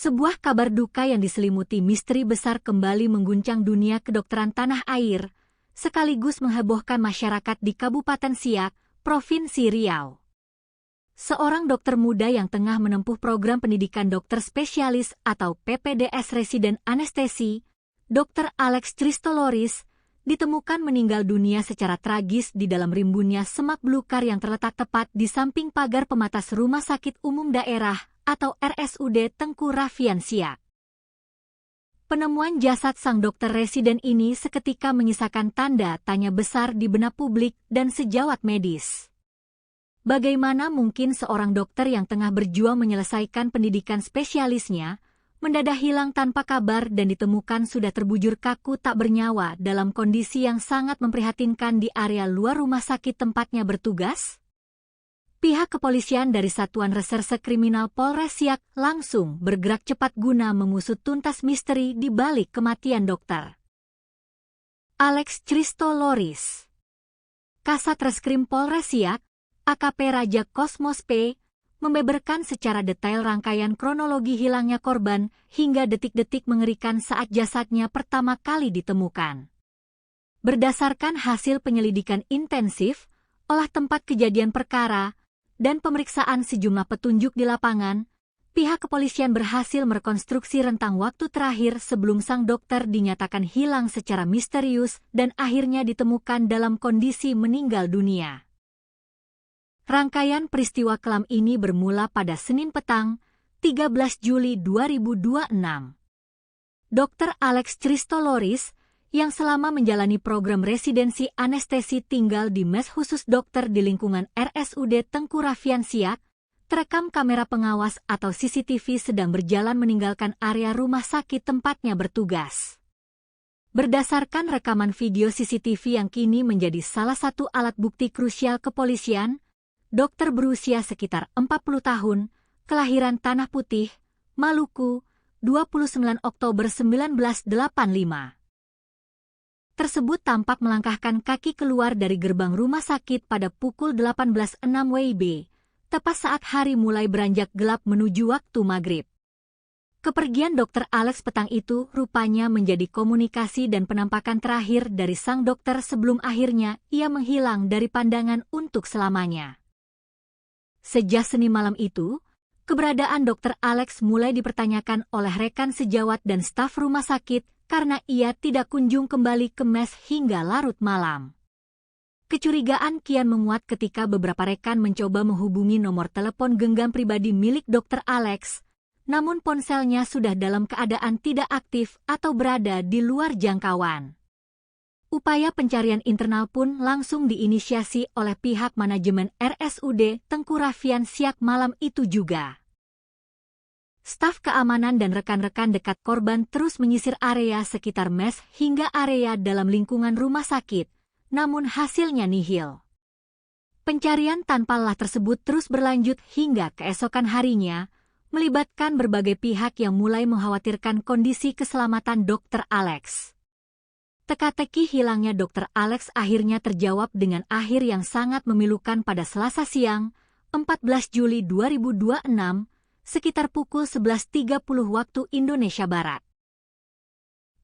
Sebuah kabar duka yang diselimuti misteri besar kembali mengguncang dunia kedokteran tanah air, sekaligus menghebohkan masyarakat di Kabupaten Siak, Provinsi Riau. Seorang dokter muda yang tengah menempuh program pendidikan dokter spesialis atau PPDS residen anestesi, Dr. Alex Christoloris, ditemukan meninggal dunia secara tragis di dalam rimbunnya semak belukar yang terletak tepat di samping pagar pematas Rumah Sakit Umum Daerah atau RSUD Tengku Rafian Siak. Penemuan jasad sang dokter residen ini seketika menyisakan tanda tanya besar di benak publik dan sejawat medis. Bagaimana mungkin seorang dokter yang tengah berjuang menyelesaikan pendidikan spesialisnya mendadak hilang tanpa kabar dan ditemukan sudah terbujur kaku tak bernyawa dalam kondisi yang sangat memprihatinkan di area luar rumah sakit tempatnya bertugas? Pihak kepolisian dari Satuan Reserse Kriminal Polres Siak langsung bergerak cepat guna mengusut tuntas misteri di balik kematian dokter Alex Christoloris. Kasat Reskrim Polres Siak, AKP Raja Kosmos P, membeberkan secara detail rangkaian kronologi hilangnya korban hingga detik-detik mengerikan saat jasadnya pertama kali ditemukan. Berdasarkan hasil penyelidikan intensif, olah tempat kejadian perkara, dan pemeriksaan sejumlah petunjuk di lapangan, pihak kepolisian berhasil merekonstruksi rentang waktu terakhir sebelum sang dokter dinyatakan hilang secara misterius dan akhirnya ditemukan dalam kondisi meninggal dunia. Rangkaian peristiwa kelam ini bermula pada Senin petang, 13 Juli 2026. Dr. Alex Christoloris, yang selama menjalani program residensi anestesi tinggal di mes khusus dokter di lingkungan RSUD Tengku Rafian Siak, terekam kamera pengawas atau CCTV sedang berjalan meninggalkan area rumah sakit tempatnya bertugas. Berdasarkan rekaman video CCTV yang kini menjadi salah satu alat bukti krusial kepolisian, dokter berusia sekitar 40 tahun, kelahiran Tanah Putih, Maluku, 29 Oktober 1985. Tersebut tampak melangkahkan kaki keluar dari gerbang rumah sakit pada pukul 18.06 WIB, tepat saat hari mulai beranjak gelap menuju waktu maghrib. Kepergian Dr. Alex petang itu rupanya menjadi komunikasi dan penampakan terakhir dari sang dokter sebelum akhirnya ia menghilang dari pandangan untuk selamanya. Sejak Senin malam itu, keberadaan Dr. Alex mulai dipertanyakan oleh rekan sejawat dan staf rumah sakit karena ia tidak kunjung kembali ke mes hingga larut malam. Kecurigaan kian menguat ketika beberapa rekan mencoba menghubungi nomor telepon genggam pribadi milik Dr. Alex, namun ponselnya sudah dalam keadaan tidak aktif atau berada di luar jangkauan. Upaya pencarian internal pun langsung diinisiasi oleh pihak manajemen RSUD Tengku Rafian Siak malam itu juga. Staf keamanan dan rekan-rekan dekat korban terus menyisir area sekitar mes hingga area dalam lingkungan rumah sakit, namun hasilnya nihil. Pencarian tanpa lelah tersebut terus berlanjut hingga keesokan harinya, melibatkan berbagai pihak yang mulai mengkhawatirkan kondisi keselamatan Dr. Alex. Teka-teki hilangnya Dr. Alex akhirnya terjawab dengan akhir yang sangat memilukan pada Selasa siang, 14 Juli 2026, sekitar pukul 11.30 waktu Indonesia Barat.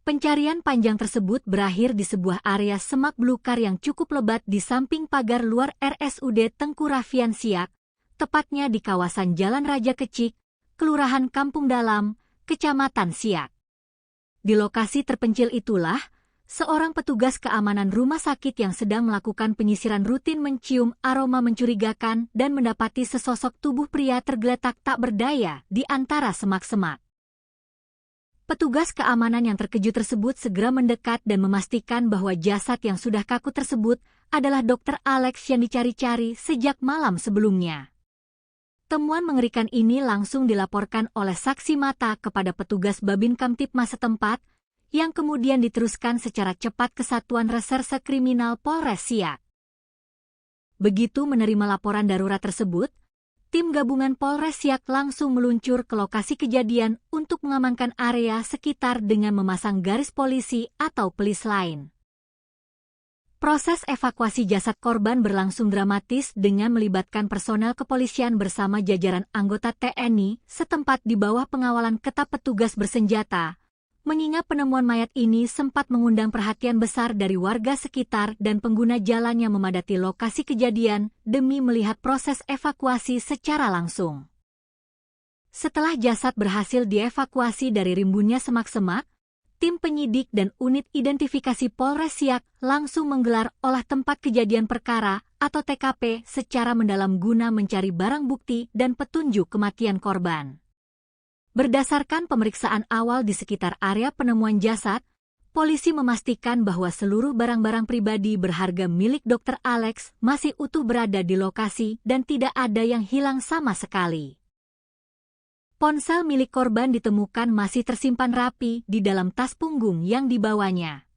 Pencarian panjang tersebut berakhir di sebuah area semak belukar yang cukup lebat di samping pagar luar RSUD Tengku Rafian Siak, tepatnya di kawasan Jalan Raja Kecik, Kelurahan Kampung Dalam, Kecamatan Siak. Di lokasi terpencil itulah, seorang petugas keamanan rumah sakit yang sedang melakukan penyisiran rutin mencium aroma mencurigakan dan mendapati sesosok tubuh pria tergeletak tak berdaya di antara semak-semak. Petugas keamanan yang terkejut tersebut segera mendekat dan memastikan bahwa jasad yang sudah kaku tersebut adalah Dr. Alex yang dicari-cari sejak malam sebelumnya. Temuan mengerikan ini langsung dilaporkan oleh saksi mata kepada petugas Babin Kamtipmas setempat, yang kemudian diteruskan secara cepat ke Satuan Reserse Kriminal Polres Siak. Begitu menerima laporan darurat tersebut, tim gabungan Polres Siak langsung meluncur ke lokasi kejadian untuk mengamankan area sekitar dengan memasang garis polisi atau pelis lain. Proses evakuasi jasad korban berlangsung dramatis dengan melibatkan personel kepolisian bersama jajaran anggota TNI setempat di bawah pengawalan ketat petugas bersenjata. Mengingat penemuan mayat ini sempat mengundang perhatian besar dari warga sekitar dan pengguna jalan yang memadati lokasi kejadian demi melihat proses evakuasi secara langsung. Setelah jasad berhasil dievakuasi dari rimbunnya semak-semak, tim penyidik dan unit identifikasi Polres Siak langsung menggelar olah tempat kejadian perkara atau TKP secara mendalam guna mencari barang bukti dan petunjuk kematian korban. Berdasarkan pemeriksaan awal di sekitar area penemuan jasad, polisi memastikan bahwa seluruh barang-barang pribadi berharga milik Dr. Alex masih utuh berada di lokasi dan tidak ada yang hilang sama sekali. Ponsel milik korban ditemukan masih tersimpan rapi di dalam tas punggung yang dibawanya.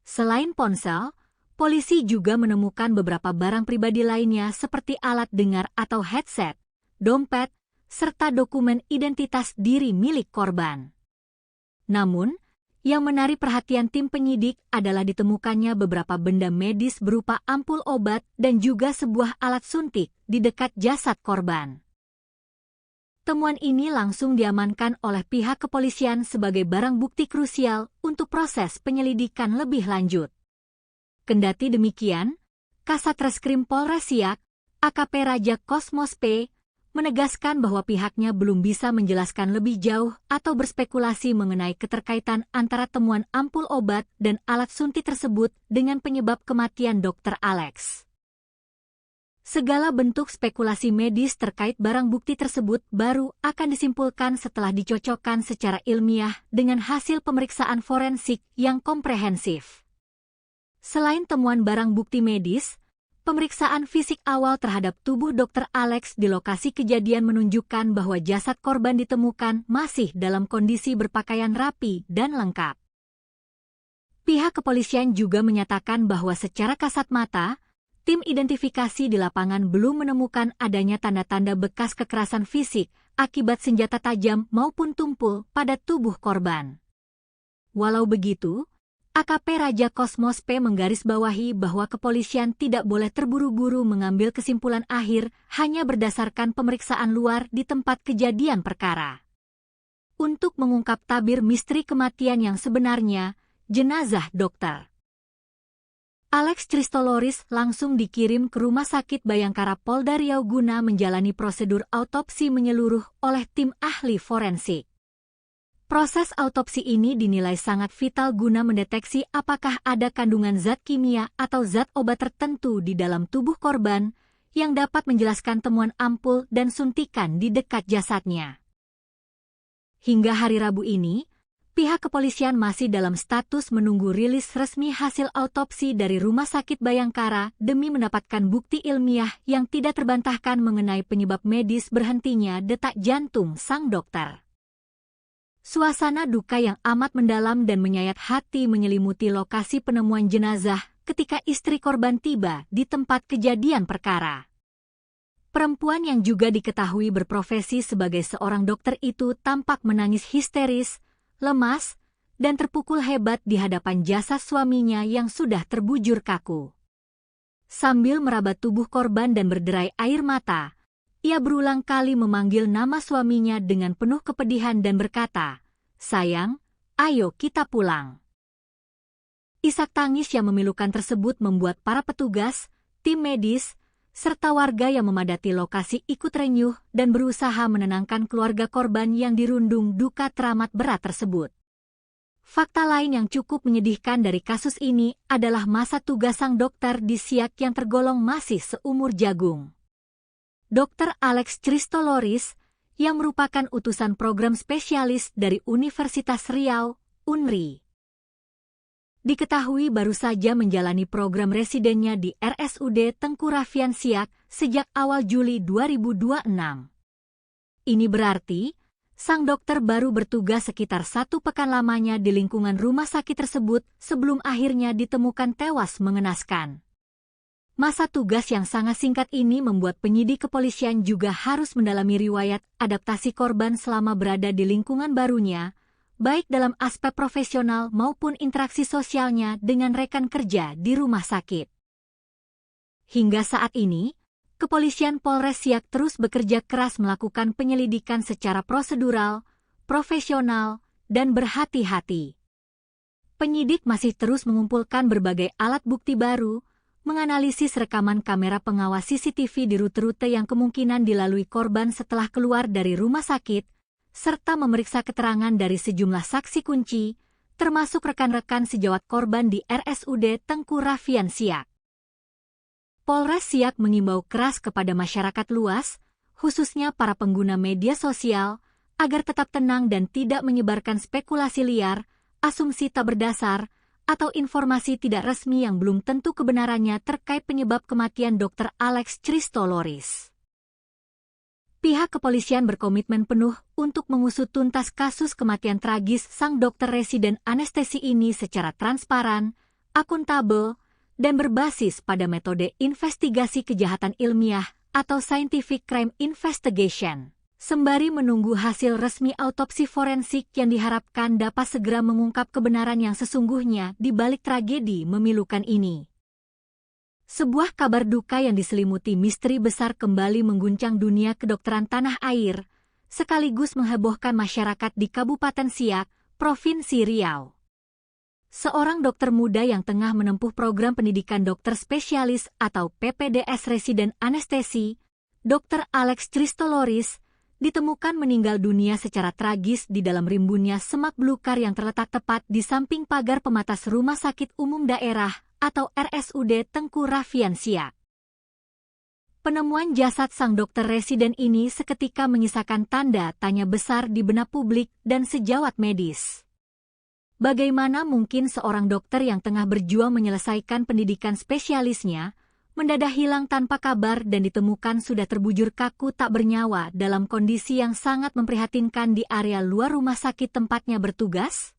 Selain ponsel, polisi juga menemukan beberapa barang pribadi lainnya seperti alat dengar atau headset, dompet, serta dokumen identitas diri milik korban. Namun, yang menarik perhatian tim penyidik adalah ditemukannya beberapa benda medis berupa ampul obat dan juga sebuah alat suntik di dekat jasad korban. Temuan ini langsung diamankan oleh pihak kepolisian sebagai barang bukti krusial untuk proses penyelidikan lebih lanjut. Kendati demikian, Kasat Reskrim Polres Siak, AKP Raja Kosmos P, menegaskan bahwa pihaknya belum bisa menjelaskan lebih jauh atau berspekulasi mengenai keterkaitan antara temuan ampul obat dan alat suntik tersebut dengan penyebab kematian Dr. Alex. Segala bentuk spekulasi medis terkait barang bukti tersebut baru akan disimpulkan setelah dicocokkan secara ilmiah dengan hasil pemeriksaan forensik yang komprehensif. Selain temuan barang bukti medis, pemeriksaan fisik awal terhadap tubuh Dr. Alex di lokasi kejadian menunjukkan bahwa jasad korban ditemukan masih dalam kondisi berpakaian rapi dan lengkap. Pihak kepolisian juga menyatakan bahwa secara kasat mata, tim identifikasi di lapangan belum menemukan adanya tanda-tanda bekas kekerasan fisik akibat senjata tajam maupun tumpul pada tubuh korban. Walau begitu, AKP Raja Kosmos P menggarisbawahi bahwa kepolisian tidak boleh terburu-buru mengambil kesimpulan akhir hanya berdasarkan pemeriksaan luar di tempat kejadian perkara. Untuk mengungkap tabir misteri kematian yang sebenarnya, jenazah Dr. Alex Christoloris langsung dikirim ke Rumah Sakit Bayangkara Polda Riau guna menjalani prosedur autopsi menyeluruh oleh tim ahli forensik. Proses autopsi ini dinilai sangat vital guna mendeteksi apakah ada kandungan zat kimia atau zat obat tertentu di dalam tubuh korban yang dapat menjelaskan temuan ampul dan suntikan di dekat jasadnya. Hingga hari Rabu ini, pihak kepolisian masih dalam status menunggu rilis resmi hasil autopsi dari Rumah Sakit Bayangkara demi mendapatkan bukti ilmiah yang tidak terbantahkan mengenai penyebab medis berhentinya detak jantung sang dokter. Suasana duka yang amat mendalam dan menyayat hati menyelimuti lokasi penemuan jenazah ketika istri korban tiba di tempat kejadian perkara. Perempuan yang juga diketahui berprofesi sebagai seorang dokter itu tampak menangis histeris, lemas, dan terpukul hebat di hadapan jasad suaminya yang sudah terbujur kaku. Sambil meraba tubuh korban dan berderai air mata, ia berulang kali memanggil nama suaminya dengan penuh kepedihan dan berkata, "Sayang, ayo kita pulang." Isak tangis yang memilukan tersebut membuat para petugas, tim medis, serta warga yang memadati lokasi ikut renyuh dan berusaha menenangkan keluarga korban yang dirundung duka teramat berat tersebut. Fakta lain yang cukup menyedihkan dari kasus ini adalah masa tugas sang dokter di Siak yang tergolong masih seumur jagung. Dr. Alex Christoloris, yang merupakan utusan program spesialis dari Universitas Riau, UNRI, diketahui baru saja menjalani program residennya di RSUD Tengku Raffian Siak sejak awal Juli 2026. Ini berarti, sang dokter baru bertugas sekitar 1 pekan lamanya di lingkungan rumah sakit tersebut sebelum akhirnya ditemukan tewas mengenaskan. Masa tugas yang sangat singkat ini membuat penyidik kepolisian juga harus mendalami riwayat adaptasi korban selama berada di lingkungan barunya, baik dalam aspek profesional maupun interaksi sosialnya dengan rekan kerja di rumah sakit. Hingga saat ini, Kepolisian Polres Siak terus bekerja keras melakukan penyelidikan secara prosedural, profesional, dan berhati-hati. Penyidik masih terus mengumpulkan berbagai alat bukti baru, menganalisis rekaman kamera pengawas CCTV di rute-rute yang kemungkinan dilalui korban setelah keluar dari rumah sakit, serta memeriksa keterangan dari sejumlah saksi kunci, termasuk rekan-rekan sejawat korban di RSUD Tengku Raffian Siak. Polres Siak mengimbau keras kepada masyarakat luas, khususnya para pengguna media sosial, agar tetap tenang dan tidak menyebarkan spekulasi liar, asumsi tak berdasar, atau informasi tidak resmi yang belum tentu kebenarannya terkait penyebab kematian Dr. Alex Christoloris. Pihak kepolisian berkomitmen penuh untuk mengusut tuntas kasus kematian tragis sang dokter residen anestesi ini secara transparan, akuntabel, dan berbasis pada metode investigasi kejahatan ilmiah atau scientific crime investigation. Sembari menunggu hasil resmi autopsi forensik yang diharapkan dapat segera mengungkap kebenaran yang sesungguhnya di balik tragedi memilukan ini. Sebuah kabar duka yang diselimuti misteri besar kembali mengguncang dunia kedokteran tanah air, sekaligus menghebohkan masyarakat di Kabupaten Siak, Provinsi Riau. Seorang dokter muda yang tengah menempuh program pendidikan dokter spesialis atau PPDS residen anestesi, Dr. Alex Christoloris, ditemukan meninggal dunia secara tragis di dalam rimbunnya semak belukar yang terletak tepat di samping pagar pematas Rumah Sakit Umum Daerah atau RSUD Tengku Raffian Siak. Penemuan jasad sang dokter residen ini seketika menyisakan tanda tanya besar di benak publik dan sejawat medis. Bagaimana mungkin seorang dokter yang tengah berjuang menyelesaikan pendidikan spesialisnya mendadak hilang tanpa kabar dan ditemukan sudah terbujur kaku tak bernyawa dalam kondisi yang sangat memprihatinkan di area luar rumah sakit tempatnya bertugas?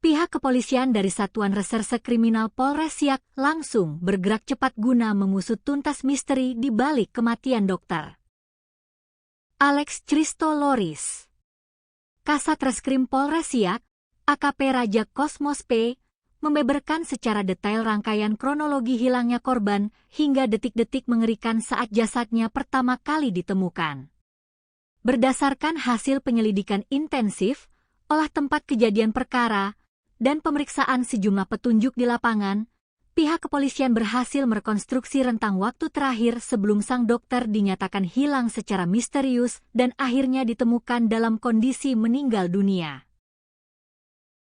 Pihak kepolisian dari Satuan Reserse Kriminal Polres Siak langsung bergerak cepat guna mengusut tuntas misteri di balik kematian dokter Alex Christoloris. Kasat Reskrim Polres Siak, AKP Raja Kosmos P, membeberkan secara detail rangkaian kronologi hilangnya korban hingga detik-detik mengerikan saat jasadnya pertama kali ditemukan. Berdasarkan hasil penyelidikan intensif, olah tempat kejadian perkara, dan pemeriksaan sejumlah petunjuk di lapangan, pihak kepolisian berhasil merekonstruksi rentang waktu terakhir sebelum sang dokter dinyatakan hilang secara misterius dan akhirnya ditemukan dalam kondisi meninggal dunia.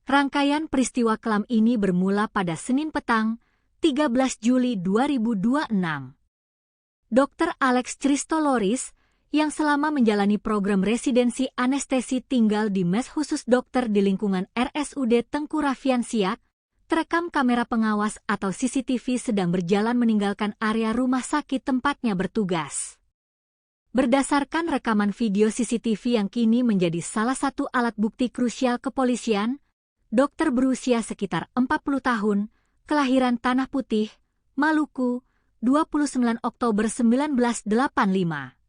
Rangkaian peristiwa kelam ini bermula pada Senin petang, 13 Juli 2026. Dr. Alex Christoloris, yang selama menjalani program residensi anestesi tinggal di mes khusus dokter di lingkungan RSUD Tengku Raffian Siak, terekam kamera pengawas atau CCTV sedang berjalan meninggalkan area rumah sakit tempatnya bertugas. Berdasarkan rekaman video CCTV yang kini menjadi salah satu alat bukti krusial kepolisian, dokter berusia sekitar 40 tahun, kelahiran Tanah Putih, Maluku, 29 Oktober 1985.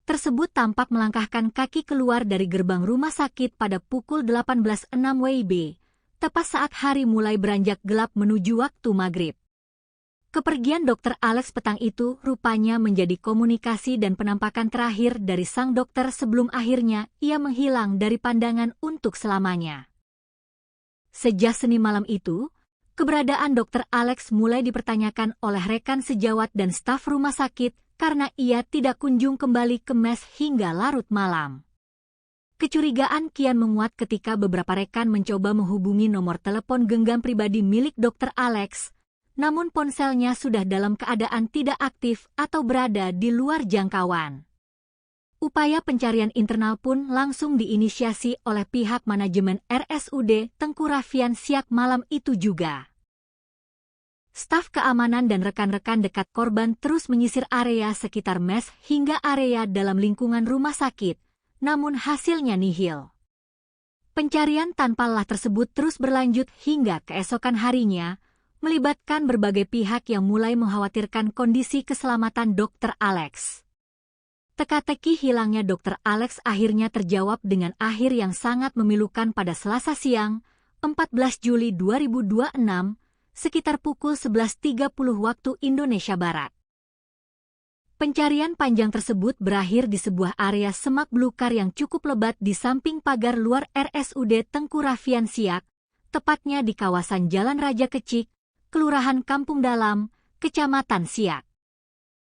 Tersebut tampak melangkahkan kaki keluar dari gerbang rumah sakit pada pukul 18.06 WIB, tepat saat hari mulai beranjak gelap menuju waktu maghrib. Kepergian Dr. Alex petang itu rupanya menjadi komunikasi dan penampakan terakhir dari sang dokter sebelum akhirnya ia menghilang dari pandangan untuk selamanya. Sejak Senin malam itu, keberadaan Dr. Alex mulai dipertanyakan oleh rekan sejawat dan staf rumah sakit karena ia tidak kunjung kembali ke mes hingga larut malam. Kecurigaan kian menguat ketika beberapa rekan mencoba menghubungi nomor telepon genggam pribadi milik Dr. Alex, namun ponselnya sudah dalam keadaan tidak aktif atau berada di luar jangkauan. Upaya pencarian internal pun langsung diinisiasi oleh pihak manajemen RSUD Tengku Raffian Siak malam itu juga. Staf keamanan dan rekan-rekan dekat korban terus menyisir area sekitar mes hingga area dalam lingkungan rumah sakit, namun hasilnya nihil. Pencarian tanpa lelah tersebut terus berlanjut hingga keesokan harinya, melibatkan berbagai pihak yang mulai mengkhawatirkan kondisi keselamatan Dr. Alex. Teka-teki hilangnya Dr. Alex akhirnya terjawab dengan akhir yang sangat memilukan pada Selasa siang, 14 Juli 2026, sekitar pukul 11.30 waktu Indonesia Barat. Pencarian panjang tersebut berakhir di sebuah area semak belukar yang cukup lebat di samping pagar luar RSUD Tengku Raffian Siak, tepatnya di kawasan Jalan Raja Kecik, Kelurahan Kampung Dalam, Kecamatan Siak.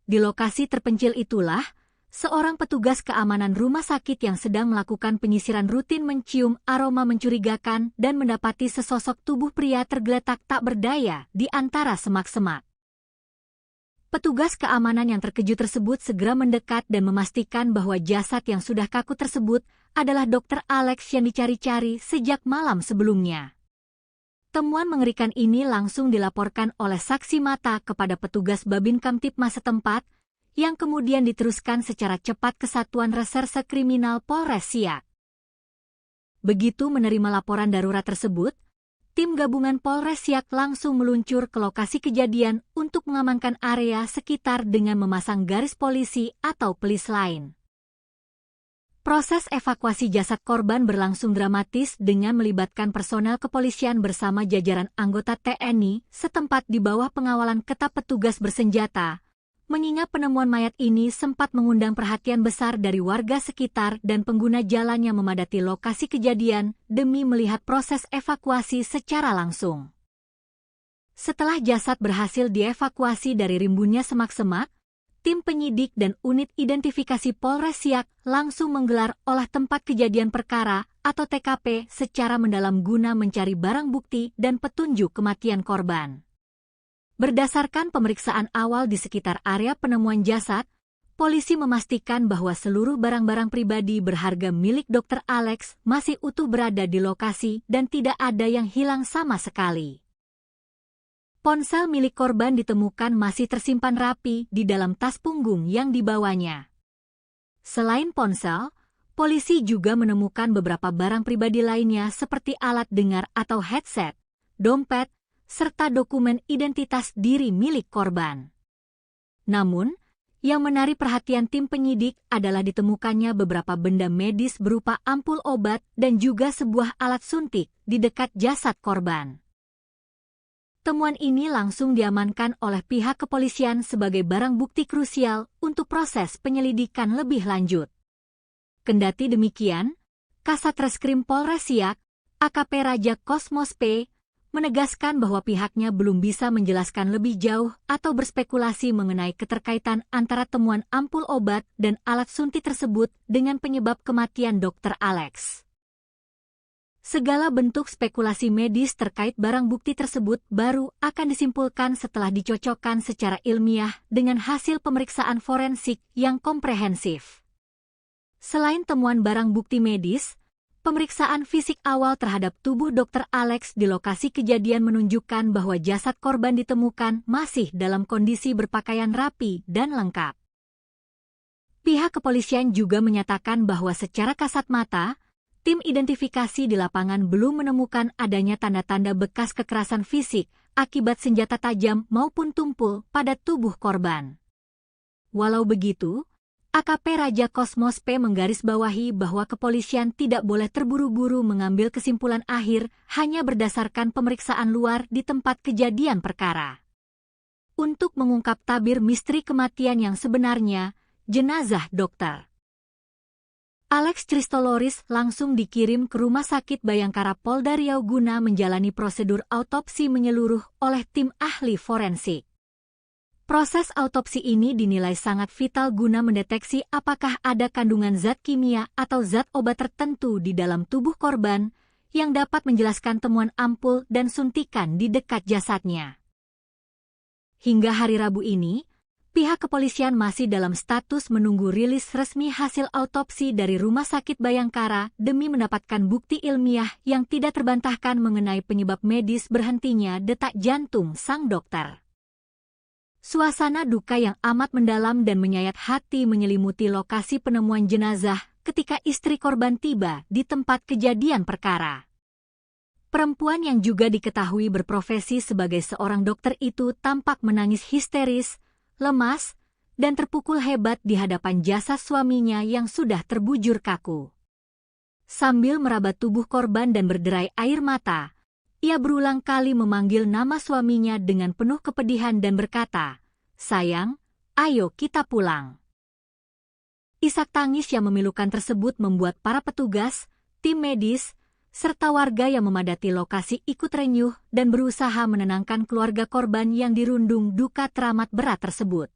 Di lokasi terpencil itulah, seorang petugas keamanan rumah sakit yang sedang melakukan penyisiran rutin mencium aroma mencurigakan dan mendapati sesosok tubuh pria tergeletak tak berdaya di antara semak-semak. Petugas keamanan yang terkejut tersebut segera mendekat dan memastikan bahwa jasad yang sudah kaku tersebut adalah Dr. Alex yang dicari-cari sejak malam sebelumnya. Temuan mengerikan ini langsung dilaporkan oleh saksi mata kepada petugas Babin Kamtipmas setempat, yang kemudian diteruskan secara cepat ke Satuan Reserse Kriminal Polres Siak. Begitu menerima laporan darurat tersebut, tim gabungan Polres Siak langsung meluncur ke lokasi kejadian untuk mengamankan area sekitar dengan memasang garis polisi atau pelis lain. Proses evakuasi jasad korban berlangsung dramatis dengan melibatkan personel kepolisian bersama jajaran anggota TNI setempat di bawah pengawalan ketat petugas bersenjata, mengingat penemuan mayat ini sempat mengundang perhatian besar dari warga sekitar dan pengguna jalan yang memadati lokasi kejadian demi melihat proses evakuasi secara langsung. Setelah jasad berhasil dievakuasi dari rimbunnya semak-semak, tim penyidik dan unit identifikasi Polres Siak langsung menggelar olah tempat kejadian perkara atau TKP secara mendalam guna mencari barang bukti dan petunjuk kematian korban. Berdasarkan pemeriksaan awal di sekitar area penemuan jasad, polisi memastikan bahwa seluruh barang-barang pribadi berharga milik Dr. Alex masih utuh berada di lokasi dan tidak ada yang hilang sama sekali. Ponsel milik korban ditemukan masih tersimpan rapi di dalam tas punggung yang dibawanya. Selain ponsel, polisi juga menemukan beberapa barang pribadi lainnya seperti alat dengar atau headset, dompet, serta dokumen identitas diri milik korban. Namun, yang menarik perhatian tim penyidik adalah ditemukannya beberapa benda medis berupa ampul obat dan juga sebuah alat suntik di dekat jasad korban. Temuan ini langsung diamankan oleh pihak kepolisian sebagai barang bukti krusial untuk proses penyelidikan lebih lanjut. Kendati demikian, Kasat Reskrim Polres Siak, AKP Raja Kosmos P, menegaskan bahwa pihaknya belum bisa menjelaskan lebih jauh atau berspekulasi mengenai keterkaitan antara temuan ampul obat dan alat suntik tersebut dengan penyebab kematian Dr. Alex. Segala bentuk spekulasi medis terkait barang bukti tersebut baru akan disimpulkan setelah dicocokkan secara ilmiah dengan hasil pemeriksaan forensik yang komprehensif. Selain temuan barang bukti medis, pemeriksaan fisik awal terhadap tubuh Dr. Alex di lokasi kejadian menunjukkan bahwa jasad korban ditemukan masih dalam kondisi berpakaian rapi dan lengkap. Pihak kepolisian juga menyatakan bahwa secara kasat mata, tim identifikasi di lapangan belum menemukan adanya tanda-tanda bekas kekerasan fisik akibat senjata tajam maupun tumpul pada tubuh korban. Walau begitu, AKP Raja Kosmos P menggarisbawahi bahwa kepolisian tidak boleh terburu-buru mengambil kesimpulan akhir hanya berdasarkan pemeriksaan luar di tempat kejadian perkara. Untuk mengungkap tabir misteri kematian yang sebenarnya, jenazah Dr. Alex Christoloris langsung dikirim ke Rumah Sakit Bayangkara Polda Riau guna menjalani prosedur autopsi menyeluruh oleh tim ahli forensik. Proses autopsi ini dinilai sangat vital guna mendeteksi apakah ada kandungan zat kimia atau zat obat tertentu di dalam tubuh korban yang dapat menjelaskan temuan ampul dan suntikan di dekat jasadnya. Hingga hari Rabu ini, pihak kepolisian masih dalam status menunggu rilis resmi hasil autopsi dari Rumah Sakit Bayangkara demi mendapatkan bukti ilmiah yang tidak terbantahkan mengenai penyebab medis berhentinya detak jantung sang dokter. Suasana duka yang amat mendalam dan menyayat hati menyelimuti lokasi penemuan jenazah ketika istri korban tiba di tempat kejadian perkara. Perempuan yang juga diketahui berprofesi sebagai seorang dokter itu tampak menangis histeris, lemas, dan terpukul hebat di hadapan jasad suaminya yang sudah terbujur kaku. Sambil meraba tubuh korban dan berderai air mata, ia berulang kali memanggil nama suaminya dengan penuh kepedihan dan berkata, "Sayang, ayo kita pulang." Isak tangis yang memilukan tersebut membuat para petugas, tim medis, serta warga yang memadati lokasi ikut renyuh dan berusaha menenangkan keluarga korban yang dirundung duka teramat berat tersebut.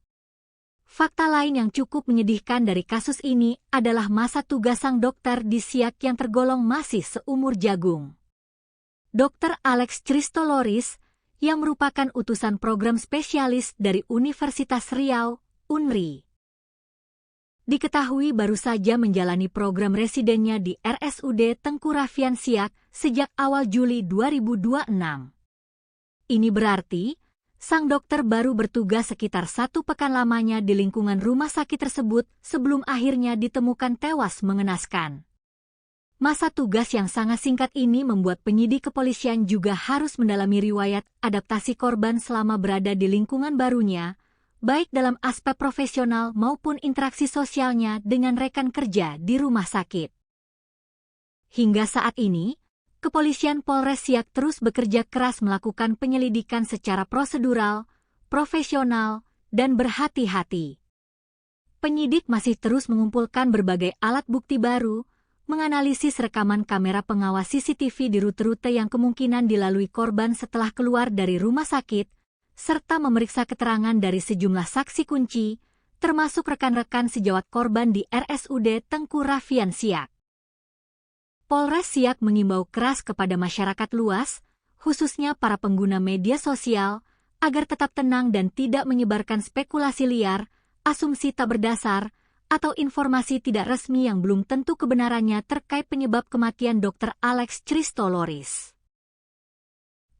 Fakta lain yang cukup menyedihkan dari kasus ini adalah masa tugas sang dokter di Siak yang tergolong masih seumur jagung. Dr. Alex Christoloris, yang merupakan utusan program spesialis dari Universitas Riau, UNRI. Diketahui baru saja menjalani program residennya di RSUD Tengku Raffian Siak sejak awal Juli 2026. Ini berarti, sang dokter baru bertugas sekitar 1 pekan lamanya di lingkungan rumah sakit tersebut sebelum akhirnya ditemukan tewas mengenaskan. Masa tugas yang sangat singkat ini membuat penyidik kepolisian juga harus mendalami riwayat adaptasi korban selama berada di lingkungan barunya, baik dalam aspek profesional maupun interaksi sosialnya dengan rekan kerja di rumah sakit. Hingga saat ini, Kepolisian Polres Siak terus bekerja keras melakukan penyelidikan secara prosedural, profesional, dan berhati-hati. Penyidik masih terus mengumpulkan berbagai alat bukti baru, menganalisis rekaman kamera pengawas CCTV di rute-rute yang kemungkinan dilalui korban setelah keluar dari rumah sakit, serta memeriksa keterangan dari sejumlah saksi kunci, termasuk rekan-rekan sejawat korban di RSUD Tengku Raffian Siak. Polres Siak mengimbau keras kepada masyarakat luas, khususnya para pengguna media sosial, agar tetap tenang dan tidak menyebarkan spekulasi liar, asumsi tak berdasar, atau informasi tidak resmi yang belum tentu kebenarannya terkait penyebab kematian Dr. Alex Christoloris.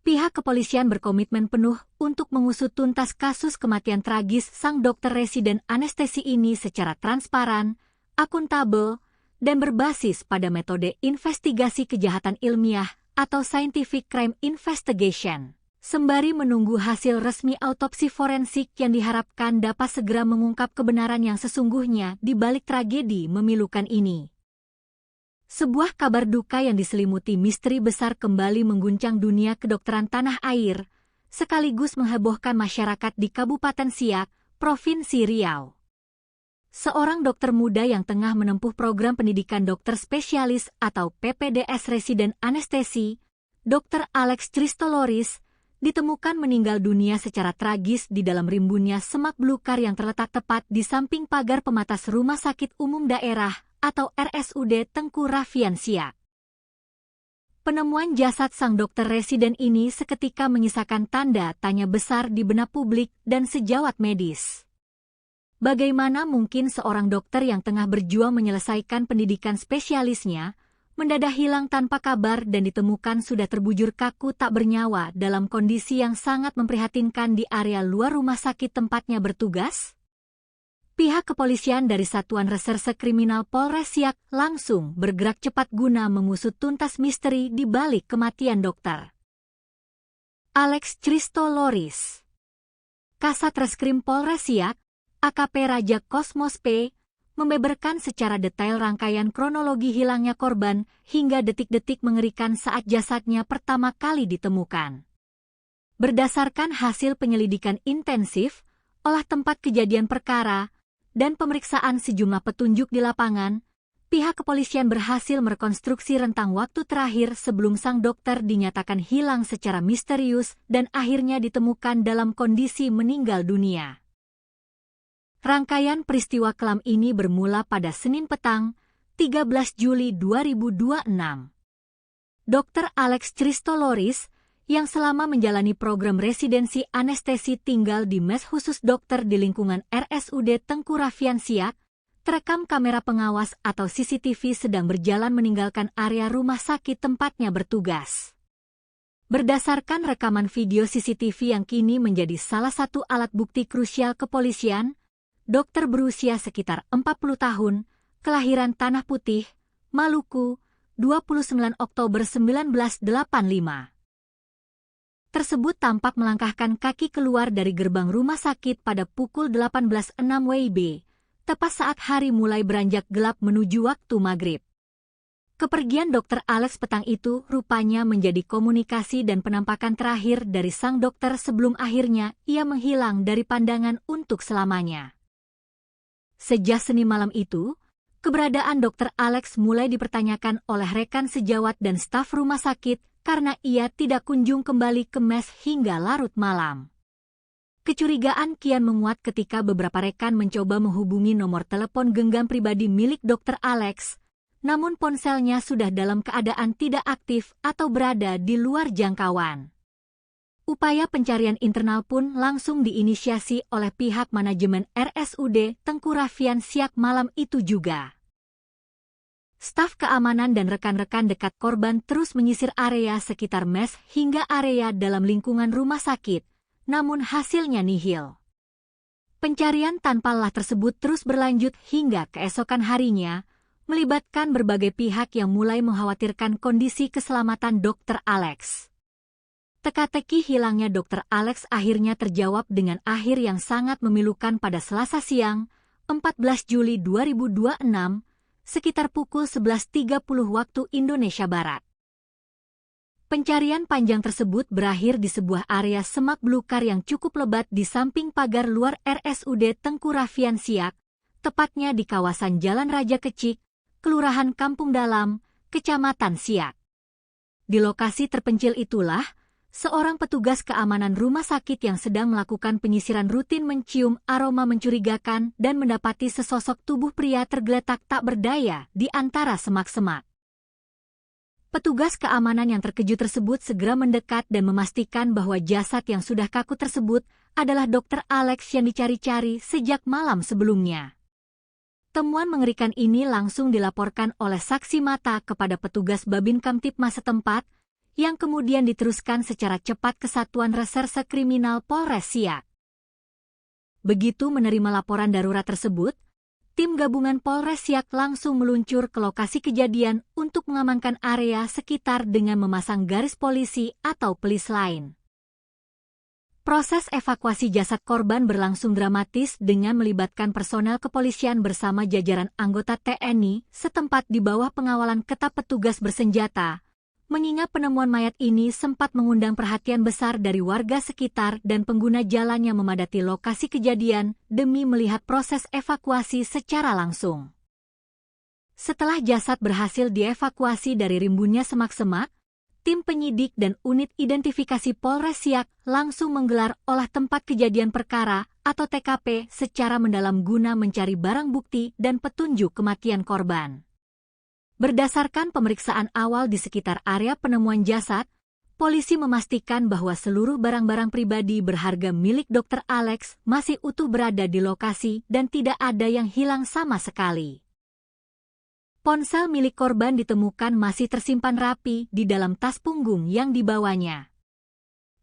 Pihak kepolisian berkomitmen penuh untuk mengusut tuntas kasus kematian tragis sang dokter residen anestesi ini secara transparan, akuntabel, dan berbasis pada metode investigasi kejahatan ilmiah atau scientific crime investigation, sembari menunggu hasil resmi autopsi forensik yang diharapkan dapat segera mengungkap kebenaran yang sesungguhnya di balik tragedi memilukan ini. Sebuah kabar duka yang diselimuti misteri besar kembali mengguncang dunia kedokteran tanah air, sekaligus menghebohkan masyarakat di Kabupaten Siak, Provinsi Riau. Seorang dokter muda yang tengah menempuh program pendidikan dokter spesialis atau PPDS residen anestesi, Dr. Alex Christoloris, ditemukan meninggal dunia secara tragis di dalam rimbunnya semak belukar yang terletak tepat di samping pagar pematas Rumah Sakit Umum Daerah atau RSUD Tengku Raffian Siak. Penemuan jasad sang dokter residen ini seketika menyisakan tanda tanya besar di benak publik dan sejawat medis. Bagaimana mungkin seorang dokter yang tengah berjuang menyelesaikan pendidikan spesialisnya, mendadak hilang tanpa kabar dan ditemukan sudah terbujur kaku tak bernyawa dalam kondisi yang sangat memprihatinkan di area luar rumah sakit tempatnya bertugas? Pihak kepolisian dari Satuan Reserse Kriminal Polres Siak langsung bergerak cepat guna mengusut tuntas misteri di balik kematian dokter Alex Christoloris. Kasat Reskrim Polres Siak, AKP Raja Kosmos P, membeberkan secara detail rangkaian kronologi hilangnya korban hingga detik-detik mengerikan saat jasadnya pertama kali ditemukan. Berdasarkan hasil penyelidikan intensif, olah tempat kejadian perkara, dan pemeriksaan sejumlah petunjuk di lapangan, pihak kepolisian berhasil merekonstruksi rentang waktu terakhir sebelum sang dokter dinyatakan hilang secara misterius dan akhirnya ditemukan dalam kondisi meninggal dunia. Rangkaian peristiwa kelam ini bermula pada Senin petang, 13 Juli 2026. Dr. Alex Christoloris, yang selama menjalani program residensi anestesi tinggal di mes khusus dokter di lingkungan RSUD Tengku Raffian Siak, terekam kamera pengawas atau CCTV sedang berjalan meninggalkan area rumah sakit tempatnya bertugas. Berdasarkan rekaman video CCTV yang kini menjadi salah satu alat bukti krusial kepolisian, dokter berusia sekitar 40 tahun, kelahiran Tanah Putih, Maluku, 29 Oktober 1985. tersebut tampak melangkahkan kaki keluar dari gerbang rumah sakit pada pukul 18.06 WIB, tepat saat hari mulai beranjak gelap menuju waktu maghrib. Kepergian Dr. Alex petang itu rupanya menjadi komunikasi dan penampakan terakhir dari sang dokter sebelum akhirnya ia menghilang dari pandangan untuk selamanya. Sejak Senin malam itu, keberadaan Dr. Alex mulai dipertanyakan oleh rekan sejawat dan staf rumah sakit karena ia tidak kunjung kembali ke mes hingga larut malam. Kecurigaan kian menguat ketika beberapa rekan mencoba menghubungi nomor telepon genggam pribadi milik Dr. Alex, namun ponselnya sudah dalam keadaan tidak aktif atau berada di luar jangkauan. Upaya pencarian internal pun langsung diinisiasi oleh pihak manajemen RSUD Tengku Raffian Siak malam itu juga. Staf keamanan dan rekan-rekan dekat korban terus menyisir area sekitar mes hingga area dalam lingkungan rumah sakit, namun hasilnya nihil. Pencarian tanpa lelah tersebut terus berlanjut hingga keesokan harinya, melibatkan berbagai pihak yang mulai mengkhawatirkan kondisi keselamatan Dr. Alex. Teka-teki hilangnya Dr. Alex akhirnya terjawab dengan akhir yang sangat memilukan pada Selasa siang, 14 Juli 2026, sekitar pukul 11.30 waktu Indonesia Barat. Pencarian panjang tersebut berakhir di sebuah area semak belukar yang cukup lebat di samping pagar luar RSUD Tengku Raffian Siak, tepatnya di kawasan Jalan Raja Kecik, Kelurahan Kampung Dalam, Kecamatan Siak. Di lokasi terpencil itulah, seorang petugas keamanan rumah sakit yang sedang melakukan penyisiran rutin mencium aroma mencurigakan dan mendapati sesosok tubuh pria tergeletak tak berdaya di antara semak-semak. Petugas keamanan yang terkejut tersebut segera mendekat dan memastikan bahwa jasad yang sudah kaku tersebut adalah Dr. Alex yang dicari-cari sejak malam sebelumnya. Temuan mengerikan ini langsung dilaporkan oleh saksi mata kepada petugas Babin Kamtipmas setempat, yang kemudian diteruskan secara cepat ke Satuan Reserse Kriminal Polres Siak. Begitu menerima laporan darurat tersebut, tim gabungan Polres Siak langsung meluncur ke lokasi kejadian untuk mengamankan area sekitar dengan memasang garis polisi atau pelis lain. Proses evakuasi jasad korban berlangsung dramatis dengan melibatkan personel kepolisian bersama jajaran anggota TNI setempat di bawah pengawalan ketat petugas bersenjata, mengingat penemuan mayat ini sempat mengundang perhatian besar dari warga sekitar dan pengguna jalan yang memadati lokasi kejadian demi melihat proses evakuasi secara langsung. Setelah jasad berhasil dievakuasi dari rimbunnya semak-semak, tim penyidik dan unit identifikasi Polres Siak langsung menggelar olah tempat kejadian perkara atau TKP secara mendalam guna mencari barang bukti dan petunjuk kematian korban. Berdasarkan pemeriksaan awal di sekitar area penemuan jasad, polisi memastikan bahwa seluruh barang-barang pribadi berharga milik Dr. Alex masih utuh berada di lokasi dan tidak ada yang hilang sama sekali. Ponsel milik korban ditemukan masih tersimpan rapi di dalam tas punggung yang dibawanya.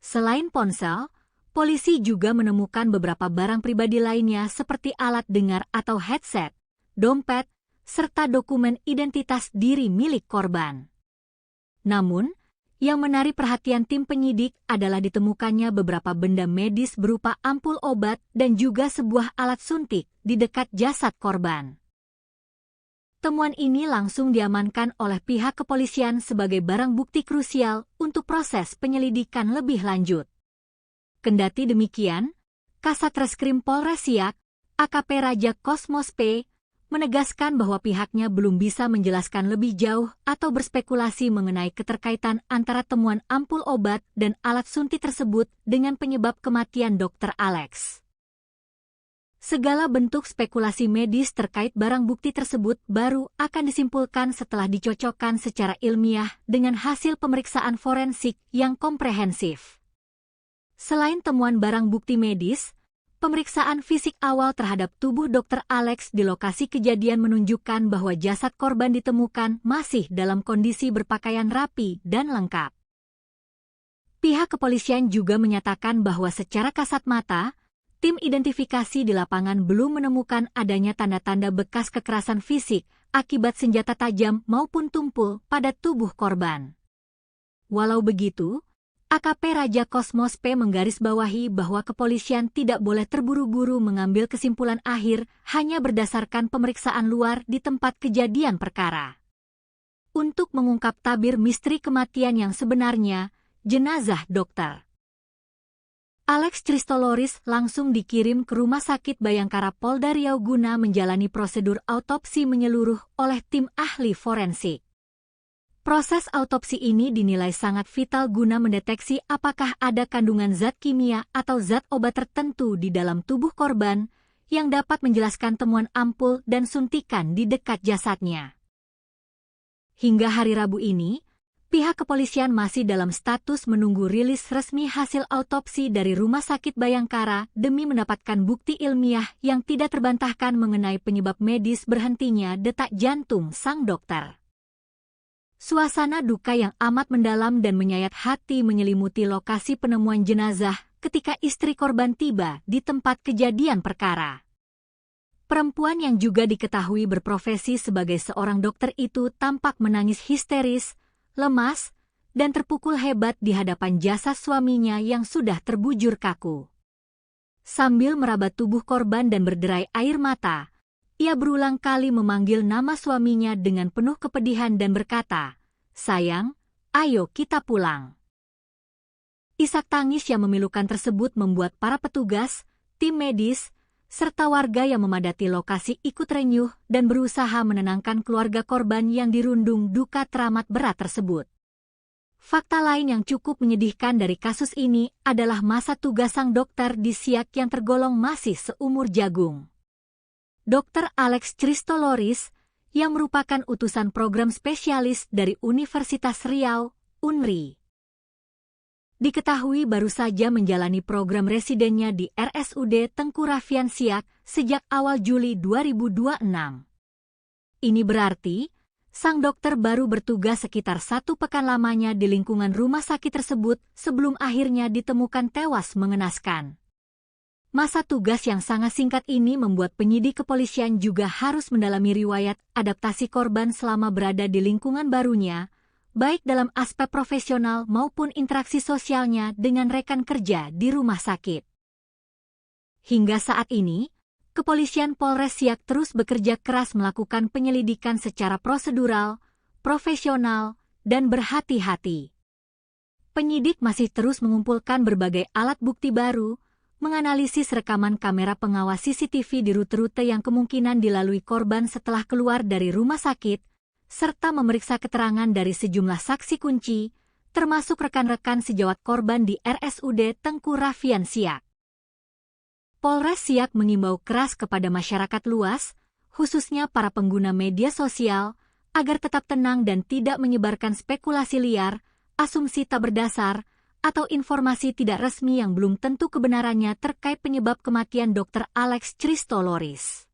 Selain ponsel, polisi juga menemukan beberapa barang pribadi lainnya seperti alat dengar atau headset, dompet, serta dokumen identitas diri milik korban. Namun, yang menarik perhatian tim penyidik adalah ditemukannya beberapa benda medis berupa ampul obat dan juga sebuah alat suntik di dekat jasad korban. Temuan ini langsung diamankan oleh pihak kepolisian sebagai barang bukti krusial untuk proses penyelidikan lebih lanjut. Kendati demikian, Kasat Reskrim Polres Siak, AKP Raja Kosmos P, menegaskan bahwa pihaknya belum bisa menjelaskan lebih jauh atau berspekulasi mengenai keterkaitan antara temuan ampul obat dan alat suntik tersebut dengan penyebab kematian Dr. Alex. Segala bentuk spekulasi medis terkait barang bukti tersebut baru akan disimpulkan setelah dicocokkan secara ilmiah dengan hasil pemeriksaan forensik yang komprehensif. Selain temuan barang bukti medis, pemeriksaan fisik awal terhadap tubuh Dr. Alex di lokasi kejadian menunjukkan bahwa jasad korban ditemukan masih dalam kondisi berpakaian rapi dan lengkap. Pihak kepolisian juga menyatakan bahwa secara kasat mata, tim identifikasi di lapangan belum menemukan adanya tanda-tanda bekas kekerasan fisik akibat senjata tajam maupun tumpul pada tubuh korban. Walau begitu, AKP Raja Kosmos P menggarisbawahi bahwa kepolisian tidak boleh terburu-buru mengambil kesimpulan akhir hanya berdasarkan pemeriksaan luar di tempat kejadian perkara. Untuk mengungkap tabir misteri kematian yang sebenarnya, jenazah Dr. Alex Christoloris langsung dikirim ke Rumah Sakit Bayangkara Polda Riau guna menjalani prosedur autopsi menyeluruh oleh tim ahli forensik. Proses autopsi ini dinilai sangat vital guna mendeteksi apakah ada kandungan zat kimia atau zat obat tertentu di dalam tubuh korban yang dapat menjelaskan temuan ampul dan suntikan di dekat jasadnya. Hingga hari Rabu ini, pihak kepolisian masih dalam status menunggu rilis resmi hasil autopsi dari Rumah Sakit Bayangkara demi mendapatkan bukti ilmiah yang tidak terbantahkan mengenai penyebab medis berhentinya detak jantung sang dokter. Suasana duka yang amat mendalam dan menyayat hati menyelimuti lokasi penemuan jenazah ketika istri korban tiba di tempat kejadian perkara. Perempuan yang juga diketahui berprofesi sebagai seorang dokter itu tampak menangis histeris, lemas, dan terpukul hebat di hadapan jasad suaminya yang sudah terbujur kaku. Sambil meraba tubuh korban dan berderai air mata, ia berulang kali memanggil nama suaminya dengan penuh kepedihan dan berkata, "Sayang, ayo kita pulang." Isak tangis yang memilukan tersebut membuat para petugas, tim medis, serta warga yang memadati lokasi ikut renyuh dan berusaha menenangkan keluarga korban yang dirundung duka teramat berat tersebut. Fakta lain yang cukup menyedihkan dari kasus ini adalah masa tugas sang dokter di Siak yang tergolong masih seumur jagung. Dr. Alex Christoloris, yang merupakan utusan program spesialis dari Universitas Riau, UNRI. Diketahui baru saja menjalani program residennya di RSUD Tengku Raffian Siak sejak awal Juli 2026. Ini berarti, sang dokter baru bertugas sekitar 1 pekan lamanya di lingkungan rumah sakit tersebut sebelum akhirnya ditemukan tewas mengenaskan. Masa tugas yang sangat singkat ini membuat penyidik kepolisian juga harus mendalami riwayat adaptasi korban selama berada di lingkungan barunya, baik dalam aspek profesional maupun interaksi sosialnya dengan rekan kerja di rumah sakit. Hingga saat ini, Kepolisian Polres Siak terus bekerja keras melakukan penyelidikan secara prosedural, profesional, dan berhati-hati. Penyidik masih terus mengumpulkan berbagai alat bukti baru, menganalisis rekaman kamera pengawas CCTV di rute-rute yang kemungkinan dilalui korban setelah keluar dari rumah sakit, serta memeriksa keterangan dari sejumlah saksi kunci, termasuk rekan-rekan sejawat korban di RSUD Tengku Raffian Siak. Polres Siak mengimbau keras kepada masyarakat luas, khususnya para pengguna media sosial, agar tetap tenang dan tidak menyebarkan spekulasi liar, asumsi tak berdasar, atau informasi tidak resmi yang belum tentu kebenarannya terkait penyebab kematian Dr. Alex Christoloris.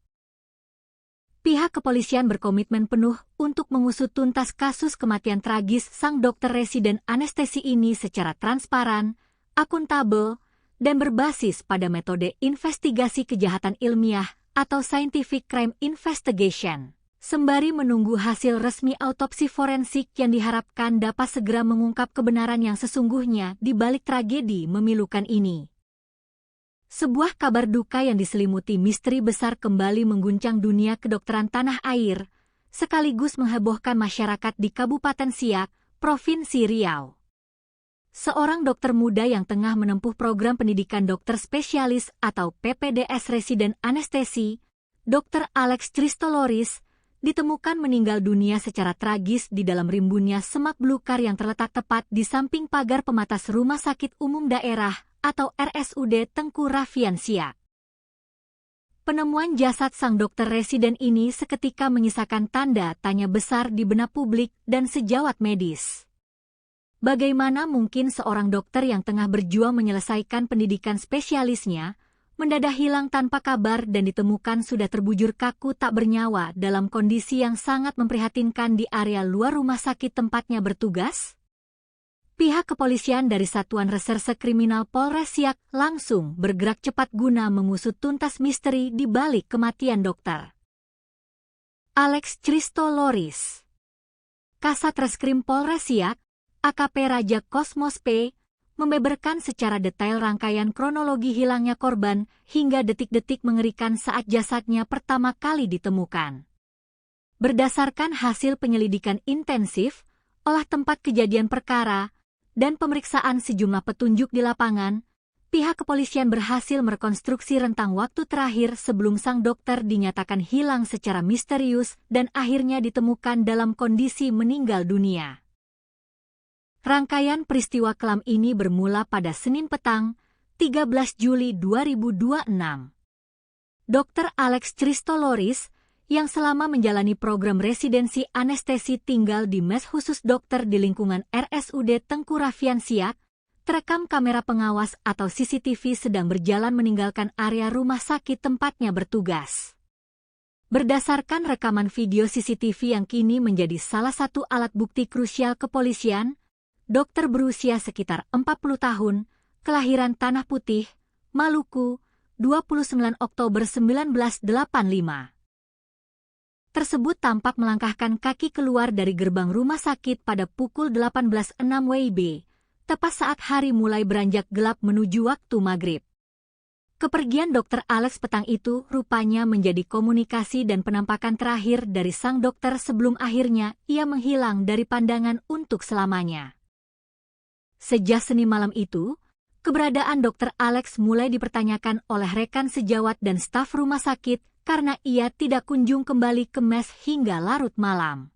Pihak kepolisian berkomitmen penuh untuk mengusut tuntas kasus kematian tragis sang dokter residen anestesi ini secara transparan, akuntabel, dan berbasis pada metode investigasi kejahatan ilmiah atau scientific crime investigation. Sembari menunggu hasil resmi autopsi forensik yang diharapkan dapat segera mengungkap kebenaran yang sesungguhnya di balik tragedi memilukan ini. Sebuah kabar duka yang diselimuti misteri besar kembali mengguncang dunia kedokteran tanah air, sekaligus menghebohkan masyarakat di Kabupaten Siak, Provinsi Riau. Seorang dokter muda yang tengah menempuh program pendidikan dokter spesialis atau PPDS residen anestesi, Dr. Alex Christoloris, ditemukan meninggal dunia secara tragis di dalam rimbunnya semak belukar yang terletak tepat di samping pagar pematas Rumah Sakit Umum Daerah atau RSUD Tengku Raffian Siak. Penemuan jasad sang dokter residen ini seketika menyisakan tanda tanya besar di benak publik dan sejawat medis. Bagaimana mungkin seorang dokter yang tengah berjuang menyelesaikan pendidikan spesialisnya mendadak hilang tanpa kabar dan ditemukan sudah terbujur kaku tak bernyawa dalam kondisi yang sangat memprihatinkan di area luar rumah sakit tempatnya bertugas? Pihak kepolisian dari Satuan Reserse Kriminal Polres Siak langsung bergerak cepat guna mengusut tuntas misteri di balik kematian dokter Alex Christoloris. Kasat Reskrim Polres Siak, AKP Raja Kosmos P, membeberkan secara detail rangkaian kronologi hilangnya korban hingga detik-detik mengerikan saat jasadnya pertama kali ditemukan. Berdasarkan hasil penyelidikan intensif, olah tempat kejadian perkara, dan pemeriksaan sejumlah petunjuk di lapangan, pihak kepolisian berhasil merekonstruksi rentang waktu terakhir sebelum sang dokter dinyatakan hilang secara misterius dan akhirnya ditemukan dalam kondisi meninggal dunia. Rangkaian peristiwa kelam ini bermula pada Senin petang, 13 Juli 2026. Dr. Alex Christoloris, yang selama menjalani program residensi anestesi tinggal di mes khusus dokter di lingkungan RSUD Tengku Raffian Siak, terekam kamera pengawas atau CCTV sedang berjalan meninggalkan area rumah sakit tempatnya bertugas. Berdasarkan rekaman video CCTV yang kini menjadi salah satu alat bukti krusial kepolisian, dokter berusia sekitar 40 tahun, kelahiran Tanah Putih, Maluku, 29 Oktober 1985. Tersebut tampak melangkahkan kaki keluar dari gerbang rumah sakit pada pukul 18.06 WIB, tepat saat hari mulai beranjak gelap menuju waktu maghrib. Kepergian Dr. Alex petang itu rupanya menjadi komunikasi dan penampakan terakhir dari sang dokter sebelum akhirnya ia menghilang dari pandangan untuk selamanya. Sejak Senin malam itu, keberadaan Dr. Alex mulai dipertanyakan oleh rekan sejawat dan staf rumah sakit karena ia tidak kunjung kembali ke mes hingga larut malam.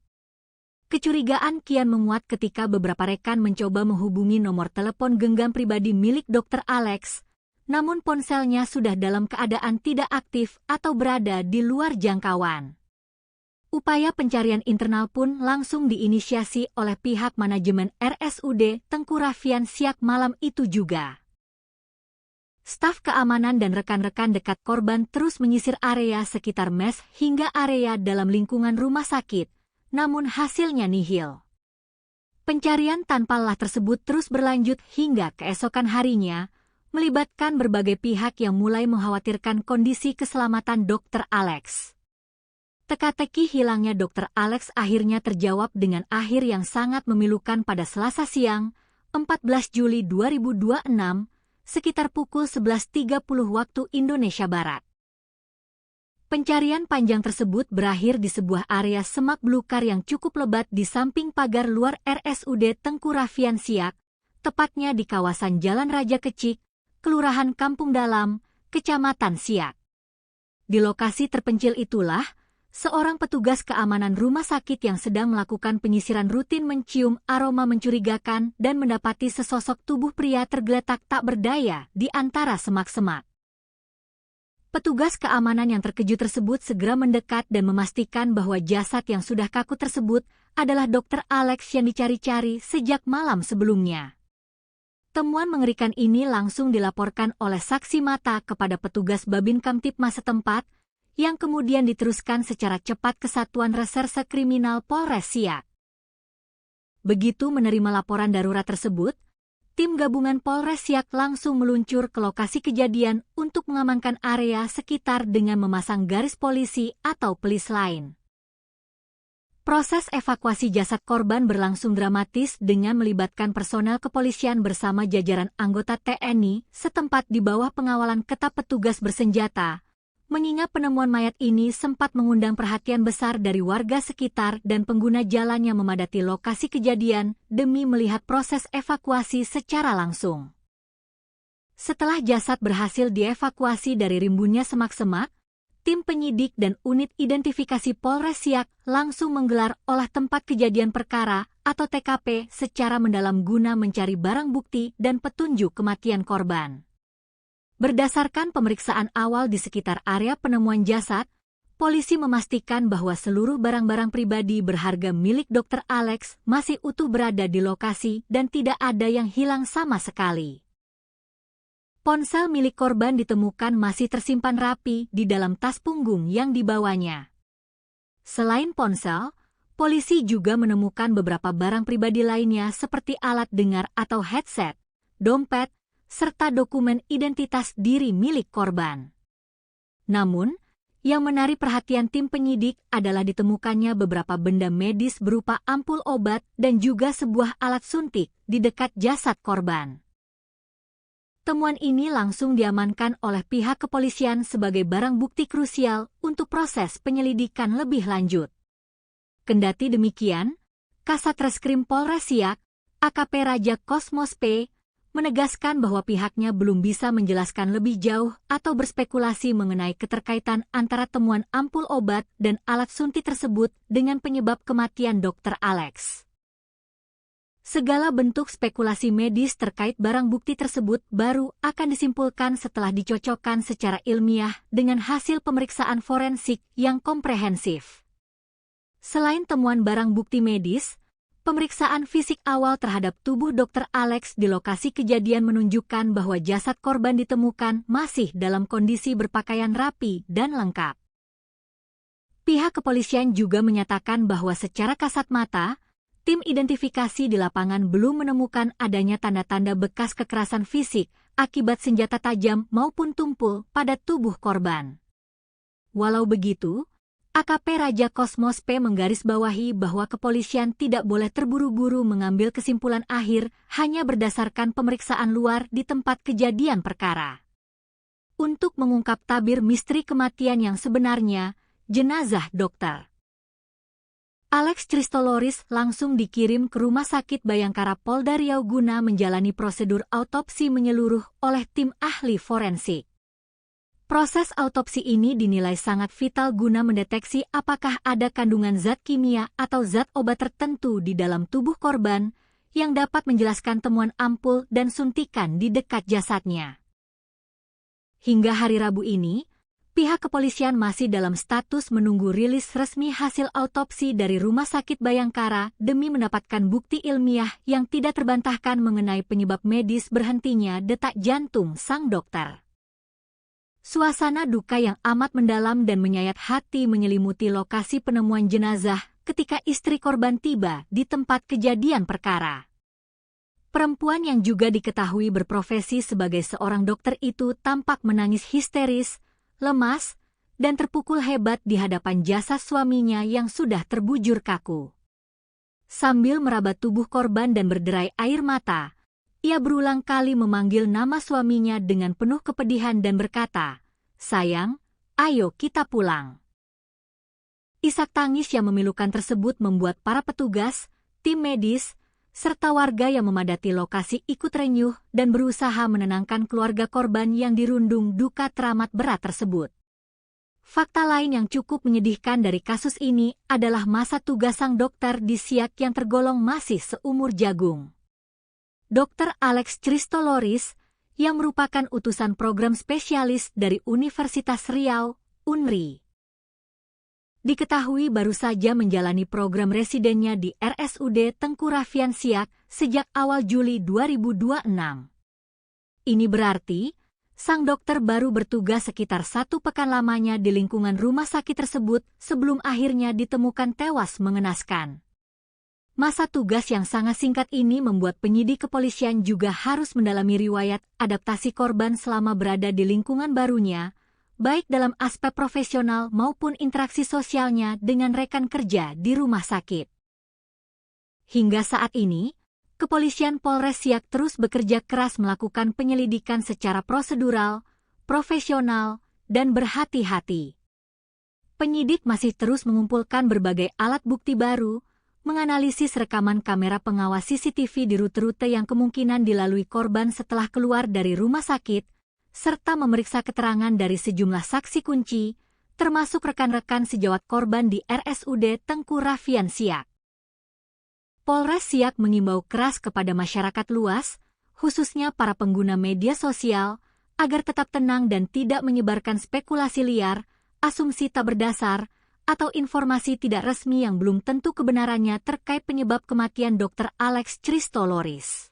Kecurigaan kian menguat ketika beberapa rekan mencoba menghubungi nomor telepon genggam pribadi milik Dr. Alex, namun ponselnya sudah dalam keadaan tidak aktif atau berada di luar jangkauan. Upaya pencarian internal pun langsung diinisiasi oleh pihak manajemen RSUD Tengku Raffian Siak malam itu juga. Staf keamanan dan rekan-rekan dekat korban terus menyisir area sekitar mes hingga area dalam lingkungan rumah sakit, namun hasilnya nihil. Pencarian tanpa lelah tersebut terus berlanjut hingga keesokan harinya, melibatkan berbagai pihak yang mulai mengkhawatirkan kondisi keselamatan Dr. Alex. Teka-teki hilangnya Dr. Alex akhirnya terjawab dengan akhir yang sangat memilukan pada Selasa siang, 14 Juli 2026, sekitar pukul 11.30 waktu Indonesia Barat. Pencarian panjang tersebut berakhir di sebuah area semak belukar yang cukup lebat di samping pagar luar RSUD Tengku Raffian Siak, tepatnya di kawasan Jalan Raja Kecik, Kelurahan Kampung Dalam, Kecamatan Siak. Di lokasi terpencil itulah, seorang petugas keamanan rumah sakit yang sedang melakukan penyisiran rutin mencium aroma mencurigakan dan mendapati sesosok tubuh pria tergeletak tak berdaya di antara semak-semak. Petugas keamanan yang terkejut tersebut segera mendekat dan memastikan bahwa jasad yang sudah kaku tersebut adalah Dr. Alex yang dicari-cari sejak malam sebelumnya. Temuan mengerikan ini langsung dilaporkan oleh saksi mata kepada petugas Babin Kamtipmas setempat, yang kemudian diteruskan secara cepat ke Satuan Reserse Kriminal Polres Siak. Begitu menerima laporan darurat tersebut, tim gabungan Polres Siak langsung meluncur ke lokasi kejadian untuk mengamankan area sekitar dengan memasang garis polisi atau pelis lain. Proses evakuasi jasad korban berlangsung dramatis dengan melibatkan personel kepolisian bersama jajaran anggota TNI setempat di bawah pengawalan ketat petugas bersenjata, mengingat penemuan mayat ini sempat mengundang perhatian besar dari warga sekitar dan pengguna jalan yang memadati lokasi kejadian demi melihat proses evakuasi secara langsung. Setelah jasad berhasil dievakuasi dari rimbunnya semak-semak, tim penyidik dan unit identifikasi Polres Siak langsung menggelar olah tempat kejadian perkara atau TKP secara mendalam guna mencari barang bukti dan petunjuk kematian korban. Berdasarkan pemeriksaan awal di sekitar area penemuan jasad, polisi memastikan bahwa seluruh barang-barang pribadi berharga milik Dr. Alex masih utuh berada di lokasi dan tidak ada yang hilang sama sekali. Ponsel milik korban ditemukan masih tersimpan rapi di dalam tas punggung yang dibawanya. Selain ponsel, polisi juga menemukan beberapa barang pribadi lainnya seperti alat dengar atau headset, dompet, serta dokumen identitas diri milik korban. Namun, yang menarik perhatian tim penyidik adalah ditemukannya beberapa benda medis berupa ampul obat dan juga sebuah alat suntik di dekat jasad korban. Temuan ini langsung diamankan oleh pihak kepolisian sebagai barang bukti krusial untuk proses penyelidikan lebih lanjut. Kendati demikian, Kasat Reskrim Polres Siak, AKP Raja Kosmos P, menegaskan bahwa pihaknya belum bisa menjelaskan lebih jauh atau berspekulasi mengenai keterkaitan antara temuan ampul obat dan alat suntik tersebut dengan penyebab kematian Dr. Alex. Segala bentuk spekulasi medis terkait barang bukti tersebut baru akan disimpulkan setelah dicocokkan secara ilmiah dengan hasil pemeriksaan forensik yang komprehensif. Selain temuan barang bukti medis, pemeriksaan fisik awal terhadap tubuh Dr. Alex di lokasi kejadian menunjukkan bahwa jasad korban ditemukan masih dalam kondisi berpakaian rapi dan lengkap. Pihak kepolisian juga menyatakan bahwa secara kasat mata, tim identifikasi di lapangan belum menemukan adanya tanda-tanda bekas kekerasan fisik akibat senjata tajam maupun tumpul pada tubuh korban. Walau begitu, AKP Raja Kosmos P menggarisbawahi bahwa kepolisian tidak boleh terburu-buru mengambil kesimpulan akhir hanya berdasarkan pemeriksaan luar di tempat kejadian perkara. Untuk mengungkap tabir misteri kematian yang sebenarnya, jenazah Dr. Alex Christoloris langsung dikirim ke Rumah Sakit Bayangkara Polda Riau guna menjalani prosedur autopsi menyeluruh oleh tim ahli forensik. Proses autopsi ini dinilai sangat vital guna mendeteksi apakah ada kandungan zat kimia atau zat obat tertentu di dalam tubuh korban yang dapat menjelaskan temuan ampul dan suntikan di dekat jasadnya. Hingga hari Rabu ini, pihak kepolisian masih dalam status menunggu rilis resmi hasil autopsi dari Rumah Sakit Bayangkara demi mendapatkan bukti ilmiah yang tidak terbantahkan mengenai penyebab medis berhentinya detak jantung sang dokter. Suasana duka yang amat mendalam dan menyayat hati menyelimuti lokasi penemuan jenazah ketika istri korban tiba di tempat kejadian perkara. Perempuan yang juga diketahui berprofesi sebagai seorang dokter itu tampak menangis histeris, lemas, dan terpukul hebat di hadapan jasad suaminya yang sudah terbujur kaku. Sambil meraba tubuh korban dan berderai air mata, ia berulang kali memanggil nama suaminya dengan penuh kepedihan dan berkata, "Sayang, ayo kita pulang." Isak tangis yang memilukan tersebut membuat para petugas, tim medis, serta warga yang memadati lokasi ikut renyuh dan berusaha menenangkan keluarga korban yang dirundung duka teramat berat tersebut. Fakta lain yang cukup menyedihkan dari kasus ini adalah masa tugas sang dokter di Siak yang tergolong masih seumur jagung. Dr. Alex Christoloris, yang merupakan utusan program spesialis dari Universitas Riau, UNRI. Diketahui baru saja menjalani program residennya di RSUD Tengku Raffian Siak sejak awal Juli 2026. Ini berarti, sang dokter baru bertugas sekitar 1 pekan lamanya di lingkungan rumah sakit tersebut sebelum akhirnya ditemukan tewas mengenaskan. Masa tugas yang sangat singkat ini membuat penyidik kepolisian juga harus mendalami riwayat adaptasi korban selama berada di lingkungan barunya, baik dalam aspek profesional maupun interaksi sosialnya dengan rekan kerja di rumah sakit. Hingga saat ini, kepolisian Polres Siak terus bekerja keras melakukan penyelidikan secara prosedural, profesional, dan berhati-hati. Penyidik masih terus mengumpulkan berbagai alat bukti baru, menganalisis rekaman kamera pengawas CCTV di rute-rute yang kemungkinan dilalui korban setelah keluar dari rumah sakit, serta memeriksa keterangan dari sejumlah saksi kunci, termasuk rekan-rekan sejawat korban di RSUD Tengku Raffian Siak. Polres Siak mengimbau keras kepada masyarakat luas, khususnya para pengguna media sosial, agar tetap tenang dan tidak menyebarkan spekulasi liar, asumsi tak berdasar, atau informasi tidak resmi yang belum tentu kebenarannya terkait penyebab kematian Dr. Alex Christoloris.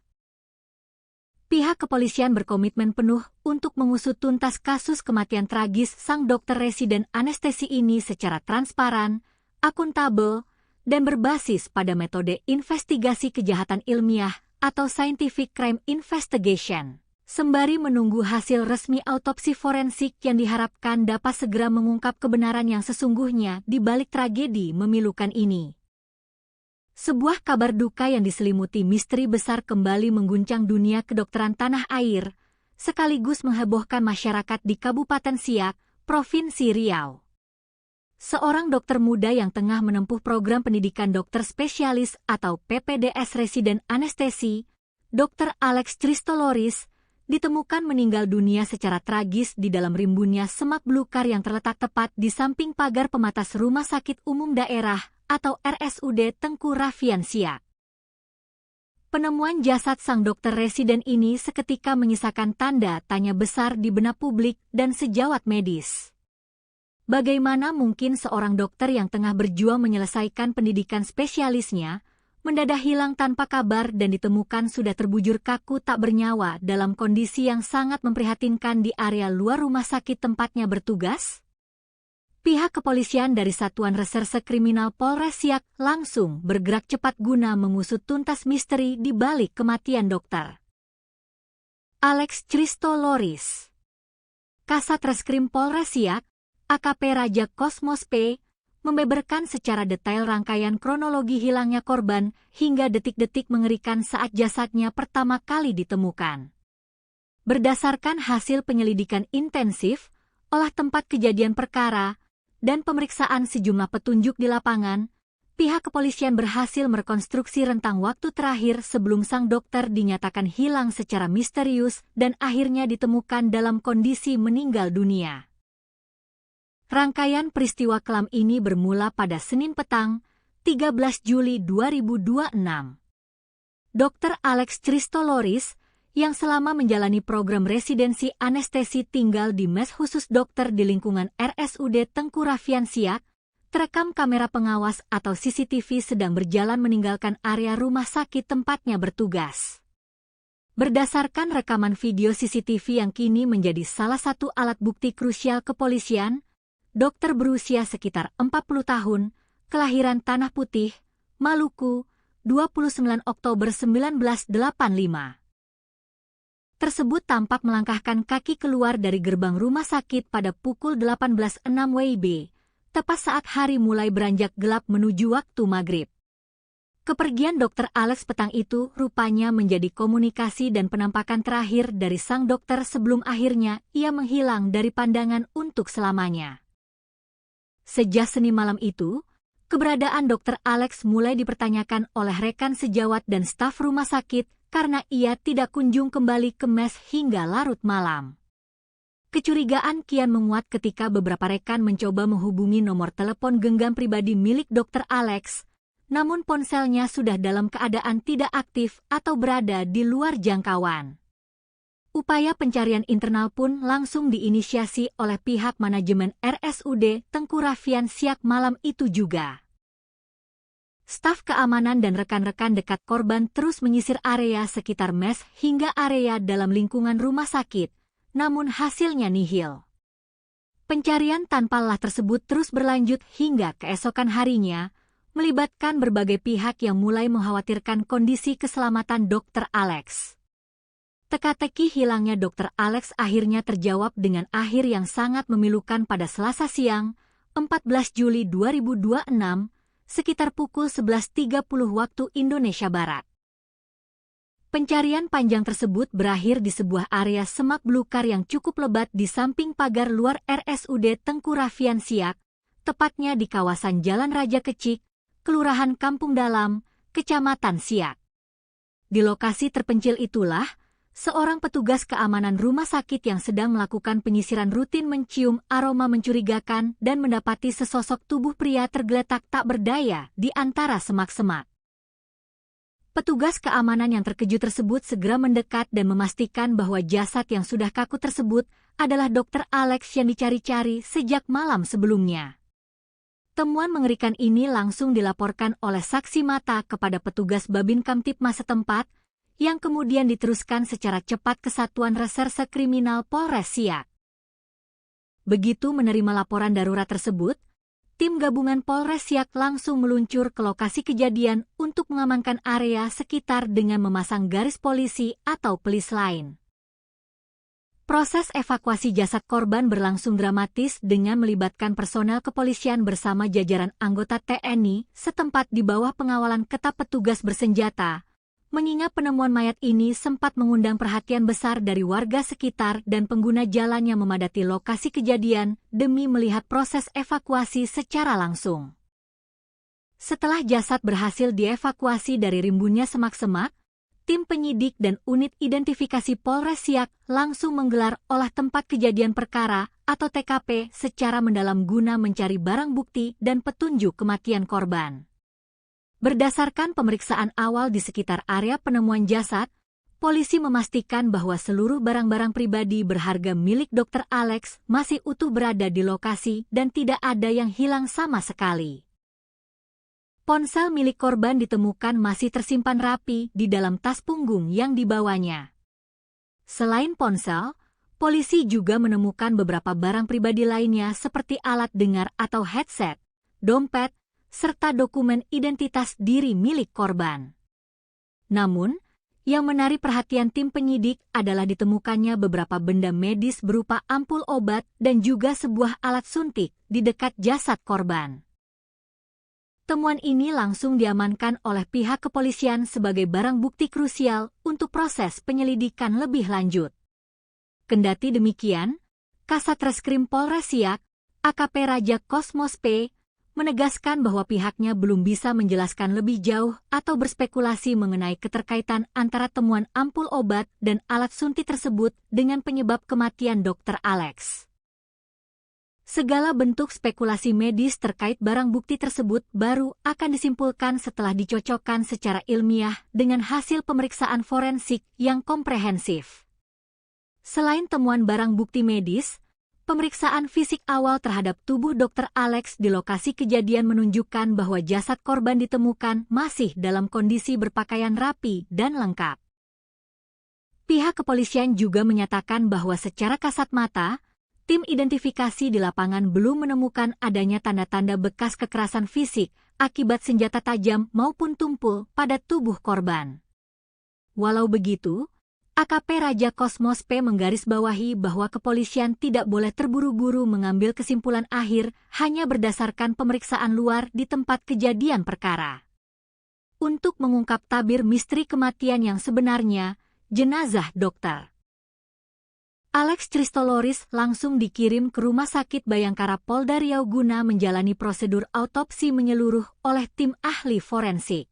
Pihak kepolisian berkomitmen penuh untuk mengusut tuntas kasus kematian tragis sang dokter residen anestesi ini secara transparan, akuntabel, dan berbasis pada metode investigasi kejahatan ilmiah atau scientific crime investigation. Sembari menunggu hasil resmi autopsi forensik yang diharapkan dapat segera mengungkap kebenaran yang sesungguhnya di balik tragedi memilukan ini. Sebuah kabar duka yang diselimuti misteri besar kembali mengguncang dunia kedokteran tanah air, sekaligus menghebohkan masyarakat di Kabupaten Siak, Provinsi Riau. Seorang dokter muda yang tengah menempuh program pendidikan dokter spesialis atau PPDS residen anestesi, Dr. Alex Christoloris, ditemukan meninggal dunia secara tragis di dalam rimbunnya semak belukar yang terletak tepat di samping pagar pematas Rumah Sakit Umum Daerah atau RSUD Tengku Rafian Siak. Penemuan jasad sang dokter residen ini seketika menyisakan tanda tanya besar di benak publik dan sejawat medis. Bagaimana mungkin seorang dokter yang tengah berjuang menyelesaikan pendidikan spesialisnya mendadak hilang tanpa kabar dan ditemukan sudah terbujur kaku tak bernyawa dalam kondisi yang sangat memprihatinkan di area luar rumah sakit tempatnya bertugas? Pihak kepolisian dari Satuan Reserse Kriminal Polres Siak langsung bergerak cepat guna mengusut tuntas misteri di balik kematian dokter Alex Christoloris. Kasat Reskrim Polres Siak, AKP Raja Kosmos P, membeberkan secara detail rangkaian kronologi hilangnya korban hingga detik-detik mengerikan saat jasadnya pertama kali ditemukan. Berdasarkan hasil penyelidikan intensif, olah tempat kejadian perkara, dan pemeriksaan sejumlah petunjuk di lapangan, pihak kepolisian berhasil merekonstruksi rentang waktu terakhir sebelum sang dokter dinyatakan hilang secara misterius dan akhirnya ditemukan dalam kondisi meninggal dunia. Rangkaian peristiwa kelam ini bermula pada Senin petang, 13 Juli 2026. Dr. Alex Christoloris, yang selama menjalani program residensi anestesi tinggal di mes khusus dokter di lingkungan RSUD Tengku Rafian Siak, terekam kamera pengawas atau CCTV sedang berjalan meninggalkan area rumah sakit tempatnya bertugas. Berdasarkan rekaman video CCTV yang kini menjadi salah satu alat bukti krusial kepolisian, dokter berusia sekitar 40 tahun, kelahiran Tanah Putih, Maluku, 29 Oktober 1985. Tersebut tampak melangkahkan kaki keluar dari gerbang rumah sakit pada pukul 18.06 WIB, tepat saat hari mulai beranjak gelap menuju waktu maghrib. Kepergian Dr. Alex petang itu rupanya menjadi komunikasi dan penampakan terakhir dari sang dokter sebelum akhirnya ia menghilang dari pandangan untuk selamanya. Sejak Senin malam itu, keberadaan Dr. Alex mulai dipertanyakan oleh rekan sejawat dan staf rumah sakit karena ia tidak kunjung kembali ke mes hingga larut malam. Kecurigaan kian menguat ketika beberapa rekan mencoba menghubungi nomor telepon genggam pribadi milik Dr. Alex, namun ponselnya sudah dalam keadaan tidak aktif atau berada di luar jangkauan. Upaya pencarian internal pun langsung diinisiasi oleh pihak manajemen RSUD Tengku Rafian Siak malam itu juga. Staf keamanan dan rekan-rekan dekat korban terus menyisir area sekitar mes hingga area dalam lingkungan rumah sakit, namun hasilnya nihil. Pencarian tanpa lelah tersebut terus berlanjut hingga keesokan harinya, melibatkan berbagai pihak yang mulai mengkhawatirkan kondisi keselamatan Dr. Alex. Teka-teki hilangnya Dr. Alex akhirnya terjawab dengan akhir yang sangat memilukan pada Selasa siang, 14 Juli 2026, sekitar pukul 11.30 waktu Indonesia Barat. Pencarian panjang tersebut berakhir di sebuah area semak belukar yang cukup lebat di samping pagar luar RSUD Tengku Rafian Siak, tepatnya di kawasan Jalan Raja Kecik, Kelurahan Kampung Dalam, Kecamatan Siak. Di lokasi terpencil itulah, seorang petugas keamanan rumah sakit yang sedang melakukan penyisiran rutin mencium aroma mencurigakan dan mendapati sesosok tubuh pria tergeletak tak berdaya di antara semak-semak. Petugas keamanan yang terkejut tersebut segera mendekat dan memastikan bahwa jasad yang sudah kaku tersebut adalah Dr. Alex yang dicari-cari sejak malam sebelumnya. Temuan mengerikan ini langsung dilaporkan oleh saksi mata kepada petugas Babin Kamtipmas setempat, yang kemudian diteruskan secara cepat ke Satuan Reserse Kriminal Polres Siak. Begitu menerima laporan darurat tersebut, tim gabungan Polres Siak langsung meluncur ke lokasi kejadian untuk mengamankan area sekitar dengan memasang garis polisi atau pelis lain. Proses evakuasi jasad korban berlangsung dramatis dengan melibatkan personel kepolisian bersama jajaran anggota TNI setempat di bawah pengawalan ketat petugas bersenjata, Mengingat penemuan mayat ini sempat mengundang perhatian besar dari warga sekitar dan pengguna jalan yang memadati lokasi kejadian demi melihat proses evakuasi secara langsung. Setelah jasad berhasil dievakuasi dari rimbunnya semak-semak, tim penyidik dan unit identifikasi Polres Siak langsung menggelar olah tempat kejadian perkara atau TKP secara mendalam guna mencari barang bukti dan petunjuk kematian korban. Berdasarkan pemeriksaan awal di sekitar area penemuan jasad, polisi memastikan bahwa seluruh barang-barang pribadi berharga milik Dr. Alex masih utuh berada di lokasi dan tidak ada yang hilang sama sekali. Ponsel milik korban ditemukan masih tersimpan rapi di dalam tas punggung yang dibawanya. Selain ponsel, polisi juga menemukan beberapa barang pribadi lainnya seperti alat dengar atau headset, dompet, serta dokumen identitas diri milik korban. Namun, yang menarik perhatian tim penyidik adalah ditemukannya beberapa benda medis berupa ampul obat dan juga sebuah alat suntik di dekat jasad korban. Temuan ini langsung diamankan oleh pihak kepolisian sebagai barang bukti krusial untuk proses penyelidikan lebih lanjut. Kendati demikian, Kasat Reskrim Polres Siak, AKP Raja Kosmos P, menegaskan bahwa pihaknya belum bisa menjelaskan lebih jauh atau berspekulasi mengenai keterkaitan antara temuan ampul obat dan alat suntik tersebut dengan penyebab kematian Dr. Alex. Segala bentuk spekulasi medis terkait barang bukti tersebut baru akan disimpulkan setelah dicocokkan secara ilmiah dengan hasil pemeriksaan forensik yang komprehensif. Selain temuan barang bukti medis, pemeriksaan fisik awal terhadap tubuh Dr. Alex di lokasi kejadian menunjukkan bahwa jasad korban ditemukan masih dalam kondisi berpakaian rapi dan lengkap. Pihak kepolisian juga menyatakan bahwa secara kasat mata, tim identifikasi di lapangan belum menemukan adanya tanda-tanda bekas kekerasan fisik akibat senjata tajam maupun tumpul pada tubuh korban. Walau begitu, AKP Raja Kosmos P menggarisbawahi bahwa kepolisian tidak boleh terburu-buru mengambil kesimpulan akhir hanya berdasarkan pemeriksaan luar di tempat kejadian perkara. Untuk mengungkap tabir misteri kematian yang sebenarnya, jenazah Dr. Alex Christoloris langsung dikirim ke Rumah Sakit Bayangkara Polda Riau guna menjalani prosedur autopsi menyeluruh oleh tim ahli forensik.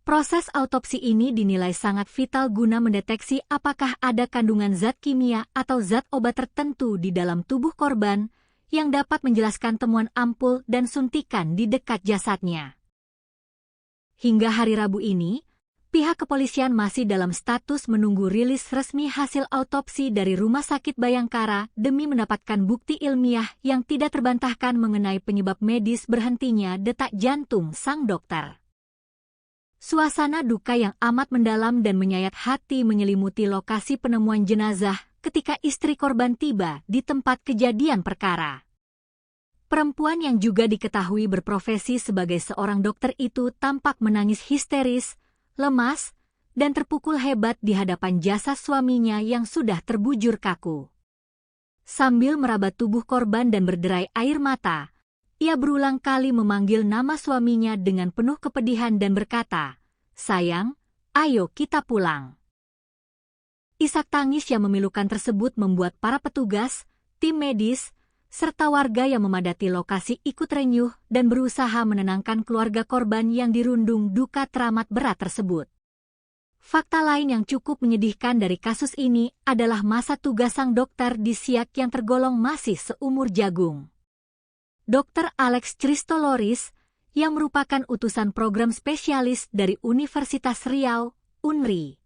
Proses autopsi ini dinilai sangat vital guna mendeteksi apakah ada kandungan zat kimia atau zat obat tertentu di dalam tubuh korban yang dapat menjelaskan temuan ampul dan suntikan di dekat jasadnya. Hingga hari Rabu ini, pihak kepolisian masih dalam status menunggu rilis resmi hasil autopsi dari Rumah Sakit Bayangkara demi mendapatkan bukti ilmiah yang tidak terbantahkan mengenai penyebab medis berhentinya detak jantung sang dokter. Suasana duka yang amat mendalam dan menyayat hati menyelimuti lokasi penemuan jenazah ketika istri korban tiba di tempat kejadian perkara. Perempuan yang juga diketahui berprofesi sebagai seorang dokter itu tampak menangis histeris, lemas, dan terpukul hebat di hadapan jasad suaminya yang sudah terbujur kaku. Sambil meraba tubuh korban dan berderai air mata, ia berulang kali memanggil nama suaminya dengan penuh kepedihan dan berkata, "Sayang, ayo kita pulang." Isak tangis yang memilukan tersebut membuat para petugas, tim medis, serta warga yang memadati lokasi ikut renyuh dan berusaha menenangkan keluarga korban yang dirundung duka teramat berat tersebut. Fakta lain yang cukup menyedihkan dari kasus ini adalah masa tugas sang dokter di Siak yang tergolong masih seumur jagung. Dr. Alex Christoloris, yang merupakan utusan program spesialis dari Universitas Riau, UNRI.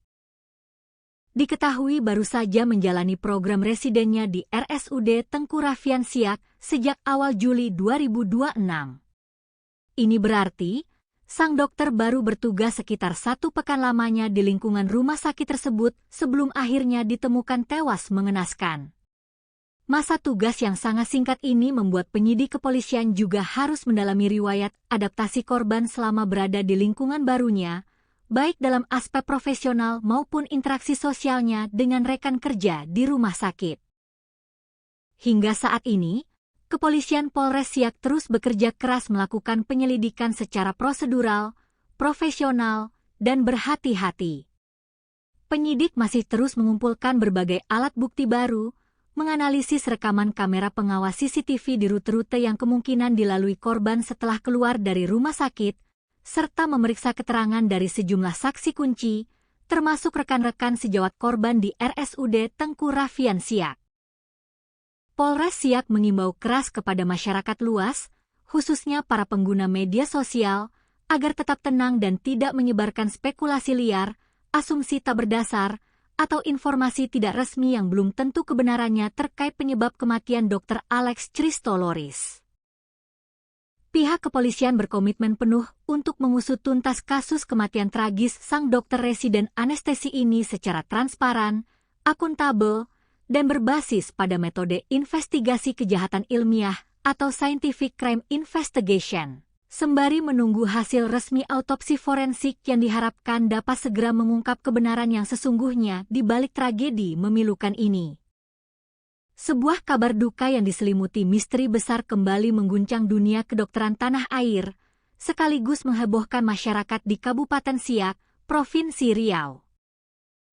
Diketahui baru saja menjalani program residennya di RSUD Tengku Raffian Siak sejak awal Juli 2026. Ini berarti, sang dokter baru bertugas sekitar 1 pekan lamanya di lingkungan rumah sakit tersebut sebelum akhirnya ditemukan tewas mengenaskan. Masa tugas yang sangat singkat ini membuat penyidik kepolisian juga harus mendalami riwayat adaptasi korban selama berada di lingkungan barunya, baik dalam aspek profesional maupun interaksi sosialnya dengan rekan kerja di rumah sakit. Hingga saat ini, kepolisian Polres Siak terus bekerja keras melakukan penyelidikan secara prosedural, profesional, dan berhati-hati. Penyidik masih terus mengumpulkan berbagai alat bukti baru, menganalisis rekaman kamera pengawas CCTV di rute-rute yang kemungkinan dilalui korban setelah keluar dari rumah sakit, serta memeriksa keterangan dari sejumlah saksi kunci, termasuk rekan-rekan sejawat korban di RSUD Tengku Raffian Siak. Polres Siak mengimbau keras kepada masyarakat luas, khususnya para pengguna media sosial, agar tetap tenang dan tidak menyebarkan spekulasi liar, asumsi tak berdasar, atau informasi tidak resmi yang belum tentu kebenarannya terkait penyebab kematian Dr. Alex Christoloris. Pihak kepolisian berkomitmen penuh untuk mengusut tuntas kasus kematian tragis sang dokter residen anestesi ini secara transparan, akuntabel, dan berbasis pada metode investigasi kejahatan ilmiah atau scientific crime investigation. Sembari menunggu hasil resmi autopsi forensik yang diharapkan dapat segera mengungkap kebenaran yang sesungguhnya di balik tragedi memilukan ini. Sebuah kabar duka yang diselimuti misteri besar kembali mengguncang dunia kedokteran tanah air, sekaligus menghebohkan masyarakat di Kabupaten Siak, Provinsi Riau.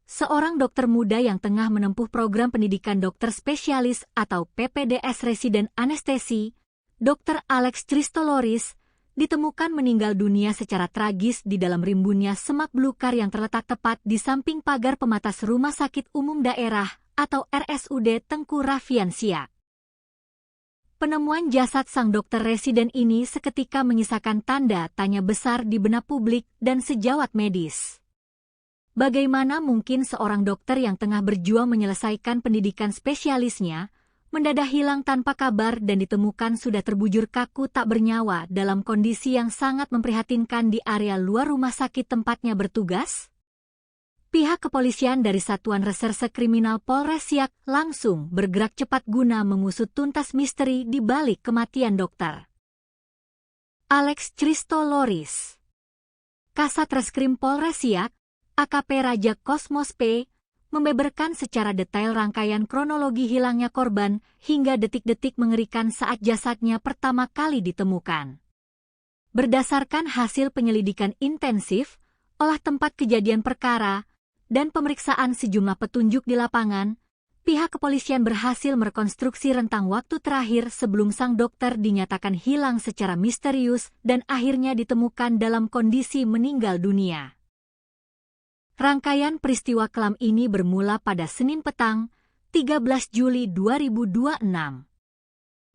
Seorang dokter muda yang tengah menempuh program pendidikan dokter spesialis atau PPDS residen anestesi, Dr. Alex Christoloris, ditemukan meninggal dunia secara tragis di dalam rimbunnya semak belukar yang terletak tepat di samping pagar pematas Rumah Sakit Umum Daerah atau RSUD Tengku Raffian Siak. Penemuan jasad sang dokter residen ini seketika menyisakan tanda tanya besar di benak publik dan sejawat medis. Bagaimana mungkin seorang dokter yang tengah berjuang menyelesaikan pendidikan spesialisnya mendadak hilang tanpa kabar dan ditemukan sudah terbujur kaku tak bernyawa dalam kondisi yang sangat memprihatinkan di area luar rumah sakit tempatnya bertugas? Pihak kepolisian dari Satuan Reserse Kriminal Polres Siak langsung bergerak cepat guna mengusut tuntas misteri di balik kematian dokter Alex Christoloris. Kasat Reskrim Polres Siak, AKP Raja Kosmos P, membeberkan secara detail rangkaian kronologi hilangnya korban hingga detik-detik mengerikan saat jasadnya pertama kali ditemukan. Berdasarkan hasil penyelidikan intensif, olah tempat kejadian perkara, dan pemeriksaan sejumlah petunjuk di lapangan, pihak kepolisian berhasil merekonstruksi rentang waktu terakhir sebelum sang dokter dinyatakan hilang secara misterius dan akhirnya ditemukan dalam kondisi meninggal dunia. Rangkaian peristiwa kelam ini bermula pada Senin petang, 13 Juli 2026.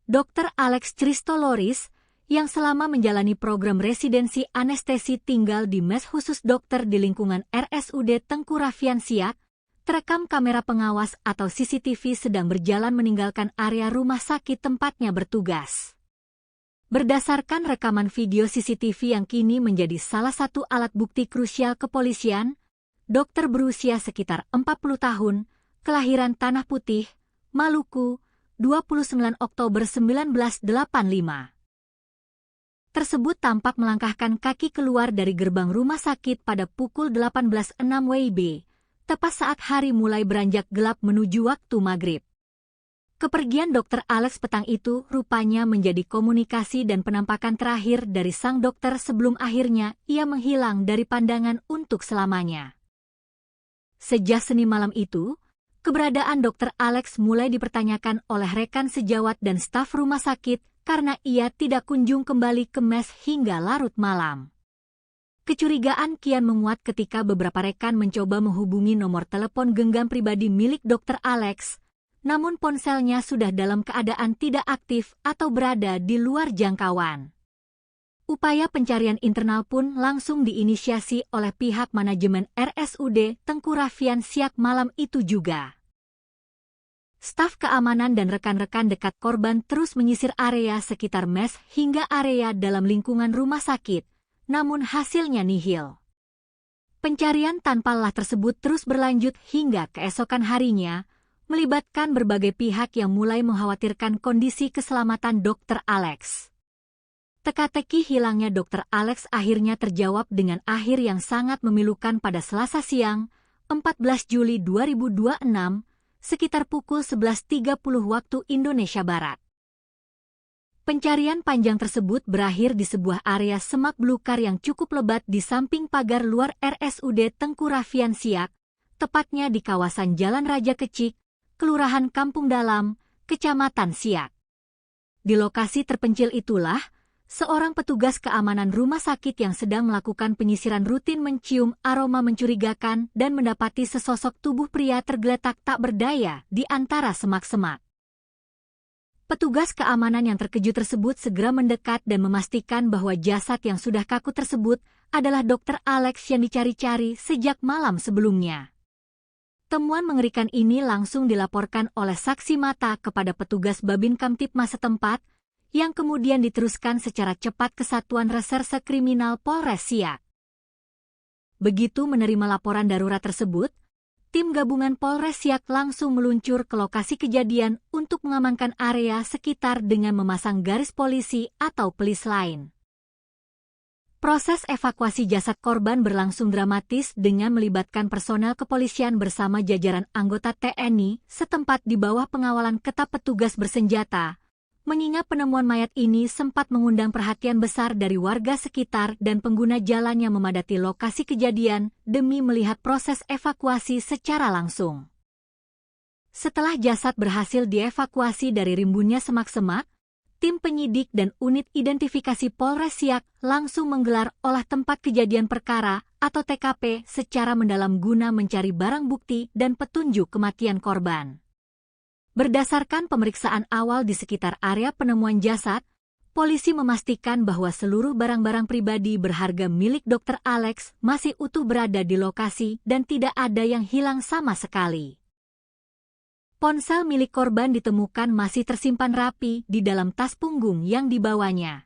Dr. Alex Christoloris, yang selama menjalani program residensi anestesi tinggal di mes khusus dokter di lingkungan RSUD Tengku Raffian Siak, terekam kamera pengawas atau CCTV sedang berjalan meninggalkan area rumah sakit tempatnya bertugas. Berdasarkan rekaman video CCTV yang kini menjadi salah satu alat bukti krusial kepolisian, dokter berusia sekitar 40 tahun, kelahiran Tanah Putih, Maluku, 29 Oktober 1985. Tersebut tampak melangkahkan kaki keluar dari gerbang rumah sakit pada pukul 18.06 WIB, tepat saat hari mulai beranjak gelap menuju waktu maghrib. Kepergian Dr. Alex petang itu rupanya menjadi komunikasi dan penampakan terakhir dari sang dokter sebelum akhirnya ia menghilang dari pandangan untuk selamanya. Sejak Senin malam itu, keberadaan Dr. Alex mulai dipertanyakan oleh rekan sejawat dan staf rumah sakit karena ia tidak kunjung kembali ke mes hingga larut malam. Kecurigaan kian menguat ketika beberapa rekan mencoba menghubungi nomor telepon genggam pribadi milik Dr. Alex, namun ponselnya sudah dalam keadaan tidak aktif atau berada di luar jangkauan. Upaya pencarian internal pun langsung diinisiasi oleh pihak manajemen RSUD Tengku Raffian Siak malam itu juga. Staf keamanan dan rekan-rekan dekat korban terus menyisir area sekitar mes hingga area dalam lingkungan rumah sakit, namun hasilnya nihil. Pencarian tanpa lelah tersebut terus berlanjut hingga keesokan harinya, melibatkan berbagai pihak yang mulai mengkhawatirkan kondisi keselamatan Dr. Alex. Teka-teki hilangnya Dr. Alex akhirnya terjawab dengan akhir yang sangat memilukan pada Selasa siang, 14 Juli 2026, sekitar pukul 11.30 waktu Indonesia Barat. Pencarian panjang tersebut berakhir di sebuah area semak belukar yang cukup lebat di samping pagar luar RSUD Tengku Raffian Siak, tepatnya di kawasan Jalan Raja Kecik, Kelurahan Kampung Dalam, Kecamatan Siak. Di lokasi terpencil itulah, seorang petugas keamanan rumah sakit yang sedang melakukan penyisiran rutin mencium aroma mencurigakan dan mendapati sesosok tubuh pria tergeletak tak berdaya di antara semak-semak. Petugas keamanan yang terkejut tersebut segera mendekat dan memastikan bahwa jasad yang sudah kaku tersebut adalah Dr. Alex yang dicari-cari sejak malam sebelumnya. Temuan mengerikan ini langsung dilaporkan oleh saksi mata kepada petugas Babin Kamtibmas setempat, yang kemudian diteruskan secara cepat ke Satuan Reserse Kriminal Polres Siak. Begitu menerima laporan darurat tersebut, tim gabungan Polres Siak langsung meluncur ke lokasi kejadian untuk mengamankan area sekitar dengan memasang garis polisi atau pelis lain. Proses evakuasi jasad korban berlangsung dramatis dengan melibatkan personel kepolisian bersama jajaran anggota TNI setempat di bawah pengawalan ketat petugas bersenjata, mengingat penemuan mayat ini sempat mengundang perhatian besar dari warga sekitar dan pengguna jalan yang memadati lokasi kejadian demi melihat proses evakuasi secara langsung. Setelah jasad berhasil dievakuasi dari rimbunnya semak-semak, tim penyidik dan unit identifikasi Polres Siak langsung menggelar olah tempat kejadian perkara atau TKP secara mendalam guna mencari barang bukti dan petunjuk kematian korban. Berdasarkan pemeriksaan awal di sekitar area penemuan jasad, polisi memastikan bahwa seluruh barang-barang pribadi berharga milik Dr. Alex masih utuh berada di lokasi dan tidak ada yang hilang sama sekali. Ponsel milik korban ditemukan masih tersimpan rapi di dalam tas punggung yang dibawanya.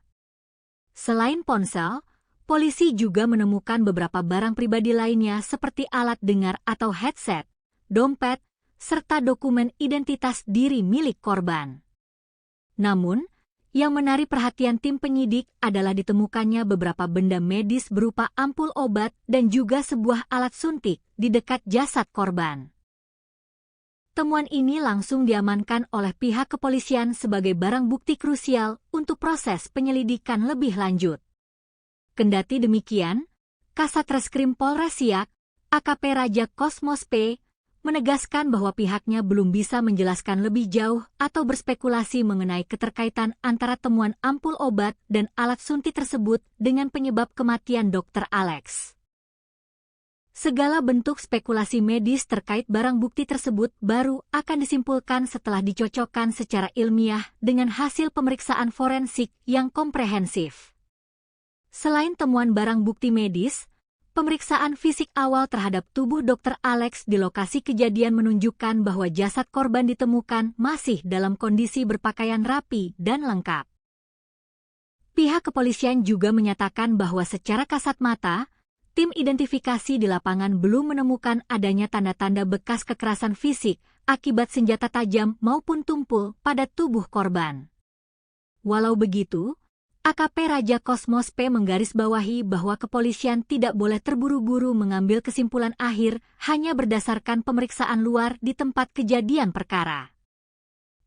Selain ponsel, polisi juga menemukan beberapa barang pribadi lainnya seperti alat dengar atau headset, dompet, serta dokumen identitas diri milik korban. Namun, yang menarik perhatian tim penyidik adalah ditemukannya beberapa benda medis berupa ampul obat dan juga sebuah alat suntik di dekat jasad korban. Temuan ini langsung diamankan oleh pihak kepolisian sebagai barang bukti krusial untuk proses penyelidikan lebih lanjut. Kendati demikian, Kasat Reskrim Polres Siak, AKP Raja Kosmos P, menegaskan bahwa pihaknya belum bisa menjelaskan lebih jauh atau berspekulasi mengenai keterkaitan antara temuan ampul obat dan alat suntik tersebut dengan penyebab kematian Dr. Alex. Segala bentuk spekulasi medis terkait barang bukti tersebut baru akan disimpulkan setelah dicocokkan secara ilmiah dengan hasil pemeriksaan forensik yang komprehensif. Selain temuan barang bukti medis, pemeriksaan fisik awal terhadap tubuh Dr. Alex di lokasi kejadian menunjukkan bahwa jasad korban ditemukan masih dalam kondisi berpakaian rapi dan lengkap. Pihak kepolisian juga menyatakan bahwa secara kasat mata, tim identifikasi di lapangan belum menemukan adanya tanda-tanda bekas kekerasan fisik akibat senjata tajam maupun tumpul pada tubuh korban. Walau begitu, AKP Raja Kosmos P menggarisbawahi bahwa kepolisian tidak boleh terburu-buru mengambil kesimpulan akhir hanya berdasarkan pemeriksaan luar di tempat kejadian perkara.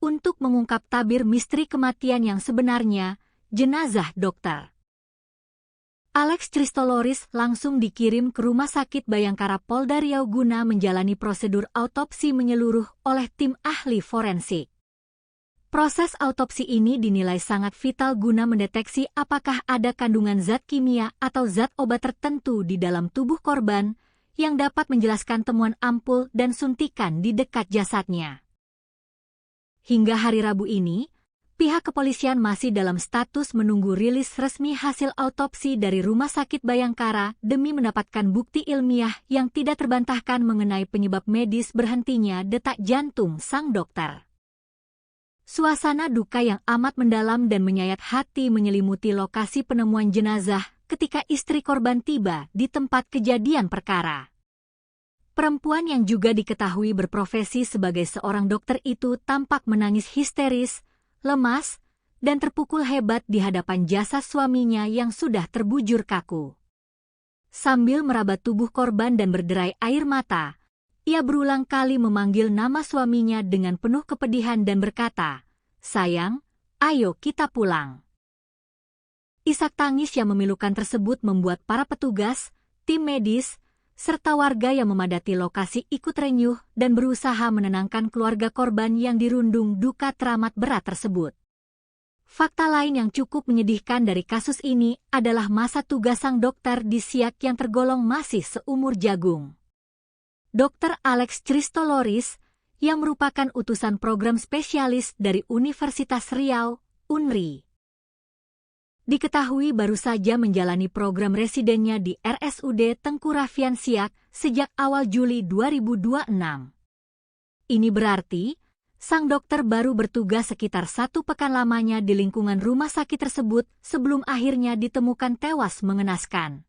Untuk mengungkap tabir misteri kematian yang sebenarnya, jenazah Dr. Alex Christoloris langsung dikirim ke Rumah Sakit Bayangkara Polda Riau guna menjalani prosedur autopsi menyeluruh oleh tim ahli forensik. Proses autopsi ini dinilai sangat vital guna mendeteksi apakah ada kandungan zat kimia atau zat obat tertentu di dalam tubuh korban yang dapat menjelaskan temuan ampul dan suntikan di dekat jasadnya. Hingga hari Rabu ini, pihak kepolisian masih dalam status menunggu rilis resmi hasil autopsi dari Rumah Sakit Bayangkara demi mendapatkan bukti ilmiah yang tidak terbantahkan mengenai penyebab medis berhentinya detak jantung sang dokter. Suasana duka yang amat mendalam dan menyayat hati menyelimuti lokasi penemuan jenazah ketika istri korban tiba di tempat kejadian perkara. Perempuan yang juga diketahui berprofesi sebagai seorang dokter itu tampak menangis histeris, lemas, dan terpukul hebat di hadapan jasad suaminya yang sudah terbujur kaku. Sambil meraba tubuh korban dan berderai air mata, ia berulang kali memanggil nama suaminya dengan penuh kepedihan dan berkata, "Sayang, ayo kita pulang." Isak tangis yang memilukan tersebut membuat para petugas, tim medis, serta warga yang memadati lokasi ikut renyuh dan berusaha menenangkan keluarga korban yang dirundung duka teramat berat tersebut. Fakta lain yang cukup menyedihkan dari kasus ini adalah masa tugas sang dokter di Siak yang tergolong masih seumur jagung. Dr. Alex Christoloris, yang merupakan utusan program spesialis dari Universitas Riau, UNRI. Diketahui baru saja menjalani program residennya di RSUD Tengku Raffian Siak sejak awal Juli 2026. Ini berarti, sang dokter baru bertugas sekitar 1 pekan lamanya di lingkungan rumah sakit tersebut sebelum akhirnya ditemukan tewas mengenaskan.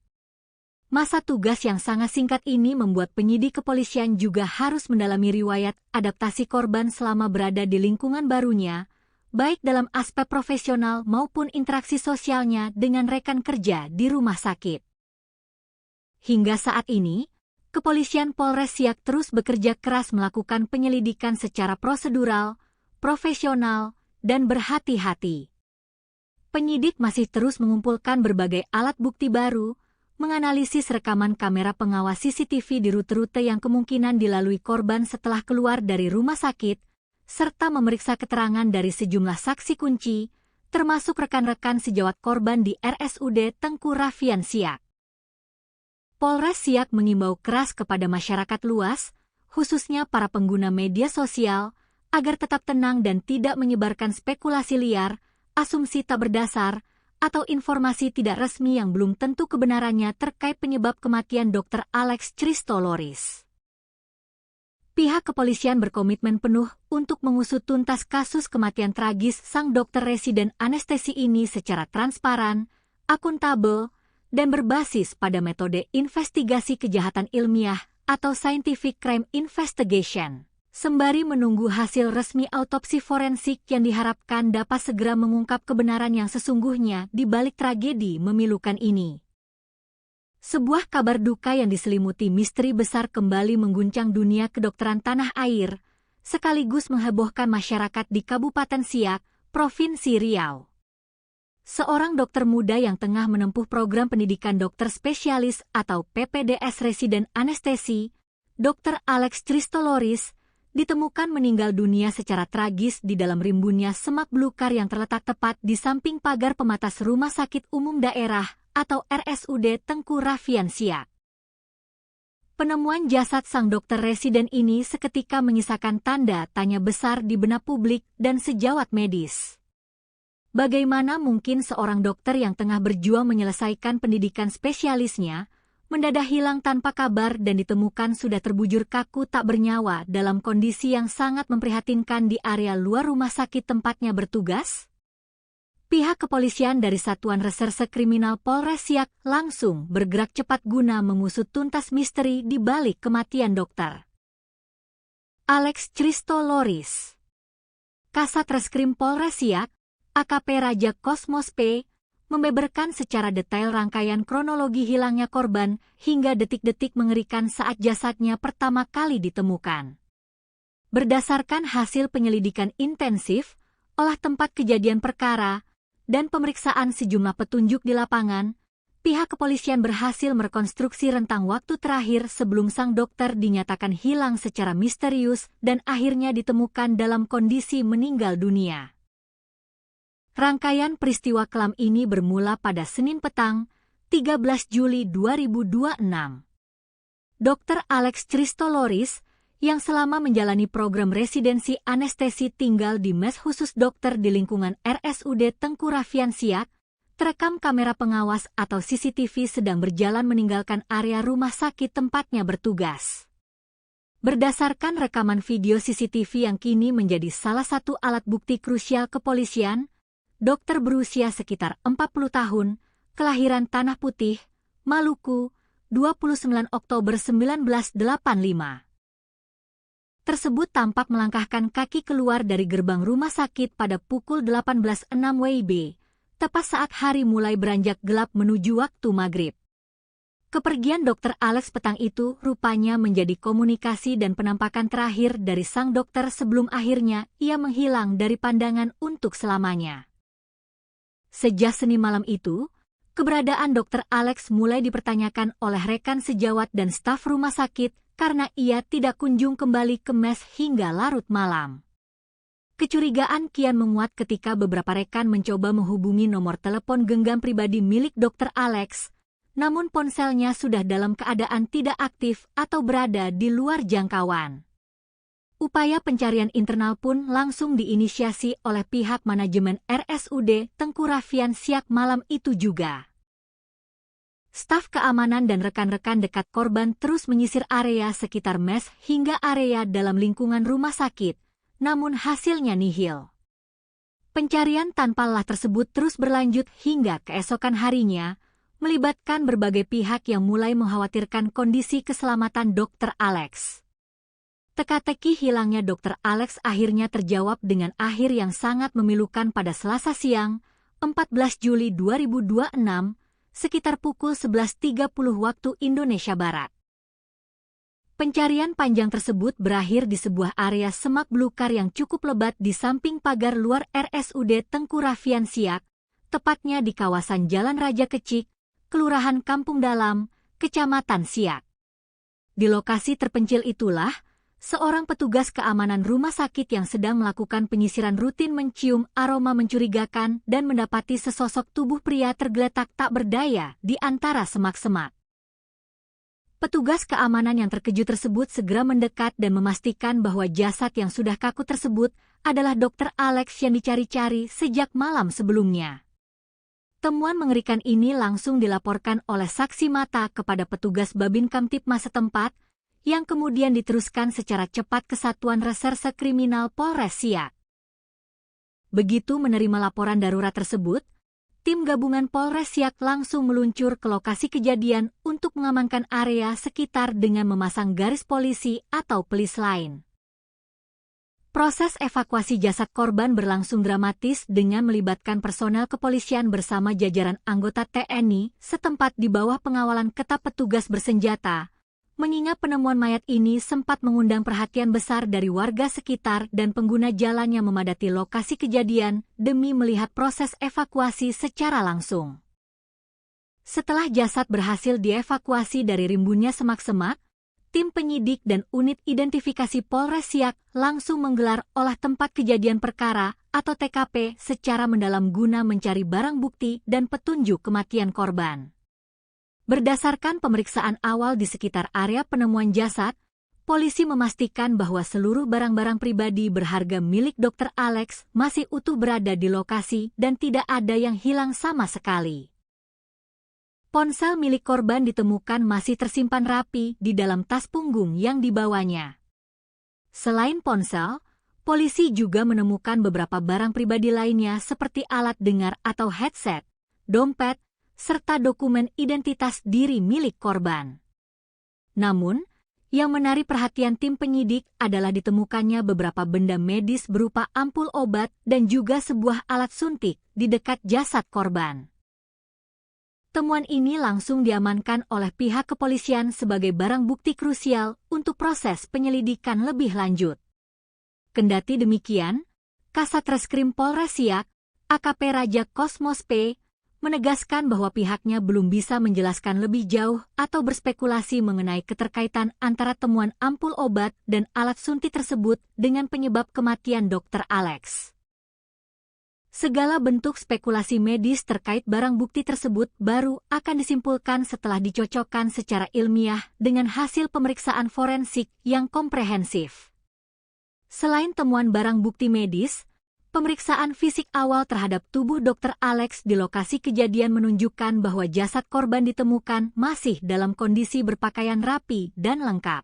Masa tugas yang sangat singkat ini membuat penyidik kepolisian juga harus mendalami riwayat adaptasi korban selama berada di lingkungan barunya, baik dalam aspek profesional maupun interaksi sosialnya dengan rekan kerja di rumah sakit. Hingga saat ini, Kepolisian Polres Siak terus bekerja keras melakukan penyelidikan secara prosedural, profesional, dan berhati-hati. Penyidik masih terus mengumpulkan berbagai alat bukti baru, menganalisis rekaman kamera pengawas CCTV di rute-rute yang kemungkinan dilalui korban setelah keluar dari rumah sakit, serta memeriksa keterangan dari sejumlah saksi kunci, termasuk rekan-rekan sejawat korban di RSUD Tengku Raffian Siak. Polres Siak mengimbau keras kepada masyarakat luas, khususnya para pengguna media sosial, agar tetap tenang dan tidak menyebarkan spekulasi liar, asumsi tak berdasar, atau informasi tidak resmi yang belum tentu kebenarannya terkait penyebab kematian Dr. Alex Christoloris. Pihak kepolisian berkomitmen penuh untuk mengusut tuntas kasus kematian tragis sang dokter residen anestesi ini secara transparan, akuntabel, dan berbasis pada metode investigasi kejahatan ilmiah atau scientific crime investigation, sembari menunggu hasil resmi autopsi forensik yang diharapkan dapat segera mengungkap kebenaran yang sesungguhnya di balik tragedi memilukan ini. Sebuah kabar duka yang diselimuti misteri besar kembali mengguncang dunia kedokteran tanah air, sekaligus menghebohkan masyarakat di Kabupaten Siak, Provinsi Riau. Seorang dokter muda yang tengah menempuh program pendidikan dokter spesialis atau PPDS residen anestesi, Dr. Alex Christoloris, ditemukan meninggal dunia secara tragis di dalam rimbunnya semak belukar yang terletak tepat di samping pagar pematas Rumah Sakit Umum Daerah atau RSUD Tengku Raffian Siak. Penemuan jasad sang dokter residen ini seketika menyisakan tanda tanya besar di benak publik dan sejawat medis. Bagaimana mungkin seorang dokter yang tengah berjuang menyelesaikan pendidikan spesialisnya, mendadak hilang tanpa kabar dan ditemukan sudah terbujur kaku tak bernyawa dalam kondisi yang sangat memprihatinkan di area luar rumah sakit tempatnya bertugas? Pihak kepolisian dari Satuan Reserse Kriminal Polres Siak langsung bergerak cepat guna mengusut tuntas misteri di balik kematian dokter Alex Christoloris. Kasat Reskrim Polres Siak, AKP Raja Kosmos P, membeberkan secara detail rangkaian kronologi hilangnya korban hingga detik-detik mengerikan saat jasadnya pertama kali ditemukan. Berdasarkan hasil penyelidikan intensif, olah tempat kejadian perkara, dan pemeriksaan sejumlah petunjuk di lapangan, pihak kepolisian berhasil merekonstruksi rentang waktu terakhir sebelum sang dokter dinyatakan hilang secara misterius dan akhirnya ditemukan dalam kondisi meninggal dunia. Rangkaian peristiwa kelam ini bermula pada Senin petang, 13 Juli 2026. Dr. Alex Christoloris, yang selama menjalani program residensi anestesi tinggal di mes khusus dokter di lingkungan RSUD Tengku Raffian Siak, terekam kamera pengawas atau CCTV sedang berjalan meninggalkan area rumah sakit tempatnya bertugas. Berdasarkan rekaman video CCTV yang kini menjadi salah satu alat bukti krusial kepolisian, dokter berusia sekitar 40 tahun, kelahiran Tanah Putih, Maluku, 29 Oktober 1985. Tersebut tampak melangkahkan kaki keluar dari gerbang rumah sakit pada pukul 18.06 WIB, tepat saat hari mulai beranjak gelap menuju waktu maghrib. Kepergian Dr. Alex petang itu rupanya menjadi komunikasi dan penampakan terakhir dari sang dokter sebelum akhirnya ia menghilang dari pandangan untuk selamanya. Sejak Senin malam itu, keberadaan Dr. Alex mulai dipertanyakan oleh rekan sejawat dan staf rumah sakit karena ia tidak kunjung kembali ke mes hingga larut malam. Kecurigaan kian menguat ketika beberapa rekan mencoba menghubungi nomor telepon genggam pribadi milik Dr. Alex, namun ponselnya sudah dalam keadaan tidak aktif atau berada di luar jangkauan. Upaya pencarian internal pun langsung diinisiasi oleh pihak manajemen RSUD Tengku Raffian Siak malam itu juga. Staf keamanan dan rekan-rekan dekat korban terus menyisir area sekitar mes hingga area dalam lingkungan rumah sakit, namun hasilnya nihil. Pencarian tanpa lelah tersebut terus berlanjut hingga keesokan harinya, melibatkan berbagai pihak yang mulai mengkhawatirkan kondisi keselamatan Dr. Alex. Teka-teki hilangnya Dr. Alex akhirnya terjawab dengan akhir yang sangat memilukan pada Selasa siang, 14 Juli 2026, sekitar pukul 11.30 waktu Indonesia Barat. Pencarian panjang tersebut berakhir di sebuah area semak belukar yang cukup lebat di samping pagar luar RSUD Tengku Raffian Siak, tepatnya di kawasan Jalan Raja Kecik, Kelurahan Kampung Dalam, Kecamatan Siak. Di lokasi terpencil itulah, seorang petugas keamanan rumah sakit yang sedang melakukan penyisiran rutin mencium aroma mencurigakan dan mendapati sesosok tubuh pria tergeletak tak berdaya di antara semak-semak. Petugas keamanan yang terkejut tersebut segera mendekat dan memastikan bahwa jasad yang sudah kaku tersebut adalah Dr. Alex yang dicari-cari sejak malam sebelumnya. Temuan mengerikan ini langsung dilaporkan oleh saksi mata kepada petugas Babin Kamtipmas setempat, yang kemudian diteruskan secara cepat ke Satuan Reserse Kriminal Polres Siak. Begitu menerima laporan darurat tersebut, tim gabungan Polres Siak langsung meluncur ke lokasi kejadian untuk mengamankan area sekitar dengan memasang garis polisi atau pelis lain. Proses evakuasi jasad korban berlangsung dramatis dengan melibatkan personel kepolisian bersama jajaran anggota TNI setempat di bawah pengawalan ketat petugas bersenjata, mengingat penemuan mayat ini sempat mengundang perhatian besar dari warga sekitar dan pengguna jalan yang memadati lokasi kejadian demi melihat proses evakuasi secara langsung. Setelah jasad berhasil dievakuasi dari rimbunnya semak-semak, tim penyidik dan unit identifikasi Polres Siak langsung menggelar olah tempat kejadian perkara atau TKP secara mendalam guna mencari barang bukti dan petunjuk kematian korban. Berdasarkan pemeriksaan awal di sekitar area penemuan jasad, polisi memastikan bahwa seluruh barang-barang pribadi berharga milik Dr. Alex masih utuh berada di lokasi dan tidak ada yang hilang sama sekali. Ponsel milik korban ditemukan masih tersimpan rapi di dalam tas punggung yang dibawanya. Selain ponsel, polisi juga menemukan beberapa barang pribadi lainnya seperti alat dengar atau headset, dompet, serta dokumen identitas diri milik korban. Namun, yang menarik perhatian tim penyidik adalah ditemukannya beberapa benda medis berupa ampul obat dan juga sebuah alat suntik di dekat jasad korban. Temuan ini langsung diamankan oleh pihak kepolisian sebagai barang bukti krusial untuk proses penyelidikan lebih lanjut. Kendati demikian, Kasat Reskrim Polres Siak, AKP Raja Kosmos P, menegaskan bahwa pihaknya belum bisa menjelaskan lebih jauh atau berspekulasi mengenai keterkaitan antara temuan ampul obat dan alat suntik tersebut dengan penyebab kematian Dr. Alex. Segala bentuk spekulasi medis terkait barang bukti tersebut baru akan disimpulkan setelah dicocokkan secara ilmiah dengan hasil pemeriksaan forensik yang komprehensif. Selain temuan barang bukti medis, pemeriksaan fisik awal terhadap tubuh Dr. Alex di lokasi kejadian menunjukkan bahwa jasad korban ditemukan masih dalam kondisi berpakaian rapi dan lengkap.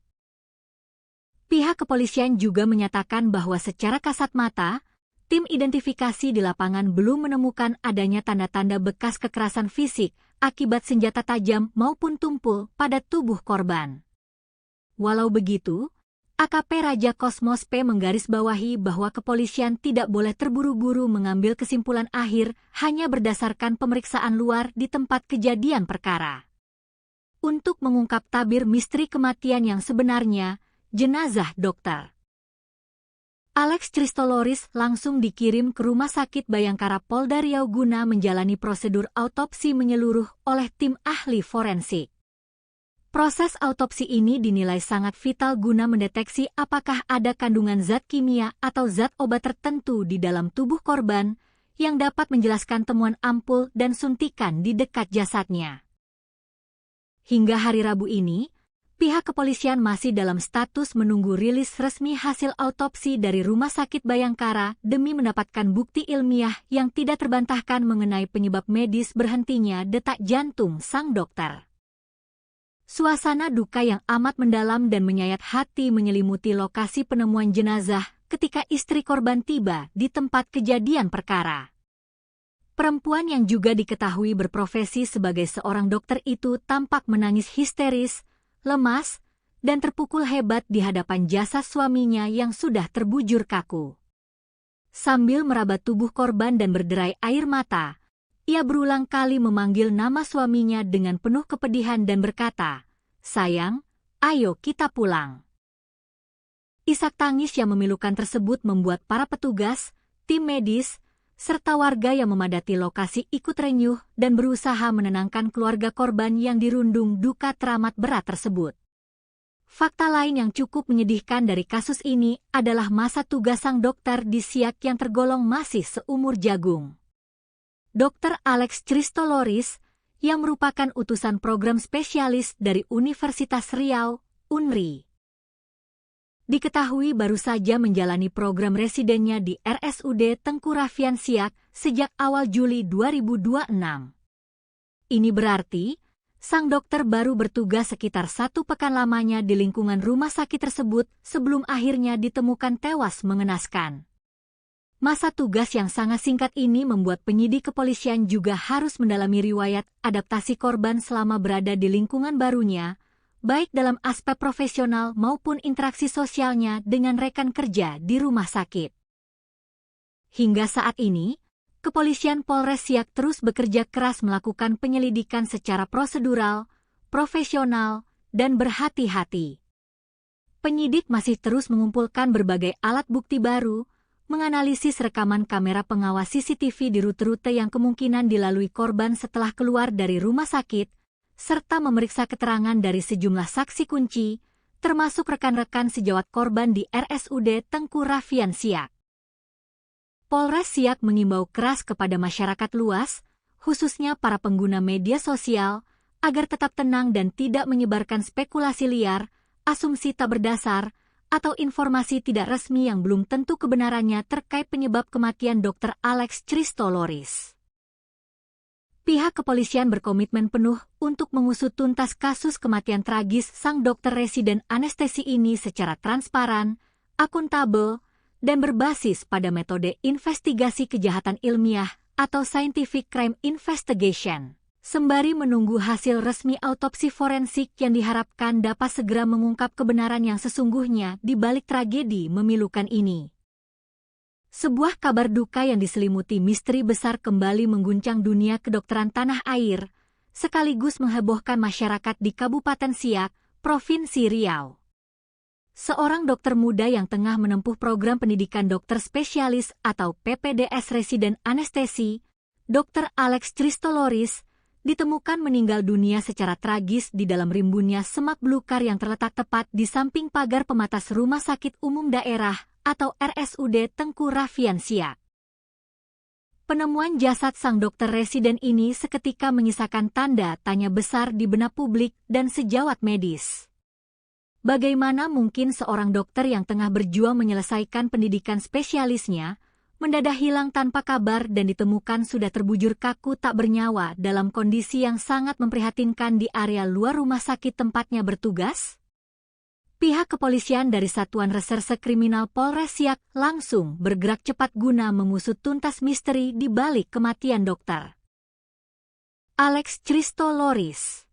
Pihak kepolisian juga menyatakan bahwa secara kasat mata, tim identifikasi di lapangan belum menemukan adanya tanda-tanda bekas kekerasan fisik akibat senjata tajam maupun tumpul pada tubuh korban. Walau begitu, AKP Raja Kosmos P menggarisbawahi bahwa kepolisian tidak boleh terburu-buru mengambil kesimpulan akhir hanya berdasarkan pemeriksaan luar di tempat kejadian perkara. Untuk mengungkap tabir misteri kematian yang sebenarnya, jenazah Dr. Alex Christoloris langsung dikirim ke Rumah Sakit Bayangkara Polda Riau guna menjalani prosedur autopsi menyeluruh oleh tim ahli forensik. Proses autopsi ini dinilai sangat vital guna mendeteksi apakah ada kandungan zat kimia atau zat obat tertentu di dalam tubuh korban yang dapat menjelaskan temuan ampul dan suntikan di dekat jasadnya. Hingga hari Rabu ini, pihak kepolisian masih dalam status menunggu rilis resmi hasil autopsi dari Rumah Sakit Bayangkara demi mendapatkan bukti ilmiah yang tidak terbantahkan mengenai penyebab medis berhentinya detak jantung sang dokter. Suasana duka yang amat mendalam dan menyayat hati menyelimuti lokasi penemuan jenazah ketika istri korban tiba di tempat kejadian perkara. Perempuan yang juga diketahui berprofesi sebagai seorang dokter itu tampak menangis histeris, lemas, dan terpukul hebat di hadapan jasad suaminya yang sudah terbujur kaku. Sambil meraba tubuh korban dan berderai air mata, ia berulang kali memanggil nama suaminya dengan penuh kepedihan dan berkata, "Sayang, ayo kita pulang." Isak tangis yang memilukan tersebut membuat para petugas, tim medis, serta warga yang memadati lokasi ikut renyuh dan berusaha menenangkan keluarga korban yang dirundung duka teramat berat tersebut. Fakta lain yang cukup menyedihkan dari kasus ini adalah masa tugas sang dokter di Siak yang tergolong masih seumur jagung. Dr. Alex Christoloris, yang merupakan utusan program spesialis dari Universitas Riau, UNRI. Diketahui baru saja menjalani program residennya di RSUD Tengku Raffian Siak sejak awal Juli 2026. Ini berarti, sang dokter baru bertugas sekitar 1 pekan lamanya di lingkungan rumah sakit tersebut sebelum akhirnya ditemukan tewas mengenaskan. Masa tugas yang sangat singkat ini membuat penyidik kepolisian juga harus mendalami riwayat adaptasi korban selama berada di lingkungan barunya, baik dalam aspek profesional maupun interaksi sosialnya dengan rekan kerja di rumah sakit. Hingga saat ini, Kepolisian Polres Siak terus bekerja keras melakukan penyelidikan secara prosedural, profesional, dan berhati-hati. Penyidik masih terus mengumpulkan berbagai alat bukti baru, menganalisis rekaman kamera pengawas CCTV di rute-rute yang kemungkinan dilalui korban setelah keluar dari rumah sakit, serta memeriksa keterangan dari sejumlah saksi kunci, termasuk rekan-rekan sejawat korban di RSUD Tengku Raffian Siak. Polres Siak mengimbau keras kepada masyarakat luas, khususnya para pengguna media sosial, agar tetap tenang dan tidak menyebarkan spekulasi liar, asumsi tak berdasar, atau informasi tidak resmi yang belum tentu kebenarannya terkait penyebab kematian Dr. Alex Christoloris. Pihak kepolisian berkomitmen penuh untuk mengusut tuntas kasus kematian tragis sang dokter residen anestesi ini secara transparan, akuntabel, dan berbasis pada metode investigasi kejahatan ilmiah atau scientific crime investigation. Sembari menunggu hasil resmi autopsi forensik yang diharapkan dapat segera mengungkap kebenaran yang sesungguhnya di balik tragedi memilukan ini. Sebuah kabar duka yang diselimuti misteri besar kembali mengguncang dunia kedokteran tanah air, sekaligus menghebohkan masyarakat di Kabupaten Siak, Provinsi Riau. Seorang dokter muda yang tengah menempuh program pendidikan dokter spesialis atau PPDS residen anestesi, Dr. Alex Christoloris, ditemukan meninggal dunia secara tragis di dalam rimbunnya semak belukar yang terletak tepat di samping pagar pematas Rumah Sakit Umum Daerah atau RSUD Tengku Raffian Siak. Penemuan jasad sang dokter residen ini seketika menyisakan tanda tanya besar di benak publik dan sejawat medis. Bagaimana mungkin seorang dokter yang tengah berjuang menyelesaikan pendidikan spesialisnya mendadak hilang tanpa kabar dan ditemukan sudah terbujur kaku tak bernyawa dalam kondisi yang sangat memprihatinkan di area luar rumah sakit tempatnya bertugas? Pihak kepolisian dari Satuan Reserse Kriminal Polres Siak langsung bergerak cepat guna mengusut tuntas misteri di balik kematian dokter Alex Christoloris.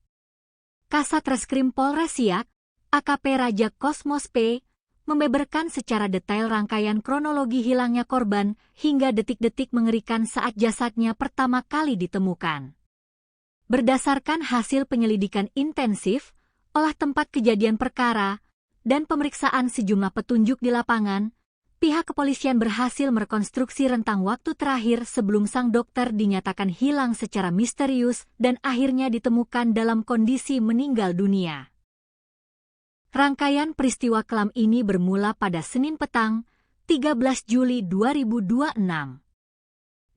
Kasat Reskrim Polres Siak, AKP Raja Kosmos P, membeberkan secara detail rangkaian kronologi hilangnya korban hingga detik-detik mengerikan saat jasadnya pertama kali ditemukan. Berdasarkan hasil penyelidikan intensif, olah tempat kejadian perkara, dan pemeriksaan sejumlah petunjuk di lapangan, pihak kepolisian berhasil merekonstruksi rentang waktu terakhir sebelum sang dokter dinyatakan hilang secara misterius dan akhirnya ditemukan dalam kondisi meninggal dunia. Rangkaian peristiwa kelam ini bermula pada Senin petang, 13 Juli 2026.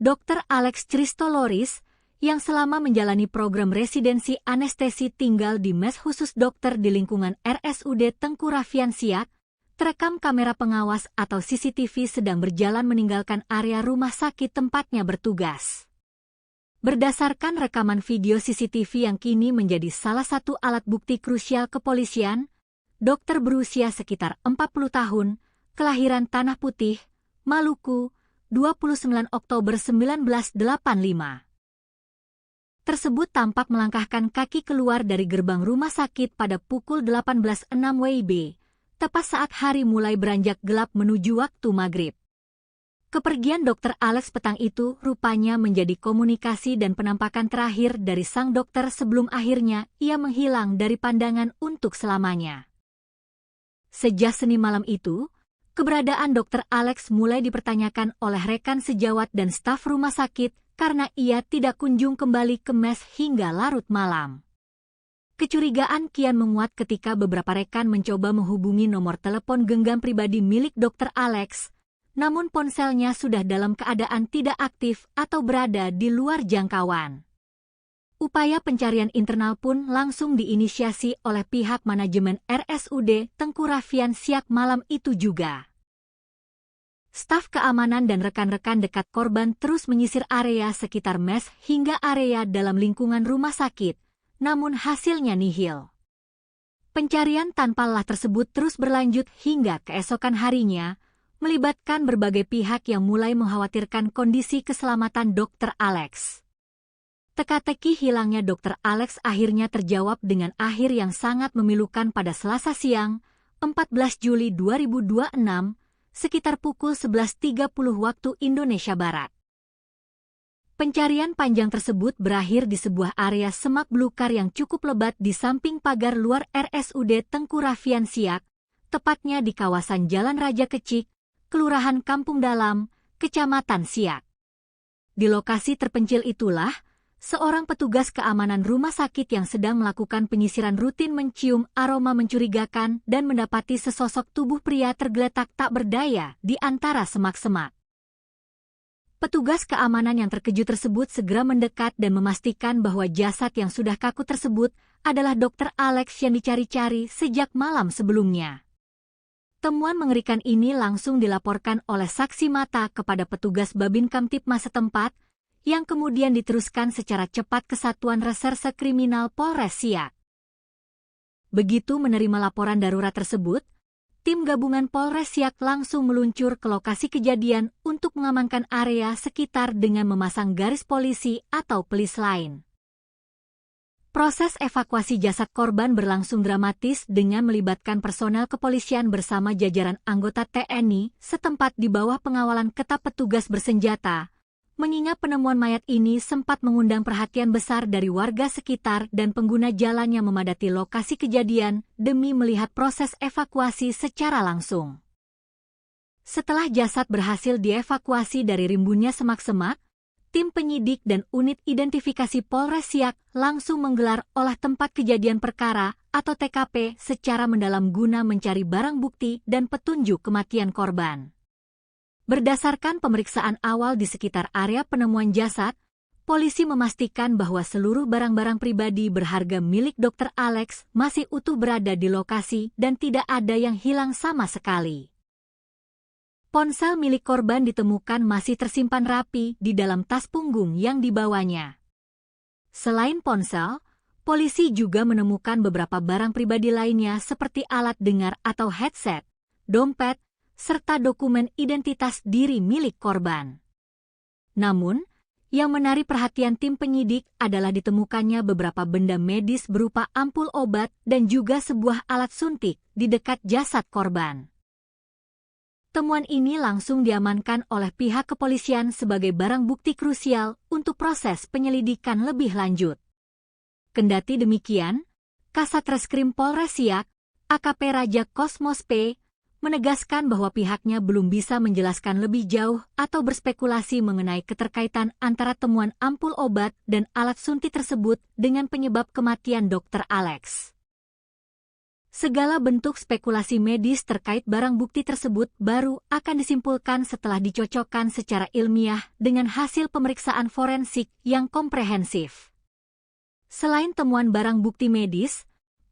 Dr. Alex Christoloris, yang selama menjalani program residensi anestesi tinggal di mes khusus dokter di lingkungan RSUD Tengku Raffian-Siak, terekam kamera pengawas atau CCTV sedang berjalan meninggalkan area rumah sakit tempatnya bertugas. Berdasarkan rekaman video CCTV yang kini menjadi salah satu alat bukti krusial kepolisian, dokter berusia sekitar 40 tahun, kelahiran Tanah Putih, Maluku, 29 Oktober 1985. Tersebut tampak melangkahkan kaki keluar dari gerbang rumah sakit pada pukul 18.06 WIB, tepat saat hari mulai beranjak gelap menuju waktu maghrib. Kepergian Dr. Alex petang itu rupanya menjadi komunikasi dan penampakan terakhir dari sang dokter sebelum akhirnya ia menghilang dari pandangan untuk selamanya. Sejak Senin malam itu, keberadaan Dr. Alex mulai dipertanyakan oleh rekan sejawat dan staf rumah sakit karena ia tidak kunjung kembali ke mes hingga larut malam. Kecurigaan kian menguat ketika beberapa rekan mencoba menghubungi nomor telepon genggam pribadi milik Dr. Alex, namun ponselnya sudah dalam keadaan tidak aktif atau berada di luar jangkauan. Upaya pencarian internal pun langsung diinisiasi oleh pihak manajemen RSUD Tengku Raffian-Siak malam itu juga. Staf keamanan dan rekan-rekan dekat korban terus menyisir area sekitar mes hingga area dalam lingkungan rumah sakit, namun hasilnya nihil. Pencarian tanpa lelah tersebut terus berlanjut hingga keesokan harinya, melibatkan berbagai pihak yang mulai mengkhawatirkan kondisi keselamatan Dr. Alex. Teka-teki hilangnya Dr. Alex akhirnya terjawab dengan akhir yang sangat memilukan pada Selasa siang, 14 Juli 2026, sekitar pukul 11.30 waktu Indonesia Barat. Pencarian panjang tersebut berakhir di sebuah area semak belukar yang cukup lebat di samping pagar luar RSUD Tengku Raffian-Siak, tepatnya di kawasan Jalan Raja Kecik, Kelurahan Kampung Dalam, Kecamatan Siak. Di lokasi terpencil itulah, seorang petugas keamanan rumah sakit yang sedang melakukan penyisiran rutin mencium aroma mencurigakan dan mendapati sesosok tubuh pria tergeletak tak berdaya di antara semak-semak. Petugas keamanan yang terkejut tersebut segera mendekat dan memastikan bahwa jasad yang sudah kaku tersebut adalah Dr. Alex yang dicari-cari sejak malam sebelumnya. Temuan mengerikan ini langsung dilaporkan oleh saksi mata kepada petugas Babin Kamtipmas setempat, yang kemudian diteruskan secara cepat ke Satuan Reserse Kriminal Polres Siak. Begitu menerima laporan darurat tersebut, tim gabungan Polres Siak langsung meluncur ke lokasi kejadian untuk mengamankan area sekitar dengan memasang garis polisi atau pelis lain. Proses evakuasi jasad korban berlangsung dramatis dengan melibatkan personel kepolisian bersama jajaran anggota TNI setempat di bawah pengawalan ketat petugas bersenjata, mengingat penemuan mayat ini sempat mengundang perhatian besar dari warga sekitar dan pengguna jalan yang memadati lokasi kejadian demi melihat proses evakuasi secara langsung. Setelah jasad berhasil dievakuasi dari rimbunnya semak-semak, tim penyidik dan unit identifikasi Polres Siak langsung menggelar olah tempat kejadian perkara atau TKP secara mendalam guna mencari barang bukti dan petunjuk kematian korban. Berdasarkan pemeriksaan awal di sekitar area penemuan jasad, polisi memastikan bahwa seluruh barang-barang pribadi berharga milik Dr. Alex masih utuh berada di lokasi dan tidak ada yang hilang sama sekali. Ponsel milik korban ditemukan masih tersimpan rapi di dalam tas punggung yang dibawanya. Selain ponsel, polisi juga menemukan beberapa barang pribadi lainnya seperti alat dengar atau headset, dompet, serta dokumen identitas diri milik korban. Namun, yang menarik perhatian tim penyidik adalah ditemukannya beberapa benda medis berupa ampul obat dan juga sebuah alat suntik di dekat jasad korban. Temuan ini langsung diamankan oleh pihak kepolisian sebagai barang bukti krusial untuk proses penyelidikan lebih lanjut. Kendati demikian, Kasat Reskrim Polres Siak, AKP Raja Kosmos P., menegaskan bahwa pihaknya belum bisa menjelaskan lebih jauh atau berspekulasi mengenai keterkaitan antara temuan ampul obat dan alat suntik tersebut dengan penyebab kematian Dr. Alex. Segala bentuk spekulasi medis terkait barang bukti tersebut baru akan disimpulkan setelah dicocokkan secara ilmiah dengan hasil pemeriksaan forensik yang komprehensif. Selain temuan barang bukti medis,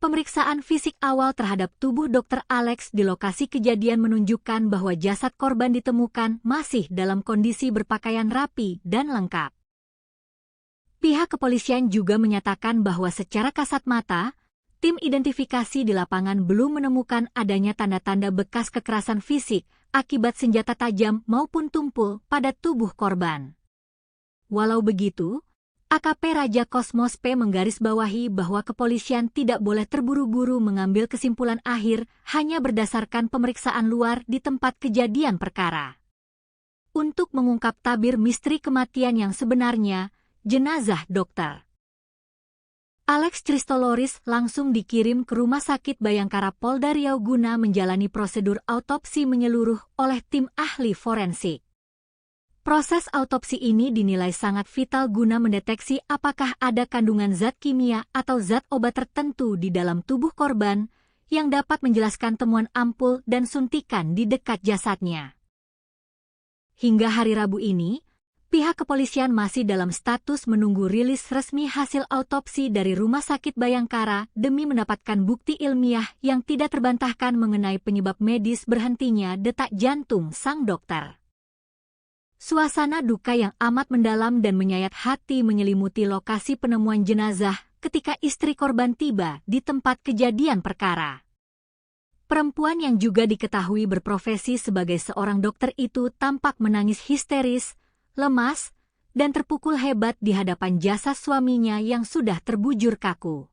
pemeriksaan fisik awal terhadap tubuh Dr. Alex di lokasi kejadian menunjukkan bahwa jasad korban ditemukan masih dalam kondisi berpakaian rapi dan lengkap. Pihak kepolisian juga menyatakan bahwa secara kasat mata, tim identifikasi di lapangan belum menemukan adanya tanda-tanda bekas kekerasan fisik akibat senjata tajam maupun tumpul pada tubuh korban. Walau begitu, AKP Raja Kosmos P menggarisbawahi bahwa kepolisian tidak boleh terburu-buru mengambil kesimpulan akhir hanya berdasarkan pemeriksaan luar di tempat kejadian perkara. Untuk mengungkap tabir misteri kematian yang sebenarnya, jenazah Dr. Alex Christoloris langsung dikirim ke Rumah Sakit Bayangkara Polda Riau guna menjalani prosedur autopsi menyeluruh oleh tim ahli forensik. Proses autopsi ini dinilai sangat vital guna mendeteksi apakah ada kandungan zat kimia atau zat obat tertentu di dalam tubuh korban yang dapat menjelaskan temuan ampul dan suntikan di dekat jasadnya. Hingga hari Rabu ini, pihak kepolisian masih dalam status menunggu rilis resmi hasil autopsi dari Rumah Sakit Bayangkara demi mendapatkan bukti ilmiah yang tidak terbantahkan mengenai penyebab medis berhentinya detak jantung sang dokter. Suasana duka yang amat mendalam dan menyayat hati menyelimuti lokasi penemuan jenazah ketika istri korban tiba di tempat kejadian perkara. Perempuan yang juga diketahui berprofesi sebagai seorang dokter itu tampak menangis histeris, lemas, dan terpukul hebat di hadapan jasad suaminya yang sudah terbujur kaku.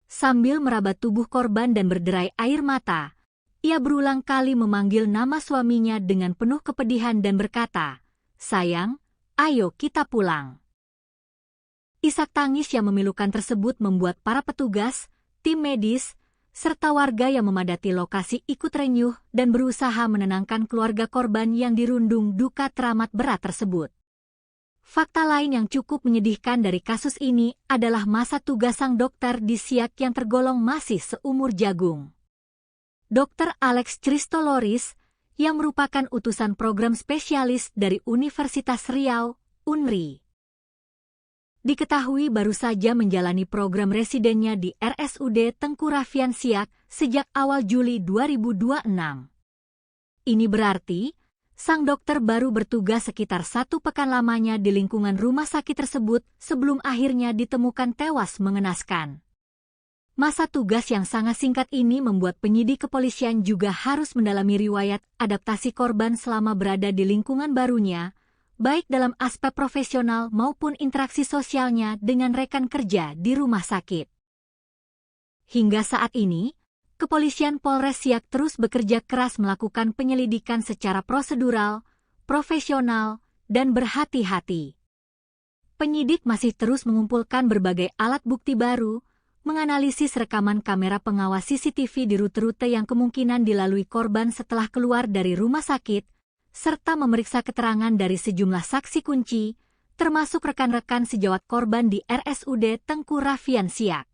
Sambil meraba tubuh korban dan berderai air mata, ia berulang kali memanggil nama suaminya dengan penuh kepedihan dan berkata, "Sayang, ayo kita pulang." Isak tangis yang memilukan tersebut membuat para petugas, tim medis, serta warga yang memadati lokasi ikut renyuh dan berusaha menenangkan keluarga korban yang dirundung duka teramat berat tersebut. Fakta lain yang cukup menyedihkan dari kasus ini adalah masa tugas sang dokter di Siak yang tergolong masih seumur jagung. Dr. Alex Christoloris, yang merupakan utusan program spesialis dari Universitas Riau, UNRI. Diketahui baru saja menjalani program residennya di RSUD Tengku Raffian Siak sejak awal Juli 2026. Ini berarti, sang dokter baru bertugas sekitar 1 pekan lamanya di lingkungan rumah sakit tersebut sebelum akhirnya ditemukan tewas mengenaskan. Masa tugas yang sangat singkat ini membuat penyidik kepolisian juga harus mendalami riwayat adaptasi korban selama berada di lingkungan barunya, baik dalam aspek profesional maupun interaksi sosialnya dengan rekan kerja di rumah sakit. Hingga saat ini, kepolisian Polres Siak terus bekerja keras melakukan penyelidikan secara prosedural, profesional, dan berhati-hati. Penyidik masih terus mengumpulkan berbagai alat bukti baru, menganalisis rekaman kamera pengawas CCTV di rute-rute yang kemungkinan dilalui korban setelah keluar dari rumah sakit, serta memeriksa keterangan dari sejumlah saksi kunci, termasuk rekan-rekan sejawat korban di RSUD Tengku Raffian Siak.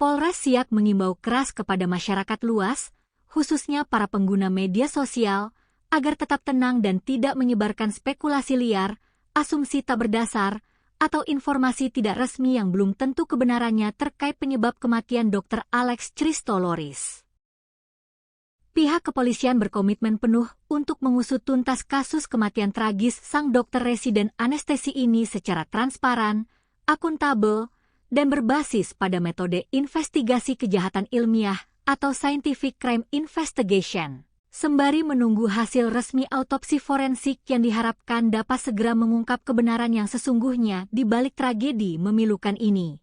Polres Siak mengimbau keras kepada masyarakat luas, khususnya para pengguna media sosial, agar tetap tenang dan tidak menyebarkan spekulasi liar, asumsi tak berdasar, atau informasi tidak resmi yang belum tentu kebenarannya terkait penyebab kematian Dr. Alex Christoloris. Pihak kepolisian berkomitmen penuh untuk mengusut tuntas kasus kematian tragis sang dokter residen anestesi ini secara transparan, akuntabel, dan berbasis pada metode investigasi kejahatan ilmiah atau scientific crime investigation. Sembari menunggu hasil resmi autopsi forensik yang diharapkan dapat segera mengungkap kebenaran yang sesungguhnya di balik tragedi memilukan ini.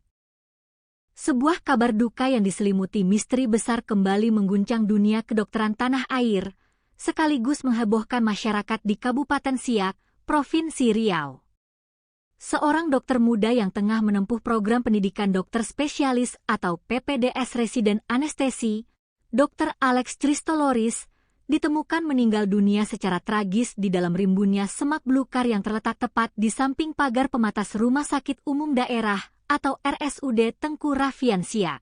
Sebuah kabar duka yang diselimuti misteri besar kembali mengguncang dunia kedokteran tanah air, sekaligus menghebohkan masyarakat di Kabupaten Siak, Provinsi Riau. Seorang dokter muda yang tengah menempuh program pendidikan dokter spesialis atau PPDS residen anestesi, Dr. Alex Christoloris, ditemukan meninggal dunia secara tragis di dalam rimbunnya semak belukar yang terletak tepat di samping pagar pematas Rumah Sakit Umum Daerah atau RSUD Tengku Raffian Siak.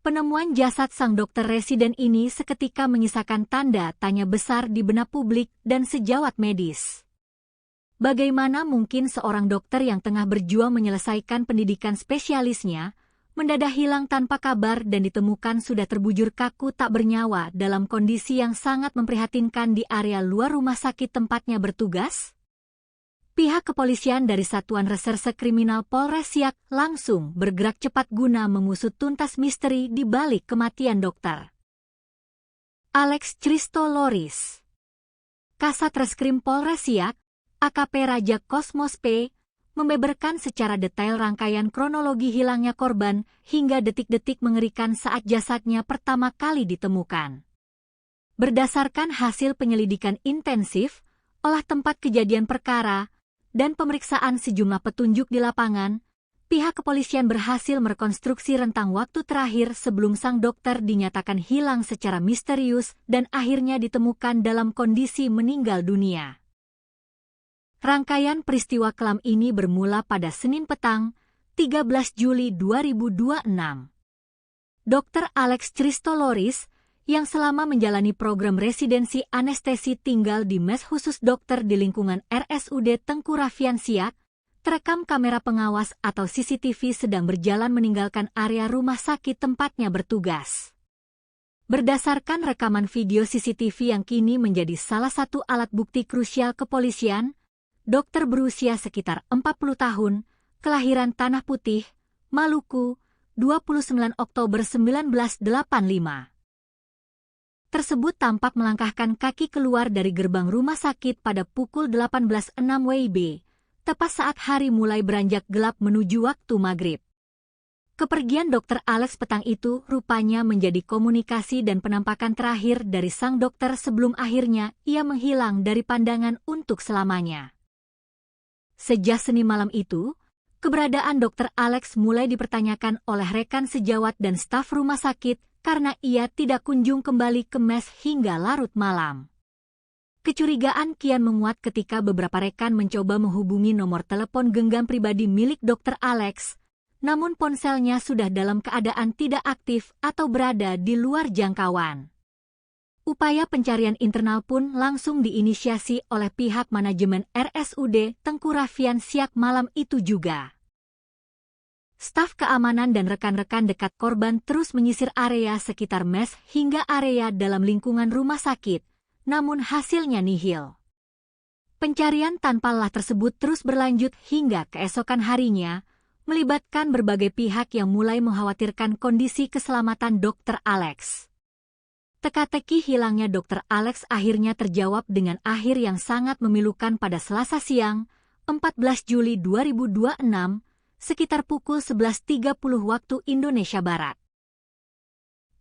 Penemuan jasad sang dokter residen ini seketika menyisakan tanda tanya besar di benak publik dan sejawat medis. Bagaimana mungkin seorang dokter yang tengah berjuang menyelesaikan pendidikan spesialisnya mendadak hilang tanpa kabar dan ditemukan sudah terbujur kaku tak bernyawa dalam kondisi yang sangat memprihatinkan di area luar rumah sakit tempatnya bertugas? Pihak kepolisian dari Satuan Reserse Kriminal Polres Siak langsung bergerak cepat guna mengusut tuntas misteri di balik kematian dokter Alex Christoloris. Kasat Reskrim Polres Siak, AKP Raja Kosmos P, membeberkan secara detail rangkaian kronologi hilangnya korban hingga detik-detik mengerikan saat jasadnya pertama kali ditemukan. Berdasarkan hasil penyelidikan intensif, olah tempat kejadian perkara, dan pemeriksaan sejumlah petunjuk di lapangan, pihak kepolisian berhasil merekonstruksi rentang waktu terakhir sebelum sang dokter dinyatakan hilang secara misterius dan akhirnya ditemukan dalam kondisi meninggal dunia. Rangkaian peristiwa kelam ini bermula pada Senin petang, 13 Juli 2026. Dr. Alex Christoloris, yang selama menjalani program residensi anestesi tinggal di mes khusus dokter di lingkungan RSUD Tengku Raffian Siak, terekam kamera pengawas atau CCTV sedang berjalan meninggalkan area rumah sakit tempatnya bertugas. Berdasarkan rekaman video CCTV yang kini menjadi salah satu alat bukti krusial kepolisian, dokter berusia sekitar 40 tahun, kelahiran Tanah Putih, Maluku, 29 Oktober 1985. Tersebut tampak melangkahkan kaki keluar dari gerbang rumah sakit pada pukul 18.06 WIB, tepat saat hari mulai beranjak gelap menuju waktu maghrib. Kepergian Dr. Alex petang itu rupanya menjadi komunikasi dan penampakan terakhir dari sang dokter sebelum akhirnya ia menghilang dari pandangan untuk selamanya. Sejak Senin malam itu, keberadaan Dr. Alex mulai dipertanyakan oleh rekan sejawat dan staf rumah sakit karena ia tidak kunjung kembali ke mes hingga larut malam. Kecurigaan kian menguat ketika beberapa rekan mencoba menghubungi nomor telepon genggam pribadi milik Dr. Alex, namun ponselnya sudah dalam keadaan tidak aktif atau berada di luar jangkauan. Upaya pencarian internal pun langsung diinisiasi oleh pihak manajemen RSUD Tengku Raffian Siak malam itu juga. Staf keamanan dan rekan-rekan dekat korban terus menyisir area sekitar mes hingga area dalam lingkungan rumah sakit, namun hasilnya nihil. Pencarian tanpa lelah tersebut terus berlanjut hingga keesokan harinya, melibatkan berbagai pihak yang mulai mengkhawatirkan kondisi keselamatan Dr. Alex. Teka-teki hilangnya Dr. Alex akhirnya terjawab dengan akhir yang sangat memilukan pada Selasa siang, 14 Juli 2026, sekitar pukul 11.30 waktu Indonesia Barat.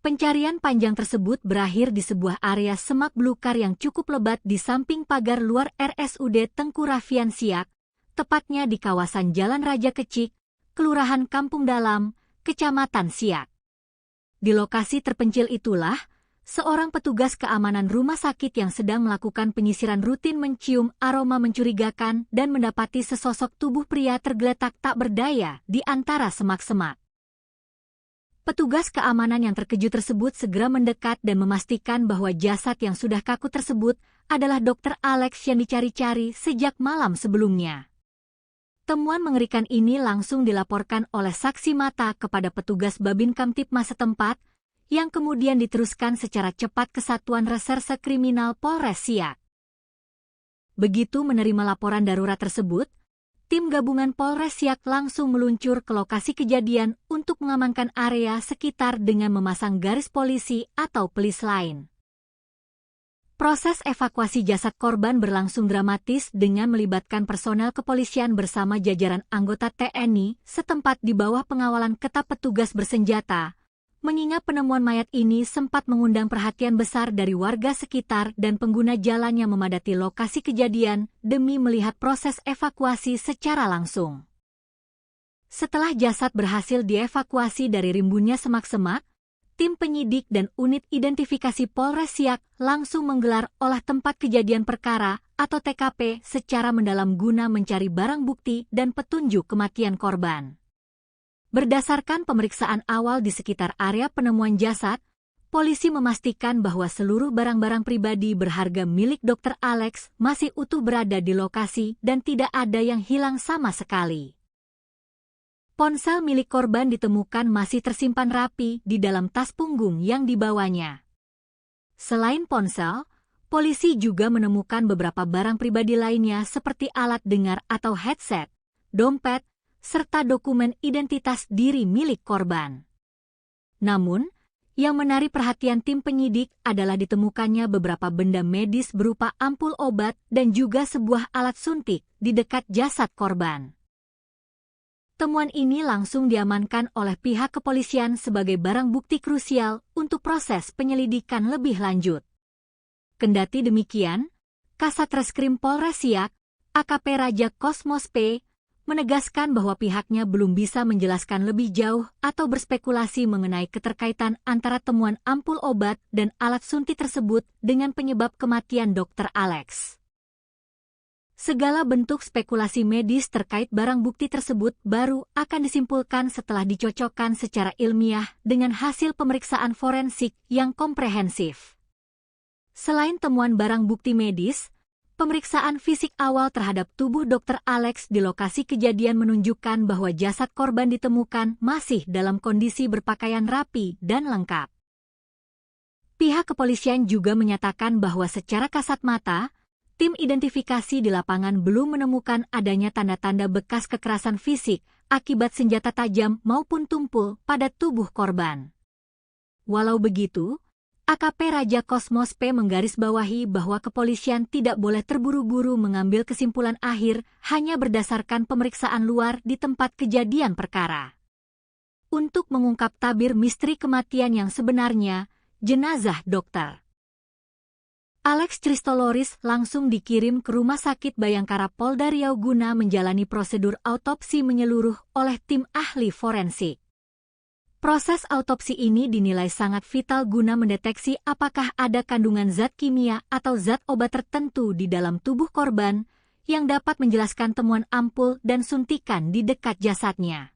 Pencarian panjang tersebut berakhir di sebuah area semak belukar yang cukup lebat di samping pagar luar RSUD Tengku Raffian Siak, tepatnya di kawasan Jalan Raja Kecik, Kelurahan Kampung Dalam, Kecamatan Siak. Di lokasi terpencil itulah, seorang petugas keamanan rumah sakit yang sedang melakukan penyisiran rutin mencium aroma mencurigakan dan mendapati sesosok tubuh pria tergeletak tak berdaya di antara semak-semak. Petugas keamanan yang terkejut tersebut segera mendekat dan memastikan bahwa jasad yang sudah kaku tersebut adalah Dr. Alex yang dicari-cari sejak malam sebelumnya. Temuan mengerikan ini langsung dilaporkan oleh saksi mata kepada petugas Babin Kamtipmas setempat, yang kemudian diteruskan secara cepat ke Satuan Reserse Kriminal Polres Siak. Begitu menerima laporan darurat tersebut, tim gabungan Polres Siak langsung meluncur ke lokasi kejadian untuk mengamankan area sekitar dengan memasang garis polisi atau pelis lain. Proses evakuasi jasad korban berlangsung dramatis dengan melibatkan personel kepolisian bersama jajaran anggota TNI setempat di bawah pengawalan ketat petugas bersenjata, mengingat penemuan mayat ini sempat mengundang perhatian besar dari warga sekitar dan pengguna jalan yang memadati lokasi kejadian demi melihat proses evakuasi secara langsung. Setelah jasad berhasil dievakuasi dari rimbunnya semak-semak, tim penyidik dan unit identifikasi Polres Siak langsung menggelar olah tempat kejadian perkara atau TKP secara mendalam guna mencari barang bukti dan petunjuk kematian korban. Berdasarkan pemeriksaan awal di sekitar area penemuan jasad, polisi memastikan bahwa seluruh barang-barang pribadi berharga milik Dr. Alex masih utuh berada di lokasi dan tidak ada yang hilang sama sekali. Ponsel milik korban ditemukan masih tersimpan rapi di dalam tas punggung yang dibawanya. Selain ponsel, polisi juga menemukan beberapa barang pribadi lainnya seperti alat dengar atau headset, dompet, serta dokumen identitas diri milik korban. Namun, yang menarik perhatian tim penyidik adalah ditemukannya beberapa benda medis berupa ampul obat dan juga sebuah alat suntik di dekat jasad korban. Temuan ini langsung diamankan oleh pihak kepolisian sebagai barang bukti krusial untuk proses penyelidikan lebih lanjut. Kendati demikian, Kasat Reskrim Polres Siak, AKP Raja Kosmos P, menegaskan bahwa pihaknya belum bisa menjelaskan lebih jauh atau berspekulasi mengenai keterkaitan antara temuan ampul obat dan alat suntik tersebut dengan penyebab kematian Dr. Alex. Segala bentuk spekulasi medis terkait barang bukti tersebut baru akan disimpulkan setelah dicocokkan secara ilmiah dengan hasil pemeriksaan forensik yang komprehensif. Selain temuan barang bukti medis, pemeriksaan fisik awal terhadap tubuh Dr. Alex di lokasi kejadian menunjukkan bahwa jasad korban ditemukan masih dalam kondisi berpakaian rapi dan lengkap. Pihak kepolisian juga menyatakan bahwa secara kasat mata, tim identifikasi di lapangan belum menemukan adanya tanda-tanda bekas kekerasan fisik akibat senjata tajam maupun tumpul pada tubuh korban. Walau begitu, AKP Raja Kosmos P menggarisbawahi bahwa kepolisian tidak boleh terburu-buru mengambil kesimpulan akhir hanya berdasarkan pemeriksaan luar di tempat kejadian perkara. Untuk mengungkap tabir misteri kematian yang sebenarnya, jenazah Dr. Alex Christoloris langsung dikirim ke Rumah Sakit Bayangkara Polda Riau guna menjalani prosedur autopsi menyeluruh oleh tim ahli forensik. Proses autopsi ini dinilai sangat vital guna mendeteksi apakah ada kandungan zat kimia atau zat obat tertentu di dalam tubuh korban yang dapat menjelaskan temuan ampul dan suntikan di dekat jasadnya.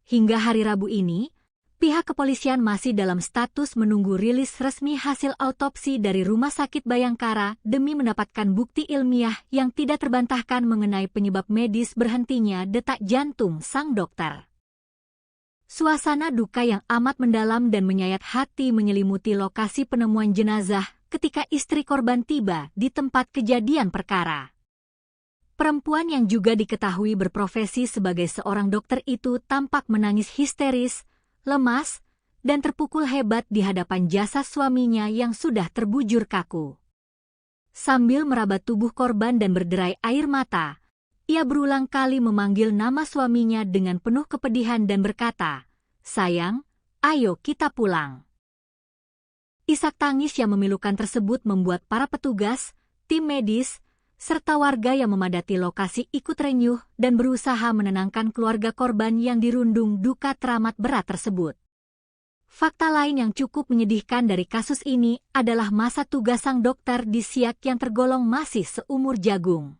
Hingga hari Rabu ini, pihak kepolisian masih dalam status menunggu rilis resmi hasil autopsi dari Rumah Sakit Bayangkara demi mendapatkan bukti ilmiah yang tidak terbantahkan mengenai penyebab medis berhentinya detak jantung sang dokter. Suasana duka yang amat mendalam dan menyayat hati menyelimuti lokasi penemuan jenazah ketika istri korban tiba di tempat kejadian perkara. Perempuan yang juga diketahui berprofesi sebagai seorang dokter itu tampak menangis histeris, lemas, dan terpukul hebat di hadapan jasad suaminya yang sudah terbujur kaku. Sambil meraba tubuh korban dan berderai air mata, ia berulang kali memanggil nama suaminya dengan penuh kepedihan dan berkata, "Sayang, ayo kita pulang." Isak tangis yang memilukan tersebut membuat para petugas, tim medis, serta warga yang memadati lokasi ikut renyuh dan berusaha menenangkan keluarga korban yang dirundung duka teramat berat tersebut. Fakta lain yang cukup menyedihkan dari kasus ini adalah masa tugas sang dokter di Siak yang tergolong masih seumur jagung.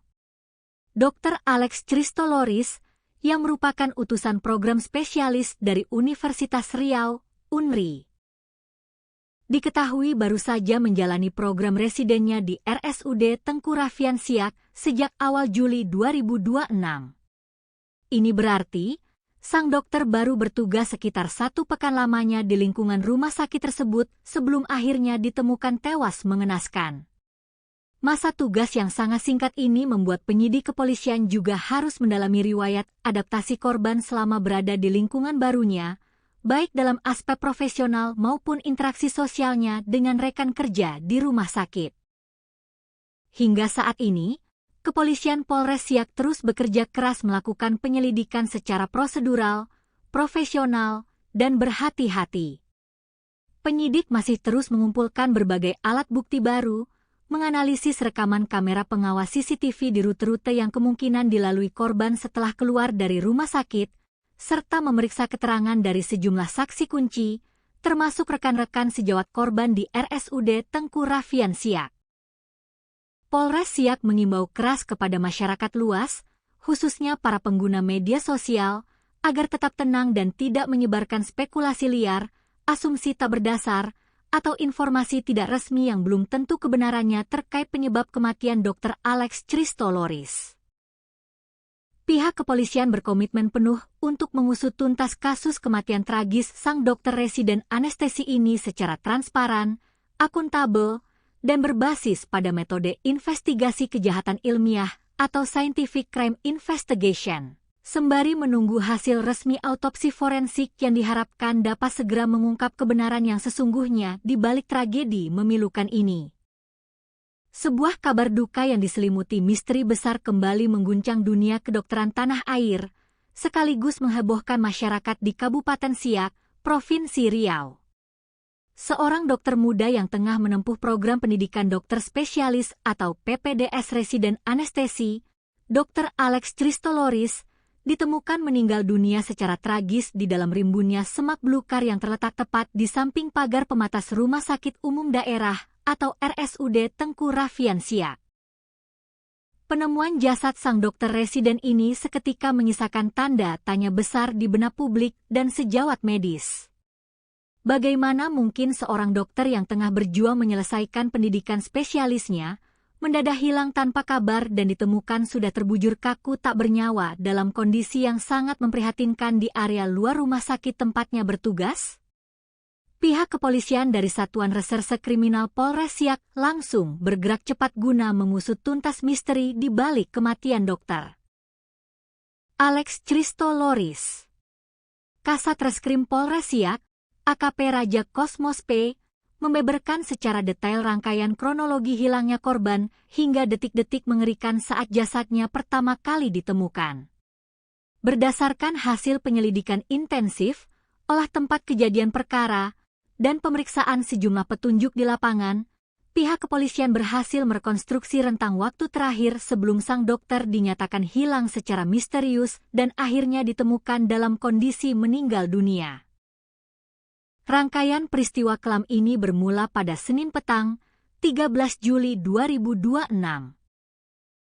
Dr. Alex Christoloris, yang merupakan utusan program spesialis dari Universitas Riau, UNRI. Diketahui baru saja menjalani program residennya di RSUD Tengku Raffian Siak sejak awal Juli 2026. Ini berarti, sang dokter baru bertugas sekitar 1 pekan lamanya di lingkungan rumah sakit tersebut sebelum akhirnya ditemukan tewas mengenaskan. Masa tugas yang sangat singkat ini membuat penyidik kepolisian juga harus mendalami riwayat adaptasi korban selama berada di lingkungan barunya, baik dalam aspek profesional maupun interaksi sosialnya dengan rekan kerja di rumah sakit. Hingga saat ini, Kepolisian Polres Siak terus bekerja keras melakukan penyelidikan secara prosedural, profesional, dan berhati-hati. Penyidik masih terus mengumpulkan berbagai alat bukti baru, menganalisis rekaman kamera pengawas CCTV di rute-rute yang kemungkinan dilalui korban setelah keluar dari rumah sakit, serta memeriksa keterangan dari sejumlah saksi kunci, termasuk rekan-rekan sejawat korban di RSUD Tengku Raffian Siak. Polres Siak mengimbau keras kepada masyarakat luas, khususnya para pengguna media sosial, agar tetap tenang dan tidak menyebarkan spekulasi liar, asumsi tak berdasar, atau informasi tidak resmi yang belum tentu kebenarannya terkait penyebab kematian Dr. Alex Christoloris. Pihak kepolisian berkomitmen penuh untuk mengusut tuntas kasus kematian tragis sang dokter residen anestesi ini secara transparan, akuntabel, dan berbasis pada metode investigasi kejahatan ilmiah atau scientific crime investigation. Sembari menunggu hasil resmi autopsi forensik yang diharapkan dapat segera mengungkap kebenaran yang sesungguhnya di balik tragedi memilukan ini. Sebuah kabar duka yang diselimuti misteri besar kembali mengguncang dunia kedokteran tanah air, sekaligus menghebohkan masyarakat di Kabupaten Siak, Provinsi Riau. Seorang dokter muda yang tengah menempuh program pendidikan dokter spesialis atau PPDS residen anestesi, Dr. Alex Christoloris, ditemukan meninggal dunia secara tragis di dalam rimbunnya semak belukar yang terletak tepat di samping pagar pematas Rumah Sakit Umum Daerah atau RSUD Tengku Raffian Siak. Penemuan jasad sang dokter residen ini seketika menyisakan tanda tanya besar di benak publik dan sejawat medis. Bagaimana mungkin seorang dokter yang tengah berjuang menyelesaikan pendidikan spesialisnya mendadak hilang tanpa kabar dan ditemukan sudah terbujur kaku tak bernyawa dalam kondisi yang sangat memprihatinkan di area luar rumah sakit tempatnya bertugas? Pihak kepolisian dari Satuan Reserse Kriminal Polres Siak langsung bergerak cepat guna mengusut tuntas misteri di balik kematian dokter Alex Christoloris. Kasat Reskrim Polres Siak, AKP Raja Kosmos P, membeberkan secara detail rangkaian kronologi hilangnya korban hingga detik-detik mengerikan saat jasadnya pertama kali ditemukan. Berdasarkan hasil penyelidikan intensif, olah tempat kejadian perkara, dan pemeriksaan sejumlah petunjuk di lapangan, pihak kepolisian berhasil merekonstruksi rentang waktu terakhir sebelum sang dokter dinyatakan hilang secara misterius dan akhirnya ditemukan dalam kondisi meninggal dunia. Rangkaian peristiwa kelam ini bermula pada Senin petang, 13 Juli 2026.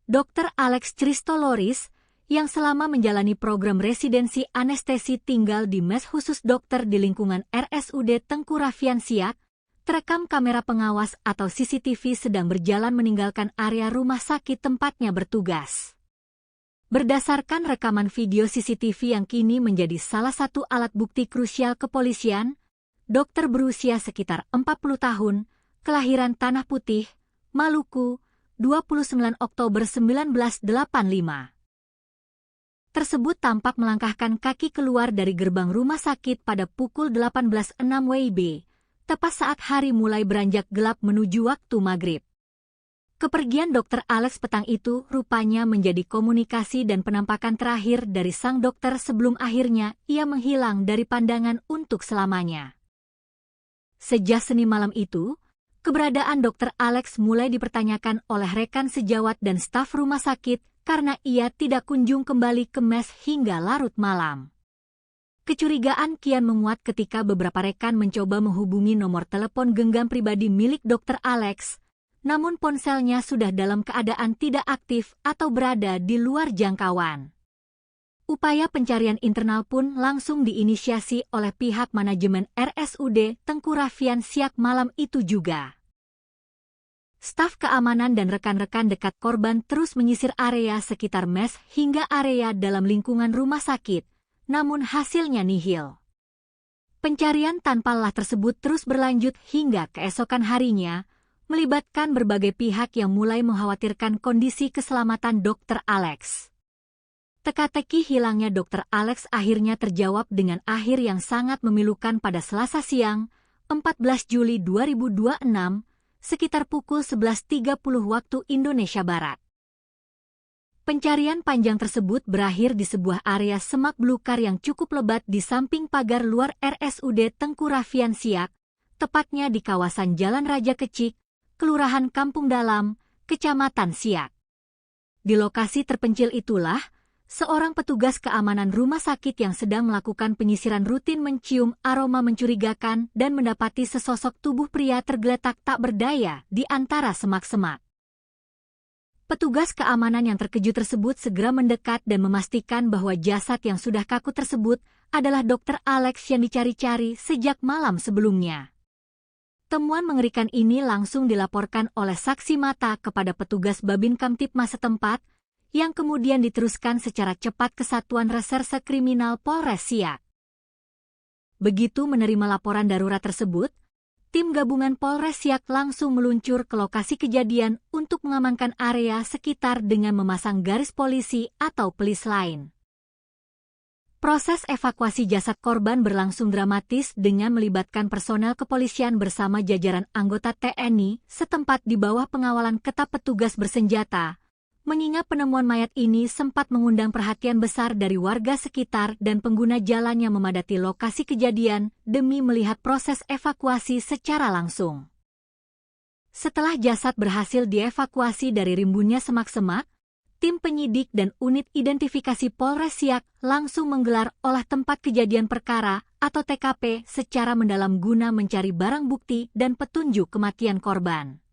Dr. Alex Christoloris, yang selama menjalani program residensi anestesi tinggal di mes khusus dokter di lingkungan RSUD Tengku Raffian Siak, terekam kamera pengawas atau CCTV sedang berjalan meninggalkan area rumah sakit tempatnya bertugas. Berdasarkan rekaman video CCTV yang kini menjadi salah satu alat bukti krusial kepolisian, dokter berusia sekitar 40 tahun, kelahiran Tanah Putih, Maluku, 29 Oktober 1985. Tersebut tampak melangkahkan kaki keluar dari gerbang rumah sakit pada pukul 18.06 WIB, tepat saat hari mulai beranjak gelap menuju waktu maghrib. Kepergian Dr. Alex petang itu rupanya menjadi komunikasi dan penampakan terakhir dari sang dokter sebelum akhirnya ia menghilang dari pandangan untuk selamanya. Sejak Senin malam itu, keberadaan Dr. Alex mulai dipertanyakan oleh rekan sejawat dan staf rumah sakit karena ia tidak kunjung kembali ke mes hingga larut malam. Kecurigaan kian menguat ketika beberapa rekan mencoba menghubungi nomor telepon genggam pribadi milik Dr. Alex, namun ponselnya sudah dalam keadaan tidak aktif atau berada di luar jangkauan. Upaya pencarian internal pun langsung diinisiasi oleh pihak manajemen RSUD Tengku Raffian Siak malam itu juga. Staf keamanan dan rekan-rekan dekat korban terus menyisir area sekitar mes hingga area dalam lingkungan rumah sakit, namun hasilnya nihil. Pencarian tanpa lelah tersebut terus berlanjut hingga keesokan harinya, melibatkan berbagai pihak yang mulai mengkhawatirkan kondisi keselamatan Dr. Alex. Teka-teki hilangnya Dr. Alex akhirnya terjawab dengan akhir yang sangat memilukan pada Selasa siang, 14 Juli 2026, sekitar pukul 11.30 waktu Indonesia Barat. Pencarian panjang tersebut berakhir di sebuah area semak belukar yang cukup lebat di samping pagar luar RSUD Tengku Raffian Siak, tepatnya di kawasan Jalan Raja Kecik, Kelurahan Kampung Dalam, Kecamatan Siak. Di lokasi terpencil itulah, seorang petugas keamanan rumah sakit yang sedang melakukan penyisiran rutin mencium aroma mencurigakan dan mendapati sesosok tubuh pria tergeletak tak berdaya di antara semak-semak. Petugas keamanan yang terkejut tersebut segera mendekat dan memastikan bahwa jasad yang sudah kaku tersebut adalah Dr. Alex yang dicari-cari sejak malam sebelumnya. Temuan mengerikan ini langsung dilaporkan oleh saksi mata kepada petugas Babin Kamtipmas setempat, yang kemudian diteruskan secara cepat ke Satuan Reserse Kriminal Polres Siak. Begitu menerima laporan darurat tersebut, tim gabungan Polres Siak langsung meluncur ke lokasi kejadian untuk mengamankan area sekitar dengan memasang garis polisi atau pelis lain. Proses evakuasi jasad korban berlangsung dramatis dengan melibatkan personel kepolisian bersama jajaran anggota TNI setempat di bawah pengawalan ketat petugas bersenjata, mengingat penemuan mayat ini sempat mengundang perhatian besar dari warga sekitar dan pengguna jalan yang memadati lokasi kejadian demi melihat proses evakuasi secara langsung. Setelah jasad berhasil dievakuasi dari rimbunnya semak-semak, tim penyidik dan unit identifikasi Polres Siak langsung menggelar olah tempat kejadian perkara atau TKP secara mendalam guna mencari barang bukti dan petunjuk kematian korban.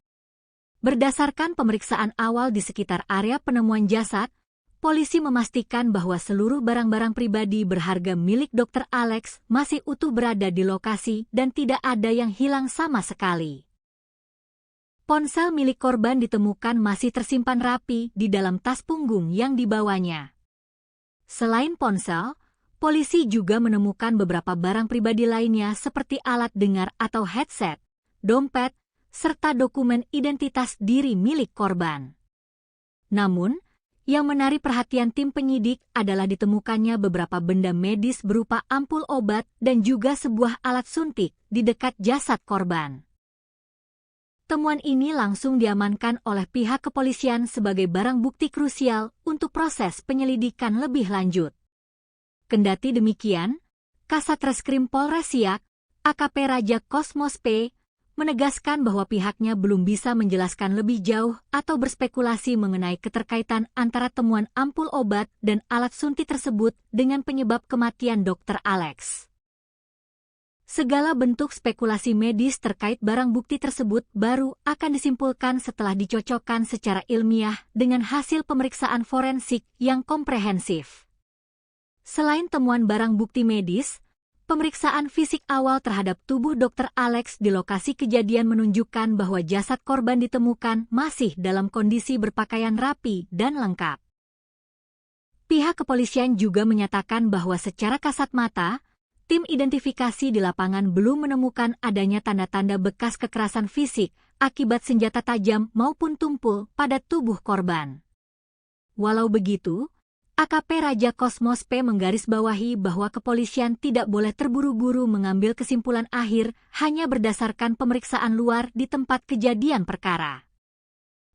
Berdasarkan pemeriksaan awal di sekitar area penemuan jasad, polisi memastikan bahwa seluruh barang-barang pribadi berharga milik Dr. Alex masih utuh berada di lokasi dan tidak ada yang hilang sama sekali. Ponsel milik korban ditemukan masih tersimpan rapi di dalam tas punggung yang dibawanya. Selain ponsel, polisi juga menemukan beberapa barang pribadi lainnya seperti alat dengar atau headset, dompet, serta dokumen identitas diri milik korban. Namun, yang menarik perhatian tim penyidik adalah ditemukannya beberapa benda medis berupa ampul obat dan juga sebuah alat suntik di dekat jasad korban. Temuan ini langsung diamankan oleh pihak kepolisian sebagai barang bukti krusial untuk proses penyelidikan lebih lanjut. Kendati demikian, Kasat Reskrim Polres Siak, AKP Raja Kosmos P, menegaskan bahwa pihaknya belum bisa menjelaskan lebih jauh atau berspekulasi mengenai keterkaitan antara temuan ampul obat dan alat suntik tersebut dengan penyebab kematian Dr. Alex. Segala bentuk spekulasi medis terkait barang bukti tersebut baru akan disimpulkan setelah dicocokkan secara ilmiah dengan hasil pemeriksaan forensik yang komprehensif. Selain temuan barang bukti medis, pemeriksaan fisik awal terhadap tubuh Dr. Alex di lokasi kejadian menunjukkan bahwa jasad korban ditemukan masih dalam kondisi berpakaian rapi dan lengkap. Pihak kepolisian juga menyatakan bahwa secara kasat mata, tim identifikasi di lapangan belum menemukan adanya tanda-tanda bekas kekerasan fisik akibat senjata tajam maupun tumpul pada tubuh korban. Walau begitu, AKP Raja Kosmos P menggarisbawahi bahwa kepolisian tidak boleh terburu-buru mengambil kesimpulan akhir hanya berdasarkan pemeriksaan luar di tempat kejadian perkara.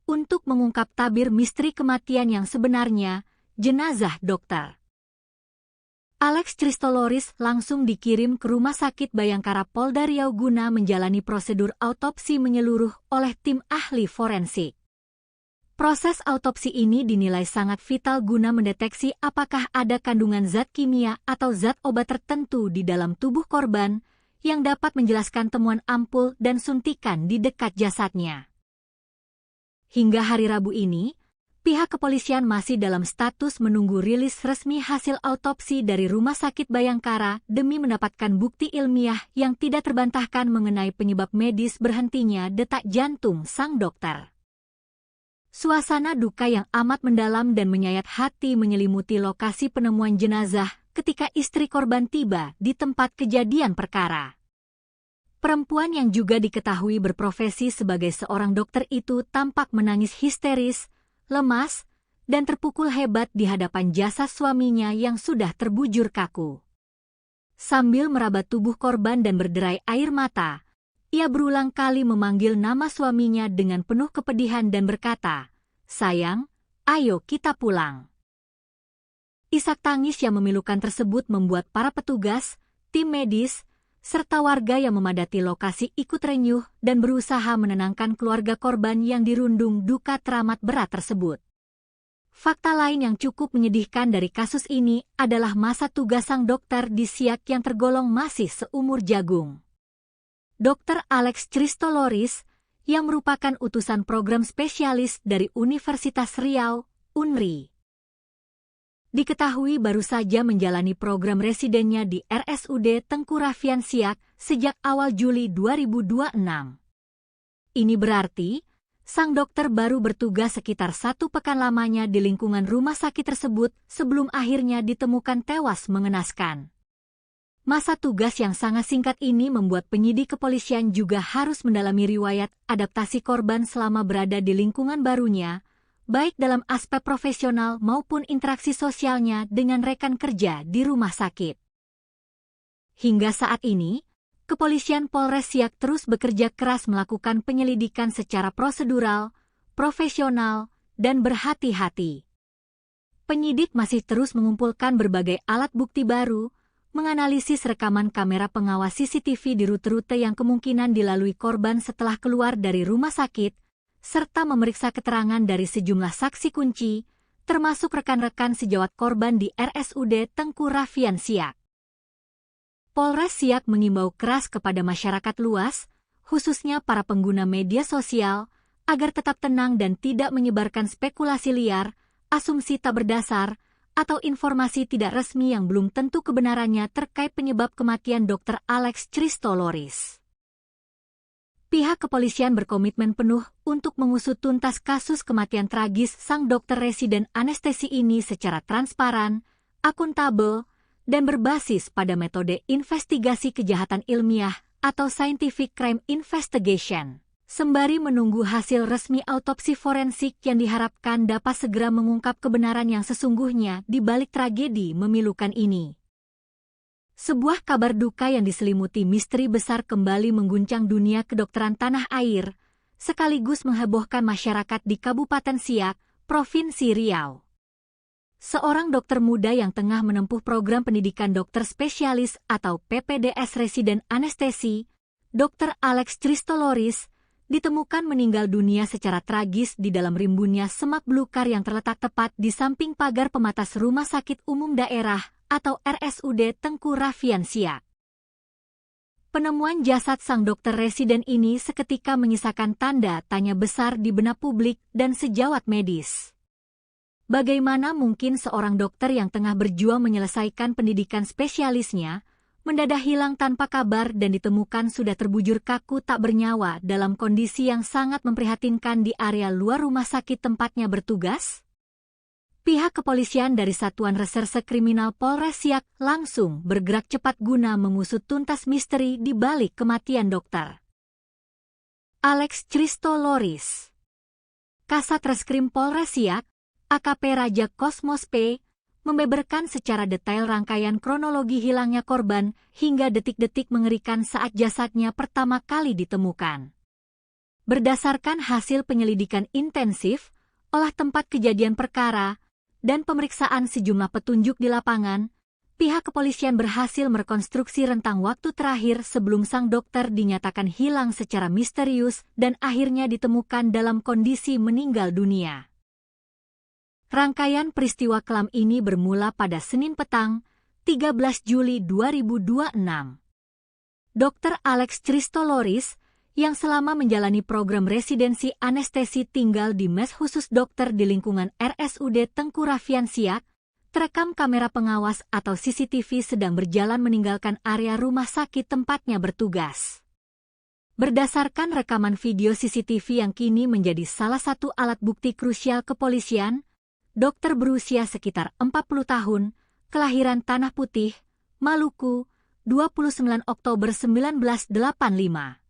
Untuk mengungkap tabir misteri kematian yang sebenarnya, jenazah Dr. Alex Christoloris langsung dikirim ke Rumah Sakit Bayangkara Polda Riau guna menjalani prosedur autopsi menyeluruh oleh tim ahli forensik. Proses autopsi ini dinilai sangat vital guna mendeteksi apakah ada kandungan zat kimia atau zat obat tertentu di dalam tubuh korban yang dapat menjelaskan temuan ampul dan suntikan di dekat jasadnya. Hingga hari Rabu ini, pihak kepolisian masih dalam status menunggu rilis resmi hasil autopsi dari Rumah Sakit Bayangkara demi mendapatkan bukti ilmiah yang tidak terbantahkan mengenai penyebab medis berhentinya detak jantung sang dokter. Suasana duka yang amat mendalam dan menyayat hati menyelimuti lokasi penemuan jenazah ketika istri korban tiba di tempat kejadian perkara. Perempuan yang juga diketahui berprofesi sebagai seorang dokter itu tampak menangis histeris, lemas, dan terpukul hebat di hadapan jasad suaminya yang sudah terbujur kaku. Sambil meraba tubuh korban dan berderai air mata, ia berulang kali memanggil nama suaminya dengan penuh kepedihan dan berkata, "Sayang, ayo kita pulang." Isak tangis yang memilukan tersebut membuat para petugas, tim medis, serta warga yang memadati lokasi ikut renyuh dan berusaha menenangkan keluarga korban yang dirundung duka teramat berat tersebut. Fakta lain yang cukup menyedihkan dari kasus ini adalah masa tugas sang dokter di Siak yang tergolong masih seumur jagung. Dr. Alex Christoloris, yang merupakan utusan program spesialis dari Universitas Riau, UNRI, diketahui baru saja menjalani program residennya di RSUD Tengku Raffian Siak sejak awal Juli 2026. Ini berarti, sang dokter baru bertugas sekitar 1 pekan lamanya di lingkungan rumah sakit tersebut sebelum akhirnya ditemukan tewas mengenaskan. Masa tugas yang sangat singkat ini membuat penyidik kepolisian juga harus mendalami riwayat adaptasi korban selama berada di lingkungan barunya, baik dalam aspek profesional maupun interaksi sosialnya dengan rekan kerja di rumah sakit. Hingga saat ini, Kepolisian Polres Siak terus bekerja keras melakukan penyelidikan secara prosedural, profesional, dan berhati-hati. Penyidik masih terus mengumpulkan berbagai alat bukti baru, menganalisis rekaman kamera pengawas CCTV di rute-rute yang kemungkinan dilalui korban setelah keluar dari rumah sakit, serta memeriksa keterangan dari sejumlah saksi kunci, termasuk rekan-rekan sejawat korban di RSUD Tengku Raffian Siak. Polres Siak mengimbau keras kepada masyarakat luas, khususnya para pengguna media sosial, agar tetap tenang dan tidak menyebarkan spekulasi liar, asumsi tak berdasar, atau informasi tidak resmi yang belum tentu kebenarannya terkait penyebab kematian Dr. Alex Christoloris. Pihak kepolisian berkomitmen penuh untuk mengusut tuntas kasus kematian tragis sang dokter residen anestesi ini secara transparan, akuntabel, dan berbasis pada metode investigasi kejahatan ilmiah atau Scientific Crime Investigation, sembari menunggu hasil resmi autopsi forensik yang diharapkan dapat segera mengungkap kebenaran yang sesungguhnya di balik tragedi memilukan ini. Sebuah kabar duka yang diselimuti misteri besar kembali mengguncang dunia kedokteran tanah air, sekaligus menghebohkan masyarakat di Kabupaten Siak, Provinsi Riau. Seorang dokter muda yang tengah menempuh program pendidikan dokter spesialis atau PPDS residen anestesi, Dr. Alex Christoloris, ditemukan meninggal dunia secara tragis di dalam rimbunnya semak belukar yang terletak tepat di samping pagar pematas Rumah Sakit Umum Daerah atau RSUD Tengku Raffian Siak. Penemuan jasad sang dokter residen ini seketika menyisakan tanda tanya besar di benak publik dan sejawat medis. Bagaimana mungkin seorang dokter yang tengah berjuang menyelesaikan pendidikan spesialisnya, mendadak hilang tanpa kabar dan ditemukan sudah terbujur kaku tak bernyawa dalam kondisi yang sangat memprihatinkan di area luar rumah sakit tempatnya bertugas? Pihak kepolisian dari Satuan Reserse Kriminal Polres Siak langsung bergerak cepat guna mengusut tuntas misteri di balik kematian dokter Alex Christoloris. Kasat Reskrim Polres Siak, AKP Raja Kosmos P, membeberkan secara detail rangkaian kronologi hilangnya korban hingga detik-detik mengerikan saat jasadnya pertama kali ditemukan. Berdasarkan hasil penyelidikan intensif, olah tempat kejadian perkara, dan pemeriksaan sejumlah petunjuk di lapangan, pihak kepolisian berhasil merekonstruksi rentang waktu terakhir sebelum sang dokter dinyatakan hilang secara misterius dan akhirnya ditemukan dalam kondisi meninggal dunia. Rangkaian peristiwa kelam ini bermula pada Senin petang, 13 Juli 2026. Dr. Alex Christoloris, yang selama menjalani program residensi anestesi tinggal di mes khusus dokter di lingkungan RSUD Tengku Raffian Siak, terekam kamera pengawas atau CCTV sedang berjalan meninggalkan area rumah sakit tempatnya bertugas. Berdasarkan rekaman video CCTV yang kini menjadi salah satu alat bukti krusial kepolisian, dokter berusia sekitar 40 tahun, kelahiran Tanah Putih, Maluku, 29 Oktober 1985.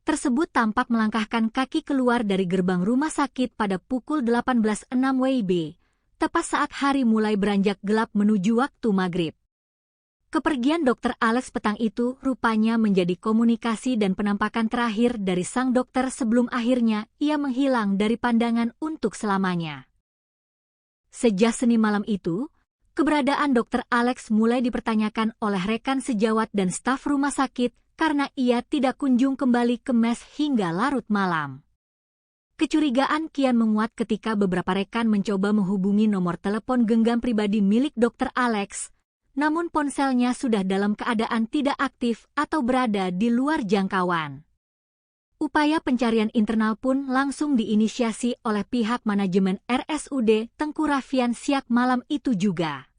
Tersebut tampak melangkahkan kaki keluar dari gerbang rumah sakit pada pukul 18.06 WIB, tepat saat hari mulai beranjak gelap menuju waktu maghrib. Kepergian Dr. Alex petang itu rupanya menjadi komunikasi dan penampakan terakhir dari sang dokter sebelum akhirnya ia menghilang dari pandangan untuk selamanya. Sejak Senin malam itu, keberadaan Dr. Alex mulai dipertanyakan oleh rekan sejawat dan staf rumah sakit karena ia tidak kunjung kembali ke mes hingga larut malam. Kecurigaan kian menguat ketika beberapa rekan mencoba menghubungi nomor telepon genggam pribadi milik Dr. Alex, namun ponselnya sudah dalam keadaan tidak aktif atau berada di luar jangkauan. Upaya pencarian internal pun langsung diinisiasi oleh pihak manajemen RSUD Tengku Raffian Siak malam itu juga.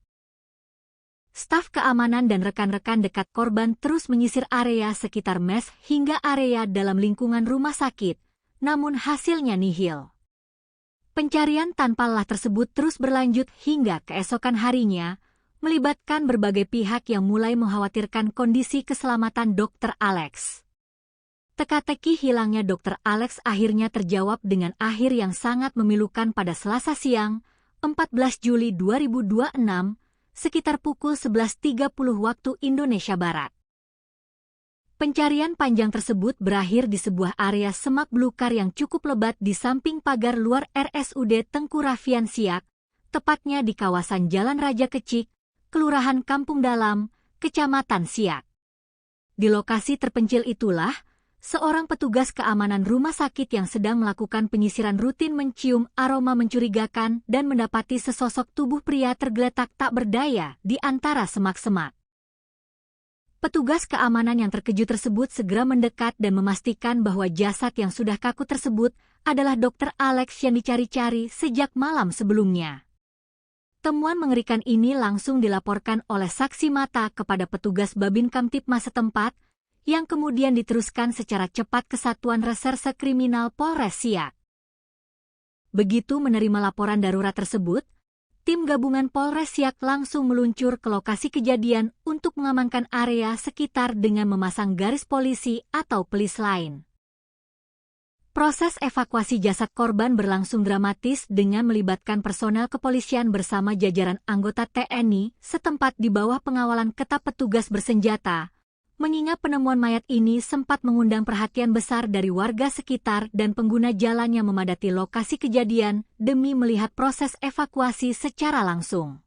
Staf keamanan dan rekan-rekan dekat korban terus menyisir area sekitar mes hingga area dalam lingkungan rumah sakit, namun hasilnya nihil. Pencarian tanpa lelah tersebut terus berlanjut hingga keesokan harinya, melibatkan berbagai pihak yang mulai mengkhawatirkan kondisi keselamatan Dr. Alex. Teka-teki hilangnya Dr. Alex akhirnya terjawab dengan akhir yang sangat memilukan pada Selasa siang, 14 Juli 2026, sekitar pukul 11.30 waktu Indonesia Barat. Pencarian panjang tersebut berakhir di sebuah area semak belukar yang cukup lebat di samping pagar luar RSUD Tengku Raffian Siak, tepatnya di kawasan Jalan Raja Kecik, Kelurahan Kampung Dalam, Kecamatan Siak. Di lokasi terpencil itulah, seorang petugas keamanan rumah sakit yang sedang melakukan penyisiran rutin mencium aroma mencurigakan dan mendapati sesosok tubuh pria tergeletak tak berdaya di antara semak-semak. Petugas keamanan yang terkejut tersebut segera mendekat dan memastikan bahwa jasad yang sudah kaku tersebut adalah Dr. Alex yang dicari-cari sejak malam sebelumnya. Temuan mengerikan ini langsung dilaporkan oleh saksi mata kepada petugas Babin Kamtipmas setempat, yang kemudian diteruskan secara cepat ke Satuan Reserse Kriminal Polres Siak. Begitu menerima laporan darurat tersebut, tim gabungan Polres Siak langsung meluncur ke lokasi kejadian untuk mengamankan area sekitar dengan memasang garis polisi atau pelis lain. Proses evakuasi jasad korban berlangsung dramatis dengan melibatkan personel kepolisian bersama jajaran anggota TNI setempat di bawah pengawalan ketat petugas bersenjata, mengingat penemuan mayat ini sempat mengundang perhatian besar dari warga sekitar dan pengguna jalan yang memadati lokasi kejadian demi melihat proses evakuasi secara langsung.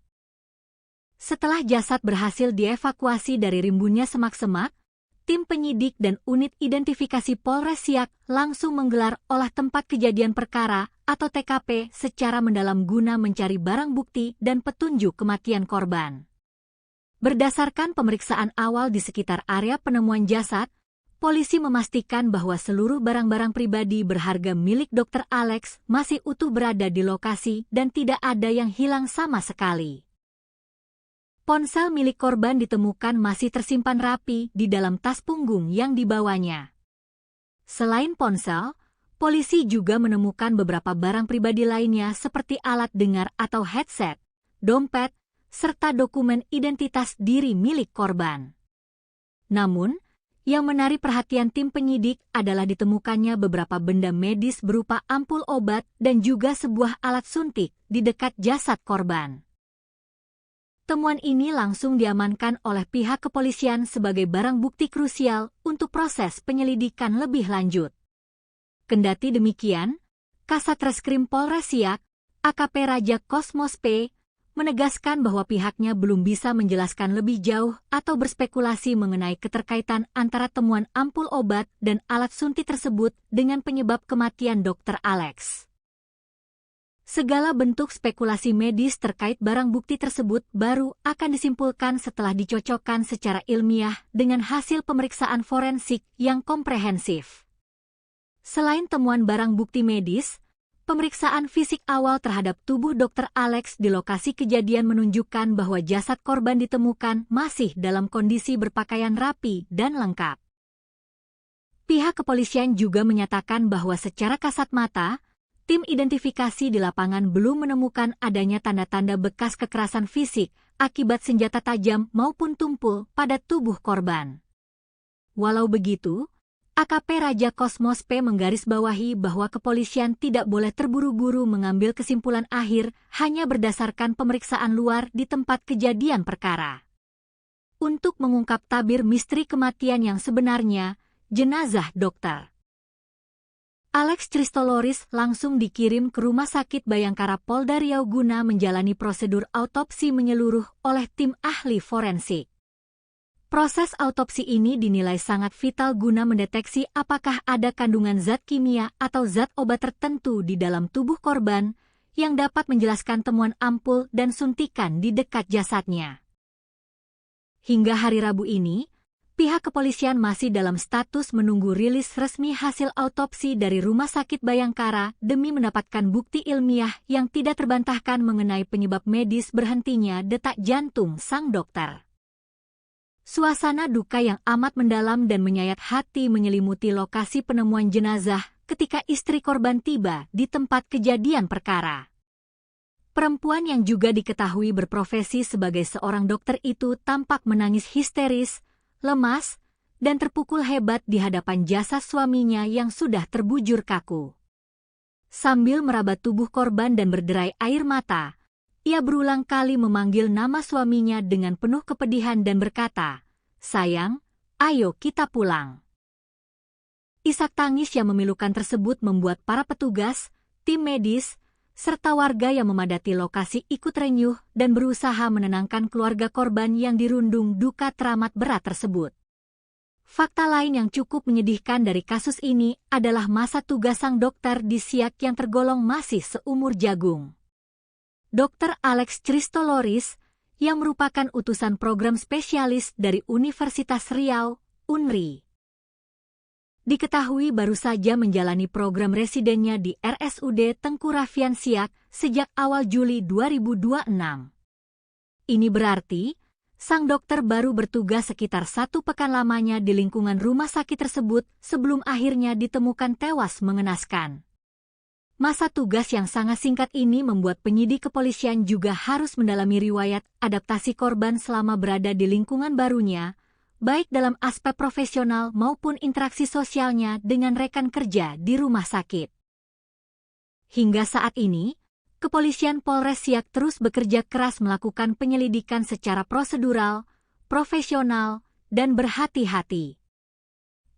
Setelah jasad berhasil dievakuasi dari rimbunnya semak-semak, tim penyidik dan unit identifikasi Polres Siak langsung menggelar olah tempat kejadian perkara atau TKP secara mendalam guna mencari barang bukti dan petunjuk kematian korban. Berdasarkan pemeriksaan awal di sekitar area penemuan jasad, polisi memastikan bahwa seluruh barang-barang pribadi berharga milik Dr. Alex masih utuh berada di lokasi dan tidak ada yang hilang sama sekali. Ponsel milik korban ditemukan masih tersimpan rapi di dalam tas punggung yang dibawanya. Selain ponsel, polisi juga menemukan beberapa barang pribadi lainnya seperti alat dengar atau headset, dompet, serta dokumen identitas diri milik korban. Namun, yang menarik perhatian tim penyidik adalah ditemukannya beberapa benda medis berupa ampul obat dan juga sebuah alat suntik di dekat jasad korban. Temuan ini langsung diamankan oleh pihak kepolisian sebagai barang bukti krusial untuk proses penyelidikan lebih lanjut. Kendati demikian, Kasat Reskrim Polres Siak, AKP Raja Kosmos P, menegaskan bahwa pihaknya belum bisa menjelaskan lebih jauh atau berspekulasi mengenai keterkaitan antara temuan ampul obat dan alat suntik tersebut dengan penyebab kematian Dr. Alex. Segala bentuk spekulasi medis terkait barang bukti tersebut baru akan disimpulkan setelah dicocokkan secara ilmiah dengan hasil pemeriksaan forensik yang komprehensif. Selain temuan barang bukti medis, pemeriksaan fisik awal terhadap tubuh Dr. Alex di lokasi kejadian menunjukkan bahwa jasad korban ditemukan masih dalam kondisi berpakaian rapi dan lengkap. Pihak kepolisian juga menyatakan bahwa secara kasat mata, tim identifikasi di lapangan belum menemukan adanya tanda-tanda bekas kekerasan fisik akibat senjata tajam maupun tumpul pada tubuh korban. Walau begitu, AKP Raja Kosmos P menggarisbawahi bahwa kepolisian tidak boleh terburu-buru mengambil kesimpulan akhir hanya berdasarkan pemeriksaan luar di tempat kejadian perkara. Untuk mengungkap tabir misteri kematian yang sebenarnya, jenazah Dr. Alex Christoloris langsung dikirim ke Rumah Sakit Bayangkara Polda Riau guna menjalani prosedur autopsi menyeluruh oleh tim ahli forensik. Proses autopsi ini dinilai sangat vital guna mendeteksi apakah ada kandungan zat kimia atau zat obat tertentu di dalam tubuh korban yang dapat menjelaskan temuan ampul dan suntikan di dekat jasadnya. Hingga hari Rabu ini, pihak kepolisian masih dalam status menunggu rilis resmi hasil autopsi dari Rumah Sakit Bayangkara demi mendapatkan bukti ilmiah yang tidak terbantahkan mengenai penyebab medis berhentinya detak jantung sang dokter. Suasana duka yang amat mendalam dan menyayat hati menyelimuti lokasi penemuan jenazah ketika istri korban tiba di tempat kejadian perkara. Perempuan yang juga diketahui berprofesi sebagai seorang dokter itu tampak menangis histeris, lemas, dan terpukul hebat di hadapan jasad suaminya yang sudah terbujur kaku. Sambil meraba tubuh korban dan berderai air mata, ia berulang kali memanggil nama suaminya dengan penuh kepedihan dan berkata, "Sayang, ayo kita pulang." Isak tangis yang memilukan tersebut membuat para petugas, tim medis, serta warga yang memadati lokasi ikut renyuh dan berusaha menenangkan keluarga korban yang dirundung duka teramat berat tersebut. Fakta lain yang cukup menyedihkan dari kasus ini adalah masa tugas sang dokter di Siak yang tergolong masih seumur jagung. Dr. Alex Christoloris, yang merupakan utusan program spesialis dari Universitas Riau, UNRI. Diketahui baru saja menjalani program residennya di RSUD Tengku Raffian Siak sejak awal Juli 2026. Ini berarti, sang dokter baru bertugas sekitar 1 pekan lamanya di lingkungan rumah sakit tersebut sebelum akhirnya ditemukan tewas mengenaskan. Masa tugas yang sangat singkat ini membuat penyidik kepolisian juga harus mendalami riwayat adaptasi korban selama berada di lingkungan barunya, baik dalam aspek profesional maupun interaksi sosialnya dengan rekan kerja di rumah sakit. Hingga saat ini, Kepolisian Polres Siak terus bekerja keras melakukan penyelidikan secara prosedural, profesional, dan berhati-hati.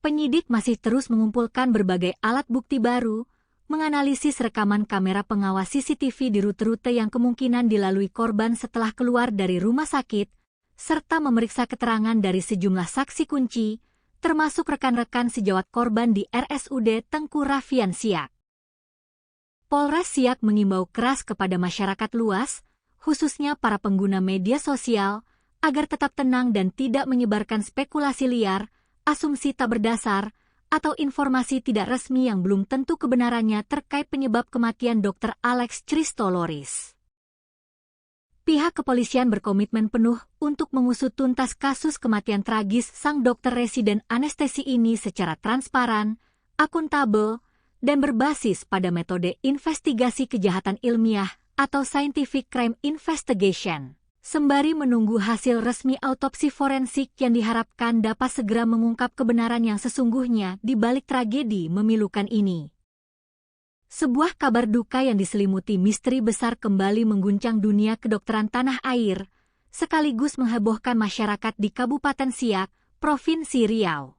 Penyidik masih terus mengumpulkan berbagai alat bukti baru, menganalisis rekaman kamera pengawas CCTV di rute-rute yang kemungkinan dilalui korban setelah keluar dari rumah sakit, serta memeriksa keterangan dari sejumlah saksi kunci, termasuk rekan-rekan sejawat korban di RSUD Tengku Raffian Siak. Polres Siak mengimbau keras kepada masyarakat luas, khususnya para pengguna media sosial, agar tetap tenang dan tidak menyebarkan spekulasi liar, asumsi tak berdasar, atau informasi tidak resmi yang belum tentu kebenarannya terkait penyebab kematian Dr. Alex Christoloris. Pihak kepolisian berkomitmen penuh untuk mengusut tuntas kasus kematian tragis sang dokter residen anestesi ini secara transparan, akuntabel, dan berbasis pada metode investigasi kejahatan ilmiah atau scientific crime investigation. Sembari menunggu hasil resmi autopsi forensik yang diharapkan dapat segera mengungkap kebenaran yang sesungguhnya di balik tragedi memilukan ini. Sebuah kabar duka yang diselimuti misteri besar kembali mengguncang dunia kedokteran tanah air, sekaligus menghebohkan masyarakat di Kabupaten Siak, Provinsi Riau.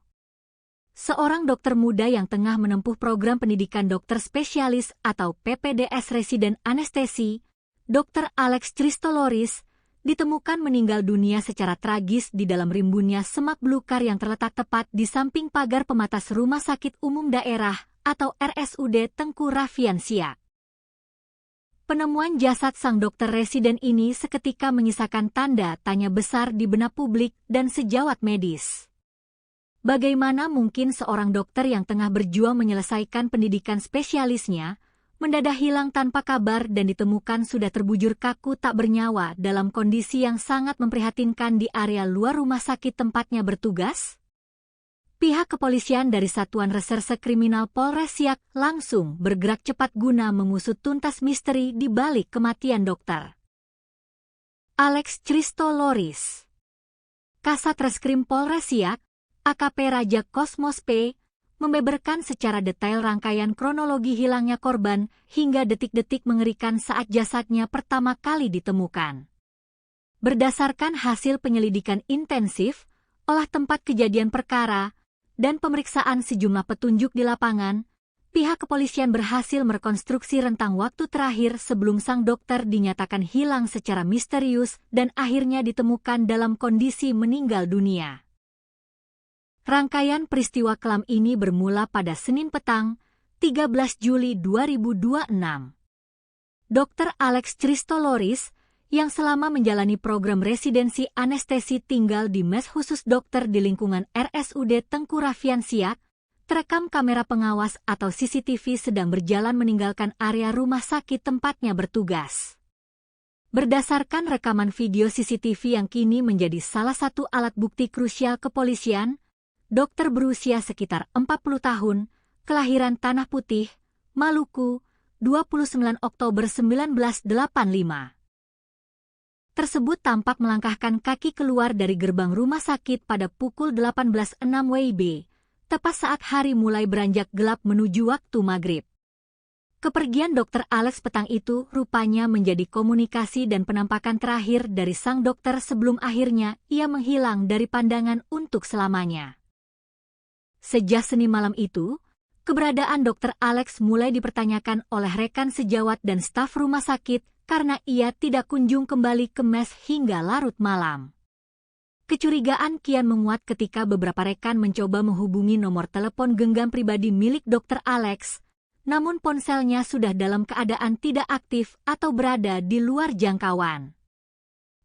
Seorang dokter muda yang tengah menempuh program pendidikan dokter spesialis atau PPDS residen anestesi, Dr. Alex Christoloris, ditemukan meninggal dunia secara tragis di dalam rimbunnya semak belukar yang terletak tepat di samping pagar pematas Rumah Sakit Umum Daerah atau RSUD Tengku Raffian Siak. Penemuan jasad sang dokter residen ini seketika menyisakan tanda tanya besar di benak publik dan sejawat medis. Bagaimana mungkin seorang dokter yang tengah berjuang menyelesaikan pendidikan spesialisnya mendadak hilang tanpa kabar dan ditemukan sudah terbujur kaku tak bernyawa dalam kondisi yang sangat memprihatinkan di area luar rumah sakit tempatnya bertugas? Pihak kepolisian dari Satuan Reserse Kriminal Polres Siak langsung bergerak cepat guna mengusut tuntas misteri di balik kematian dokter Alex Christoloris. Kasat Reskrim Polres Siak, AKP Raja Kosmos P, membeberkan secara detail rangkaian kronologi hilangnya korban hingga detik-detik mengerikan saat jasadnya pertama kali ditemukan. Berdasarkan hasil penyelidikan intensif, olah tempat kejadian perkara, dan pemeriksaan sejumlah petunjuk di lapangan, pihak kepolisian berhasil merekonstruksi rentang waktu terakhir sebelum sang dokter dinyatakan hilang secara misterius dan akhirnya ditemukan dalam kondisi meninggal dunia. Rangkaian peristiwa kelam ini bermula pada Senin petang, 13 Juli 2026. Dr. Alex Christoloris, yang selama menjalani program residensi anestesi tinggal di mes khusus dokter di lingkungan RSUD Tengku Raffian Siak, terekam kamera pengawas atau CCTV sedang berjalan meninggalkan area rumah sakit tempatnya bertugas. Berdasarkan rekaman video CCTV yang kini menjadi salah satu alat bukti krusial kepolisian, dokter berusia sekitar 40 tahun, kelahiran Tanah Putih, Maluku, 29 Oktober 1985. Tersebut tampak melangkahkan kaki keluar dari gerbang rumah sakit pada pukul 18.06 WIB, tepat saat hari mulai beranjak gelap menuju waktu maghrib. Kepergian Dr. Alex petang itu rupanya menjadi komunikasi dan penampakan terakhir dari sang dokter sebelum akhirnya ia menghilang dari pandangan untuk selamanya. Sejak Senin malam itu, keberadaan Dr. Alex mulai dipertanyakan oleh rekan sejawat dan staf rumah sakit karena ia tidak kunjung kembali ke mes hingga larut malam. Kecurigaan kian menguat ketika beberapa rekan mencoba menghubungi nomor telepon genggam pribadi milik Dr. Alex, namun ponselnya sudah dalam keadaan tidak aktif atau berada di luar jangkauan.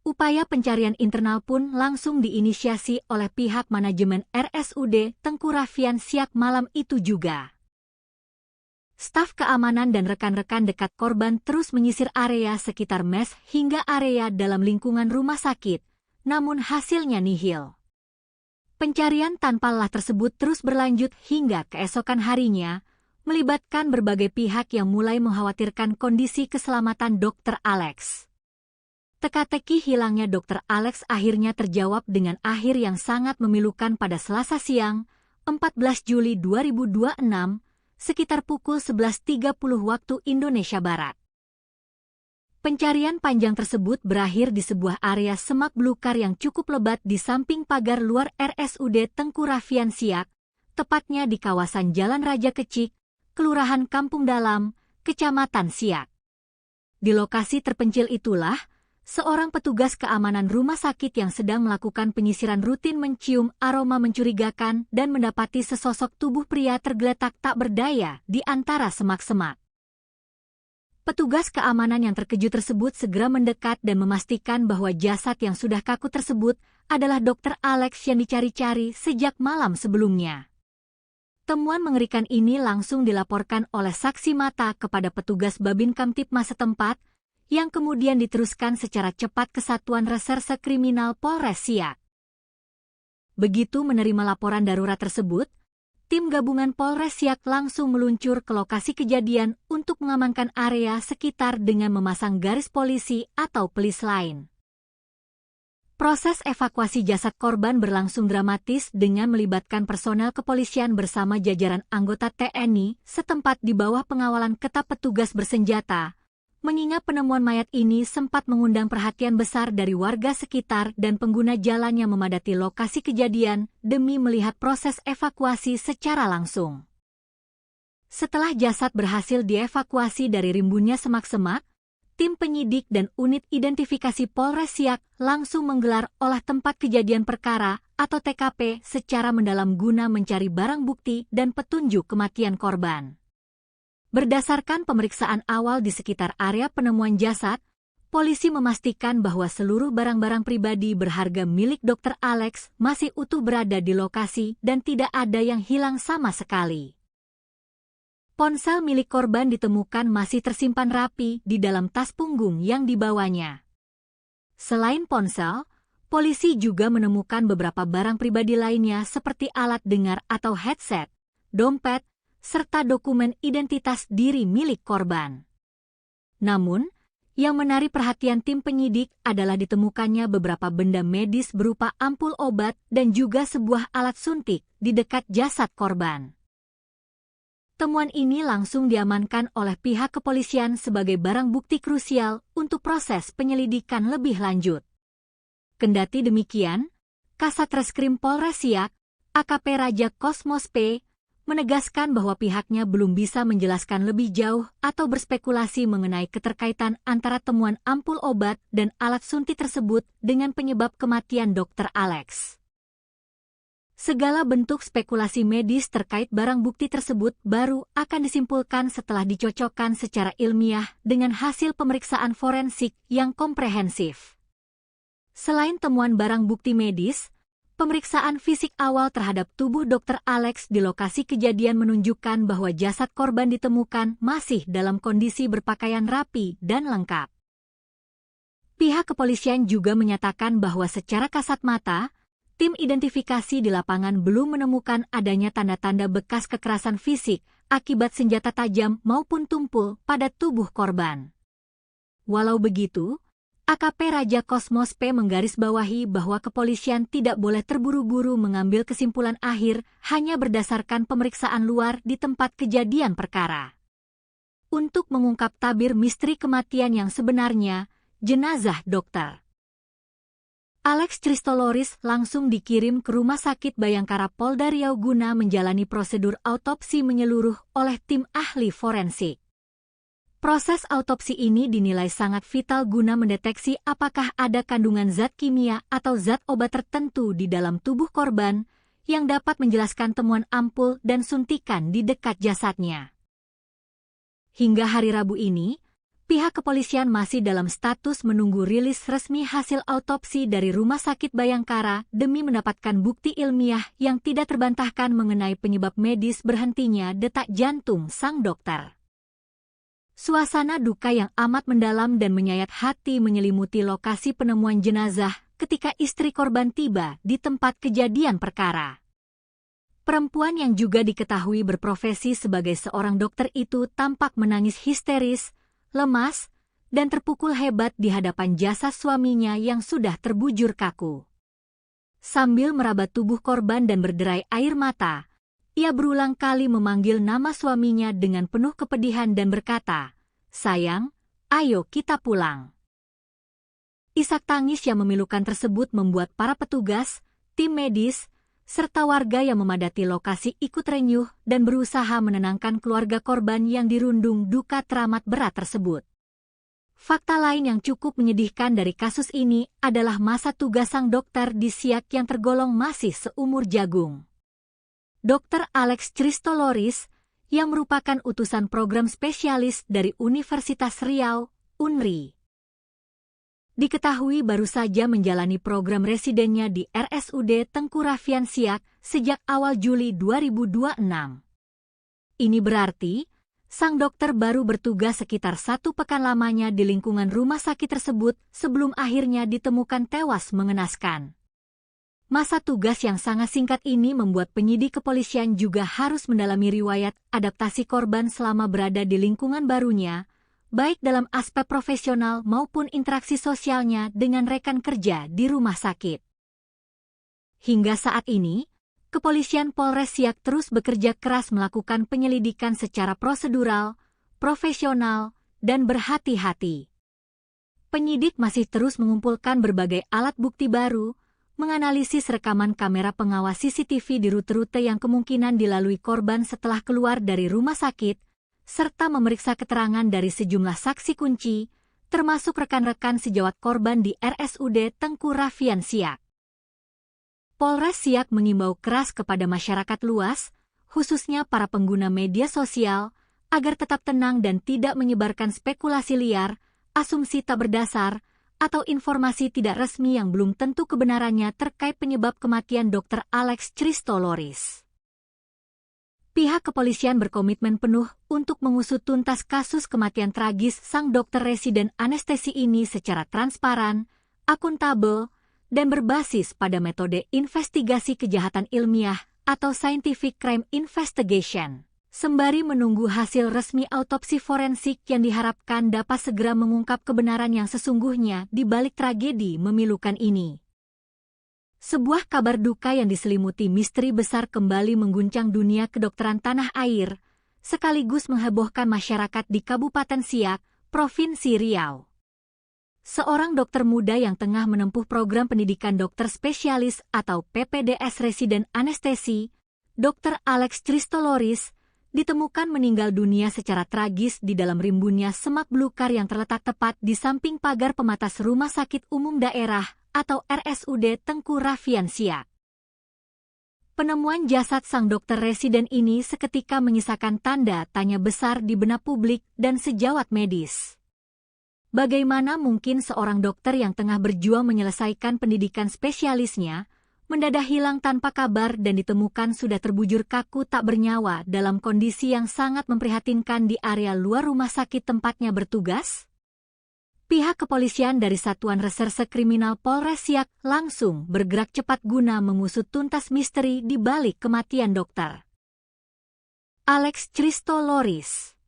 Upaya pencarian internal pun langsung diinisiasi oleh pihak manajemen RSUD Tengku Raffian Siak malam itu juga. Staf keamanan dan rekan-rekan dekat korban terus menyisir area sekitar mes hingga area dalam lingkungan rumah sakit, namun hasilnya nihil. Pencarian tanpa lelah tersebut terus berlanjut hingga keesokan harinya, melibatkan berbagai pihak yang mulai mengkhawatirkan kondisi keselamatan Dr. Alex. Teka-teki hilangnya Dr. Alex akhirnya terjawab dengan akhir yang sangat memilukan pada Selasa siang, 14 Juli 2026, sekitar pukul 11.30 waktu Indonesia Barat. Pencarian panjang tersebut berakhir di sebuah area semak belukar yang cukup lebat di samping pagar luar RSUD Tengku Raffian Siak, tepatnya di kawasan Jalan Raja Kecik, Kelurahan Kampung Dalam, Kecamatan Siak. Di lokasi terpencil itulah, seorang petugas keamanan rumah sakit yang sedang melakukan penyisiran rutin mencium aroma mencurigakan dan mendapati sesosok tubuh pria tergeletak tak berdaya di antara semak-semak. Petugas keamanan yang terkejut tersebut segera mendekat dan memastikan bahwa jasad yang sudah kaku tersebut adalah Dr. Alex yang dicari-cari sejak malam sebelumnya. Temuan mengerikan ini langsung dilaporkan oleh saksi mata kepada petugas Babin Kamtipmas setempat, yang kemudian diteruskan secara cepat ke Satuan Reserse Kriminal Polres Siak. Begitu menerima laporan darurat tersebut, tim gabungan Polres Siak langsung meluncur ke lokasi kejadian untuk mengamankan area sekitar dengan memasang garis polisi atau pelis lain. Proses evakuasi jasad korban berlangsung dramatis dengan melibatkan personel kepolisian bersama jajaran anggota TNI setempat di bawah pengawalan ketat petugas bersenjata, mengingat penemuan mayat ini sempat mengundang perhatian besar dari warga sekitar dan pengguna jalan yang memadati lokasi kejadian demi melihat proses evakuasi secara langsung. Setelah jasad berhasil dievakuasi dari rimbunnya semak-semak, tim penyidik dan unit identifikasi Polres Siak langsung menggelar olah tempat kejadian perkara atau TKP secara mendalam guna mencari barang bukti dan petunjuk kematian korban. Berdasarkan pemeriksaan awal di sekitar area penemuan jasad, polisi memastikan bahwa seluruh barang-barang pribadi berharga milik Dr. Alex masih utuh berada di lokasi dan tidak ada yang hilang sama sekali. Ponsel milik korban ditemukan masih tersimpan rapi di dalam tas punggung yang dibawanya. Selain ponsel, polisi juga menemukan beberapa barang pribadi lainnya seperti alat dengar atau headset, dompet, serta dokumen identitas diri milik korban. Namun, yang menarik perhatian tim penyidik adalah ditemukannya beberapa benda medis berupa ampul obat dan juga sebuah alat suntik di dekat jasad korban. Temuan ini langsung diamankan oleh pihak kepolisian sebagai barang bukti krusial untuk proses penyelidikan lebih lanjut. Kendati demikian, Kasat Reskrim Polres Siak, AKP Raja Kosmos P, menegaskan bahwa pihaknya belum bisa menjelaskan lebih jauh atau berspekulasi mengenai keterkaitan antara temuan ampul obat dan alat suntik tersebut dengan penyebab kematian Dr. Alex. Segala bentuk spekulasi medis terkait barang bukti tersebut baru akan disimpulkan setelah dicocokkan secara ilmiah dengan hasil pemeriksaan forensik yang komprehensif. Selain temuan barang bukti medis, pemeriksaan fisik awal terhadap tubuh Dr. Alex di lokasi kejadian menunjukkan bahwa jasad korban ditemukan masih dalam kondisi berpakaian rapi dan lengkap. Pihak kepolisian juga menyatakan bahwa secara kasat mata, tim identifikasi di lapangan belum menemukan adanya tanda-tanda bekas kekerasan fisik akibat senjata tajam maupun tumpul pada tubuh korban. Walau begitu, AKP Raja Kosmos P menggarisbawahi bahwa kepolisian tidak boleh terburu-buru mengambil kesimpulan akhir hanya berdasarkan pemeriksaan luar di tempat kejadian perkara. Untuk mengungkap tabir misteri kematian yang sebenarnya, jenazah Dr. Alex Christoloris langsung dikirim ke Rumah Sakit Bayangkara Polda Riau guna menjalani prosedur autopsi menyeluruh oleh tim ahli forensik. Proses autopsi ini dinilai sangat vital guna mendeteksi apakah ada kandungan zat kimia atau zat obat tertentu di dalam tubuh korban yang dapat menjelaskan temuan ampul dan suntikan di dekat jasadnya. Hingga hari Rabu ini, pihak kepolisian masih dalam status menunggu rilis resmi hasil autopsi dari Rumah Sakit Bayangkara demi mendapatkan bukti ilmiah yang tidak terbantahkan mengenai penyebab medis berhentinya detak jantung sang dokter. Suasana duka yang amat mendalam dan menyayat hati menyelimuti lokasi penemuan jenazah ketika istri korban tiba di tempat kejadian perkara. Perempuan yang juga diketahui berprofesi sebagai seorang dokter itu tampak menangis histeris, lemas, dan terpukul hebat di hadapan jasad suaminya yang sudah terbujur kaku. Sambil meraba tubuh korban dan berderai air mata, ia berulang kali memanggil nama suaminya dengan penuh kepedihan dan berkata, "Sayang, ayo kita pulang." Isak tangis yang memilukan tersebut membuat para petugas, tim medis, serta warga yang memadati lokasi ikut renyuh dan berusaha menenangkan keluarga korban yang dirundung duka teramat berat tersebut. Fakta lain yang cukup menyedihkan dari kasus ini adalah masa tugas sang dokter di Siak yang tergolong masih seumur jagung. Dr. Alex Christoloris, yang merupakan utusan program spesialis dari Universitas Riau, UNRI, diketahui baru saja menjalani program residennya di RSUD Tengku Raffian Siak sejak awal Juli 2026. Ini berarti, sang dokter baru bertugas sekitar 1 pekan lamanya di lingkungan rumah sakit tersebut sebelum akhirnya ditemukan tewas mengenaskan. Masa tugas yang sangat singkat ini membuat penyidik kepolisian juga harus mendalami riwayat adaptasi korban selama berada di lingkungan barunya, baik dalam aspek profesional maupun interaksi sosialnya dengan rekan kerja di rumah sakit. Hingga saat ini, Kepolisian Polres Siak terus bekerja keras melakukan penyelidikan secara prosedural, profesional, dan berhati-hati. Penyidik masih terus mengumpulkan berbagai alat bukti baru, menganalisis rekaman kamera pengawas CCTV di rute-rute yang kemungkinan dilalui korban setelah keluar dari rumah sakit, serta memeriksa keterangan dari sejumlah saksi kunci, termasuk rekan-rekan sejawat korban di RSUD Tengku Raffian Siak. Polres Siak mengimbau keras kepada masyarakat luas, khususnya para pengguna media sosial, agar tetap tenang dan tidak menyebarkan spekulasi liar, asumsi tak berdasar, atau informasi tidak resmi yang belum tentu kebenarannya terkait penyebab kematian Dr. Alex Christoloris. Pihak kepolisian berkomitmen penuh untuk mengusut tuntas kasus kematian tragis sang dokter residen anestesi ini secara transparan, akuntabel, dan berbasis pada metode investigasi kejahatan ilmiah atau scientific crime investigation, sembari menunggu hasil resmi autopsi forensik yang diharapkan dapat segera mengungkap kebenaran yang sesungguhnya di balik tragedi memilukan ini. Sebuah kabar duka yang diselimuti misteri besar kembali mengguncang dunia kedokteran tanah air, sekaligus menghebohkan masyarakat di Kabupaten Siak, Provinsi Riau. Seorang dokter muda yang tengah menempuh program pendidikan dokter spesialis atau PPDS residen anestesi, Dr. Alex Christoloris, ditemukan meninggal dunia secara tragis di dalam rimbunnya semak belukar yang terletak tepat di samping pagar pematas Rumah Sakit Umum Daerah atau RSUD Tengku Raffian Siak. Penemuan jasad sang dokter residen ini seketika menyisakan tanda tanya besar di benak publik dan sejawat medis. Bagaimana mungkin seorang dokter yang tengah berjuang menyelesaikan pendidikan spesialisnya, mendadak hilang tanpa kabar dan ditemukan sudah terbujur kaku tak bernyawa dalam kondisi yang sangat memprihatinkan di area luar rumah sakit tempatnya bertugas? Pihak kepolisian dari Satuan Reserse Kriminal Polres Siak langsung bergerak cepat guna mengusut tuntas misteri di balik kematian dokter Alex Christoloris.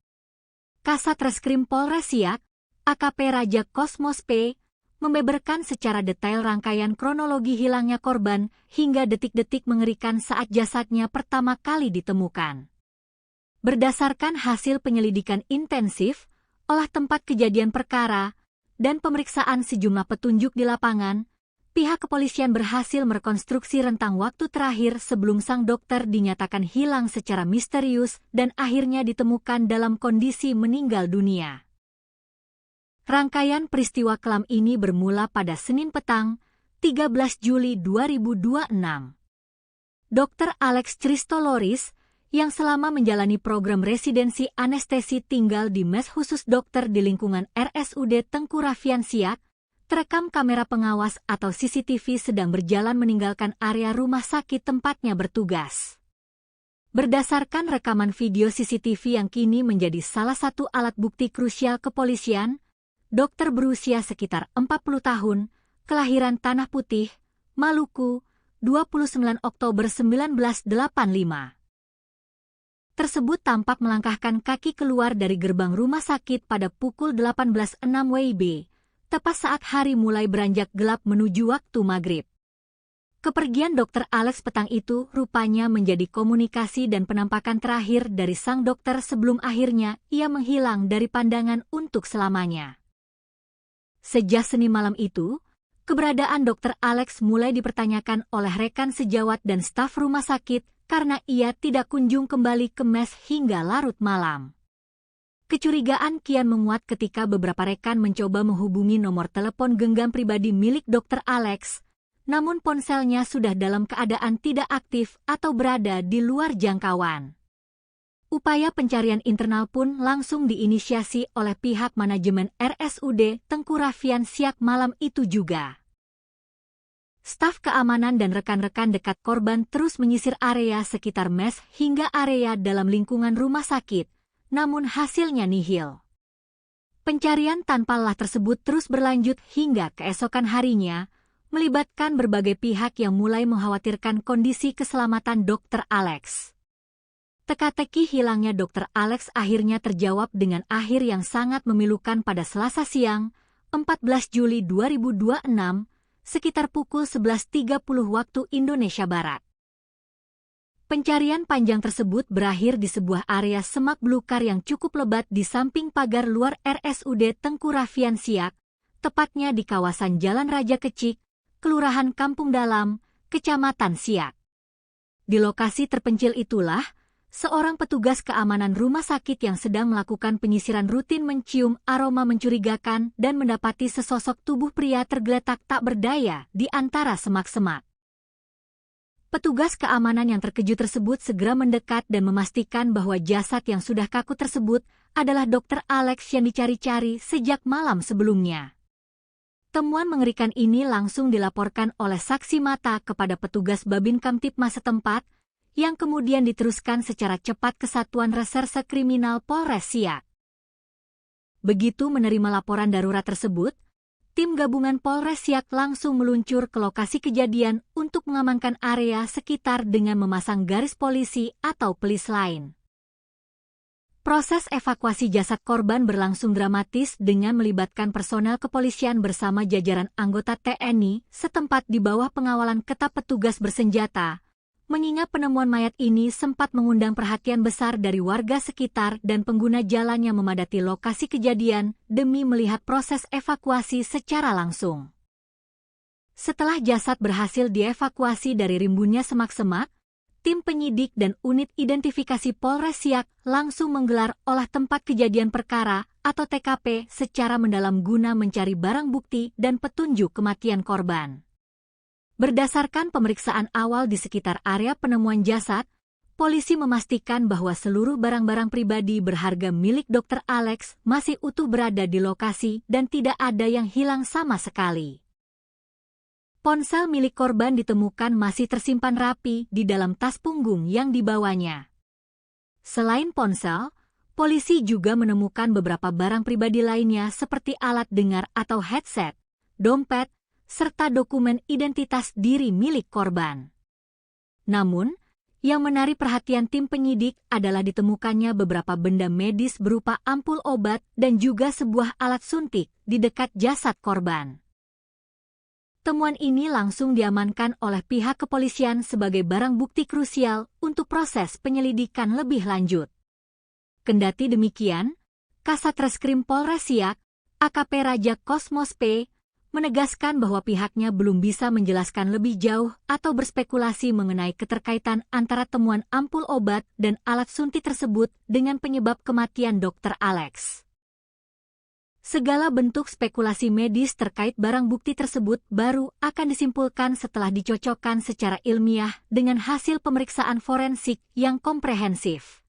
Kasat Reskrim Polres Siak, AKP Raja Kosmos P, membeberkan secara detail rangkaian kronologi hilangnya korban hingga detik-detik mengerikan saat jasadnya pertama kali ditemukan. Berdasarkan hasil penyelidikan intensif, olah tempat kejadian perkara, dan pemeriksaan sejumlah petunjuk di lapangan, pihak kepolisian berhasil merekonstruksi rentang waktu terakhir sebelum sang dokter dinyatakan hilang secara misterius dan akhirnya ditemukan dalam kondisi meninggal dunia. Rangkaian peristiwa kelam ini bermula pada Senin petang, 13 Juli 2026. Dr. Alex Christoloris, yang selama menjalani program residensi anestesi tinggal di mes khusus dokter di lingkungan RSUD Tengku Raffian Siak, terekam kamera pengawas atau CCTV sedang berjalan meninggalkan area rumah sakit tempatnya bertugas. Berdasarkan rekaman video CCTV yang kini menjadi salah satu alat bukti krusial kepolisian, dokter berusia sekitar 40 tahun, kelahiran Tanah Putih, Maluku, 29 Oktober 1985. Tersebut tampak melangkahkan kaki keluar dari gerbang rumah sakit pada pukul 18.06 WIB, tepat saat hari mulai beranjak gelap menuju waktu maghrib. Kepergian Dr. Alex petang itu rupanya menjadi komunikasi dan penampakan terakhir dari sang dokter sebelum akhirnya ia menghilang dari pandangan untuk selamanya. Sejak Senin malam itu, keberadaan Dr. Alex mulai dipertanyakan oleh rekan sejawat dan staf rumah sakit karena ia tidak kunjung kembali ke mes hingga larut malam. Kecurigaan kian menguat ketika beberapa rekan mencoba menghubungi nomor telepon genggam pribadi milik Dr. Alex, namun ponselnya sudah dalam keadaan tidak aktif atau berada di luar jangkauan. Upaya pencarian internal pun langsung diinisiasi oleh pihak manajemen RSUD Tengku Raffian Siak malam itu juga. Staf keamanan dan rekan-rekan dekat korban terus menyisir area sekitar mes hingga area dalam lingkungan rumah sakit, namun hasilnya nihil. Pencarian tanpa lelah tersebut terus berlanjut hingga keesokan harinya, melibatkan berbagai pihak yang mulai mengkhawatirkan kondisi keselamatan Dr. Alex. Teka-teki hilangnya Dr. Alex akhirnya terjawab dengan akhir yang sangat memilukan pada Selasa siang, 14 Juli 2026, sekitar pukul 11.30 waktu Indonesia Barat. Pencarian panjang tersebut berakhir di sebuah area semak belukar yang cukup lebat di samping pagar luar RSUD Tengku Raffian Siak, tepatnya di kawasan Jalan Raja Kecik, Kelurahan Kampung Dalam, Kecamatan Siak. Di lokasi terpencil itulah, seorang petugas keamanan rumah sakit yang sedang melakukan penyisiran rutin mencium aroma mencurigakan dan mendapati sesosok tubuh pria tergeletak tak berdaya di antara semak-semak. Petugas keamanan yang terkejut tersebut segera mendekat dan memastikan bahwa jasad yang sudah kaku tersebut adalah Dr. Alex yang dicari-cari sejak malam sebelumnya. Temuan mengerikan ini langsung dilaporkan oleh saksi mata kepada petugas Babin Kamtipmas setempat, yang kemudian diteruskan secara cepat ke Satuan Reserse Kriminal Polres Siak. Begitu menerima laporan darurat tersebut, tim gabungan Polres Siak langsung meluncur ke lokasi kejadian untuk mengamankan area sekitar dengan memasang garis polisi atau pelis lain. Proses evakuasi jasad korban berlangsung dramatis dengan melibatkan personel kepolisian bersama jajaran anggota TNI setempat di bawah pengawalan ketat petugas bersenjata, mengingat penemuan mayat ini sempat mengundang perhatian besar dari warga sekitar dan pengguna jalan yang memadati lokasi kejadian demi melihat proses evakuasi secara langsung. Setelah jasad berhasil dievakuasi dari rimbunnya semak-semak, tim penyidik dan unit identifikasi Polres Siak langsung menggelar olah tempat kejadian perkara atau TKP secara mendalam guna mencari barang bukti dan petunjuk kematian korban. Berdasarkan pemeriksaan awal di sekitar area penemuan jasad, polisi memastikan bahwa seluruh barang-barang pribadi berharga milik Dr. Alex masih utuh berada di lokasi dan tidak ada yang hilang sama sekali. Ponsel milik korban ditemukan masih tersimpan rapi di dalam tas punggung yang dibawanya. Selain ponsel, polisi juga menemukan beberapa barang pribadi lainnya seperti alat dengar atau headset, dompet, serta dokumen identitas diri milik korban. Namun, yang menarik perhatian tim penyidik adalah ditemukannya beberapa benda medis berupa ampul obat dan juga sebuah alat suntik di dekat jasad korban. Temuan ini langsung diamankan oleh pihak kepolisian sebagai barang bukti krusial untuk proses penyelidikan lebih lanjut. Kendati demikian, Kasat Reskrim Polres Siak, AKP Raja Kosmos P, menegaskan bahwa pihaknya belum bisa menjelaskan lebih jauh atau berspekulasi mengenai keterkaitan antara temuan ampul obat dan alat suntik tersebut dengan penyebab kematian Dr. Alex. Segala bentuk spekulasi medis terkait barang bukti tersebut baru akan disimpulkan setelah dicocokkan secara ilmiah dengan hasil pemeriksaan forensik yang komprehensif.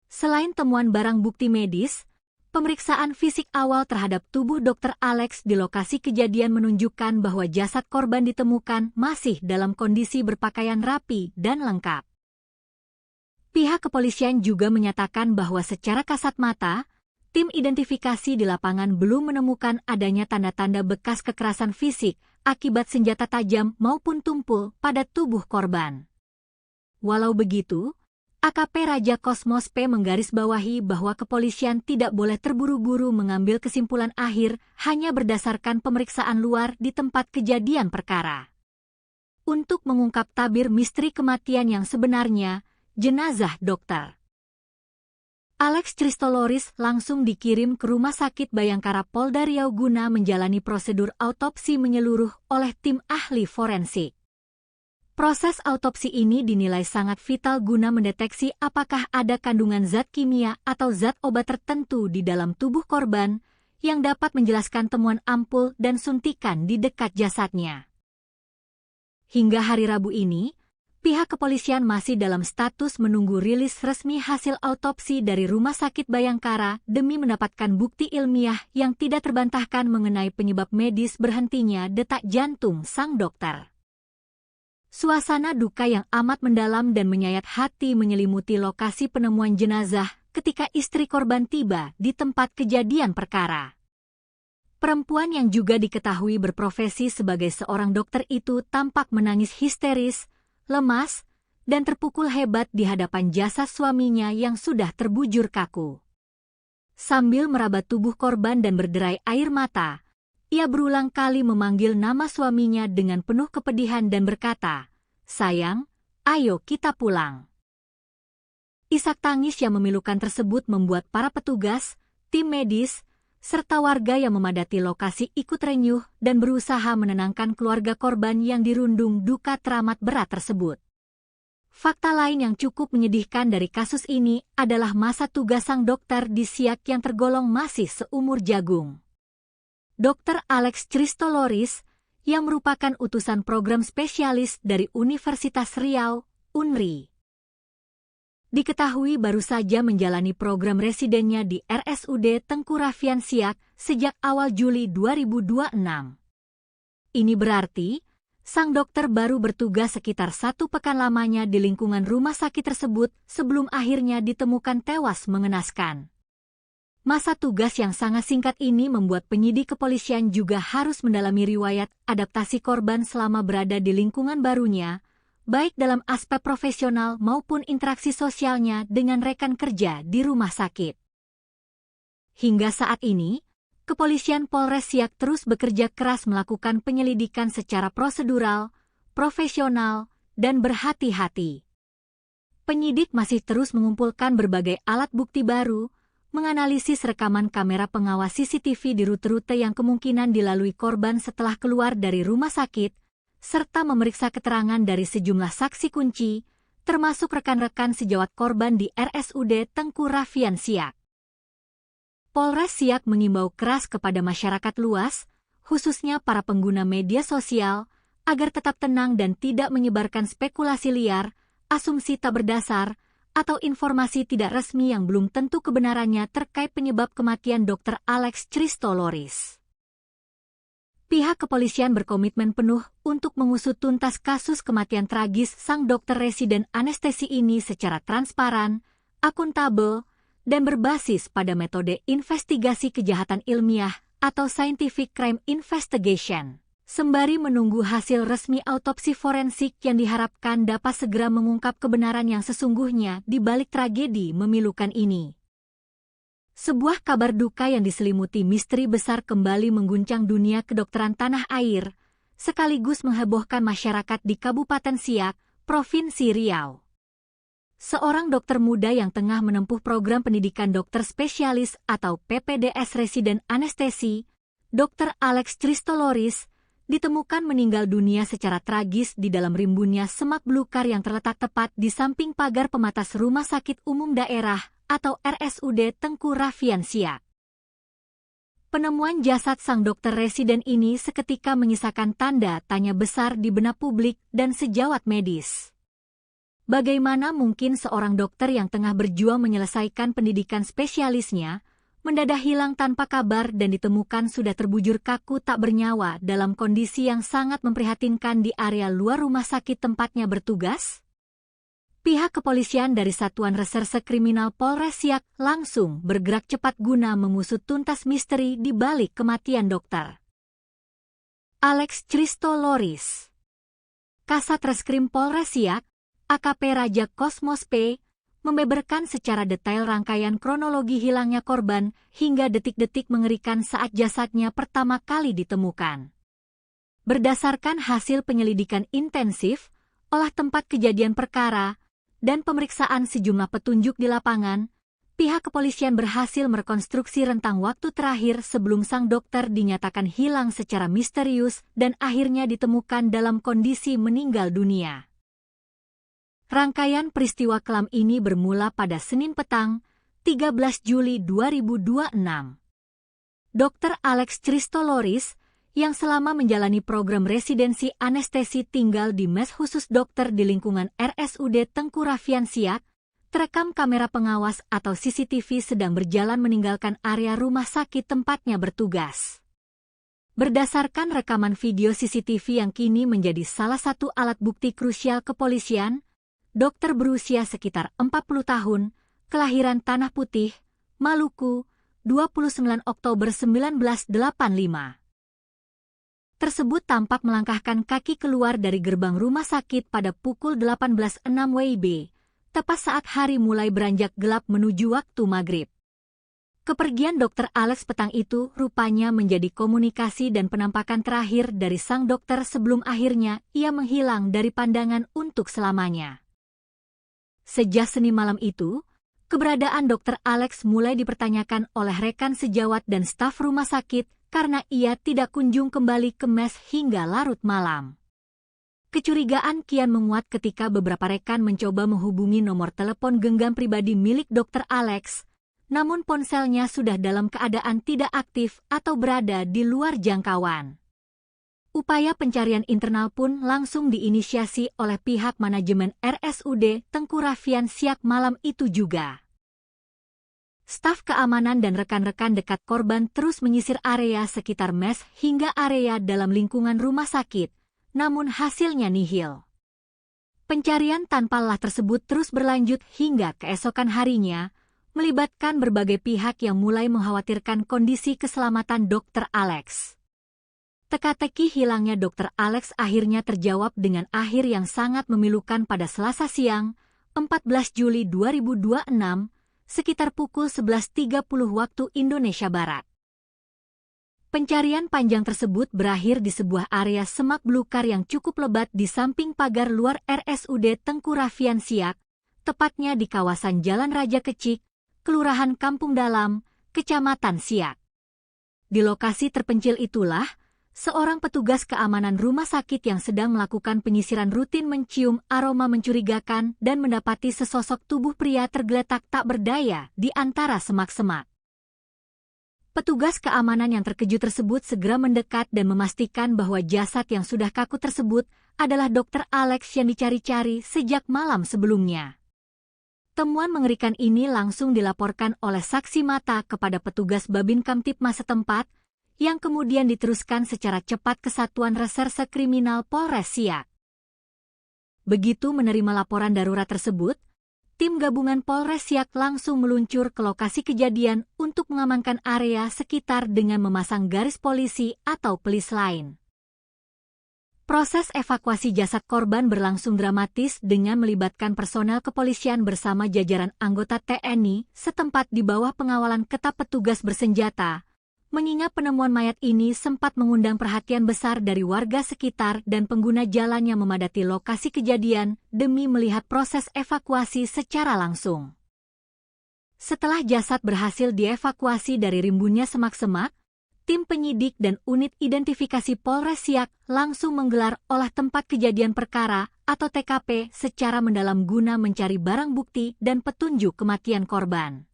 Selain temuan barang bukti medis, pemeriksaan fisik awal terhadap tubuh Dr. Alex di lokasi kejadian menunjukkan bahwa jasad korban ditemukan masih dalam kondisi berpakaian rapi dan lengkap. Pihak kepolisian juga menyatakan bahwa secara kasat mata, tim identifikasi di lapangan belum menemukan adanya tanda-tanda bekas kekerasan fisik akibat senjata tajam maupun tumpul pada tubuh korban. Walau begitu, AKP Raja Kosmos P menggarisbawahi bahwa kepolisian tidak boleh terburu-buru mengambil kesimpulan akhir hanya berdasarkan pemeriksaan luar di tempat kejadian perkara. Untuk mengungkap tabir misteri kematian yang sebenarnya, jenazah Dr. Alex Christoloris langsung dikirim ke Rumah Sakit Bayangkara Polda Riau guna menjalani prosedur autopsi menyeluruh oleh tim ahli forensik. Proses autopsi ini dinilai sangat vital guna mendeteksi apakah ada kandungan zat kimia atau zat obat tertentu di dalam tubuh korban yang dapat menjelaskan temuan ampul dan suntikan di dekat jasadnya. Hingga hari Rabu ini, pihak kepolisian masih dalam status menunggu rilis resmi hasil autopsi dari Rumah Sakit Bayangkara demi mendapatkan bukti ilmiah yang tidak terbantahkan mengenai penyebab medis berhentinya detak jantung sang dokter. Suasana duka yang amat mendalam dan menyayat hati menyelimuti lokasi penemuan jenazah ketika istri korban tiba di tempat kejadian perkara. Perempuan yang juga diketahui berprofesi sebagai seorang dokter itu tampak menangis histeris, lemas, dan terpukul hebat di hadapan jasad suaminya yang sudah terbujur kaku. Sambil meraba tubuh korban dan berderai air mata, ia berulang kali memanggil nama suaminya dengan penuh kepedihan dan berkata, "Sayang, ayo kita pulang." Isak tangis yang memilukan tersebut membuat para petugas, tim medis, serta warga yang memadati lokasi ikut renyuh dan berusaha menenangkan keluarga korban yang dirundung duka teramat berat tersebut. Fakta lain yang cukup menyedihkan dari kasus ini adalah masa tugas sang dokter di Siak yang tergolong masih seumur jagung. Dr. Alex Christoloris, yang merupakan utusan program spesialis dari Universitas Riau, UNRI. Diketahui baru saja menjalani program residennya di RSUD Tengku Raffian Siak sejak awal Juli 2026. Ini berarti, sang dokter baru bertugas sekitar 1 pekan lamanya di lingkungan rumah sakit tersebut sebelum akhirnya ditemukan tewas mengenaskan. Masa tugas yang sangat singkat ini membuat penyidik kepolisian juga harus mendalami riwayat adaptasi korban selama berada di lingkungan barunya, baik dalam aspek profesional maupun interaksi sosialnya dengan rekan kerja di rumah sakit. Hingga saat ini, kepolisian Polres Siak terus bekerja keras melakukan penyelidikan secara prosedural, profesional, dan berhati-hati. Penyidik masih terus mengumpulkan berbagai alat bukti baru, menganalisis rekaman kamera pengawas CCTV di rute-rute yang kemungkinan dilalui korban setelah keluar dari rumah sakit, serta memeriksa keterangan dari sejumlah saksi kunci, termasuk rekan-rekan sejawat korban di RSUD Tengku Raffian Siak. Polres Siak mengimbau keras kepada masyarakat luas, khususnya para pengguna media sosial, agar tetap tenang dan tidak menyebarkan spekulasi liar, asumsi tak berdasar, atau informasi tidak resmi yang belum tentu kebenarannya terkait penyebab kematian Dr. Alex Christoloris. Pihak kepolisian berkomitmen penuh untuk mengusut tuntas kasus kematian tragis sang dokter residen anestesi ini secara transparan, akuntabel, dan berbasis pada metode investigasi kejahatan ilmiah atau Scientific Crime Investigation. Sembari menunggu hasil resmi autopsi forensik yang diharapkan dapat segera mengungkap kebenaran yang sesungguhnya di balik tragedi memilukan ini. Sebuah kabar duka yang diselimuti misteri besar kembali mengguncang dunia kedokteran tanah air, sekaligus menghebohkan masyarakat di Kabupaten Siak, Provinsi Riau. Seorang dokter muda yang tengah menempuh program pendidikan dokter spesialis atau PPDS residen anestesi, Dr. Alex Christoloris, ditemukan meninggal dunia secara tragis di dalam rimbunnya semak belukar yang terletak tepat di samping pagar pematas Rumah Sakit Umum Daerah atau RSUD Tengku Rafian Siak. Penemuan jasad sang dokter residen ini seketika menyisakan tanda tanya besar di benak publik dan sejawat medis. Bagaimana mungkin seorang dokter yang tengah berjuang menyelesaikan pendidikan spesialisnya mendadak hilang tanpa kabar dan ditemukan sudah terbujur kaku tak bernyawa dalam kondisi yang sangat memprihatinkan di area luar rumah sakit tempatnya bertugas? Pihak kepolisian dari Satuan Reserse Kriminal Polres Siak langsung bergerak cepat guna mengusut tuntas misteri di balik kematian dokter Alex Christoloris. Kasat Reskrim Polres Siak, AKP Raja Kosmos P, membeberkan secara detail rangkaian kronologi hilangnya korban hingga detik-detik mengerikan saat jasadnya pertama kali ditemukan. Berdasarkan hasil penyelidikan intensif, olah tempat kejadian perkara, dan pemeriksaan sejumlah petunjuk di lapangan, pihak kepolisian berhasil merekonstruksi rentang waktu terakhir sebelum sang dokter dinyatakan hilang secara misterius dan akhirnya ditemukan dalam kondisi meninggal dunia. Rangkaian peristiwa kelam ini bermula pada Senin petang, 13 Juli 2026. Dr. Alex Christoloris, yang selama menjalani program residensi anestesi tinggal di mes khusus dokter di lingkungan RSUD Tengku Rafian Siak, terekam kamera pengawas atau CCTV sedang berjalan meninggalkan area rumah sakit tempatnya bertugas. Berdasarkan rekaman video CCTV yang kini menjadi salah satu alat bukti krusial kepolisian, dokter berusia sekitar 40 tahun, kelahiran Tanah Putih, Maluku, 29 Oktober 1985. Tersebut tampak melangkahkan kaki keluar dari gerbang rumah sakit pada pukul 18.06 WIB, tepat saat hari mulai beranjak gelap menuju waktu maghrib. Kepergian Dr. Alex petang itu rupanya menjadi komunikasi dan penampakan terakhir dari sang dokter sebelum akhirnya ia menghilang dari pandangan untuk selamanya. Sejak Senin malam itu, keberadaan Dr. Alex mulai dipertanyakan oleh rekan sejawat dan staf rumah sakit karena ia tidak kunjung kembali ke mes hingga larut malam. Kecurigaan kian menguat ketika beberapa rekan mencoba menghubungi nomor telepon genggam pribadi milik Dr. Alex, namun ponselnya sudah dalam keadaan tidak aktif atau berada di luar jangkauan. Upaya pencarian internal pun langsung diinisiasi oleh pihak manajemen RSUD Tengku Rafian Siak malam itu juga. Staf keamanan dan rekan-rekan dekat korban terus menyisir area sekitar mes hingga area dalam lingkungan rumah sakit, namun hasilnya nihil. Pencarian tanpa lelah tersebut terus berlanjut hingga keesokan harinya, melibatkan berbagai pihak yang mulai mengkhawatirkan kondisi keselamatan Dr. Alex. Teka-teki hilangnya Dr. Alex akhirnya terjawab dengan akhir yang sangat memilukan pada Selasa siang, 14 Juli 2026, sekitar pukul 11.30 waktu Indonesia Barat. Pencarian panjang tersebut berakhir di sebuah area semak belukar yang cukup lebat di samping pagar luar RSUD Tengku Rafian Siak, tepatnya di kawasan Jalan Raja Kecik, Kelurahan Kampung Dalam, Kecamatan Siak. Di lokasi terpencil itulah, seorang petugas keamanan rumah sakit yang sedang melakukan penyisiran rutin mencium aroma mencurigakan dan mendapati sesosok tubuh pria tergeletak tak berdaya di antara semak-semak. Petugas keamanan yang terkejut tersebut segera mendekat dan memastikan bahwa jasad yang sudah kaku tersebut adalah Dr. Alex yang dicari-cari sejak malam sebelumnya. Temuan mengerikan ini langsung dilaporkan oleh saksi mata kepada petugas Babin Kamtipmas setempat, yang kemudian diteruskan secara cepat ke Satuan Reserse Kriminal Polres Siak. Begitu menerima laporan darurat tersebut, tim gabungan Polres Siak langsung meluncur ke lokasi kejadian untuk mengamankan area sekitar dengan memasang garis polisi atau pelis lain. Proses evakuasi jasad korban berlangsung dramatis dengan melibatkan personel kepolisian bersama jajaran anggota TNI setempat di bawah pengawalan ketat petugas bersenjata, mengingat penemuan mayat ini sempat mengundang perhatian besar dari warga sekitar dan pengguna jalan yang memadati lokasi kejadian demi melihat proses evakuasi secara langsung. Setelah jasad berhasil dievakuasi dari rimbunnya semak-semak, tim penyidik dan unit identifikasi Polres Siak langsung menggelar olah tempat kejadian perkara atau TKP secara mendalam guna mencari barang bukti dan petunjuk kematian korban.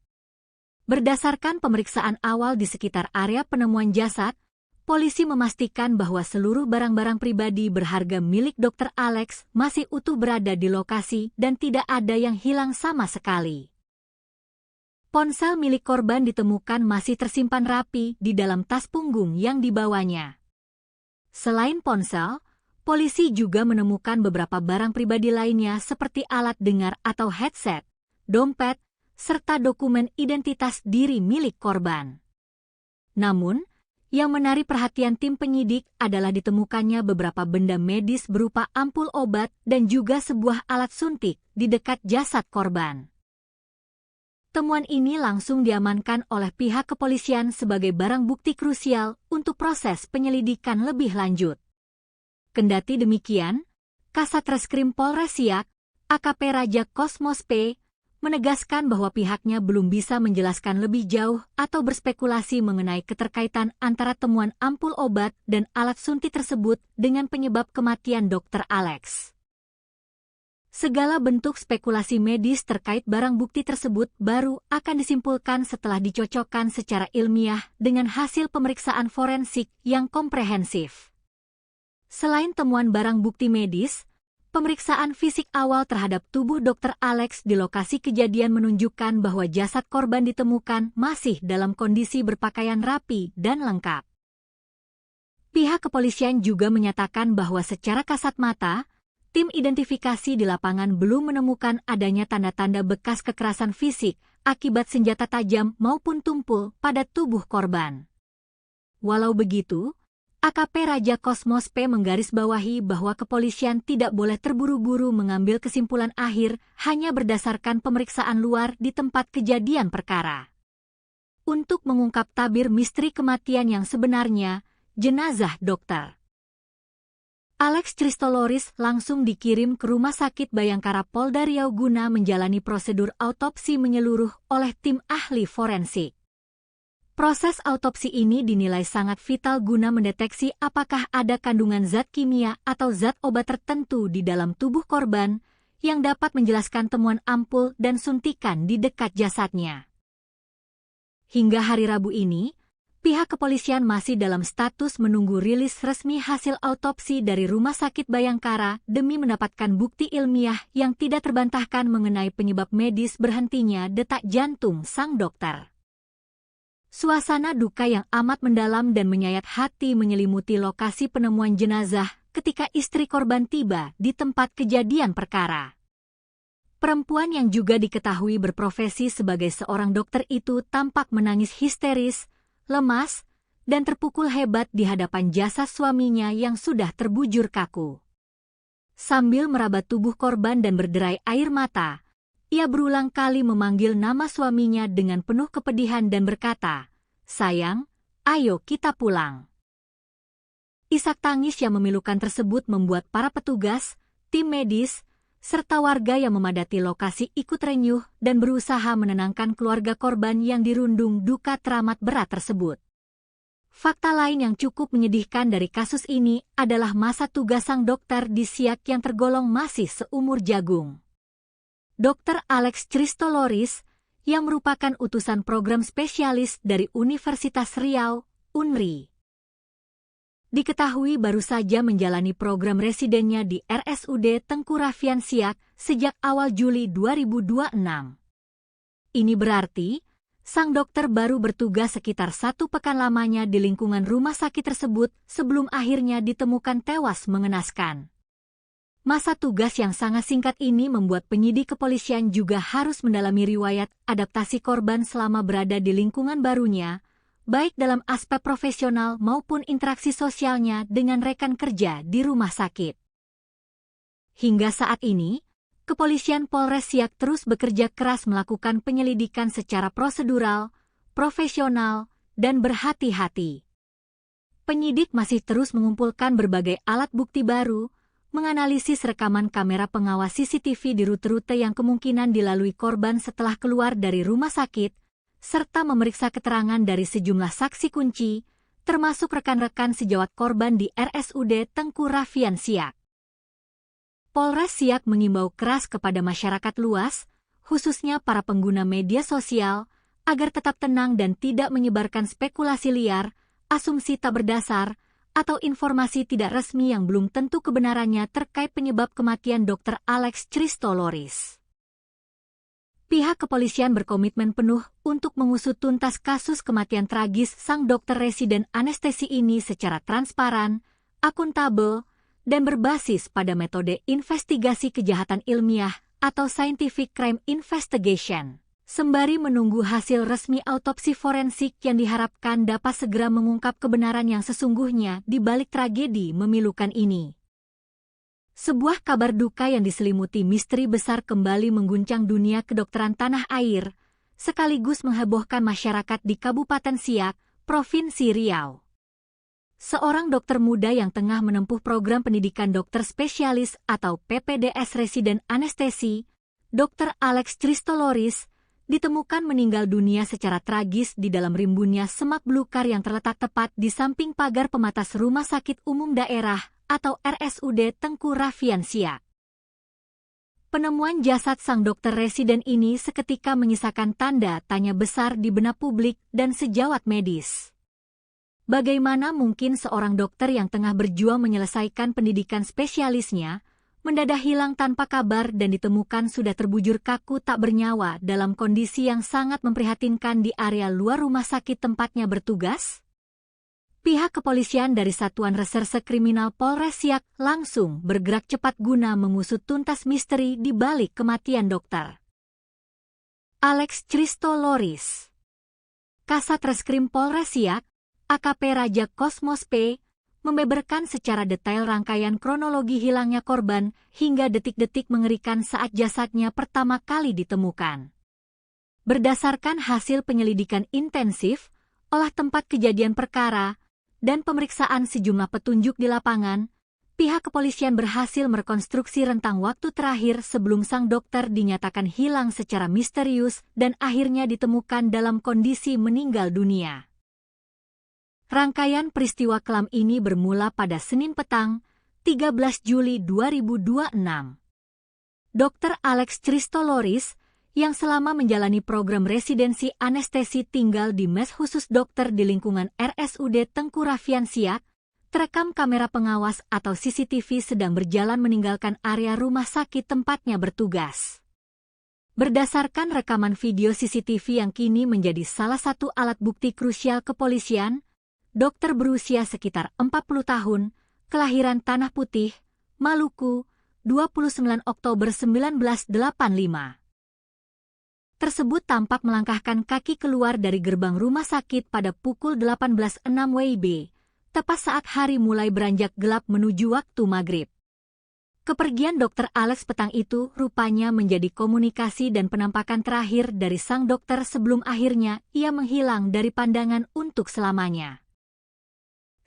Berdasarkan pemeriksaan awal di sekitar area penemuan jasad, polisi memastikan bahwa seluruh barang-barang pribadi berharga milik Dr. Alex masih utuh berada di lokasi dan tidak ada yang hilang sama sekali. Ponsel milik korban ditemukan masih tersimpan rapi di dalam tas punggung yang dibawanya. Selain ponsel, polisi juga menemukan beberapa barang pribadi lainnya seperti alat dengar atau headset, dompet, serta dokumen identitas diri milik korban. Namun, yang menarik perhatian tim penyidik adalah ditemukannya beberapa benda medis berupa ampul obat dan juga sebuah alat suntik di dekat jasad korban. Temuan ini langsung diamankan oleh pihak kepolisian sebagai barang bukti krusial untuk proses penyelidikan lebih lanjut. Kendati demikian, Kasat Reskrim Polres Siak, AKP Raja Kosmos P, menegaskan bahwa pihaknya belum bisa menjelaskan lebih jauh atau berspekulasi mengenai keterkaitan antara temuan ampul obat dan alat suntik tersebut dengan penyebab kematian Dr. Alex. Segala bentuk spekulasi medis terkait barang bukti tersebut baru akan disimpulkan setelah dicocokkan secara ilmiah dengan hasil pemeriksaan forensik yang komprehensif. Selain temuan barang bukti medis, pemeriksaan fisik awal terhadap tubuh Dr. Alex di lokasi kejadian menunjukkan bahwa jasad korban ditemukan masih dalam kondisi berpakaian rapi dan lengkap. Pihak kepolisian juga menyatakan bahwa secara kasat mata, tim identifikasi di lapangan belum menemukan adanya tanda-tanda bekas kekerasan fisik akibat senjata tajam maupun tumpul pada tubuh korban. Walau begitu, AKP Raja Kosmos P menggarisbawahi bahwa kepolisian tidak boleh terburu-buru mengambil kesimpulan akhir hanya berdasarkan pemeriksaan luar di tempat kejadian perkara. Untuk mengungkap tabir misteri kematian yang sebenarnya, jenazah Dr. Alex Christoloris langsung dikirim ke Rumah Sakit Bayangkara Polda Riau guna menjalani prosedur autopsi menyeluruh oleh tim ahli forensik. Proses autopsi ini dinilai sangat vital guna mendeteksi apakah ada kandungan zat kimia atau zat obat tertentu di dalam tubuh korban yang dapat menjelaskan temuan ampul dan suntikan di dekat jasadnya. Hingga hari Rabu ini, pihak kepolisian masih dalam status menunggu rilis resmi hasil autopsi dari Rumah Sakit Bayangkara demi mendapatkan bukti ilmiah yang tidak terbantahkan mengenai penyebab medis berhentinya detak jantung sang dokter. Suasana duka yang amat mendalam dan menyayat hati menyelimuti lokasi penemuan jenazah ketika istri korban tiba di tempat kejadian perkara. Perempuan yang juga diketahui berprofesi sebagai seorang dokter itu tampak menangis histeris, lemas, dan terpukul hebat di hadapan jasad suaminya yang sudah terbujur kaku. Sambil meraba tubuh korban dan berderai air mata, ia berulang kali memanggil nama suaminya dengan penuh kepedihan dan berkata, "Sayang, ayo kita pulang." Isak tangis yang memilukan tersebut membuat para petugas, tim medis, serta warga yang memadati lokasi ikut renyuh dan berusaha menenangkan keluarga korban yang dirundung duka teramat berat tersebut. Fakta lain yang cukup menyedihkan dari kasus ini adalah masa tugas sang dokter di Siak yang tergolong masih seumur jagung. Dr. Alex Christoloris, yang merupakan utusan program spesialis dari Universitas Riau, UNRI. Diketahui baru saja menjalani program residennya di RSUD Tengku Raffian Siak sejak awal Juli 2026. Ini berarti, sang dokter baru bertugas sekitar 1 pekan lamanya di lingkungan rumah sakit tersebut sebelum akhirnya ditemukan tewas mengenaskan. Masa tugas yang sangat singkat ini membuat penyidik kepolisian juga harus mendalami riwayat adaptasi korban selama berada di lingkungan barunya, baik dalam aspek profesional maupun interaksi sosialnya dengan rekan kerja di rumah sakit. Hingga saat ini, Kepolisian Polres Siak terus bekerja keras melakukan penyelidikan secara prosedural, profesional, dan berhati-hati. Penyidik masih terus mengumpulkan berbagai alat bukti baru, menganalisis rekaman kamera pengawas CCTV di rute-rute yang kemungkinan dilalui korban setelah keluar dari rumah sakit, serta memeriksa keterangan dari sejumlah saksi kunci, termasuk rekan-rekan sejawat korban di RSUD Tengku Raffian Siak. Polres Siak mengimbau keras kepada masyarakat luas, khususnya para pengguna media sosial, agar tetap tenang dan tidak menyebarkan spekulasi liar, asumsi tak berdasar, atau informasi tidak resmi yang belum tentu kebenarannya terkait penyebab kematian Dr. Alex Christoloris. Pihak kepolisian berkomitmen penuh untuk mengusut tuntas kasus kematian tragis sang dokter residen anestesi ini secara transparan, akuntabel, dan berbasis pada metode investigasi kejahatan ilmiah atau scientific crime investigation, sembari menunggu hasil resmi autopsi forensik yang diharapkan dapat segera mengungkap kebenaran yang sesungguhnya di balik tragedi memilukan ini. Sebuah kabar duka yang diselimuti misteri besar kembali mengguncang dunia kedokteran tanah air, sekaligus menghebohkan masyarakat di Kabupaten Siak, Provinsi Riau. Seorang dokter muda yang tengah menempuh program pendidikan dokter spesialis atau PPDS residen anestesi, Dr. Alex Christoloris, ditemukan meninggal dunia secara tragis di dalam rimbunnya semak belukar yang terletak tepat di samping pagar pematas Rumah Sakit Umum Daerah atau RSUD Tengku Raffian Siak. Penemuan jasad sang dokter residen ini seketika menyisakan tanda tanya besar di benak publik dan sejawat medis. Bagaimana mungkin seorang dokter yang tengah berjuang menyelesaikan pendidikan spesialisnya, mendadak hilang tanpa kabar dan ditemukan sudah terbujur kaku tak bernyawa dalam kondisi yang sangat memprihatinkan di area luar rumah sakit tempatnya bertugas? Pihak kepolisian dari Satuan Reserse Kriminal Polres Siak langsung bergerak cepat guna mengusut tuntas misteri di balik kematian dokter Alex Christoloris. Kasat Reskrim Polres Siak, AKP Raja Kosmos P, membeberkan secara detail rangkaian kronologi hilangnya korban hingga detik-detik mengerikan saat jasadnya pertama kali ditemukan. Berdasarkan hasil penyelidikan intensif, olah tempat kejadian perkara, dan pemeriksaan sejumlah petunjuk di lapangan, pihak kepolisian berhasil merekonstruksi rentang waktu terakhir sebelum sang dokter dinyatakan hilang secara misterius dan akhirnya ditemukan dalam kondisi meninggal dunia. Rangkaian peristiwa kelam ini bermula pada Senin petang, 13 Juli 2026. Dr. Alex Christoloris, yang selama menjalani program residensi anestesi tinggal di mes khusus dokter di lingkungan RSUD Tengku Raffian Siak, terekam kamera pengawas atau CCTV sedang berjalan meninggalkan area rumah sakit tempatnya bertugas. Berdasarkan rekaman video CCTV yang kini menjadi salah satu alat bukti krusial kepolisian, dokter berusia sekitar 40 tahun, kelahiran Tanah Putih, Maluku, 29 Oktober 1985. Tersebut tampak melangkahkan kaki keluar dari gerbang rumah sakit pada pukul 18.06 WIB, tepat saat hari mulai beranjak gelap menuju waktu maghrib. Kepergian Dr. Alex petang itu rupanya menjadi komunikasi dan penampakan terakhir dari sang dokter sebelum akhirnya ia menghilang dari pandangan untuk selamanya.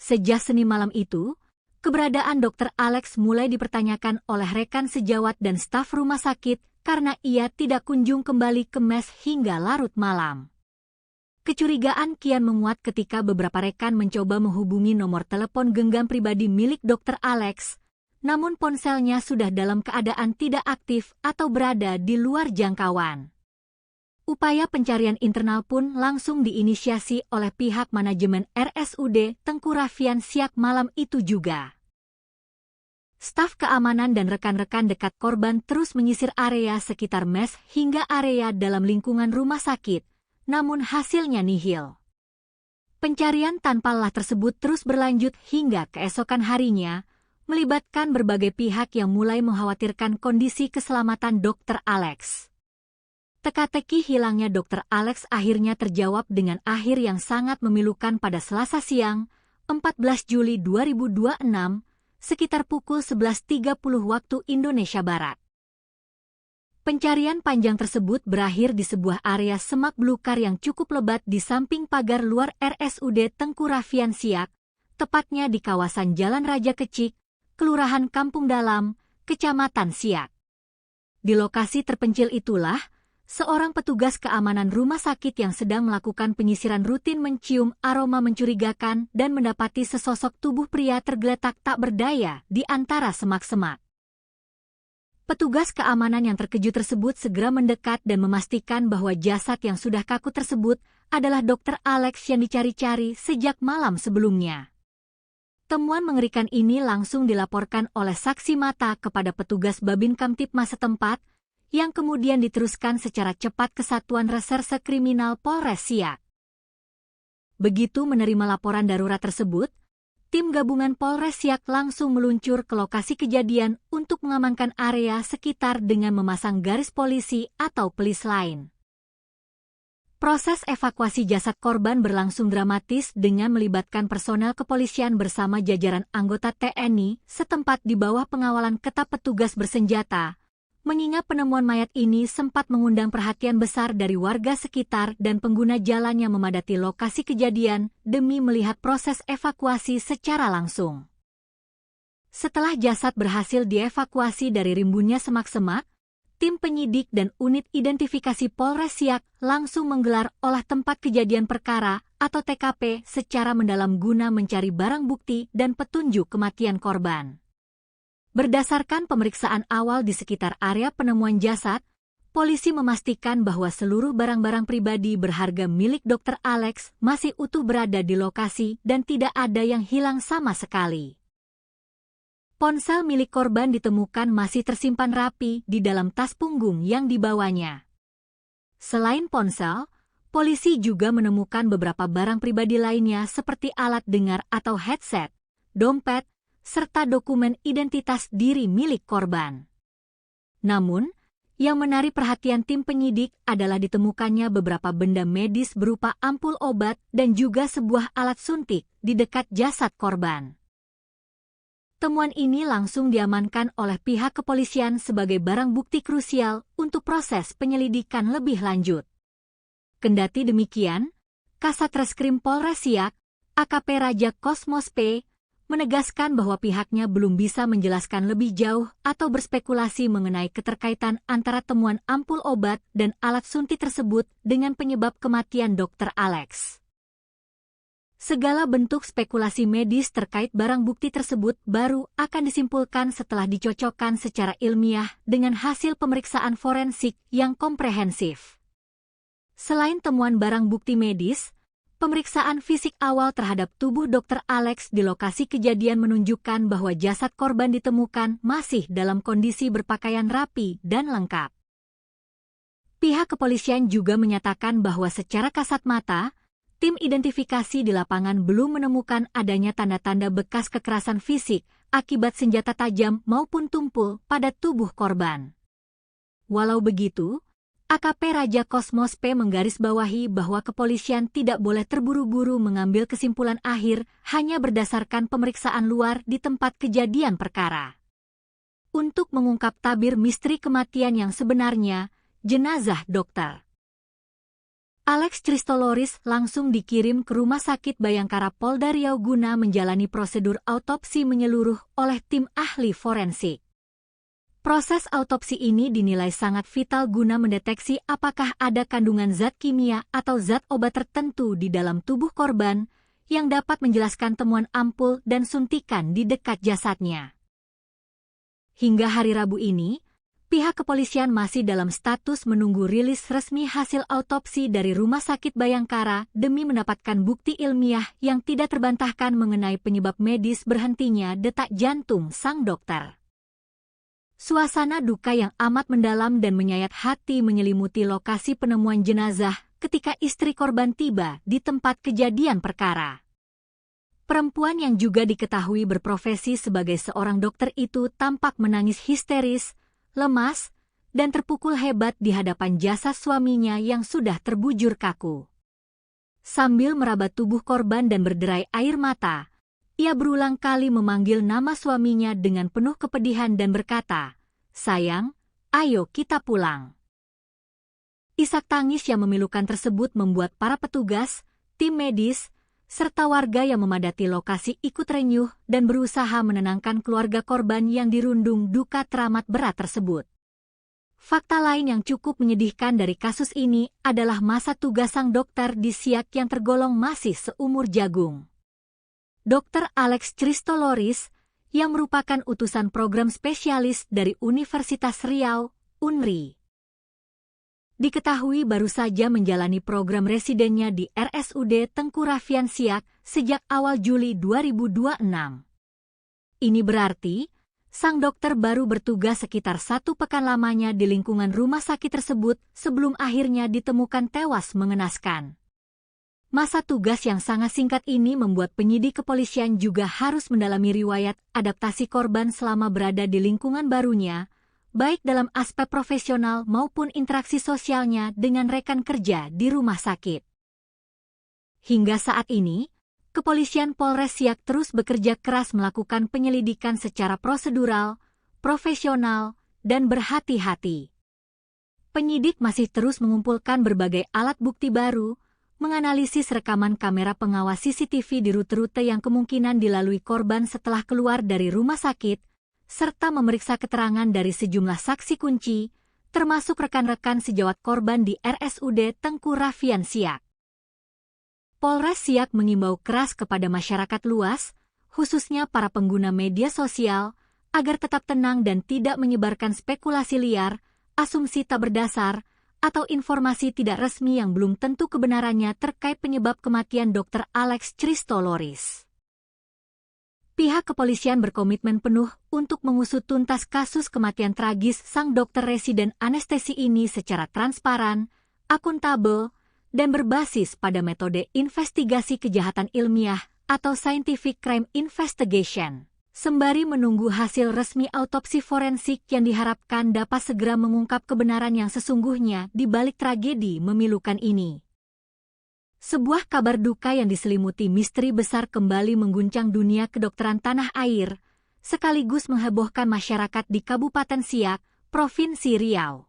Sejak Senin malam itu, keberadaan Dr. Alex mulai dipertanyakan oleh rekan sejawat dan staf rumah sakit karena ia tidak kunjung kembali ke mes hingga larut malam. Kecurigaan kian menguat ketika beberapa rekan mencoba menghubungi nomor telepon genggam pribadi milik Dr. Alex, namun ponselnya sudah dalam keadaan tidak aktif atau berada di luar jangkauan. Upaya pencarian internal pun langsung diinisiasi oleh pihak manajemen RSUD Tengku Raffian Siak malam itu juga. Staf keamanan dan rekan-rekan dekat korban terus menyisir area sekitar mes hingga area dalam lingkungan rumah sakit, namun hasilnya nihil. Pencarian tanpa lelah tersebut terus berlanjut hingga keesokan harinya, melibatkan berbagai pihak yang mulai mengkhawatirkan kondisi keselamatan Dr. Alex. Teka-teki hilangnya Dr. Alex akhirnya terjawab dengan akhir yang sangat memilukan pada Selasa siang, 14 Juli 2026, sekitar pukul 11.30 waktu Indonesia Barat. Pencarian panjang tersebut berakhir di sebuah area semak belukar yang cukup lebat di samping pagar luar RSUD Tengku Raffian Siak, tepatnya di kawasan Jalan Raja Kecik, Kelurahan Kampung Dalam, Kecamatan Siak. Di lokasi terpencil itulah, seorang petugas keamanan rumah sakit yang sedang melakukan penyisiran rutin mencium aroma mencurigakan dan mendapati sesosok tubuh pria tergeletak tak berdaya di antara semak-semak. Petugas keamanan yang terkejut tersebut segera mendekat dan memastikan bahwa jasad yang sudah kaku tersebut adalah Dr. Alex yang dicari-cari sejak malam sebelumnya. Temuan mengerikan ini langsung dilaporkan oleh saksi mata kepada petugas Babin Kamtipmas setempat, yang kemudian diteruskan secara cepat ke Satuan Reserse Kriminal Polres Siak. Begitu menerima laporan darurat tersebut, tim gabungan Polres Siak langsung meluncur ke lokasi kejadian untuk mengamankan area sekitar dengan memasang garis polisi atau pelis lain. Proses evakuasi jasad korban berlangsung dramatis dengan melibatkan personel kepolisian bersama jajaran anggota TNI setempat di bawah pengawalan ketat petugas bersenjata, mengingat penemuan mayat ini sempat mengundang perhatian besar dari warga sekitar dan pengguna jalan yang memadati lokasi kejadian demi melihat proses evakuasi secara langsung. Setelah jasad berhasil dievakuasi dari rimbunnya semak-semak, tim penyidik dan unit identifikasi Polres Siak langsung menggelar olah tempat kejadian perkara atau TKP secara mendalam guna mencari barang bukti dan petunjuk kematian korban. Berdasarkan pemeriksaan awal di sekitar area penemuan jasad, polisi memastikan bahwa seluruh barang-barang pribadi berharga milik Dr. Alex masih utuh berada di lokasi dan tidak ada yang hilang sama sekali. Ponsel milik korban ditemukan masih tersimpan rapi di dalam tas punggung yang dibawanya. Selain ponsel, polisi juga menemukan beberapa barang pribadi lainnya seperti alat dengar atau headset, dompet, serta dokumen identitas diri milik korban. Namun, yang menarik perhatian tim penyidik adalah ditemukannya beberapa benda medis berupa ampul obat dan juga sebuah alat suntik di dekat jasad korban. Temuan ini langsung diamankan oleh pihak kepolisian sebagai barang bukti krusial untuk proses penyelidikan lebih lanjut. Kendati demikian, Kasat Reskrim Polres Siak, AKP Raja Kosmos P, menegaskan bahwa pihaknya belum bisa menjelaskan lebih jauh atau berspekulasi mengenai keterkaitan antara temuan ampul obat dan alat suntik tersebut dengan penyebab kematian Dr. Alex. Segala bentuk spekulasi medis terkait barang bukti tersebut baru akan disimpulkan setelah dicocokkan secara ilmiah dengan hasil pemeriksaan forensik yang komprehensif. Selain temuan barang bukti medis, pemeriksaan fisik awal terhadap tubuh Dr. Alex di lokasi kejadian menunjukkan bahwa jasad korban ditemukan masih dalam kondisi berpakaian rapi dan lengkap. Pihak kepolisian juga menyatakan bahwa secara kasat mata, tim identifikasi di lapangan belum menemukan adanya tanda-tanda bekas kekerasan fisik akibat senjata tajam maupun tumpul pada tubuh korban. Walau begitu, AKP Raja Kosmos P menggarisbawahi bahwa kepolisian tidak boleh terburu-buru mengambil kesimpulan akhir hanya berdasarkan pemeriksaan luar di tempat kejadian perkara. Untuk mengungkap tabir misteri kematian yang sebenarnya, jenazah Dr. Alex Christoloris langsung dikirim ke Rumah Sakit Bayangkara Polda Riau guna menjalani prosedur autopsi menyeluruh oleh tim ahli forensik. Proses autopsi ini dinilai sangat vital guna mendeteksi apakah ada kandungan zat kimia atau zat obat tertentu di dalam tubuh korban yang dapat menjelaskan temuan ampul dan suntikan di dekat jasadnya. Hingga hari Rabu ini, Pihak kepolisian masih dalam status menunggu rilis resmi hasil autopsi dari Rumah Sakit Bayangkara demi mendapatkan bukti ilmiah yang tidak terbantahkan mengenai penyebab medis berhentinya detak jantung sang dokter. Suasana duka yang amat mendalam dan menyayat hati menyelimuti lokasi penemuan jenazah ketika istri korban tiba di tempat kejadian perkara. Perempuan yang juga diketahui berprofesi sebagai seorang dokter itu tampak menangis histeris, lemas, dan terpukul hebat di hadapan jasad suaminya yang sudah terbujur kaku. Sambil meraba tubuh korban dan berderai air mata, ia berulang kali memanggil nama suaminya dengan penuh kepedihan dan berkata, "Sayang, ayo kita pulang." Isak tangis yang memilukan tersebut membuat para petugas, tim medis, serta warga yang memadati lokasi ikut renyuh dan berusaha menenangkan keluarga korban yang dirundung duka teramat berat tersebut. Fakta lain yang cukup menyedihkan dari kasus ini adalah masa tugas sang dokter di Siak yang tergolong masih seumur jagung. Dr. Alex Christoloris, yang merupakan utusan program spesialis dari Universitas Riau, UNRI, diketahui baru saja menjalani program residennya di RSUD Tengku Raffian Siak sejak awal Juli 2026. Ini berarti, sang dokter baru bertugas sekitar 1 pekan lamanya di lingkungan rumah sakit tersebut sebelum akhirnya ditemukan tewas mengenaskan. Masa tugas yang sangat singkat ini membuat penyidik kepolisian juga harus mendalami riwayat adaptasi korban selama berada di lingkungan barunya, baik dalam aspek profesional maupun interaksi sosialnya dengan rekan kerja di rumah sakit. Hingga saat ini, Kepolisian Polres Siak terus bekerja keras melakukan penyelidikan secara prosedural, profesional, dan berhati-hati. Penyidik masih terus mengumpulkan berbagai alat bukti baru, menganalisis rekaman kamera pengawas CCTV di rute-rute yang kemungkinan dilalui korban setelah keluar dari rumah sakit, serta memeriksa keterangan dari sejumlah saksi kunci, termasuk rekan-rekan sejawat korban di RSUD Tengku Raffian Siak. Polres Siak mengimbau keras kepada masyarakat luas, khususnya para pengguna media sosial, agar tetap tenang dan tidak menyebarkan spekulasi liar, asumsi tak berdasar, atau informasi tidak resmi yang belum tentu kebenarannya terkait penyebab kematian Dr. Alex Christoloris. Pihak kepolisian berkomitmen penuh untuk mengusut tuntas kasus kematian tragis sang dokter residen anestesi ini secara transparan, akuntabel, dan berbasis pada metode investigasi kejahatan ilmiah atau scientific crime investigation, sembari menunggu hasil resmi autopsi forensik yang diharapkan dapat segera mengungkap kebenaran yang sesungguhnya di balik tragedi memilukan ini. Sebuah kabar duka yang diselimuti misteri besar kembali mengguncang dunia kedokteran tanah air, sekaligus menghebohkan masyarakat di Kabupaten Siak, Provinsi Riau.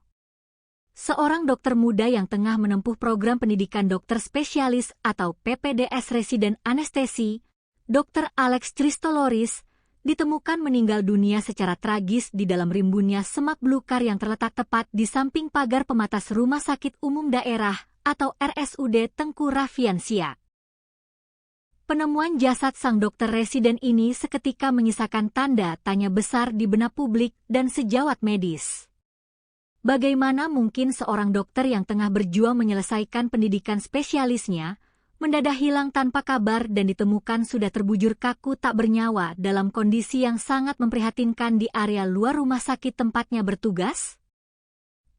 Seorang dokter muda yang tengah menempuh program pendidikan dokter spesialis atau PPDS residen anestesi, Dr. Alex Christoloris, ditemukan meninggal dunia secara tragis di dalam rimbunnya semak belukar yang terletak tepat di samping pagar pematas Rumah Sakit Umum Daerah atau RSUD Tengku Raffian Siak. Penemuan jasad sang dokter residen ini seketika menyisakan tanda tanya besar di benak publik dan sejawat medis. Bagaimana mungkin seorang dokter yang tengah berjuang menyelesaikan pendidikan spesialisnya mendadak hilang tanpa kabar dan ditemukan sudah terbujur kaku tak bernyawa dalam kondisi yang sangat memprihatinkan di area luar rumah sakit tempatnya bertugas?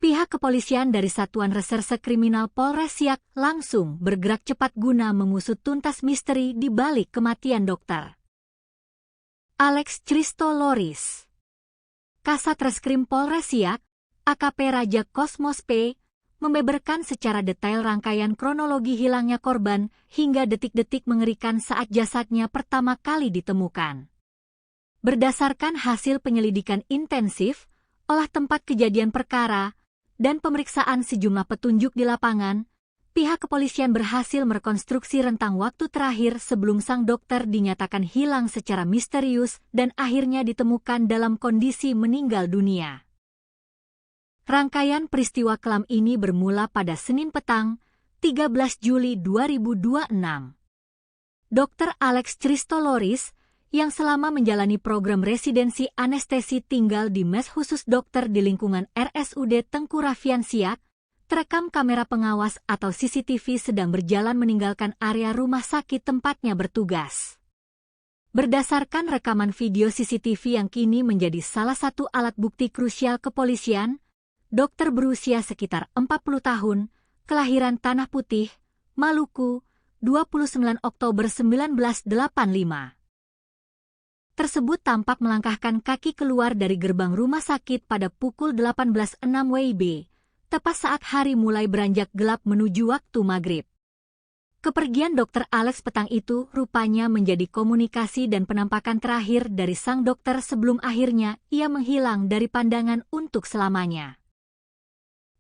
Pihak kepolisian dari Satuan Reserse Kriminal Polres Siak langsung bergerak cepat guna mengusut tuntas misteri di balik kematian dokter Alex Christoloris. Kasat Reskrim Polres Siak, AKP Raja Kosmos P, membeberkan secara detail rangkaian kronologi hilangnya korban hingga detik-detik mengerikan saat jasadnya pertama kali ditemukan. Berdasarkan hasil penyelidikan intensif, olah tempat kejadian perkara, dan pemeriksaan sejumlah petunjuk di lapangan, pihak kepolisian berhasil merekonstruksi rentang waktu terakhir sebelum sang dokter dinyatakan hilang secara misterius dan akhirnya ditemukan dalam kondisi meninggal dunia. Rangkaian peristiwa kelam ini bermula pada Senin petang, 13 Juli 2026. Dr. Alex Christoloris, yang selama menjalani program residensi anestesi tinggal di mes khusus dokter di lingkungan RSUD Tengku Raffian Siak, terekam kamera pengawas atau CCTV sedang berjalan meninggalkan area rumah sakit tempatnya bertugas. Berdasarkan rekaman video CCTV yang kini menjadi salah satu alat bukti krusial kepolisian, dokter berusia sekitar 40 tahun, kelahiran Tanah Putih, Maluku, 29 Oktober 1985. Tersebut tampak melangkahkan kaki keluar dari gerbang rumah sakit pada pukul 18.06 WIB, tepat saat hari mulai beranjak gelap menuju waktu maghrib. Kepergian Dr. Alex petang itu rupanya menjadi komunikasi dan penampakan terakhir dari sang dokter sebelum akhirnya ia menghilang dari pandangan untuk selamanya.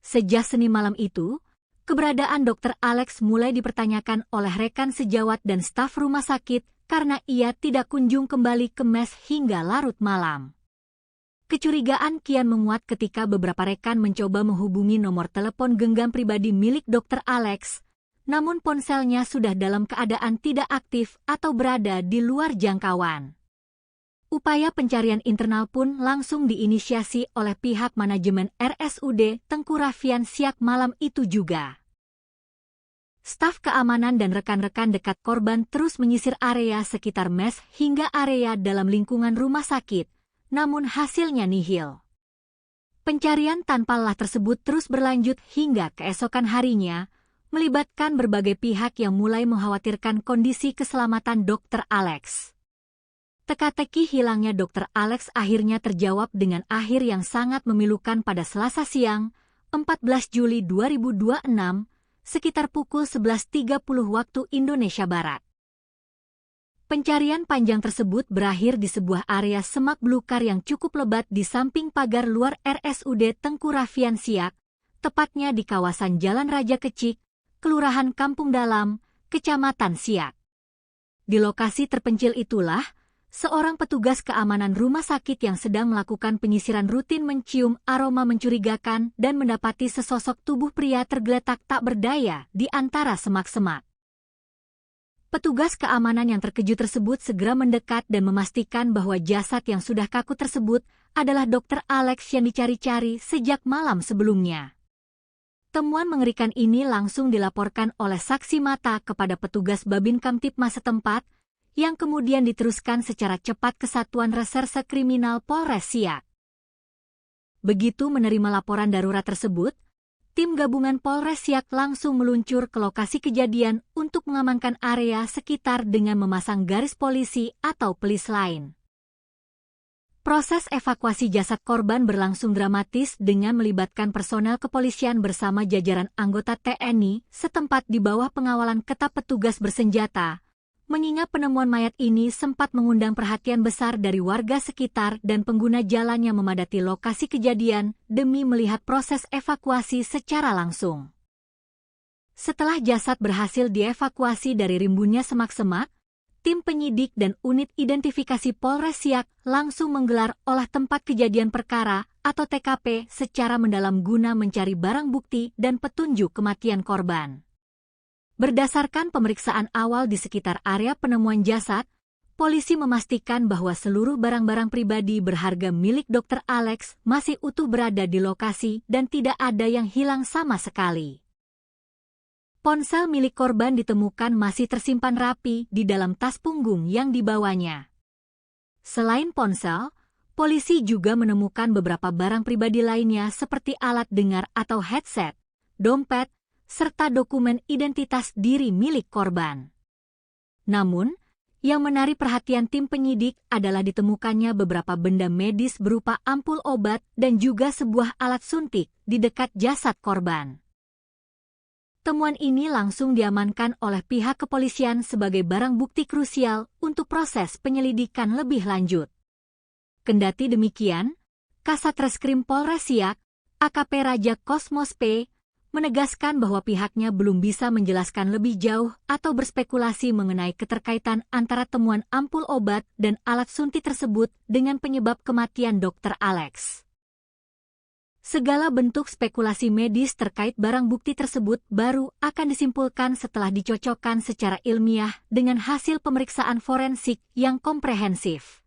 Sejak Senin malam itu, keberadaan Dr. Alex mulai dipertanyakan oleh rekan sejawat dan staf rumah sakit karena ia tidak kunjung kembali ke mes hingga larut malam. Kecurigaan kian menguat ketika beberapa rekan mencoba menghubungi nomor telepon genggam pribadi milik Dr. Alex, namun ponselnya sudah dalam keadaan tidak aktif atau berada di luar jangkauan. Upaya pencarian internal pun langsung diinisiasi oleh pihak manajemen RSUD Tengku Raffian Siak malam itu juga. Staf keamanan dan rekan-rekan dekat korban terus menyisir area sekitar mes hingga area dalam lingkungan rumah sakit, namun hasilnya nihil. Pencarian tanpa lelah tersebut terus berlanjut hingga keesokan harinya, melibatkan berbagai pihak yang mulai mengkhawatirkan kondisi keselamatan Dr. Alex. Teka-teki hilangnya Dr. Alex akhirnya terjawab dengan akhir yang sangat memilukan pada Selasa siang, 14 Juli 2026, sekitar pukul 11.30 waktu Indonesia Barat. Pencarian panjang tersebut berakhir di sebuah area semak belukar yang cukup lebat di samping pagar luar RSUD Tengku Raffian Siak, tepatnya di kawasan Jalan Raja Kecik, Kelurahan Kampung Dalam, Kecamatan Siak. Di lokasi terpencil itulah, seorang petugas keamanan rumah sakit yang sedang melakukan penyisiran rutin mencium aroma mencurigakan dan mendapati sesosok tubuh pria tergeletak tak berdaya di antara semak-semak. Petugas keamanan yang terkejut tersebut segera mendekat dan memastikan bahwa jasad yang sudah kaku tersebut adalah Dr. Alex yang dicari-cari sejak malam sebelumnya. Temuan mengerikan ini langsung dilaporkan oleh saksi mata kepada petugas Babin Kamtipmas setempat, yang kemudian diteruskan secara cepat ke Satuan Reserse Kriminal Polres Siak. Begitu menerima laporan darurat tersebut, tim gabungan Polres Siak langsung meluncur ke lokasi kejadian untuk mengamankan area sekitar dengan memasang garis polisi atau pelis lain. Proses evakuasi jasad korban berlangsung dramatis dengan melibatkan personel kepolisian bersama jajaran anggota TNI setempat di bawah pengawalan ketat petugas bersenjata, mengingat penemuan mayat ini sempat mengundang perhatian besar dari warga sekitar dan pengguna jalan yang memadati lokasi kejadian demi melihat proses evakuasi secara langsung. Setelah jasad berhasil dievakuasi dari rimbunnya semak-semak, tim penyidik dan unit identifikasi Polres Siak langsung menggelar olah tempat kejadian perkara atau TKP secara mendalam guna mencari barang bukti dan petunjuk kematian korban. Berdasarkan pemeriksaan awal di sekitar area penemuan jasad, polisi memastikan bahwa seluruh barang-barang pribadi berharga milik Dr. Alex masih utuh berada di lokasi dan tidak ada yang hilang sama sekali. Ponsel milik korban ditemukan masih tersimpan rapi di dalam tas punggung yang dibawanya. Selain ponsel, polisi juga menemukan beberapa barang pribadi lainnya seperti alat dengar atau headset, dompet, serta dokumen identitas diri milik korban. Namun, yang menarik perhatian tim penyidik adalah ditemukannya beberapa benda medis berupa ampul obat dan juga sebuah alat suntik di dekat jasad korban. Temuan ini langsung diamankan oleh pihak kepolisian sebagai barang bukti krusial untuk proses penyelidikan lebih lanjut. Kendati demikian, Kasat Reskrim Polres Siak, AKP Raja Kosmos P, menegaskan bahwa pihaknya belum bisa menjelaskan lebih jauh atau berspekulasi mengenai keterkaitan antara temuan ampul obat dan alat suntik tersebut dengan penyebab kematian Dr. Alex. Segala bentuk spekulasi medis terkait barang bukti tersebut baru akan disimpulkan setelah dicocokkan secara ilmiah dengan hasil pemeriksaan forensik yang komprehensif.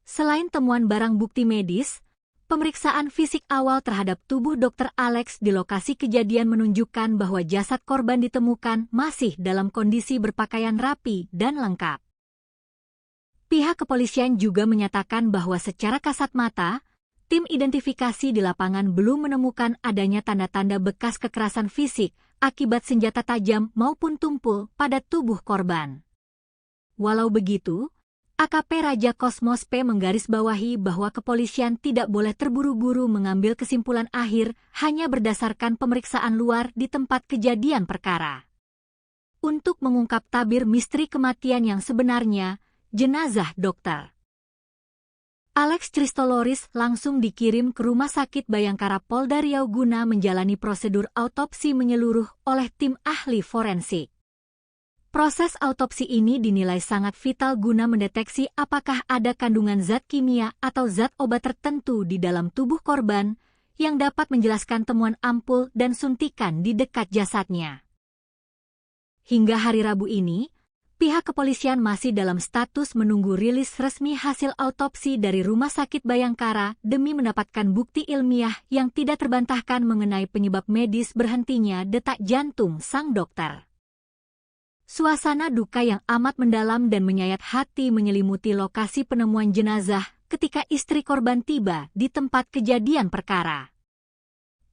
Selain temuan barang bukti medis, pemeriksaan fisik awal terhadap tubuh Dr. Alex di lokasi kejadian menunjukkan bahwa jasad korban ditemukan masih dalam kondisi berpakaian rapi dan lengkap. Pihak kepolisian juga menyatakan bahwa secara kasat mata, tim identifikasi di lapangan belum menemukan adanya tanda-tanda bekas kekerasan fisik akibat senjata tajam maupun tumpul pada tubuh korban. Walau begitu, AKP Raja Kosmos P menggarisbawahi bahwa kepolisian tidak boleh terburu-buru mengambil kesimpulan akhir hanya berdasarkan pemeriksaan luar di tempat kejadian perkara. Untuk mengungkap tabir misteri kematian yang sebenarnya, jenazah Dr. Alex Christoloris langsung dikirim ke Rumah Sakit Bayangkara Polda Riau guna menjalani prosedur autopsi menyeluruh oleh tim ahli forensik. Proses autopsi ini dinilai sangat vital guna mendeteksi apakah ada kandungan zat kimia atau zat obat tertentu di dalam tubuh korban yang dapat menjelaskan temuan ampul dan suntikan di dekat jasadnya. Hingga hari Rabu ini, pihak kepolisian masih dalam status menunggu rilis resmi hasil autopsi dari Rumah Sakit Bayangkara demi mendapatkan bukti ilmiah yang tidak terbantahkan mengenai penyebab medis berhentinya detak jantung sang dokter. Suasana duka yang amat mendalam dan menyayat hati menyelimuti lokasi penemuan jenazah ketika istri korban tiba di tempat kejadian perkara.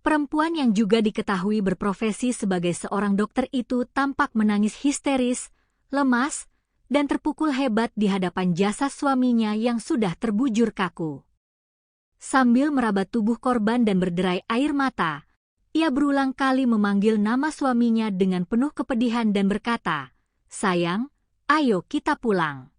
Perempuan yang juga diketahui berprofesi sebagai seorang dokter itu tampak menangis histeris, lemas, dan terpukul hebat di hadapan jasad suaminya yang sudah terbujur kaku. Sambil meraba tubuh korban dan berderai air mata, ia berulang kali memanggil nama suaminya dengan penuh kepedihan dan berkata, "Sayang, ayo kita pulang."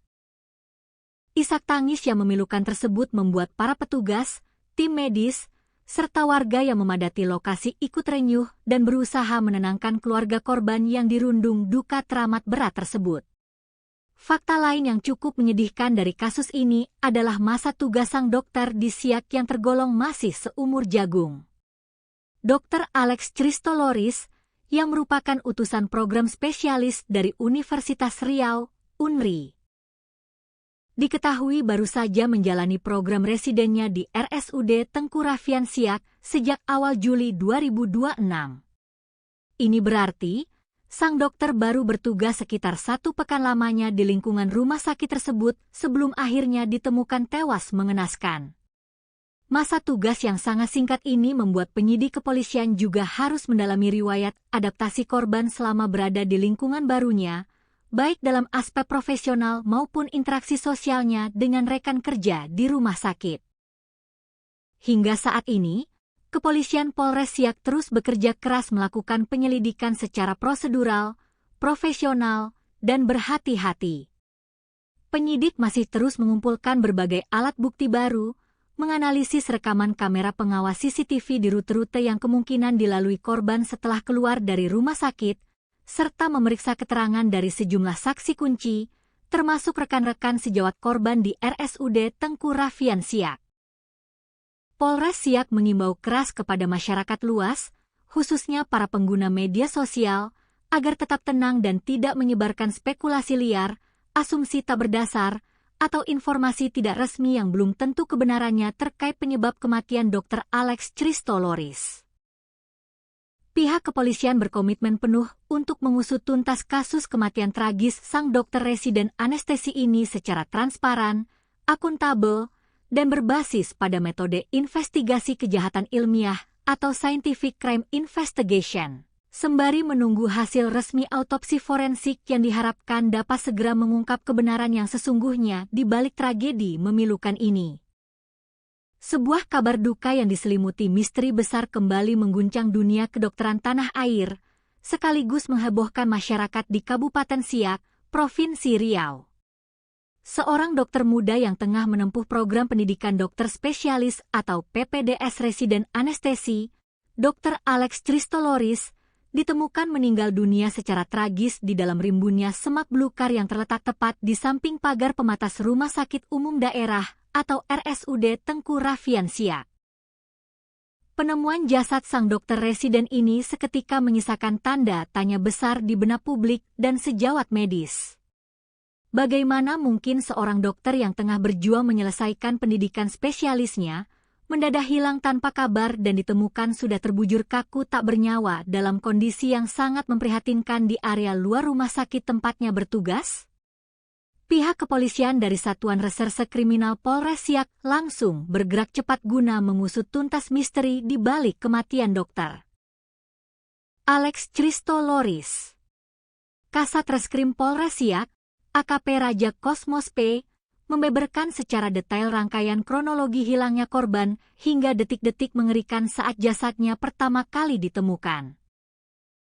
Isak tangis yang memilukan tersebut membuat para petugas, tim medis, serta warga yang memadati lokasi ikut renyuh dan berusaha menenangkan keluarga korban yang dirundung duka teramat berat tersebut. Fakta lain yang cukup menyedihkan dari kasus ini adalah masa tugas sang dokter di Siak yang tergolong masih seumur jagung. Dr. Alex Christoloris, yang merupakan utusan program spesialis dari Universitas Riau, UNRI, diketahui baru saja menjalani program residennya di RSUD Tengku Raffian Siak sejak awal Juli 2026. Ini berarti, sang dokter baru bertugas sekitar 1 pekan lamanya di lingkungan rumah sakit tersebut sebelum akhirnya ditemukan tewas mengenaskan. Masa tugas yang sangat singkat ini membuat penyidik kepolisian juga harus mendalami riwayat adaptasi korban selama berada di lingkungan barunya, baik dalam aspek profesional maupun interaksi sosialnya dengan rekan kerja di rumah sakit. Hingga saat ini, Kepolisian Polres Siak terus bekerja keras melakukan penyelidikan secara prosedural, profesional, dan berhati-hati. Penyidik masih terus mengumpulkan berbagai alat bukti baru, menganalisis rekaman kamera pengawas CCTV di rute-rute yang kemungkinan dilalui korban setelah keluar dari rumah sakit, serta memeriksa keterangan dari sejumlah saksi kunci, termasuk rekan-rekan sejawat korban di RSUD Tengku Raffian Siak. Polres Siak mengimbau keras kepada masyarakat luas, khususnya para pengguna media sosial, agar tetap tenang dan tidak menyebarkan spekulasi liar, asumsi tak berdasar, atau informasi tidak resmi yang belum tentu kebenarannya terkait penyebab kematian Dr. Alex Christoloris. Pihak kepolisian berkomitmen penuh untuk mengusut tuntas kasus kematian tragis sang dokter residen anestesi ini secara transparan, akuntabel, dan berbasis pada metode investigasi kejahatan ilmiah atau scientific crime investigation, sembari menunggu hasil resmi autopsi forensik yang diharapkan dapat segera mengungkap kebenaran yang sesungguhnya di balik tragedi memilukan ini. Sebuah kabar duka yang diselimuti misteri besar kembali mengguncang dunia kedokteran tanah air, sekaligus menghebohkan masyarakat di Kabupaten Siak, Provinsi Riau. Seorang dokter muda yang tengah menempuh program pendidikan dokter spesialis atau PPDS residen anestesi, Dr. Alex Christoloris, ditemukan meninggal dunia secara tragis di dalam rimbunnya semak belukar yang terletak tepat di samping pagar pematas Rumah Sakit Umum Daerah atau RSUD Tengku Raffian Siak. Penemuan jasad sang dokter residen ini seketika menyisakan tanda tanya besar di benak publik dan sejawat medis. Bagaimana mungkin seorang dokter yang tengah berjuang menyelesaikan pendidikan spesialisnya mendadak hilang tanpa kabar dan ditemukan sudah terbujur kaku tak bernyawa dalam kondisi yang sangat memprihatinkan di area luar rumah sakit tempatnya bertugas? Pihak kepolisian dari Satuan Reserse Kriminal Polres Siak langsung bergerak cepat guna mengusut tuntas misteri di balik kematian dokter Alex Christoloris. Kasat Reskrim Polres Siak, AKP Raja Kosmos P, membeberkan secara detail rangkaian kronologi hilangnya korban hingga detik-detik mengerikan saat jasadnya pertama kali ditemukan.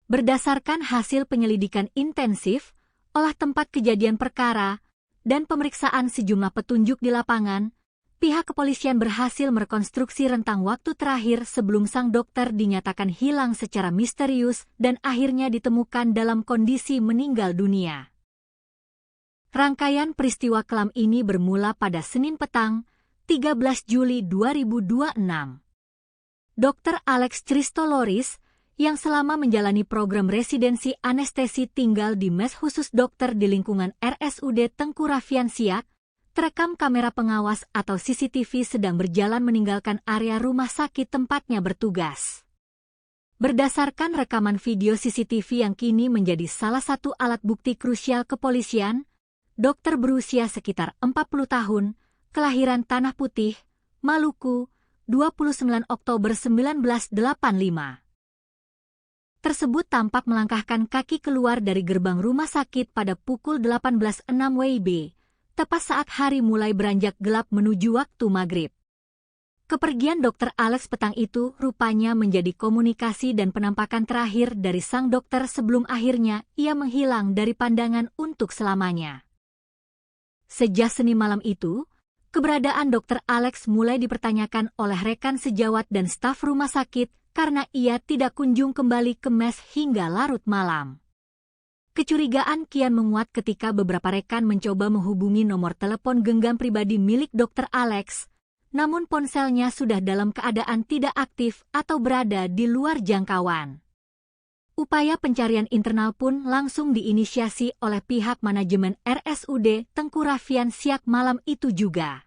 Berdasarkan hasil penyelidikan intensif, olah tempat kejadian perkara, dan pemeriksaan sejumlah petunjuk di lapangan, pihak kepolisian berhasil merekonstruksi rentang waktu terakhir sebelum sang dokter dinyatakan hilang secara misterius dan akhirnya ditemukan dalam kondisi meninggal dunia. Rangkaian peristiwa kelam ini bermula pada Senin petang, 13 Juli 2026. Dr. Alex Christoloris, yang selama menjalani program residensi anestesi tinggal di mes khusus dokter di lingkungan RSUD Tengku Raffian Siak, terekam kamera pengawas atau CCTV sedang berjalan meninggalkan area rumah sakit tempatnya bertugas. Berdasarkan rekaman video CCTV yang kini menjadi salah satu alat bukti krusial kepolisian, dokter berusia sekitar 40 tahun, kelahiran Tanah Putih, Maluku, 29 Oktober 1985. Tersebut tampak melangkahkan kaki keluar dari gerbang rumah sakit pada pukul 18.06 WIB, tepat saat hari mulai beranjak gelap menuju waktu maghrib. Kepergian Dr. Alex petang itu rupanya menjadi komunikasi dan penampakan terakhir dari sang dokter sebelum akhirnya ia menghilang dari pandangan untuk selamanya. Sejak Senin malam itu, keberadaan Dr. Alex mulai dipertanyakan oleh rekan sejawat dan staf rumah sakit karena ia tidak kunjung kembali ke mes hingga larut malam. Kecurigaan kian menguat ketika beberapa rekan mencoba menghubungi nomor telepon genggam pribadi milik Dr. Alex, namun ponselnya sudah dalam keadaan tidak aktif atau berada di luar jangkauan. Upaya pencarian internal pun langsung diinisiasi oleh pihak manajemen RSUD Tengku Raffian Siak malam itu juga.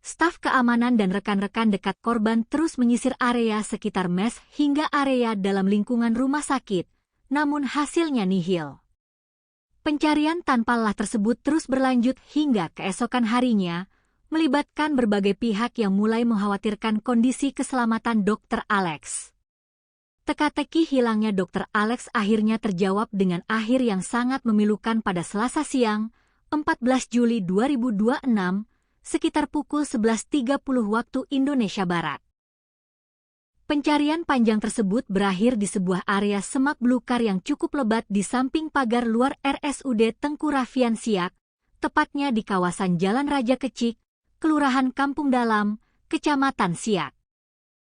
Staf keamanan dan rekan-rekan dekat korban terus menyisir area sekitar mes hingga area dalam lingkungan rumah sakit, namun hasilnya nihil. Pencarian tanpa lelah tersebut terus berlanjut hingga keesokan harinya, melibatkan berbagai pihak yang mulai mengkhawatirkan kondisi keselamatan Dr. Alex. Teka-teki hilangnya Dr. Alex akhirnya terjawab dengan akhir yang sangat memilukan pada Selasa siang, 14 Juli 2026, sekitar pukul 11.30 waktu Indonesia Barat. Pencarian panjang tersebut berakhir di sebuah area semak belukar yang cukup lebat di samping pagar luar RSUD Tengku Raffian Siak, tepatnya di kawasan Jalan Raja Kecik, Kelurahan Kampung Dalam, Kecamatan Siak.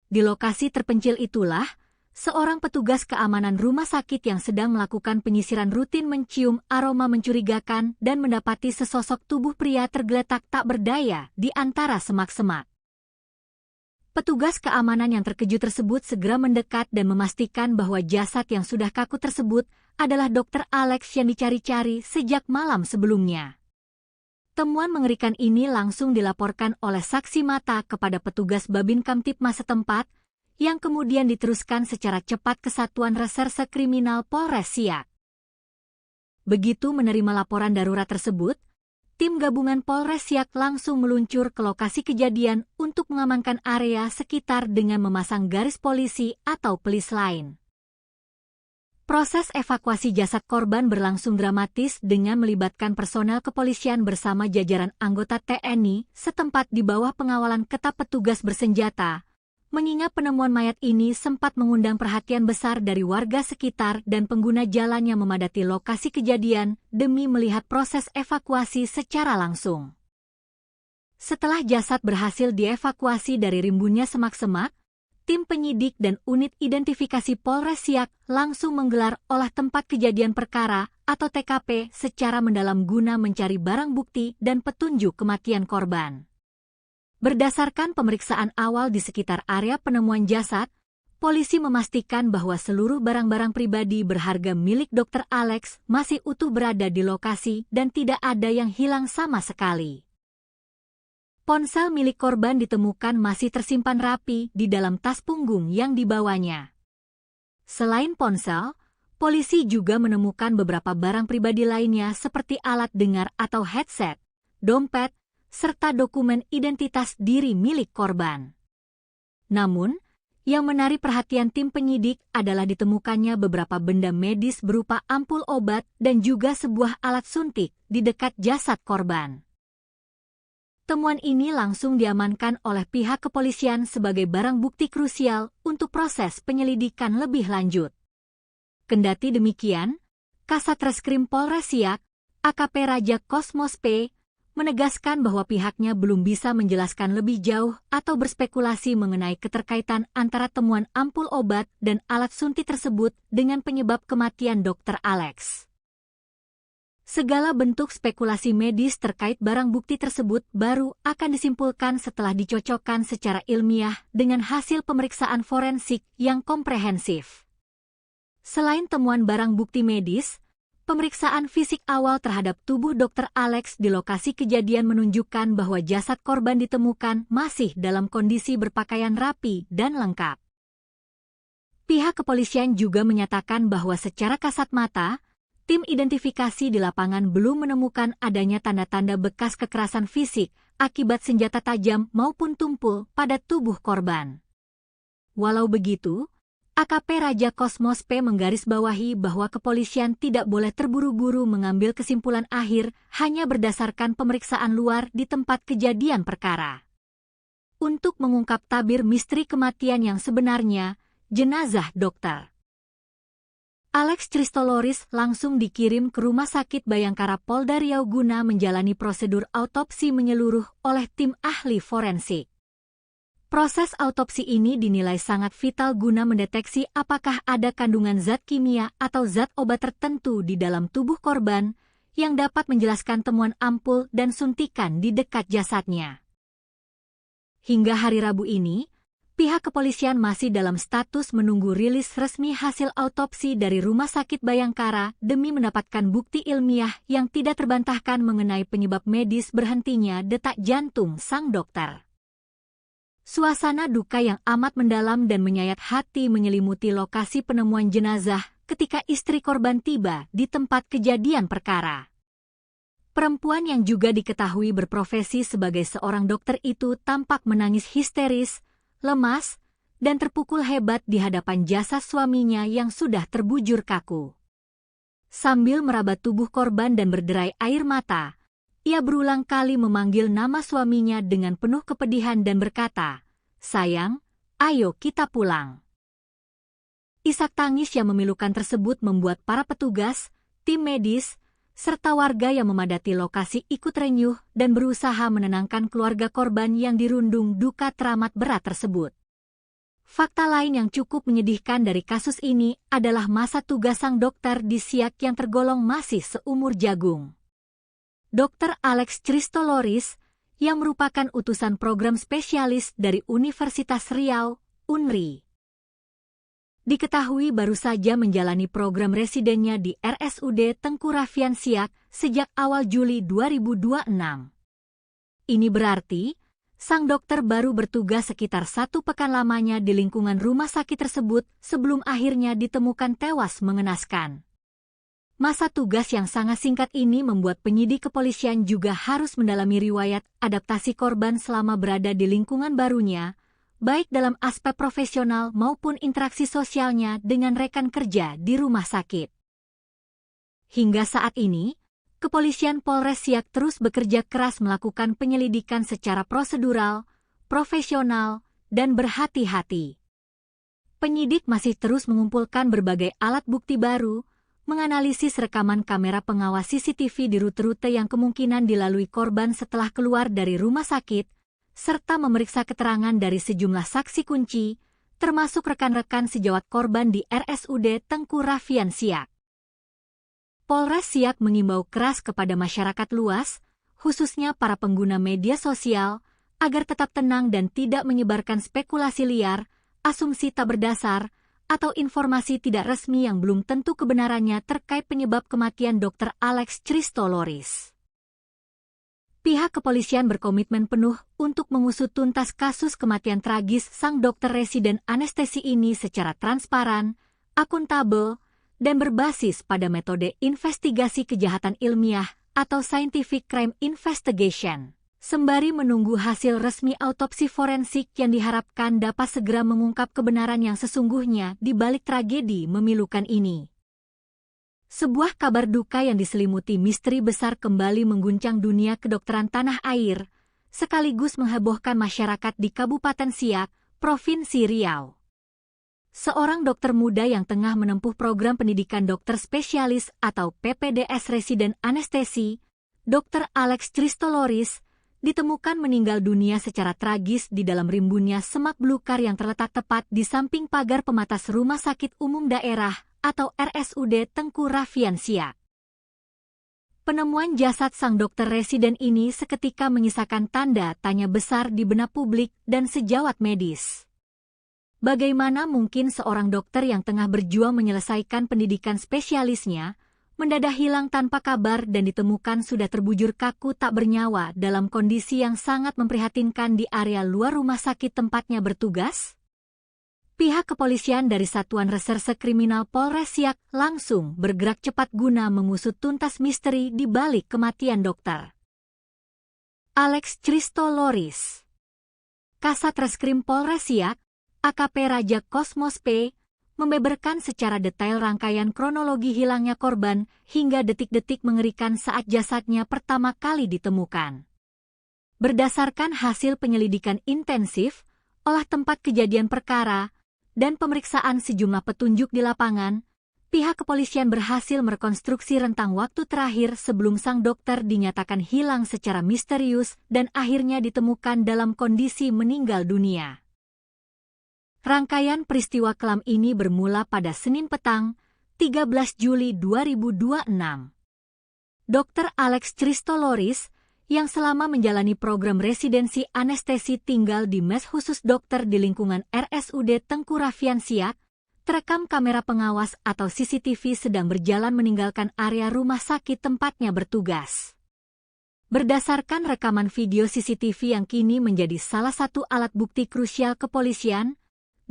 Di lokasi terpencil itulah, seorang petugas keamanan rumah sakit yang sedang melakukan penyisiran rutin mencium aroma mencurigakan dan mendapati sesosok tubuh pria tergeletak tak berdaya di antara semak-semak. Petugas keamanan yang terkejut tersebut segera mendekat dan memastikan bahwa jasad yang sudah kaku tersebut adalah Dr. Alex yang dicari-cari sejak malam sebelumnya. Temuan mengerikan ini langsung dilaporkan oleh saksi mata kepada petugas Babin Kamtipmas setempat, yang kemudian diteruskan secara cepat ke Satuan Reserse Kriminal Polres Siak. Begitu menerima laporan darurat tersebut, tim gabungan Polres Siak langsung meluncur ke lokasi kejadian untuk mengamankan area sekitar dengan memasang garis polisi atau pelis lain. Proses evakuasi jasad korban berlangsung dramatis dengan melibatkan personel kepolisian bersama jajaran anggota TNI setempat di bawah pengawalan ketat petugas bersenjata, mengingat penemuan mayat ini sempat mengundang perhatian besar dari warga sekitar dan pengguna jalan yang memadati lokasi kejadian demi melihat proses evakuasi secara langsung. Setelah jasad berhasil dievakuasi dari rimbunnya semak-semak, tim penyidik dan unit identifikasi Polres Siak langsung menggelar olah tempat kejadian perkara atau TKP secara mendalam guna mencari barang bukti dan petunjuk kematian korban. Berdasarkan pemeriksaan awal di sekitar area penemuan jasad, polisi memastikan bahwa seluruh barang-barang pribadi berharga milik Dr. Alex masih utuh berada di lokasi dan tidak ada yang hilang sama sekali. Ponsel milik korban ditemukan masih tersimpan rapi di dalam tas punggung yang dibawanya. Selain ponsel, polisi juga menemukan beberapa barang pribadi lainnya seperti alat dengar atau headset, dompet, serta dokumen identitas diri milik korban. Namun, yang menarik perhatian tim penyidik adalah ditemukannya beberapa benda medis berupa ampul obat dan juga sebuah alat suntik di dekat jasad korban. Temuan ini langsung diamankan oleh pihak kepolisian sebagai barang bukti krusial untuk proses penyelidikan lebih lanjut. Kendati demikian, Kasat Reskrim Polres Siak, AKP Raja Kosmos P, menegaskan bahwa pihaknya belum bisa menjelaskan lebih jauh atau berspekulasi mengenai keterkaitan antara temuan ampul obat dan alat suntik tersebut dengan penyebab kematian Dr. Alex. Segala bentuk spekulasi medis terkait barang bukti tersebut baru akan disimpulkan setelah dicocokkan secara ilmiah dengan hasil pemeriksaan forensik yang komprehensif. Selain temuan barang bukti medis, pemeriksaan fisik awal terhadap tubuh Dr. Alex di lokasi kejadian menunjukkan bahwa jasad korban ditemukan masih dalam kondisi berpakaian rapi dan lengkap. Pihak kepolisian juga menyatakan bahwa secara kasat mata, tim identifikasi di lapangan belum menemukan adanya tanda-tanda bekas kekerasan fisik akibat senjata tajam maupun tumpul pada tubuh korban. Walau begitu, AKP Raja Kosmos P menggarisbawahi bahwa kepolisian tidak boleh terburu-buru mengambil kesimpulan akhir hanya berdasarkan pemeriksaan luar di tempat kejadian perkara. Untuk mengungkap tabir misteri kematian yang sebenarnya, jenazah Dr. Alex Christoloris langsung dikirim ke Rumah Sakit Bayangkara Polda Riau guna menjalani prosedur autopsi menyeluruh oleh tim ahli forensik. Proses autopsi ini dinilai sangat vital guna mendeteksi apakah ada kandungan zat kimia atau zat obat tertentu di dalam tubuh korban yang dapat menjelaskan temuan ampul dan suntikan di dekat jasadnya. Hingga hari Rabu ini, pihak kepolisian masih dalam status menunggu rilis resmi hasil autopsi dari Rumah Sakit Bayangkara demi mendapatkan bukti ilmiah yang tidak terbantahkan mengenai penyebab medis berhentinya detak jantung sang dokter. Suasana duka yang amat mendalam dan menyayat hati menyelimuti lokasi penemuan jenazah ketika istri korban tiba di tempat kejadian perkara. Perempuan yang juga diketahui berprofesi sebagai seorang dokter itu tampak menangis histeris, lemas, dan terpukul hebat di hadapan jasad suaminya yang sudah terbujur kaku. Sambil meraba tubuh korban dan berderai air mata, ia berulang kali memanggil nama suaminya dengan penuh kepedihan dan berkata, "Sayang, ayo kita pulang." Isak tangis yang memilukan tersebut membuat para petugas, tim medis, serta warga yang memadati lokasi ikut renyuh dan berusaha menenangkan keluarga korban yang dirundung duka teramat berat tersebut. Fakta lain yang cukup menyedihkan dari kasus ini adalah masa tugas sang dokter di Siak yang tergolong masih seumur jagung. Dr. Alex Christoloris, yang merupakan utusan program spesialis dari Universitas Riau, UNRI. Diketahui baru saja menjalani program residennya di RSUD Tengku Raffian Siak sejak awal Juli 2026. Ini berarti, sang dokter baru bertugas sekitar 1 pekan lamanya di lingkungan rumah sakit tersebut sebelum akhirnya ditemukan tewas mengenaskan. Masa tugas yang sangat singkat ini membuat penyidik kepolisian juga harus mendalami riwayat adaptasi korban selama berada di lingkungan barunya, baik dalam aspek profesional maupun interaksi sosialnya dengan rekan kerja di rumah sakit. Hingga saat ini, kepolisian Polres Siak terus bekerja keras melakukan penyelidikan secara prosedural, profesional, dan berhati-hati. Penyidik masih terus mengumpulkan berbagai alat bukti baru, menganalisis rekaman kamera pengawas CCTV di rute-rute yang kemungkinan dilalui korban setelah keluar dari rumah sakit, serta memeriksa keterangan dari sejumlah saksi kunci, termasuk rekan-rekan sejawat korban di RSUD Tengku Raffian Siak. Polres Siak mengimbau keras kepada masyarakat luas, khususnya para pengguna media sosial, agar tetap tenang dan tidak menyebarkan spekulasi liar, asumsi tak berdasar, atau informasi tidak resmi yang belum tentu kebenarannya terkait penyebab kematian Dr. Alex Christoloris. Pihak kepolisian berkomitmen penuh untuk mengusut tuntas kasus kematian tragis sang dokter residen anestesi ini secara transparan, akuntabel, dan berbasis pada metode investigasi kejahatan ilmiah atau Scientific Crime Investigation. Sembari menunggu hasil resmi autopsi forensik yang diharapkan dapat segera mengungkap kebenaran yang sesungguhnya di balik tragedi memilukan ini. Sebuah kabar duka yang diselimuti misteri besar kembali mengguncang dunia kedokteran tanah air, sekaligus menghebohkan masyarakat di Kabupaten Siak, Provinsi Riau. Seorang dokter muda yang tengah menempuh program pendidikan dokter spesialis atau PPDS residen anestesi, Dr. Alex Christoloris, ditemukan meninggal dunia secara tragis di dalam rimbunnya semak belukar yang terletak tepat di samping pagar pematas Rumah Sakit Umum Daerah atau RSUD Tengku Rafian Siak. Penemuan jasad sang dokter residen ini seketika menyisakan tanda tanya besar di benak publik dan sejawat medis. Bagaimana mungkin seorang dokter yang tengah berjuang menyelesaikan pendidikan spesialisnya mendadak hilang tanpa kabar dan ditemukan sudah terbujur kaku tak bernyawa dalam kondisi yang sangat memprihatinkan di area luar rumah sakit tempatnya bertugas? Pihak kepolisian dari Satuan Reserse Kriminal Polres Siak langsung bergerak cepat guna mengusut tuntas misteri di balik kematian dokter Alex Christoloris. Kasat Reskrim Polres Siak, AKP Raja Kosmos P, membeberkan secara detail rangkaian kronologi hilangnya korban hingga detik-detik mengerikan saat jasadnya pertama kali ditemukan. Berdasarkan hasil penyelidikan intensif, olah tempat kejadian perkara, dan pemeriksaan sejumlah petunjuk di lapangan, pihak kepolisian berhasil merekonstruksi rentang waktu terakhir sebelum sang dokter dinyatakan hilang secara misterius dan akhirnya ditemukan dalam kondisi meninggal dunia. Rangkaian peristiwa kelam ini bermula pada Senin petang, 13 Juli 2026. Dr. Alex Christoloris, yang selama menjalani program residensi anestesi tinggal di mes khusus dokter di lingkungan RSUD Tengku Rafian Siak, terekam kamera pengawas atau CCTV sedang berjalan meninggalkan area rumah sakit tempatnya bertugas. Berdasarkan rekaman video CCTV yang kini menjadi salah satu alat bukti krusial kepolisian,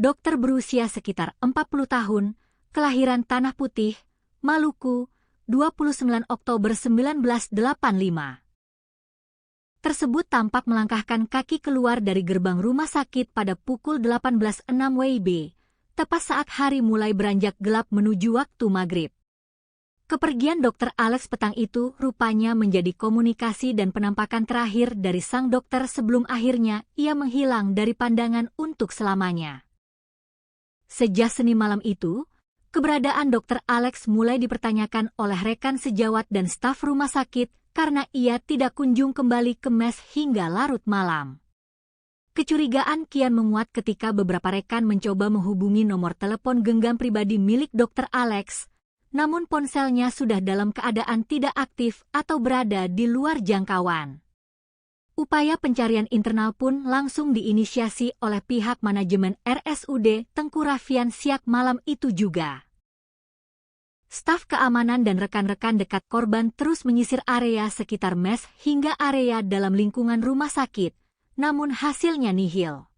dokter berusia sekitar 40 tahun, kelahiran Tanah Putih, Maluku, 29 Oktober 1985. Tersebut tampak melangkahkan kaki keluar dari gerbang rumah sakit pada pukul 18.06 WIB, tepat saat hari mulai beranjak gelap menuju waktu maghrib. Kepergian Dr. Alex petang itu rupanya menjadi komunikasi dan penampakan terakhir dari sang dokter sebelum akhirnya ia menghilang dari pandangan untuk selamanya. Sejak Senin malam itu, keberadaan Dr. Alex mulai dipertanyakan oleh rekan sejawat dan staf rumah sakit karena ia tidak kunjung kembali ke mes hingga larut malam. Kecurigaan kian menguat ketika beberapa rekan mencoba menghubungi nomor telepon genggam pribadi milik Dr. Alex, namun ponselnya sudah dalam keadaan tidak aktif atau berada di luar jangkauan. Upaya pencarian internal pun langsung diinisiasi oleh pihak manajemen RSUD Tengku Rafian Siak malam itu juga. Staf keamanan dan rekan-rekan dekat korban terus menyisir area sekitar mes hingga area dalam lingkungan rumah sakit, namun hasilnya nihil.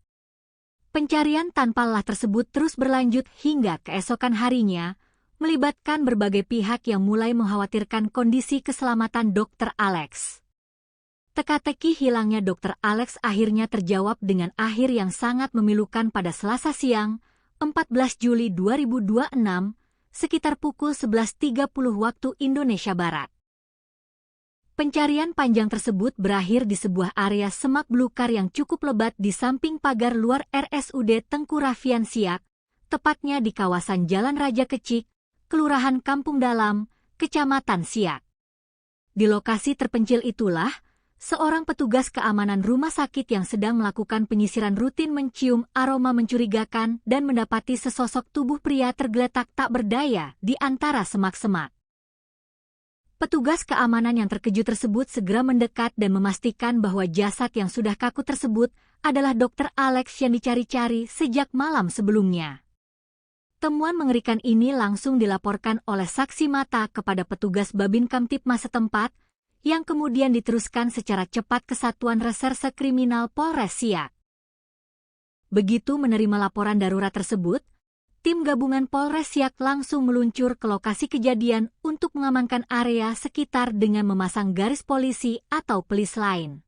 Pencarian tanpa lelah tersebut terus berlanjut hingga keesokan harinya, melibatkan berbagai pihak yang mulai mengkhawatirkan kondisi keselamatan Dr. Alex. Teka-teki hilangnya Dr. Alex akhirnya terjawab dengan akhir yang sangat memilukan pada Selasa siang, 14 Juli 2026, sekitar pukul 11.30 waktu Indonesia Barat. Pencarian panjang tersebut berakhir di sebuah area semak belukar yang cukup lebat di samping pagar luar RSUD Tengku Rafian Siak, tepatnya di kawasan Jalan Raja Kecik, Kelurahan Kampung Dalam, Kecamatan Siak. Di lokasi terpencil itulah, seorang petugas keamanan rumah sakit yang sedang melakukan penyisiran rutin mencium aroma mencurigakan dan mendapati sesosok tubuh pria tergeletak tak berdaya di antara semak-semak. Petugas keamanan yang terkejut tersebut segera mendekat dan memastikan bahwa jasad yang sudah kaku tersebut adalah Dr. Alex yang dicari-cari sejak malam sebelumnya. Temuan mengerikan ini langsung dilaporkan oleh saksi mata kepada petugas Babin Kamtipmas setempat, yang kemudian diteruskan secara cepat ke Satuan Reserse Kriminal Polres Siak. Begitu menerima laporan darurat tersebut, tim gabungan Polres Siak langsung meluncur ke lokasi kejadian untuk mengamankan area sekitar dengan memasang garis polisi atau pelis lain.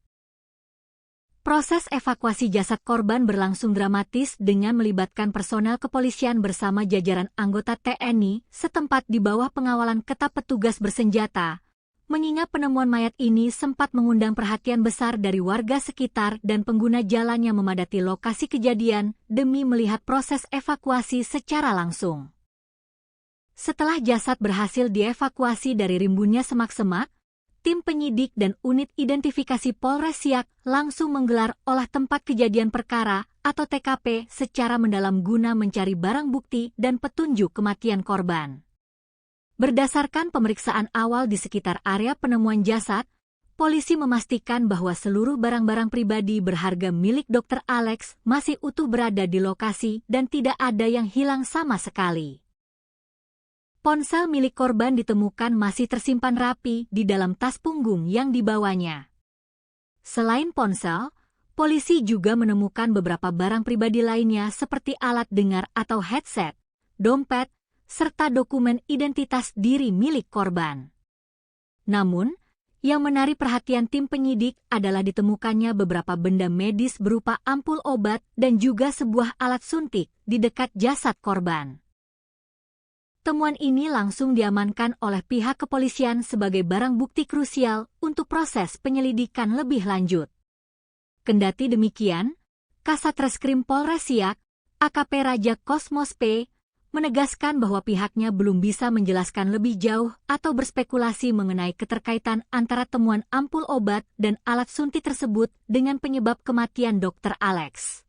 Proses evakuasi jasad korban berlangsung dramatis dengan melibatkan personel kepolisian bersama jajaran anggota TNI setempat di bawah pengawalan ketat petugas bersenjata, mengingat penemuan mayat ini sempat mengundang perhatian besar dari warga sekitar dan pengguna jalan yang memadati lokasi kejadian demi melihat proses evakuasi secara langsung. Setelah jasad berhasil dievakuasi dari rimbunnya semak-semak, tim penyidik dan unit identifikasi Polres Siak langsung menggelar olah tempat kejadian perkara atau TKP secara mendalam guna mencari barang bukti dan petunjuk kematian korban. Berdasarkan pemeriksaan awal di sekitar area penemuan jasad, polisi memastikan bahwa seluruh barang-barang pribadi berharga milik Dr. Alex masih utuh berada di lokasi dan tidak ada yang hilang sama sekali. Ponsel milik korban ditemukan masih tersimpan rapi di dalam tas punggung yang dibawanya. Selain ponsel, polisi juga menemukan beberapa barang pribadi lainnya seperti alat dengar atau headset, dompet, serta dokumen identitas diri milik korban. Namun, yang menarik perhatian tim penyidik adalah ditemukannya beberapa benda medis berupa ampul obat dan juga sebuah alat suntik di dekat jasad korban. Temuan ini langsung diamankan oleh pihak kepolisian sebagai barang bukti krusial untuk proses penyelidikan lebih lanjut. Kendati demikian, Kasat Reskrim Polres Siak, AKP Raja Kosmos P, menegaskan bahwa pihaknya belum bisa menjelaskan lebih jauh atau berspekulasi mengenai keterkaitan antara temuan ampul obat dan alat suntik tersebut dengan penyebab kematian Dr. Alex.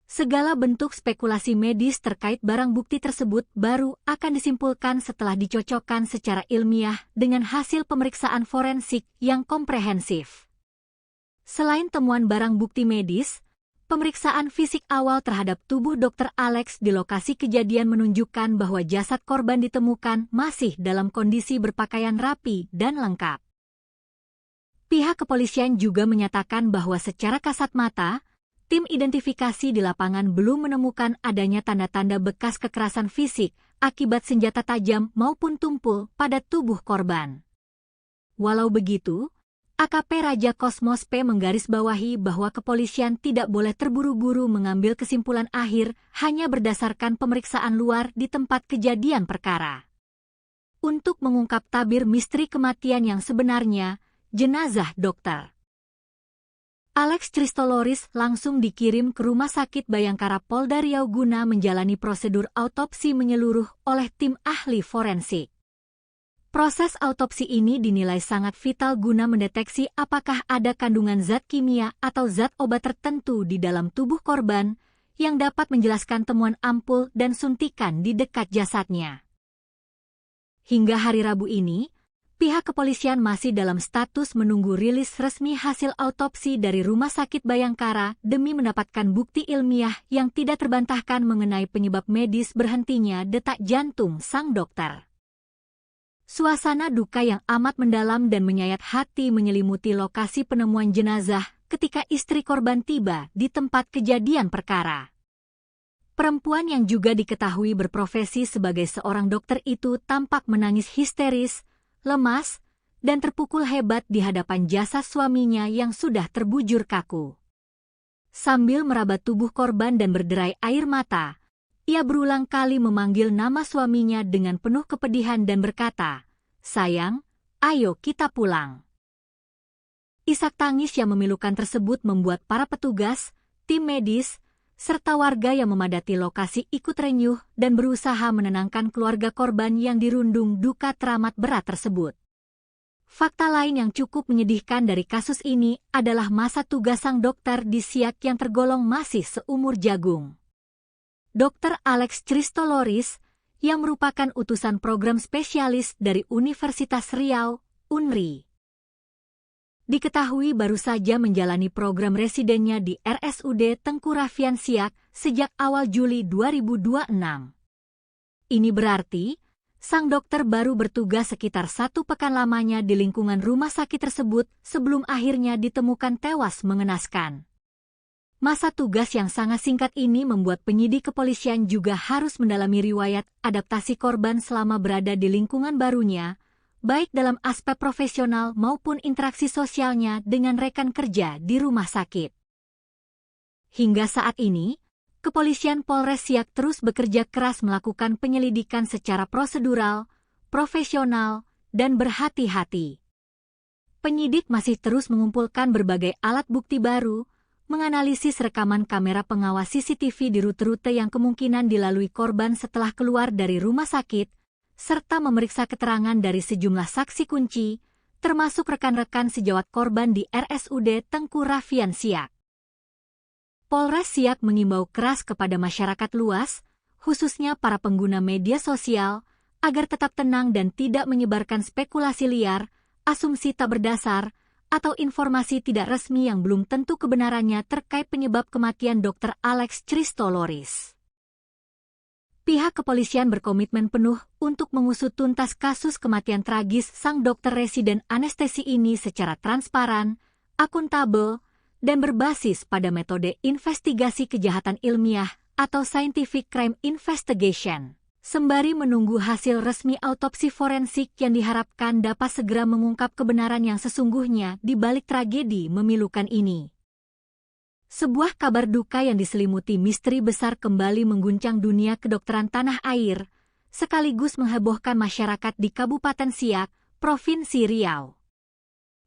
Segala bentuk spekulasi medis terkait barang bukti tersebut baru akan disimpulkan setelah dicocokkan secara ilmiah dengan hasil pemeriksaan forensik yang komprehensif. Selain temuan barang bukti medis, pemeriksaan fisik awal terhadap tubuh Dr. Alex di lokasi kejadian menunjukkan bahwa jasad korban ditemukan masih dalam kondisi berpakaian rapi dan lengkap. Pihak kepolisian juga menyatakan bahwa secara kasat mata, tim identifikasi di lapangan belum menemukan adanya tanda-tanda bekas kekerasan fisik akibat senjata tajam maupun tumpul pada tubuh korban. Walau begitu, AKP Raja Kosmos P menggarisbawahi bahwa kepolisian tidak boleh terburu-buru mengambil kesimpulan akhir hanya berdasarkan pemeriksaan luar di tempat kejadian perkara. Untuk mengungkap tabir misteri kematian yang sebenarnya, jenazah Dr. Alex Christoloris langsung dikirim ke Rumah Sakit Bayangkara Polda Riau guna menjalani prosedur autopsi menyeluruh oleh tim ahli forensik. Proses autopsi ini dinilai sangat vital guna mendeteksi apakah ada kandungan zat kimia atau zat obat tertentu di dalam tubuh korban yang dapat menjelaskan temuan ampul dan suntikan di dekat jasadnya. Hingga hari Rabu ini, pihak kepolisian masih dalam status menunggu rilis resmi hasil autopsi dari Rumah Sakit Bayangkara demi mendapatkan bukti ilmiah yang tidak terbantahkan mengenai penyebab medis berhentinya detak jantung sang dokter. Suasana duka yang amat mendalam dan menyayat hati menyelimuti lokasi penemuan jenazah ketika istri korban tiba di tempat kejadian perkara. Perempuan yang juga diketahui berprofesi sebagai seorang dokter itu tampak menangis histeris, lemas, dan terpukul hebat di hadapan jasad suaminya yang sudah terbujur kaku. Sambil meraba tubuh korban dan berderai air mata, ia berulang kali memanggil nama suaminya dengan penuh kepedihan dan berkata, "Sayang, ayo kita pulang." Isak tangis yang memilukan tersebut membuat para petugas, tim medis, serta warga yang memadati lokasi ikut renyuh dan berusaha menenangkan keluarga korban yang dirundung duka teramat berat tersebut. Fakta lain yang cukup menyedihkan dari kasus ini adalah masa tugas sang dokter di Siak yang tergolong masih seumur jagung. Dr. Alex Christoloris, yang merupakan utusan program spesialis dari Universitas Riau, UNRI. Diketahui baru saja menjalani program residennya di RSUD Tengku Raffian Siak sejak awal Juli 2026. Ini berarti, sang dokter baru bertugas sekitar 1 pekan lamanya di lingkungan rumah sakit tersebut sebelum akhirnya ditemukan tewas mengenaskan. Masa tugas yang sangat singkat ini membuat penyidik kepolisian juga harus mendalami riwayat adaptasi korban selama berada di lingkungan barunya, baik dalam aspek profesional maupun interaksi sosialnya dengan rekan kerja di rumah sakit. Hingga saat ini, Kepolisian Polres Siak terus bekerja keras melakukan penyelidikan secara prosedural, profesional, dan berhati-hati. Penyidik masih terus mengumpulkan berbagai alat bukti baru, menganalisis rekaman kamera pengawas CCTV di rute-rute yang kemungkinan dilalui korban setelah keluar dari rumah sakit, serta memeriksa keterangan dari sejumlah saksi kunci, termasuk rekan-rekan sejawat korban di RSUD Tengku Raffian Siak. Polres Siak mengimbau keras kepada masyarakat luas, khususnya para pengguna media sosial, agar tetap tenang dan tidak menyebarkan spekulasi liar, asumsi tak berdasar, atau informasi tidak resmi yang belum tentu kebenarannya terkait penyebab kematian Dr. Alex Christoloris. Pihak kepolisian berkomitmen penuh untuk mengusut tuntas kasus kematian tragis sang dokter residen anestesi ini secara transparan, akuntabel, dan berbasis pada metode investigasi kejahatan ilmiah atau scientific crime investigation, sembari menunggu hasil resmi autopsi forensik yang diharapkan dapat segera mengungkap kebenaran yang sesungguhnya di balik tragedi memilukan ini. Sebuah kabar duka yang diselimuti misteri besar kembali mengguncang dunia kedokteran tanah air, sekaligus menghebohkan masyarakat di Kabupaten Siak, Provinsi Riau.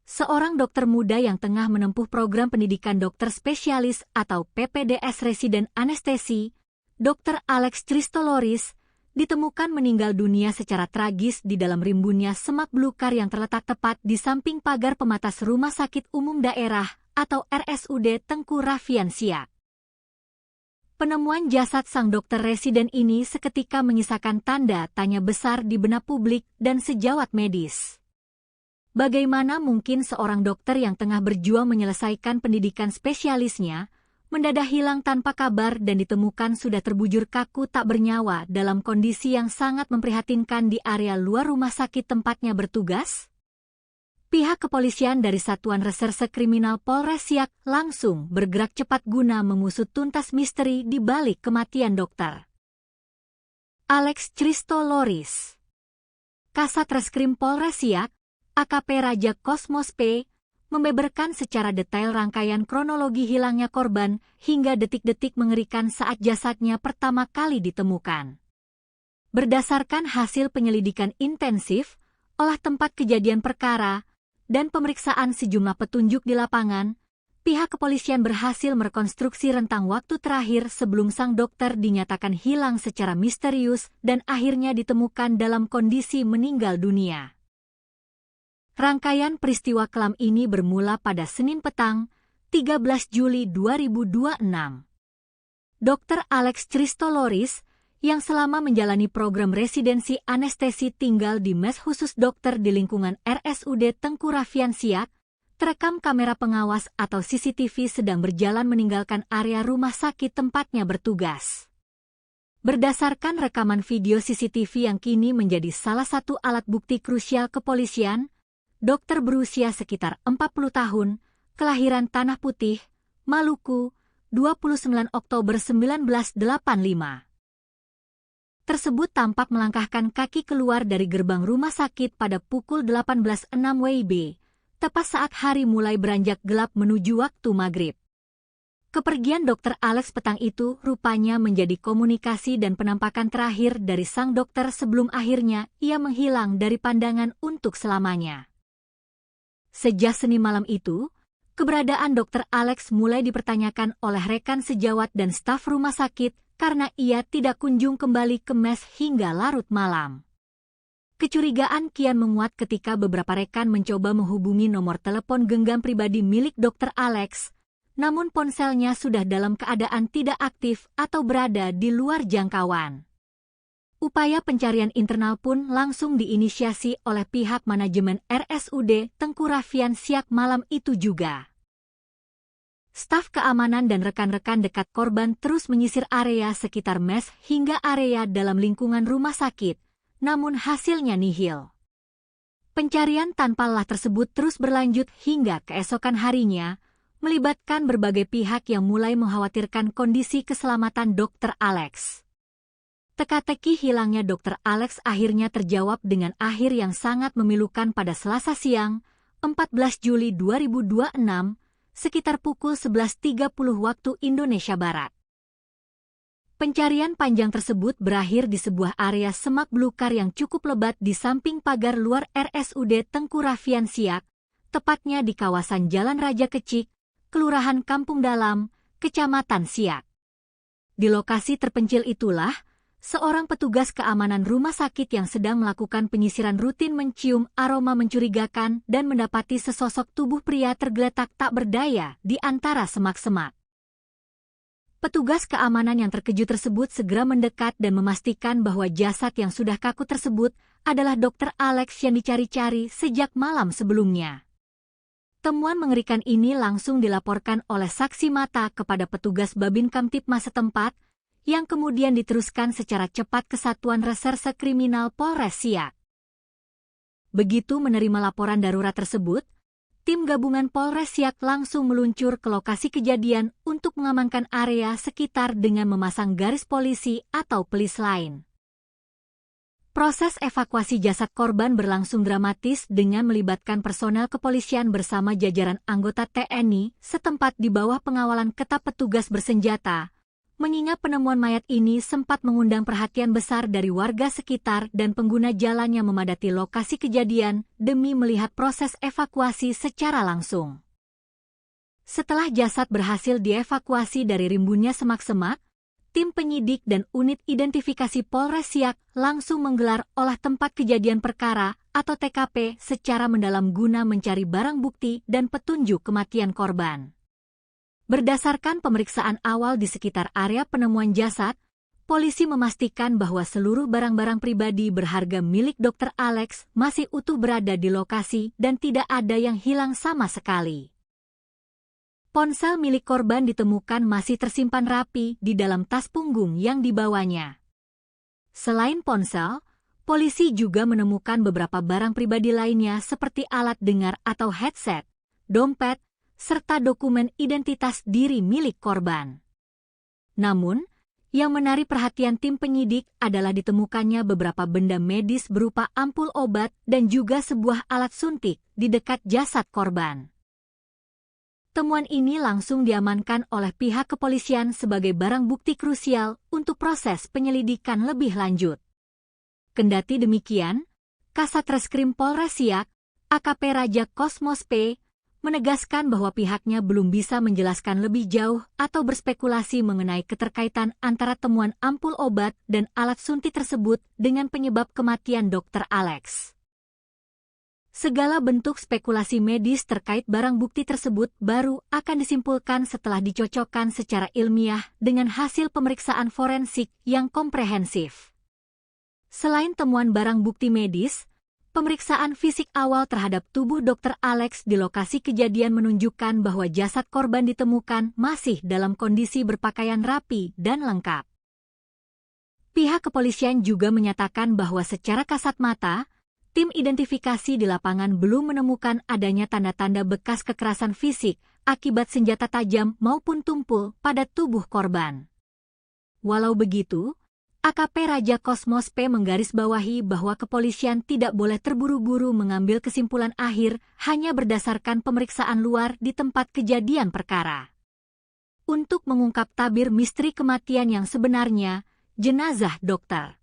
Seorang dokter muda yang tengah menempuh program pendidikan dokter spesialis atau PPDS residen anestesi, Dr. Alex Christoloris, ditemukan meninggal dunia secara tragis di dalam rimbunnya semak belukar yang terletak tepat di samping pagar pematas Rumah Sakit Umum Daerah atau RSUD Tengku Raffian Siak. Penemuan jasad sang dokter residen ini seketika menyisakan tanda tanya besar di benak publik dan sejawat medis. Bagaimana mungkin seorang dokter yang tengah berjuang menyelesaikan pendidikan spesialisnya mendadak hilang tanpa kabar dan ditemukan sudah terbujur kaku tak bernyawa dalam kondisi yang sangat memprihatinkan di area luar rumah sakit tempatnya bertugas? Pihak kepolisian dari Satuan Reserse Kriminal Polres Siak langsung bergerak cepat guna mengusut tuntas misteri di balik kematian dokter Alex Christoloris. Kasat Reskrim Polres Siak, AKP Raja Kosmos P, membeberkan secara detail rangkaian kronologi hilangnya korban hingga detik-detik mengerikan saat jasadnya pertama kali ditemukan. Berdasarkan hasil penyelidikan intensif, olah tempat kejadian perkara, dan pemeriksaan sejumlah petunjuk di lapangan, pihak kepolisian berhasil merekonstruksi rentang waktu terakhir sebelum sang dokter dinyatakan hilang secara misterius dan akhirnya ditemukan dalam kondisi meninggal dunia. Rangkaian peristiwa kelam ini bermula pada Senin petang, 13 Juli 2026. Dr. Alex Christoloris, yang selama menjalani program residensi anestesi tinggal di mes khusus dokter di lingkungan RSUD Tengku Raffian Siak, terekam kamera pengawas atau CCTV sedang berjalan meninggalkan area rumah sakit tempatnya bertugas. Berdasarkan rekaman video CCTV yang kini menjadi salah satu alat bukti krusial kepolisian, dokter berusia sekitar 40 tahun, kelahiran Tanah Putih, Maluku, 29 Oktober 1985. Tersebut tampak melangkahkan kaki keluar dari gerbang rumah sakit pada pukul 18.06 WIB, tepat saat hari mulai beranjak gelap menuju waktu maghrib. Kepergian Dr. Alex petang itu rupanya menjadi komunikasi dan penampakan terakhir dari sang dokter sebelum akhirnya ia menghilang dari pandangan untuk selamanya. Sejak Senin malam itu, keberadaan Dr. Alex mulai dipertanyakan oleh rekan sejawat dan staf rumah sakit karena ia tidak kunjung kembali ke mes hingga larut malam. Kecurigaan kian menguat ketika beberapa rekan mencoba menghubungi nomor telepon genggam pribadi milik Dr. Alex, namun ponselnya sudah dalam keadaan tidak aktif atau berada di luar jangkauan. Upaya pencarian internal pun langsung diinisiasi oleh pihak manajemen RSUD Tengku Raffian Siak malam itu juga. Staf keamanan dan rekan-rekan dekat korban terus menyisir area sekitar mes hingga area dalam lingkungan rumah sakit, namun hasilnya nihil. Pencarian tanpa lelah tersebut terus berlanjut hingga keesokan harinya, melibatkan berbagai pihak yang mulai mengkhawatirkan kondisi keselamatan Dr. Alex. Teka-teki hilangnya Dr. Alex akhirnya terjawab dengan akhir yang sangat memilukan pada Selasa siang, 14 Juli 2026, sekitar pukul 11.30 waktu Indonesia Barat. Pencarian panjang tersebut berakhir di sebuah area semak belukar yang cukup lebat di samping pagar luar RSUD Tengku Raffian Siak, tepatnya di kawasan Jalan Raja Kecik, Kelurahan Kampung Dalam, Kecamatan Siak. Di lokasi terpencil itulah, seorang petugas keamanan rumah sakit yang sedang melakukan penyisiran rutin mencium aroma mencurigakan dan mendapati sesosok tubuh pria tergeletak tak berdaya di antara semak-semak. Petugas keamanan yang terkejut tersebut segera mendekat dan memastikan bahwa jasad yang sudah kaku tersebut adalah Dr. Alex yang dicari-cari sejak malam sebelumnya. Temuan mengerikan ini langsung dilaporkan oleh saksi mata kepada petugas Babin Kamtipmas setempat, yang kemudian diteruskan secara cepat ke Satuan Reserse Kriminal Polres Siak. Begitu menerima laporan darurat tersebut, tim gabungan Polres Siak langsung meluncur ke lokasi kejadian untuk mengamankan area sekitar dengan memasang garis polisi atau pelis lain. Proses evakuasi jasad korban berlangsung dramatis dengan melibatkan personel kepolisian bersama jajaran anggota TNI setempat di bawah pengawalan ketat petugas bersenjata, mengingat penemuan mayat ini sempat mengundang perhatian besar dari warga sekitar dan pengguna jalan yang memadati lokasi kejadian demi melihat proses evakuasi secara langsung. Setelah jasad berhasil dievakuasi dari rimbunnya semak-semak, tim penyidik dan unit identifikasi Polres Siak langsung menggelar olah tempat kejadian perkara atau TKP secara mendalam guna mencari barang bukti dan petunjuk kematian korban. Berdasarkan pemeriksaan awal di sekitar area penemuan jasad, polisi memastikan bahwa seluruh barang-barang pribadi berharga milik Dr. Alex masih utuh berada di lokasi dan tidak ada yang hilang sama sekali. Ponsel milik korban ditemukan masih tersimpan rapi di dalam tas punggung yang dibawanya. Selain ponsel, polisi juga menemukan beberapa barang pribadi lainnya seperti alat dengar atau headset, dompet, serta dokumen identitas diri milik korban. Namun, yang menarik perhatian tim penyidik adalah ditemukannya beberapa benda medis berupa ampul obat dan juga sebuah alat suntik di dekat jasad korban. Temuan ini langsung diamankan oleh pihak kepolisian sebagai barang bukti krusial untuk proses penyelidikan lebih lanjut. Kendati demikian, Kasat Reskrim Polres Siak, AKP Raja Kosmos P, menegaskan bahwa pihaknya belum bisa menjelaskan lebih jauh atau berspekulasi mengenai keterkaitan antara temuan ampul obat dan alat suntik tersebut dengan penyebab kematian Dr. Alex. Segala bentuk spekulasi medis terkait barang bukti tersebut baru akan disimpulkan setelah dicocokkan secara ilmiah dengan hasil pemeriksaan forensik yang komprehensif. Selain temuan barang bukti medis, pemeriksaan fisik awal terhadap tubuh Dr. Alex di lokasi kejadian menunjukkan bahwa jasad korban ditemukan masih dalam kondisi berpakaian rapi dan lengkap. Pihak kepolisian juga menyatakan bahwa secara kasat mata, tim identifikasi di lapangan belum menemukan adanya tanda-tanda bekas kekerasan fisik akibat senjata tajam maupun tumpul pada tubuh korban. Walau begitu, AKP Raja Kosmos P menggarisbawahi bahwa kepolisian tidak boleh terburu-buru mengambil kesimpulan akhir hanya berdasarkan pemeriksaan luar di tempat kejadian perkara. Untuk mengungkap tabir misteri kematian yang sebenarnya, jenazah Dr.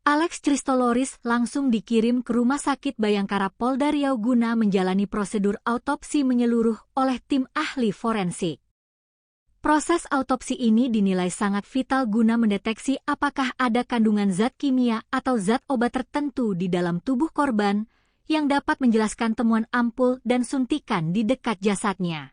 Alex Christoloris langsung dikirim ke Rumah Sakit Bayangkara Polda Riau guna menjalani prosedur autopsi menyeluruh oleh tim ahli forensik. Proses autopsi ini dinilai sangat vital guna mendeteksi apakah ada kandungan zat kimia atau zat obat tertentu di dalam tubuh korban yang dapat menjelaskan temuan ampul dan suntikan di dekat jasadnya.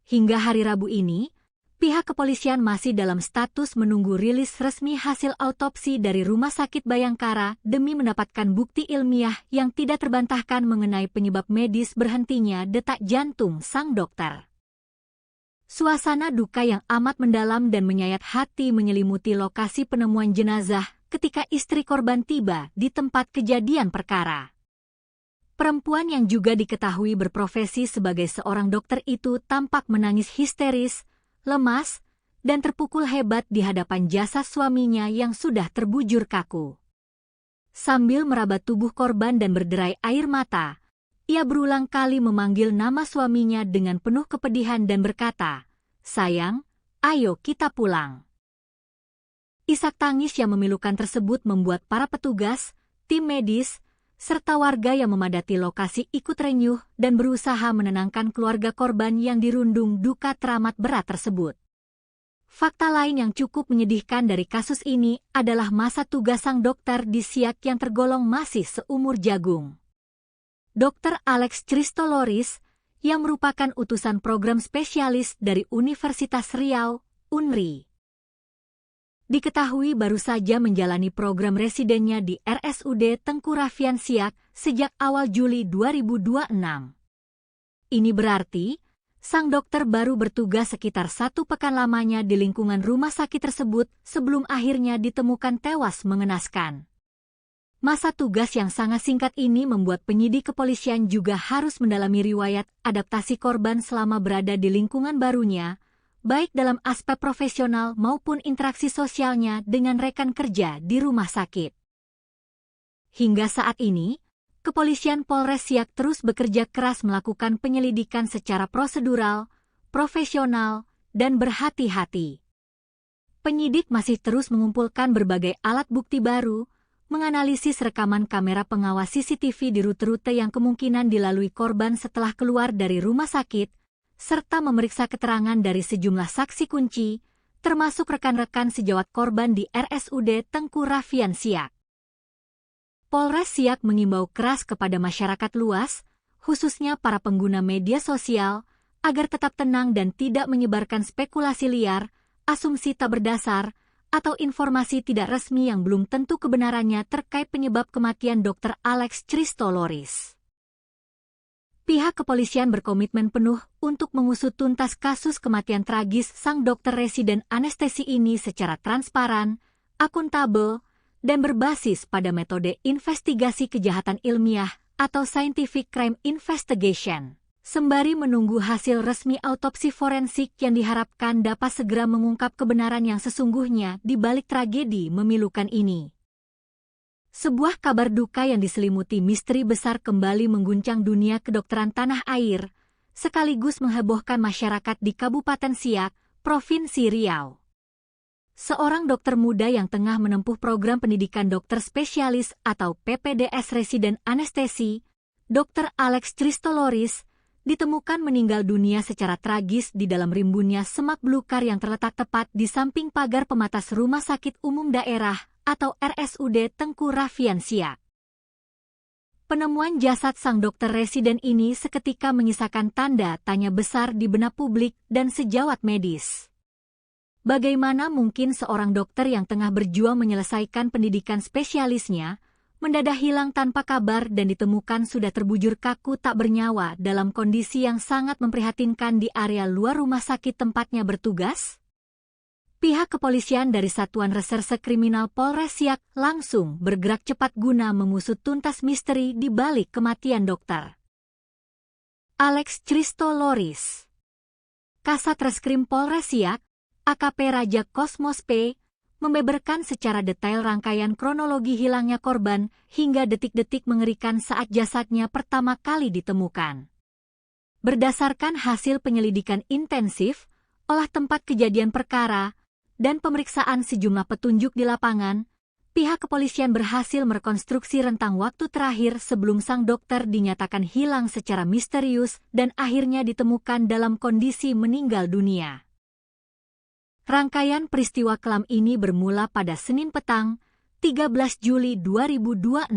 Hingga hari Rabu ini, Pihak kepolisian masih dalam status menunggu rilis resmi hasil autopsi dari Rumah Sakit Bayangkara demi mendapatkan bukti ilmiah yang tidak terbantahkan mengenai penyebab medis berhentinya detak jantung sang dokter. Suasana duka yang amat mendalam dan menyayat hati menyelimuti lokasi penemuan jenazah ketika istri korban tiba di tempat kejadian perkara. Perempuan yang juga diketahui berprofesi sebagai seorang dokter itu tampak menangis histeris, lemas, dan terpukul hebat di hadapan jasad suaminya yang sudah terbujur kaku. Sambil meraba tubuh korban dan berderai air mata, ia berulang kali memanggil nama suaminya dengan penuh kepedihan dan berkata, "Sayang, ayo kita pulang." Isak tangis yang memilukan tersebut membuat para petugas, tim medis, serta warga yang memadati lokasi ikut renyuh dan berusaha menenangkan keluarga korban yang dirundung duka teramat berat tersebut. Fakta lain yang cukup menyedihkan dari kasus ini adalah masa tugas sang dokter di Siak yang tergolong masih seumur jagung. Dr. Alex Christoloris, yang merupakan utusan program spesialis dari Universitas Riau, UNRI, diketahui baru saja menjalani program residennya di RSUD Tengku Raffian Siak sejak awal Juli 2026. Ini berarti, sang dokter baru bertugas sekitar 1 pekan lamanya di lingkungan rumah sakit tersebut sebelum akhirnya ditemukan tewas mengenaskan. Masa tugas yang sangat singkat ini membuat penyidik kepolisian juga harus mendalami riwayat adaptasi korban selama berada di lingkungan barunya, baik dalam aspek profesional maupun interaksi sosialnya dengan rekan kerja di rumah sakit. Hingga saat ini, Kepolisian Polres Siak terus bekerja keras melakukan penyelidikan secara prosedural, profesional, dan berhati-hati. Penyidik masih terus mengumpulkan berbagai alat bukti baru, menganalisis rekaman kamera pengawas CCTV di rute-rute yang kemungkinan dilalui korban setelah keluar dari rumah sakit, serta memeriksa keterangan dari sejumlah saksi kunci, termasuk rekan-rekan sejawat korban di RSUD Tengku Raffian Siak. Polres Siak mengimbau keras kepada masyarakat luas, khususnya para pengguna media sosial, agar tetap tenang dan tidak menyebarkan spekulasi liar, asumsi tak berdasar, atau informasi tidak resmi yang belum tentu kebenarannya terkait penyebab kematian Dr. Alex Christoloris. Pihak kepolisian berkomitmen penuh untuk mengusut tuntas kasus kematian tragis sang dokter residen anestesi ini secara transparan, akuntabel, dan berbasis pada metode investigasi kejahatan ilmiah atau scientific crime investigation, sembari menunggu hasil resmi autopsi forensik yang diharapkan dapat segera mengungkap kebenaran yang sesungguhnya di balik tragedi memilukan ini. Sebuah kabar duka yang diselimuti misteri besar kembali mengguncang dunia kedokteran tanah air, sekaligus menghebohkan masyarakat di Kabupaten Siak, Provinsi Riau. Seorang dokter muda yang tengah menempuh program pendidikan dokter spesialis atau PPDS residen anestesi, Dr. Alex Christoloris, ditemukan meninggal dunia secara tragis di dalam rimbunnya semak belukar yang terletak tepat di samping pagar pematas Rumah Sakit Umum Daerah atau RSUD Tengku Raffian Siak. Penemuan jasad sang dokter residen ini seketika menyisakan tanda tanya besar di benak publik dan sejawat medis. Bagaimana mungkin seorang dokter yang tengah berjuang menyelesaikan pendidikan spesialisnya, mendadak hilang tanpa kabar dan ditemukan sudah terbujur kaku tak bernyawa dalam kondisi yang sangat memprihatinkan di area luar rumah sakit tempatnya bertugas? Pihak kepolisian dari Satuan Reserse Kriminal Polres Siak langsung bergerak cepat guna mengusut tuntas misteri di balik kematian dokter Alex Christoloris. Kasat Reskrim Polres Siak, AKP Raja Kosmos P, membeberkan secara detail rangkaian kronologi hilangnya korban hingga detik-detik mengerikan saat jasadnya pertama kali ditemukan. Berdasarkan hasil penyelidikan intensif, olah tempat kejadian perkara, dan pemeriksaan sejumlah petunjuk di lapangan, pihak kepolisian berhasil merekonstruksi rentang waktu terakhir sebelum sang dokter dinyatakan hilang secara misterius dan akhirnya ditemukan dalam kondisi meninggal dunia. Rangkaian peristiwa kelam ini bermula pada Senin petang, 13 Juli 2026.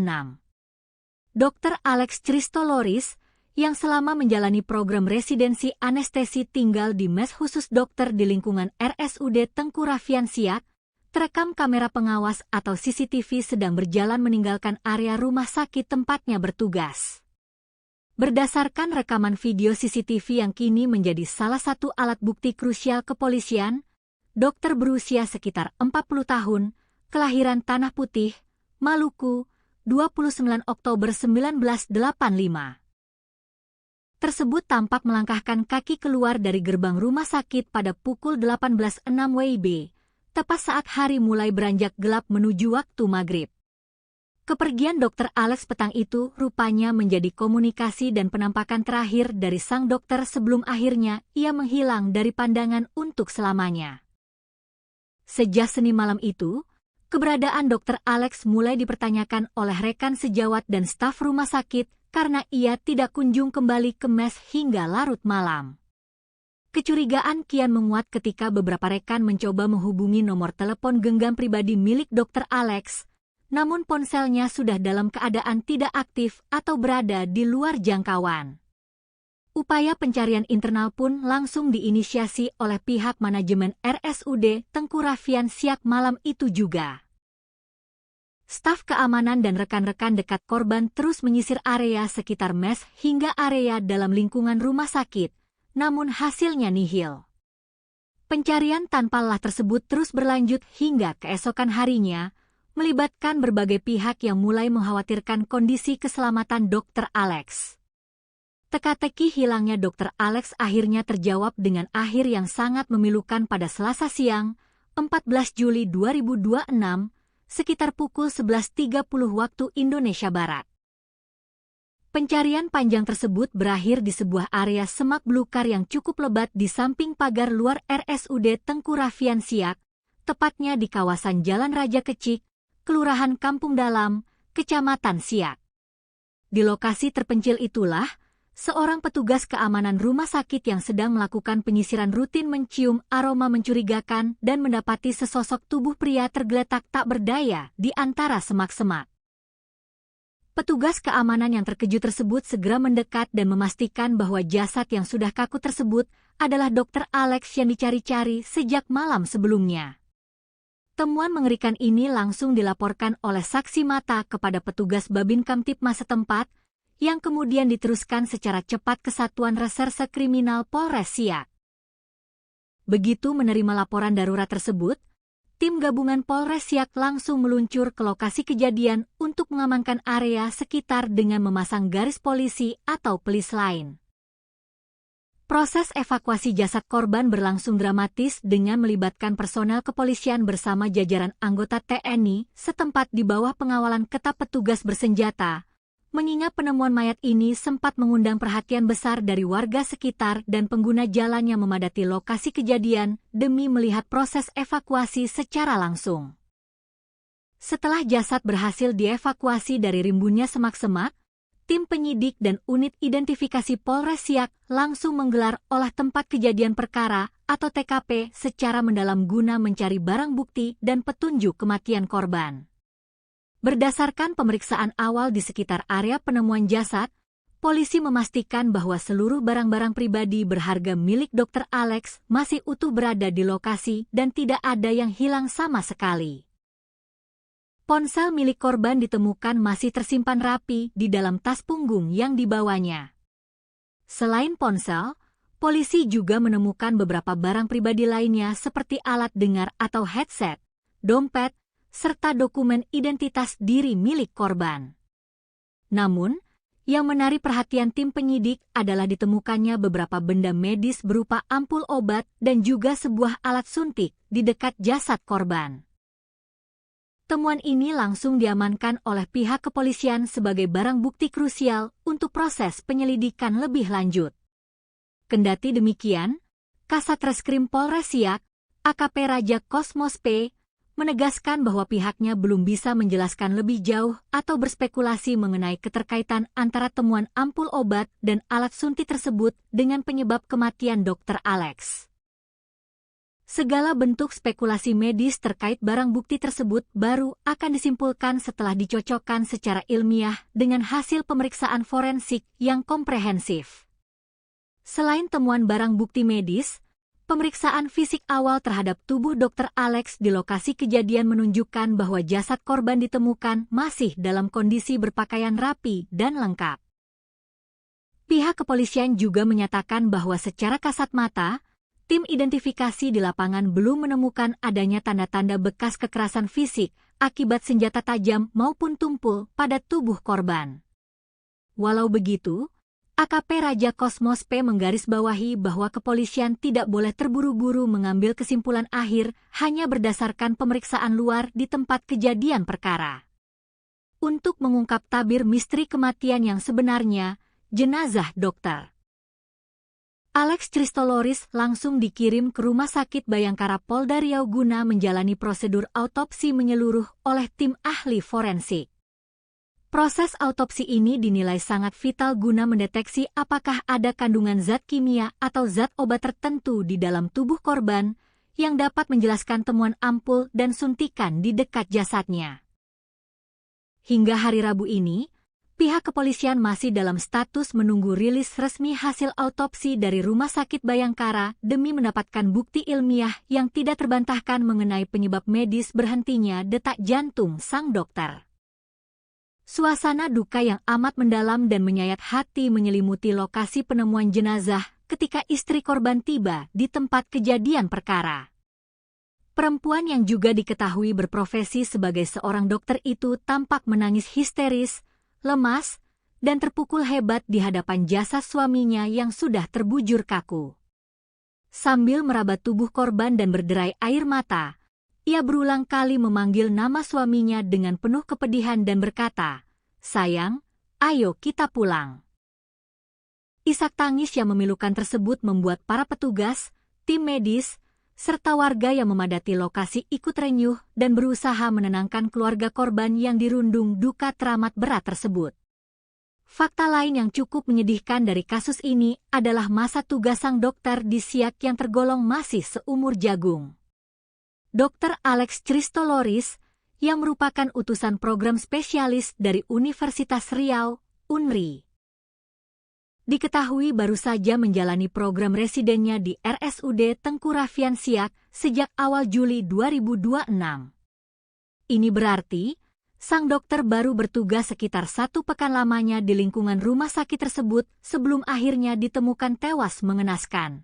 Dr. Alex Christoloris, yang selama menjalani program residensi anestesi tinggal di mes khusus dokter di lingkungan RSUD Tengku Raffian Siak, terekam kamera pengawas atau CCTV sedang berjalan meninggalkan area rumah sakit tempatnya bertugas. Berdasarkan rekaman video CCTV yang kini menjadi salah satu alat bukti krusial kepolisian, dokter berusia sekitar 40 tahun, kelahiran Tanah Putih, Maluku, 29 Oktober 1985. Tersebut tampak melangkahkan kaki keluar dari gerbang rumah sakit pada pukul 18.06 WIB, tepat saat hari mulai beranjak gelap menuju waktu maghrib. Kepergian Dr. Alex petang itu rupanya menjadi komunikasi dan penampakan terakhir dari sang dokter sebelum akhirnya ia menghilang dari pandangan untuk selamanya. Sejak Senin malam itu, keberadaan Dr. Alex mulai dipertanyakan oleh rekan sejawat dan staf rumah sakit karena ia tidak kunjung kembali ke mes hingga larut malam. Kecurigaan kian menguat ketika beberapa rekan mencoba menghubungi nomor telepon genggam pribadi milik Dr. Alex, namun ponselnya sudah dalam keadaan tidak aktif atau berada di luar jangkauan. Upaya pencarian internal pun langsung diinisiasi oleh pihak manajemen RSUD Tengku Raffian Siak malam itu juga. Staf keamanan dan rekan-rekan dekat korban terus menyisir area sekitar mes hingga area dalam lingkungan rumah sakit, namun hasilnya nihil. Pencarian tanpa lelah tersebut terus berlanjut hingga keesokan harinya, melibatkan berbagai pihak yang mulai mengkhawatirkan kondisi keselamatan Dr. Alex. Teka-teki hilangnya Dr. Alex akhirnya terjawab dengan akhir yang sangat memilukan pada Selasa siang, 14 Juli 2026, sekitar pukul 11.30 waktu Indonesia Barat. Pencarian panjang tersebut berakhir di sebuah area semak belukar yang cukup lebat di samping pagar luar RSUD Tengku Raffian Siak, tepatnya di kawasan Jalan Raja Kecik, Kelurahan Kampung Dalam, Kecamatan Siak. Di lokasi terpencil itulah, seorang petugas keamanan rumah sakit yang sedang melakukan penyisiran rutin mencium aroma mencurigakan dan mendapati sesosok tubuh pria tergeletak tak berdaya di antara semak-semak. Petugas keamanan yang terkejut tersebut segera mendekat dan memastikan bahwa jasad yang sudah kaku tersebut adalah Dr. Alex yang dicari-cari sejak malam sebelumnya. Temuan mengerikan ini langsung dilaporkan oleh saksi mata kepada petugas Babin Kamtipmas setempat, yang kemudian diteruskan secara cepat ke Satuan Reserse Kriminal Polres Siak. Begitu menerima laporan darurat tersebut, tim gabungan Polres Siak langsung meluncur ke lokasi kejadian untuk mengamankan area sekitar dengan memasang garis polisi atau pelis lain. Proses evakuasi jasad korban berlangsung dramatis dengan melibatkan personel kepolisian bersama jajaran anggota TNI setempat di bawah pengawalan ketat petugas bersenjata, mengingat penemuan mayat ini sempat mengundang perhatian besar dari warga sekitar dan pengguna jalan yang memadati lokasi kejadian demi melihat proses evakuasi secara langsung. Setelah jasad berhasil dievakuasi dari rimbunnya semak-semak, tim penyidik dan unit identifikasi Polres Siak langsung menggelar olah tempat kejadian perkara atau TKP secara mendalam guna mencari barang bukti dan petunjuk kematian korban. Berdasarkan pemeriksaan awal di sekitar area penemuan jasad, polisi memastikan bahwa seluruh barang-barang pribadi berharga milik Dr. Alex masih utuh berada di lokasi dan tidak ada yang hilang sama sekali. Ponsel milik korban ditemukan masih tersimpan rapi di dalam tas punggung yang dibawanya. Selain ponsel, polisi juga menemukan beberapa barang pribadi lainnya seperti alat dengar atau headset, dompet, serta dokumen identitas diri milik korban. Namun, yang menarik perhatian tim penyidik adalah ditemukannya beberapa benda medis berupa ampul obat dan juga sebuah alat suntik di dekat jasad korban. Temuan ini langsung diamankan oleh pihak kepolisian sebagai barang bukti krusial untuk proses penyelidikan lebih lanjut. Kendati demikian, Kasat Reskrim Polres Siak, AKP Raja Kosmos P., menegaskan bahwa pihaknya belum bisa menjelaskan lebih jauh atau berspekulasi mengenai keterkaitan antara temuan ampul obat dan alat suntik tersebut dengan penyebab kematian Dr. Alex. Segala bentuk spekulasi medis terkait barang bukti tersebut baru akan disimpulkan setelah dicocokkan secara ilmiah dengan hasil pemeriksaan forensik yang komprehensif. Selain temuan barang bukti medis, pemeriksaan fisik awal terhadap tubuh Dr. Alex di lokasi kejadian menunjukkan bahwa jasad korban ditemukan masih dalam kondisi berpakaian rapi dan lengkap. Pihak kepolisian juga menyatakan bahwa secara kasat mata, tim identifikasi di lapangan belum menemukan adanya tanda-tanda bekas kekerasan fisik akibat senjata tajam maupun tumpul pada tubuh korban. Walau begitu, AKP Raja Kosmos P menggarisbawahi bahwa kepolisian tidak boleh terburu-buru mengambil kesimpulan akhir hanya berdasarkan pemeriksaan luar di tempat kejadian perkara. Untuk mengungkap tabir misteri kematian yang sebenarnya, jenazah Dr. Alex Christoloris langsung dikirim ke Rumah Sakit Bayangkara Polda Riau guna menjalani prosedur autopsi menyeluruh oleh tim ahli forensik. Proses autopsi ini dinilai sangat vital guna mendeteksi apakah ada kandungan zat kimia atau zat obat tertentu di dalam tubuh korban yang dapat menjelaskan temuan ampul dan suntikan di dekat jasadnya. Hingga hari Rabu ini, pihak kepolisian masih dalam status menunggu rilis resmi hasil autopsi dari Rumah Sakit Bayangkara demi mendapatkan bukti ilmiah yang tidak terbantahkan mengenai penyebab medis berhentinya detak jantung sang dokter. Suasana duka yang amat mendalam dan menyayat hati menyelimuti lokasi penemuan jenazah ketika istri korban tiba di tempat kejadian perkara. Perempuan yang juga diketahui berprofesi sebagai seorang dokter itu tampak menangis histeris, lemas, dan terpukul hebat di hadapan jasad suaminya yang sudah terbujur kaku. Sambil meraba tubuh korban dan berderai air mata, ia berulang kali memanggil nama suaminya dengan penuh kepedihan dan berkata, "Sayang, ayo kita pulang." Isak tangis yang memilukan tersebut membuat para petugas, tim medis, serta warga yang memadati lokasi ikut renyuh dan berusaha menenangkan keluarga korban yang dirundung duka teramat berat tersebut. Fakta lain yang cukup menyedihkan dari kasus ini adalah masa tugas sang dokter di Siak yang tergolong masih seumur jagung. Dr. Alex Christoloris, yang merupakan utusan program spesialis dari Universitas Riau, UNRI. Diketahui baru saja menjalani program residennya di RSUD Tengku Raffian Siak sejak awal Juli 2026. Ini berarti, sang dokter baru bertugas sekitar 1 pekan lamanya di lingkungan rumah sakit tersebut sebelum akhirnya ditemukan tewas mengenaskan.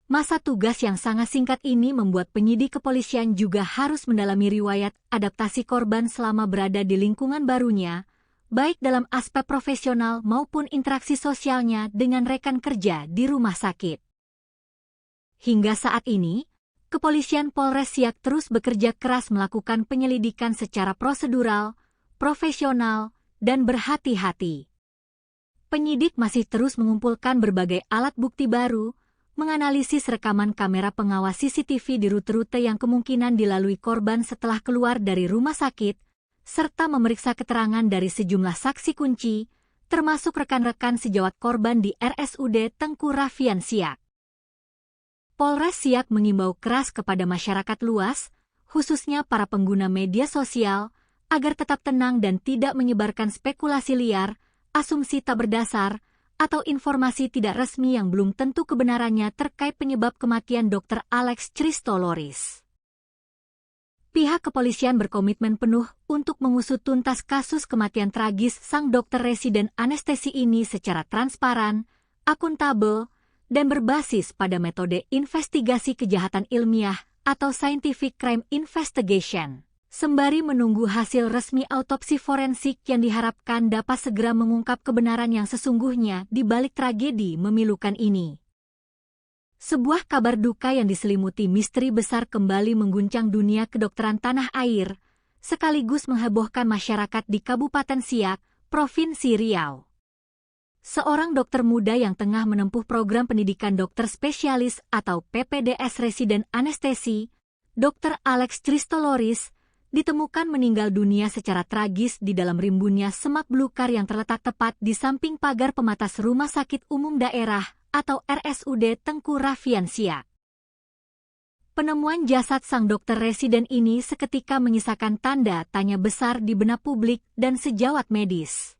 Masa tugas yang sangat singkat ini membuat penyidik kepolisian juga harus mendalami riwayat adaptasi korban selama berada di lingkungan barunya, baik dalam aspek profesional maupun interaksi sosialnya dengan rekan kerja di rumah sakit. Hingga saat ini, Kepolisian Polres Siak terus bekerja keras melakukan penyelidikan secara prosedural, profesional, dan berhati-hati. Penyidik masih terus mengumpulkan berbagai alat bukti baru, menganalisis rekaman kamera pengawas CCTV di rute-rute yang kemungkinan dilalui korban setelah keluar dari rumah sakit, serta memeriksa keterangan dari sejumlah saksi kunci, termasuk rekan-rekan sejawat korban di RSUD Tengku Raffian Siak. Polres Siak mengimbau keras kepada masyarakat luas, khususnya para pengguna media sosial, agar tetap tenang dan tidak menyebarkan spekulasi liar, asumsi tak berdasar, atau informasi tidak resmi yang belum tentu kebenarannya terkait penyebab kematian Dr. Alex Christoloris. Pihak kepolisian berkomitmen penuh untuk mengusut tuntas kasus kematian tragis sang dokter residen anestesi ini secara transparan, akuntabel, dan berbasis pada metode investigasi kejahatan ilmiah atau scientific crime investigation. Sembari menunggu hasil resmi autopsi forensik yang diharapkan dapat segera mengungkap kebenaran yang sesungguhnya di balik tragedi memilukan ini. Sebuah kabar duka yang diselimuti misteri besar kembali mengguncang dunia kedokteran tanah air, sekaligus menghebohkan masyarakat di Kabupaten Siak, Provinsi Riau. Seorang dokter muda yang tengah menempuh program pendidikan dokter spesialis atau PPDS residen anestesi, Dr. Alex Christoloris, ditemukan meninggal dunia secara tragis di dalam rimbunnya semak belukar yang terletak tepat di samping pagar pematas Rumah Sakit Umum Daerah atau RSUD Tengku Raffian Siak. Penemuan jasad sang dokter residen ini seketika menyisakan tanda tanya besar di benak publik dan sejawat medis.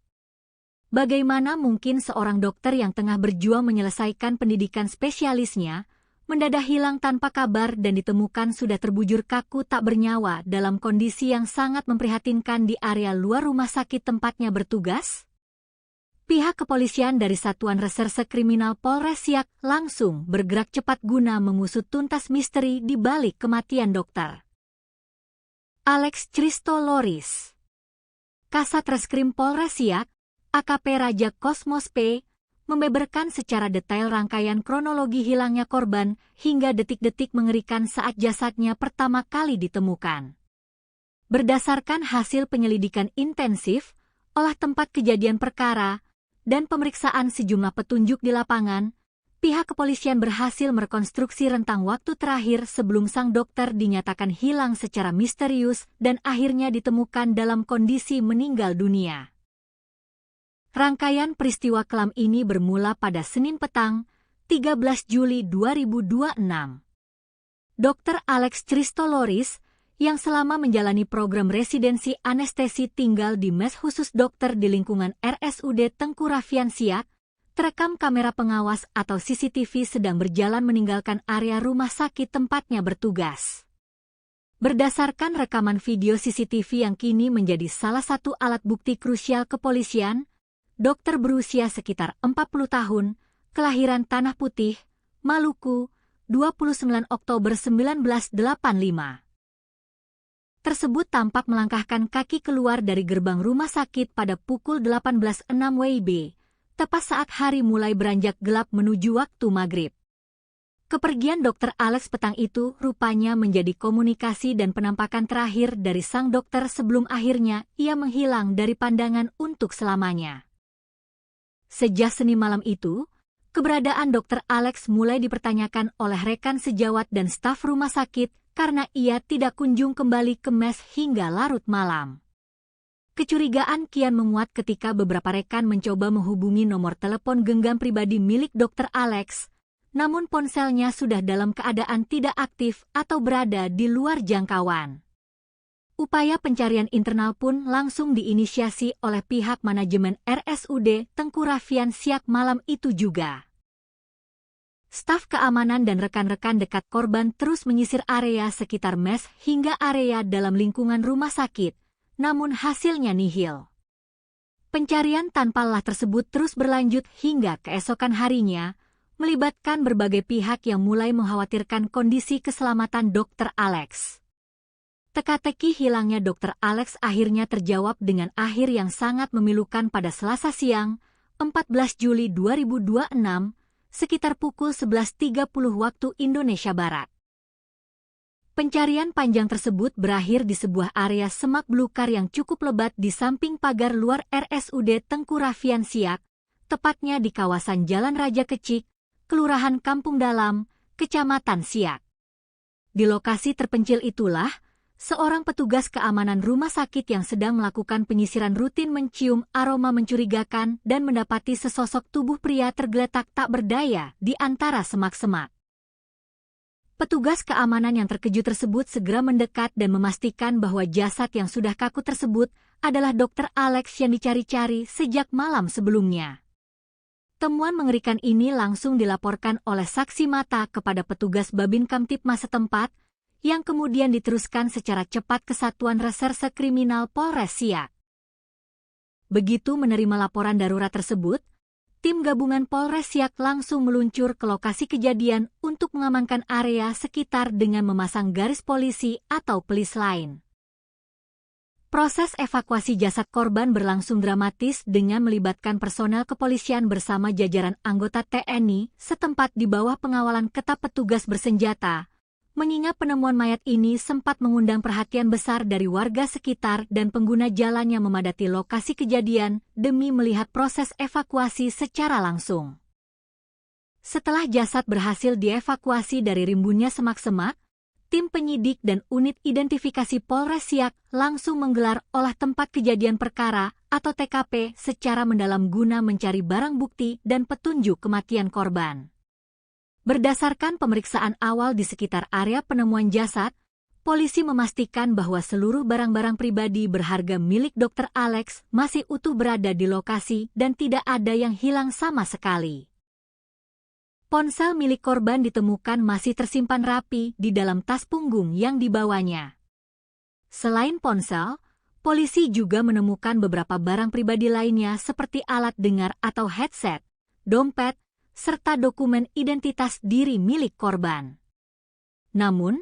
Bagaimana mungkin seorang dokter yang tengah berjuang menyelesaikan pendidikan spesialisnya, mendadak hilang tanpa kabar dan ditemukan sudah terbujur kaku tak bernyawa dalam kondisi yang sangat memprihatinkan di area luar rumah sakit tempatnya bertugas? Pihak kepolisian dari Satuan Reserse Kriminal Polres Siak langsung bergerak cepat guna mengusut tuntas misteri di balik kematian dokter Alex Christoloris. Kasat Reskrim Polres Siak, AKP Raja Kosmos P, membeberkan secara detail rangkaian kronologi hilangnya korban hingga detik-detik mengerikan saat jasadnya pertama kali ditemukan. Berdasarkan hasil penyelidikan intensif, olah tempat kejadian perkara, dan pemeriksaan sejumlah petunjuk di lapangan, pihak kepolisian berhasil merekonstruksi rentang waktu terakhir sebelum sang dokter dinyatakan hilang secara misterius dan akhirnya ditemukan dalam kondisi meninggal dunia. Rangkaian peristiwa kelam ini bermula pada Senin petang, 13 Juli 2026. Dr. Alex Christoloris, yang selama menjalani program residensi anestesi tinggal di mes khusus dokter di lingkungan RSUD Tengku Raffian Siak, terekam kamera pengawas atau CCTV sedang berjalan meninggalkan area rumah sakit tempatnya bertugas. Berdasarkan rekaman video CCTV yang kini menjadi salah satu alat bukti krusial kepolisian, dokter berusia sekitar 40 tahun, kelahiran Tanah Putih, Maluku, 29 Oktober 1985. Tersebut tampak melangkahkan kaki keluar dari gerbang rumah sakit pada pukul 18.06 WIB, tepat saat hari mulai beranjak gelap menuju waktu maghrib. Kepergian Dr. Alex petang itu rupanya menjadi komunikasi dan penampakan terakhir dari sang dokter sebelum akhirnya ia menghilang dari pandangan untuk selamanya. Sejak Senin malam itu, keberadaan Dr. Alex mulai dipertanyakan oleh rekan sejawat dan staf rumah sakit karena ia tidak kunjung kembali ke mes hingga larut malam. Kecurigaan kian menguat ketika beberapa rekan mencoba menghubungi nomor telepon genggam pribadi milik Dr. Alex, namun ponselnya sudah dalam keadaan tidak aktif atau berada di luar jangkauan. Upaya pencarian internal pun langsung diinisiasi oleh pihak manajemen RSUD Tengku Raffian Siak malam itu juga. Staf keamanan dan rekan-rekan dekat korban terus menyisir area sekitar mes hingga area dalam lingkungan rumah sakit, namun hasilnya nihil. Pencarian tanpa lelah tersebut terus berlanjut hingga keesokan harinya, melibatkan berbagai pihak yang mulai mengkhawatirkan kondisi keselamatan Dr. Alex. Teka-teki hilangnya Dr. Alex akhirnya terjawab dengan akhir yang sangat memilukan pada Selasa siang, 14 Juli 2026, sekitar pukul 11.30 waktu Indonesia Barat. Pencarian panjang tersebut berakhir di sebuah area semak belukar yang cukup lebat di samping pagar luar RSUD Tengku Raffian Siak, tepatnya di kawasan Jalan Raja Kecik, Kelurahan Kampung Dalam, Kecamatan Siak. Di lokasi terpencil itulah, seorang petugas keamanan rumah sakit yang sedang melakukan penyisiran rutin mencium aroma mencurigakan dan mendapati sesosok tubuh pria tergeletak tak berdaya di antara semak-semak. Petugas keamanan yang terkejut tersebut segera mendekat dan memastikan bahwa jasad yang sudah kaku tersebut adalah Dr. Alex yang dicari-cari sejak malam sebelumnya. Temuan mengerikan ini langsung dilaporkan oleh saksi mata kepada petugas Babin Kamtipmas setempat, yang kemudian diteruskan secara cepat ke Satuan Reserse Kriminal Polres Siak. Begitu menerima laporan darurat tersebut, tim gabungan Polres Siak langsung meluncur ke lokasi kejadian untuk mengamankan area sekitar dengan memasang garis polisi atau pelis lain. Proses evakuasi jasad korban berlangsung dramatis dengan melibatkan personel kepolisian bersama jajaran anggota TNI setempat di bawah pengawalan ketat petugas bersenjata, mengingat penemuan mayat ini sempat mengundang perhatian besar dari warga sekitar dan pengguna jalan yang memadati lokasi kejadian demi melihat proses evakuasi secara langsung. Setelah jasad berhasil dievakuasi dari rimbunnya semak-semak, tim penyidik dan unit identifikasi Polres Siak langsung menggelar olah tempat kejadian perkara atau TKP secara mendalam guna mencari barang bukti dan petunjuk kematian korban. Berdasarkan pemeriksaan awal di sekitar area penemuan jasad, polisi memastikan bahwa seluruh barang-barang pribadi berharga milik Dr. Alex masih utuh berada di lokasi dan tidak ada yang hilang sama sekali. Ponsel milik korban ditemukan masih tersimpan rapi di dalam tas punggung yang dibawanya. Selain ponsel, polisi juga menemukan beberapa barang pribadi lainnya seperti alat dengar atau headset, dompet, serta dokumen identitas diri milik korban. Namun,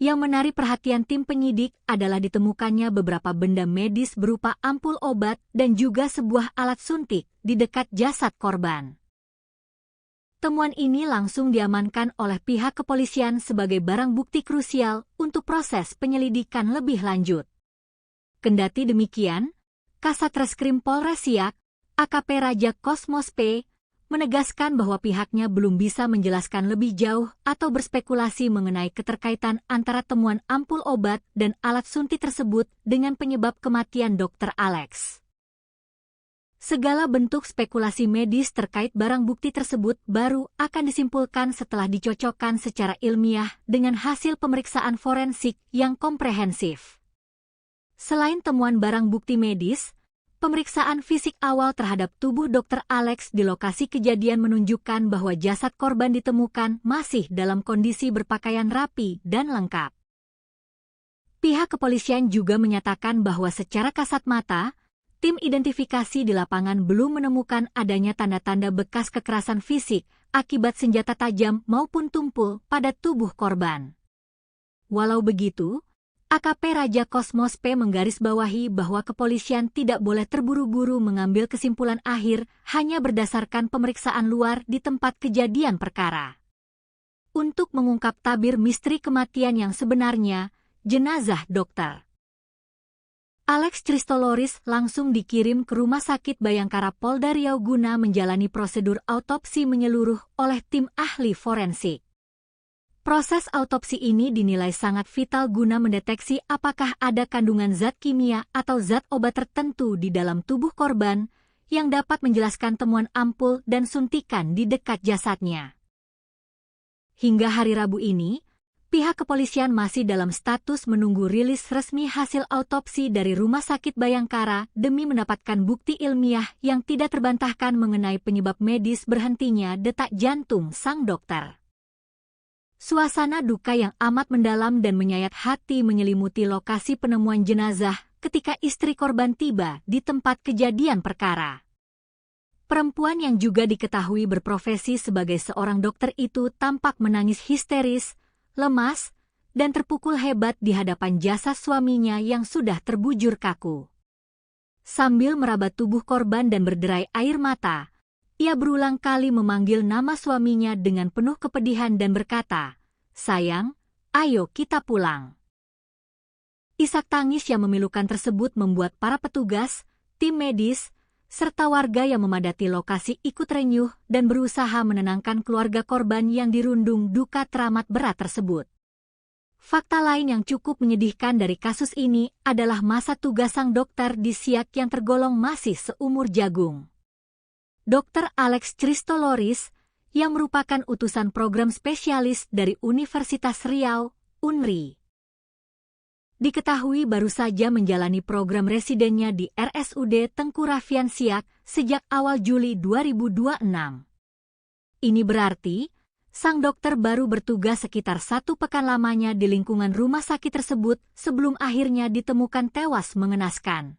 yang menarik perhatian tim penyidik adalah ditemukannya beberapa benda medis berupa ampul obat dan juga sebuah alat suntik di dekat jasad korban. Temuan ini langsung diamankan oleh pihak kepolisian sebagai barang bukti krusial untuk proses penyelidikan lebih lanjut. Kendati demikian, Kasat Reskrim Polres Siak, AKP Raja Kosmos P, menegaskan bahwa pihaknya belum bisa menjelaskan lebih jauh atau berspekulasi mengenai keterkaitan antara temuan ampul obat dan alat suntik tersebut dengan penyebab kematian Dr. Alex. Segala bentuk spekulasi medis terkait barang bukti tersebut baru akan disimpulkan setelah dicocokkan secara ilmiah dengan hasil pemeriksaan forensik yang komprehensif. Selain temuan barang bukti medis, pemeriksaan fisik awal terhadap tubuh Dr. Alex di lokasi kejadian menunjukkan bahwa jasad korban ditemukan masih dalam kondisi berpakaian rapi dan lengkap. Pihak kepolisian juga menyatakan bahwa secara kasat mata, tim identifikasi di lapangan belum menemukan adanya tanda-tanda bekas kekerasan fisik akibat senjata tajam maupun tumpul pada tubuh korban. Walau begitu, AKP Raja Kosmos P menggarisbawahi bahwa kepolisian tidak boleh terburu-buru mengambil kesimpulan akhir hanya berdasarkan pemeriksaan luar di tempat kejadian perkara. Untuk mengungkap tabir misteri kematian yang sebenarnya, jenazah Dr. Alex Christoloris langsung dikirim ke Rumah Sakit Bayangkara Polda Riau guna menjalani prosedur autopsi menyeluruh oleh tim ahli forensik. Proses autopsi ini dinilai sangat vital guna mendeteksi apakah ada kandungan zat kimia atau zat obat tertentu di dalam tubuh korban yang dapat menjelaskan temuan ampul dan suntikan di dekat jasadnya. Hingga hari Rabu ini, pihak kepolisian masih dalam status menunggu rilis resmi hasil autopsi dari Rumah Sakit Bayangkara demi mendapatkan bukti ilmiah yang tidak terbantahkan mengenai penyebab medis berhentinya detak jantung sang dokter. Suasana duka yang amat mendalam dan menyayat hati menyelimuti lokasi penemuan jenazah ketika istri korban tiba di tempat kejadian perkara. Perempuan yang juga diketahui berprofesi sebagai seorang dokter itu tampak menangis histeris, lemas, dan terpukul hebat di hadapan jasad suaminya yang sudah terbujur kaku. Sambil meraba tubuh korban dan berderai air mata, ia berulang kali memanggil nama suaminya dengan penuh kepedihan dan berkata, "Sayang, ayo kita pulang." Isak tangis yang memilukan tersebut membuat para petugas, tim medis, serta warga yang memadati lokasi ikut renyuh dan berusaha menenangkan keluarga korban yang dirundung duka teramat berat tersebut. Fakta lain yang cukup menyedihkan dari kasus ini adalah masa tugas sang dokter di Siak yang tergolong masih seumur jagung. Dr. Alex Christoloris, yang merupakan utusan program spesialis dari Universitas Riau, UNRI, diketahui baru saja menjalani program residennya di RSUD Tengku Raffian Siak sejak awal Juli 2026. Ini berarti, sang dokter baru bertugas sekitar 1 pekan lamanya di lingkungan rumah sakit tersebut sebelum akhirnya ditemukan tewas mengenaskan.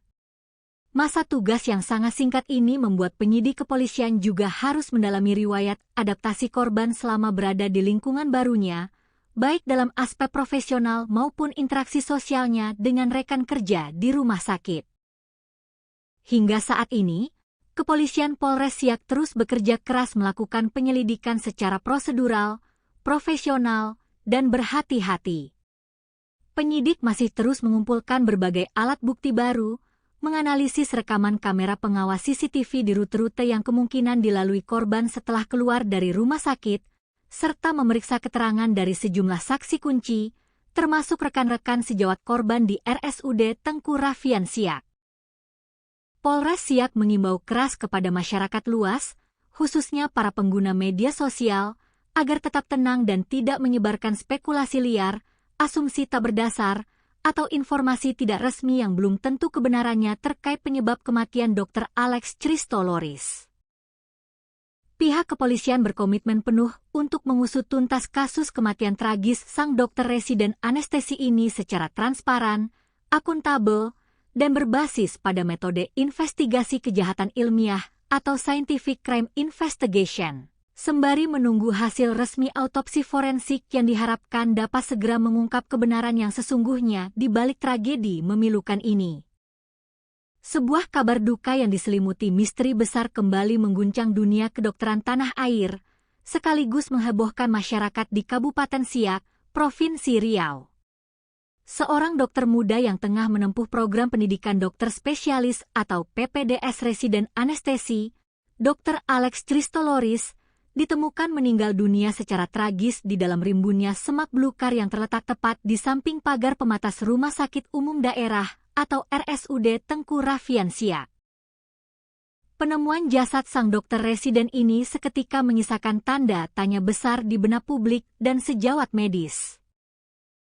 Masa tugas yang sangat singkat ini membuat penyidik kepolisian juga harus mendalami riwayat adaptasi korban selama berada di lingkungan barunya, baik dalam aspek profesional maupun interaksi sosialnya dengan rekan kerja di rumah sakit. Hingga saat ini, Kepolisian Polres Siak terus bekerja keras melakukan penyelidikan secara prosedural, profesional, dan berhati-hati. Penyidik masih terus mengumpulkan berbagai alat bukti baru, menganalisis rekaman kamera pengawas CCTV di rute-rute yang kemungkinan dilalui korban setelah keluar dari rumah sakit, serta memeriksa keterangan dari sejumlah saksi kunci, termasuk rekan-rekan sejawat korban di RSUD Tengku Raffian Siak. Polres Siak mengimbau keras kepada masyarakat luas, khususnya para pengguna media sosial, agar tetap tenang dan tidak menyebarkan spekulasi liar, asumsi tak berdasar, atau informasi tidak resmi yang belum tentu kebenarannya terkait penyebab kematian Dr. Alex Christoloris. Pihak kepolisian berkomitmen penuh untuk mengusut tuntas kasus kematian tragis sang dokter residen anestesi ini secara transparan, akuntabel, dan berbasis pada metode investigasi kejahatan ilmiah atau Scientific Crime Investigation. Sembari menunggu hasil resmi autopsi forensik yang diharapkan dapat segera mengungkap kebenaran yang sesungguhnya di balik tragedi memilukan ini. Sebuah kabar duka yang diselimuti misteri besar kembali mengguncang dunia kedokteran tanah air, sekaligus menghebohkan masyarakat di Kabupaten Siak, Provinsi Riau. Seorang dokter muda yang tengah menempuh program pendidikan dokter spesialis atau PPDS residen anestesi, Dr. Alex Christoloris, ditemukan meninggal dunia secara tragis di dalam rimbunnya semak belukar yang terletak tepat di samping pagar pematas Rumah Sakit Umum Daerah atau RSUD Tengku Rafian Siak. Penemuan jasad sang dokter residen ini seketika menyisakan tanda tanya besar di benak publik dan sejawat medis.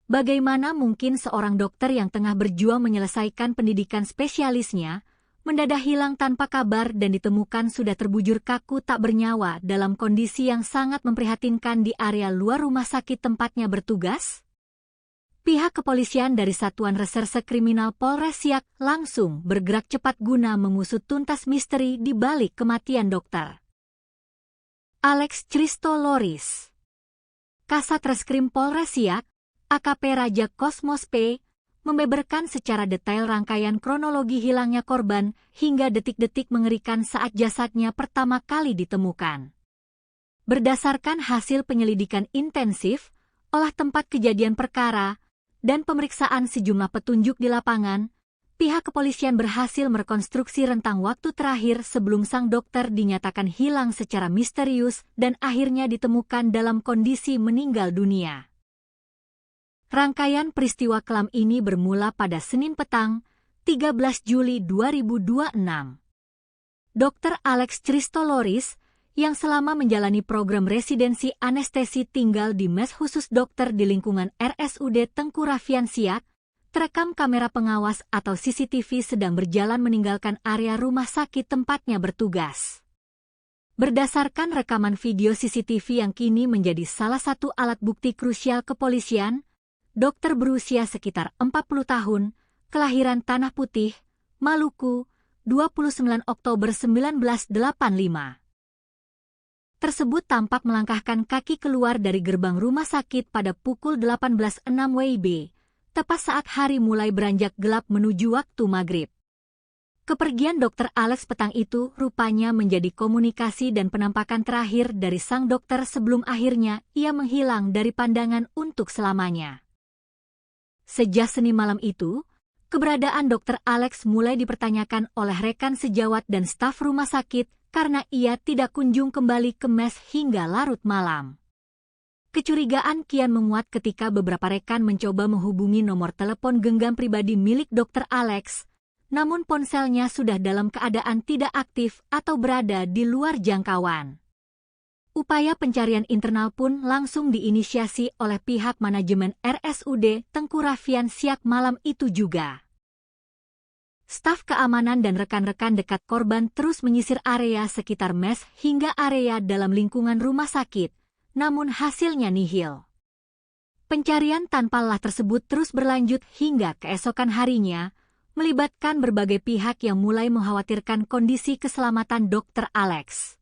Bagaimana mungkin seorang dokter yang tengah berjuang menyelesaikan pendidikan spesialisnya mendadak hilang tanpa kabar dan ditemukan sudah terbujur kaku tak bernyawa dalam kondisi yang sangat memprihatinkan di area luar rumah sakit tempatnya bertugas? Pihak kepolisian dari Satuan Reserse Kriminal Polres Siak langsung bergerak cepat guna mengusut tuntas misteri di balik kematian dokter Alex Christoloris. Kasat Reskrim Polres Siak, AKP Raja Kosmos P, membeberkan secara detail rangkaian kronologi hilangnya korban hingga detik-detik mengerikan saat jasadnya pertama kali ditemukan. Berdasarkan hasil penyelidikan intensif, olah tempat kejadian perkara, dan pemeriksaan sejumlah petunjuk di lapangan, pihak kepolisian berhasil merekonstruksi rentang waktu terakhir sebelum sang dokter dinyatakan hilang secara misterius dan akhirnya ditemukan dalam kondisi meninggal dunia. Rangkaian peristiwa kelam ini bermula pada Senin petang, 13 Juli 2026. Dr. Alex Christoloris, yang selama menjalani program residensi anestesi tinggal di mes khusus dokter di lingkungan RSUD Tengku Rafian Siak, terekam kamera pengawas atau CCTV sedang berjalan meninggalkan area rumah sakit tempatnya bertugas. Berdasarkan rekaman video CCTV yang kini menjadi salah satu alat bukti krusial kepolisian, dokter berusia sekitar 40 tahun, kelahiran Tanah Putih, Maluku, 29 Oktober 1985. Tersebut tampak melangkahkan kaki keluar dari gerbang rumah sakit pada pukul 18.06 WIB, tepat saat hari mulai beranjak gelap menuju waktu maghrib. Kepergian Dr. Alex petang itu rupanya menjadi komunikasi dan penampakan terakhir dari sang dokter sebelum akhirnya ia menghilang dari pandangan untuk selamanya. Sejak Senin malam itu, keberadaan Dr. Alex mulai dipertanyakan oleh rekan sejawat dan staf rumah sakit karena ia tidak kunjung kembali ke mes hingga larut malam. Kecurigaan kian menguat ketika beberapa rekan mencoba menghubungi nomor telepon genggam pribadi milik Dr. Alex, namun ponselnya sudah dalam keadaan tidak aktif atau berada di luar jangkauan. Upaya pencarian internal pun langsung diinisiasi oleh pihak manajemen RSUD Tengku Rafian Siak malam itu juga. Staf keamanan dan rekan-rekan dekat korban terus menyisir area sekitar mes hingga area dalam lingkungan rumah sakit, namun hasilnya nihil. Pencarian tanpa lelah tersebut terus berlanjut hingga keesokan harinya, melibatkan berbagai pihak yang mulai mengkhawatirkan kondisi keselamatan Dr. Alex.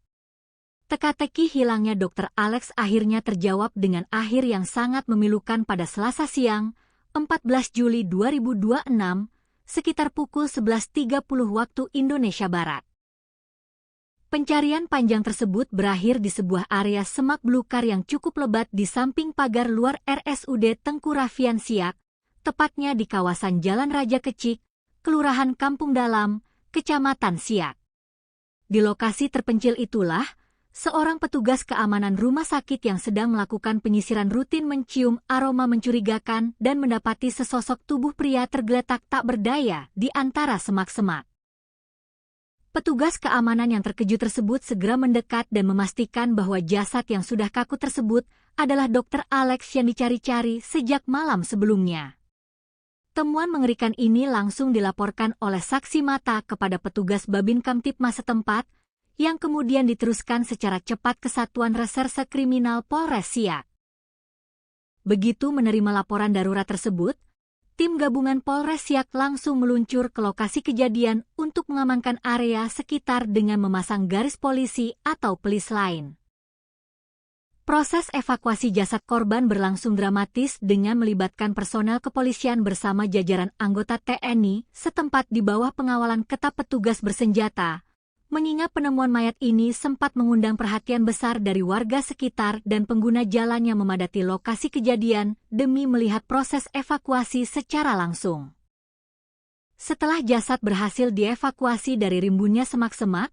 Teka-teki hilangnya Dr. Alex akhirnya terjawab dengan akhir yang sangat memilukan pada Selasa siang, 14 Juli 2026, sekitar pukul 11.30 waktu Indonesia Barat. Pencarian panjang tersebut berakhir di sebuah area semak belukar yang cukup lebat di samping pagar luar RSUD Tengku Rafian Siak, tepatnya di kawasan Jalan Raja Kecik, Kelurahan Kampung Dalam, Kecamatan Siak. Di lokasi terpencil itulah, seorang petugas keamanan rumah sakit yang sedang melakukan penyisiran rutin mencium aroma mencurigakan dan mendapati sesosok tubuh pria tergeletak tak berdaya di antara semak-semak. Petugas keamanan yang terkejut tersebut segera mendekat dan memastikan bahwa jasad yang sudah kaku tersebut adalah Dr. Alex yang dicari-cari sejak malam sebelumnya. Temuan mengerikan ini langsung dilaporkan oleh saksi mata kepada petugas Babin Kamtipmas setempat, yang kemudian diteruskan secara cepat ke Satuan Reserse Kriminal Polres Siak. Begitu menerima laporan darurat tersebut, tim gabungan Polres Siak langsung meluncur ke lokasi kejadian untuk mengamankan area sekitar dengan memasang garis polisi atau pelis lain. Proses evakuasi jasad korban berlangsung dramatis dengan melibatkan personel kepolisian bersama jajaran anggota TNI setempat di bawah pengawalan ketat petugas bersenjata, mengingat penemuan mayat ini sempat mengundang perhatian besar dari warga sekitar dan pengguna jalan yang memadati lokasi kejadian demi melihat proses evakuasi secara langsung. Setelah jasad berhasil dievakuasi dari rimbunnya semak-semak,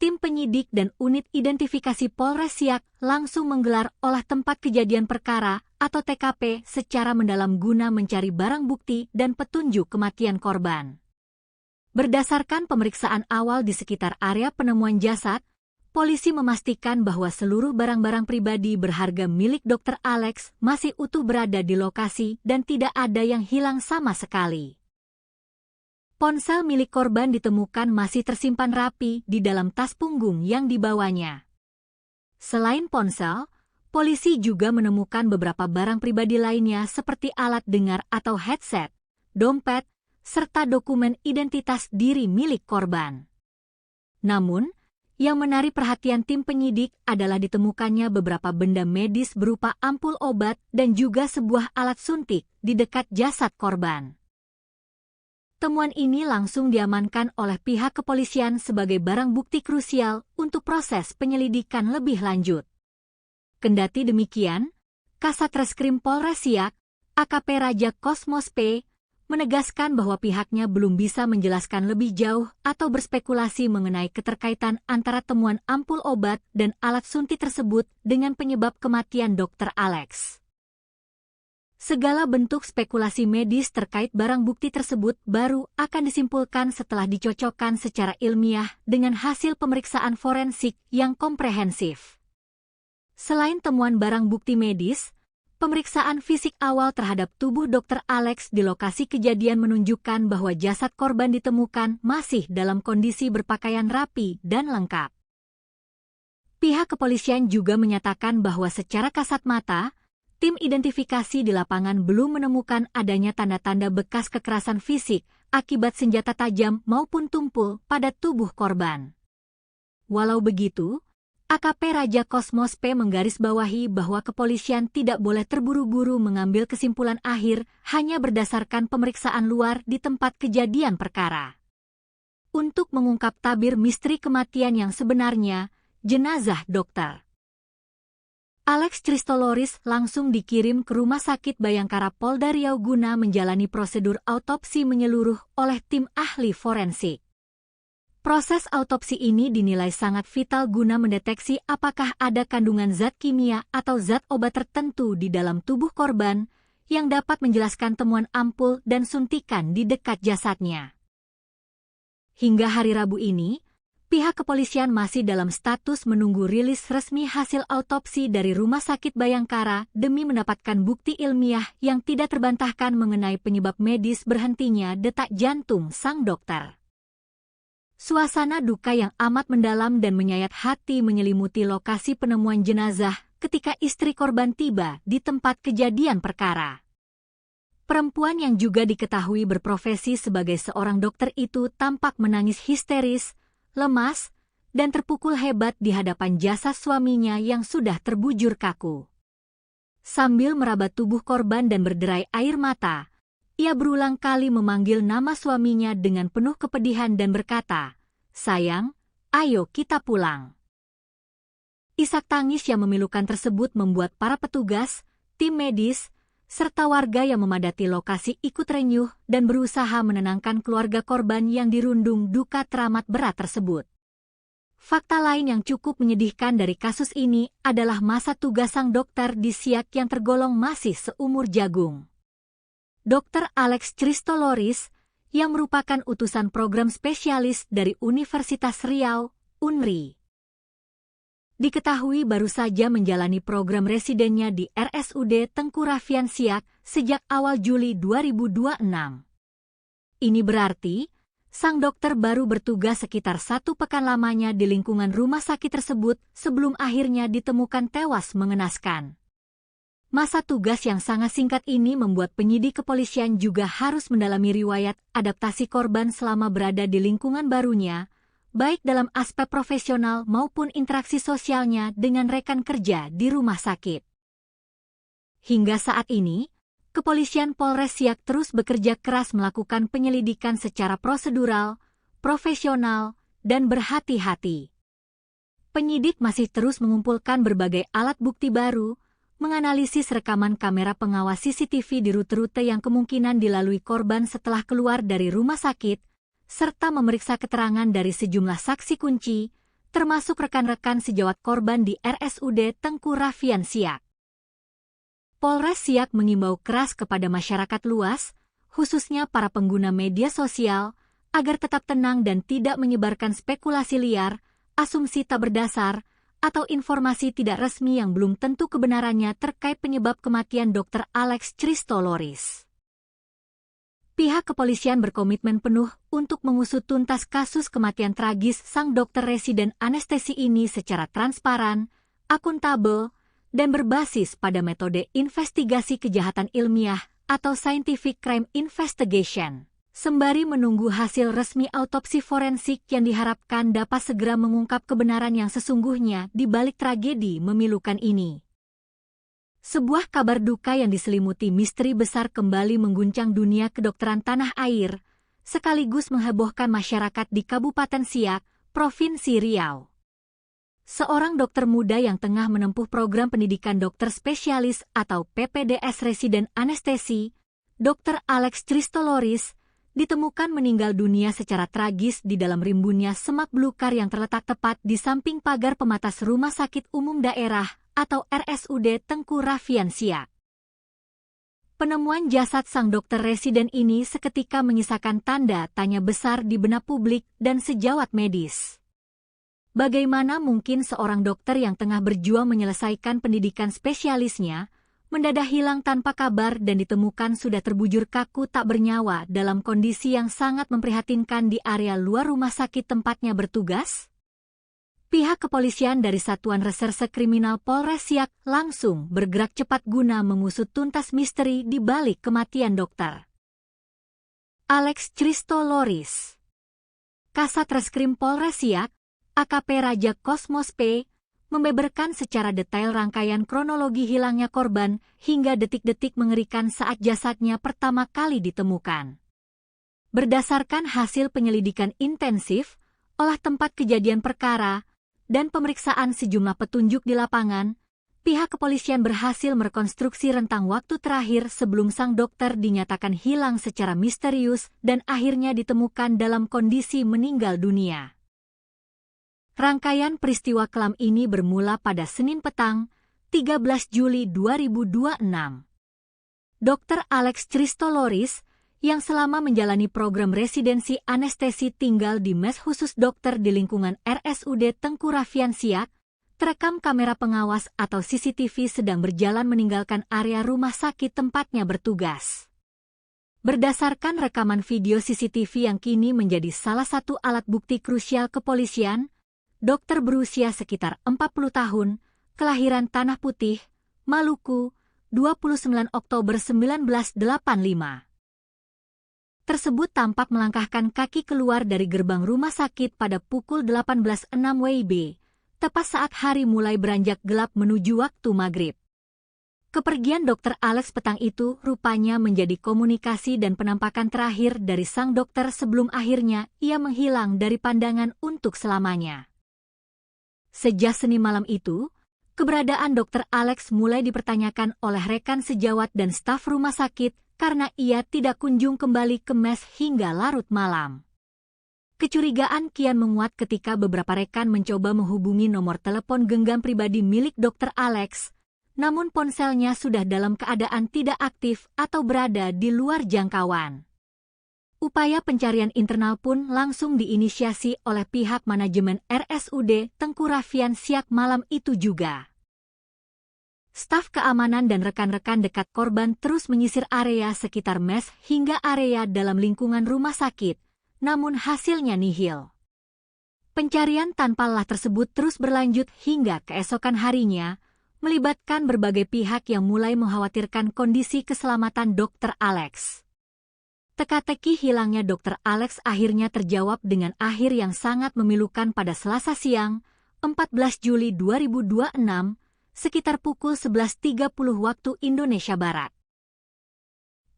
tim penyidik dan unit identifikasi Polres Siak langsung menggelar olah tempat kejadian perkara atau TKP secara mendalam guna mencari barang bukti dan petunjuk kematian korban. Berdasarkan pemeriksaan awal di sekitar area penemuan jasad, polisi memastikan bahwa seluruh barang-barang pribadi berharga milik Dr. Alex masih utuh berada di lokasi dan tidak ada yang hilang sama sekali. Ponsel milik korban ditemukan masih tersimpan rapi di dalam tas punggung yang dibawanya. Selain ponsel, polisi juga menemukan beberapa barang pribadi lainnya seperti alat dengar atau headset, dompet, serta dokumen identitas diri milik korban. Namun, yang menarik perhatian tim penyidik adalah ditemukannya beberapa benda medis berupa ampul obat dan juga sebuah alat suntik di dekat jasad korban. Temuan ini langsung diamankan oleh pihak kepolisian sebagai barang bukti krusial untuk proses penyelidikan lebih lanjut. Kendati demikian, Kasat Reskrim Polres Siak, AKP Raja Kosmos P, menegaskan bahwa pihaknya belum bisa menjelaskan lebih jauh atau berspekulasi mengenai keterkaitan antara temuan ampul obat dan alat suntik tersebut dengan penyebab kematian Dr. Alex. Segala bentuk spekulasi medis terkait barang bukti tersebut baru akan disimpulkan setelah dicocokkan secara ilmiah dengan hasil pemeriksaan forensik yang komprehensif. Selain temuan barang bukti medis, pemeriksaan fisik awal terhadap tubuh Dr. Alex di lokasi kejadian menunjukkan bahwa jasad korban ditemukan masih dalam kondisi berpakaian rapi dan lengkap. Pihak kepolisian juga menyatakan bahwa secara kasat mata, tim identifikasi di lapangan belum menemukan adanya tanda-tanda bekas kekerasan fisik akibat senjata tajam maupun tumpul pada tubuh korban. Walau begitu, AKP Raja Kosmos P menggarisbawahi bahwa kepolisian tidak boleh terburu-buru mengambil kesimpulan akhir hanya berdasarkan pemeriksaan luar di tempat kejadian perkara. Untuk mengungkap tabir misteri kematian yang sebenarnya, jenazah Dr. Alex Christoloris langsung dikirim ke Rumah Sakit Bayangkara Polda Riau guna menjalani prosedur autopsi menyeluruh oleh tim ahli forensik. Proses autopsi ini dinilai sangat vital guna mendeteksi apakah ada kandungan zat kimia atau zat obat tertentu di dalam tubuh korban yang dapat menjelaskan temuan ampul dan suntikan di dekat jasadnya. Hingga hari Rabu ini, pihak kepolisian masih dalam status menunggu rilis resmi hasil autopsi dari Rumah Sakit Bayangkara demi mendapatkan bukti ilmiah yang tidak terbantahkan mengenai penyebab medis berhentinya detak jantung sang dokter. Suasana duka yang amat mendalam dan menyayat hati menyelimuti lokasi penemuan jenazah ketika istri korban tiba di tempat kejadian perkara. Perempuan yang juga diketahui berprofesi sebagai seorang dokter itu tampak menangis histeris, lemas, dan terpukul hebat di hadapan jasad suaminya yang sudah terbujur kaku. Sambil meraba tubuh korban dan berderai air mata, ia berulang kali memanggil nama suaminya dengan penuh kepedihan dan berkata, "Sayang, ayo kita pulang." Isak tangis yang memilukan tersebut membuat para petugas, tim medis, serta warga yang memadati lokasi ikut renyuh dan berusaha menenangkan keluarga korban yang dirundung duka teramat berat tersebut. Fakta lain yang cukup menyedihkan dari kasus ini adalah masa tugas sang dokter di Siak yang tergolong masih seumur jagung. Dr. Alex Christoloris, yang merupakan utusan program spesialis dari Universitas Riau, UNRI. Diketahui baru saja menjalani program residennya di RSUD Tengku Raffian Siak sejak awal Juli 2026. Ini berarti, sang dokter baru bertugas sekitar 1 pekan lamanya di lingkungan rumah sakit tersebut sebelum akhirnya ditemukan tewas mengenaskan. Masa tugas yang sangat singkat ini membuat penyidik kepolisian juga harus mendalami riwayat adaptasi korban selama berada di lingkungan barunya, baik dalam aspek profesional maupun interaksi sosialnya dengan rekan kerja di rumah sakit. Hingga saat ini, Kepolisian Polres Siak terus bekerja keras melakukan penyelidikan secara prosedural, profesional, dan berhati-hati. Penyidik masih terus mengumpulkan berbagai alat bukti baru, menganalisis rekaman kamera pengawas CCTV di rute-rute yang kemungkinan dilalui korban setelah keluar dari rumah sakit, serta memeriksa keterangan dari sejumlah saksi kunci, termasuk rekan-rekan sejawat korban di RSUD Tengku Raffian Siak. Polres Siak mengimbau keras kepada masyarakat luas, khususnya para pengguna media sosial, agar tetap tenang dan tidak menyebarkan spekulasi liar, asumsi tak berdasar, atau informasi tidak resmi yang belum tentu kebenarannya terkait penyebab kematian Dr. Alex Christoloris. Pihak kepolisian berkomitmen penuh untuk mengusut tuntas kasus kematian tragis sang dokter residen anestesi ini secara transparan, akuntabel, dan berbasis pada metode investigasi kejahatan ilmiah atau scientific crime investigation. Sembari menunggu hasil resmi autopsi forensik yang diharapkan dapat segera mengungkap kebenaran yang sesungguhnya di balik tragedi memilukan ini. Sebuah kabar duka yang diselimuti misteri besar kembali mengguncang dunia kedokteran tanah air, sekaligus menghebohkan masyarakat di Kabupaten Siak, Provinsi Riau. Seorang dokter muda yang tengah menempuh program pendidikan dokter spesialis atau PPDS residen anestesi, Dr. Alex Christoloris, ditemukan meninggal dunia secara tragis di dalam rimbunnya semak belukar yang terletak tepat di samping pagar pematas Rumah Sakit Umum Daerah atau RSUD Tengku Raffian Siak. Penemuan jasad sang dokter residen ini seketika menyisakan tanda tanya besar di benak publik dan sejawat medis. Bagaimana mungkin seorang dokter yang tengah berjuang menyelesaikan pendidikan spesialisnya mendadak hilang tanpa kabar dan ditemukan sudah terbujur kaku tak bernyawa dalam kondisi yang sangat memprihatinkan di area luar rumah sakit tempatnya bertugas? Pihak kepolisian dari Satuan Reserse Kriminal Polres Siak langsung bergerak cepat guna mengusut tuntas misteri di balik kematian dokter Alex Christoloris. Kasat Reskrim Polres Siak, AKP Raja Kosmos P, membeberkan secara detail rangkaian kronologi hilangnya korban hingga detik-detik mengerikan saat jasadnya pertama kali ditemukan. Berdasarkan hasil penyelidikan intensif, olah tempat kejadian perkara, dan pemeriksaan sejumlah petunjuk di lapangan, pihak kepolisian berhasil merekonstruksi rentang waktu terakhir sebelum sang dokter dinyatakan hilang secara misterius dan akhirnya ditemukan dalam kondisi meninggal dunia. Rangkaian peristiwa kelam ini bermula pada Senin petang, 13 Juli 2026. Dr. Alex Christoloris, yang selama menjalani program residensi anestesi tinggal di mes khusus dokter di lingkungan RSUD Tengku Raffian Siak, terekam kamera pengawas atau CCTV sedang berjalan meninggalkan area rumah sakit tempatnya bertugas. Berdasarkan rekaman video CCTV yang kini menjadi salah satu alat bukti krusial kepolisian, dokter berusia sekitar 40 tahun, kelahiran Tanah Putih, Maluku, 29 Oktober 1985. Tersebut tampak melangkahkan kaki keluar dari gerbang rumah sakit pada pukul 18.06 WIB, tepat saat hari mulai beranjak gelap menuju waktu maghrib. Kepergian Dr. Alex petang itu rupanya menjadi komunikasi dan penampakan terakhir dari sang dokter sebelum akhirnya ia menghilang dari pandangan untuk selamanya. Sejak Senin malam itu, keberadaan Dr. Alex mulai dipertanyakan oleh rekan sejawat dan staf rumah sakit karena ia tidak kunjung kembali ke mes hingga larut malam. Kecurigaan kian menguat ketika beberapa rekan mencoba menghubungi nomor telepon genggam pribadi milik Dr. Alex, namun ponselnya sudah dalam keadaan tidak aktif atau berada di luar jangkauan. Upaya pencarian internal pun langsung diinisiasi oleh pihak manajemen RSUD Tengku Raffian Siak malam itu juga. Staf keamanan dan rekan-rekan dekat korban terus menyisir area sekitar mes hingga area dalam lingkungan rumah sakit, namun hasilnya nihil. Pencarian tanpa lelah tersebut terus berlanjut hingga keesokan harinya, melibatkan berbagai pihak yang mulai mengkhawatirkan kondisi keselamatan Dr. Alex. Teka-teki hilangnya Dr. Alex akhirnya terjawab dengan akhir yang sangat memilukan pada Selasa siang, 14 Juli 2026, sekitar pukul 11.30 waktu Indonesia Barat.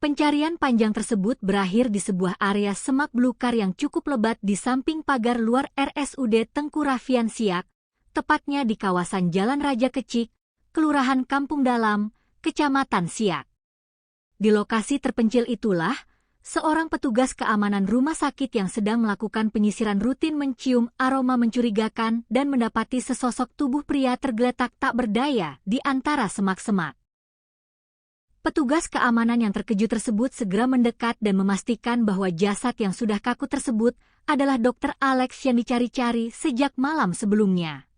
Pencarian panjang tersebut berakhir di sebuah area semak belukar yang cukup lebat di samping pagar luar RSUD Tengku Raffian Siak, tepatnya di kawasan Jalan Raja Kecik, Kelurahan Kampung Dalam, Kecamatan Siak. Di lokasi terpencil itulah, seorang petugas keamanan rumah sakit yang sedang melakukan penyisiran rutin mencium aroma mencurigakan dan mendapati sesosok tubuh pria tergeletak tak berdaya di antara semak-semak. Petugas keamanan yang terkejut tersebut segera mendekat dan memastikan bahwa jasad yang sudah kaku tersebut adalah Dr. Alex yang dicari-cari sejak malam sebelumnya.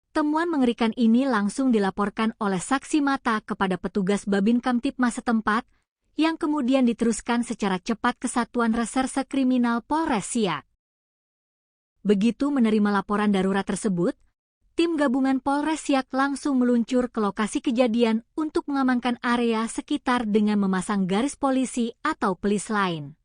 Temuan mengerikan ini langsung dilaporkan oleh saksi mata kepada petugas Babin Kamtipmas setempat, yang kemudian diteruskan secara cepat ke Satuan Reserse Kriminal Polres Siak. Begitu menerima laporan darurat tersebut, tim gabungan Polres Siak langsung meluncur ke lokasi kejadian untuk mengamankan area sekitar dengan memasang garis polisi atau pelis lain.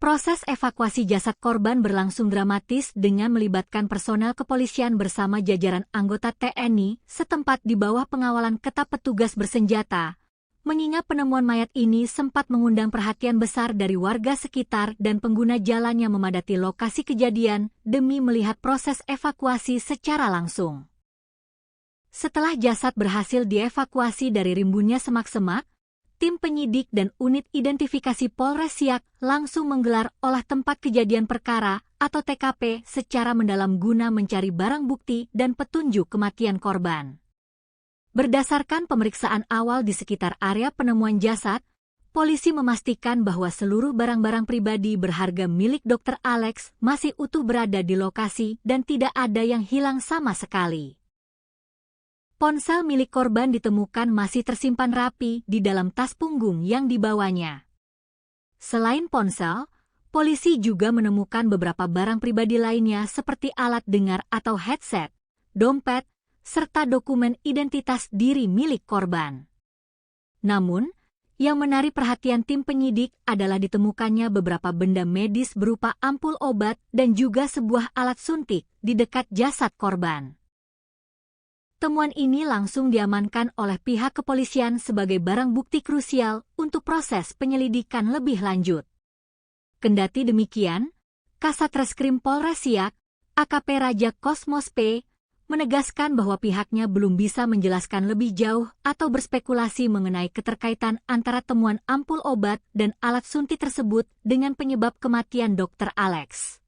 Proses evakuasi jasad korban berlangsung dramatis dengan melibatkan personel kepolisian bersama jajaran anggota TNI setempat di bawah pengawalan ketat petugas bersenjata, mengingat penemuan mayat ini sempat mengundang perhatian besar dari warga sekitar dan pengguna jalan yang memadati lokasi kejadian demi melihat proses evakuasi secara langsung. Setelah jasad berhasil dievakuasi dari rimbunnya semak-semak, tim penyidik dan unit identifikasi Polres Siak langsung menggelar olah tempat kejadian perkara atau TKP secara mendalam guna mencari barang bukti dan petunjuk kematian korban. Berdasarkan pemeriksaan awal di sekitar area penemuan jasad, polisi memastikan bahwa seluruh barang-barang pribadi berharga milik Dr. Alex masih utuh berada di lokasi dan tidak ada yang hilang sama sekali. Ponsel milik korban ditemukan masih tersimpan rapi di dalam tas punggung yang dibawanya. Selain ponsel, polisi juga menemukan beberapa barang pribadi lainnya seperti alat dengar atau headset, dompet, serta dokumen identitas diri milik korban. Namun, yang menarik perhatian tim penyidik adalah ditemukannya beberapa benda medis berupa ampul obat dan juga sebuah alat suntik di dekat jasad korban. Temuan ini langsung diamankan oleh pihak kepolisian sebagai barang bukti krusial untuk proses penyelidikan lebih lanjut. Kendati demikian, Kasat Reskrim Polres Siak, AKP Raja Kosmos P, menegaskan bahwa pihaknya belum bisa menjelaskan lebih jauh atau berspekulasi mengenai keterkaitan antara temuan ampul obat dan alat suntik tersebut dengan penyebab kematian Dr. Alex.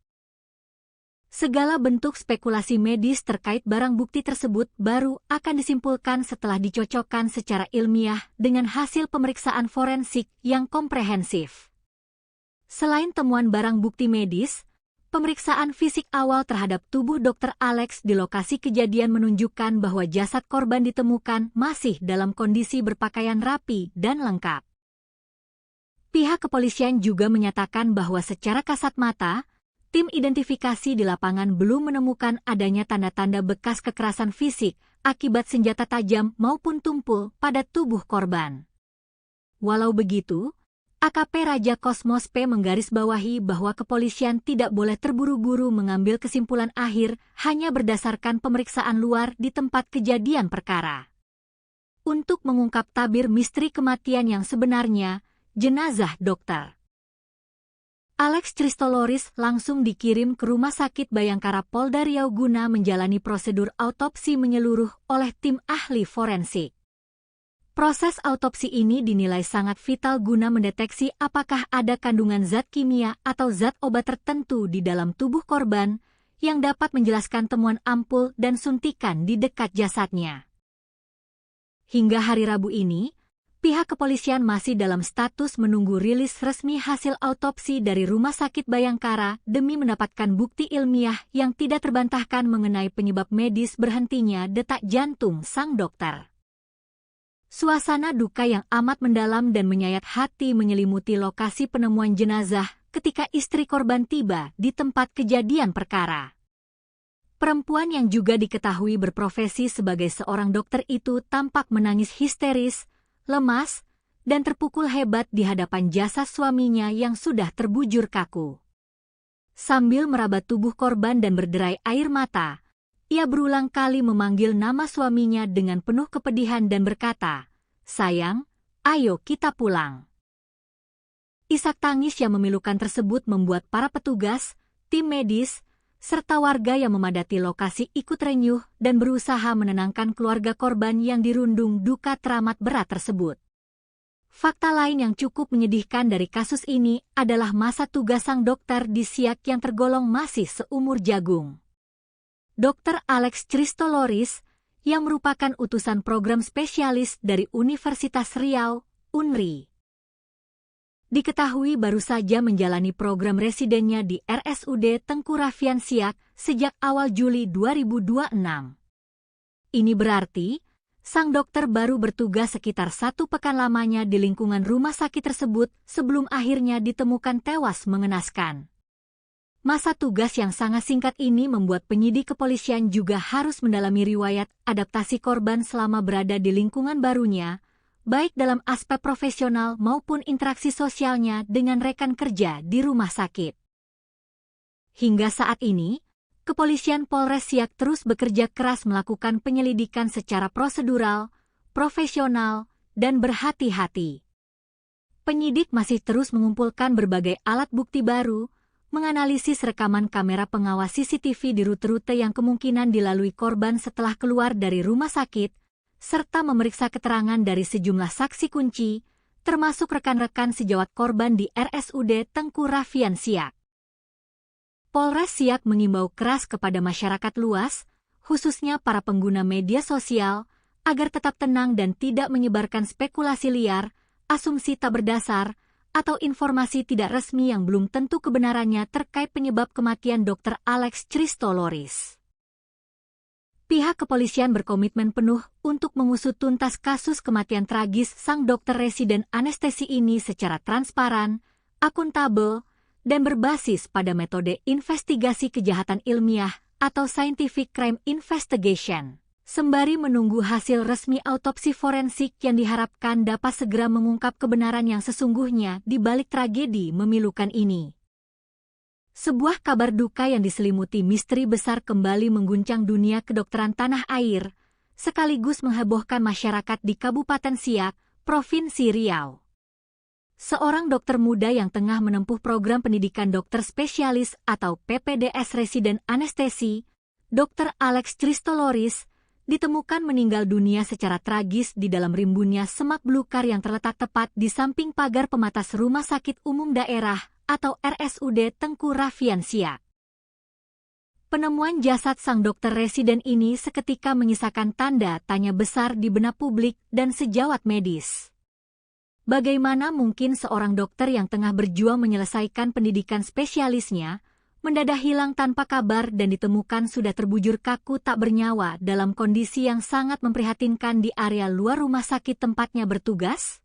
Segala bentuk spekulasi medis terkait barang bukti tersebut baru akan disimpulkan setelah dicocokkan secara ilmiah dengan hasil pemeriksaan forensik yang komprehensif. Selain temuan barang bukti medis, pemeriksaan fisik awal terhadap tubuh Dr. Alex di lokasi kejadian menunjukkan bahwa jasad korban ditemukan masih dalam kondisi berpakaian rapi dan lengkap. Pihak kepolisian juga menyatakan bahwa secara kasat mata, tim identifikasi di lapangan belum menemukan adanya tanda-tanda bekas kekerasan fisik akibat senjata tajam maupun tumpul pada tubuh korban. Walau begitu, AKP Raja Kosmos P menggarisbawahi bahwa kepolisian tidak boleh terburu-buru mengambil kesimpulan akhir hanya berdasarkan pemeriksaan luar di tempat kejadian perkara. Untuk mengungkap tabir misteri kematian yang sebenarnya, jenazah Dr. Alex Christoloris langsung dikirim ke Rumah Sakit Bayangkara Polda Riau guna menjalani prosedur autopsi menyeluruh oleh tim ahli forensik. Proses autopsi ini dinilai sangat vital guna mendeteksi apakah ada kandungan zat kimia atau zat obat tertentu di dalam tubuh korban yang dapat menjelaskan temuan ampul dan suntikan di dekat jasadnya. Hingga hari Rabu ini, pihak kepolisian masih dalam status menunggu rilis resmi hasil autopsi dari Rumah Sakit Bayangkara demi mendapatkan bukti ilmiah yang tidak terbantahkan mengenai penyebab medis berhentinya detak jantung sang dokter. Suasana duka yang amat mendalam dan menyayat hati menyelimuti lokasi penemuan jenazah ketika istri korban tiba di tempat kejadian perkara. Perempuan yang juga diketahui berprofesi sebagai seorang dokter itu tampak menangis histeris, lemas, dan terpukul hebat di hadapan jasad suaminya yang sudah terbujur kaku. Sambil meraba tubuh korban dan berderai air mata, ia berulang kali memanggil nama suaminya dengan penuh kepedihan dan berkata, "Sayang, ayo kita pulang." Isak tangis yang memilukan tersebut membuat para petugas, tim medis, serta warga yang memadati lokasi ikut renyuh dan berusaha menenangkan keluarga korban yang dirundung duka teramat berat tersebut. Fakta lain yang cukup menyedihkan dari kasus ini adalah masa tugas sang dokter di Siak yang tergolong masih seumur jagung. Dr. Alex Christoloris, yang merupakan utusan program spesialis dari Universitas Riau, UNRI. Diketahui baru saja menjalani program residennya di RSUD Tengku Raffian Siak sejak awal Juli 2026. Ini berarti, sang dokter baru bertugas sekitar 1 pekan lamanya di lingkungan rumah sakit tersebut sebelum akhirnya ditemukan tewas mengenaskan. Masa tugas yang sangat singkat ini membuat penyidik kepolisian juga harus mendalami riwayat adaptasi korban selama berada di lingkungan barunya, baik dalam aspek profesional maupun interaksi sosialnya dengan rekan kerja di rumah sakit. Hingga saat ini, Kepolisian Polres Siak terus bekerja keras melakukan penyelidikan secara prosedural, profesional, dan berhati-hati. Penyidik masih terus mengumpulkan berbagai alat bukti baru, menganalisis rekaman kamera pengawas CCTV di rute-rute yang kemungkinan dilalui korban setelah keluar dari rumah sakit, serta memeriksa keterangan dari sejumlah saksi kunci, termasuk rekan-rekan sejawat korban di RSUD Tengku Raffian Siak. Polres Siak mengimbau keras kepada masyarakat luas, khususnya para pengguna media sosial, agar tetap tenang dan tidak menyebarkan spekulasi liar, asumsi tak berdasar, atau informasi tidak resmi yang belum tentu kebenarannya terkait penyebab kematian Dr. Alex Christoloris. Pihak kepolisian berkomitmen penuh untuk mengusut tuntas kasus kematian tragis sang dokter residen anestesi ini secara transparan, akuntabel, dan berbasis pada metode investigasi kejahatan ilmiah atau scientific crime investigation. Sembari menunggu hasil resmi autopsi forensik yang diharapkan dapat segera mengungkap kebenaran yang sesungguhnya di balik tragedi memilukan ini. Sebuah kabar duka yang diselimuti misteri besar kembali mengguncang dunia kedokteran tanah air, sekaligus menghebohkan masyarakat di Kabupaten Siak, Provinsi Riau. Seorang dokter muda yang tengah menempuh program pendidikan dokter spesialis atau PPDS residen anestesi, Dr. Alex Christoloris, ditemukan meninggal dunia secara tragis di dalam rimbunnya semak belukar yang terletak tepat di samping pagar pematas Rumah Sakit Umum Daerah atau RSUD Tengku Raffian Siak. Penemuan jasad sang dokter residen ini seketika menyisakan tanda tanya besar di benak publik dan sejawat medis. Bagaimana mungkin seorang dokter yang tengah berjuang menyelesaikan pendidikan spesialisnya mendadak hilang tanpa kabar dan ditemukan sudah terbujur kaku tak bernyawa dalam kondisi yang sangat memprihatinkan di area luar rumah sakit tempatnya bertugas?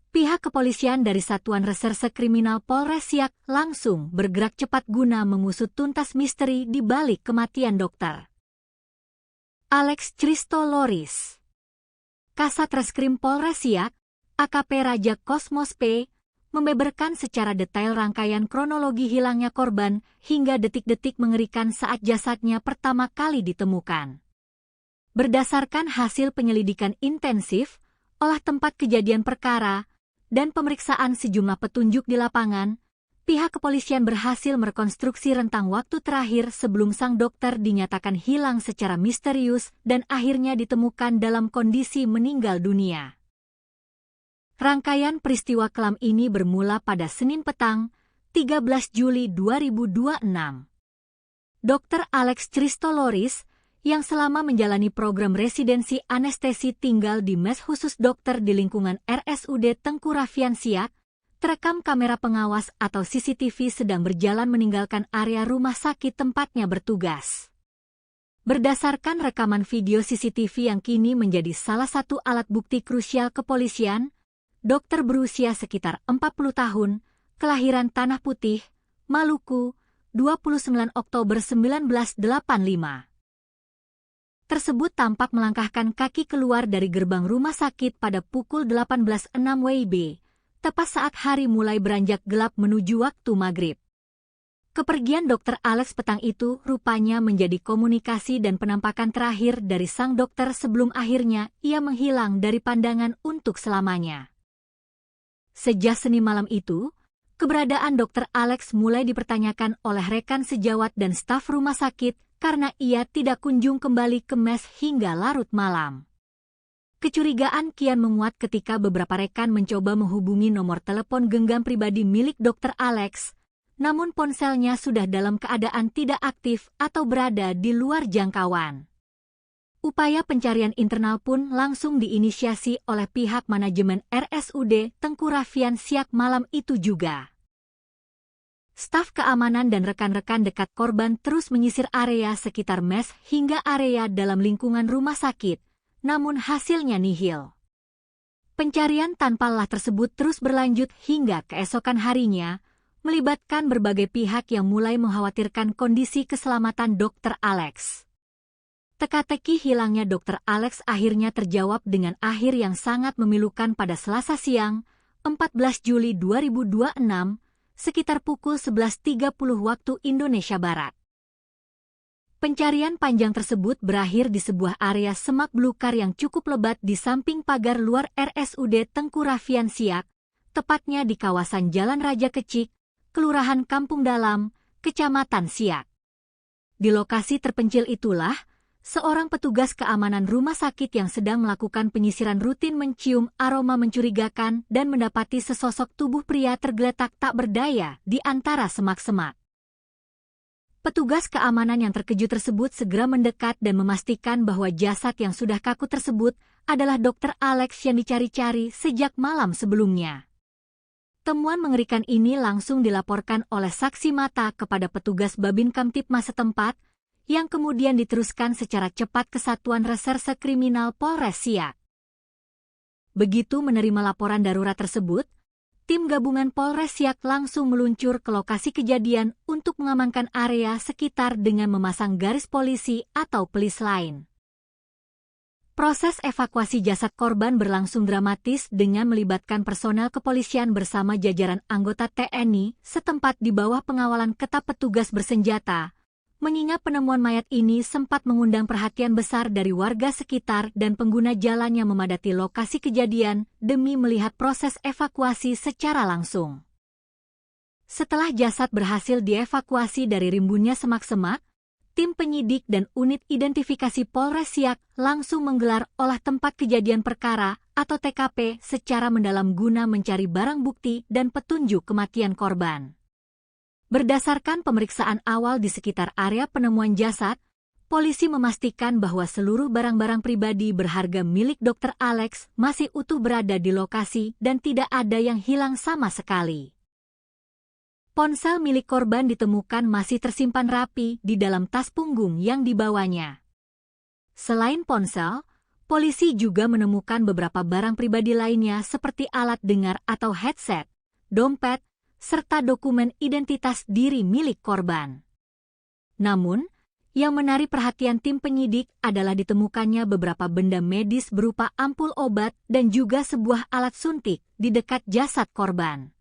Pihak kepolisian dari Satuan Reserse Kriminal Polres Siak langsung bergerak cepat guna mengusut tuntas misteri di balik kematian dokter Alex Christoloris. Kasat Reskrim Polres Siak, AKP Raja Kosmos P, membeberkan secara detail rangkaian kronologi hilangnya korban hingga detik-detik mengerikan saat jasadnya pertama kali ditemukan. Berdasarkan hasil penyelidikan intensif, olah tempat kejadian perkara, dan pemeriksaan sejumlah petunjuk di lapangan, pihak kepolisian berhasil merekonstruksi rentang waktu terakhir sebelum sang dokter dinyatakan hilang secara misterius dan akhirnya ditemukan dalam kondisi meninggal dunia. Rangkaian peristiwa kelam ini bermula pada Senin petang, 13 Juli 2026. Dr. Alex Christoloris, yang selama menjalani program residensi anestesi tinggal di mes khusus dokter di lingkungan RSUD Tengku Raffian Siak, terekam kamera pengawas atau CCTV sedang berjalan meninggalkan area rumah sakit tempatnya bertugas. Berdasarkan rekaman video CCTV yang kini menjadi salah satu alat bukti krusial kepolisian, dokter berusia sekitar 40 tahun, kelahiran Tanah Putih, Maluku, 29 Oktober 1985. Tersebut tampak melangkahkan kaki keluar dari gerbang rumah sakit pada pukul 18.06 WIB, tepat saat hari mulai beranjak gelap menuju waktu maghrib. Kepergian Dr. Alex petang itu rupanya menjadi komunikasi dan penampakan terakhir dari sang dokter sebelum akhirnya ia menghilang dari pandangan untuk selamanya. Sejak Senin malam itu, keberadaan Dr. Alex mulai dipertanyakan oleh rekan sejawat dan staf rumah sakit karena ia tidak kunjung kembali ke mes hingga larut malam. Kecurigaan kian menguat ketika beberapa rekan mencoba menghubungi nomor telepon genggam pribadi milik Dr. Alex, namun ponselnya sudah dalam keadaan tidak aktif atau berada di luar jangkauan. Upaya pencarian internal pun langsung diinisiasi oleh pihak manajemen RSUD Tengku Raffian Siak malam itu juga. Staf keamanan dan rekan-rekan dekat korban terus menyisir area sekitar mes hingga area dalam lingkungan rumah sakit, namun hasilnya nihil. Pencarian tanpa lelah tersebut terus berlanjut hingga keesokan harinya, melibatkan berbagai pihak yang mulai mengkhawatirkan kondisi keselamatan Dr. Alex. Teka-teki hilangnya Dr. Alex akhirnya terjawab dengan akhir yang sangat memilukan pada Selasa siang, 14 Juli 2026, sekitar pukul 11.30 waktu Indonesia Barat. Pencarian panjang tersebut berakhir di sebuah area semak belukar yang cukup lebat di samping pagar luar RSUD Tengku Raffian Siak, tepatnya di kawasan Jalan Raja Kecik, Kelurahan Kampung Dalam, Kecamatan Siak. Di lokasi terpencil itulah, seorang petugas keamanan rumah sakit yang sedang melakukan penyisiran rutin mencium aroma mencurigakan dan mendapati sesosok tubuh pria tergeletak tak berdaya di antara semak-semak. Petugas keamanan yang terkejut tersebut segera mendekat dan memastikan bahwa jasad yang sudah kaku tersebut adalah Dr. Alex yang dicari-cari sejak malam sebelumnya. Temuan mengerikan ini langsung dilaporkan oleh saksi mata kepada petugas Babin Kamtipmas setempat, yang kemudian diteruskan secara cepat ke Satuan Reserse Kriminal Polres Siak. Begitu menerima laporan darurat tersebut, tim gabungan Polres Siak langsung meluncur ke lokasi kejadian untuk mengamankan area sekitar dengan memasang garis polisi atau pelis lain. Proses evakuasi jasad korban berlangsung dramatis dengan melibatkan personel kepolisian bersama jajaran anggota TNI setempat di bawah pengawalan ketat petugas bersenjata, mengingat penemuan mayat ini sempat mengundang perhatian besar dari warga sekitar dan pengguna jalan yang memadati lokasi kejadian demi melihat proses evakuasi secara langsung. Setelah jasad berhasil dievakuasi dari rimbunnya semak-semak, tim penyidik dan unit identifikasi Polres Siak langsung menggelar olah tempat kejadian perkara atau TKP secara mendalam guna mencari barang bukti dan petunjuk kematian korban. Berdasarkan pemeriksaan awal di sekitar area penemuan jasad, polisi memastikan bahwa seluruh barang-barang pribadi berharga milik Dr. Alex masih utuh berada di lokasi dan tidak ada yang hilang sama sekali. Ponsel milik korban ditemukan masih tersimpan rapi di dalam tas punggung yang dibawanya. Selain ponsel, polisi juga menemukan beberapa barang pribadi lainnya seperti alat dengar atau headset, dompet, serta dokumen identitas diri milik korban. Namun, yang menarik perhatian tim penyidik adalah ditemukannya beberapa benda medis berupa ampul obat dan juga sebuah alat suntik di dekat jasad korban.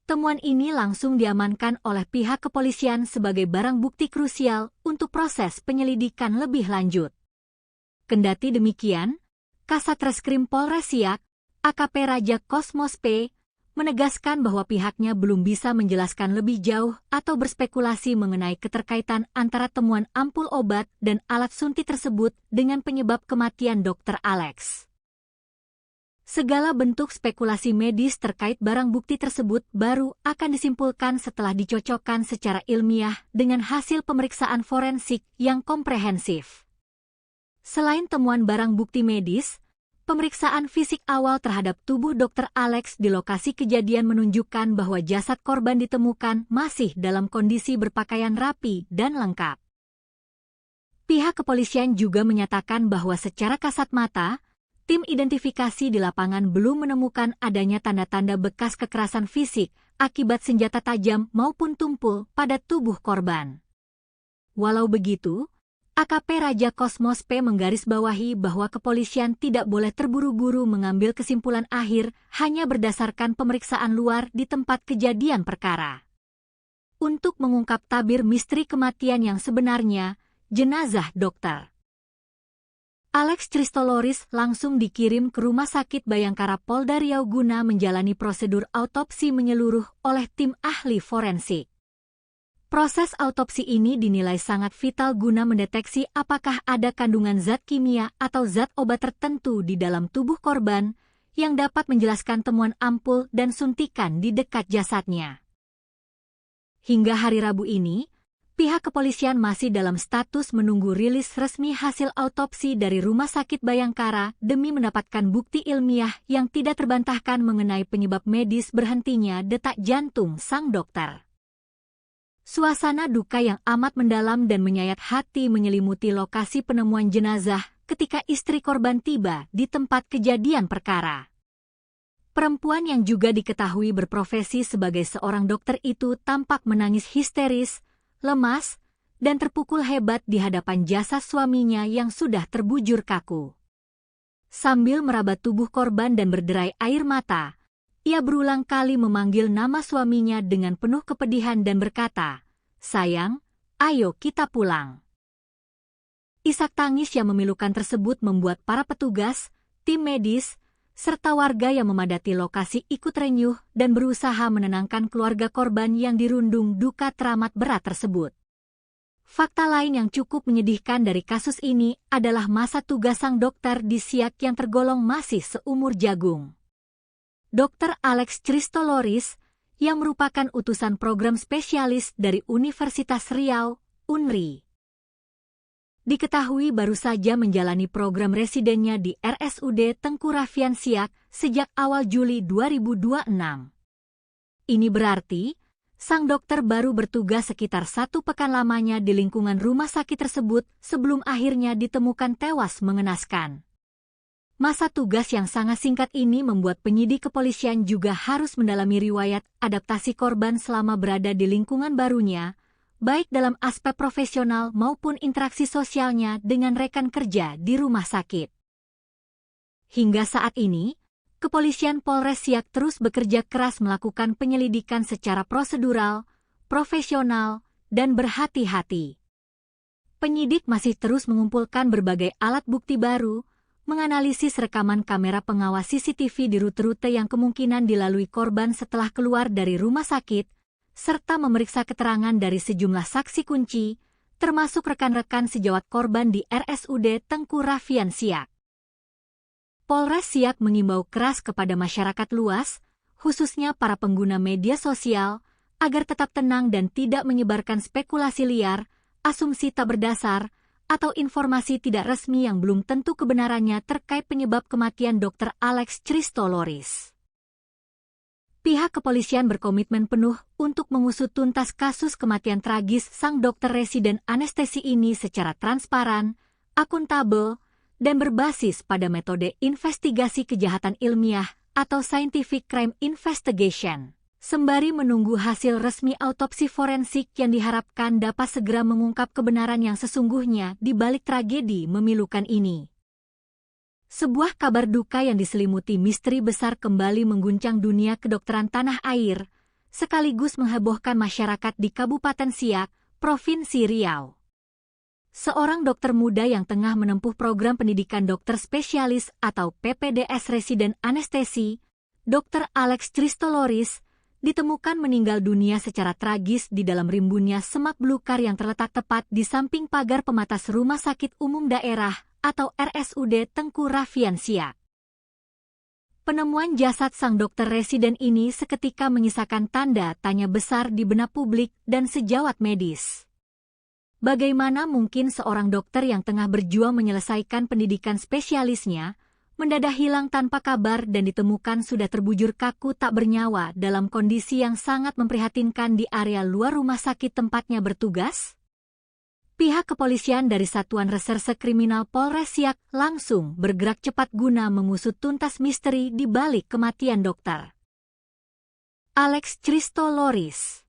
Temuan ini langsung diamankan oleh pihak kepolisian sebagai barang bukti krusial untuk proses penyelidikan lebih lanjut. Kendati demikian, Kasat Reskrim Polres Siak, AKP Raja Kosmos P, menegaskan bahwa pihaknya belum bisa menjelaskan lebih jauh atau berspekulasi mengenai keterkaitan antara temuan ampul obat dan alat suntik tersebut dengan penyebab kematian Dr. Alex. Segala bentuk spekulasi medis terkait barang bukti tersebut baru akan disimpulkan setelah dicocokkan secara ilmiah dengan hasil pemeriksaan forensik yang komprehensif. Selain temuan barang bukti medis, pemeriksaan fisik awal terhadap tubuh Dr. Alex di lokasi kejadian menunjukkan bahwa jasad korban ditemukan masih dalam kondisi berpakaian rapi dan lengkap. Pihak kepolisian juga menyatakan bahwa secara kasat mata, tim identifikasi di lapangan belum menemukan adanya tanda-tanda bekas kekerasan fisik akibat senjata tajam maupun tumpul pada tubuh korban. Walau begitu, AKP Raja Kosmos P menggarisbawahi bahwa kepolisian tidak boleh terburu-buru mengambil kesimpulan akhir hanya berdasarkan pemeriksaan luar di tempat kejadian perkara. Untuk mengungkap tabir misteri kematian yang sebenarnya, jenazah Dr. Alex Christoloris langsung dikirim ke Rumah Sakit Bayangkara Polda Riau guna menjalani prosedur autopsi menyeluruh oleh tim ahli forensik. Proses autopsi ini dinilai sangat vital guna mendeteksi apakah ada kandungan zat kimia atau zat obat tertentu di dalam tubuh korban yang dapat menjelaskan temuan ampul dan suntikan di dekat jasadnya. Hingga hari Rabu ini, pihak kepolisian masih dalam status menunggu rilis resmi hasil autopsi dari Rumah Sakit Bayangkara demi mendapatkan bukti ilmiah yang tidak terbantahkan mengenai penyebab medis berhentinya detak jantung sang dokter. Suasana duka yang amat mendalam dan menyayat hati menyelimuti lokasi penemuan jenazah ketika istri korban tiba di tempat kejadian perkara. Perempuan yang juga diketahui berprofesi sebagai seorang dokter itu tampak menangis histeris, lemas, dan terpukul hebat di hadapan jasad suaminya yang sudah terbujur kaku. Sambil meraba tubuh korban dan berderai air mata, ia berulang kali memanggil nama suaminya dengan penuh kepedihan dan berkata, "Sayang, ayo kita pulang." Isak tangis yang memilukan tersebut membuat para petugas, tim medis, serta warga yang memadati lokasi ikut renyuh dan berusaha menenangkan keluarga korban yang dirundung duka teramat berat tersebut. Fakta lain yang cukup menyedihkan dari kasus ini adalah masa tugas sang dokter di Siak yang tergolong masih seumur jagung. Dr. Alex Christoloris, yang merupakan utusan program spesialis dari Universitas Riau, UNRI, diketahui baru saja menjalani program residennya di RSUD Tengku Raffian Siak sejak awal Juli 2026. Ini berarti, sang dokter baru bertugas sekitar 1 pekan lamanya di lingkungan rumah sakit tersebut sebelum akhirnya ditemukan tewas mengenaskan. Masa tugas yang sangat singkat ini membuat penyidik kepolisian juga harus mendalami riwayat adaptasi korban selama berada di lingkungan barunya, baik dalam aspek profesional maupun interaksi sosialnya dengan rekan kerja di rumah sakit. Hingga saat ini, Kepolisian Polres Siak terus bekerja keras melakukan penyelidikan secara prosedural, profesional, dan berhati-hati. Penyidik masih terus mengumpulkan berbagai alat bukti baru, menganalisis rekaman kamera pengawas CCTV di rute-rute yang kemungkinan dilalui korban setelah keluar dari rumah sakit, serta memeriksa keterangan dari sejumlah saksi kunci, termasuk rekan-rekan sejawat korban di RSUD Tengku Raffian Siak. Polres Siak mengimbau keras kepada masyarakat luas, khususnya para pengguna media sosial, agar tetap tenang dan tidak menyebarkan spekulasi liar, asumsi tak berdasar, atau informasi tidak resmi yang belum tentu kebenarannya terkait penyebab kematian Dr. Alex Christoloris. Pihak kepolisian berkomitmen penuh untuk mengusut tuntas kasus kematian tragis sang dokter residen anestesi ini secara transparan, akuntabel, dan berbasis pada metode investigasi kejahatan ilmiah atau scientific crime investigation, sembari menunggu hasil resmi autopsi forensik yang diharapkan dapat segera mengungkap kebenaran yang sesungguhnya di balik tragedi memilukan ini. Sebuah kabar duka yang diselimuti misteri besar kembali mengguncang dunia kedokteran tanah air, sekaligus menghebohkan masyarakat di Kabupaten Siak, Provinsi Riau. Seorang dokter muda yang tengah menempuh program pendidikan dokter spesialis atau PPDS residen anestesi, Dr. Alex Christoloris, ditemukan meninggal dunia secara tragis di dalam rimbunnya semak belukar yang terletak tepat di samping pagar pematas Rumah Sakit Umum Daerah atau RSUD Tengku Raffian Siak. Penemuan jasad sang dokter residen ini seketika menyisakan tanda tanya besar di benak publik dan sejawat medis. Bagaimana mungkin seorang dokter yang tengah berjuang menyelesaikan pendidikan spesialisnya, mendadak hilang tanpa kabar dan ditemukan sudah terbujur kaku tak bernyawa dalam kondisi yang sangat memprihatinkan di area luar rumah sakit tempatnya bertugas? Pihak kepolisian dari Satuan Reserse Kriminal Polres Siak langsung bergerak cepat guna mengusut tuntas misteri di balik kematian dokter Alex Christoloris.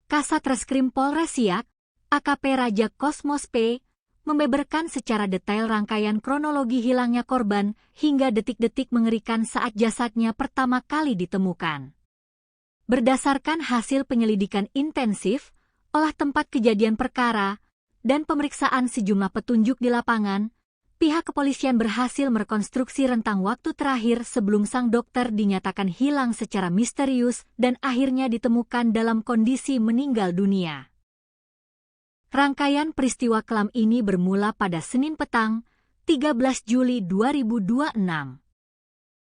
Kasat Reskrim Polres Siak, AKP Raja Kosmos P, membeberkan secara detail rangkaian kronologi hilangnya korban hingga detik-detik mengerikan saat jasadnya pertama kali ditemukan. Berdasarkan hasil penyelidikan intensif, olah tempat kejadian perkara, dan pemeriksaan sejumlah petunjuk di lapangan, pihak kepolisian berhasil merekonstruksi rentang waktu terakhir sebelum sang dokter dinyatakan hilang secara misterius dan akhirnya ditemukan dalam kondisi meninggal dunia. Rangkaian peristiwa kelam ini bermula pada Senin petang, 13 Juli 2026.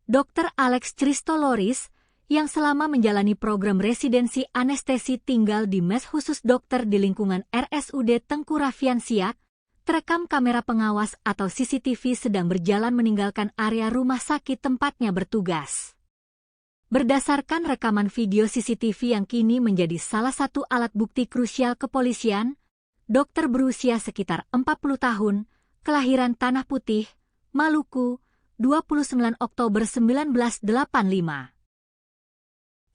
Dr. Alex Christoloris, yang selama menjalani program residensi anestesi tinggal di mes khusus dokter di lingkungan RSUD Tengku Raffian Siak, terekam kamera pengawas atau CCTV sedang berjalan meninggalkan area rumah sakit tempatnya bertugas. Berdasarkan rekaman video CCTV yang kini menjadi salah satu alat bukti krusial kepolisian, dokter berusia sekitar 40 tahun, kelahiran Tanah Putih, Maluku, 29 Oktober 1985.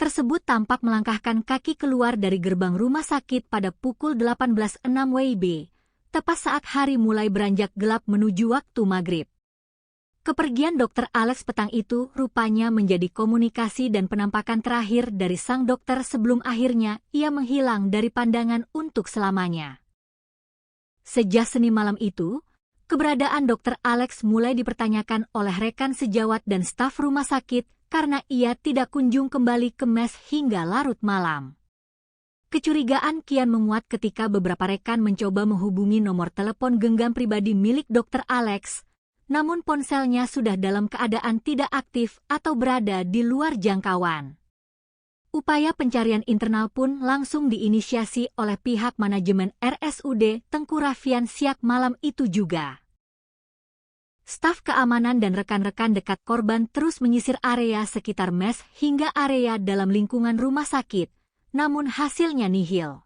Tersebut tampak melangkahkan kaki keluar dari gerbang rumah sakit pada pukul 18.06 WIB, tepat saat hari mulai beranjak gelap menuju waktu maghrib. Kepergian Dr. Alex petang itu rupanya menjadi komunikasi dan penampakan terakhir dari sang dokter sebelum akhirnya ia menghilang dari pandangan untuk selamanya. Sejak Senin malam itu, keberadaan Dr. Alex mulai dipertanyakan oleh rekan sejawat dan staf rumah sakit karena ia tidak kunjung kembali ke mes hingga larut malam. Kecurigaan kian menguat ketika beberapa rekan mencoba menghubungi nomor telepon genggam pribadi milik Dr. Alex, namun ponselnya sudah dalam keadaan tidak aktif atau berada di luar jangkauan. Upaya pencarian internal pun langsung diinisiasi oleh pihak manajemen RSUD Tengku Raffian Siak malam itu juga. Staf keamanan dan rekan-rekan dekat korban terus menyisir area sekitar mes hingga area dalam lingkungan rumah sakit, namun hasilnya nihil.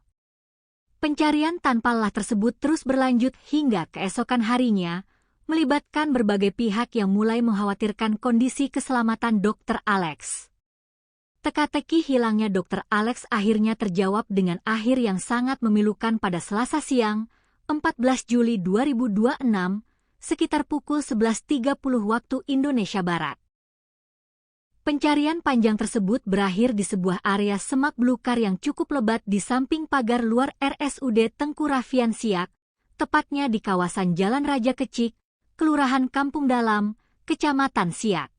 Pencarian tanpa lelah tersebut terus berlanjut hingga keesokan harinya, melibatkan berbagai pihak yang mulai mengkhawatirkan kondisi keselamatan Dr. Alex. Teka-teki hilangnya Dr. Alex akhirnya terjawab dengan akhir yang sangat memilukan pada Selasa siang, 14 Juli 2026, sekitar pukul 11.30 waktu Indonesia Barat. Pencarian panjang tersebut berakhir di sebuah area semak belukar yang cukup lebat di samping pagar luar RSUD Tengku Raffian Siak, tepatnya di kawasan Jalan Raja Kecik, Kelurahan Kampung Dalam, Kecamatan Siak.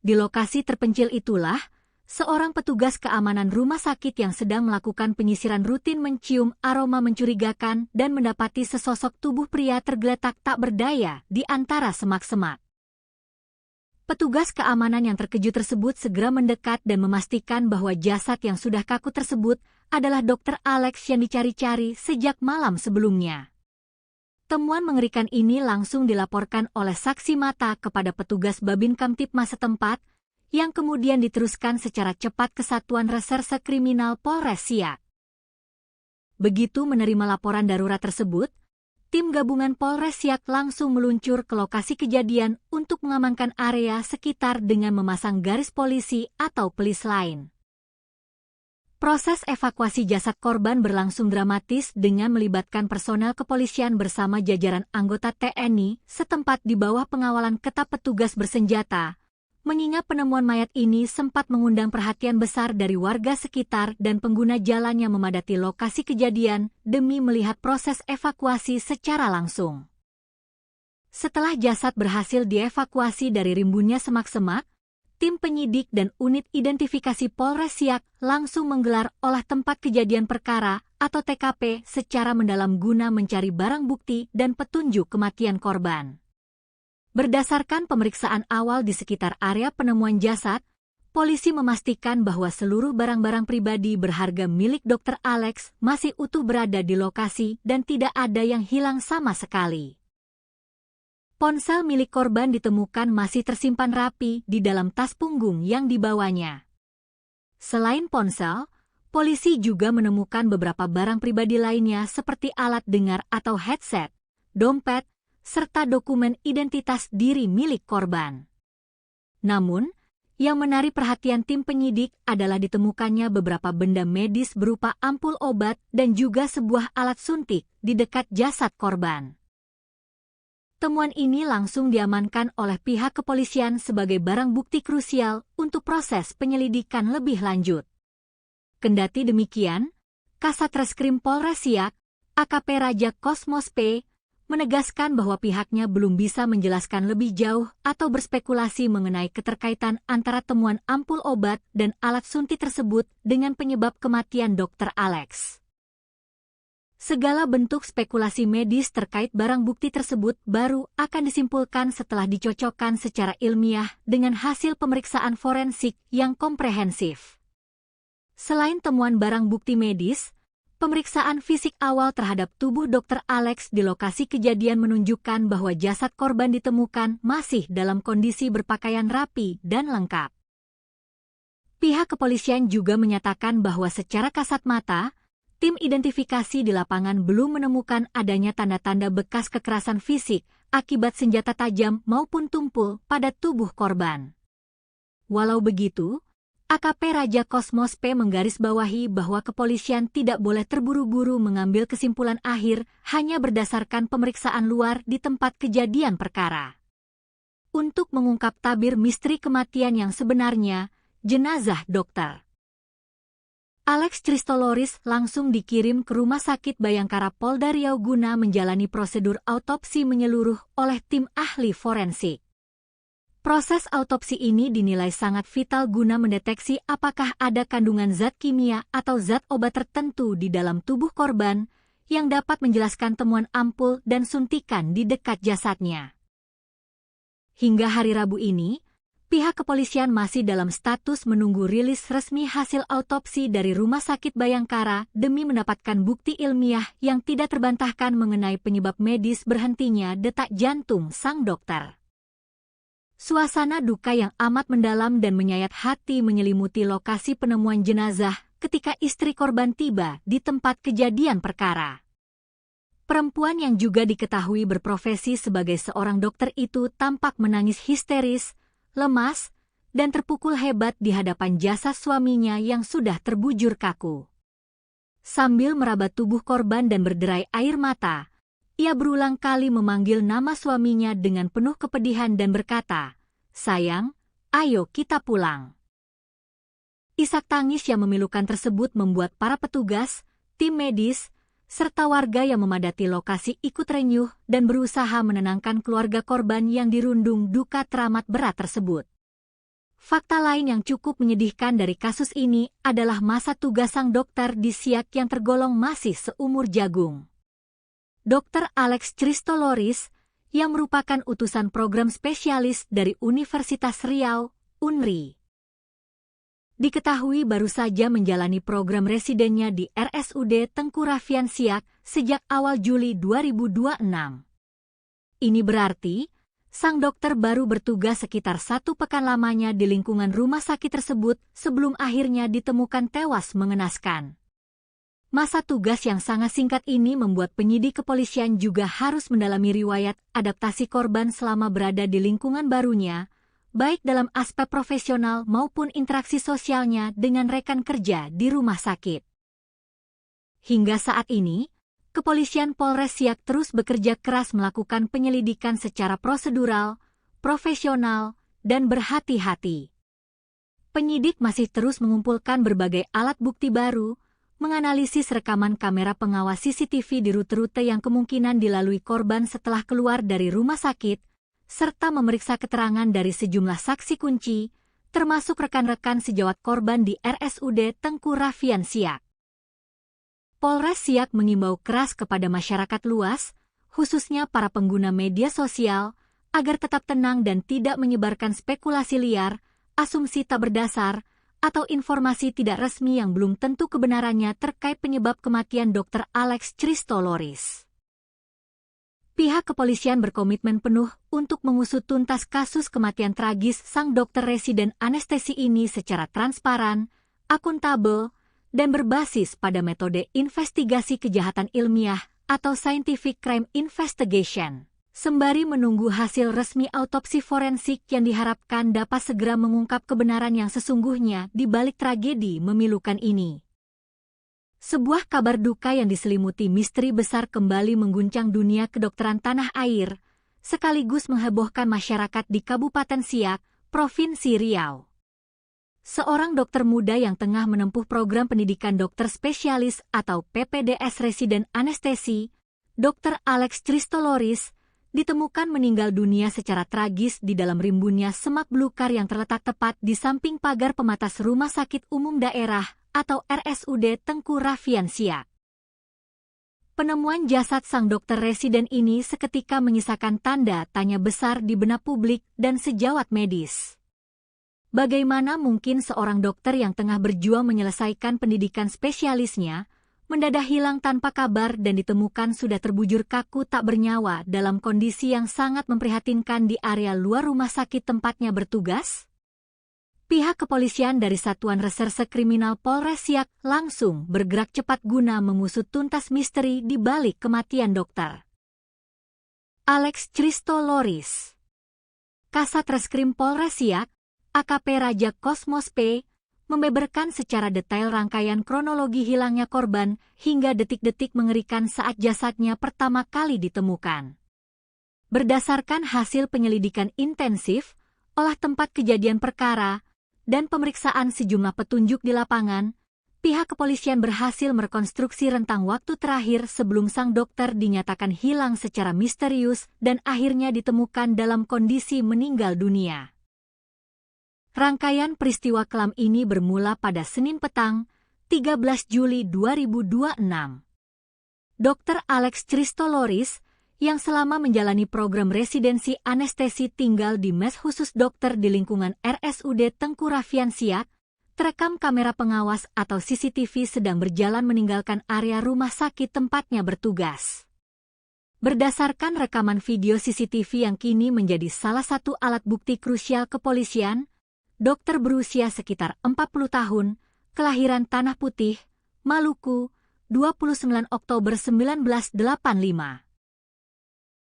Di lokasi terpencil itulah, seorang petugas keamanan rumah sakit yang sedang melakukan penyisiran rutin mencium aroma mencurigakan dan mendapati sesosok tubuh pria tergeletak tak berdaya di antara semak-semak. Petugas keamanan yang terkejut tersebut segera mendekat dan memastikan bahwa jasad yang sudah kaku tersebut adalah Dr. Alex yang dicari-cari sejak malam sebelumnya. Temuan mengerikan ini langsung dilaporkan oleh saksi mata kepada petugas Babin Kamtipmas setempat, yang kemudian diteruskan secara cepat ke Satuan Reserse Kriminal Polres Siak. Begitu menerima laporan darurat tersebut, tim gabungan Polres Siak langsung meluncur ke lokasi kejadian untuk mengamankan area sekitar dengan memasang garis polisi atau pelis lain. Proses evakuasi jasad korban berlangsung dramatis dengan melibatkan personel kepolisian bersama jajaran anggota TNI setempat di bawah pengawalan ketat petugas bersenjata, mengingat penemuan mayat ini sempat mengundang perhatian besar dari warga sekitar dan pengguna jalan yang memadati lokasi kejadian demi melihat proses evakuasi secara langsung. Setelah jasad berhasil dievakuasi dari rimbunnya semak-semak, tim penyidik dan unit identifikasi Polres Siak langsung menggelar olah tempat kejadian perkara atau TKP secara mendalam guna mencari barang bukti dan petunjuk kematian korban. Berdasarkan pemeriksaan awal di sekitar area penemuan jasad, polisi memastikan bahwa seluruh barang-barang pribadi berharga milik Dr. Alex masih utuh berada di lokasi dan tidak ada yang hilang sama sekali. Ponsel milik korban ditemukan masih tersimpan rapi di dalam tas punggung yang dibawanya. Selain ponsel, polisi juga menemukan beberapa barang pribadi lainnya seperti alat dengar atau headset, dompet, serta dokumen identitas diri milik korban. Namun, yang menarik perhatian tim penyidik adalah ditemukannya beberapa benda medis berupa ampul obat dan juga sebuah alat suntik di dekat jasad korban. Temuan ini langsung diamankan oleh pihak kepolisian sebagai barang bukti krusial untuk proses penyelidikan lebih lanjut. Kendati demikian, Kasat Reskrim Polres Siak, AKP Raja Kosmos P, menegaskan bahwa pihaknya belum bisa menjelaskan lebih jauh atau berspekulasi mengenai keterkaitan antara temuan ampul obat dan alat suntik tersebut dengan penyebab kematian Dr. Alex. Segala bentuk spekulasi medis terkait barang bukti tersebut baru akan disimpulkan setelah dicocokkan secara ilmiah dengan hasil pemeriksaan forensik yang komprehensif. Selain temuan barang bukti medis, pemeriksaan fisik awal terhadap tubuh Dr. Alex di lokasi kejadian menunjukkan bahwa jasad korban ditemukan masih dalam kondisi berpakaian rapi dan lengkap. Pihak kepolisian juga menyatakan bahwa secara kasat mata, tim identifikasi di lapangan belum menemukan adanya tanda-tanda bekas kekerasan fisik akibat senjata tajam maupun tumpul pada tubuh korban. Walau begitu, AKP Raja Kosmos P menggarisbawahi bahwa kepolisian tidak boleh terburu-buru mengambil kesimpulan akhir hanya berdasarkan pemeriksaan luar di tempat kejadian perkara. Untuk mengungkap tabir misteri kematian yang sebenarnya, jenazah Dr. Alex Christoloris langsung dikirim ke Rumah Sakit Bayangkara Polda Riau guna menjalani prosedur autopsi menyeluruh oleh tim ahli forensik. Proses autopsi ini dinilai sangat vital guna mendeteksi apakah ada kandungan zat kimia atau zat obat tertentu di dalam tubuh korban yang dapat menjelaskan temuan ampul dan suntikan di dekat jasadnya. Hingga hari Rabu ini, pihak kepolisian masih dalam status menunggu rilis resmi hasil autopsi dari Rumah Sakit Bayangkara demi mendapatkan bukti ilmiah yang tidak terbantahkan mengenai penyebab medis berhentinya detak jantung sang dokter. Suasana duka yang amat mendalam dan menyayat hati menyelimuti lokasi penemuan jenazah ketika istri korban tiba di tempat kejadian perkara. Perempuan yang juga diketahui berprofesi sebagai seorang dokter itu tampak menangis histeris, lemas, dan terpukul hebat di hadapan jasad suaminya yang sudah terbujur kaku. Sambil meraba tubuh korban dan berderai air mata, ia berulang kali memanggil nama suaminya dengan penuh kepedihan dan berkata, "Sayang, ayo kita pulang." Isak tangis yang memilukan tersebut membuat para petugas, tim medis, serta warga yang memadati lokasi ikut renyuh dan berusaha menenangkan keluarga korban yang dirundung duka teramat berat tersebut. Fakta lain yang cukup menyedihkan dari kasus ini adalah masa tugas sang dokter di Siak yang tergolong masih seumur jagung. Dr. Alex Christoloris, yang merupakan utusan program spesialis dari Universitas Riau, UNRI. Diketahui baru saja menjalani program residennya di RSUD Tengku Raffian Siak sejak awal Juli 2026. Ini berarti, sang dokter baru bertugas sekitar 1 pekan lamanya di lingkungan rumah sakit tersebut sebelum akhirnya ditemukan tewas mengenaskan. Masa tugas yang sangat singkat ini membuat penyidik kepolisian juga harus mendalami riwayat adaptasi korban selama berada di lingkungan barunya, baik dalam aspek profesional maupun interaksi sosialnya dengan rekan kerja di rumah sakit. Hingga saat ini, Kepolisian Polres Siak terus bekerja keras melakukan penyelidikan secara prosedural, profesional, dan berhati-hati. Penyidik masih terus mengumpulkan berbagai alat bukti baru, menganalisis rekaman kamera pengawas CCTV di rute-rute yang kemungkinan dilalui korban setelah keluar dari rumah sakit, serta memeriksa keterangan dari sejumlah saksi kunci, termasuk rekan-rekan sejawat korban di RSUD Tengku Raffian Siak. Polres Siak mengimbau keras kepada masyarakat luas, khususnya para pengguna media sosial, agar tetap tenang dan tidak menyebarkan spekulasi liar, asumsi tak berdasar, atau informasi tidak resmi yang belum tentu kebenarannya terkait penyebab kematian Dr. Alex Christoloris. Pihak kepolisian berkomitmen penuh untuk mengusut tuntas kasus kematian tragis sang dokter residen anestesi ini secara transparan, akuntabel, dan berbasis pada metode investigasi kejahatan ilmiah atau Scientific Crime Investigation, sembari menunggu hasil resmi autopsi forensik yang diharapkan dapat segera mengungkap kebenaran yang sesungguhnya di balik tragedi memilukan ini. Sebuah kabar duka yang diselimuti misteri besar kembali mengguncang dunia kedokteran tanah air, sekaligus menghebohkan masyarakat di Kabupaten Siak, Provinsi Riau. Seorang dokter muda yang tengah menempuh program pendidikan dokter spesialis atau PPDS residen anestesi, Dr. Alex Christoloris, ditemukan meninggal dunia secara tragis di dalam rimbunnya semak belukar yang terletak tepat di samping pagar pematas Rumah Sakit Umum Daerah atau RSUD Tengku Rafian Siak. Penemuan jasad sang dokter residen ini seketika menyisakan tanda tanya besar di benak publik dan sejawat medis. Bagaimana mungkin seorang dokter yang tengah berjuang menyelesaikan pendidikan spesialisnya, mendadak hilang tanpa kabar dan ditemukan sudah terbujur kaku tak bernyawa dalam kondisi yang sangat memprihatinkan di area luar rumah sakit tempatnya bertugas? Pihak kepolisian dari Satuan Reserse Kriminal Polres Siak langsung bergerak cepat guna mengusut tuntas misteri di balik kematian dokter Alex Christoloris. Kasat Reskrim Polres Siak, AKP Raja Kosmos P, membeberkan secara detail rangkaian kronologi hilangnya korban hingga detik-detik mengerikan saat jasadnya pertama kali ditemukan. Berdasarkan hasil penyelidikan intensif, olah tempat kejadian perkara, dan pemeriksaan sejumlah petunjuk di lapangan, pihak kepolisian berhasil merekonstruksi rentang waktu terakhir sebelum sang dokter dinyatakan hilang secara misterius dan akhirnya ditemukan dalam kondisi meninggal dunia. Rangkaian peristiwa kelam ini bermula pada Senin petang, 13 Juli 2026. Dr. Alex Christoloris, yang selama menjalani program residensi anestesi tinggal di mes khusus dokter di lingkungan RSUD Tengku Rafian Siak, terekam kamera pengawas atau CCTV sedang berjalan meninggalkan area rumah sakit tempatnya bertugas. Berdasarkan rekaman video CCTV yang kini menjadi salah satu alat bukti krusial kepolisian, dokter berusia sekitar 40 tahun, kelahiran Tanah Putih, Maluku, 29 Oktober 1985.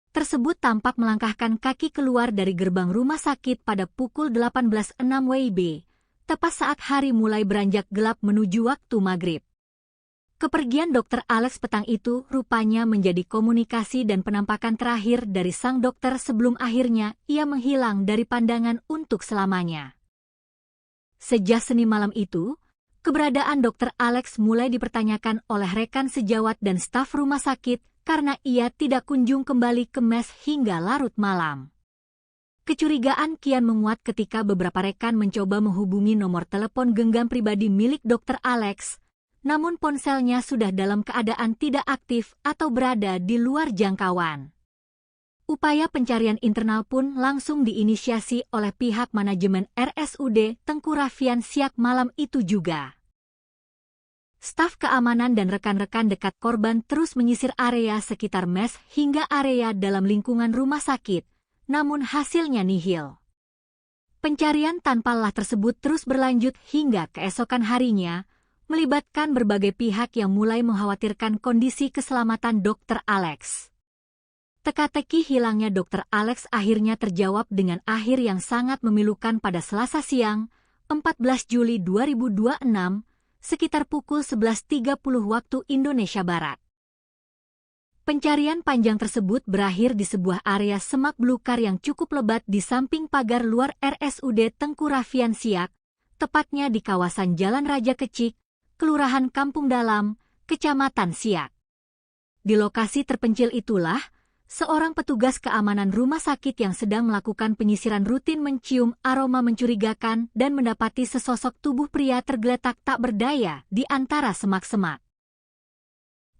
Tersebut tampak melangkahkan kaki keluar dari gerbang rumah sakit pada pukul 18.06 WIB, tepat saat hari mulai beranjak gelap menuju waktu maghrib. Kepergian Dr. Alex petang itu rupanya menjadi komunikasi dan penampakan terakhir dari sang dokter sebelum akhirnya ia menghilang dari pandangan untuk selamanya. Sejak Senin malam itu, keberadaan Dr. Alex mulai dipertanyakan oleh rekan sejawat dan staf rumah sakit karena ia tidak kunjung kembali ke mes hingga larut malam. Kecurigaan kian menguat ketika beberapa rekan mencoba menghubungi nomor telepon genggam pribadi milik Dr. Alex, namun ponselnya sudah dalam keadaan tidak aktif atau berada di luar jangkauan. Upaya pencarian internal pun langsung diinisiasi oleh pihak manajemen RSUD Tengku Rafian Siak malam itu juga. Staf keamanan dan rekan-rekan dekat korban terus menyisir area sekitar mes hingga area dalam lingkungan rumah sakit, namun hasilnya nihil. Pencarian tanpa lelah tersebut terus berlanjut hingga keesokan harinya, melibatkan berbagai pihak yang mulai mengkhawatirkan kondisi keselamatan Dr. Alex. Teka-teki hilangnya Dr. Alex akhirnya terjawab dengan akhir yang sangat memilukan pada Selasa siang, 14 Juli 2026, sekitar pukul 11.30 waktu Indonesia Barat. Pencarian panjang tersebut berakhir di sebuah area semak belukar yang cukup lebat di samping pagar luar RSUD Tengku Rafian Siak, tepatnya di kawasan Jalan Raja Kecik, Kelurahan Kampung Dalam, Kecamatan Siak. Di lokasi terpencil itulah, seorang petugas keamanan rumah sakit yang sedang melakukan penyisiran rutin mencium aroma mencurigakan dan mendapati sesosok tubuh pria tergeletak tak berdaya di antara semak-semak.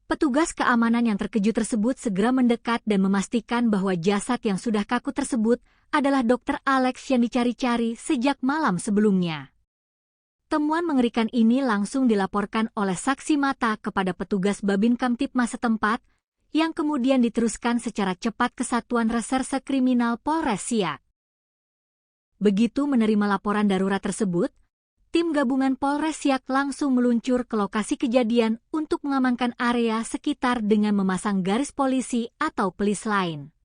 Petugas keamanan yang terkejut tersebut segera mendekat dan memastikan bahwa jasad yang sudah kaku tersebut adalah Dr. Alex yang dicari-cari sejak malam sebelumnya. Temuan mengerikan ini langsung dilaporkan oleh saksi mata kepada petugas Babin Kamtipmas setempat, yang kemudian diteruskan secara cepat ke Satuan Reserse Kriminal Polres Siak. Begitu menerima laporan darurat tersebut, tim gabungan Polres Siak langsung meluncur ke lokasi kejadian untuk mengamankan area sekitar dengan memasang garis polisi atau pelis lain.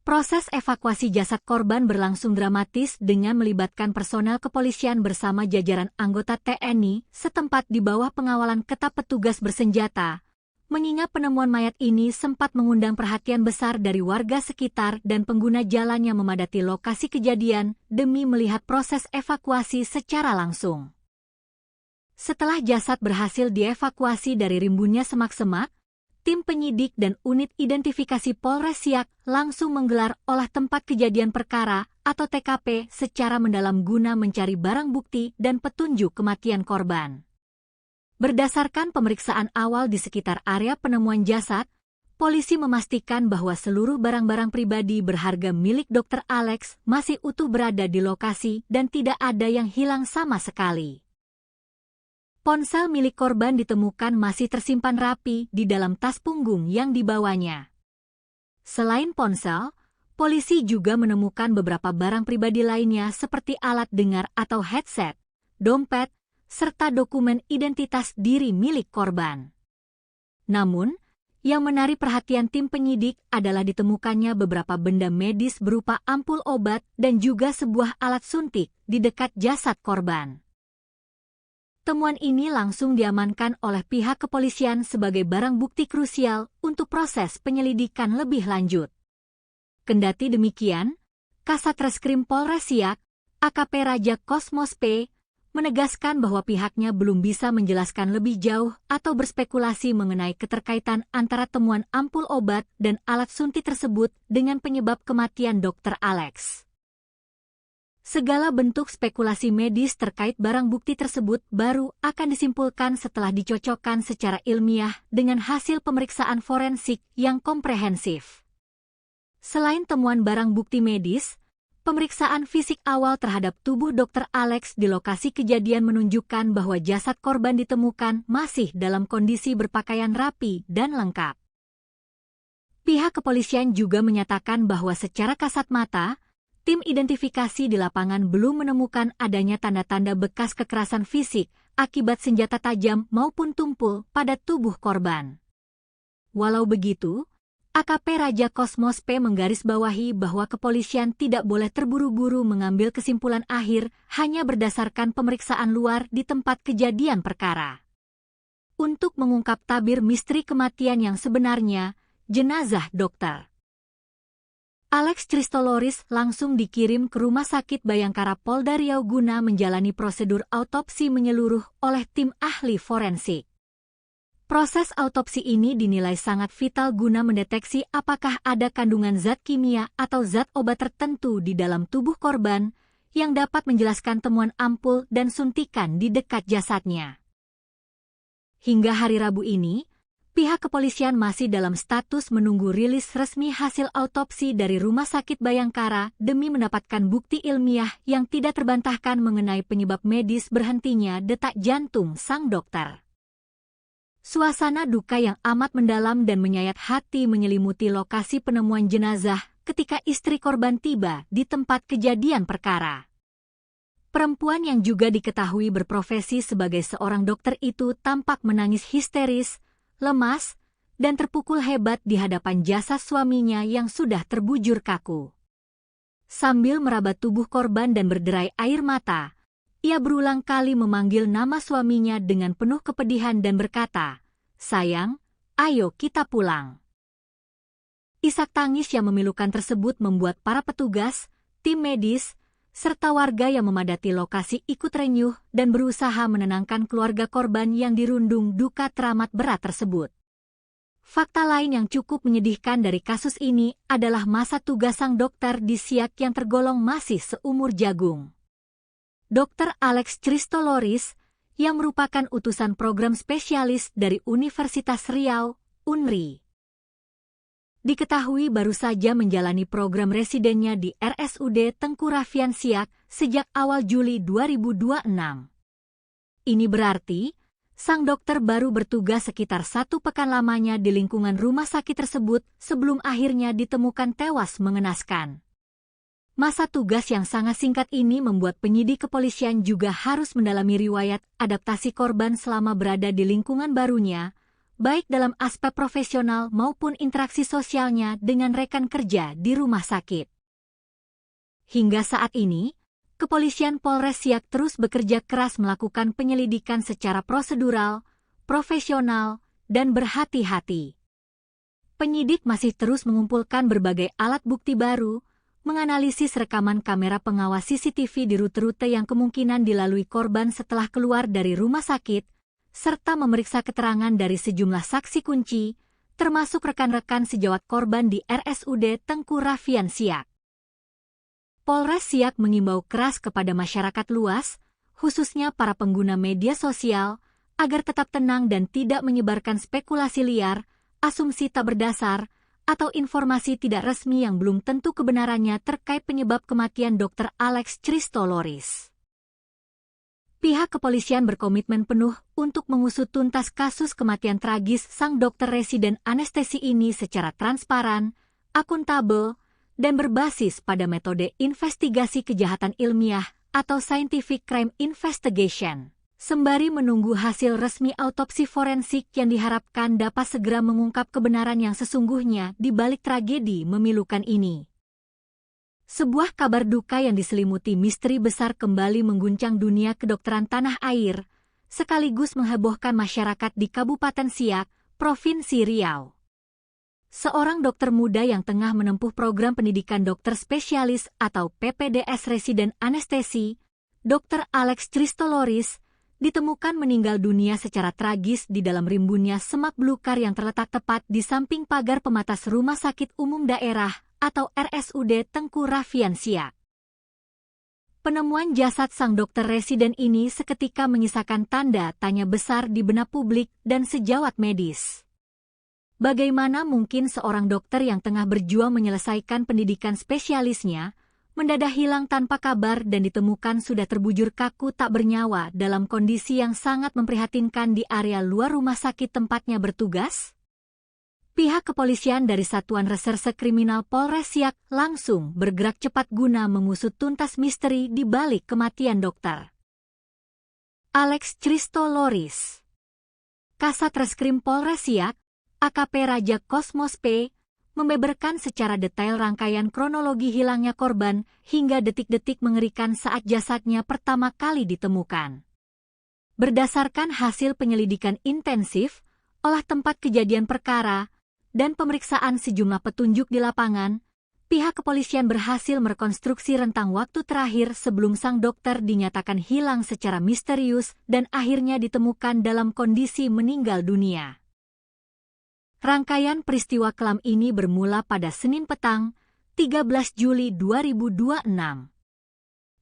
Proses evakuasi jasad korban berlangsung dramatis dengan melibatkan personel kepolisian bersama jajaran anggota TNI setempat di bawah pengawalan ketat petugas bersenjata, mengingat penemuan mayat ini sempat mengundang perhatian besar dari warga sekitar dan pengguna jalan yang memadati lokasi kejadian demi melihat proses evakuasi secara langsung. Setelah jasad berhasil dievakuasi dari rimbunnya semak-semak, tim penyidik dan unit identifikasi Polres Siak langsung menggelar olah tempat kejadian perkara atau TKP secara mendalam guna mencari barang bukti dan petunjuk kematian korban. Berdasarkan pemeriksaan awal di sekitar area penemuan jasad, polisi memastikan bahwa seluruh barang-barang pribadi berharga milik Dr. Alex masih utuh berada di lokasi dan tidak ada yang hilang sama sekali. Ponsel milik korban ditemukan masih tersimpan rapi di dalam tas punggung yang dibawanya. Selain ponsel, polisi juga menemukan beberapa barang pribadi lainnya seperti alat dengar atau headset, dompet, serta dokumen identitas diri milik korban. Namun, yang menarik perhatian tim penyidik adalah ditemukannya beberapa benda medis berupa ampul obat dan juga sebuah alat suntik di dekat jasad korban. Temuan ini langsung diamankan oleh pihak kepolisian sebagai barang bukti krusial untuk proses penyelidikan lebih lanjut. Kendati demikian, Kasat Reskrim Polres Siak, AKP Raja Kosmos P, menegaskan bahwa pihaknya belum bisa menjelaskan lebih jauh atau berspekulasi mengenai keterkaitan antara temuan ampul obat dan alat suntik tersebut dengan penyebab kematian Dr. Alex. Segala bentuk spekulasi medis terkait barang bukti tersebut baru akan disimpulkan setelah dicocokkan secara ilmiah dengan hasil pemeriksaan forensik yang komprehensif. Selain temuan barang bukti medis, pemeriksaan fisik awal terhadap tubuh Dr. Alex di lokasi kejadian menunjukkan bahwa jasad korban ditemukan masih dalam kondisi berpakaian rapi dan lengkap. Pihak kepolisian juga menyatakan bahwa secara kasat mata, tim identifikasi di lapangan belum menemukan adanya tanda-tanda bekas kekerasan fisik akibat senjata tajam maupun tumpul pada tubuh korban. Walau begitu, AKP Raja Kosmos P menggarisbawahi bahwa kepolisian tidak boleh terburu-buru mengambil kesimpulan akhir hanya berdasarkan pemeriksaan luar di tempat kejadian perkara. Untuk mengungkap tabir misteri kematian yang sebenarnya, jenazah Dr. Alex Christoloris langsung dikirim ke Rumah Sakit Bayangkara Polda Riau guna menjalani prosedur autopsi menyeluruh oleh tim ahli forensik. Proses autopsi ini dinilai sangat vital guna mendeteksi apakah ada kandungan zat kimia atau zat obat tertentu di dalam tubuh korban yang dapat menjelaskan temuan ampul dan suntikan di dekat jasadnya. Hingga hari Rabu ini, pihak kepolisian masih dalam status menunggu rilis resmi hasil autopsi dari Rumah Sakit Bayangkara demi mendapatkan bukti ilmiah yang tidak terbantahkan mengenai penyebab medis berhentinya detak jantung sang dokter. Suasana duka yang amat mendalam dan menyayat hati menyelimuti lokasi penemuan jenazah ketika istri korban tiba di tempat kejadian perkara. Perempuan yang juga diketahui berprofesi sebagai seorang dokter itu tampak menangis histeris, lemas, dan terpukul hebat di hadapan jasad suaminya yang sudah terbujur kaku. Sambil meraba tubuh korban dan berderai air mata, ia berulang kali memanggil nama suaminya dengan penuh kepedihan dan berkata, "Sayang, ayo kita pulang." Isak tangis yang memilukan tersebut membuat para petugas, tim medis, serta warga yang memadati lokasi ikut renyuh dan berusaha menenangkan keluarga korban yang dirundung duka teramat berat tersebut. Fakta lain yang cukup menyedihkan dari kasus ini adalah masa tugas sang dokter di Siak yang tergolong masih seumur jagung. Dr. Alex Christoloris, yang merupakan utusan program spesialis dari Universitas Riau, UNRI. Diketahui baru saja menjalani program residennya di RSUD Tengku Raffian Siak sejak awal Juli 2026. Ini berarti, sang dokter baru bertugas sekitar 1 pekan lamanya di lingkungan rumah sakit tersebut sebelum akhirnya ditemukan tewas mengenaskan. Masa tugas yang sangat singkat ini membuat penyidik kepolisian juga harus mendalami riwayat adaptasi korban selama berada di lingkungan barunya, baik dalam aspek profesional maupun interaksi sosialnya dengan rekan kerja di rumah sakit. Hingga saat ini, Kepolisian Polres Siak terus bekerja keras melakukan penyelidikan secara prosedural, profesional, dan berhati-hati. Penyidik masih terus mengumpulkan berbagai alat bukti baru, menganalisis rekaman kamera pengawas CCTV di rute-rute yang kemungkinan dilalui korban setelah keluar dari rumah sakit, serta memeriksa keterangan dari sejumlah saksi kunci, termasuk rekan-rekan sejawat korban di RSUD Tengku Raffian Siak. Polres Siak mengimbau keras kepada masyarakat luas, khususnya para pengguna media sosial, agar tetap tenang dan tidak menyebarkan spekulasi liar, asumsi tak berdasar, atau informasi tidak resmi yang belum tentu kebenarannya terkait penyebab kematian Dr. Alex Christoloris. Pihak kepolisian berkomitmen penuh untuk mengusut tuntas kasus kematian tragis sang dokter residen anestesi ini secara transparan, akuntabel, dan berbasis pada metode investigasi kejahatan ilmiah atau scientific crime investigation, sembari menunggu hasil resmi autopsi forensik yang diharapkan dapat segera mengungkap kebenaran yang sesungguhnya di balik tragedi memilukan ini. Sebuah kabar duka yang diselimuti misteri besar kembali mengguncang dunia kedokteran tanah air, sekaligus menghebohkan masyarakat di Kabupaten Siak, Provinsi Riau. Seorang dokter muda yang tengah menempuh program pendidikan dokter spesialis atau PPDS residen anestesi, Dr. Alex Christoloris, ditemukan meninggal dunia secara tragis di dalam rimbunnya semak belukar yang terletak tepat di samping pagar pematas Rumah Sakit Umum Daerah atau RSUD Tengku Raffian Siak. Penemuan jasad sang dokter residen ini seketika menyisakan tanda tanya besar di benak publik dan sejawat medis. Bagaimana mungkin seorang dokter yang tengah berjuang menyelesaikan pendidikan spesialisnya, mendadak hilang tanpa kabar dan ditemukan sudah terbujur kaku tak bernyawa dalam kondisi yang sangat memprihatinkan di area luar rumah sakit tempatnya bertugas? Pihak kepolisian dari Satuan Reserse Kriminal Polres Siak langsung bergerak cepat guna mengusut tuntas misteri di balik kematian dokter Alex Christoloris. Kasat Reskrim Polres Siak, AKP Raja Kosmos P, membeberkan secara detail rangkaian kronologi hilangnya korban hingga detik-detik mengerikan saat jasadnya pertama kali ditemukan. Berdasarkan hasil penyelidikan intensif, olah tempat kejadian perkara, dan pemeriksaan sejumlah petunjuk di lapangan, pihak kepolisian berhasil merekonstruksi rentang waktu terakhir sebelum sang dokter dinyatakan hilang secara misterius dan akhirnya ditemukan dalam kondisi meninggal dunia. Rangkaian peristiwa kelam ini bermula pada Senin petang, 13 Juli 2026.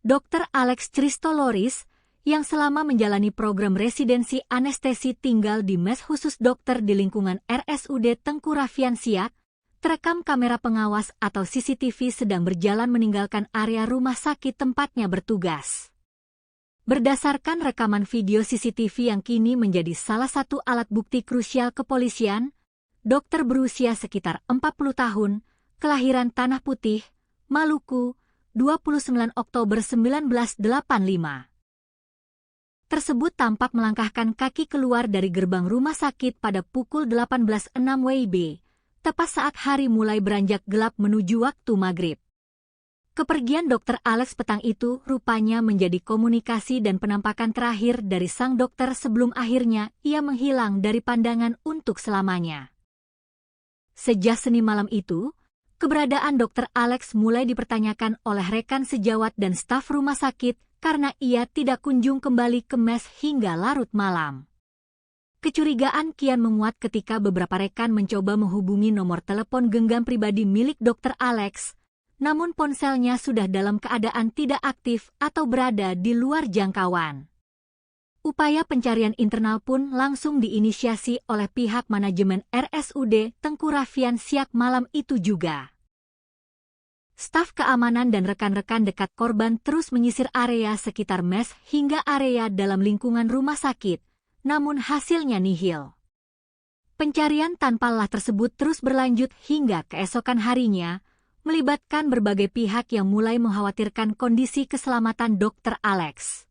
Dr. Alex Christoloris, yang selama menjalani program residensi anestesi tinggal di mes khusus dokter di lingkungan RSUD Tengku Raffian Siak, terekam kamera pengawas atau CCTV sedang berjalan meninggalkan area rumah sakit tempatnya bertugas. Berdasarkan rekaman video CCTV yang kini menjadi salah satu alat bukti krusial kepolisian, dokter berusia sekitar 40 tahun, kelahiran Tanah Putih, Maluku, 29 Oktober 1985. Tersebut tampak melangkahkan kaki keluar dari gerbang rumah sakit pada pukul 18.06 WIB, tepat saat hari mulai beranjak gelap menuju waktu maghrib. Kepergian Dr. Alex petang itu rupanya menjadi komunikasi dan penampakan terakhir dari sang dokter sebelum akhirnya ia menghilang dari pandangan untuk selamanya. Sejak Senin malam itu, keberadaan Dr. Alex mulai dipertanyakan oleh rekan sejawat dan staf rumah sakit karena ia tidak kunjung kembali ke mes hingga larut malam. Kecurigaan kian menguat ketika beberapa rekan mencoba menghubungi nomor telepon genggam pribadi milik Dr. Alex, namun ponselnya sudah dalam keadaan tidak aktif atau berada di luar jangkauan. Upaya pencarian internal pun langsung diinisiasi oleh pihak manajemen RSUD Tengku Raffian Siak malam itu juga. Staf keamanan dan rekan-rekan dekat korban terus menyisir area sekitar mes hingga area dalam lingkungan rumah sakit, namun hasilnya nihil. Pencarian tanpa lelah tersebut terus berlanjut hingga keesokan harinya, melibatkan berbagai pihak yang mulai mengkhawatirkan kondisi keselamatan Dr. Alex.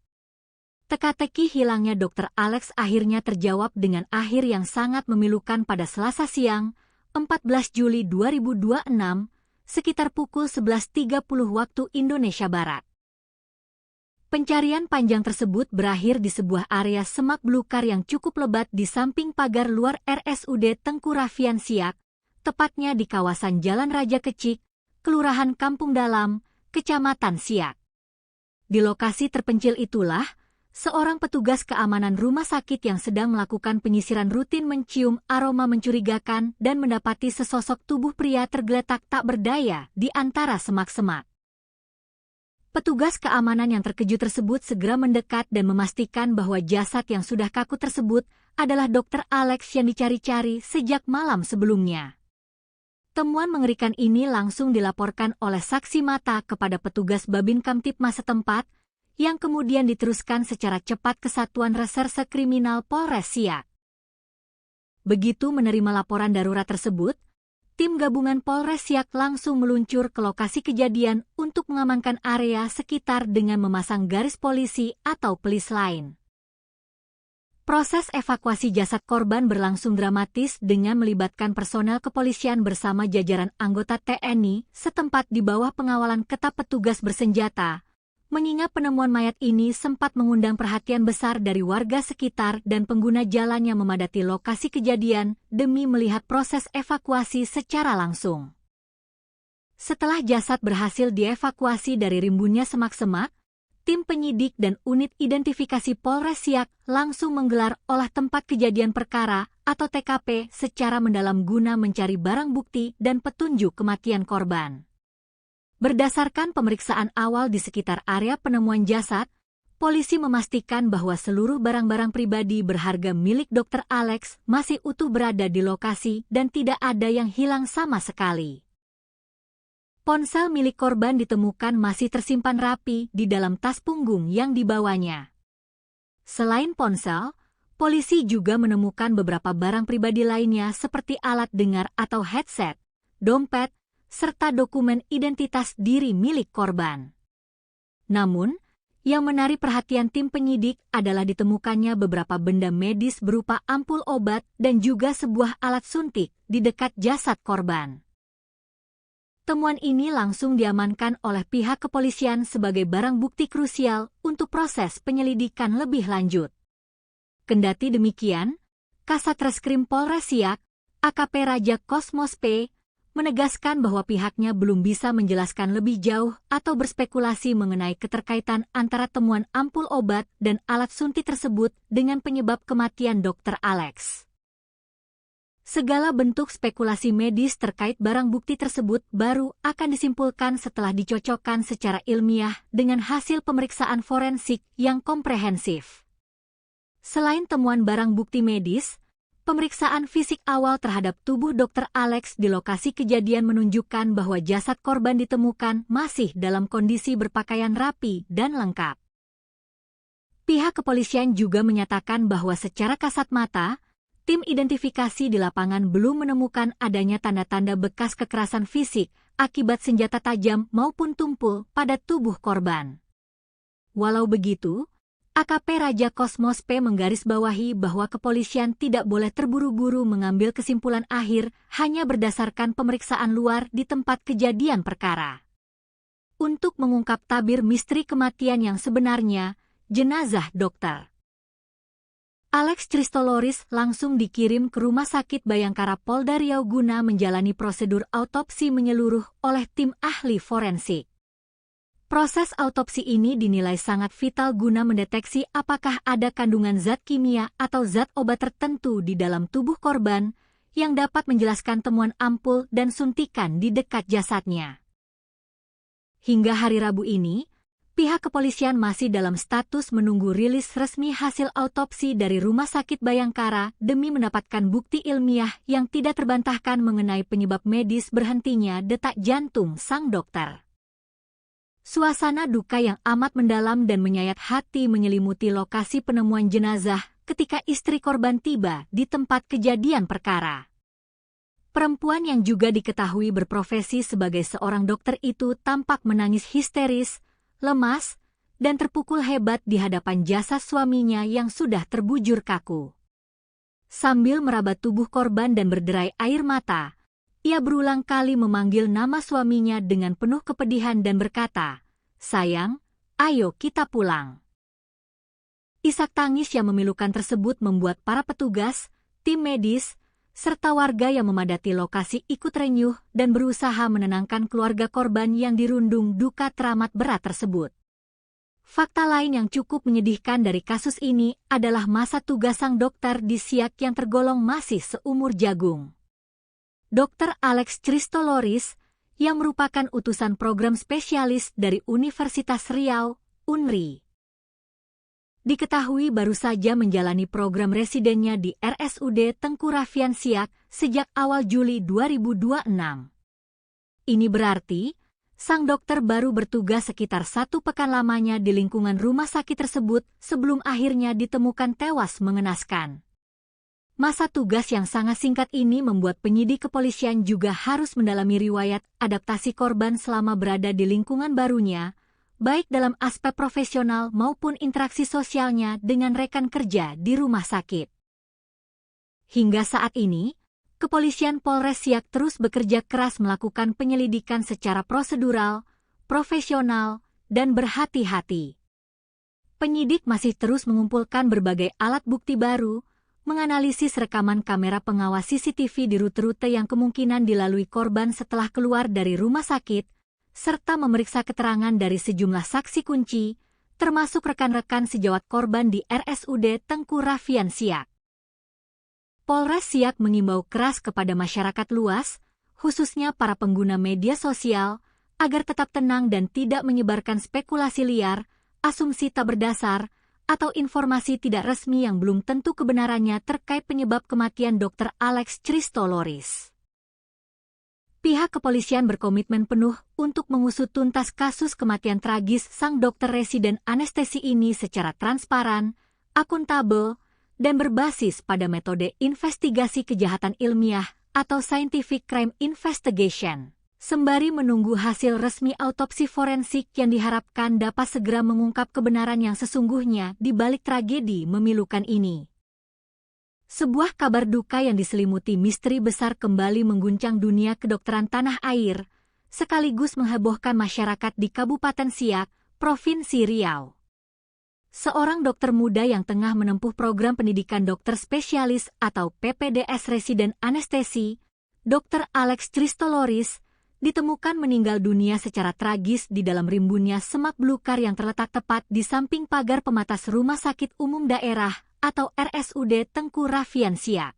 Teka-teki hilangnya Dr. Alex akhirnya terjawab dengan akhir yang sangat memilukan pada Selasa siang, 14 Juli 2026, sekitar pukul 11.30 waktu Indonesia Barat. Pencarian panjang tersebut berakhir di sebuah area semak belukar yang cukup lebat di samping pagar luar RSUD Tengku Raffian Siak, tepatnya di kawasan Jalan Raja Kecik, Kelurahan Kampung Dalam, Kecamatan Siak. Di lokasi terpencil itulah, seorang petugas keamanan rumah sakit yang sedang melakukan penyisiran rutin mencium aroma mencurigakan dan mendapati sesosok tubuh pria tergeletak tak berdaya di antara semak-semak. Petugas keamanan yang terkejut tersebut segera mendekat dan memastikan bahwa jasad yang sudah kaku tersebut adalah Dr. Alex yang dicari-cari sejak malam sebelumnya. Temuan mengerikan ini langsung dilaporkan oleh saksi mata kepada petugas Babin Kamtipmas setempat, yang kemudian diteruskan secara cepat ke Satuan Reserse Kriminal Polres Siak. Begitu menerima laporan darurat tersebut, tim gabungan Polres Siak langsung meluncur ke lokasi kejadian untuk mengamankan area sekitar dengan memasang garis polisi atau pelis lain. Proses evakuasi jasad korban berlangsung dramatis dengan melibatkan personel kepolisian bersama jajaran anggota TNI setempat di bawah pengawalan ketat petugas bersenjata, mengingat penemuan mayat ini sempat mengundang perhatian besar dari warga sekitar dan pengguna jalan yang memadati lokasi kejadian demi melihat proses evakuasi secara langsung. Setelah jasad berhasil dievakuasi dari rimbunnya semak-semak, tim penyidik dan unit identifikasi Polres Siak langsung menggelar olah tempat kejadian perkara atau TKP secara mendalam guna mencari barang bukti dan petunjuk kematian korban. Berdasarkan pemeriksaan awal di sekitar area penemuan jasad, polisi memastikan bahwa seluruh barang-barang pribadi berharga milik Dr. Alex masih utuh berada di lokasi dan tidak ada yang hilang sama sekali. Ponsel milik korban ditemukan masih tersimpan rapi di dalam tas punggung yang dibawanya. Selain ponsel, polisi juga menemukan beberapa barang pribadi lainnya seperti alat dengar atau headset, dompet, serta dokumen identitas diri milik korban. Namun, yang menarik perhatian tim penyidik adalah ditemukannya beberapa benda medis berupa ampul obat dan juga sebuah alat suntik di dekat jasad korban. Temuan ini langsung diamankan oleh pihak kepolisian sebagai barang bukti krusial untuk proses penyelidikan lebih lanjut. Kendati demikian, Kasat Reskrim Polres Siak, AKP Raja Kosmos P, menegaskan bahwa pihaknya belum bisa menjelaskan lebih jauh atau berspekulasi mengenai keterkaitan antara temuan ampul obat dan alat suntik tersebut dengan penyebab kematian Dr. Alex. Segala bentuk spekulasi medis terkait barang bukti tersebut baru akan disimpulkan setelah dicocokkan secara ilmiah dengan hasil pemeriksaan forensik yang komprehensif. Selain temuan barang bukti medis, pemeriksaan fisik awal terhadap tubuh Dr. Alex di lokasi kejadian menunjukkan bahwa jasad korban ditemukan masih dalam kondisi berpakaian rapi dan lengkap. Pihak kepolisian juga menyatakan bahwa secara kasat mata, tim identifikasi di lapangan belum menemukan adanya tanda-tanda bekas kekerasan fisik akibat senjata tajam maupun tumpul pada tubuh korban. Walau begitu, AKP Raja Kosmos P menggarisbawahi bahwa kepolisian tidak boleh terburu-buru mengambil kesimpulan akhir hanya berdasarkan pemeriksaan luar di tempat kejadian perkara. Untuk mengungkap tabir misteri kematian yang sebenarnya, jenazah Dr. Alex Christoloris langsung dikirim ke Rumah Sakit Bayangkara Polda Riau guna menjalani prosedur autopsi menyeluruh oleh tim ahli forensik. Proses autopsi ini dinilai sangat vital guna mendeteksi apakah ada kandungan zat kimia atau zat obat tertentu di dalam tubuh korban yang dapat menjelaskan temuan ampul dan suntikan di dekat jasadnya. Hingga hari Rabu ini, Pihak kepolisian masih dalam status menunggu rilis resmi hasil autopsi dari Rumah Sakit Bayangkara demi mendapatkan bukti ilmiah yang tidak terbantahkan mengenai penyebab medis berhentinya detak jantung sang dokter. Suasana duka yang amat mendalam dan menyayat hati menyelimuti lokasi penemuan jenazah ketika istri korban tiba di tempat kejadian perkara. Perempuan yang juga diketahui berprofesi sebagai seorang dokter itu tampak menangis histeris, lemas, dan terpukul hebat di hadapan jasad suaminya yang sudah terbujur kaku. Sambil meraba tubuh korban dan berderai air mata, ia berulang kali memanggil nama suaminya dengan penuh kepedihan dan berkata, "Sayang, ayo kita pulang." Isak tangis yang memilukan tersebut membuat para petugas, tim medis, serta warga yang memadati lokasi ikut renyuh dan berusaha menenangkan keluarga korban yang dirundung duka teramat berat tersebut. Fakta lain yang cukup menyedihkan dari kasus ini adalah masa tugas sang dokter di Siak yang tergolong masih seumur jagung. Dr. Alex Christoloris, yang merupakan utusan program spesialis dari Universitas Riau, UNRI, diketahui baru saja menjalani program residennya di RSUD Tengku Raffian Siak sejak awal Juli 2026. Ini berarti, sang dokter baru bertugas sekitar 1 pekan lamanya di lingkungan rumah sakit tersebut sebelum akhirnya ditemukan tewas mengenaskan. Masa tugas yang sangat singkat ini membuat penyidik kepolisian juga harus mendalami riwayat adaptasi korban selama berada di lingkungan barunya, baik dalam aspek profesional maupun interaksi sosialnya dengan rekan kerja di rumah sakit. Hingga saat ini, Kepolisian Polres Siak terus bekerja keras melakukan penyelidikan secara prosedural, profesional, dan berhati-hati. Penyidik masih terus mengumpulkan berbagai alat bukti baru, menganalisis rekaman kamera pengawas CCTV di rute-rute yang kemungkinan dilalui korban setelah keluar dari rumah sakit, serta memeriksa keterangan dari sejumlah saksi kunci, termasuk rekan-rekan sejawat korban di RSUD Tengku Raffian Siak. Polres Siak mengimbau keras kepada masyarakat luas, khususnya para pengguna media sosial, agar tetap tenang dan tidak menyebarkan spekulasi liar, asumsi tak berdasar, atau informasi tidak resmi yang belum tentu kebenarannya terkait penyebab kematian Dr. Alex Christoloris. Pihak kepolisian berkomitmen penuh untuk mengusut tuntas kasus kematian tragis sang dokter residen anestesi ini secara transparan, akuntabel, dan berbasis pada metode investigasi kejahatan ilmiah atau scientific crime investigation, sembari menunggu hasil resmi autopsi forensik yang diharapkan dapat segera mengungkap kebenaran yang sesungguhnya di balik tragedi memilukan ini. Sebuah kabar duka yang diselimuti misteri besar kembali mengguncang dunia kedokteran tanah air, sekaligus menghebohkan masyarakat di Kabupaten Siak, Provinsi Riau. Seorang dokter muda yang tengah menempuh program pendidikan dokter spesialis atau PPDS residen anestesi, Dr. Alex Christoloris, ditemukan meninggal dunia secara tragis di dalam rimbunnya semak belukar yang terletak tepat di samping pagar pematas Rumah Sakit Umum Daerah atau RSUD Tengku Raffian Siak.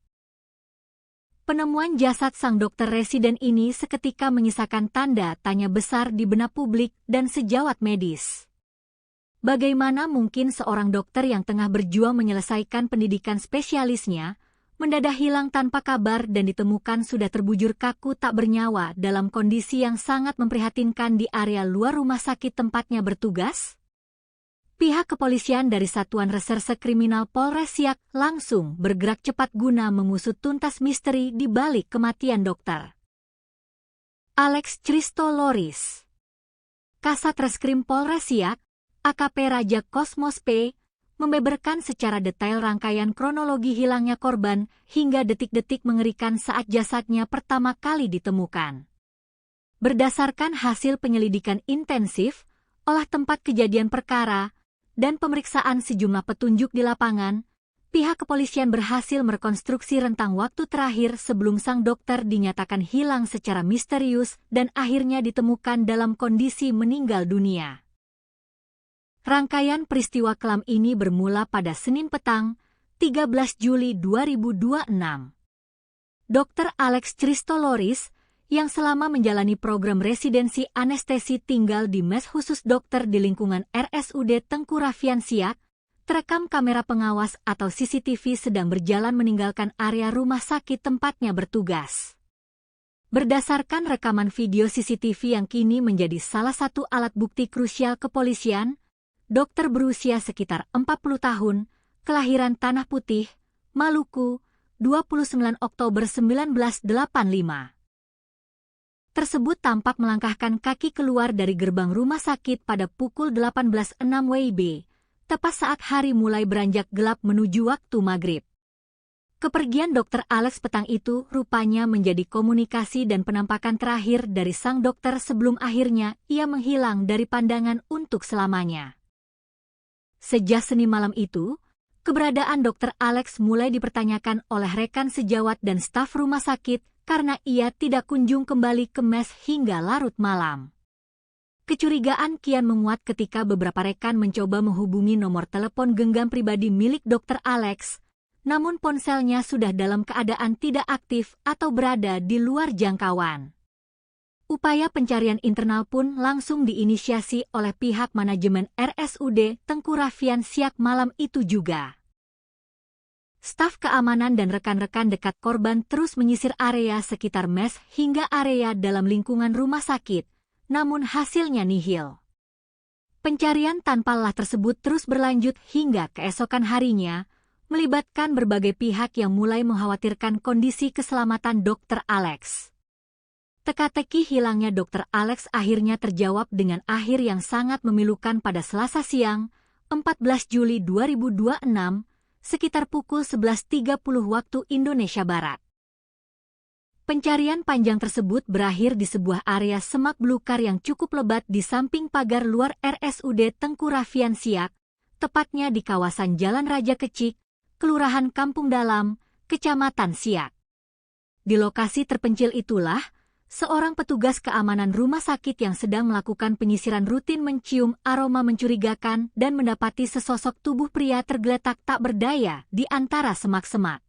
Penemuan jasad sang dokter residen ini seketika menyisakan tanda tanya besar di benak publik dan sejawat medis. Bagaimana mungkin seorang dokter yang tengah berjuang menyelesaikan pendidikan spesialisnya mendadak hilang tanpa kabar dan ditemukan sudah terbujur kaku tak bernyawa dalam kondisi yang sangat memprihatinkan di area luar rumah sakit tempatnya bertugas? Pihak kepolisian dari Satuan Reserse Kriminal Polres Siak langsung bergerak cepat guna mengusut tuntas misteri di balik kematian dokter Alex Christoloris. Kasat Reskrim Polres Siak, AKP Raja Kosmos P, membeberkan secara detail rangkaian kronologi hilangnya korban hingga detik-detik mengerikan saat jasadnya pertama kali ditemukan. Berdasarkan hasil penyelidikan intensif, olah tempat kejadian perkara, dan pemeriksaan sejumlah petunjuk di lapangan, pihak kepolisian berhasil merekonstruksi rentang waktu terakhir sebelum sang dokter dinyatakan hilang secara misterius dan akhirnya ditemukan dalam kondisi meninggal dunia. Rangkaian peristiwa kelam ini bermula pada Senin petang, 13 Juli 2026. Dr. Alex Christoloris, yang selama menjalani program residensi anestesi tinggal di mes khusus dokter di lingkungan RSUD Tengku Raffian Siak, terekam kamera pengawas atau CCTV sedang berjalan meninggalkan area rumah sakit tempatnya bertugas. Berdasarkan rekaman video CCTV yang kini menjadi salah satu alat bukti krusial kepolisian, dokter berusia sekitar 40 tahun, kelahiran Tanah Putih, Maluku, 29 Oktober 1985. Tersebut tampak melangkahkan kaki keluar dari gerbang rumah sakit pada pukul 18.06 WIB, tepat saat hari mulai beranjak gelap menuju waktu maghrib. Kepergian Dr. Alex petang itu rupanya menjadi komunikasi dan penampakan terakhir dari sang dokter sebelum akhirnya ia menghilang dari pandangan untuk selamanya. Sejak Senin malam itu, keberadaan Dr. Alex mulai dipertanyakan oleh rekan sejawat dan staf rumah sakit karena ia tidak kunjung kembali ke mes hingga larut malam. Kecurigaan kian menguat ketika beberapa rekan mencoba menghubungi nomor telepon genggam pribadi milik Dr. Alex, namun ponselnya sudah dalam keadaan tidak aktif atau berada di luar jangkauan. Upaya pencarian internal pun langsung diinisiasi oleh pihak manajemen RSUD Tengku Raffian Siak malam itu juga. Staf keamanan dan rekan-rekan dekat korban terus menyisir area sekitar mes hingga area dalam lingkungan rumah sakit, namun hasilnya nihil. Pencarian tanpa lelah tersebut terus berlanjut hingga keesokan harinya, melibatkan berbagai pihak yang mulai mengkhawatirkan kondisi keselamatan Dr. Alex. Teka-teki hilangnya Dr. Alex akhirnya terjawab dengan akhir yang sangat memilukan pada Selasa siang, 14 Juli 2026, sekitar pukul 11.30 waktu Indonesia Barat. Pencarian panjang tersebut berakhir di sebuah area semak belukar yang cukup lebat di samping pagar luar RSUD Tengku Raffian Siak, tepatnya di kawasan Jalan Raja Kecik, Kelurahan Kampung Dalam, Kecamatan Siak. Di lokasi terpencil itulah, seorang petugas keamanan rumah sakit yang sedang melakukan penyisiran rutin mencium aroma mencurigakan dan mendapati sesosok tubuh pria tergeletak tak berdaya di antara semak-semak.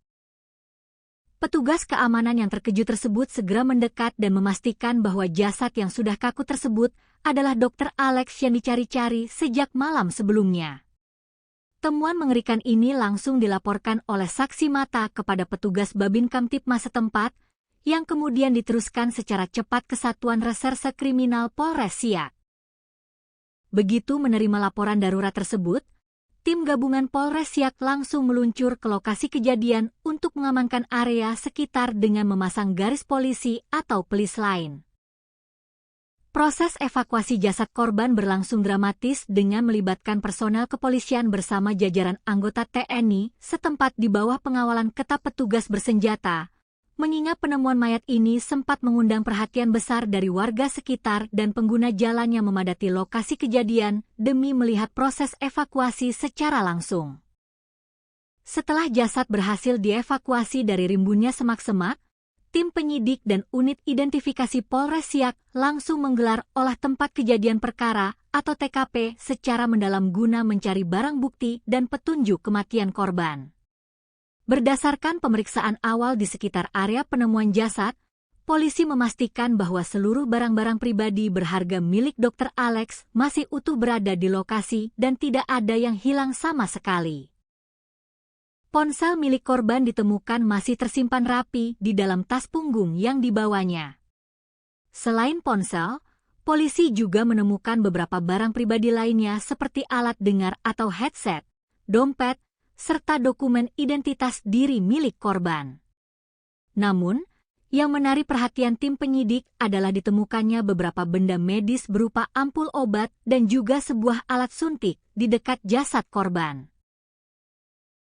Petugas keamanan yang terkejut tersebut segera mendekat dan memastikan bahwa jasad yang sudah kaku tersebut adalah Dr. Alex yang dicari-cari sejak malam sebelumnya. Temuan mengerikan ini langsung dilaporkan oleh saksi mata kepada petugas Babin Kamtipmas setempat, yang kemudian diteruskan secara cepat ke Satuan Reserse Kriminal Polres Siak. Begitu menerima laporan darurat tersebut, tim gabungan Polres Siak langsung meluncur ke lokasi kejadian untuk mengamankan area sekitar dengan memasang garis polisi atau pelis lain. Proses evakuasi jasad korban berlangsung dramatis dengan melibatkan personel kepolisian bersama jajaran anggota TNI setempat di bawah pengawalan ketat petugas bersenjata, mengingat penemuan mayat ini sempat mengundang perhatian besar dari warga sekitar dan pengguna jalan yang memadati lokasi kejadian demi melihat proses evakuasi secara langsung. Setelah jasad berhasil dievakuasi dari rimbunnya semak-semak, tim penyidik dan unit identifikasi Polres Siak langsung menggelar olah tempat kejadian perkara atau TKP secara mendalam guna mencari barang bukti dan petunjuk kematian korban. Berdasarkan pemeriksaan awal di sekitar area penemuan jasad, polisi memastikan bahwa seluruh barang-barang pribadi berharga milik Dr. Alex masih utuh berada di lokasi dan tidak ada yang hilang sama sekali. Ponsel milik korban ditemukan masih tersimpan rapi di dalam tas punggung yang dibawanya. Selain ponsel, polisi juga menemukan beberapa barang pribadi lainnya seperti alat dengar atau headset, dompet, serta dokumen identitas diri milik korban. Namun, yang menarik perhatian tim penyidik adalah ditemukannya beberapa benda medis berupa ampul obat dan juga sebuah alat suntik di dekat jasad korban.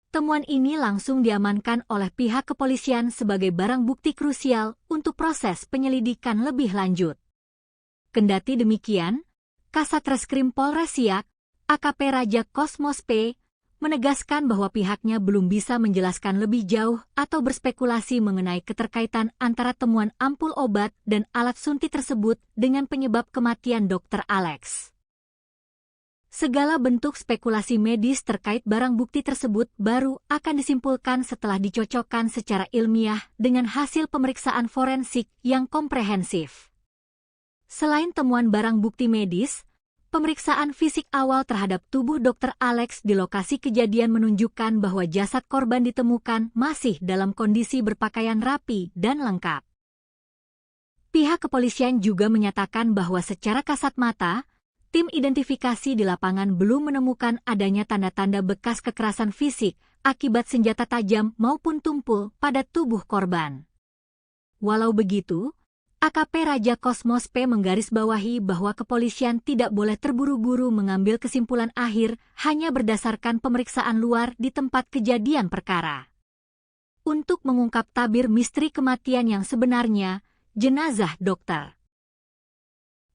Temuan ini langsung diamankan oleh pihak kepolisian sebagai barang bukti krusial untuk proses penyelidikan lebih lanjut. Kendati demikian, Kasat Reskrim Polres Siak, AKP Raja Kosmos P., menegaskan bahwa pihaknya belum bisa menjelaskan lebih jauh atau berspekulasi mengenai keterkaitan antara temuan ampul obat dan alat suntik tersebut dengan penyebab kematian Dr. Alex. Segala bentuk spekulasi medis terkait barang bukti tersebut baru akan disimpulkan setelah dicocokkan secara ilmiah dengan hasil pemeriksaan forensik yang komprehensif. Selain temuan barang bukti medis, pemeriksaan fisik awal terhadap tubuh Dr. Alex di lokasi kejadian menunjukkan bahwa jasad korban ditemukan masih dalam kondisi berpakaian rapi dan lengkap. Pihak kepolisian juga menyatakan bahwa secara kasat mata, tim identifikasi di lapangan belum menemukan adanya tanda-tanda bekas kekerasan fisik akibat senjata tajam maupun tumpul pada tubuh korban. Walau begitu, AKP Raja Kosmos P menggarisbawahi bahwa kepolisian tidak boleh terburu-buru mengambil kesimpulan akhir hanya berdasarkan pemeriksaan luar di tempat kejadian perkara. Untuk mengungkap tabir misteri kematian yang sebenarnya, jenazah Dr.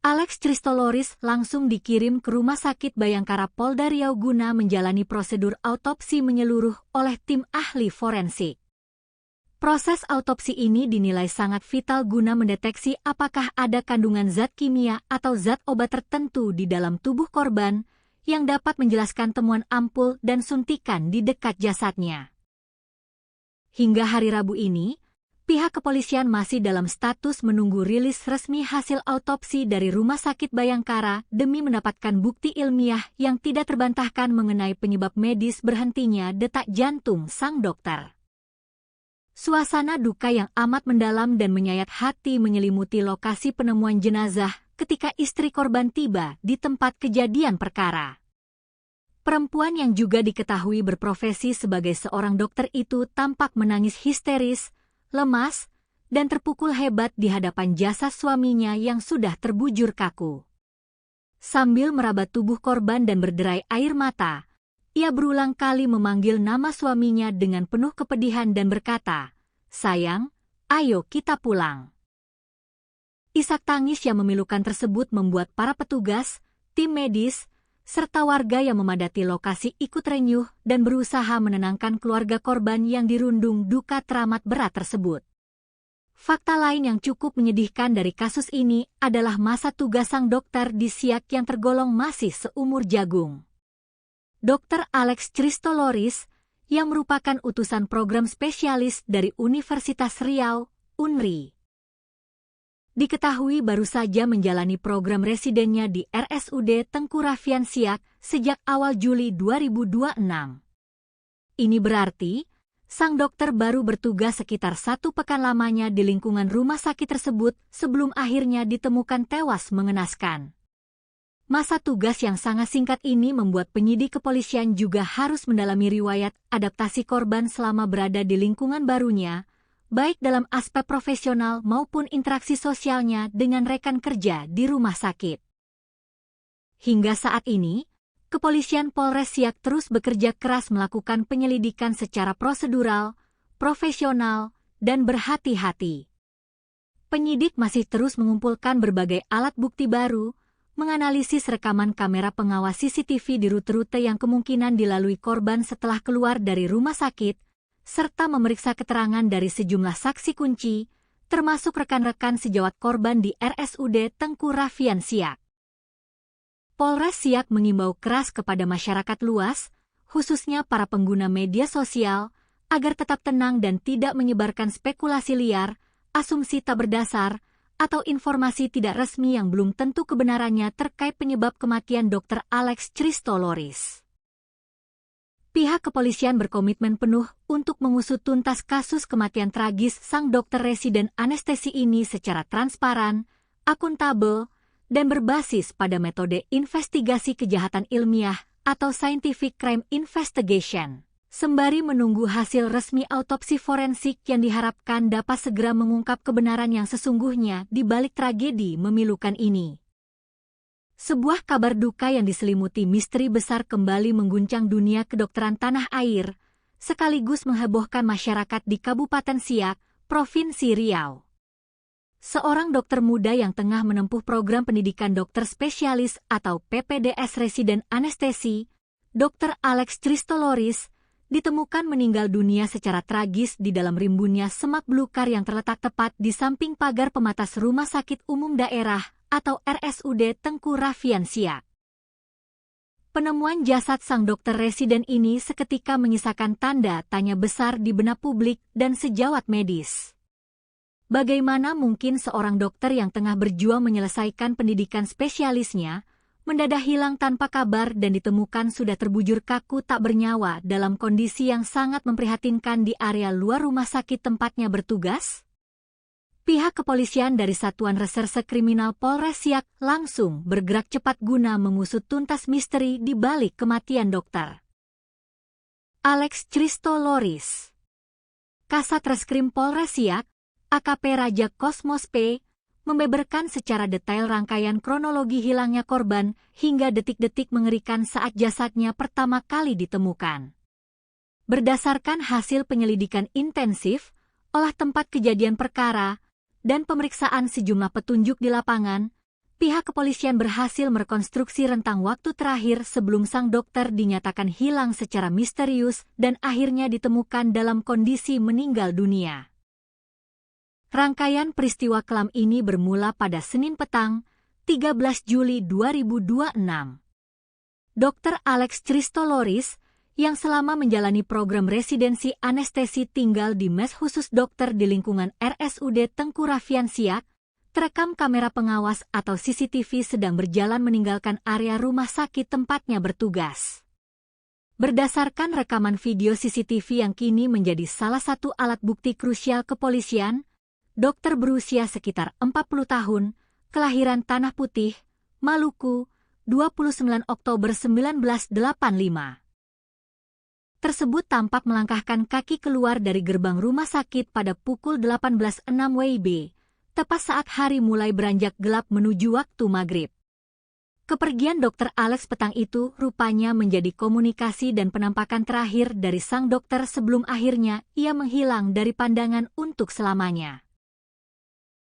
Alex Christoloris langsung dikirim ke Rumah Sakit Bayangkara Polda Riau guna menjalani prosedur autopsi menyeluruh oleh tim ahli forensik. Proses autopsi ini dinilai sangat vital guna mendeteksi apakah ada kandungan zat kimia atau zat obat tertentu di dalam tubuh korban yang dapat menjelaskan temuan ampul dan suntikan di dekat jasadnya. Hingga hari Rabu ini, pihak kepolisian masih dalam status menunggu rilis resmi hasil autopsi dari Rumah Sakit Bayangkara demi mendapatkan bukti ilmiah yang tidak terbantahkan mengenai penyebab medis berhentinya detak jantung sang dokter. Suasana duka yang amat mendalam dan menyayat hati menyelimuti lokasi penemuan jenazah ketika istri korban tiba di tempat kejadian perkara. Perempuan yang juga diketahui berprofesi sebagai seorang dokter itu tampak menangis histeris, lemas, dan terpukul hebat di hadapan jasad suaminya yang sudah terbujur kaku. Sambil meraba tubuh korban dan berderai air mata, ia berulang kali memanggil nama suaminya dengan penuh kepedihan dan berkata, "Sayang, ayo kita pulang." Isak tangis yang memilukan tersebut membuat para petugas, tim medis, serta warga yang memadati lokasi ikut renyuh dan berusaha menenangkan keluarga korban yang dirundung duka teramat berat tersebut. Fakta lain yang cukup menyedihkan dari kasus ini adalah masa tugas sang dokter di Siak yang tergolong masih seumur jagung. Dr. Alex Christoloris, yang merupakan utusan program spesialis dari Universitas Riau, UNRI. Diketahui baru saja menjalani program residennya di RSUD Tengku Raffian Siak sejak awal Juli 2026. Ini berarti, sang dokter baru bertugas sekitar 1 pekan lamanya di lingkungan rumah sakit tersebut sebelum akhirnya ditemukan tewas mengenaskan. Masa tugas yang sangat singkat ini membuat penyidik kepolisian juga harus mendalami riwayat adaptasi korban selama berada di lingkungan barunya, baik dalam aspek profesional maupun interaksi sosialnya dengan rekan kerja di rumah sakit. Hingga saat ini, Kepolisian Polres Siak terus bekerja keras melakukan penyelidikan secara prosedural, profesional, dan berhati-hati. Penyidik masih terus mengumpulkan berbagai alat bukti baru, menganalisis rekaman kamera pengawas CCTV di rute-rute yang kemungkinan dilalui korban setelah keluar dari rumah sakit, serta memeriksa keterangan dari sejumlah saksi kunci, termasuk rekan-rekan sejawat korban di RSUD Tengku Raffian Siak. Polres Siak mengimbau keras kepada masyarakat luas, khususnya para pengguna media sosial, agar tetap tenang dan tidak menyebarkan spekulasi liar, asumsi tak berdasar, atau informasi tidak resmi yang belum tentu kebenarannya terkait penyebab kematian Dr. Alex Christoloris. Pihak kepolisian berkomitmen penuh untuk mengusut tuntas kasus kematian tragis sang dokter residen anestesi ini secara transparan, akuntabel, dan berbasis pada metode investigasi kejahatan ilmiah atau scientific crime investigation. Sembari menunggu hasil resmi autopsi forensik yang diharapkan dapat segera mengungkap kebenaran yang sesungguhnya di balik tragedi memilukan ini. Sebuah kabar duka yang diselimuti misteri besar kembali mengguncang dunia kedokteran tanah air, sekaligus menghebohkan masyarakat di Kabupaten Siak, Provinsi Riau. Seorang dokter muda yang tengah menempuh program pendidikan dokter spesialis atau PPDS residen anestesi, Dr. Alex Christoloris, ditemukan meninggal dunia secara tragis di dalam rimbunnya semak belukar yang terletak tepat di samping pagar pematas Rumah Sakit Umum Daerah atau RSUD Tengku Raffian Siak. Penemuan jasad sang dokter residen ini seketika menyisakan tanda tanya besar di benak publik dan sejawat medis. Bagaimana mungkin seorang dokter yang tengah berjuang menyelesaikan pendidikan spesialisnya mendadak hilang tanpa kabar dan ditemukan sudah terbujur kaku tak bernyawa dalam kondisi yang sangat memprihatinkan di area luar rumah sakit tempatnya bertugas? Pihak kepolisian dari Satuan Reserse Kriminal Polres Siak langsung bergerak cepat guna mengusut tuntas misteri di balik kematian dokter Alex Christoloris. Kasat Reskrim Polres Siak, AKP Raja Kosmos P, membeberkan secara detail rangkaian kronologi hilangnya korban hingga detik-detik mengerikan saat jasadnya pertama kali ditemukan. Berdasarkan hasil penyelidikan intensif, olah tempat kejadian perkara, dan pemeriksaan sejumlah petunjuk di lapangan, pihak kepolisian berhasil merekonstruksi rentang waktu terakhir sebelum sang dokter dinyatakan hilang secara misterius dan akhirnya ditemukan dalam kondisi meninggal dunia. Rangkaian peristiwa kelam ini bermula pada Senin petang, 13 Juli 2026. Dr. Alex Christoloris, yang selama menjalani program residensi anestesi tinggal di mes khusus dokter di lingkungan RSUD Tengku Raffian Siak, terekam kamera pengawas atau CCTV sedang berjalan meninggalkan area rumah sakit tempatnya bertugas. Berdasarkan rekaman video CCTV yang kini menjadi salah satu alat bukti krusial kepolisian, dokter berusia sekitar 40 tahun, kelahiran Tanah Putih, Maluku, 29 Oktober 1985. Tersebut tampak melangkahkan kaki keluar dari gerbang rumah sakit pada pukul 18.06 WIB, tepat saat hari mulai beranjak gelap menuju waktu maghrib. Kepergian Dr. Alex petang itu rupanya menjadi komunikasi dan penampakan terakhir dari sang dokter sebelum akhirnya ia menghilang dari pandangan untuk selamanya.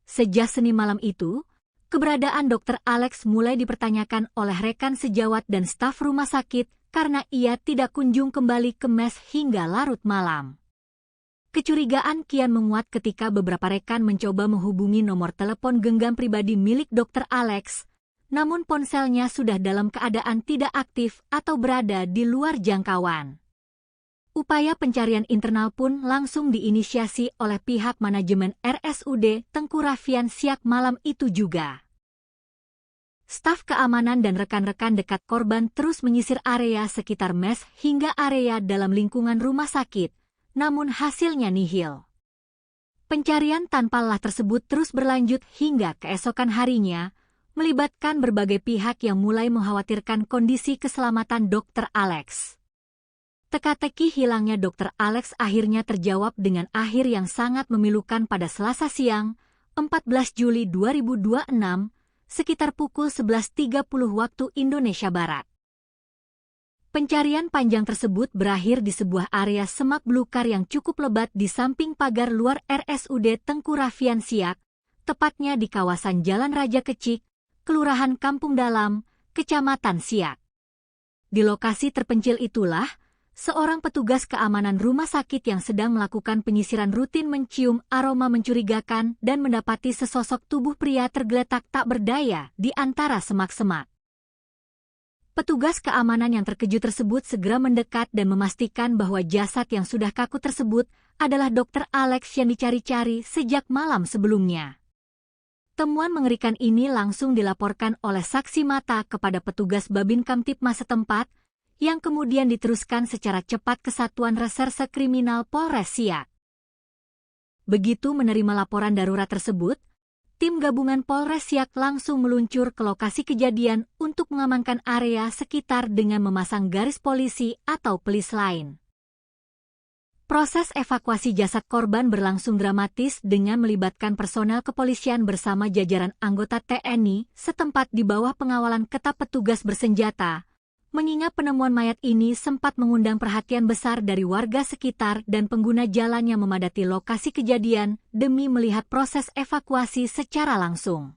Sejak Senin malam itu, keberadaan Dr. Alex mulai dipertanyakan oleh rekan sejawat dan staf rumah sakit karena ia tidak kunjung kembali ke mes hingga larut malam. Kecurigaan kian menguat ketika beberapa rekan mencoba menghubungi nomor telepon genggam pribadi milik Dr. Alex, namun ponselnya sudah dalam keadaan tidak aktif atau berada di luar jangkauan. Upaya pencarian internal pun langsung diinisiasi oleh pihak manajemen RSUD Tengku Raffian Siak malam itu juga. Staf keamanan dan rekan-rekan dekat korban terus menyisir area sekitar mes hingga area dalam lingkungan rumah sakit, namun hasilnya nihil. Pencarian tanpa lelah tersebut terus berlanjut hingga keesokan harinya, melibatkan berbagai pihak yang mulai mengkhawatirkan kondisi keselamatan Dr. Alex. Teka-teki hilangnya Dr. Alex akhirnya terjawab dengan akhir yang sangat memilukan pada Selasa siang, 14 Juli 2026, sekitar pukul 11.30 waktu Indonesia Barat. Pencarian panjang tersebut berakhir di sebuah area semak belukar yang cukup lebat di samping pagar luar RSUD Tengku Raffian Siak, tepatnya di kawasan Jalan Raja Kecik, Kelurahan Kampung Dalam, Kecamatan Siak. Di lokasi terpencil itulah, seorang petugas keamanan rumah sakit yang sedang melakukan penyisiran rutin mencium aroma mencurigakan dan mendapati sesosok tubuh pria tergeletak tak berdaya di antara semak-semak. Petugas keamanan yang terkejut tersebut segera mendekat dan memastikan bahwa jasad yang sudah kaku tersebut adalah Dr. Alex yang dicari-cari sejak malam sebelumnya. Temuan mengerikan ini langsung dilaporkan oleh saksi mata kepada petugas Babin Kamtipmas setempat, yang kemudian diteruskan secara cepat ke Satuan Reserse Kriminal Polres Siak. Begitu menerima laporan darurat tersebut, tim gabungan Polres Siak langsung meluncur ke lokasi kejadian untuk mengamankan area sekitar dengan memasang garis polisi atau pelis lain. Proses evakuasi jasad korban berlangsung dramatis dengan melibatkan personel kepolisian bersama jajaran anggota TNI setempat di bawah pengawalan ketat petugas bersenjata, mengingat penemuan mayat ini sempat mengundang perhatian besar dari warga sekitar dan pengguna jalan yang memadati lokasi kejadian demi melihat proses evakuasi secara langsung.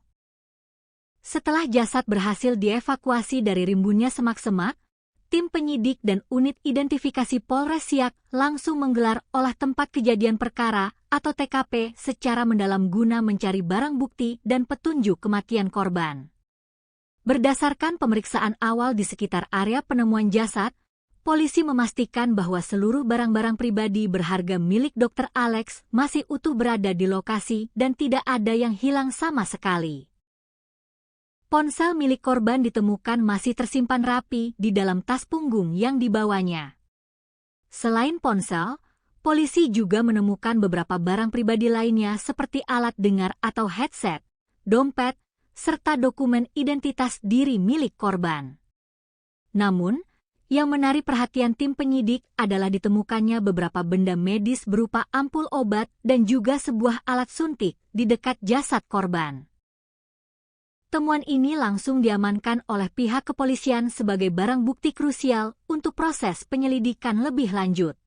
Setelah jasad berhasil dievakuasi dari rimbunnya semak-semak, tim penyidik dan unit identifikasi Polres Siak langsung menggelar olah tempat kejadian perkara atau TKP secara mendalam guna mencari barang bukti dan petunjuk kematian korban. Berdasarkan pemeriksaan awal di sekitar area penemuan jasad, polisi memastikan bahwa seluruh barang-barang pribadi berharga milik Dr. Alex masih utuh berada di lokasi dan tidak ada yang hilang sama sekali. Ponsel milik korban ditemukan masih tersimpan rapi di dalam tas punggung yang dibawanya. Selain ponsel, polisi juga menemukan beberapa barang pribadi lainnya seperti alat dengar atau headset, dompet, serta dokumen identitas diri milik korban. Namun, yang menarik perhatian tim penyidik adalah ditemukannya beberapa benda medis berupa ampul obat dan juga sebuah alat suntik di dekat jasad korban. Temuan ini langsung diamankan oleh pihak kepolisian sebagai barang bukti krusial untuk proses penyelidikan lebih lanjut.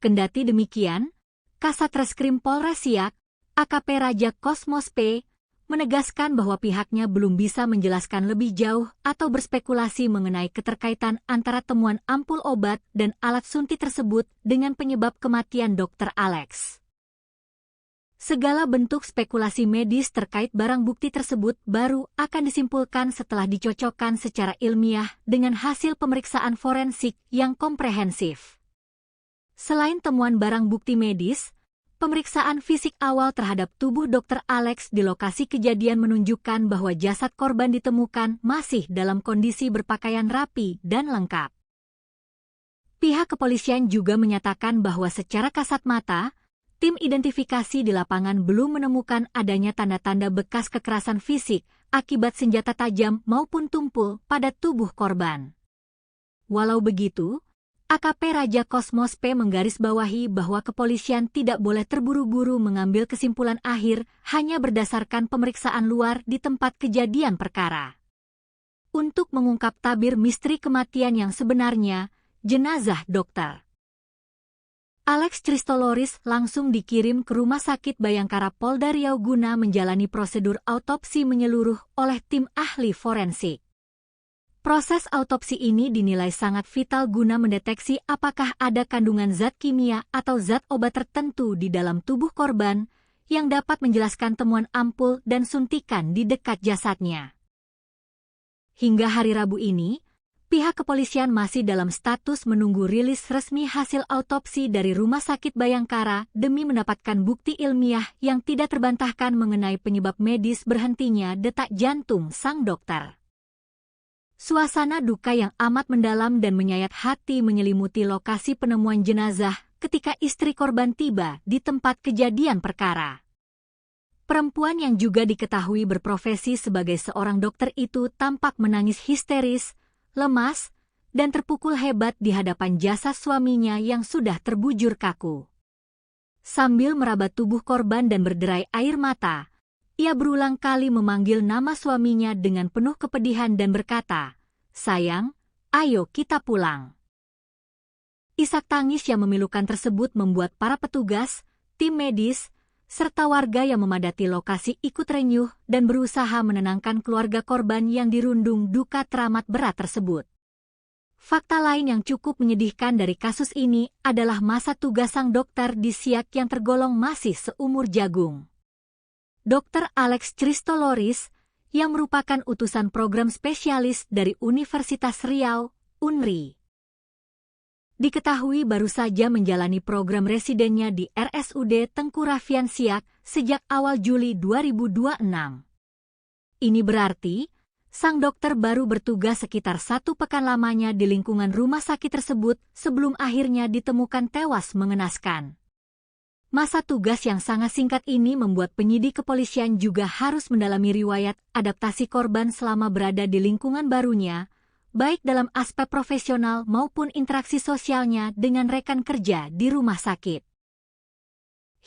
Kendati demikian, Kasat Reskrim Polres Siak, AKP Raja Kosmos P, menegaskan bahwa pihaknya belum bisa menjelaskan lebih jauh atau berspekulasi mengenai keterkaitan antara temuan ampul obat dan alat suntik tersebut dengan penyebab kematian Dr. Alex. Segala bentuk spekulasi medis terkait barang bukti tersebut baru akan disimpulkan setelah dicocokkan secara ilmiah dengan hasil pemeriksaan forensik yang komprehensif. Selain temuan barang bukti medis, pemeriksaan fisik awal terhadap tubuh Dr. Alex di lokasi kejadian menunjukkan bahwa jasad korban ditemukan masih dalam kondisi berpakaian rapi dan lengkap. Pihak kepolisian juga menyatakan bahwa secara kasat mata, tim identifikasi di lapangan belum menemukan adanya tanda-tanda bekas kekerasan fisik akibat senjata tajam maupun tumpul pada tubuh korban. Walau begitu, AKP Raja Kosmos P menggarisbawahi bahwa kepolisian tidak boleh terburu-buru mengambil kesimpulan akhir hanya berdasarkan pemeriksaan luar di tempat kejadian perkara. Untuk mengungkap tabir misteri kematian yang sebenarnya, jenazah Dr. Alex Christoloris langsung dikirim ke Rumah Sakit Bayangkara Polda Riau guna menjalani prosedur autopsi menyeluruh oleh tim ahli forensik. Proses autopsi ini dinilai sangat vital guna mendeteksi apakah ada kandungan zat kimia atau zat obat tertentu di dalam tubuh korban yang dapat menjelaskan temuan ampul dan suntikan di dekat jasadnya. Hingga hari Rabu ini, pihak kepolisian masih dalam status menunggu rilis resmi hasil autopsi dari Rumah Sakit Bayangkara demi mendapatkan bukti ilmiah yang tidak terbantahkan mengenai penyebab medis berhentinya detak jantung sang dokter. Suasana duka yang amat mendalam dan menyayat hati menyelimuti lokasi penemuan jenazah ketika istri korban tiba di tempat kejadian perkara. Perempuan yang juga diketahui berprofesi sebagai seorang dokter itu tampak menangis histeris, lemas, dan terpukul hebat di hadapan jasad suaminya yang sudah terbujur kaku. Sambil meraba tubuh korban dan berderai air mata, ia berulang kali memanggil nama suaminya dengan penuh kepedihan dan berkata, "Sayang, ayo kita pulang." Isak tangis yang memilukan tersebut membuat para petugas, tim medis, serta warga yang memadati lokasi ikut renyuh dan berusaha menenangkan keluarga korban yang dirundung duka teramat berat tersebut. Fakta lain yang cukup menyedihkan dari kasus ini adalah masa tugas sang dokter di Siak yang tergolong masih seumur jagung. Dr. Alex Christoloris, yang merupakan utusan program spesialis dari Universitas Riau, UNRI. Diketahui baru saja menjalani program residennya di RSUD Tengku Raffian Siak sejak awal Juli 2026. Ini berarti, sang dokter baru bertugas sekitar 1 pekan lamanya di lingkungan rumah sakit tersebut sebelum akhirnya ditemukan tewas mengenaskan. Masa tugas yang sangat singkat ini membuat penyidik kepolisian juga harus mendalami riwayat adaptasi korban selama berada di lingkungan barunya, baik dalam aspek profesional maupun interaksi sosialnya dengan rekan kerja di rumah sakit.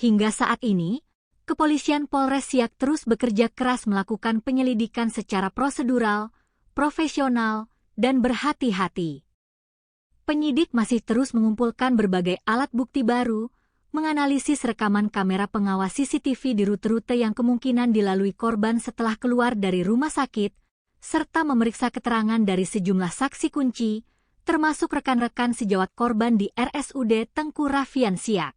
Hingga saat ini, kepolisian Polres Siak terus bekerja keras melakukan penyelidikan secara prosedural, profesional, dan berhati-hati. Penyidik masih terus mengumpulkan berbagai alat bukti baru, menganalisis rekaman kamera pengawas CCTV di rute-rute yang kemungkinan dilalui korban setelah keluar dari rumah sakit, serta memeriksa keterangan dari sejumlah saksi kunci, termasuk rekan-rekan sejawat korban di RSUD Tengku Raffian Siak.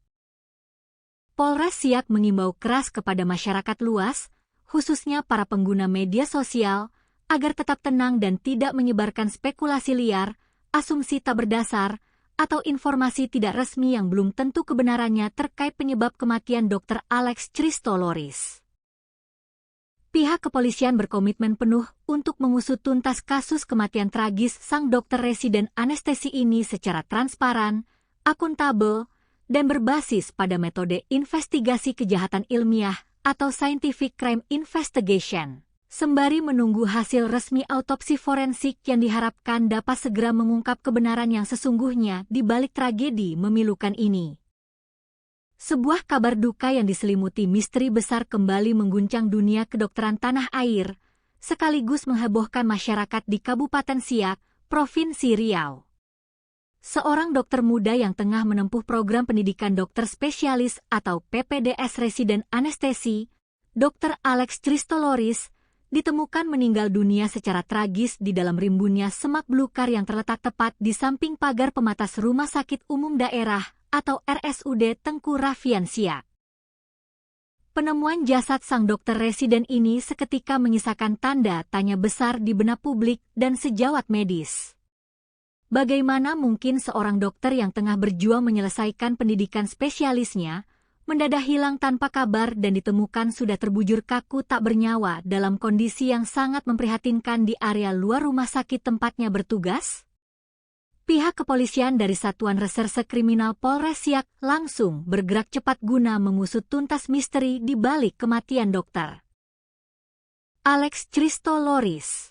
Polres Siak mengimbau keras kepada masyarakat luas, khususnya para pengguna media sosial, agar tetap tenang dan tidak menyebarkan spekulasi liar, asumsi tak berdasar, atau informasi tidak resmi yang belum tentu kebenarannya terkait penyebab kematian Dr. Alex Christoloris. Pihak kepolisian berkomitmen penuh untuk mengusut tuntas kasus kematian tragis sang dokter residen anestesi ini secara transparan, akuntabel, dan berbasis pada metode investigasi kejahatan ilmiah atau Scientific Crime Investigation. Sembari menunggu hasil resmi autopsi forensik yang diharapkan dapat segera mengungkap kebenaran yang sesungguhnya di balik tragedi memilukan ini. Sebuah kabar duka yang diselimuti misteri besar kembali mengguncang dunia kedokteran tanah air, sekaligus menghebohkan masyarakat di Kabupaten Siak, Provinsi Riau. Seorang dokter muda yang tengah menempuh program pendidikan dokter spesialis atau PPDS residen anestesi, Dr. Alex Christoloris, ditemukan meninggal dunia secara tragis di dalam rimbunnya semak belukar yang terletak tepat di samping pagar pematas Rumah Sakit Umum Daerah atau RSUD Tengku Rafian Siak. Penemuan jasad sang dokter residen ini seketika menyisakan tanda tanya besar di benak publik dan sejawat medis. Bagaimana mungkin seorang dokter yang tengah berjuang menyelesaikan pendidikan spesialisnya mendadak hilang tanpa kabar dan ditemukan sudah terbujur kaku tak bernyawa dalam kondisi yang sangat memprihatinkan di area luar rumah sakit tempatnya bertugas? Pihak kepolisian dari Satuan Reserse Kriminal Polres Siak langsung bergerak cepat guna mengusut tuntas misteri di balik kematian dokter Alex Christoloris.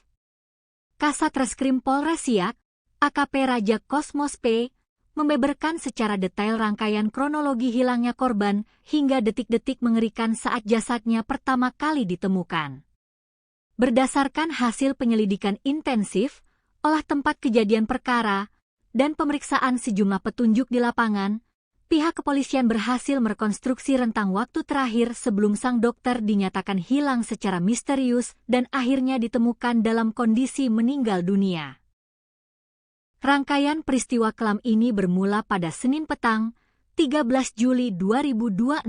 Kasat Reskrim Polres Siak, AKP Raja Kosmos P, membeberkan secara detail rangkaian kronologi hilangnya korban hingga detik-detik mengerikan saat jasadnya pertama kali ditemukan. Berdasarkan hasil penyelidikan intensif, olah tempat kejadian perkara, dan pemeriksaan sejumlah petunjuk di lapangan, pihak kepolisian berhasil merekonstruksi rentang waktu terakhir sebelum sang dokter dinyatakan hilang secara misterius dan akhirnya ditemukan dalam kondisi meninggal dunia. Rangkaian peristiwa kelam ini bermula pada Senin petang, 13 Juli 2026.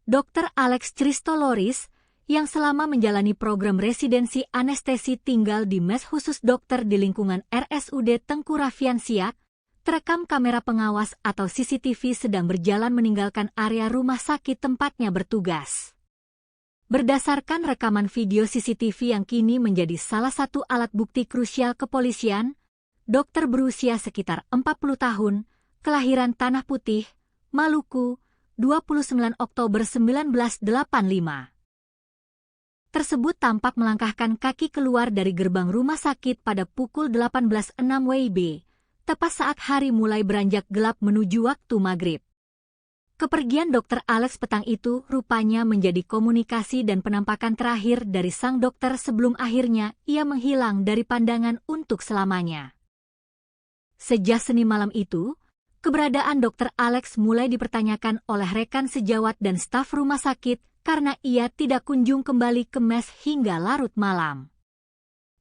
Dr. Alex Christoloris, yang selama menjalani program residensi anestesi tinggal di mes khusus dokter di lingkungan RSUD Tengku Rafian Siak, terekam kamera pengawas atau CCTV sedang berjalan meninggalkan area rumah sakit tempatnya bertugas. Berdasarkan rekaman video CCTV yang kini menjadi salah satu alat bukti krusial kepolisian, dokter berusia sekitar 40 tahun, kelahiran Tanah Putih, Maluku, 29 Oktober 1985. Tersebut tampak melangkahkan kaki keluar dari gerbang rumah sakit pada pukul 18.06 WIB, tepat saat hari mulai beranjak gelap menuju waktu maghrib. Kepergian Dr. Alex petang itu rupanya menjadi komunikasi dan penampakan terakhir dari sang dokter sebelum akhirnya ia menghilang dari pandangan untuk selamanya. Sejak Senin malam itu, keberadaan Dr. Alex mulai dipertanyakan oleh rekan sejawat dan staf rumah sakit karena ia tidak kunjung kembali ke mes hingga larut malam.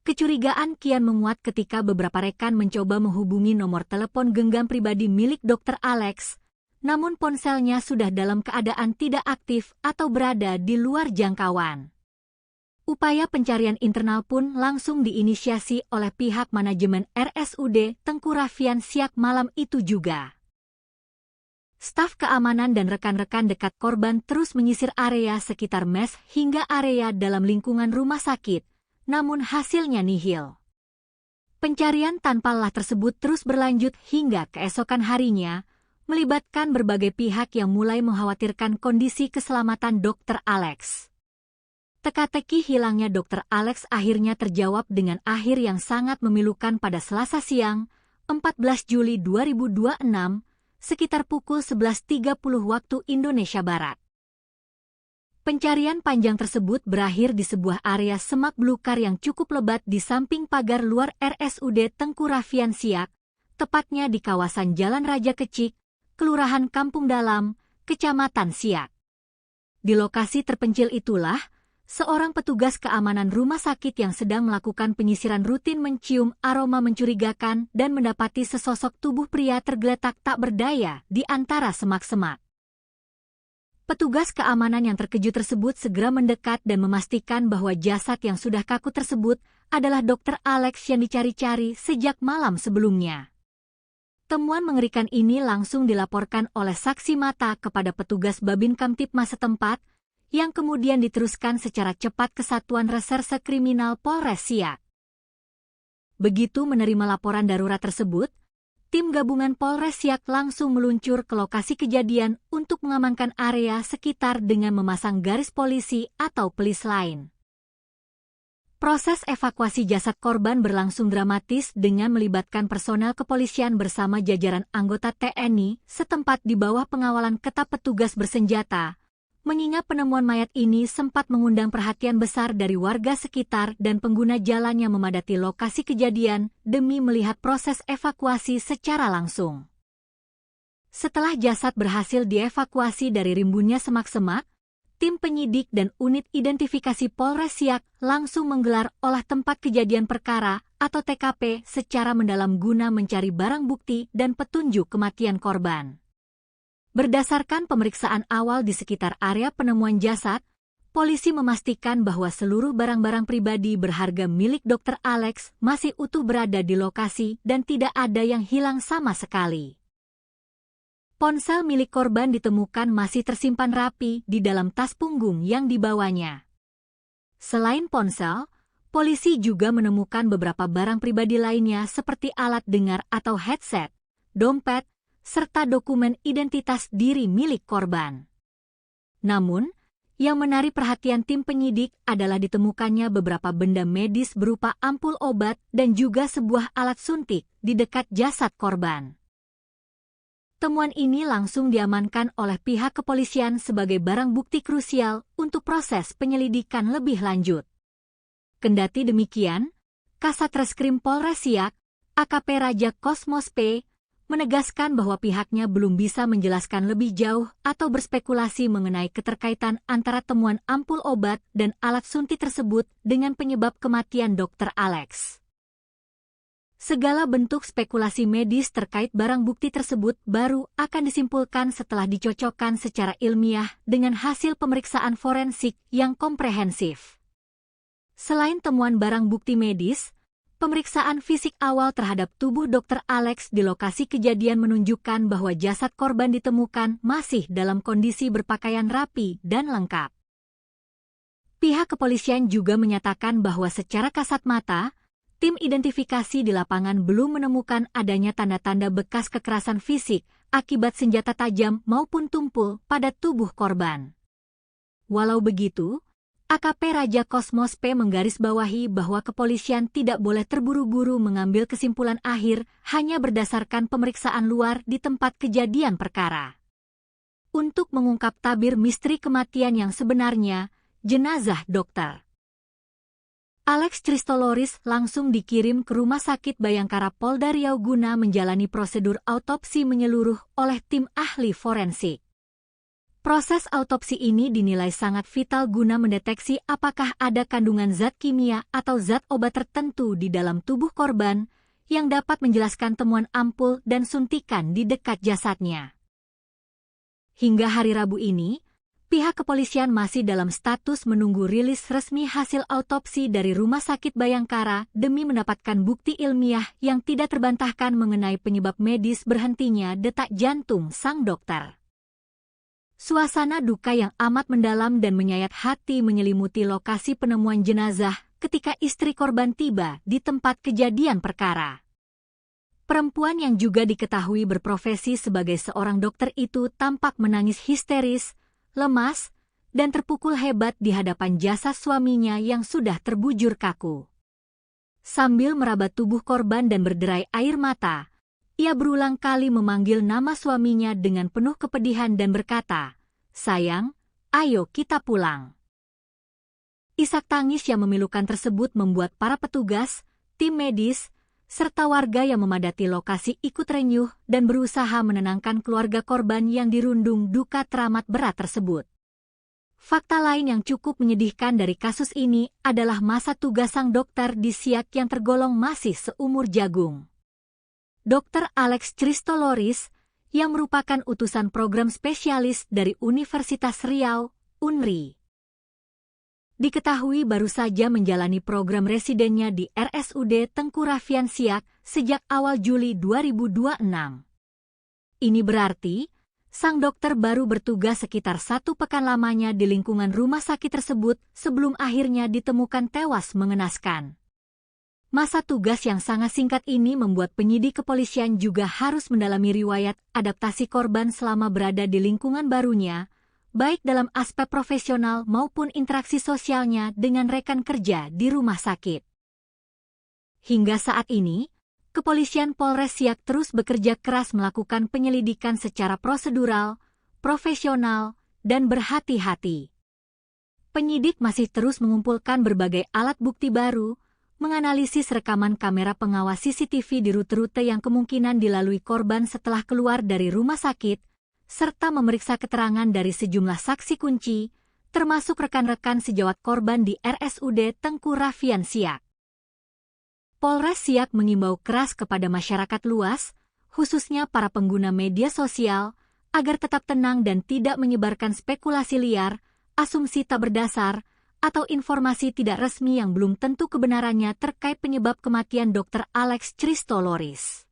Kecurigaan kian menguat ketika beberapa rekan mencoba menghubungi nomor telepon genggam pribadi milik Dr. Alex, namun ponselnya sudah dalam keadaan tidak aktif atau berada di luar jangkauan. Upaya pencarian internal pun langsung diinisiasi oleh pihak manajemen RSUD Tengku Rafian Siak malam itu juga. Staf keamanan dan rekan-rekan dekat korban terus menyisir area sekitar mes hingga area dalam lingkungan rumah sakit, namun hasilnya nihil. Pencarian tanpa lelah tersebut terus berlanjut hingga keesokan harinya, melibatkan berbagai pihak yang mulai mengkhawatirkan kondisi keselamatan Dr. Alex. Teka-teki hilangnya Dr. Alex akhirnya terjawab dengan akhir yang sangat memilukan pada Selasa siang, 14 Juli 2026, sekitar pukul 11.30 waktu Indonesia Barat. Pencarian panjang tersebut berakhir di sebuah area semak belukar yang cukup lebat di samping pagar luar RSUD Tengku Rafian Siak, tepatnya di kawasan Jalan Raja Kecik, Kelurahan Kampung Dalam, Kecamatan Siak. Di lokasi terpencil itulah, seorang petugas keamanan rumah sakit yang sedang melakukan penyisiran rutin mencium aroma mencurigakan dan mendapati sesosok tubuh pria tergeletak tak berdaya di antara semak-semak. Petugas keamanan yang terkejut tersebut segera mendekat dan memastikan bahwa jasad yang sudah kaku tersebut adalah Dr. Alex yang dicari-cari sejak malam sebelumnya. Temuan mengerikan ini langsung dilaporkan oleh saksi mata kepada petugas Babin Kamtipmas setempat, yang kemudian diteruskan secara cepat ke Satuan Reserse Kriminal Polres Siak. Begitu menerima laporan darurat tersebut, tim gabungan Polres Siak langsung meluncur ke lokasi kejadian untuk mengamankan area sekitar dengan memasang garis polisi atau pelis lain. Proses evakuasi jasad korban berlangsung dramatis dengan melibatkan personel kepolisian bersama jajaran anggota TNI setempat di bawah pengawalan ketat petugas bersenjata, mengingat penemuan mayat ini sempat mengundang perhatian besar dari warga sekitar dan pengguna jalan yang memadati lokasi kejadian demi melihat proses evakuasi secara langsung. Setelah jasad berhasil dievakuasi dari rimbunnya semak-semak, tim penyidik dan unit identifikasi Polres Siak langsung menggelar olah tempat kejadian perkara atau TKP secara mendalam guna mencari barang bukti dan petunjuk kematian korban. Berdasarkan pemeriksaan awal di sekitar area penemuan jasad, polisi memastikan bahwa seluruh barang-barang pribadi berharga milik Dr. Alex masih utuh berada di lokasi dan tidak ada yang hilang sama sekali. Ponsel milik korban ditemukan masih tersimpan rapi di dalam tas punggung yang dibawanya. Selain ponsel, polisi juga menemukan beberapa barang pribadi lainnya seperti alat dengar atau headset, dompet, serta dokumen identitas diri milik korban. Namun, yang menarik perhatian tim penyidik adalah ditemukannya beberapa benda medis berupa ampul obat dan juga sebuah alat suntik di dekat jasad korban. Temuan ini langsung diamankan oleh pihak kepolisian sebagai barang bukti krusial untuk proses penyelidikan lebih lanjut. Kendati demikian, Kasat Reskrim Polres Siak, AKP Raja Kosmos P, menegaskan bahwa pihaknya belum bisa menjelaskan lebih jauh atau berspekulasi mengenai keterkaitan antara temuan ampul obat dan alat suntik tersebut dengan penyebab kematian Dr. Alex. Segala bentuk spekulasi medis terkait barang bukti tersebut baru akan disimpulkan setelah dicocokkan secara ilmiah dengan hasil pemeriksaan forensik yang komprehensif. Selain temuan barang bukti medis, pemeriksaan fisik awal terhadap tubuh Dr. Alex di lokasi kejadian menunjukkan bahwa jasad korban ditemukan masih dalam kondisi berpakaian rapi dan lengkap. Pihak kepolisian juga menyatakan bahwa secara kasat mata, tim identifikasi di lapangan belum menemukan adanya tanda-tanda bekas kekerasan fisik akibat senjata tajam maupun tumpul pada tubuh korban. Walau begitu, AKP Raja Kosmos P menggarisbawahi bahwa kepolisian tidak boleh terburu-buru mengambil kesimpulan akhir hanya berdasarkan pemeriksaan luar di tempat kejadian perkara. Untuk mengungkap tabir misteri kematian yang sebenarnya, jenazah Dr. Alex Christoloris langsung dikirim ke Rumah Sakit Bayangkara Polda Riau guna menjalani prosedur autopsi menyeluruh oleh tim ahli forensik. Proses autopsi ini dinilai sangat vital guna mendeteksi apakah ada kandungan zat kimia atau zat obat tertentu di dalam tubuh korban yang dapat menjelaskan temuan ampul dan suntikan di dekat jasadnya. Hingga hari Rabu ini, pihak kepolisian masih dalam status menunggu rilis resmi hasil autopsi dari Rumah Sakit Bayangkara demi mendapatkan bukti ilmiah yang tidak terbantahkan mengenai penyebab medis berhentinya detak jantung sang dokter. Suasana duka yang amat mendalam dan menyayat hati menyelimuti lokasi penemuan jenazah ketika istri korban tiba di tempat kejadian perkara. Perempuan yang juga diketahui berprofesi sebagai seorang dokter itu tampak menangis histeris, lemas, dan terpukul hebat di hadapan jasad suaminya yang sudah terbujur kaku. Sambil meraba tubuh korban dan berderai air mata, ia berulang kali memanggil nama suaminya dengan penuh kepedihan dan berkata, "Sayang, ayo kita pulang." Isak tangis yang memilukan tersebut membuat para petugas, tim medis, serta warga yang memadati lokasi ikut renyuh dan berusaha menenangkan keluarga korban yang dirundung duka teramat berat tersebut. Fakta lain yang cukup menyedihkan dari kasus ini adalah masa tugas sang dokter di Siak yang tergolong masih seumur jagung. Dr. Alex Christoloris, yang merupakan utusan program spesialis dari Universitas Riau, UNRI. Diketahui baru saja menjalani program residennya di RSUD Tengku Raffian Siak sejak awal Juli 2026. Ini berarti, sang dokter baru bertugas sekitar 1 pekan lamanya di lingkungan rumah sakit tersebut sebelum akhirnya ditemukan tewas mengenaskan. Masa tugas yang sangat singkat ini membuat penyidik kepolisian juga harus mendalami riwayat adaptasi korban selama berada di lingkungan barunya, baik dalam aspek profesional maupun interaksi sosialnya dengan rekan kerja di rumah sakit. Hingga saat ini, Kepolisian Polres Siak terus bekerja keras melakukan penyelidikan secara prosedural, profesional, dan berhati-hati. Penyidik masih terus mengumpulkan berbagai alat bukti baru, menganalisis rekaman kamera pengawas CCTV di rute-rute yang kemungkinan dilalui korban setelah keluar dari rumah sakit, serta memeriksa keterangan dari sejumlah saksi kunci, termasuk rekan-rekan sejawat korban di RSUD Tengku Raffian Siak. Polres Siak mengimbau keras kepada masyarakat luas, khususnya para pengguna media sosial, agar tetap tenang dan tidak menyebarkan spekulasi liar, asumsi tak berdasar, atau informasi tidak resmi yang belum tentu kebenarannya terkait penyebab kematian Dr. Alex Christoloris.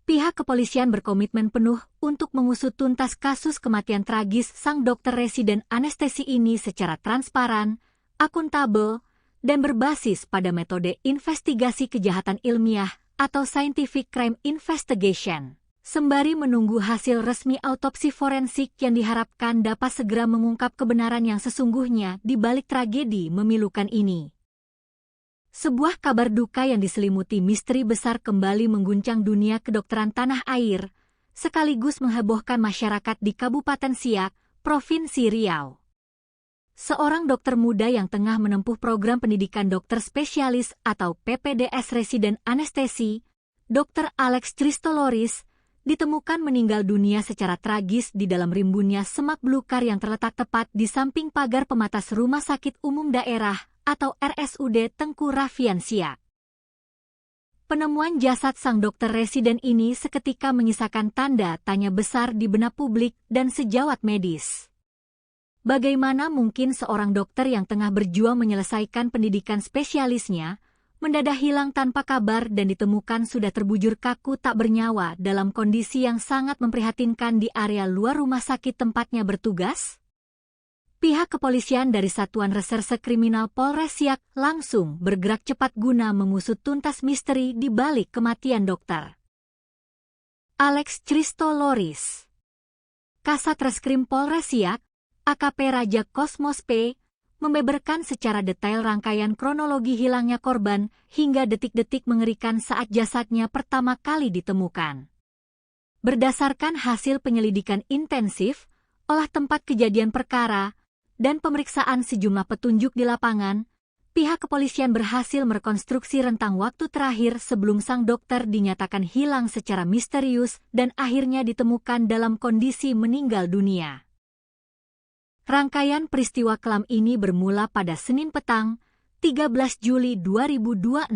Pihak kepolisian berkomitmen penuh untuk mengusut tuntas kasus kematian tragis sang dokter residen anestesi ini secara transparan, akuntabel, dan berbasis pada metode investigasi kejahatan ilmiah atau scientific crime investigation, sembari menunggu hasil resmi autopsi forensik yang diharapkan dapat segera mengungkap kebenaran yang sesungguhnya di balik tragedi memilukan ini. Sebuah kabar duka yang diselimuti misteri besar kembali mengguncang dunia kedokteran tanah air, sekaligus menghebohkan masyarakat di Kabupaten Siak, Provinsi Riau. Seorang dokter muda yang tengah menempuh program pendidikan dokter spesialis atau PPDS residen anestesi, Dr. Alex Christoloris, ditemukan meninggal dunia secara tragis di dalam rimbunnya semak belukar yang terletak tepat di samping pagar pematas Rumah Sakit Umum Daerah atau RSUD Tengku Raffian Siak. Penemuan jasad sang dokter residen ini seketika menyisakan tanda tanya besar di benak publik dan sejawat medis. Bagaimana mungkin seorang dokter yang tengah berjuang menyelesaikan pendidikan spesialisnya mendadak hilang tanpa kabar dan ditemukan sudah terbujur kaku tak bernyawa dalam kondisi yang sangat memprihatinkan di area luar rumah sakit tempatnya bertugas? Pihak kepolisian dari Satuan Reserse Kriminal Polres Siak langsung bergerak cepat guna mengusut tuntas misteri di balik kematian dokter Alex Christoloris. Kasat Reskrim Polres Siak, AKP Raja Kosmos P, membeberkan secara detail rangkaian kronologi hilangnya korban hingga detik-detik mengerikan saat jasadnya pertama kali ditemukan. Berdasarkan hasil penyelidikan intensif, olah tempat kejadian perkara, dan pemeriksaan sejumlah petunjuk di lapangan, pihak kepolisian berhasil merekonstruksi rentang waktu terakhir sebelum sang dokter dinyatakan hilang secara misterius dan akhirnya ditemukan dalam kondisi meninggal dunia. Rangkaian peristiwa kelam ini bermula pada Senin petang, 13 Juli 2026.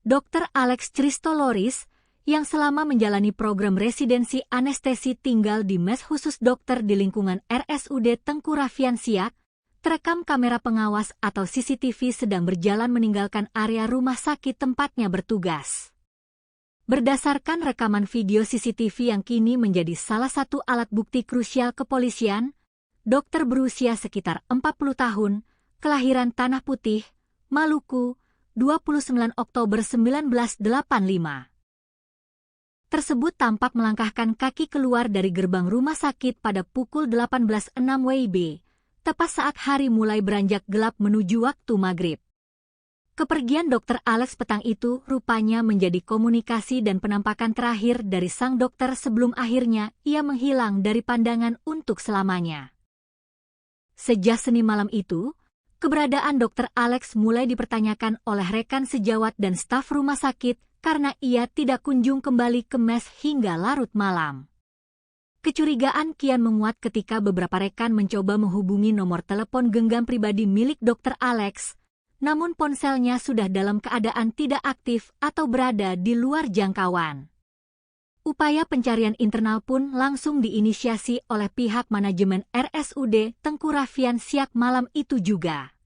Dr. Alex Christoloris, yang selama menjalani program residensi anestesi tinggal di mes khusus dokter di lingkungan RSUD Tengku Raffian Siak, terekam kamera pengawas atau CCTV sedang berjalan meninggalkan area rumah sakit tempatnya bertugas. Berdasarkan rekaman video CCTV yang kini menjadi salah satu alat bukti krusial kepolisian, dokter berusia sekitar 40 tahun, kelahiran Tanah Putih, Maluku, 29 Oktober 1985. Tersebut tampak melangkahkan kaki keluar dari gerbang rumah sakit pada pukul 18.06 WIB, tepat saat hari mulai beranjak gelap menuju waktu maghrib. Kepergian Dr. Alex petang itu rupanya menjadi komunikasi dan penampakan terakhir dari sang dokter sebelum akhirnya ia menghilang dari pandangan untuk selamanya. Sejak Senin malam itu, keberadaan Dr. Alex mulai dipertanyakan oleh rekan sejawat dan staf rumah sakit karena ia tidak kunjung kembali ke mes hingga larut malam. Kecurigaan kian menguat ketika beberapa rekan mencoba menghubungi nomor telepon genggam pribadi milik Dr. Alex, namun ponselnya sudah dalam keadaan tidak aktif atau berada di luar jangkauan. Upaya pencarian internal pun langsung diinisiasi oleh pihak manajemen RSUD Tengku Raffian Siak malam itu juga.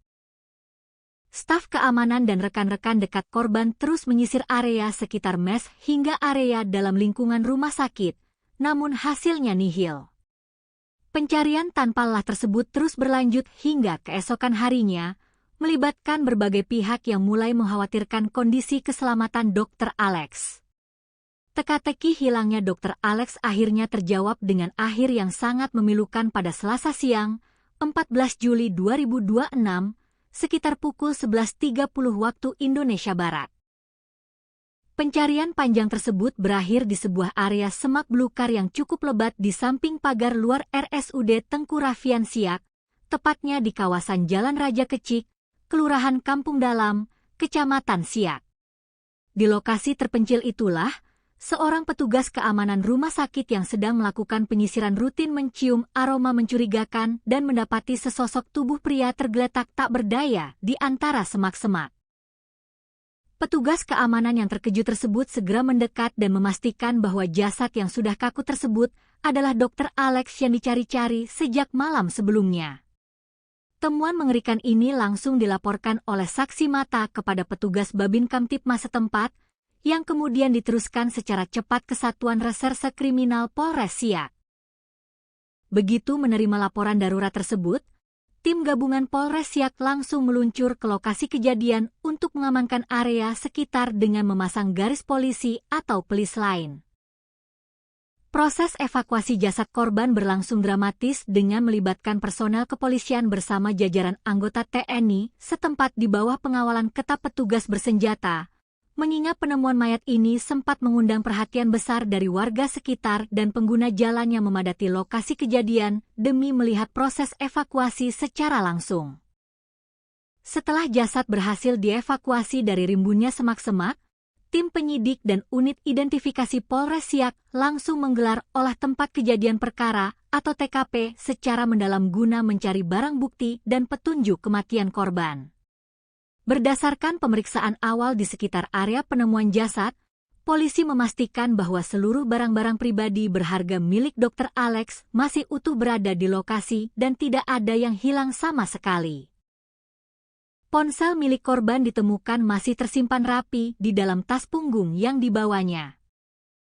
Staf keamanan dan rekan-rekan dekat korban terus menyisir area sekitar mes hingga area dalam lingkungan rumah sakit, namun hasilnya nihil. Pencarian tanpa lelah tersebut terus berlanjut hingga keesokan harinya, melibatkan berbagai pihak yang mulai mengkhawatirkan kondisi keselamatan Dr. Alex. Teka-teki hilangnya Dr. Alex akhirnya terjawab dengan akhir yang sangat memilukan pada Selasa siang, 14 Juli 2026, sekitar pukul 11.30 waktu Indonesia Barat. Pencarian panjang tersebut berakhir di sebuah area semak belukar yang cukup lebat di samping pagar luar RSUD Tengku Raffian Siak, tepatnya di kawasan Jalan Raja Kecik, Kelurahan Kampung Dalam, Kecamatan Siak. Di lokasi terpencil itulah, seorang petugas keamanan rumah sakit yang sedang melakukan penyisiran rutin mencium aroma mencurigakan dan mendapati sesosok tubuh pria tergeletak tak berdaya di antara semak-semak. Petugas keamanan yang terkejut tersebut segera mendekat dan memastikan bahwa jasad yang sudah kaku tersebut adalah Dr. Alex yang dicari-cari sejak malam sebelumnya. Temuan mengerikan ini langsung dilaporkan oleh saksi mata kepada petugas Babin Kamtipmas setempat, yang kemudian diteruskan secara cepat ke Satuan Reserse Kriminal Polres Siak. Begitu menerima laporan darurat tersebut, tim gabungan Polres Siak langsung meluncur ke lokasi kejadian untuk mengamankan area sekitar dengan memasang garis polisi atau pelis lain. Proses evakuasi jasad korban berlangsung dramatis dengan melibatkan personel kepolisian bersama jajaran anggota TNI setempat di bawah pengawalan ketat petugas bersenjata, mengingat penemuan mayat ini sempat mengundang perhatian besar dari warga sekitar dan pengguna jalan yang memadati lokasi kejadian demi melihat proses evakuasi secara langsung. Setelah jasad berhasil dievakuasi dari rimbunnya semak-semak, tim penyidik dan unit identifikasi Polres Siak langsung menggelar olah tempat kejadian perkara atau TKP secara mendalam guna mencari barang bukti dan petunjuk kematian korban. Berdasarkan pemeriksaan awal di sekitar area penemuan jasad, polisi memastikan bahwa seluruh barang-barang pribadi berharga milik Dr. Alex masih utuh berada di lokasi dan tidak ada yang hilang sama sekali. Ponsel milik korban ditemukan masih tersimpan rapi di dalam tas punggung yang dibawanya.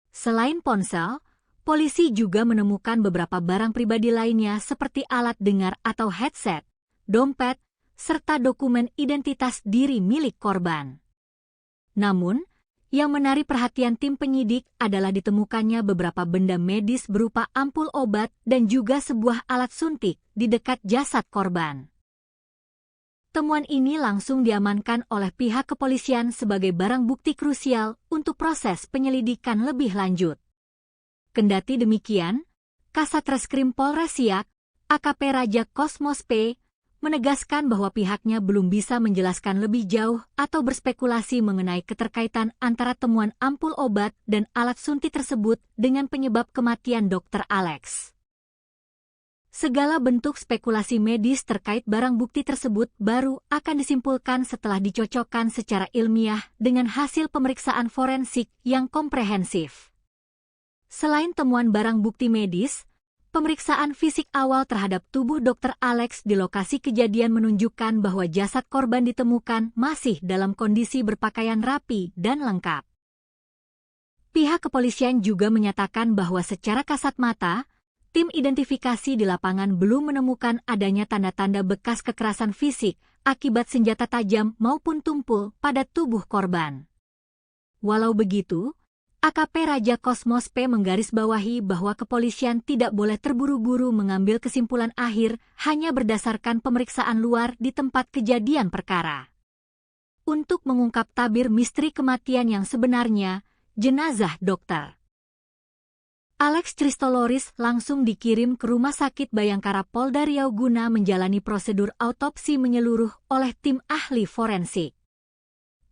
Selain ponsel, polisi juga menemukan beberapa barang pribadi lainnya seperti alat dengar atau headset, dompet, serta dokumen identitas diri milik korban. Namun, yang menarik perhatian tim penyidik adalah ditemukannya beberapa benda medis berupa ampul obat dan juga sebuah alat suntik di dekat jasad korban. Temuan ini langsung diamankan oleh pihak kepolisian sebagai barang bukti krusial untuk proses penyelidikan lebih lanjut. Kendati demikian, Kasat Reskrim Polres Siak, AKP Raja Kosmos P, menegaskan bahwa pihaknya belum bisa menjelaskan lebih jauh atau berspekulasi mengenai keterkaitan antara temuan ampul obat dan alat suntik tersebut dengan penyebab kematian Dr. Alex. Segala bentuk spekulasi medis terkait barang bukti tersebut baru akan disimpulkan setelah dicocokkan secara ilmiah dengan hasil pemeriksaan forensik yang komprehensif. Selain temuan barang bukti medis, pemeriksaan fisik awal terhadap tubuh Dr. Alex di lokasi kejadian menunjukkan bahwa jasad korban ditemukan masih dalam kondisi berpakaian rapi dan lengkap. Pihak kepolisian juga menyatakan bahwa secara kasat mata, tim identifikasi di lapangan belum menemukan adanya tanda-tanda bekas kekerasan fisik akibat senjata tajam maupun tumpul pada tubuh korban. Walau begitu, AKP Raja Kosmos P menggarisbawahi bahwa kepolisian tidak boleh terburu-buru mengambil kesimpulan akhir hanya berdasarkan pemeriksaan luar di tempat kejadian perkara. Untuk mengungkap tabir misteri kematian yang sebenarnya, jenazah Dr. Alex Christoloris langsung dikirim ke Rumah Sakit Bayangkara Polda Riau guna menjalani prosedur autopsi menyeluruh oleh tim ahli forensik.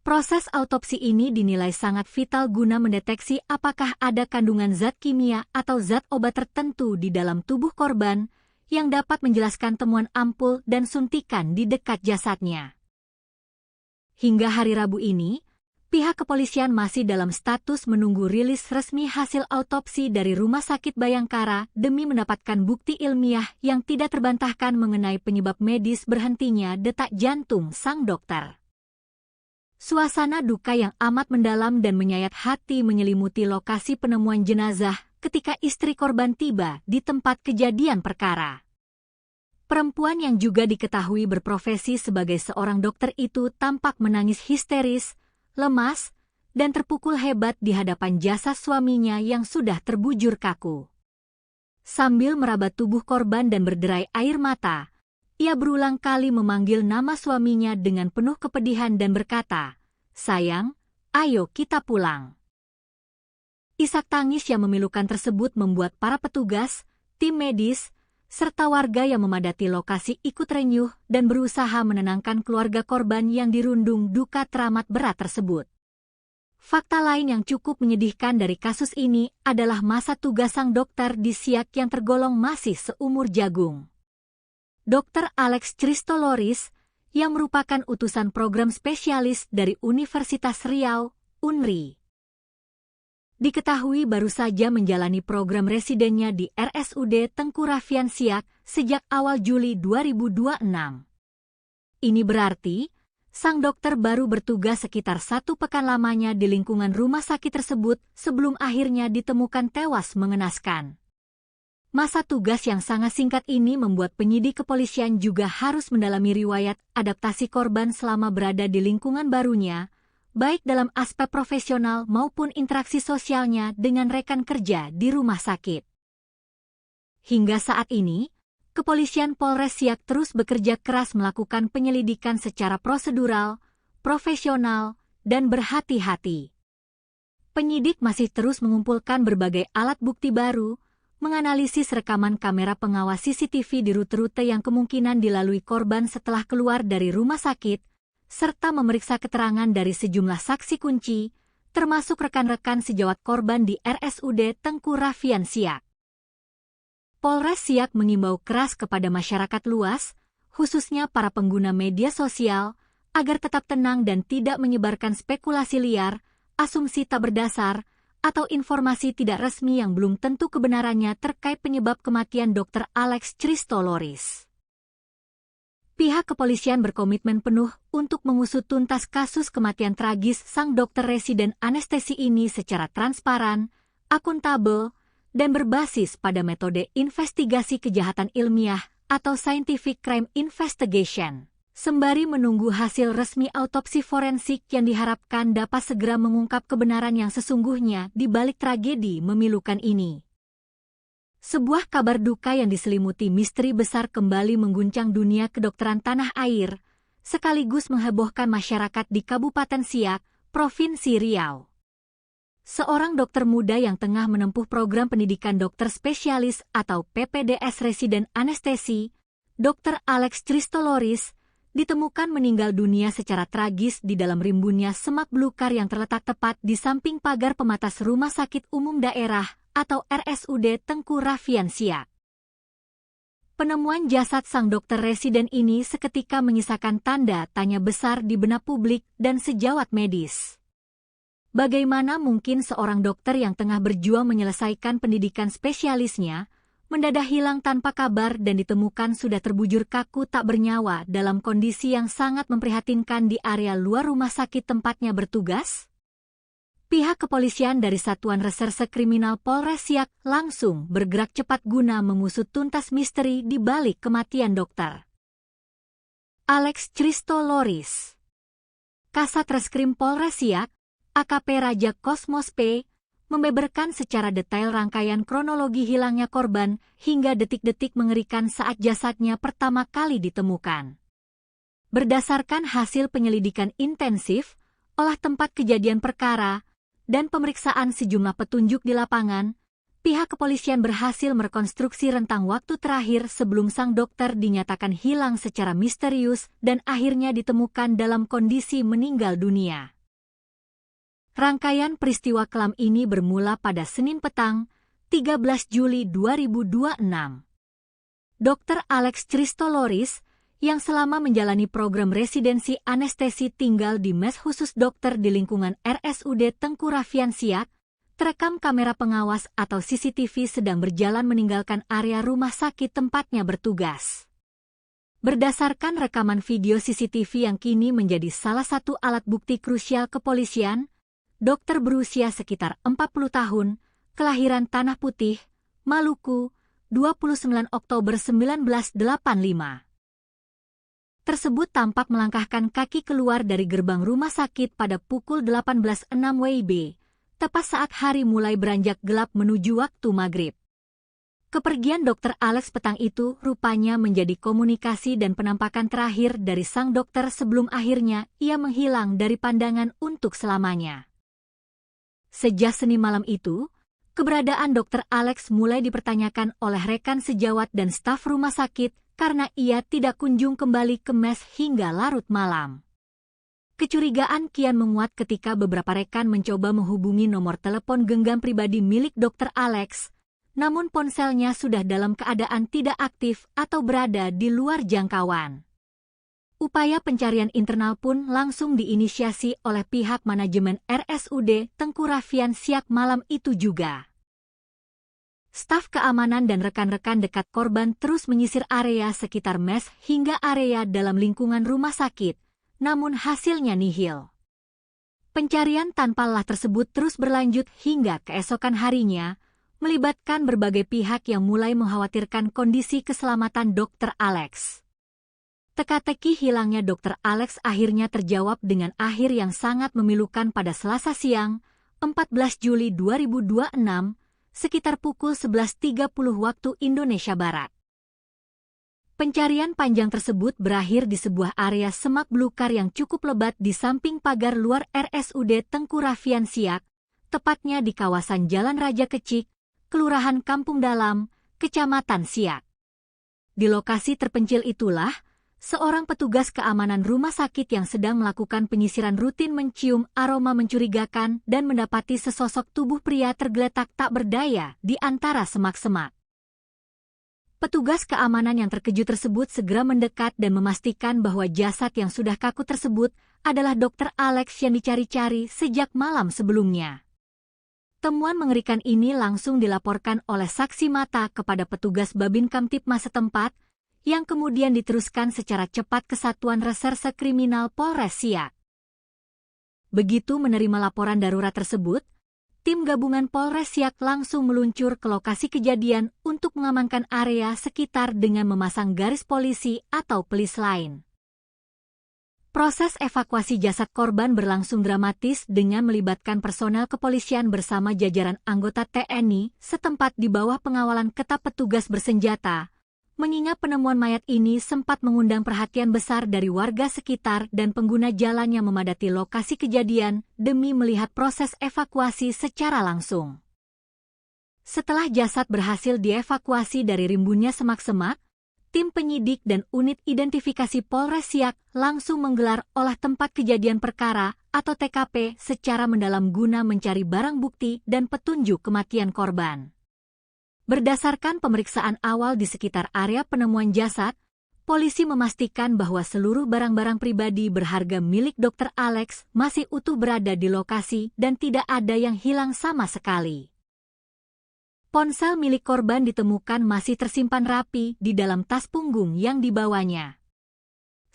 Proses autopsi ini dinilai sangat vital guna mendeteksi apakah ada kandungan zat kimia atau zat obat tertentu di dalam tubuh korban yang dapat menjelaskan temuan ampul dan suntikan di dekat jasadnya. Hingga hari Rabu ini, pihak kepolisian masih dalam status menunggu rilis resmi hasil autopsi dari Rumah Sakit Bayangkara demi mendapatkan bukti ilmiah yang tidak terbantahkan mengenai penyebab medis berhentinya detak jantung sang dokter. Suasana duka yang amat mendalam dan menyayat hati menyelimuti lokasi penemuan jenazah ketika istri korban tiba di tempat kejadian perkara. Perempuan yang juga diketahui berprofesi sebagai seorang dokter itu tampak menangis histeris, lemas, dan terpukul hebat di hadapan jasad suaminya yang sudah terbujur kaku. Sambil meraba tubuh korban dan berderai air mata, ia berulang kali memanggil nama suaminya dengan penuh kepedihan dan berkata, "Sayang, ayo kita pulang." Isak tangis yang memilukan tersebut membuat para petugas, tim medis, serta warga yang memadati lokasi ikut renyuh dan berusaha menenangkan keluarga korban yang dirundung duka teramat berat tersebut. Fakta lain yang cukup menyedihkan dari kasus ini adalah masa tugas sang dokter di Siak yang tergolong masih seumur jagung. Dr. Alex Christoloris, yang merupakan utusan program spesialis dari Universitas Riau, UNRI, diketahui baru saja menjalani program residennya di RSUD Tengku Raffian Siak sejak awal Juli 2026. Ini berarti, sang dokter baru bertugas sekitar 1 pekan lamanya di lingkungan rumah sakit tersebut sebelum akhirnya ditemukan tewas mengenaskan. Masa tugas yang sangat singkat ini membuat penyidik kepolisian juga harus mendalami riwayat adaptasi korban selama berada di lingkungan barunya, baik dalam aspek profesional maupun interaksi sosialnya dengan rekan kerja di rumah sakit. Hingga saat ini, Kepolisian Polres Siak terus bekerja keras melakukan penyelidikan secara prosedural, profesional, dan berhati-hati. Penyidik masih terus mengumpulkan berbagai alat bukti baru, menganalisis rekaman kamera pengawas CCTV di rute-rute yang kemungkinan dilalui korban setelah keluar dari rumah sakit, serta memeriksa keterangan dari sejumlah saksi kunci, termasuk rekan-rekan sejawat korban di RSUD Tengku Raffian Siak. Polres Siak mengimbau keras kepada masyarakat luas, khususnya para pengguna media sosial, agar tetap tenang dan tidak menyebarkan spekulasi liar, asumsi tak berdasar, atau informasi tidak resmi yang belum tentu kebenarannya terkait penyebab kematian Dr. Alex Christoloris. Pihak kepolisian berkomitmen penuh untuk mengusut tuntas kasus kematian tragis sang dokter residen anestesi ini secara transparan, akuntabel, dan berbasis pada metode investigasi kejahatan ilmiah atau scientific crime investigation, sembari menunggu hasil resmi autopsi forensik yang diharapkan dapat segera mengungkap kebenaran yang sesungguhnya di balik tragedi memilukan ini. Sebuah kabar duka yang diselimuti misteri besar kembali mengguncang dunia kedokteran tanah air, sekaligus menghebohkan masyarakat di Kabupaten Siak, Provinsi Riau. Seorang dokter muda yang tengah menempuh program pendidikan dokter spesialis atau PPDS residen anestesi, Dr. Alex Christoloris, ditemukan meninggal dunia secara tragis di dalam rimbunnya semak belukar yang terletak tepat di samping pagar pematas Rumah Sakit Umum Daerah atau RSUD Tengku Raffian Siak. Penemuan jasad sang dokter residen ini seketika menyisakan tanda tanya besar di benak publik dan sejawat medis. Bagaimana mungkin seorang dokter yang tengah berjuang menyelesaikan pendidikan spesialisnya, mendadak hilang tanpa kabar dan ditemukan sudah terbujur kaku tak bernyawa dalam kondisi yang sangat memprihatinkan di area luar rumah sakit tempatnya bertugas? Pihak kepolisian dari Satuan Reserse Kriminal Polres Siak langsung bergerak cepat guna mengusut tuntas misteri di balik kematian dokter Alex Christoloris. Kasat Reskrim Polres Siak, AKP Raja Kosmos P, membeberkan secara detail rangkaian kronologi hilangnya korban hingga detik-detik mengerikan saat jasadnya pertama kali ditemukan. Berdasarkan hasil penyelidikan intensif, olah tempat kejadian perkara, dan pemeriksaan sejumlah petunjuk di lapangan, pihak kepolisian berhasil merekonstruksi rentang waktu terakhir sebelum sang dokter dinyatakan hilang secara misterius dan akhirnya ditemukan dalam kondisi meninggal dunia. Rangkaian peristiwa kelam ini bermula pada Senin petang, 13 Juli 2026. Dr. Alex Christoloris, yang selama menjalani program residensi anestesi tinggal di mes khusus dokter di lingkungan RSUD Tengku Raffian Siak, terekam kamera pengawas atau CCTV sedang berjalan meninggalkan area rumah sakit tempatnya bertugas. Berdasarkan rekaman video CCTV yang kini menjadi salah satu alat bukti krusial kepolisian, dokter berusia sekitar 40 tahun, kelahiran Tanah Putih, Maluku, 29 Oktober 1985. Tersebut tampak melangkahkan kaki keluar dari gerbang rumah sakit pada pukul 18.06 WIB, tepat saat hari mulai beranjak gelap menuju waktu maghrib. Kepergian Dr. Alex petang itu rupanya menjadi komunikasi dan penampakan terakhir dari sang dokter sebelum akhirnya ia menghilang dari pandangan untuk selamanya. Sejak Senin malam itu, keberadaan Dr. Alex mulai dipertanyakan oleh rekan sejawat dan staf rumah sakit karena ia tidak kunjung kembali ke mes hingga larut malam. Kecurigaan kian menguat ketika beberapa rekan mencoba menghubungi nomor telepon genggam pribadi milik Dr. Alex, namun ponselnya sudah dalam keadaan tidak aktif atau berada di luar jangkauan. Upaya pencarian internal pun langsung diinisiasi oleh pihak manajemen RSUD Tengku Raffian Siak malam itu juga. Staf keamanan dan rekan-rekan dekat korban terus menyisir area sekitar mes hingga area dalam lingkungan rumah sakit, namun hasilnya nihil. Pencarian tanpa lelah tersebut terus berlanjut hingga keesokan harinya, melibatkan berbagai pihak yang mulai mengkhawatirkan kondisi keselamatan Dr. Alex. Teka-teki hilangnya Dr. Alex akhirnya terjawab dengan akhir yang sangat memilukan pada Selasa siang, 14 Juli 2026, sekitar pukul 11.30 waktu Indonesia Barat. Pencarian panjang tersebut berakhir di sebuah area semak belukar yang cukup lebat di samping pagar luar RSUD Tengku Raffian Siak, tepatnya di kawasan Jalan Raja Kecik, Kelurahan Kampung Dalam, Kecamatan Siak. Di lokasi terpencil itulah, seorang petugas keamanan rumah sakit yang sedang melakukan penyisiran rutin mencium aroma mencurigakan dan mendapati sesosok tubuh pria tergeletak tak berdaya di antara semak-semak. Petugas keamanan yang terkejut tersebut segera mendekat dan memastikan bahwa jasad yang sudah kaku tersebut adalah Dr. Alex yang dicari-cari sejak malam sebelumnya. Temuan mengerikan ini langsung dilaporkan oleh saksi mata kepada petugas Babin Kamtipmas setempat, yang kemudian diteruskan secara cepat ke Satuan Reserse Kriminal Polres Siak. Begitu menerima laporan darurat tersebut, tim gabungan Polres Siak langsung meluncur ke lokasi kejadian untuk mengamankan area sekitar dengan memasang garis polisi atau pelis lain. Proses evakuasi jasad korban berlangsung dramatis dengan melibatkan personel kepolisian bersama jajaran anggota TNI setempat di bawah pengawalan ketat petugas bersenjata, mengingat penemuan mayat ini sempat mengundang perhatian besar dari warga sekitar dan pengguna jalan yang memadati lokasi kejadian demi melihat proses evakuasi secara langsung. Setelah jasad berhasil dievakuasi dari rimbunnya semak-semak, tim penyidik dan unit identifikasi Polres Siak langsung menggelar olah tempat kejadian perkara atau TKP secara mendalam guna mencari barang bukti dan petunjuk kematian korban. Berdasarkan pemeriksaan awal di sekitar area penemuan jasad, polisi memastikan bahwa seluruh barang-barang pribadi berharga milik Dr. Alex masih utuh berada di lokasi dan tidak ada yang hilang sama sekali. Ponsel milik korban ditemukan masih tersimpan rapi di dalam tas punggung yang dibawanya.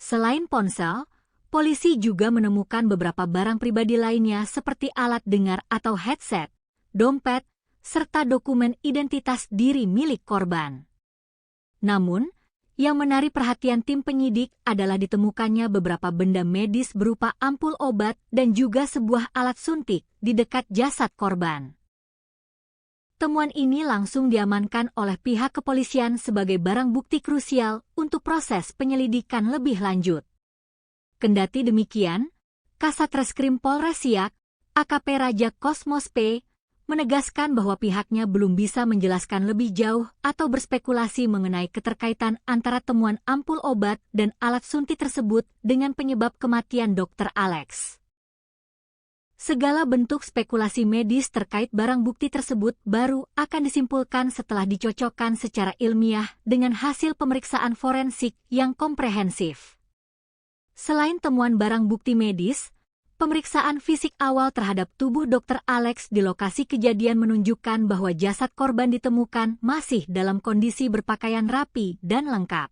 Selain ponsel, polisi juga menemukan beberapa barang pribadi lainnya seperti alat dengar atau headset, dompet, serta dokumen identitas diri milik korban. Namun, yang menarik perhatian tim penyidik adalah ditemukannya beberapa benda medis berupa ampul obat dan juga sebuah alat suntik di dekat jasad korban. Temuan ini langsung diamankan oleh pihak kepolisian sebagai barang bukti krusial untuk proses penyelidikan lebih lanjut. Kendati demikian, Kasat Reskrim Polres Siak, AKP Raja Kosmos P, menegaskan bahwa pihaknya belum bisa menjelaskan lebih jauh atau berspekulasi mengenai keterkaitan antara temuan ampul obat dan alat suntik tersebut dengan penyebab kematian Dr. Alex. Segala bentuk spekulasi medis terkait barang bukti tersebut baru akan disimpulkan setelah dicocokkan secara ilmiah dengan hasil pemeriksaan forensik yang komprehensif. Selain temuan barang bukti medis, pemeriksaan fisik awal terhadap tubuh Dr. Alex di lokasi kejadian menunjukkan bahwa jasad korban ditemukan masih dalam kondisi berpakaian rapi dan lengkap.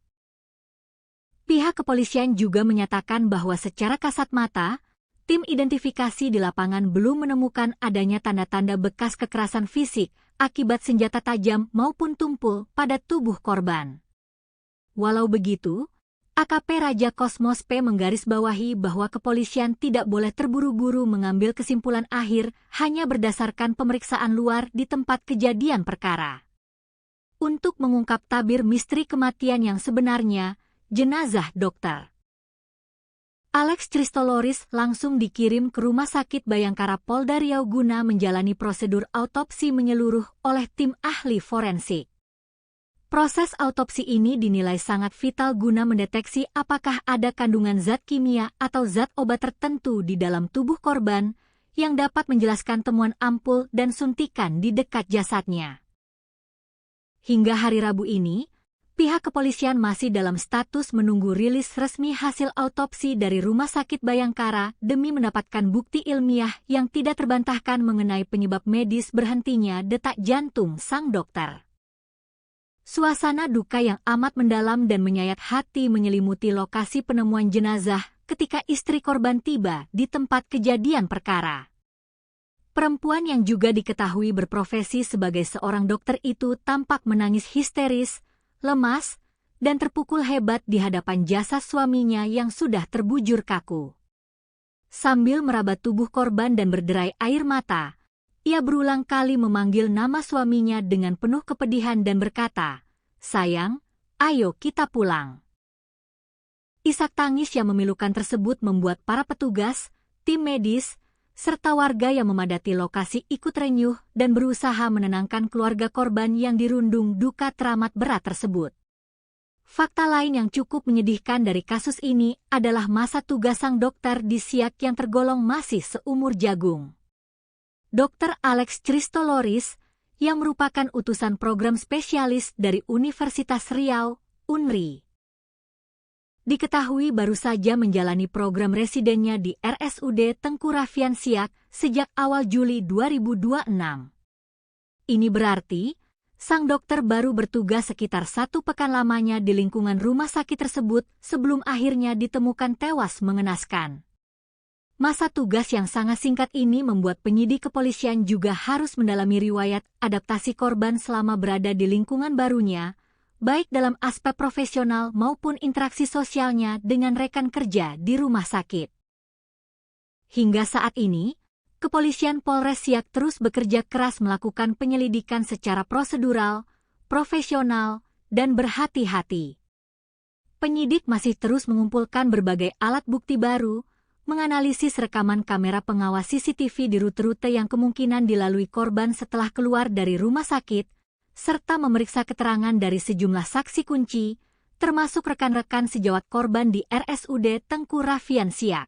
Pihak kepolisian juga menyatakan bahwa secara kasat mata, tim identifikasi di lapangan belum menemukan adanya tanda-tanda bekas kekerasan fisik akibat senjata tajam maupun tumpul pada tubuh korban. Walau begitu, AKP Raja Kosmos P menggarisbawahi bahwa kepolisian tidak boleh terburu-buru mengambil kesimpulan akhir hanya berdasarkan pemeriksaan luar di tempat kejadian perkara. Untuk mengungkap tabir misteri kematian yang sebenarnya, jenazah Dr. Alex Christoloris langsung dikirim ke Rumah Sakit Bayangkara Polda Riau guna menjalani prosedur autopsi menyeluruh oleh tim ahli forensik. Proses autopsi ini dinilai sangat vital guna mendeteksi apakah ada kandungan zat kimia atau zat obat tertentu di dalam tubuh korban yang dapat menjelaskan temuan ampul dan suntikan di dekat jasadnya. Hingga hari Rabu ini, pihak kepolisian masih dalam status menunggu rilis resmi hasil autopsi dari Rumah Sakit Bayangkara demi mendapatkan bukti ilmiah yang tidak terbantahkan mengenai penyebab medis berhentinya detak jantung sang dokter. Suasana duka yang amat mendalam dan menyayat hati menyelimuti lokasi penemuan jenazah ketika istri korban tiba di tempat kejadian perkara. Perempuan yang juga diketahui berprofesi sebagai seorang dokter itu tampak menangis histeris, lemas, dan terpukul hebat di hadapan jasad suaminya yang sudah terbujur kaku. Sambil meraba tubuh korban dan berderai air mata, ia berulang kali memanggil nama suaminya dengan penuh kepedihan dan berkata, "Sayang, ayo kita pulang." Isak tangis yang memilukan tersebut membuat para petugas, tim medis, serta warga yang memadati lokasi ikut renyuh dan berusaha menenangkan keluarga korban yang dirundung duka teramat berat tersebut. Fakta lain yang cukup menyedihkan dari kasus ini adalah masa tugas sang dokter di Siak yang tergolong masih seumur jagung. Dr. Alex Christoloris, yang merupakan utusan program spesialis dari Universitas Riau, UNRI. Diketahui baru saja menjalani program residennya di RSUD Tengku Raffian Siak sejak awal Juli 2026. Ini berarti, sang dokter baru bertugas sekitar 1 pekan lamanya di lingkungan rumah sakit tersebut sebelum akhirnya ditemukan tewas mengenaskan. Masa tugas yang sangat singkat ini membuat penyidik kepolisian juga harus mendalami riwayat adaptasi korban selama berada di lingkungan barunya, baik dalam aspek profesional maupun interaksi sosialnya dengan rekan kerja di rumah sakit. Hingga saat ini, kepolisian Polres Siak terus bekerja keras melakukan penyelidikan secara prosedural, profesional, dan berhati-hati. Penyidik masih terus mengumpulkan berbagai alat bukti baru, menganalisis rekaman kamera pengawas CCTV di rute-rute yang kemungkinan dilalui korban setelah keluar dari rumah sakit, serta memeriksa keterangan dari sejumlah saksi kunci, termasuk rekan-rekan sejawat korban di RSUD Tengku Raffian Siak.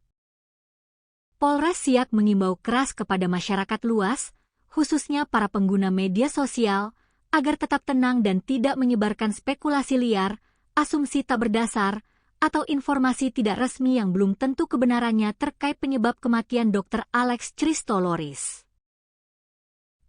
Polres Siak mengimbau keras kepada masyarakat luas, khususnya para pengguna media sosial, agar tetap tenang dan tidak menyebarkan spekulasi liar, asumsi tak berdasar, atau informasi tidak resmi yang belum tentu kebenarannya terkait penyebab kematian Dr. Alex Christoloris.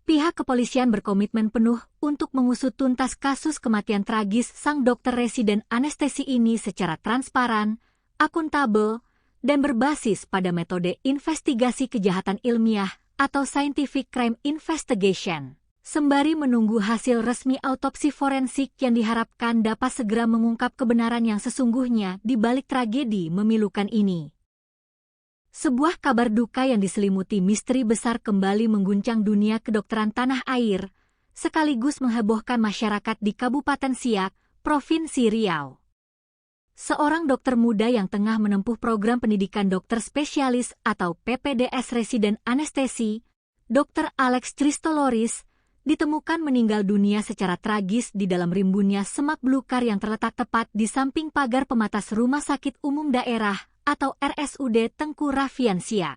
Pihak kepolisian berkomitmen penuh untuk mengusut tuntas kasus kematian tragis sang dokter residen anestesi ini secara transparan, akuntabel, dan berbasis pada metode investigasi kejahatan ilmiah atau scientific crime investigation. Sembari menunggu hasil resmi autopsi forensik yang diharapkan dapat segera mengungkap kebenaran yang sesungguhnya di balik tragedi memilukan ini. Sebuah kabar duka yang diselimuti misteri besar kembali mengguncang dunia kedokteran tanah air, sekaligus menghebohkan masyarakat di Kabupaten Siak, Provinsi Riau. Seorang dokter muda yang tengah menempuh program pendidikan dokter spesialis atau PPDS residen anestesi, Dr. Alex Christoloris, ditemukan meninggal dunia secara tragis di dalam rimbunnya semak belukar yang terletak tepat di samping pagar pematas Rumah Sakit Umum Daerah atau RSUD Tengku Raffian Siak.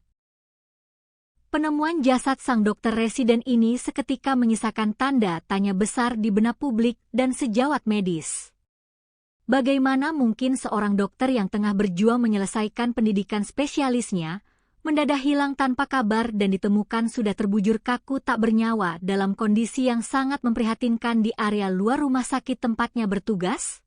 Penemuan jasad sang dokter residen ini seketika menyisakan tanda tanya besar di benak publik dan sejawat medis. Bagaimana mungkin seorang dokter yang tengah berjuang menyelesaikan pendidikan spesialisnya, mendadak hilang tanpa kabar dan ditemukan sudah terbujur kaku tak bernyawa dalam kondisi yang sangat memprihatinkan di area luar rumah sakit tempatnya bertugas?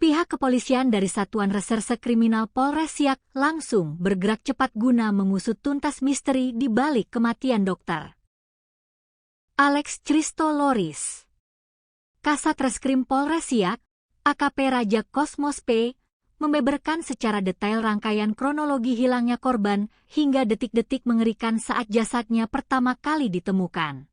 Pihak kepolisian dari Satuan Reserse Kriminal Polres Siak langsung bergerak cepat guna mengusut tuntas misteri di balik kematian dokter Alex Christoloris. Kasat Reskrim Polres Siak, AKP Raja Kosmos P, membeberkan secara detail rangkaian kronologi hilangnya korban hingga detik-detik mengerikan saat jasadnya pertama kali ditemukan.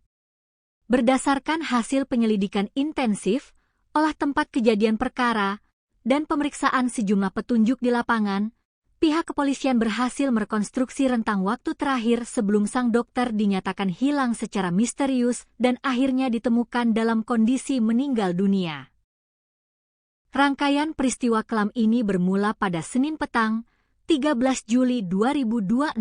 Berdasarkan hasil penyelidikan intensif, olah tempat kejadian perkara, dan pemeriksaan sejumlah petunjuk di lapangan, pihak kepolisian berhasil merekonstruksi rentang waktu terakhir sebelum sang dokter dinyatakan hilang secara misterius dan akhirnya ditemukan dalam kondisi meninggal dunia. Rangkaian peristiwa kelam ini bermula pada Senin petang, 13 Juli 2026.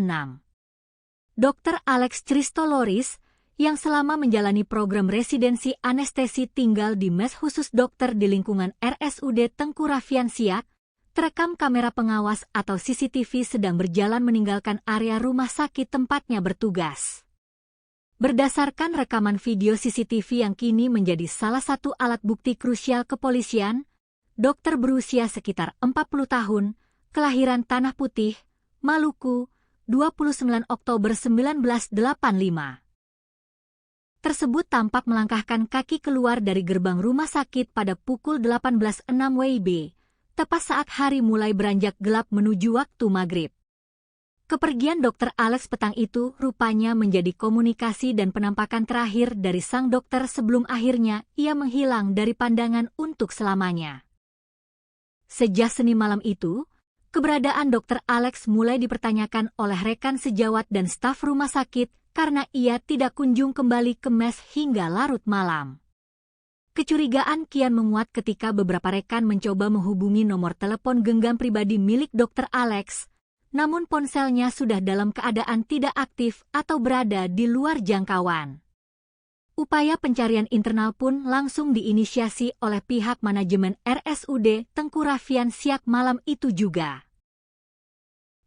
Dr. Alex Christoloris, yang selama menjalani program residensi anestesi tinggal di mes khusus dokter di lingkungan RSUD Tengku Raffian Siak, terekam kamera pengawas atau CCTV sedang berjalan meninggalkan area rumah sakit tempatnya bertugas. Berdasarkan rekaman video CCTV yang kini menjadi salah satu alat bukti krusial kepolisian, dokter berusia sekitar 40 tahun, kelahiran Tanah Putih, Maluku, 29 Oktober 1985. Tersebut tampak melangkahkan kaki keluar dari gerbang rumah sakit pada pukul 18.06 WIB, tepat saat hari mulai beranjak gelap menuju waktu maghrib. Kepergian Dr. Alex petang itu rupanya menjadi komunikasi dan penampakan terakhir dari sang dokter sebelum akhirnya ia menghilang dari pandangan untuk selamanya. Sejak Senin malam itu, keberadaan Dr. Alex mulai dipertanyakan oleh rekan sejawat dan staf rumah sakit karena ia tidak kunjung kembali ke mes hingga larut malam. Kecurigaan kian menguat ketika beberapa rekan mencoba menghubungi nomor telepon genggam pribadi milik Dr. Alex, namun ponselnya sudah dalam keadaan tidak aktif atau berada di luar jangkauan. Upaya pencarian internal pun langsung diinisiasi oleh pihak manajemen RSUD Tengku Raffian Siak malam itu juga.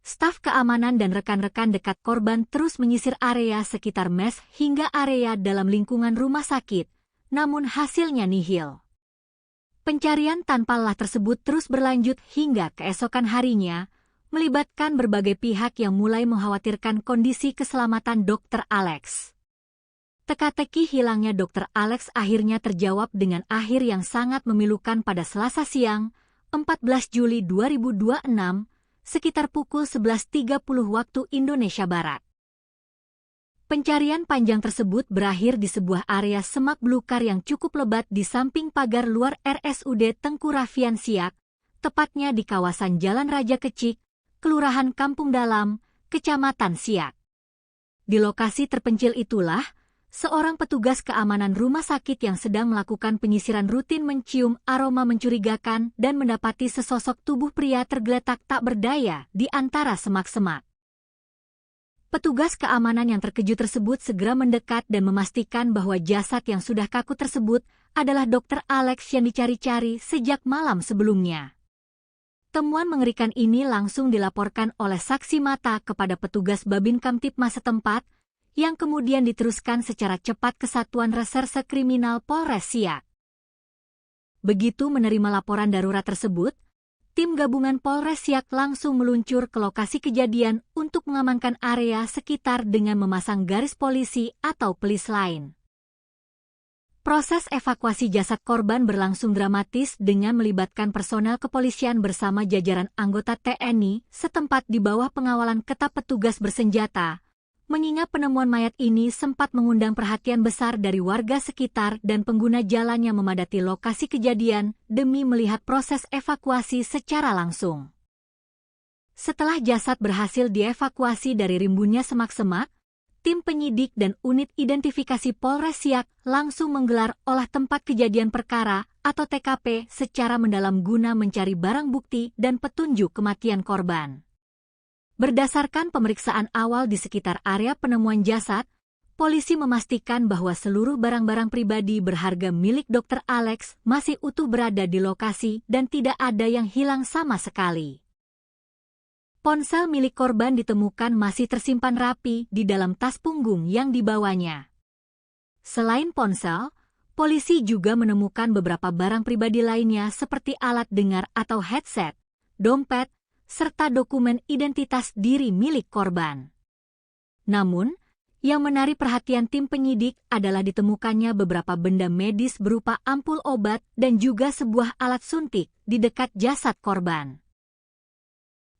Staf keamanan dan rekan-rekan dekat korban terus menyisir area sekitar mes hingga area dalam lingkungan rumah sakit, namun hasilnya nihil. Pencarian tanpa lelah tersebut terus berlanjut hingga keesokan harinya, melibatkan berbagai pihak yang mulai mengkhawatirkan kondisi keselamatan Dr. Alex. Teka-teki hilangnya Dr. Alex akhirnya terjawab dengan akhir yang sangat memilukan pada Selasa siang, 14 Juli 2026, sekitar pukul 11.30 waktu Indonesia Barat. Pencarian panjang tersebut berakhir di sebuah area semak belukar yang cukup lebat di samping pagar luar RSUD Tengku Raffian Siak, tepatnya di kawasan Jalan Raja Kecik, Kelurahan Kampung Dalam, Kecamatan Siak. Di lokasi terpencil itulah, seorang petugas keamanan rumah sakit yang sedang melakukan penyisiran rutin mencium aroma mencurigakan dan mendapati sesosok tubuh pria tergeletak tak berdaya di antara semak-semak. Petugas keamanan yang terkejut tersebut segera mendekat dan memastikan bahwa jasad yang sudah kaku tersebut adalah Dr. Alex yang dicari-cari sejak malam sebelumnya. Temuan mengerikan ini langsung dilaporkan oleh saksi mata kepada petugas Babin Kamtipmas setempat, yang kemudian diteruskan secara cepat ke Satuan Reserse Kriminal Polres Siak. Begitu menerima laporan darurat tersebut, tim gabungan Polres Siak langsung meluncur ke lokasi kejadian untuk mengamankan area sekitar dengan memasang garis polisi atau pelis lain. Proses evakuasi jasad korban berlangsung dramatis dengan melibatkan personel kepolisian bersama jajaran anggota TNI setempat di bawah pengawalan ketat petugas bersenjata, mengingat penemuan mayat ini sempat mengundang perhatian besar dari warga sekitar dan pengguna jalan yang memadati lokasi kejadian demi melihat proses evakuasi secara langsung. Setelah jasad berhasil dievakuasi dari rimbunnya semak-semak, tim penyidik dan unit identifikasi Polres Siak langsung menggelar olah tempat kejadian perkara atau TKP secara mendalam guna mencari barang bukti dan petunjuk kematian korban. Berdasarkan pemeriksaan awal di sekitar area penemuan jasad, polisi memastikan bahwa seluruh barang-barang pribadi berharga milik Dr. Alex masih utuh berada di lokasi dan tidak ada yang hilang sama sekali. Ponsel milik korban ditemukan masih tersimpan rapi di dalam tas punggung yang dibawanya. Selain ponsel, polisi juga menemukan beberapa barang pribadi lainnya seperti alat dengar atau headset, dompet, serta dokumen identitas diri milik korban. Namun, yang menarik perhatian tim penyidik adalah ditemukannya beberapa benda medis berupa ampul obat dan juga sebuah alat suntik di dekat jasad korban.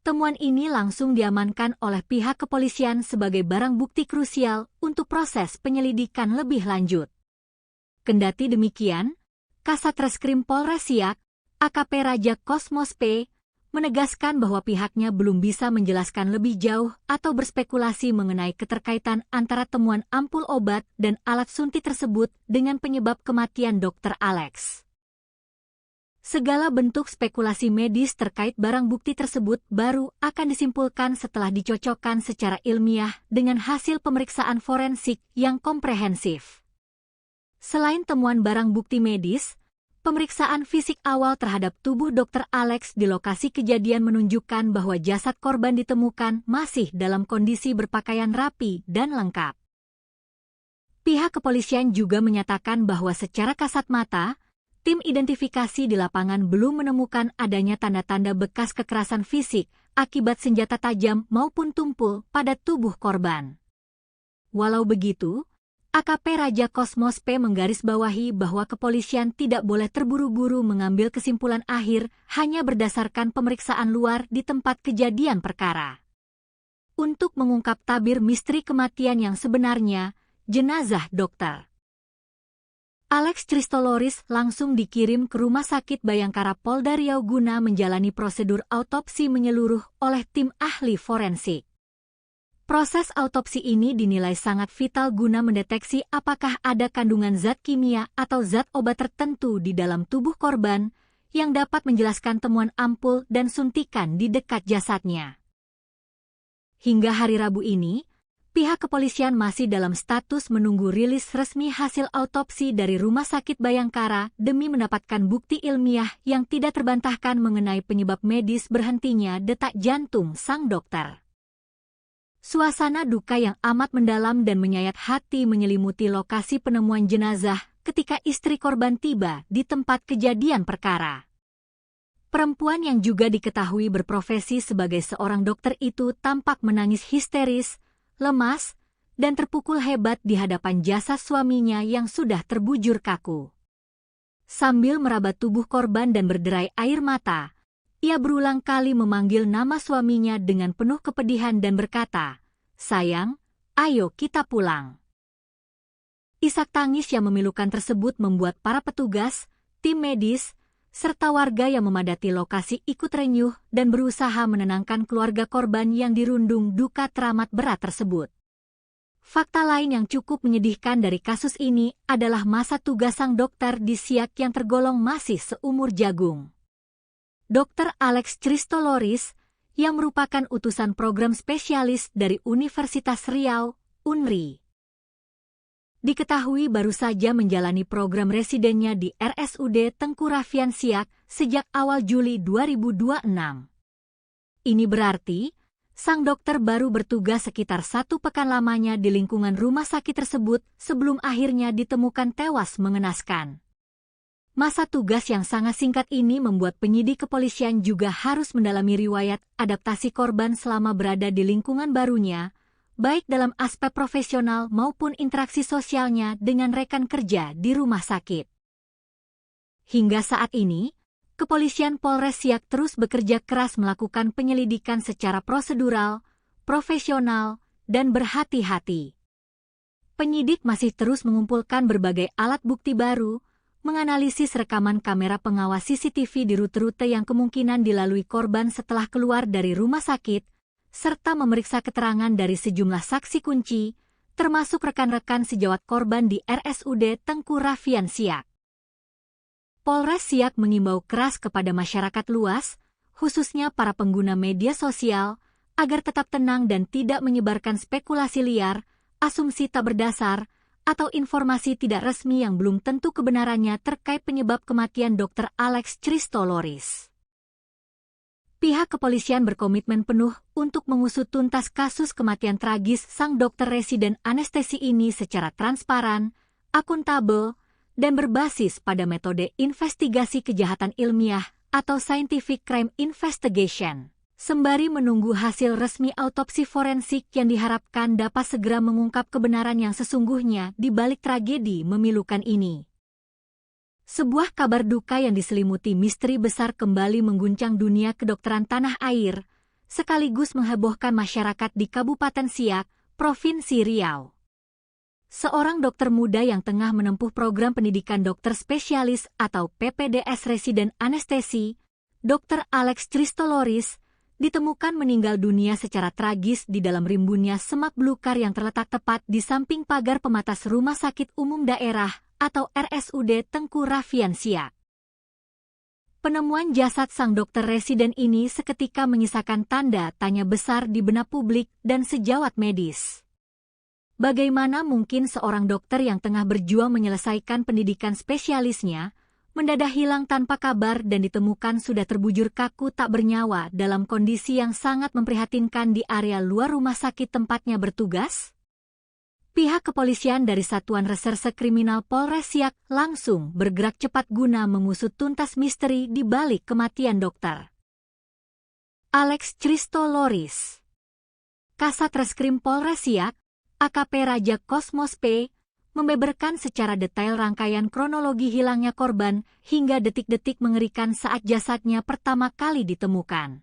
Temuan ini langsung diamankan oleh pihak kepolisian sebagai barang bukti krusial untuk proses penyelidikan lebih lanjut. Kendati demikian, Kasat Reskrim Polres Siak, AKP Raja Kosmos P, menegaskan bahwa pihaknya belum bisa menjelaskan lebih jauh atau berspekulasi mengenai keterkaitan antara temuan ampul obat dan alat suntik tersebut dengan penyebab kematian Dr. Alex. Segala bentuk spekulasi medis terkait barang bukti tersebut baru akan disimpulkan setelah dicocokkan secara ilmiah dengan hasil pemeriksaan forensik yang komprehensif. Selain temuan barang bukti medis, pemeriksaan fisik awal terhadap tubuh Dr. Alex di lokasi kejadian menunjukkan bahwa jasad korban ditemukan masih dalam kondisi berpakaian rapi dan lengkap. Pihak kepolisian juga menyatakan bahwa secara kasat mata, tim identifikasi di lapangan belum menemukan adanya tanda-tanda bekas kekerasan fisik akibat senjata tajam maupun tumpul pada tubuh korban. Walau begitu, AKP Raja Kosmos P menggarisbawahi bahwa kepolisian tidak boleh terburu-buru mengambil kesimpulan akhir hanya berdasarkan pemeriksaan luar di tempat kejadian perkara. Untuk mengungkap tabir misteri kematian yang sebenarnya, jenazah Dr. Alex Christoloris langsung dikirim ke Rumah Sakit Bayangkara Polda Riau guna menjalani prosedur autopsi menyeluruh oleh tim ahli forensik. Proses autopsi ini dinilai sangat vital guna mendeteksi apakah ada kandungan zat kimia atau zat obat tertentu di dalam tubuh korban yang dapat menjelaskan temuan ampul dan suntikan di dekat jasadnya. Hingga hari Rabu ini, pihak kepolisian masih dalam status menunggu rilis resmi hasil autopsi dari Rumah Sakit Bayangkara demi mendapatkan bukti ilmiah yang tidak terbantahkan mengenai penyebab medis berhentinya detak jantung sang dokter. Suasana duka yang amat mendalam dan menyayat hati menyelimuti lokasi penemuan jenazah ketika istri korban tiba di tempat kejadian perkara. Perempuan yang juga diketahui berprofesi sebagai seorang dokter itu tampak menangis histeris, lemas, dan terpukul hebat di hadapan jasad suaminya yang sudah terbujur kaku. Sambil meraba tubuh korban dan berderai air mata, ia berulang kali memanggil nama suaminya dengan penuh kepedihan dan berkata, "Sayang, ayo kita pulang." Isak tangis yang memilukan tersebut membuat para petugas, tim medis, serta warga yang memadati lokasi ikut renyuh dan berusaha menenangkan keluarga korban yang dirundung duka teramat berat tersebut. Fakta lain yang cukup menyedihkan dari kasus ini adalah masa tugas sang dokter di Siak yang tergolong masih seumur jagung. Dr. Alex Christoloris, yang merupakan utusan program spesialis dari Universitas Riau, UNRI, diketahui baru saja menjalani program residennya di RSUD Tengku Raffian Siak sejak awal Juli 2026. Ini berarti, sang dokter baru bertugas sekitar 1 pekan lamanya di lingkungan rumah sakit tersebut sebelum akhirnya ditemukan tewas mengenaskan. Masa tugas yang sangat singkat ini membuat penyidik kepolisian juga harus mendalami riwayat adaptasi korban selama berada di lingkungan barunya, baik dalam aspek profesional maupun interaksi sosialnya dengan rekan kerja di rumah sakit. Hingga saat ini, Kepolisian Polres Siak terus bekerja keras melakukan penyelidikan secara prosedural, profesional, dan berhati-hati. Penyidik masih terus mengumpulkan berbagai alat bukti baru, menganalisis rekaman kamera pengawas CCTV di rute-rute yang kemungkinan dilalui korban setelah keluar dari rumah sakit, serta memeriksa keterangan dari sejumlah saksi kunci, termasuk rekan-rekan sejawat korban di RSUD Tengku Raffian Siak. Polres Siak mengimbau keras kepada masyarakat luas, khususnya para pengguna media sosial, agar tetap tenang dan tidak menyebarkan spekulasi liar, asumsi tak berdasar, atau informasi tidak resmi yang belum tentu kebenarannya terkait penyebab kematian Dr. Alex Christoloris. Pihak kepolisian berkomitmen penuh untuk mengusut tuntas kasus kematian tragis sang dokter residen anestesi ini secara transparan, akuntabel, dan berbasis pada metode investigasi kejahatan ilmiah atau Scientific Crime Investigation. Sembari menunggu hasil resmi autopsi forensik yang diharapkan dapat segera mengungkap kebenaran yang sesungguhnya di balik tragedi memilukan ini. Sebuah kabar duka yang diselimuti misteri besar kembali mengguncang dunia kedokteran tanah air, sekaligus menghebohkan masyarakat di Kabupaten Siak, Provinsi Riau. Seorang dokter muda yang tengah menempuh program pendidikan dokter spesialis atau PPDS residen anestesi, Dr. Alex Christoloris, ditemukan meninggal dunia secara tragis di dalam rimbunnya semak belukar yang terletak tepat di samping pagar pematas Rumah Sakit Umum Daerah atau RSUD Tengku Rafian Siak. Penemuan jasad sang dokter residen ini seketika menyisakan tanda tanya besar di benak publik dan sejawat medis. Bagaimana mungkin seorang dokter yang tengah berjuang menyelesaikan pendidikan spesialisnya mendadak hilang tanpa kabar dan ditemukan sudah terbujur kaku tak bernyawa dalam kondisi yang sangat memprihatinkan di area luar rumah sakit tempatnya bertugas? Pihak kepolisian dari Satuan Reserse Kriminal Polres Siak langsung bergerak cepat guna mengusut tuntas misteri di balik kematian dokter Alex Christoloris. Kasat Reskrim Polres Siak, AKP Raja Kosmos P, membeberkan secara detail rangkaian kronologi hilangnya korban hingga detik-detik mengerikan saat jasadnya pertama kali ditemukan.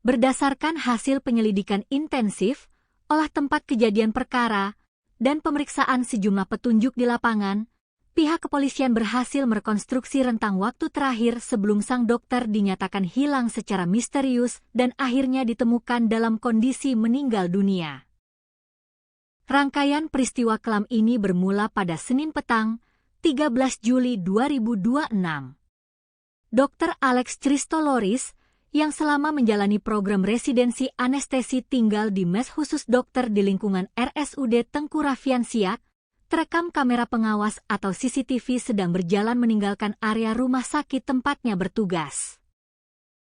Berdasarkan hasil penyelidikan intensif, olah tempat kejadian perkara, dan pemeriksaan sejumlah petunjuk di lapangan, pihak kepolisian berhasil merekonstruksi rentang waktu terakhir sebelum sang dokter dinyatakan hilang secara misterius dan akhirnya ditemukan dalam kondisi meninggal dunia. Rangkaian peristiwa kelam ini bermula pada Senin petang, 13 Juli 2026. Dr. Alex Christoloris, yang selama menjalani program residensi anestesi tinggal di mes khusus dokter di lingkungan RSUD Tengku Rafian Siak, terekam kamera pengawas atau CCTV sedang berjalan meninggalkan area rumah sakit tempatnya bertugas.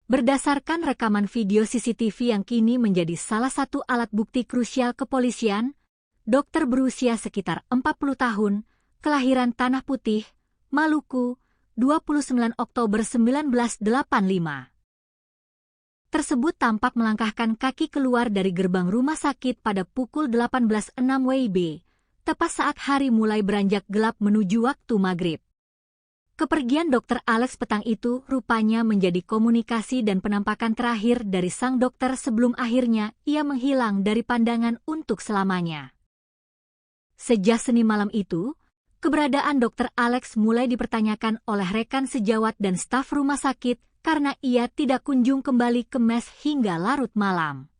Berdasarkan rekaman video CCTV yang kini menjadi salah satu alat bukti krusial kepolisian, dokter berusia sekitar 40 tahun, kelahiran Tanah Putih, Maluku, 29 Oktober 1985. Tersebut tampak melangkahkan kaki keluar dari gerbang rumah sakit pada pukul 18.06 WIB, tepat saat hari mulai beranjak gelap menuju waktu maghrib. Kepergian Dr. Alex petang itu rupanya menjadi komunikasi dan penampakan terakhir dari sang dokter sebelum akhirnya ia menghilang dari pandangan untuk selamanya. Sejak Senin malam itu, keberadaan Dr. Alex mulai dipertanyakan oleh rekan sejawat dan staf rumah sakit karena ia tidak kunjung kembali ke mes hingga larut malam.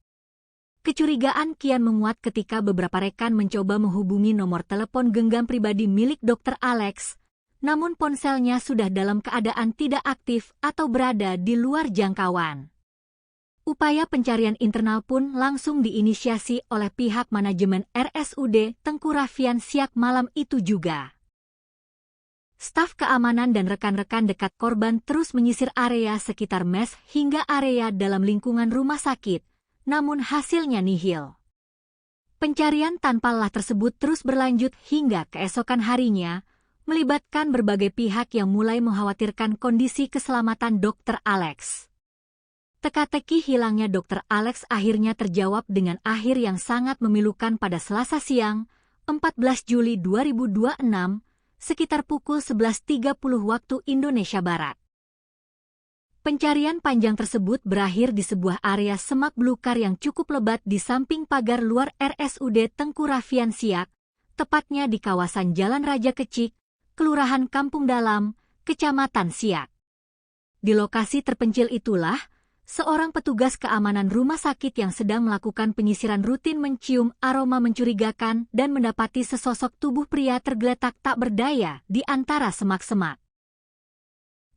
Kecurigaan kian menguat ketika beberapa rekan mencoba menghubungi nomor telepon genggam pribadi milik Dr. Alex, namun ponselnya sudah dalam keadaan tidak aktif atau berada di luar jangkauan. Upaya pencarian internal pun langsung diinisiasi oleh pihak manajemen RSUD Tengku Rafian Siak malam itu juga. Staf keamanan dan rekan-rekan dekat korban terus menyisir area sekitar mes hingga area dalam lingkungan rumah sakit, namun hasilnya nihil. Pencarian tanpa lelah tersebut terus berlanjut hingga keesokan harinya, melibatkan berbagai pihak yang mulai mengkhawatirkan kondisi keselamatan Dr. Alex. Teka-teki hilangnya Dr. Alex akhirnya terjawab dengan akhir yang sangat memilukan pada Selasa siang, 14 Juli 2026, sekitar pukul 11.30 waktu Indonesia Barat. Pencarian panjang tersebut berakhir di sebuah area semak belukar yang cukup lebat di samping pagar luar RSUD Tengku Rafian Siak, tepatnya di kawasan Jalan Raja Kecik, Kelurahan Kampung Dalam, Kecamatan Siak. Di lokasi terpencil itulah, seorang petugas keamanan rumah sakit yang sedang melakukan penyisiran rutin mencium aroma mencurigakan dan mendapati sesosok tubuh pria tergeletak tak berdaya di antara semak-semak.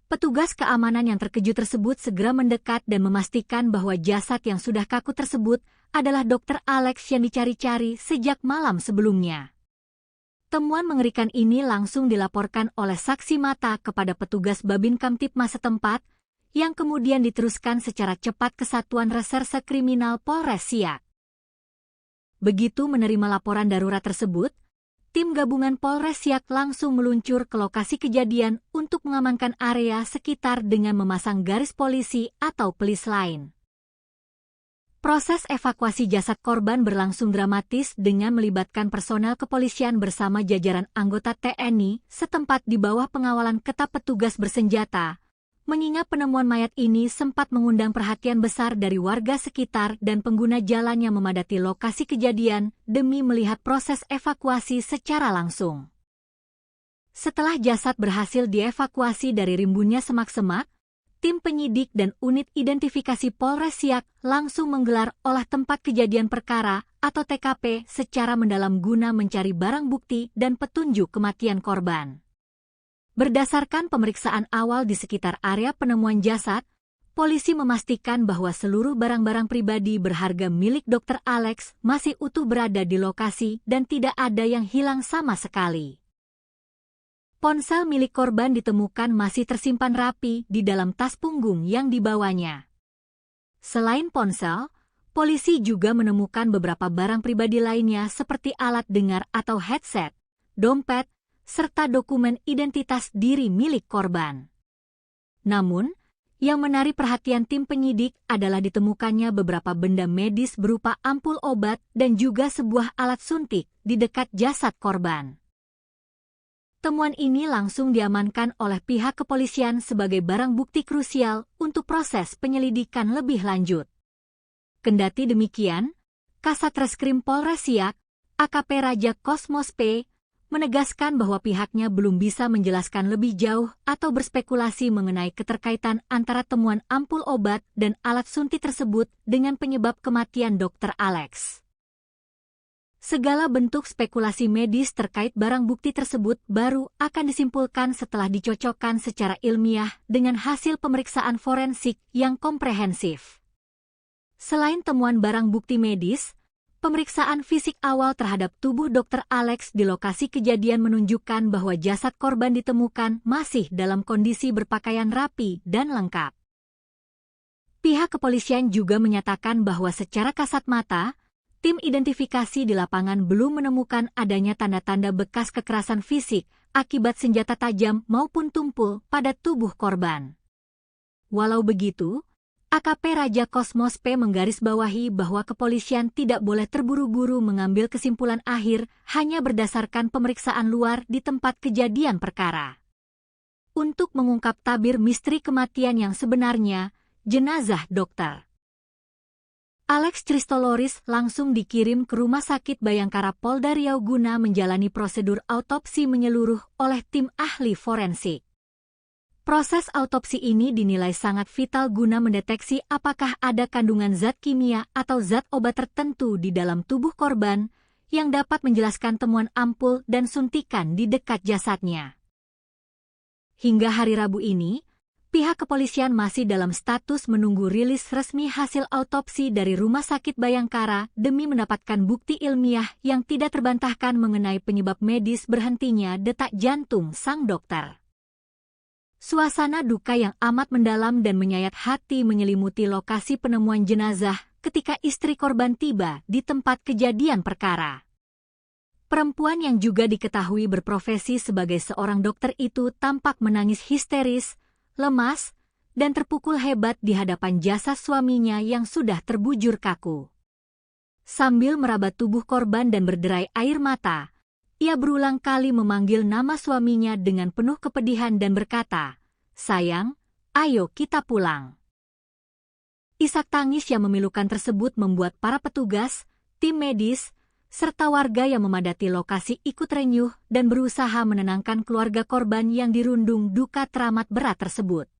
Petugas keamanan yang terkejut tersebut segera mendekat dan memastikan bahwa jasad yang sudah kaku tersebut adalah Dr. Alex yang dicari-cari sejak malam sebelumnya. Temuan mengerikan ini langsung dilaporkan oleh saksi mata kepada petugas Babin Kamtipmas setempat, yang kemudian diteruskan secara cepat ke Satuan Reserse Kriminal Polres Siak. Begitu menerima laporan darurat tersebut, tim gabungan Polres Siak langsung meluncur ke lokasi kejadian untuk mengamankan area sekitar dengan memasang garis polisi atau pelis lain. Proses evakuasi jasad korban berlangsung dramatis dengan melibatkan personel kepolisian bersama jajaran anggota TNI setempat di bawah pengawalan ketat petugas bersenjata, mengingat penemuan mayat ini sempat mengundang perhatian besar dari warga sekitar dan pengguna jalan yang memadati lokasi kejadian demi melihat proses evakuasi secara langsung. Setelah jasad berhasil dievakuasi dari rimbunnya semak-semak, tim penyidik dan unit identifikasi Polres Siak langsung menggelar olah tempat kejadian perkara atau TKP secara mendalam guna mencari barang bukti dan petunjuk kematian korban. Berdasarkan pemeriksaan awal di sekitar area penemuan jasad, polisi memastikan bahwa seluruh barang-barang pribadi berharga milik Dr. Alex masih utuh berada di lokasi dan tidak ada yang hilang sama sekali. Ponsel milik korban ditemukan masih tersimpan rapi di dalam tas punggung yang dibawanya. Selain ponsel, polisi juga menemukan beberapa barang pribadi lainnya seperti alat dengar atau headset, dompet, serta dokumen identitas diri milik korban. Namun, yang menarik perhatian tim penyidik adalah ditemukannya beberapa benda medis berupa ampul obat dan juga sebuah alat suntik di dekat jasad korban. Temuan ini langsung diamankan oleh pihak kepolisian sebagai barang bukti krusial untuk proses penyelidikan lebih lanjut. Kendati demikian, Kasat Reskrim Polres Siak, AKP Raja Kosmos P, menegaskan bahwa pihaknya belum bisa menjelaskan lebih jauh atau berspekulasi mengenai keterkaitan antara temuan ampul obat dan alat suntik tersebut dengan penyebab kematian Dr. Alex. Segala bentuk spekulasi medis terkait barang bukti tersebut baru akan disimpulkan setelah dicocokkan secara ilmiah dengan hasil pemeriksaan forensik yang komprehensif. Selain temuan barang bukti medis, pemeriksaan fisik awal terhadap tubuh Dr. Alex di lokasi kejadian menunjukkan bahwa jasad korban ditemukan masih dalam kondisi berpakaian rapi dan lengkap. Pihak kepolisian juga menyatakan bahwa secara kasat mata, tim identifikasi di lapangan belum menemukan adanya tanda-tanda bekas kekerasan fisik akibat senjata tajam maupun tumpul pada tubuh korban. Walau begitu, AKP Raja Kosmos P menggarisbawahi bahwa kepolisian tidak boleh terburu-buru mengambil kesimpulan akhir hanya berdasarkan pemeriksaan luar di tempat kejadian perkara. Untuk mengungkap tabir misteri kematian yang sebenarnya, jenazah Dr. Alex Christoloris langsung dikirim ke Rumah Sakit Bayangkara Polda Riau guna menjalani prosedur autopsi menyeluruh oleh tim ahli forensik. Proses autopsi ini dinilai sangat vital guna mendeteksi apakah ada kandungan zat kimia atau zat obat tertentu di dalam tubuh korban yang dapat menjelaskan temuan ampul dan suntikan di dekat jasadnya. Hingga hari Rabu ini, pihak kepolisian masih dalam status menunggu rilis resmi hasil autopsi dari Rumah Sakit Bayangkara demi mendapatkan bukti ilmiah yang tidak terbantahkan mengenai penyebab medis berhentinya detak jantung sang dokter. Suasana duka yang amat mendalam dan menyayat hati menyelimuti lokasi penemuan jenazah ketika istri korban tiba di tempat kejadian perkara. Perempuan yang juga diketahui berprofesi sebagai seorang dokter itu tampak menangis histeris, lemas, dan terpukul hebat di hadapan jasad suaminya yang sudah terbujur kaku. Sambil meraba tubuh korban dan berderai air mata, ia berulang kali memanggil nama suaminya dengan penuh kepedihan dan berkata, "Sayang, ayo kita pulang." Isak tangis yang memilukan tersebut membuat para petugas, tim medis, serta warga yang memadati lokasi ikut renyuh dan berusaha menenangkan keluarga korban yang dirundung duka teramat berat tersebut.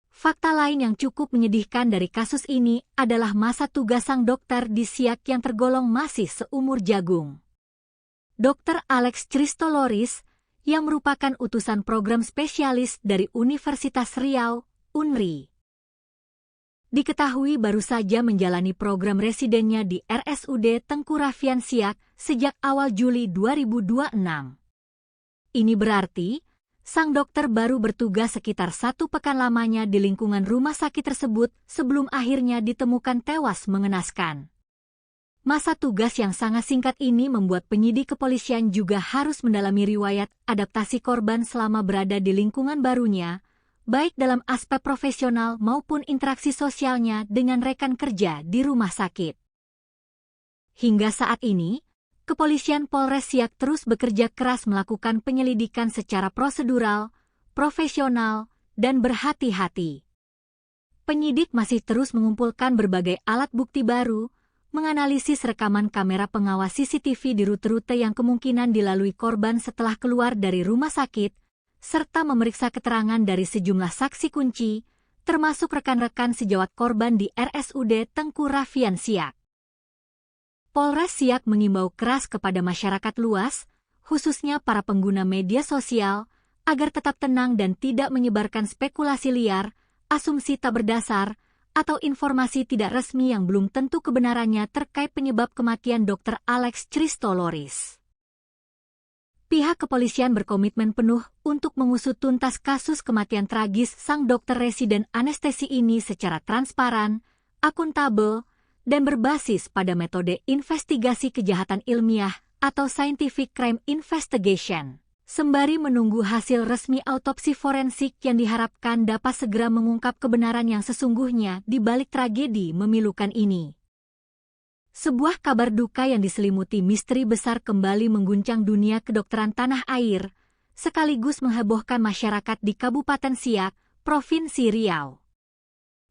Fakta lain yang cukup menyedihkan dari kasus ini adalah masa tugas sang dokter di Siak yang tergolong masih seumur jagung. Dr. Alex Christoloris, yang merupakan utusan program spesialis dari Universitas Riau, UNRI. Diketahui baru saja menjalani program residennya di RSUD Tengku Raffian Siak sejak awal Juli 2026. Ini berarti, sang dokter baru bertugas sekitar 1 pekan lamanya di lingkungan rumah sakit tersebut sebelum akhirnya ditemukan tewas mengenaskan. Masa tugas yang sangat singkat ini membuat penyidik kepolisian juga harus mendalami riwayat adaptasi korban selama berada di lingkungan barunya, baik dalam aspek profesional maupun interaksi sosialnya dengan rekan kerja di rumah sakit. Hingga saat ini, Kepolisian Polres Siak terus bekerja keras melakukan penyelidikan secara prosedural, profesional, dan berhati-hati. Penyidik masih terus mengumpulkan berbagai alat bukti baru, menganalisis rekaman kamera pengawas CCTV di rute-rute yang kemungkinan dilalui korban setelah keluar dari rumah sakit, serta memeriksa keterangan dari sejumlah saksi kunci, termasuk rekan-rekan sejawat korban di RSUD Tengku Raffian Siak. Polres Siak mengimbau keras kepada masyarakat luas, khususnya para pengguna media sosial, agar tetap tenang dan tidak menyebarkan spekulasi liar, asumsi tak berdasar, atau informasi tidak resmi yang belum tentu kebenarannya terkait penyebab kematian Dr. Alex Christoloris. Pihak kepolisian berkomitmen penuh untuk mengusut tuntas kasus kematian tragis sang dokter residen anestesi ini secara transparan, akuntabel, dan berbasis pada metode investigasi kejahatan ilmiah atau scientific crime investigation, sembari menunggu hasil resmi autopsi forensik yang diharapkan dapat segera mengungkap kebenaran yang sesungguhnya di balik tragedi memilukan ini. Sebuah kabar duka yang diselimuti misteri besar kembali mengguncang dunia kedokteran tanah air, sekaligus menghebohkan masyarakat di Kabupaten Siak, Provinsi Riau.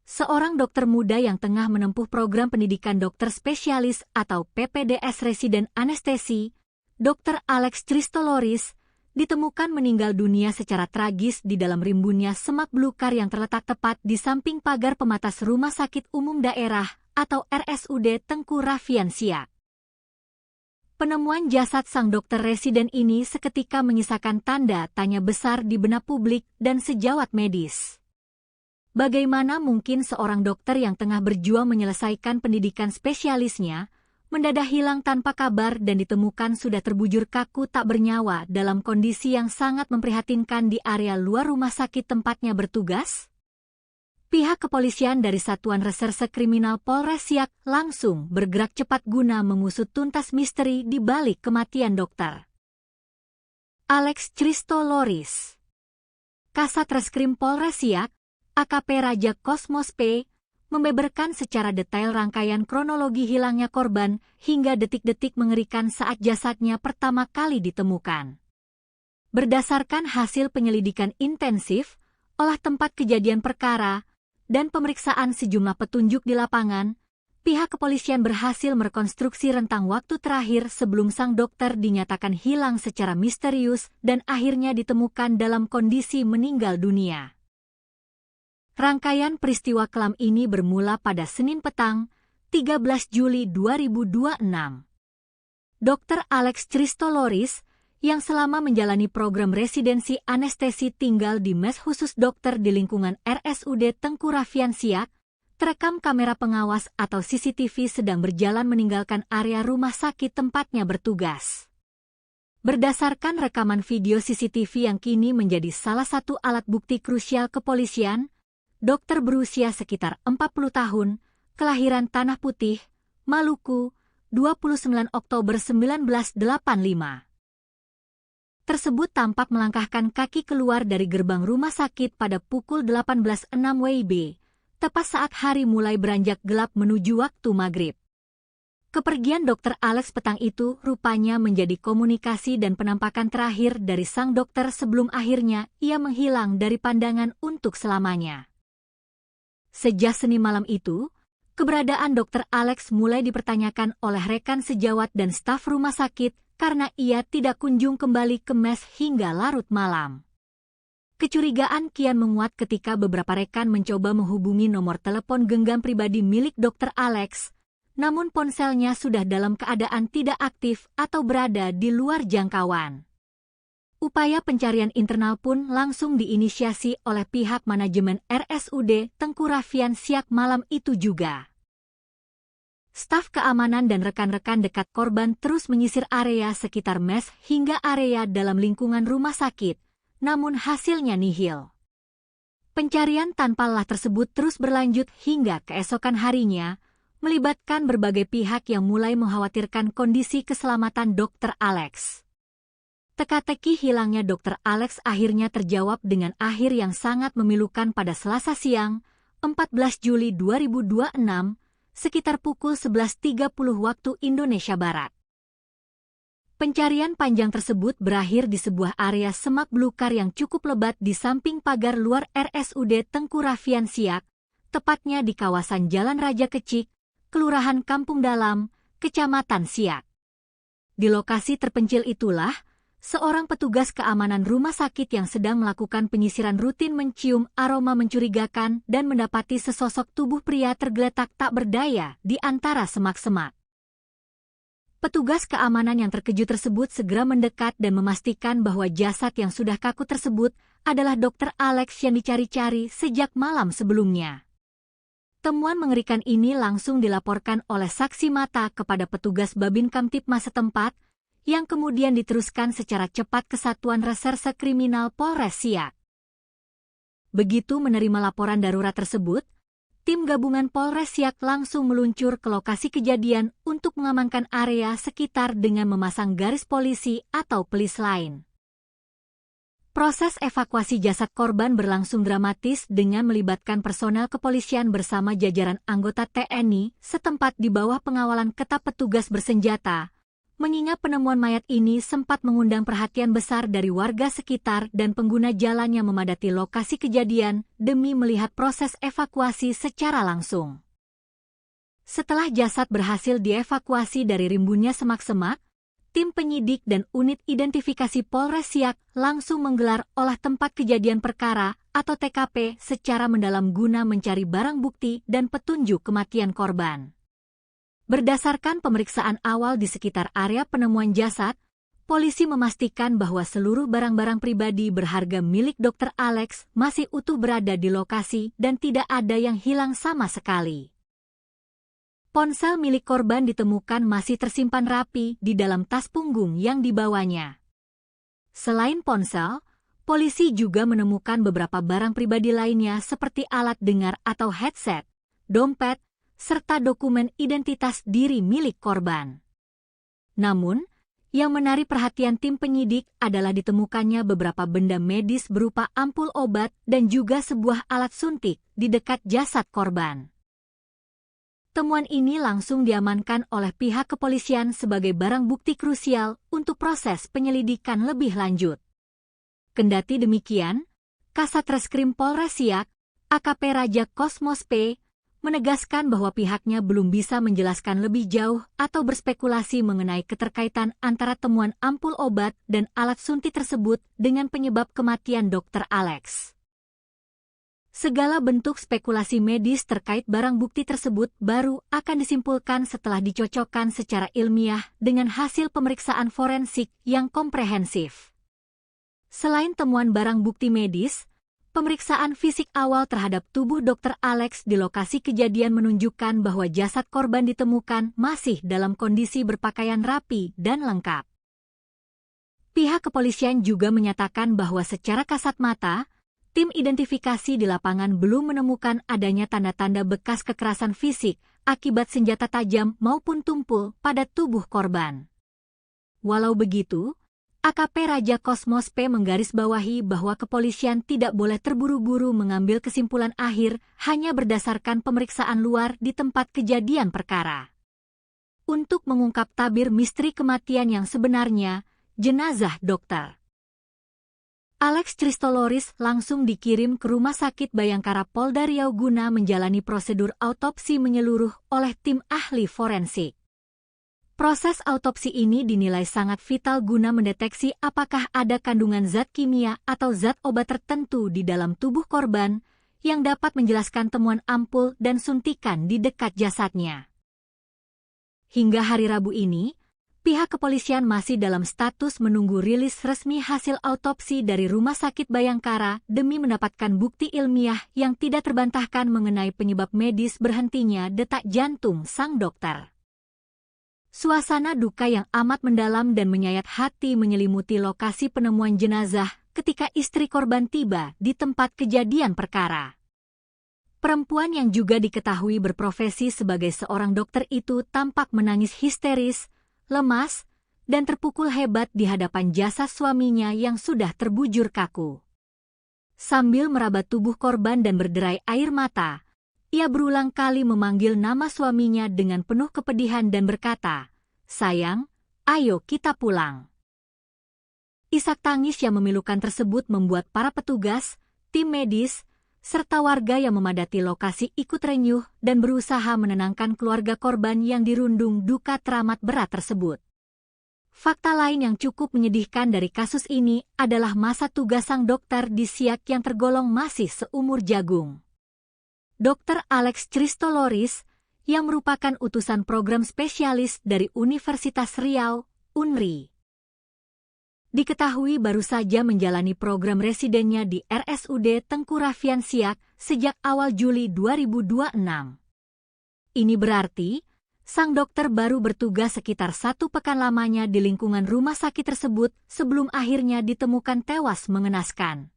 Seorang dokter muda yang tengah menempuh program pendidikan dokter spesialis atau PPDS residen anestesi, Dr. Alex Christoloris, ditemukan meninggal dunia secara tragis di dalam rimbunnya semak belukar yang terletak tepat di samping pagar pematas Rumah Sakit Umum Daerah atau RSUD Tengku Raffian Siak. Penemuan jasad sang dokter residen ini seketika menyisakan tanda tanya besar di benak publik dan sejawat medis. Bagaimana mungkin seorang dokter yang tengah berjuang menyelesaikan pendidikan spesialisnya, mendadak hilang tanpa kabar dan ditemukan sudah terbujur kaku tak bernyawa dalam kondisi yang sangat memprihatinkan di area luar rumah sakit tempatnya bertugas? Pihak kepolisian dari Satuan Reserse Kriminal Polres Siak langsung bergerak cepat guna mengusut tuntas misteri di balik kematian dokter Alex Christoloris. Kasat Reskrim Polres Siak, AKP Raja Kosmos P, membeberkan secara detail rangkaian kronologi hilangnya korban hingga detik-detik mengerikan saat jasadnya pertama kali ditemukan. Berdasarkan hasil penyelidikan intensif, olah tempat kejadian perkara, dan pemeriksaan sejumlah petunjuk di lapangan, pihak kepolisian berhasil merekonstruksi rentang waktu terakhir sebelum sang dokter dinyatakan hilang secara misterius dan akhirnya ditemukan dalam kondisi meninggal dunia. Rangkaian peristiwa kelam ini bermula pada Senin petang, 13 Juli 2026. Dr. Alex Christoloris, yang selama menjalani program residensi anestesi tinggal di mes khusus dokter di lingkungan RSUD Tengku Raffian Siak, terekam kamera pengawas atau CCTV sedang berjalan meninggalkan area rumah sakit tempatnya bertugas. Berdasarkan rekaman video CCTV yang kini menjadi salah satu alat bukti krusial kepolisian, dokter berusia sekitar 40 tahun, kelahiran Tanah Putih, Maluku, 29 Oktober 1985. Tersebut tampak melangkahkan kaki keluar dari gerbang rumah sakit pada pukul 18.06 WIB, tepat saat hari mulai beranjak gelap menuju waktu maghrib. Kepergian Dr. Alex petang itu rupanya menjadi komunikasi dan penampakan terakhir dari sang dokter sebelum akhirnya ia menghilang dari pandangan untuk selamanya. Sejak Senin malam itu, keberadaan Dr. Alex mulai dipertanyakan oleh rekan sejawat dan staf rumah sakit karena ia tidak kunjung kembali ke mes hingga larut malam. Kecurigaan kian menguat ketika beberapa rekan mencoba menghubungi nomor telepon genggam pribadi milik Dr. Alex, namun ponselnya sudah dalam keadaan tidak aktif atau berada di luar jangkauan. Upaya pencarian internal pun langsung diinisiasi oleh pihak manajemen RSUD Tengku Raffian Siak malam itu juga. Staf keamanan dan rekan-rekan dekat korban terus menyisir area sekitar mes hingga area dalam lingkungan rumah sakit, namun hasilnya nihil. Pencarian tanpa lelah tersebut terus berlanjut hingga keesokan harinya, melibatkan berbagai pihak yang mulai mengkhawatirkan kondisi keselamatan Dr. Alex. Teka-teki hilangnya Dr. Alex akhirnya terjawab dengan akhir yang sangat memilukan pada Selasa siang, 14 Juli 2026, sekitar pukul 11.30 waktu Indonesia Barat. Pencarian panjang tersebut berakhir di sebuah area semak belukar yang cukup lebat di samping pagar luar RSUD Tengku Raffian Siak, tepatnya di kawasan Jalan Raja Kecik, Kelurahan Kampung Dalam, Kecamatan Siak. Di lokasi terpencil itulah, seorang petugas keamanan rumah sakit yang sedang melakukan penyisiran rutin mencium aroma mencurigakan dan mendapati sesosok tubuh pria tergeletak tak berdaya di antara semak-semak. Petugas keamanan yang terkejut tersebut segera mendekat dan memastikan bahwa jasad yang sudah kaku tersebut adalah Dr. Alex yang dicari-cari sejak malam sebelumnya. Temuan mengerikan ini langsung dilaporkan oleh saksi mata kepada petugas Babin Kamtibmas setempat, yang kemudian diteruskan secara cepat ke Satuan Reserse Kriminal Polres Siak. Begitu menerima laporan darurat tersebut, tim gabungan Polres Siak langsung meluncur ke lokasi kejadian untuk mengamankan area sekitar dengan memasang garis polisi atau pelis lain. Proses evakuasi jasad korban berlangsung dramatis dengan melibatkan personel kepolisian bersama jajaran anggota TNI setempat di bawah pengawalan ketat petugas bersenjata, mengingat penemuan mayat ini sempat mengundang perhatian besar dari warga sekitar dan pengguna jalan yang memadati lokasi kejadian demi melihat proses evakuasi secara langsung. Setelah jasad berhasil dievakuasi dari rimbunnya semak-semak, tim penyidik dan unit identifikasi Polres Siak langsung menggelar olah tempat kejadian perkara atau TKP secara mendalam guna mencari barang bukti dan petunjuk kematian korban. Berdasarkan pemeriksaan awal di sekitar area penemuan jasad, polisi memastikan bahwa seluruh barang-barang pribadi berharga milik Dr. Alex masih utuh berada di lokasi dan tidak ada yang hilang sama sekali. Ponsel milik korban ditemukan masih tersimpan rapi di dalam tas punggung yang dibawanya. Selain ponsel, polisi juga menemukan beberapa barang pribadi lainnya seperti alat dengar atau headset, dompet, serta dokumen identitas diri milik korban. Namun, yang menarik perhatian tim penyidik adalah ditemukannya beberapa benda medis berupa ampul obat dan juga sebuah alat suntik di dekat jasad korban. Temuan ini langsung diamankan oleh pihak kepolisian sebagai barang bukti krusial untuk proses penyelidikan lebih lanjut. Kendati demikian, Kasat Reskrim Polres Siak, AKP Raja Kosmos P, menegaskan bahwa pihaknya belum bisa menjelaskan lebih jauh atau berspekulasi mengenai keterkaitan antara temuan ampul obat dan alat suntik tersebut dengan penyebab kematian Dr. Alex. Segala bentuk spekulasi medis terkait barang bukti tersebut baru akan disimpulkan setelah dicocokkan secara ilmiah dengan hasil pemeriksaan forensik yang komprehensif. Selain temuan barang bukti medis, pemeriksaan fisik awal terhadap tubuh Dr. Alex di lokasi kejadian menunjukkan bahwa jasad korban ditemukan masih dalam kondisi berpakaian rapi dan lengkap. Pihak kepolisian juga menyatakan bahwa secara kasat mata, tim identifikasi di lapangan belum menemukan adanya tanda-tanda bekas kekerasan fisik akibat senjata tajam maupun tumpul pada tubuh korban. Walau begitu, AKP Raja Kosmos P menggarisbawahi bahwa kepolisian tidak boleh terburu-buru mengambil kesimpulan akhir hanya berdasarkan pemeriksaan luar di tempat kejadian perkara. Untuk mengungkap tabir misteri kematian yang sebenarnya, jenazah Dr. Alex Christoloris langsung dikirim ke Rumah Sakit Bayangkara Polda Riau guna menjalani prosedur autopsi menyeluruh oleh tim ahli forensik. Proses autopsi ini dinilai sangat vital guna mendeteksi apakah ada kandungan zat kimia atau zat obat tertentu di dalam tubuh korban yang dapat menjelaskan temuan ampul dan suntikan di dekat jasadnya. Hingga hari Rabu ini, pihak kepolisian masih dalam status menunggu rilis resmi hasil autopsi dari Rumah Sakit Bayangkara demi mendapatkan bukti ilmiah yang tidak terbantahkan mengenai penyebab medis berhentinya detak jantung sang dokter. Suasana duka yang amat mendalam dan menyayat hati menyelimuti lokasi penemuan jenazah ketika istri korban tiba di tempat kejadian perkara. Perempuan yang juga diketahui berprofesi sebagai seorang dokter itu tampak menangis histeris, lemas, dan terpukul hebat di hadapan jasad suaminya yang sudah terbujur kaku. Sambil meraba tubuh korban dan berderai air mata, ia berulang kali memanggil nama suaminya dengan penuh kepedihan dan berkata, "Sayang, ayo kita pulang." Isak tangis yang memilukan tersebut membuat para petugas, tim medis, serta warga yang memadati lokasi ikut renyuh dan berusaha menenangkan keluarga korban yang dirundung duka teramat berat tersebut. Fakta lain yang cukup menyedihkan dari kasus ini adalah masa tugas sang dokter di Siak yang tergolong masih seumur jagung. Dr. Alex Christoloris, yang merupakan utusan program spesialis dari Universitas Riau, UNRI. Diketahui baru saja menjalani program residennya di RSUD Tengku Raffian Siak sejak awal Juli 2026. Ini berarti, sang dokter baru bertugas sekitar 1 pekan lamanya di lingkungan rumah sakit tersebut sebelum akhirnya ditemukan tewas mengenaskan.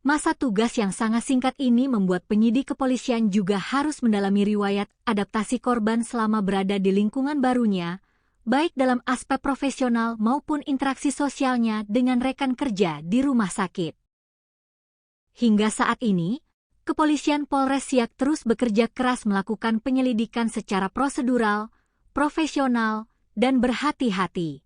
Masa tugas yang sangat singkat ini membuat penyidik kepolisian juga harus mendalami riwayat adaptasi korban selama berada di lingkungan barunya, baik dalam aspek profesional maupun interaksi sosialnya dengan rekan kerja di rumah sakit. Hingga saat ini, Kepolisian Polres Siak terus bekerja keras melakukan penyelidikan secara prosedural, profesional, dan berhati-hati.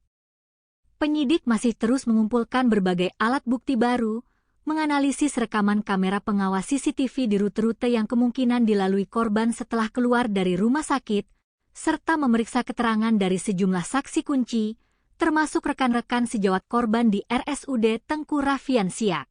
Penyidik masih terus mengumpulkan berbagai alat bukti baru, menganalisis rekaman kamera pengawas CCTV di rute-rute yang kemungkinan dilalui korban setelah keluar dari rumah sakit, serta memeriksa keterangan dari sejumlah saksi kunci, termasuk rekan-rekan sejawat korban di RSUD Tengku Raffian Siak.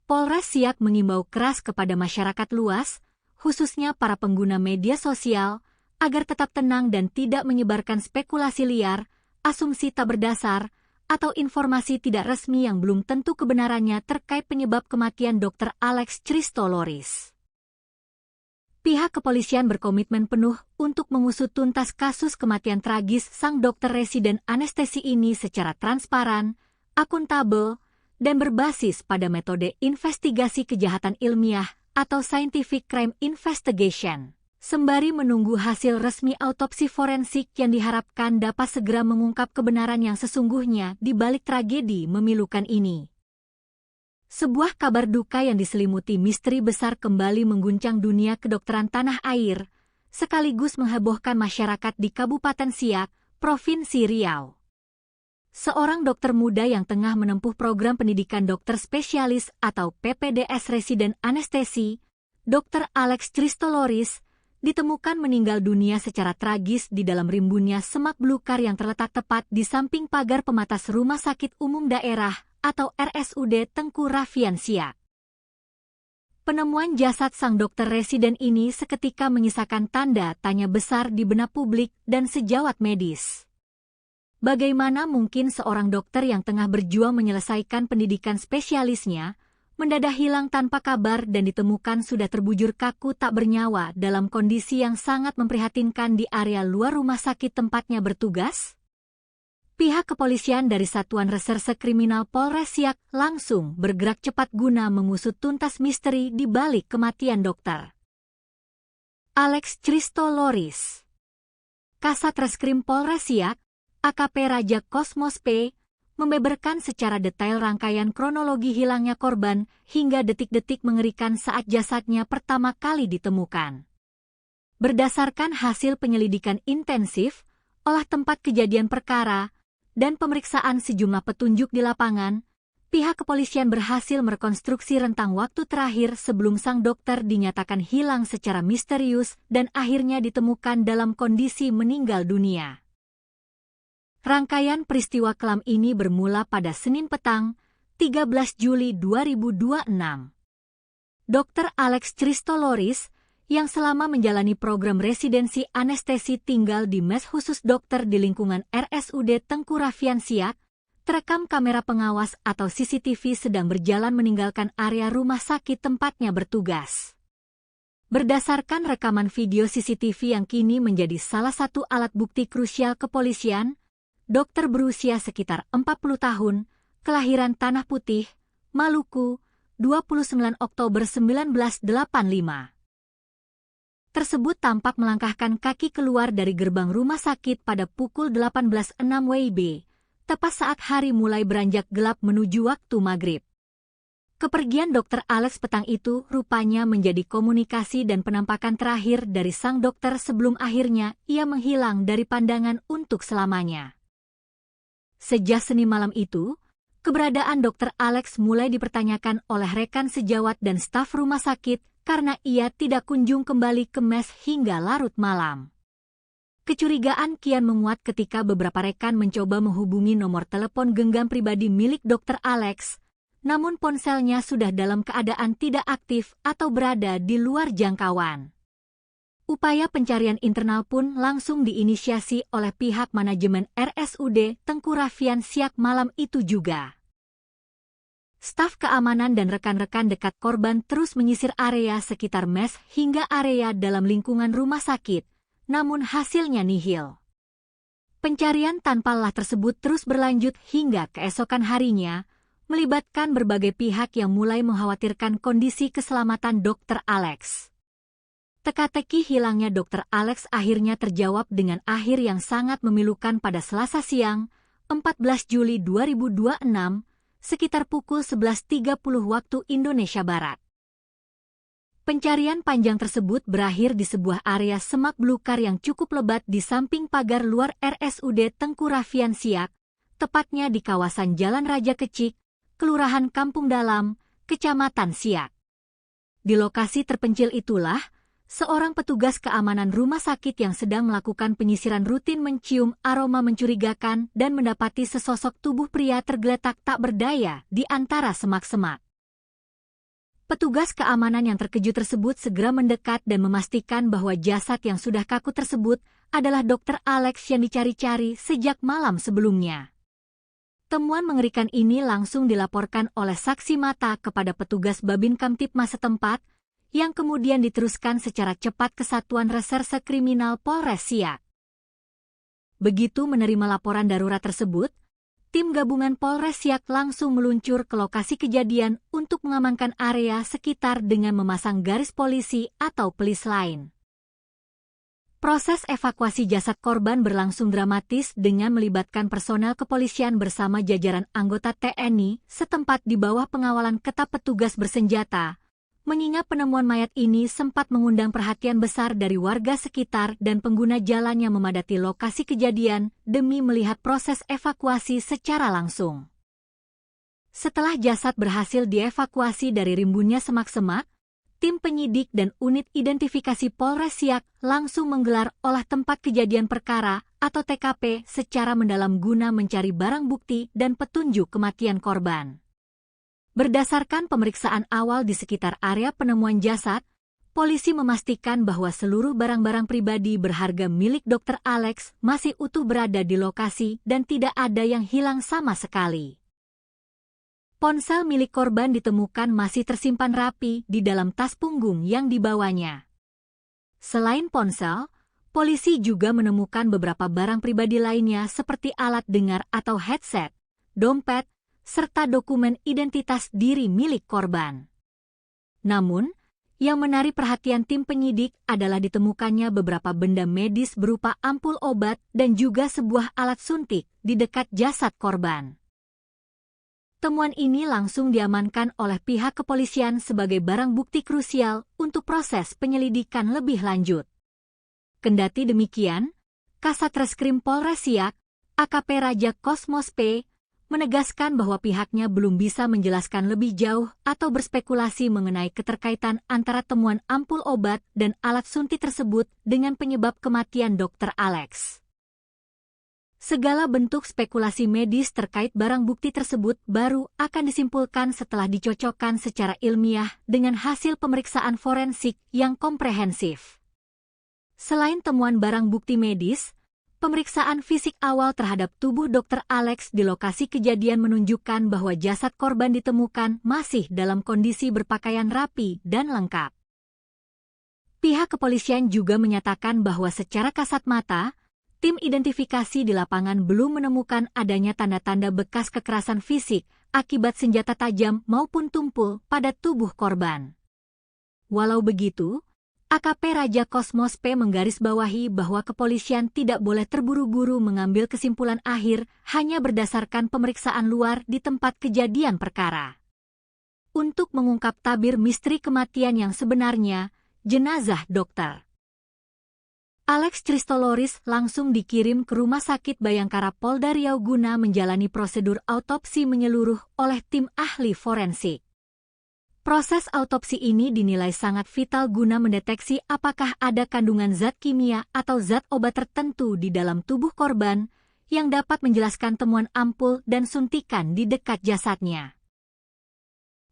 Polres Siak mengimbau keras kepada masyarakat luas, khususnya para pengguna media sosial, agar tetap tenang dan tidak menyebarkan spekulasi liar, asumsi tak berdasar, atau informasi tidak resmi yang belum tentu kebenarannya terkait penyebab kematian Dr. Alex Christoloris. Pihak kepolisian berkomitmen penuh untuk mengusut tuntas kasus kematian tragis sang dokter residen anestesi ini secara transparan, akuntabel, dan berbasis pada metode investigasi kejahatan ilmiah atau scientific crime investigation. Sembari menunggu hasil resmi autopsi forensik yang diharapkan dapat segera mengungkap kebenaran yang sesungguhnya di balik tragedi memilukan ini. Sebuah kabar duka yang diselimuti misteri besar kembali mengguncang dunia kedokteran tanah air, sekaligus menghebohkan masyarakat di Kabupaten Siak, Provinsi Riau. Seorang dokter muda yang tengah menempuh program pendidikan dokter spesialis atau PPDS residen anestesi, Dr. Alex Christoloris, ditemukan meninggal dunia secara tragis di dalam rimbunnya semak belukar yang terletak tepat di samping pagar pematas Rumah Sakit Umum Daerah atau RSUD Tengku Raffian Siak. Penemuan jasad sang dokter residen ini seketika menyisakan tanda tanya besar di benak publik dan sejawat medis. Bagaimana mungkin seorang dokter yang tengah berjuang menyelesaikan pendidikan spesialisnya mendadak hilang tanpa kabar dan ditemukan sudah terbujur kaku tak bernyawa dalam kondisi yang sangat memprihatinkan di area luar rumah sakit tempatnya bertugas? Pihak kepolisian dari Satuan Reserse Kriminal Polres Siak langsung bergerak cepat guna mengusut tuntas misteri di balik kematian dokter Alex Christoloris. Kasat Reskrim Polres Siak, AKP Raja Kosmos P, membeberkan secara detail rangkaian kronologi hilangnya korban hingga detik-detik mengerikan saat jasadnya pertama kali ditemukan. Berdasarkan hasil penyelidikan intensif, olah tempat kejadian perkara, dan pemeriksaan sejumlah petunjuk di lapangan, pihak kepolisian berhasil merekonstruksi rentang waktu terakhir sebelum sang dokter dinyatakan hilang secara misterius dan akhirnya ditemukan dalam kondisi meninggal dunia. Rangkaian peristiwa kelam ini bermula pada Senin petang, 13 Juli 2026. Dr. Alex Christoloris, yang selama menjalani program residensi anestesi tinggal di mes khusus dokter di lingkungan RSUD Tengku Raffian Siak, terekam kamera pengawas atau CCTV sedang berjalan meninggalkan area rumah sakit tempatnya bertugas. Berdasarkan rekaman video CCTV yang kini menjadi salah satu alat bukti krusial kepolisian, dokter berusia sekitar 40 tahun, kelahiran Tanah Putih, Maluku, 29 Oktober 1985. Tersebut tampak melangkahkan kaki keluar dari gerbang rumah sakit pada pukul 18.06 WIB, tepat saat hari mulai beranjak gelap menuju waktu maghrib. Kepergian Dr. Alex petang itu rupanya menjadi komunikasi dan penampakan terakhir dari sang dokter sebelum akhirnya ia menghilang dari pandangan untuk selamanya. Sejak Senin malam itu, keberadaan Dr. Alex mulai dipertanyakan oleh rekan sejawat dan staf rumah sakit karena ia tidak kunjung kembali ke mes hingga larut malam. Kecurigaan kian menguat ketika beberapa rekan mencoba menghubungi nomor telepon genggam pribadi milik Dr. Alex, namun ponselnya sudah dalam keadaan tidak aktif atau berada di luar jangkauan. Upaya pencarian internal pun langsung diinisiasi oleh pihak manajemen RSUD Tengku Raffian Siak malam itu juga. Staf keamanan dan rekan-rekan dekat korban terus menyisir area sekitar mes hingga area dalam lingkungan rumah sakit, namun hasilnya nihil. Pencarian tanpa lelah tersebut terus berlanjut hingga keesokan harinya, melibatkan berbagai pihak yang mulai mengkhawatirkan kondisi keselamatan Dr. Alex. Teka-teki hilangnya Dr. Alex akhirnya terjawab dengan akhir yang sangat memilukan pada Selasa siang, 14 Juli 2026, sekitar pukul 11.30 waktu Indonesia Barat. Pencarian panjang tersebut berakhir di sebuah area semak belukar yang cukup lebat di samping pagar luar RSUD Tengku Raffian Siak, tepatnya di kawasan Jalan Raja Kecik, Kelurahan Kampung Dalam, Kecamatan Siak. Di lokasi terpencil itulah, seorang petugas keamanan rumah sakit yang sedang melakukan penyisiran rutin mencium aroma mencurigakan dan mendapati sesosok tubuh pria tergeletak tak berdaya di antara semak-semak. Petugas keamanan yang terkejut tersebut segera mendekat dan memastikan bahwa jasad yang sudah kaku tersebut adalah Dr. Alex yang dicari-cari sejak malam sebelumnya. Temuan mengerikan ini langsung dilaporkan oleh saksi mata kepada petugas Babin Kamtipmas setempat, yang kemudian diteruskan secara cepat ke Satuan Reserse Kriminal Polres Siak. Begitu menerima laporan darurat tersebut, tim gabungan Polres Siak langsung meluncur ke lokasi kejadian untuk mengamankan area sekitar dengan memasang garis polisi atau pelis lain. Proses evakuasi jasad korban berlangsung dramatis dengan melibatkan personel kepolisian bersama jajaran anggota TNI setempat di bawah pengawalan ketat petugas bersenjata, mengingat penemuan mayat ini sempat mengundang perhatian besar dari warga sekitar dan pengguna jalan yang memadati lokasi kejadian demi melihat proses evakuasi secara langsung. Setelah jasad berhasil dievakuasi dari rimbunnya semak-semak, tim penyidik dan unit identifikasi Polres Siak langsung menggelar olah tempat kejadian perkara atau TKP secara mendalam guna mencari barang bukti dan petunjuk kematian korban. Berdasarkan pemeriksaan awal di sekitar area penemuan jasad, polisi memastikan bahwa seluruh barang-barang pribadi berharga milik Dr. Alex masih utuh berada di lokasi dan tidak ada yang hilang sama sekali. Ponsel milik korban ditemukan masih tersimpan rapi di dalam tas punggung yang dibawanya. Selain ponsel, polisi juga menemukan beberapa barang pribadi lainnya seperti alat dengar atau headset, dompet, serta dokumen identitas diri milik korban. Namun, yang menarik perhatian tim penyidik adalah ditemukannya beberapa benda medis berupa ampul obat dan juga sebuah alat suntik di dekat jasad korban. Temuan ini langsung diamankan oleh pihak kepolisian sebagai barang bukti krusial untuk proses penyelidikan lebih lanjut. Kendati demikian, Kasat Reskrim Polres Siak, AKP Raja Kosmos P, menegaskan bahwa pihaknya belum bisa menjelaskan lebih jauh atau berspekulasi mengenai keterkaitan antara temuan ampul obat dan alat suntik tersebut dengan penyebab kematian Dr. Alex. Segala bentuk spekulasi medis terkait barang bukti tersebut baru akan disimpulkan setelah dicocokkan secara ilmiah dengan hasil pemeriksaan forensik yang komprehensif. Selain temuan barang bukti medis, pemeriksaan fisik awal terhadap tubuh Dr. Alex di lokasi kejadian menunjukkan bahwa jasad korban ditemukan masih dalam kondisi berpakaian rapi dan lengkap. Pihak kepolisian juga menyatakan bahwa secara kasat mata, tim identifikasi di lapangan belum menemukan adanya tanda-tanda bekas kekerasan fisik akibat senjata tajam maupun tumpul pada tubuh korban. Walau begitu, AKP Raja Kosmos P menggarisbawahi bahwa kepolisian tidak boleh terburu-buru mengambil kesimpulan akhir hanya berdasarkan pemeriksaan luar di tempat kejadian perkara. Untuk mengungkap tabir misteri kematian yang sebenarnya, jenazah Dr. Alex Christoloris langsung dikirim ke Rumah Sakit Bayangkara Polda Riau guna menjalani prosedur autopsi menyeluruh oleh tim ahli forensik. Proses autopsi ini dinilai sangat vital guna mendeteksi apakah ada kandungan zat kimia atau zat obat tertentu di dalam tubuh korban yang dapat menjelaskan temuan ampul dan suntikan di dekat jasadnya.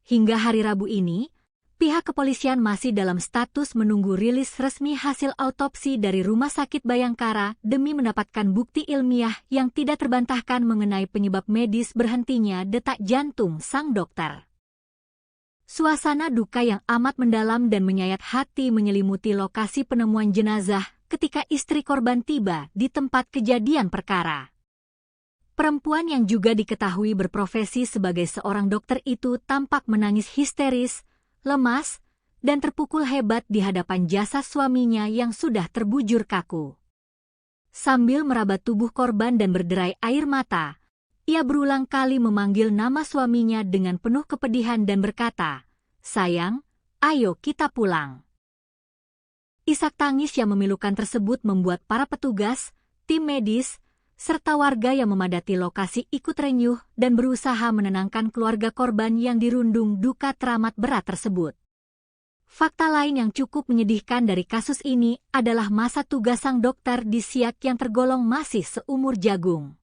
Hingga hari Rabu ini, pihak kepolisian masih dalam status menunggu rilis resmi hasil autopsi dari Rumah Sakit Bayangkara demi mendapatkan bukti ilmiah yang tidak terbantahkan mengenai penyebab medis berhentinya detak jantung sang dokter. Suasana duka yang amat mendalam dan menyayat hati menyelimuti lokasi penemuan jenazah ketika istri korban tiba di tempat kejadian perkara. Perempuan yang juga diketahui berprofesi sebagai seorang dokter itu tampak menangis histeris, lemas, dan terpukul hebat di hadapan jasad suaminya yang sudah terbujur kaku. Sambil meraba tubuh korban dan berderai air mata, ia berulang kali memanggil nama suaminya dengan penuh kepedihan dan berkata, "Sayang, ayo kita pulang." Isak tangis yang memilukan tersebut membuat para petugas, tim medis, serta warga yang memadati lokasi ikut renyuh dan berusaha menenangkan keluarga korban yang dirundung duka teramat berat tersebut. Fakta lain yang cukup menyedihkan dari kasus ini adalah masa tugas sang dokter di Siak yang tergolong masih seumur jagung.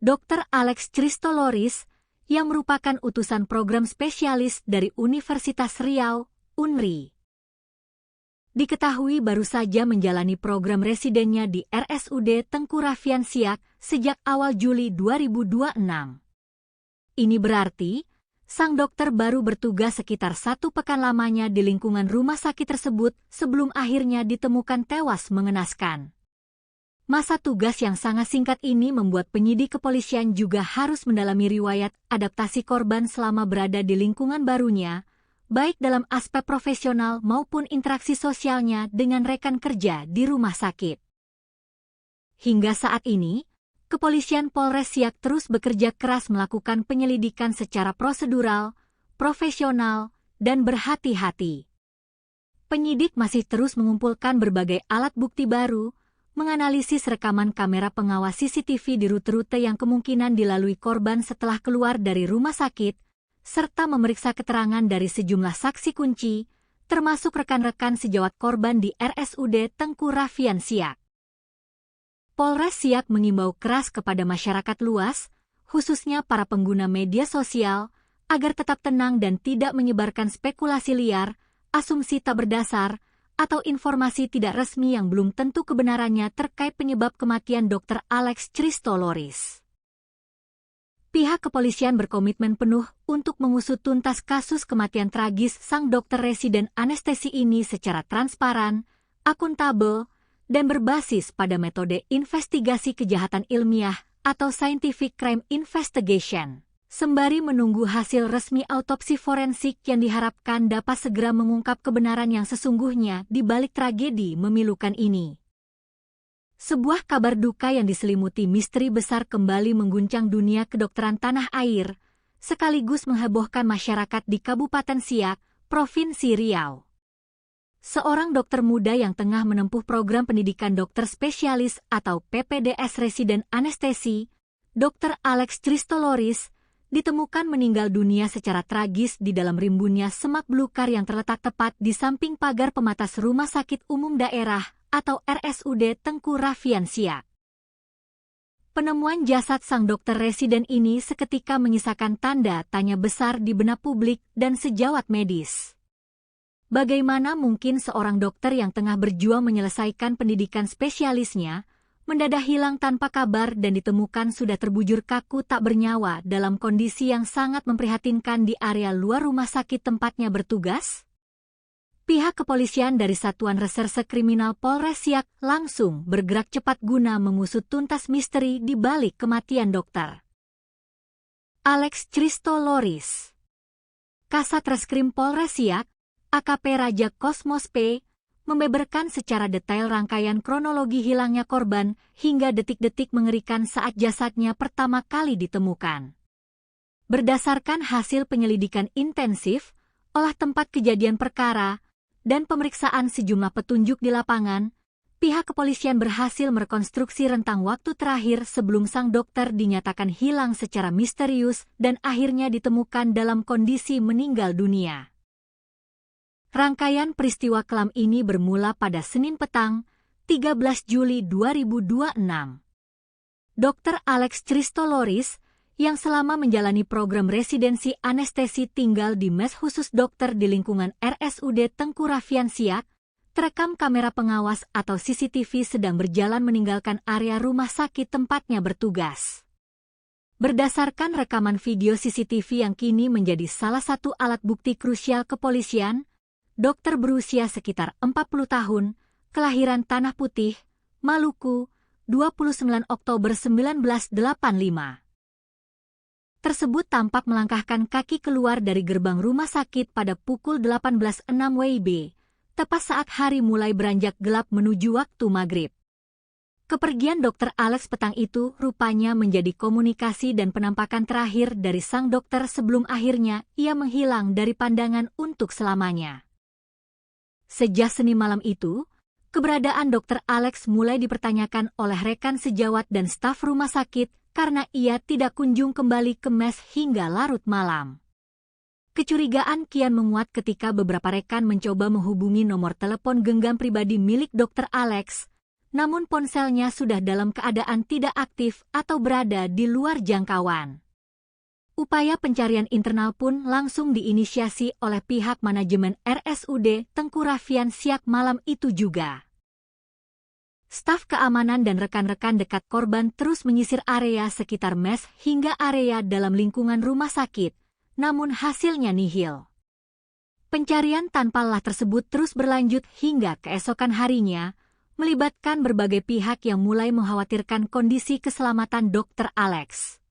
Dr. Alex Christoloris, yang merupakan utusan program spesialis dari Universitas Riau, UNRI, diketahui baru saja menjalani program residennya di RSUD Tengku Raffian Siak sejak awal Juli 2026. Ini berarti, sang dokter baru bertugas sekitar 1 pekan lamanya di lingkungan rumah sakit tersebut sebelum akhirnya ditemukan tewas mengenaskan. Masa tugas yang sangat singkat ini membuat penyidik kepolisian juga harus mendalami riwayat adaptasi korban selama berada di lingkungan barunya, baik dalam aspek profesional maupun interaksi sosialnya dengan rekan kerja di rumah sakit. Hingga saat ini, Kepolisian Polres Siak terus bekerja keras melakukan penyelidikan secara prosedural, profesional, dan berhati-hati. Penyidik masih terus mengumpulkan berbagai alat bukti baru, menganalisis rekaman kamera pengawas CCTV di rute-rute yang kemungkinan dilalui korban setelah keluar dari rumah sakit, serta memeriksa keterangan dari sejumlah saksi kunci, termasuk rekan-rekan sejawat korban di RSUD Tengku Raffian Siak. Polres Siak mengimbau keras kepada masyarakat luas, khususnya para pengguna media sosial, agar tetap tenang dan tidak menyebarkan spekulasi liar, asumsi tak berdasar, atau informasi tidak resmi yang belum tentu kebenarannya terkait penyebab kematian Dr. Alex Christoloris. Pihak kepolisian berkomitmen penuh untuk mengusut tuntas kasus kematian tragis sang dokter residen anestesi ini secara transparan, akuntabel, dan berbasis pada metode investigasi kejahatan ilmiah atau scientific crime investigation, sembari menunggu hasil resmi autopsi forensik yang diharapkan dapat segera mengungkap kebenaran yang sesungguhnya di balik tragedi memilukan ini. Sebuah kabar duka yang diselimuti misteri besar kembali mengguncang dunia kedokteran tanah air, sekaligus menghebohkan masyarakat di Kabupaten Siak, Provinsi Riau. Seorang dokter muda yang tengah menempuh program pendidikan dokter spesialis atau PPDS residen anestesi, Dr. Alex Christoloris, ditemukan meninggal dunia secara tragis di dalam rimbunnya semak belukar yang terletak tepat di samping pagar pematas Rumah Sakit Umum Daerah atau RSUD Tengku Raffian Siak. Penemuan jasad sang dokter residen ini seketika menyisakan tanda tanya besar di benak publik dan sejawat medis. Bagaimana mungkin seorang dokter yang tengah berjuang menyelesaikan pendidikan spesialisnya, mendadak hilang tanpa kabar dan ditemukan sudah terbujur kaku tak bernyawa dalam kondisi yang sangat memprihatinkan di area luar rumah sakit tempatnya bertugas? Pihak kepolisian dari Satuan Reserse Kriminal Polres Siak langsung bergerak cepat guna mengusut tuntas misteri di balik kematian dokter Alex Christoloris. Kasat Reskrim Polres Siak, AKP Raja Kosmos P, membeberkan secara detail rangkaian kronologi hilangnya korban hingga detik-detik mengerikan saat jasadnya pertama kali ditemukan. Berdasarkan hasil penyelidikan intensif, olah tempat kejadian perkara, dan pemeriksaan sejumlah petunjuk di lapangan, pihak kepolisian berhasil merekonstruksi rentang waktu terakhir sebelum sang dokter dinyatakan hilang secara misterius dan akhirnya ditemukan dalam kondisi meninggal dunia. Rangkaian peristiwa kelam ini bermula pada Senin petang, 13 Juli 2026. Dr. Alex Christoloris, yang selama menjalani program residensi anestesi tinggal di mes khusus dokter di lingkungan RSUD Tengku Raffian Siak, terekam kamera pengawas atau CCTV sedang berjalan meninggalkan area rumah sakit tempatnya bertugas. Berdasarkan rekaman video CCTV yang kini menjadi salah satu alat bukti krusial kepolisian, dokter berusia sekitar 40 tahun, kelahiran Tanah Putih, Maluku, 29 Oktober 1985. Tersebut tampak melangkahkan kaki keluar dari gerbang rumah sakit pada pukul 18.06 WIB, tepat saat hari mulai beranjak gelap menuju waktu maghrib. Kepergian Dr. Alex petang itu rupanya menjadi komunikasi dan penampakan terakhir dari sang dokter sebelum akhirnya ia menghilang dari pandangan untuk selamanya. Sejak Senin malam itu, keberadaan Dr. Alex mulai dipertanyakan oleh rekan sejawat dan staf rumah sakit karena ia tidak kunjung kembali ke mes hingga larut malam. Kecurigaan kian menguat ketika beberapa rekan mencoba menghubungi nomor telepon genggam pribadi milik Dr. Alex, namun ponselnya sudah dalam keadaan tidak aktif atau berada di luar jangkauan. Upaya pencarian internal pun langsung diinisiasi oleh pihak manajemen RSUD Tengku Raffian Siak malam itu juga. Staf keamanan dan rekan-rekan dekat korban terus menyisir area sekitar mes hingga area dalam lingkungan rumah sakit, namun hasilnya nihil. Pencarian tanpa lelah tersebut terus berlanjut hingga keesokan harinya, melibatkan berbagai pihak yang mulai mengkhawatirkan kondisi keselamatan Dr. Alex.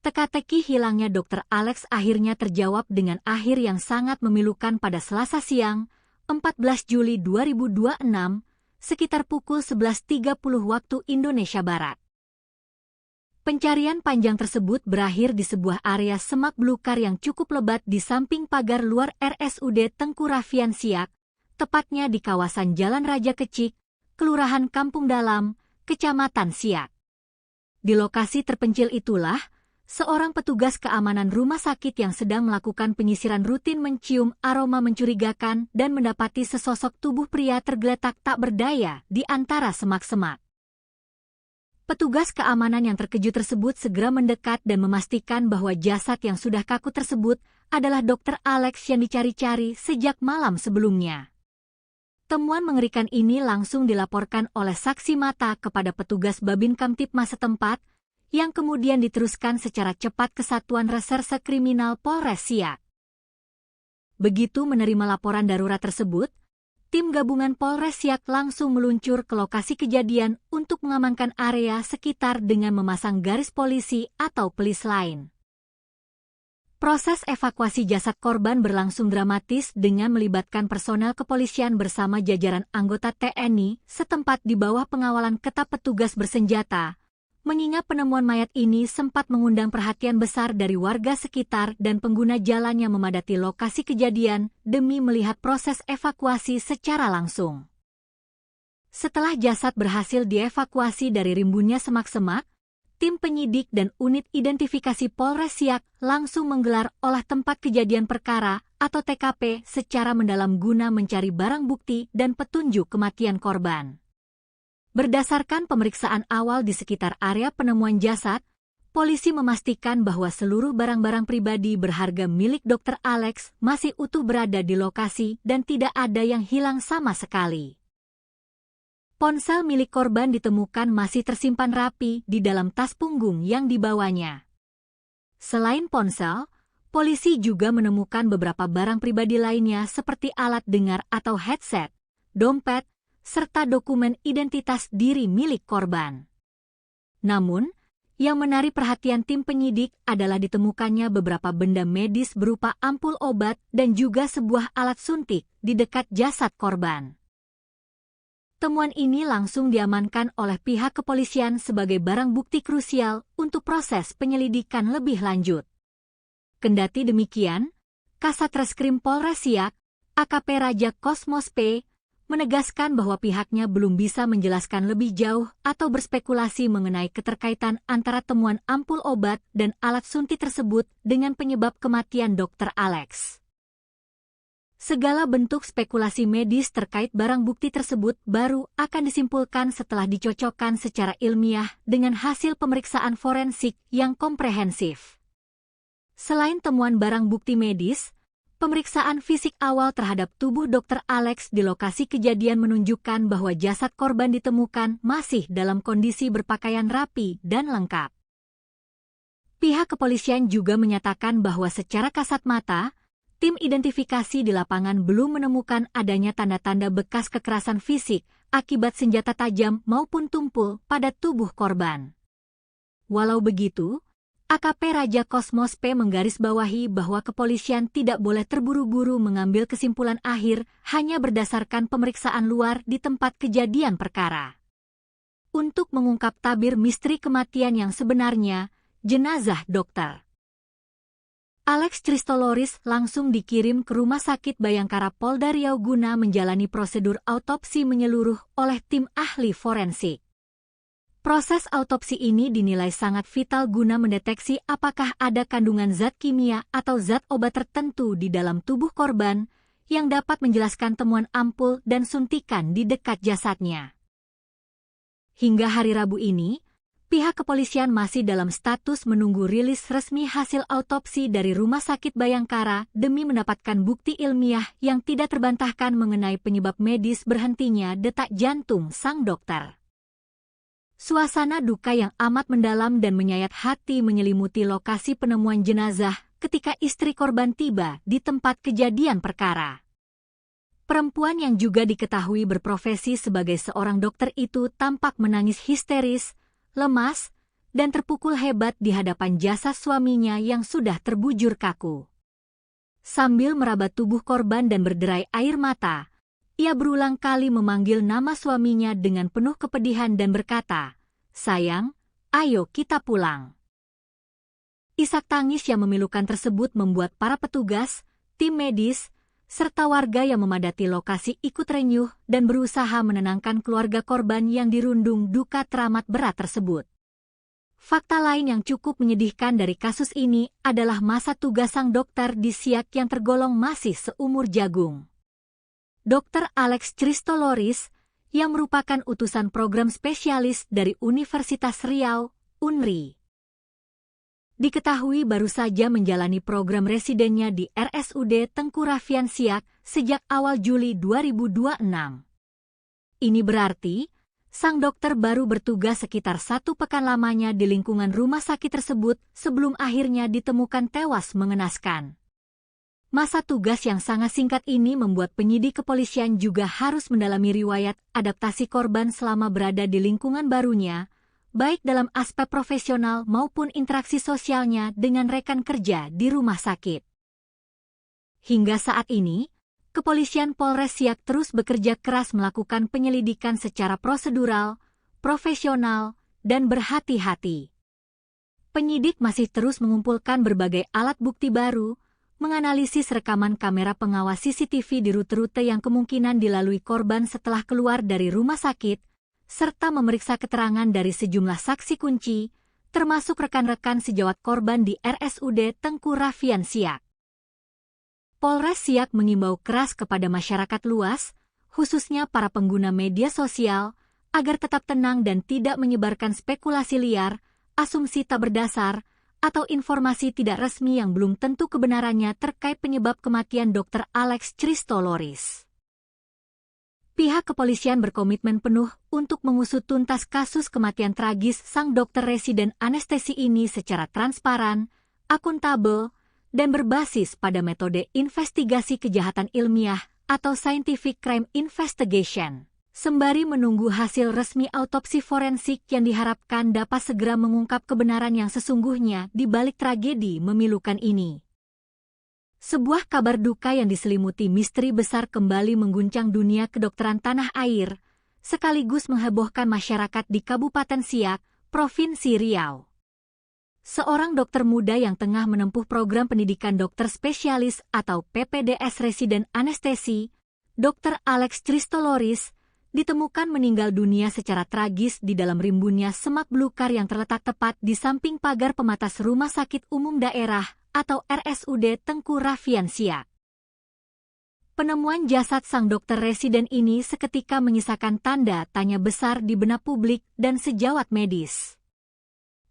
Teka-teki hilangnya Dr. Alex akhirnya terjawab dengan akhir yang sangat memilukan pada Selasa siang, 14 Juli 2026, sekitar pukul 11.30 waktu Indonesia Barat. Pencarian panjang tersebut berakhir di sebuah area semak belukar yang cukup lebat di samping pagar luar RSUD Tengku Raffian Siak, tepatnya di kawasan Jalan Raja Kecik, Kelurahan Kampung Dalam, Kecamatan Siak. Di lokasi terpencil itulah, seorang petugas keamanan rumah sakit yang sedang melakukan penyisiran rutin mencium aroma mencurigakan dan mendapati sesosok tubuh pria tergeletak tak berdaya di antara semak-semak. Petugas keamanan yang terkejut tersebut segera mendekat dan memastikan bahwa jasad yang sudah kaku tersebut adalah Dr. Alex yang dicari-cari sejak malam sebelumnya. Temuan mengerikan ini langsung dilaporkan oleh saksi mata kepada petugas Babin Kamtipmas setempat, yang kemudian diteruskan secara cepat ke Satuan Reserse Kriminal Polres Siak. Begitu menerima laporan darurat tersebut, tim gabungan Polres Siak langsung meluncur ke lokasi kejadian untuk mengamankan area sekitar dengan memasang garis polisi atau pelis lain. Proses evakuasi jasad korban berlangsung dramatis dengan melibatkan personel kepolisian bersama jajaran anggota TNI setempat di bawah pengawalan ketat petugas bersenjata, mengingat penemuan mayat ini sempat mengundang perhatian besar dari warga sekitar dan pengguna jalan yang memadati lokasi kejadian demi melihat proses evakuasi secara langsung. Setelah jasad berhasil dievakuasi dari rimbunnya semak-semak, tim penyidik dan unit identifikasi Polres Siak langsung menggelar olah tempat kejadian perkara atau TKP secara mendalam guna mencari barang bukti dan petunjuk kematian korban. Berdasarkan pemeriksaan awal di sekitar area penemuan jasad, polisi memastikan bahwa seluruh barang-barang pribadi berharga milik Dr. Alex masih utuh berada di lokasi dan tidak ada yang hilang sama sekali. Ponsel milik korban ditemukan masih tersimpan rapi di dalam tas punggung yang dibawanya. Selain ponsel, polisi juga menemukan beberapa barang pribadi lainnya seperti alat dengar atau headset, dompet, serta dokumen identitas diri milik korban. Namun, yang menarik perhatian tim penyidik adalah ditemukannya beberapa benda medis berupa ampul obat dan juga sebuah alat suntik di dekat jasad korban. Temuan ini langsung diamankan oleh pihak kepolisian sebagai barang bukti krusial untuk proses penyelidikan lebih lanjut. Kendati demikian, Kasat Reskrim Polres Siak, AKP Raja Kosmos P, menegaskan bahwa pihaknya belum bisa menjelaskan lebih jauh atau berspekulasi mengenai keterkaitan antara temuan ampul obat dan alat suntik tersebut dengan penyebab kematian Dr. Alex. Segala bentuk spekulasi medis terkait barang bukti tersebut baru akan disimpulkan setelah dicocokkan secara ilmiah dengan hasil pemeriksaan forensik yang komprehensif. Selain temuan barang bukti medis, pemeriksaan fisik awal terhadap tubuh Dr. Alex di lokasi kejadian menunjukkan bahwa jasad korban ditemukan masih dalam kondisi berpakaian rapi dan lengkap. Pihak kepolisian juga menyatakan bahwa secara kasat mata, tim identifikasi di lapangan belum menemukan adanya tanda-tanda bekas kekerasan fisik akibat senjata tajam maupun tumpul pada tubuh korban. Walau begitu, AKP Raja Kosmos P menggarisbawahi bahwa kepolisian tidak boleh terburu-buru mengambil kesimpulan akhir hanya berdasarkan pemeriksaan luar di tempat kejadian perkara. Untuk mengungkap tabir misteri kematian yang sebenarnya, jenazah Dr. Alex Christoloris langsung dikirim ke Rumah Sakit Bayangkara Polda Riau guna menjalani prosedur autopsi menyeluruh oleh tim ahli forensik. Proses autopsi ini dinilai sangat vital guna mendeteksi apakah ada kandungan zat kimia atau zat obat tertentu di dalam tubuh korban yang dapat menjelaskan temuan ampul dan suntikan di dekat jasadnya. Hingga hari Rabu ini, pihak kepolisian masih dalam status menunggu rilis resmi hasil autopsi dari Rumah Sakit Bayangkara demi mendapatkan bukti ilmiah yang tidak terbantahkan mengenai penyebab medis berhentinya detak jantung sang dokter. Suasana duka yang amat mendalam dan menyayat hati menyelimuti lokasi penemuan jenazah ketika istri korban tiba di tempat kejadian perkara. Perempuan yang juga diketahui berprofesi sebagai seorang dokter itu tampak menangis histeris, lemas, dan terpukul hebat di hadapan jasad suaminya yang sudah terbujur kaku. Sambil meraba tubuh korban dan berderai air mata, ia berulang kali memanggil nama suaminya dengan penuh kepedihan dan berkata, "Sayang, ayo kita pulang." Isak tangis yang memilukan tersebut membuat para petugas, tim medis, serta warga yang memadati lokasi ikut renyuh dan berusaha menenangkan keluarga korban yang dirundung duka teramat berat tersebut. Fakta lain yang cukup menyedihkan dari kasus ini adalah masa tugas sang dokter di Siak yang tergolong masih seumur jagung. Dr. Alex Christoloris, yang merupakan utusan program spesialis dari Universitas Riau, UNRI. Diketahui baru saja menjalani program residennya di RSUD Tengku Raffian Siak sejak awal Juli 2026. Ini berarti, sang dokter baru bertugas sekitar 1 pekan lamanya di lingkungan rumah sakit tersebut sebelum akhirnya ditemukan tewas mengenaskan. Masa tugas yang sangat singkat ini membuat penyidik kepolisian juga harus mendalami riwayat adaptasi korban selama berada di lingkungan barunya, baik dalam aspek profesional maupun interaksi sosialnya dengan rekan kerja di rumah sakit. Hingga saat ini, Kepolisian Polres Siak terus bekerja keras melakukan penyelidikan secara prosedural, profesional, dan berhati-hati. Penyidik masih terus mengumpulkan berbagai alat bukti baru, menganalisis rekaman kamera pengawas CCTV di rute-rute yang kemungkinan dilalui korban setelah keluar dari rumah sakit, serta memeriksa keterangan dari sejumlah saksi kunci, termasuk rekan-rekan sejawat korban di RSUD Tengku Raffian Siak. Polres Siak mengimbau keras kepada masyarakat luas, khususnya para pengguna media sosial, agar tetap tenang dan tidak menyebarkan spekulasi liar, asumsi tak berdasar, atau informasi tidak resmi yang belum tentu kebenarannya terkait penyebab kematian Dr. Alex Christoloris. Pihak kepolisian berkomitmen penuh untuk mengusut tuntas kasus kematian tragis sang dokter residen anestesi ini secara transparan, akuntabel, dan berbasis pada metode investigasi kejahatan ilmiah atau Scientific Crime Investigation, sembari menunggu hasil resmi autopsi forensik yang diharapkan dapat segera mengungkap kebenaran yang sesungguhnya di balik tragedi memilukan ini. Sebuah kabar duka yang diselimuti misteri besar kembali mengguncang dunia kedokteran tanah air, sekaligus menghebohkan masyarakat di Kabupaten Siak, Provinsi Riau. Seorang dokter muda yang tengah menempuh program pendidikan dokter spesialis atau PPDS residen anestesi, Dr. Alex Christoloris, ditemukan meninggal dunia secara tragis di dalam rimbunnya semak belukar yang terletak tepat di samping pagar pematas Rumah Sakit Umum Daerah atau RSUD Tengku Rafian Siak. Penemuan jasad sang dokter residen ini seketika menyisakan tanda tanya besar di benak publik dan sejawat medis.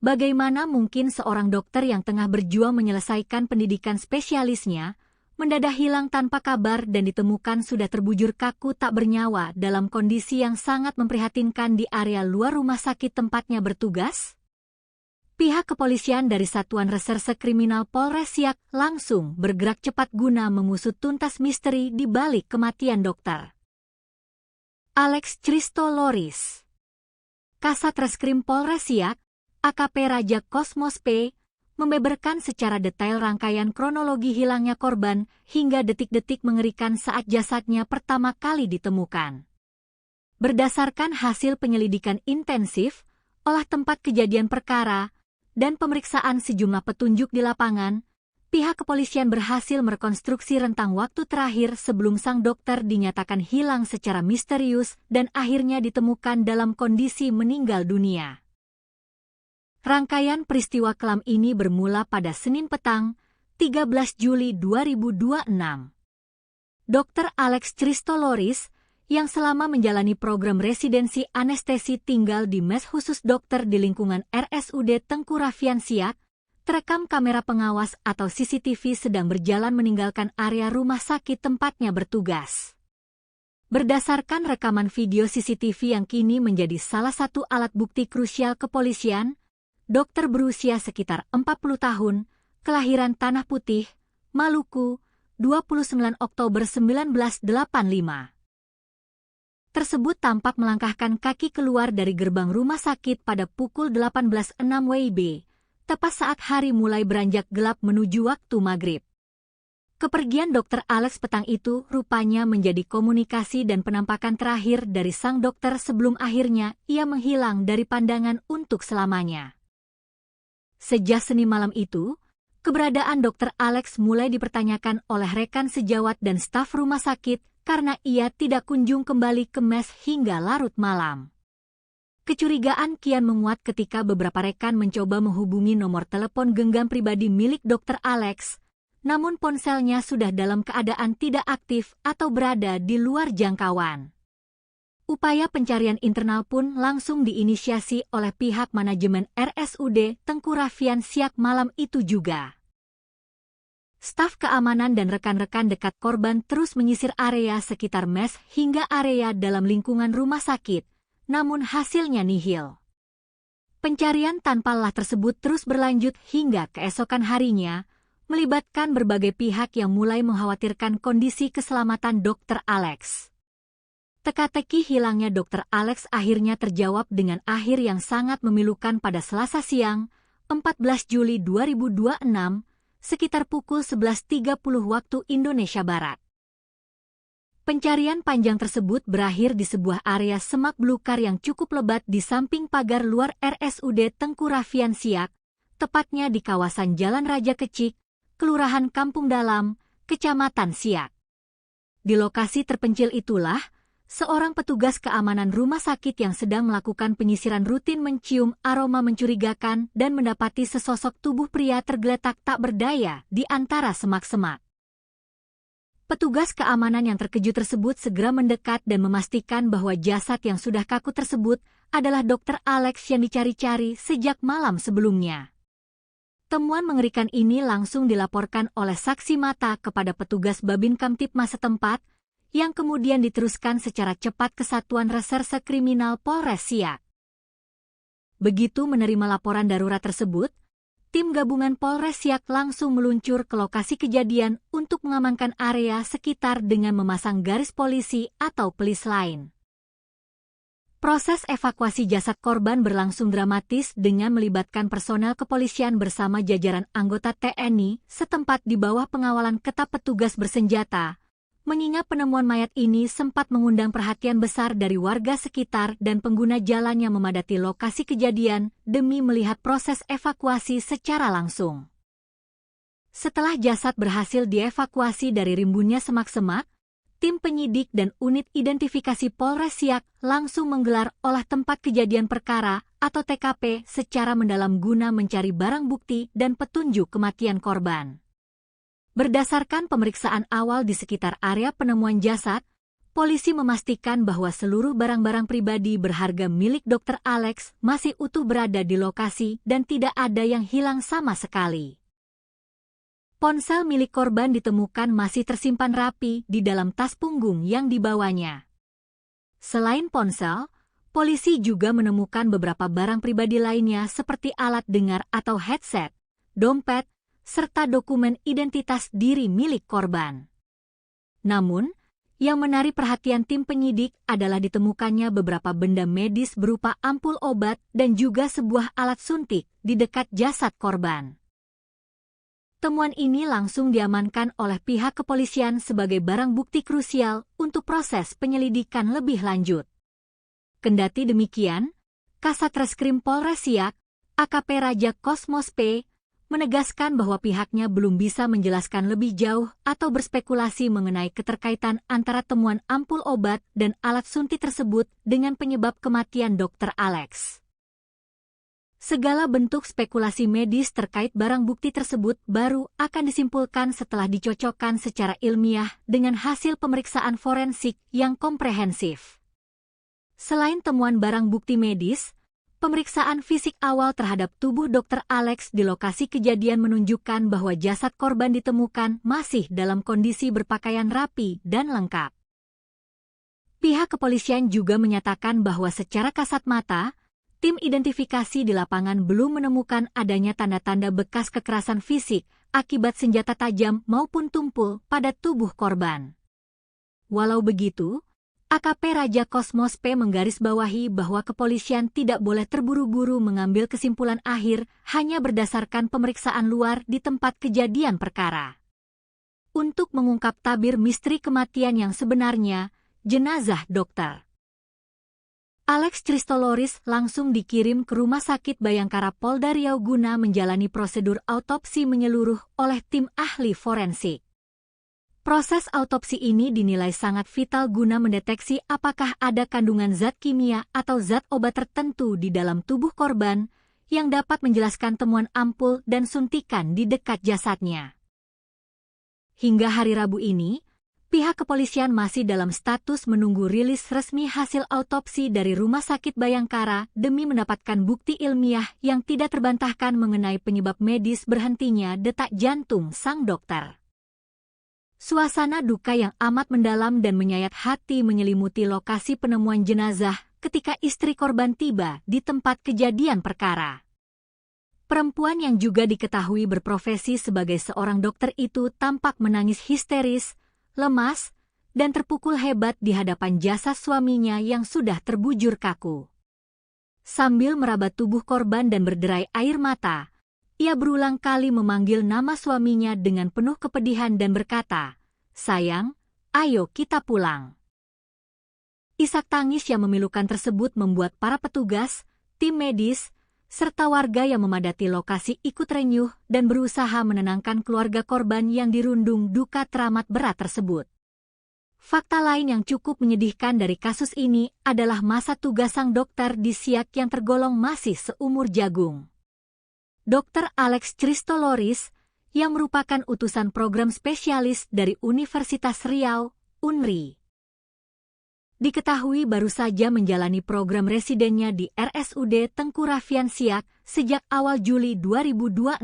Bagaimana mungkin seorang dokter yang tengah berjuang menyelesaikan pendidikan spesialisnya, mendadak hilang tanpa kabar dan ditemukan sudah terbujur kaku tak bernyawa dalam kondisi yang sangat memprihatinkan di area luar rumah sakit tempatnya bertugas? Pihak kepolisian dari Satuan Reserse Kriminal Polres Siak langsung bergerak cepat guna mengusut tuntas misteri di balik kematian dokter Alex Christoloris. Kasat Reskrim Polres Siak, AKP Raja Kosmos P, membeberkan secara detail rangkaian kronologi hilangnya korban hingga detik-detik mengerikan saat jasadnya pertama kali ditemukan. Berdasarkan hasil penyelidikan intensif, olah tempat kejadian perkara, dan pemeriksaan sejumlah petunjuk di lapangan, pihak kepolisian berhasil merekonstruksi rentang waktu terakhir sebelum sang dokter dinyatakan hilang secara misterius dan akhirnya ditemukan dalam kondisi meninggal dunia. Rangkaian peristiwa kelam ini bermula pada Senin petang, 13 Juli 2026. Dr. Alex Christoloris, yang selama menjalani program residensi anestesi tinggal di mes khusus dokter di lingkungan RSUD Tengku Rafian Siak, terekam kamera pengawas atau CCTV sedang berjalan meninggalkan area rumah sakit tempatnya bertugas. Berdasarkan rekaman video CCTV yang kini menjadi salah satu alat bukti krusial kepolisian, dokter berusia sekitar 40 tahun, kelahiran Tanah Putih, Maluku, 29 Oktober 1985. Tersebut tampak melangkahkan kaki keluar dari gerbang rumah sakit pada pukul 18.06 WIB, tepat saat hari mulai beranjak gelap menuju waktu maghrib. Kepergian Dr. Alex petang itu rupanya menjadi komunikasi dan penampakan terakhir dari sang dokter sebelum akhirnya ia menghilang dari pandangan untuk selamanya. Sejak Senin malam itu, keberadaan Dr. Alex mulai dipertanyakan oleh rekan sejawat dan staf rumah sakit karena ia tidak kunjung kembali ke mes hingga larut malam. Kecurigaan kian menguat ketika beberapa rekan mencoba menghubungi nomor telepon genggam pribadi milik Dr. Alex, namun ponselnya sudah dalam keadaan tidak aktif atau berada di luar jangkauan. Upaya pencarian internal pun langsung diinisiasi oleh pihak manajemen RSUD Tengku Rafian Siak malam itu juga. Staf keamanan dan rekan-rekan dekat korban terus menyisir area sekitar mes hingga area dalam lingkungan rumah sakit, namun hasilnya nihil. Pencarian tanpa lelah tersebut terus berlanjut hingga keesokan harinya, melibatkan berbagai pihak yang mulai mengkhawatirkan kondisi keselamatan Dr. Alex. Teka-teki hilangnya Dr. Alex akhirnya terjawab dengan akhir yang sangat memilukan pada Selasa siang, 14 Juli 2026, sekitar pukul 11.30 waktu Indonesia Barat. Pencarian panjang tersebut berakhir di sebuah area semak belukar yang cukup lebat di samping pagar luar RSUD Tengku Rafian Siak, tepatnya di kawasan Jalan Raja Kecik, Kelurahan Kampung Dalam, Kecamatan Siak. Di lokasi terpencil itulah, seorang petugas keamanan rumah sakit yang sedang melakukan penyisiran rutin mencium aroma mencurigakan dan mendapati sesosok tubuh pria tergeletak tak berdaya di antara semak-semak. Petugas keamanan yang terkejut tersebut segera mendekat dan memastikan bahwa jasad yang sudah kaku tersebut adalah Dr. Alex yang dicari-cari sejak malam sebelumnya. Temuan mengerikan ini langsung dilaporkan oleh saksi mata kepada petugas Babin Kamtipmas setempat, yang kemudian diteruskan secara cepat ke Satuan Reserse Kriminal Polres Siak. Begitu menerima laporan darurat tersebut, tim gabungan Polres Siak langsung meluncur ke lokasi kejadian untuk mengamankan area sekitar dengan memasang garis polisi atau pelis lain. Proses evakuasi jasad korban berlangsung dramatis dengan melibatkan personel kepolisian bersama jajaran anggota TNI setempat di bawah pengawalan ketat petugas bersenjata, mengingat penemuan mayat ini sempat mengundang perhatian besar dari warga sekitar dan pengguna jalan yang memadati lokasi kejadian demi melihat proses evakuasi secara langsung. Setelah jasad berhasil dievakuasi dari rimbunnya semak-semak, tim penyidik dan unit identifikasi Polres Siak langsung menggelar olah tempat kejadian perkara atau TKP secara mendalam guna mencari barang bukti dan petunjuk kematian korban. Berdasarkan pemeriksaan awal di sekitar area penemuan jasad, polisi memastikan bahwa seluruh barang-barang pribadi berharga milik Dr. Alex masih utuh berada di lokasi dan tidak ada yang hilang sama sekali. Ponsel milik korban ditemukan masih tersimpan rapi di dalam tas punggung yang dibawanya. Selain ponsel, polisi juga menemukan beberapa barang pribadi lainnya seperti alat dengar atau headset, dompet, serta dokumen identitas diri milik korban. Namun, yang menarik perhatian tim penyidik adalah ditemukannya beberapa benda medis berupa ampul obat dan juga sebuah alat suntik di dekat jasad korban. Temuan ini langsung diamankan oleh pihak kepolisian sebagai barang bukti krusial untuk proses penyelidikan lebih lanjut. Kendati demikian, Kasat Reskrim Polres Siak, AKP Raja Kosmos P, menegaskan bahwa pihaknya belum bisa menjelaskan lebih jauh atau berspekulasi mengenai keterkaitan antara temuan ampul obat dan alat suntik tersebut dengan penyebab kematian Dr. Alex. Segala bentuk spekulasi medis terkait barang bukti tersebut baru akan disimpulkan setelah dicocokkan secara ilmiah dengan hasil pemeriksaan forensik yang komprehensif. Selain temuan barang bukti medis, pemeriksaan fisik awal terhadap tubuh Dr. Alex di lokasi kejadian menunjukkan bahwa jasad korban ditemukan masih dalam kondisi berpakaian rapi dan lengkap. Pihak kepolisian juga menyatakan bahwa secara kasat mata, tim identifikasi di lapangan belum menemukan adanya tanda-tanda bekas kekerasan fisik akibat senjata tajam maupun tumpul pada tubuh korban. Walau begitu, AKP Raja Kosmos P menggarisbawahi bahwa kepolisian tidak boleh terburu-buru mengambil kesimpulan akhir hanya berdasarkan pemeriksaan luar di tempat kejadian perkara. Untuk mengungkap tabir misteri kematian yang sebenarnya, jenazah Dr. Alex Christoloris langsung dikirim ke Rumah Sakit Bayangkara Polda Riau guna menjalani prosedur autopsi menyeluruh oleh tim ahli forensik. Proses autopsi ini dinilai sangat vital guna mendeteksi apakah ada kandungan zat kimia atau zat obat tertentu di dalam tubuh korban yang dapat menjelaskan temuan ampul dan suntikan di dekat jasadnya. Hingga hari Rabu ini, pihak kepolisian masih dalam status menunggu rilis resmi hasil autopsi dari Rumah Sakit Bayangkara demi mendapatkan bukti ilmiah yang tidak terbantahkan mengenai penyebab medis berhentinya detak jantung sang dokter. Suasana duka yang amat mendalam dan menyayat hati menyelimuti lokasi penemuan jenazah ketika istri korban tiba di tempat kejadian perkara. Perempuan yang juga diketahui berprofesi sebagai seorang dokter itu tampak menangis histeris, lemas, dan terpukul hebat di hadapan jasad suaminya yang sudah terbujur kaku. Sambil meraba tubuh korban dan berderai air mata, ia berulang kali memanggil nama suaminya dengan penuh kepedihan dan berkata, "Sayang, ayo kita pulang." Isak tangis yang memilukan tersebut membuat para petugas, tim medis, serta warga yang memadati lokasi ikut renyuh dan berusaha menenangkan keluarga korban yang dirundung duka teramat berat tersebut. Fakta lain yang cukup menyedihkan dari kasus ini adalah masa tugas sang dokter di Siak yang tergolong masih seumur jagung. Dr. Alex Christoloris, yang merupakan utusan program spesialis dari Universitas Riau, UNRI. Diketahui baru saja menjalani program residennya di RSUD Tengku Raffian Siak sejak awal Juli 2026.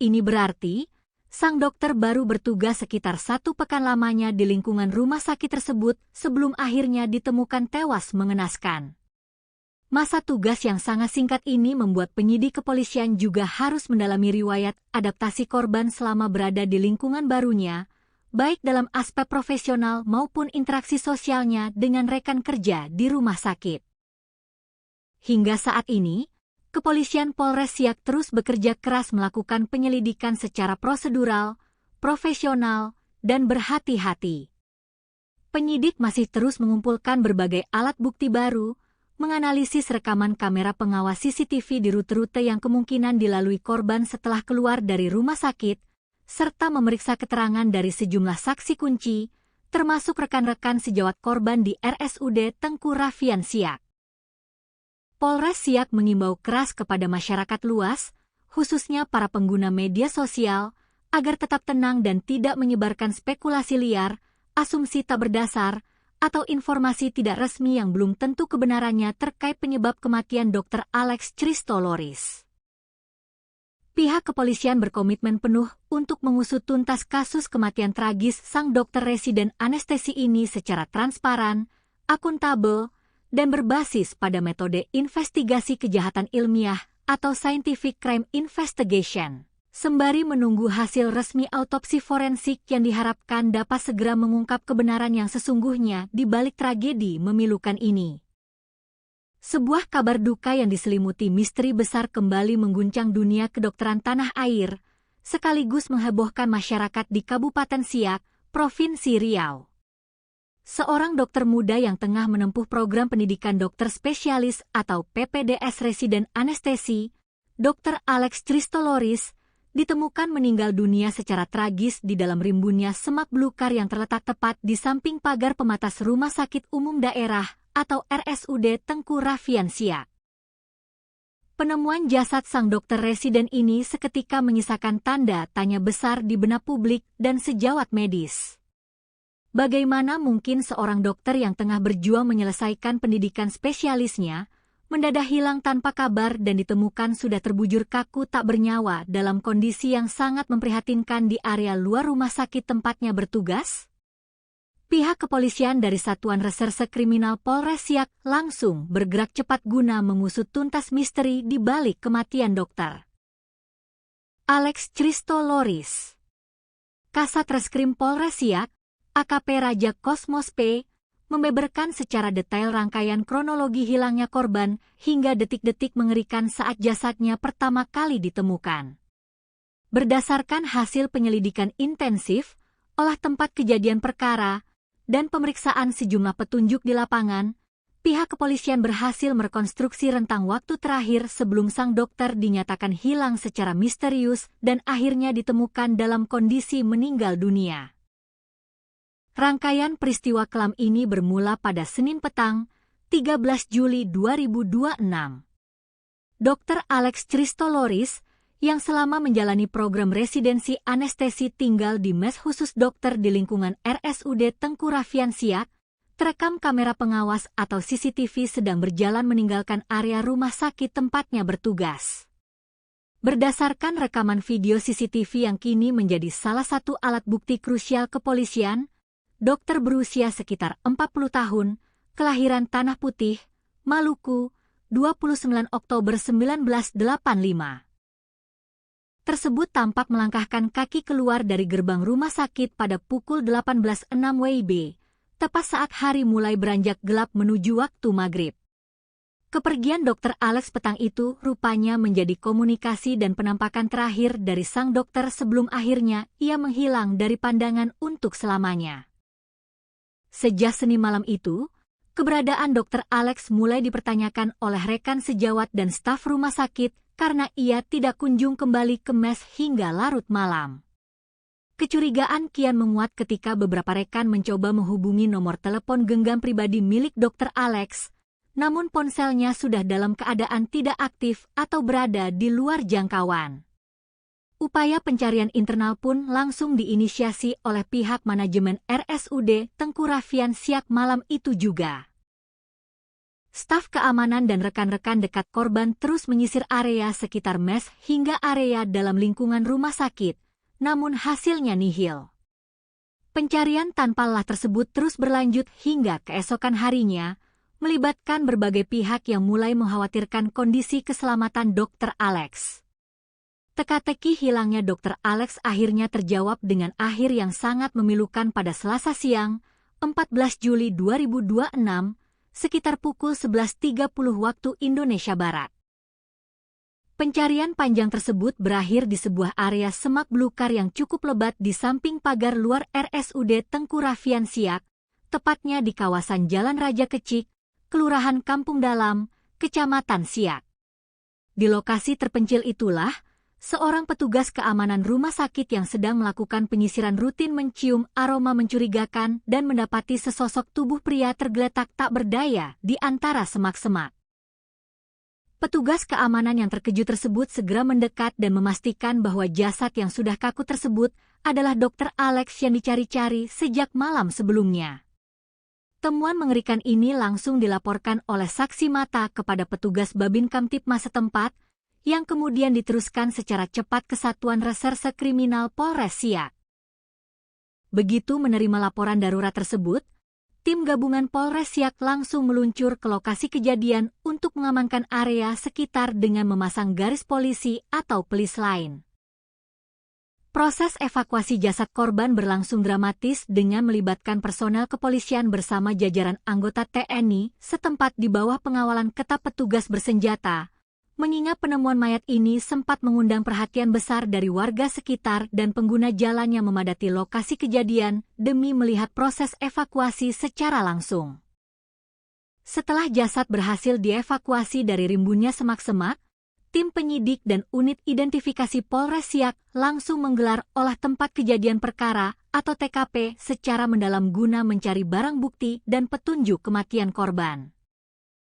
Ini berarti, sang dokter baru bertugas sekitar 1 pekan lamanya di lingkungan rumah sakit tersebut sebelum akhirnya ditemukan tewas mengenaskan. Masa tugas yang sangat singkat ini membuat penyidik kepolisian juga harus mendalami riwayat adaptasi korban selama berada di lingkungan barunya, baik dalam aspek profesional maupun interaksi sosialnya dengan rekan kerja di rumah sakit. Hingga saat ini, Kepolisian Polres Siak terus bekerja keras melakukan penyelidikan secara prosedural, profesional, dan berhati-hati. Penyidik masih terus mengumpulkan berbagai alat bukti baru, menganalisis rekaman kamera pengawas CCTV di rute-rute yang kemungkinan dilalui korban setelah keluar dari rumah sakit, serta memeriksa keterangan dari sejumlah saksi kunci, termasuk rekan-rekan sejawat korban di RSUD Tengku Raffian Siak. Polres Siak mengimbau keras kepada masyarakat luas, khususnya para pengguna media sosial, agar tetap tenang dan tidak menyebarkan spekulasi liar, asumsi tak berdasar, atau informasi tidak resmi yang belum tentu kebenarannya terkait penyebab kematian Dr. Alex Christoloris. Pihak kepolisian berkomitmen penuh untuk mengusut tuntas kasus kematian tragis sang dokter residen anestesi ini secara transparan, akuntabel, dan berbasis pada metode investigasi kejahatan ilmiah atau scientific crime investigation, sembari menunggu hasil resmi autopsi forensik yang diharapkan dapat segera mengungkap kebenaran yang sesungguhnya di balik tragedi memilukan ini. Sebuah kabar duka yang diselimuti misteri besar kembali mengguncang dunia kedokteran tanah air, sekaligus menghebohkan masyarakat di Kabupaten Siak, Provinsi Riau. Seorang dokter muda yang tengah menempuh program pendidikan dokter spesialis atau PPDS residen anestesi, Dr. Alex Christoloris, ditemukan meninggal dunia secara tragis di dalam rimbunnya semak belukar yang terletak tepat di samping pagar pematas Rumah Sakit Umum Daerah atau RSUD Tengku Raffian Siak. Penemuan jasad sang dokter residen ini seketika menyisakan tanda tanya besar di benak publik dan sejawat medis. Bagaimana mungkin seorang dokter yang tengah berjuang menyelesaikan pendidikan spesialisnya, mendadak hilang tanpa kabar dan ditemukan sudah terbujur kaku tak bernyawa dalam kondisi yang sangat memprihatinkan di area luar rumah sakit tempatnya bertugas? Pihak kepolisian dari Satuan Reserse Kriminal Polres Siak langsung bergerak cepat guna mengusut tuntas misteri di balik kematian dokter Alex Christoloris. Kasat Reskrim Polres Siak, AKP Raja Kosmos P, membeberkan secara detail rangkaian kronologi hilangnya korban hingga detik-detik mengerikan saat jasadnya pertama kali ditemukan. Berdasarkan hasil penyelidikan intensif, olah tempat kejadian perkara, dan pemeriksaan sejumlah petunjuk di lapangan, pihak kepolisian berhasil merekonstruksi rentang waktu terakhir sebelum sang dokter dinyatakan hilang secara misterius dan akhirnya ditemukan dalam kondisi meninggal dunia. Rangkaian peristiwa kelam ini bermula pada Senin petang, 13 Juli 2026. Dr. Alex Christoloris, yang selama menjalani program residensi anestesi tinggal di mes khusus dokter di lingkungan RSUD Tengku Raffian Siak, terekam kamera pengawas atau CCTV sedang berjalan meninggalkan area rumah sakit tempatnya bertugas. Berdasarkan rekaman video CCTV yang kini menjadi salah satu alat bukti krusial kepolisian, dokter berusia sekitar 40 tahun, kelahiran Tanah Putih, Maluku, 29 Oktober 1985. Tersebut tampak melangkahkan kaki keluar dari gerbang rumah sakit pada pukul 18.06 WIB, tepat saat hari mulai beranjak gelap menuju waktu maghrib. Kepergian Dr. Alex petang itu rupanya menjadi komunikasi dan penampakan terakhir dari sang dokter sebelum akhirnya ia menghilang dari pandangan untuk selamanya. Sejak Senin malam itu, keberadaan Dr. Alex mulai dipertanyakan oleh rekan sejawat dan staf rumah sakit karena ia tidak kunjung kembali ke mes hingga larut malam. Kecurigaan kian menguat ketika beberapa rekan mencoba menghubungi nomor telepon genggam pribadi milik Dr. Alex, namun ponselnya sudah dalam keadaan tidak aktif atau berada di luar jangkauan. Upaya pencarian internal pun langsung diinisiasi oleh pihak manajemen RSUD Tengku Raffian Siak malam itu juga. Staf keamanan dan rekan-rekan dekat korban terus menyisir area sekitar mes hingga area dalam lingkungan rumah sakit, namun hasilnya nihil. Pencarian tanpa lelah tersebut terus berlanjut hingga keesokan harinya, melibatkan berbagai pihak yang mulai mengkhawatirkan kondisi keselamatan Dr. Alex. Teka-teki hilangnya Dr. Alex akhirnya terjawab dengan akhir yang sangat memilukan pada Selasa siang, 14 Juli 2026, sekitar pukul 11.30 waktu Indonesia Barat. Pencarian panjang tersebut berakhir di sebuah area semak belukar yang cukup lebat di samping pagar luar RSUD Tengku Raffian Siak, tepatnya di kawasan Jalan Raja Kecik, Kelurahan Kampung Dalam, Kecamatan Siak. Di lokasi terpencil itulah, seorang petugas keamanan rumah sakit yang sedang melakukan penyisiran rutin mencium aroma mencurigakan dan mendapati sesosok tubuh pria tergeletak tak berdaya di antara semak-semak. Petugas keamanan yang terkejut tersebut segera mendekat dan memastikan bahwa jasad yang sudah kaku tersebut adalah Dr. Alex yang dicari-cari sejak malam sebelumnya. Temuan mengerikan ini langsung dilaporkan oleh saksi mata kepada petugas Babin Kamtipmas setempat, yang kemudian diteruskan secara cepat ke Satuan Reserse Kriminal Polres Siak. Begitu menerima laporan darurat tersebut, tim gabungan Polres Siak langsung meluncur ke lokasi kejadian untuk mengamankan area sekitar dengan memasang garis polisi atau pelis lain. Proses evakuasi jasad korban berlangsung dramatis dengan melibatkan personel kepolisian bersama jajaran anggota TNI setempat di bawah pengawalan ketat petugas bersenjata, mengingat penemuan mayat ini sempat mengundang perhatian besar dari warga sekitar dan pengguna jalan yang memadati lokasi kejadian demi melihat proses evakuasi secara langsung. Setelah jasad berhasil dievakuasi dari rimbunnya semak-semak, tim penyidik dan unit identifikasi Polres Siak langsung menggelar olah tempat kejadian perkara atau TKP secara mendalam guna mencari barang bukti dan petunjuk kematian korban.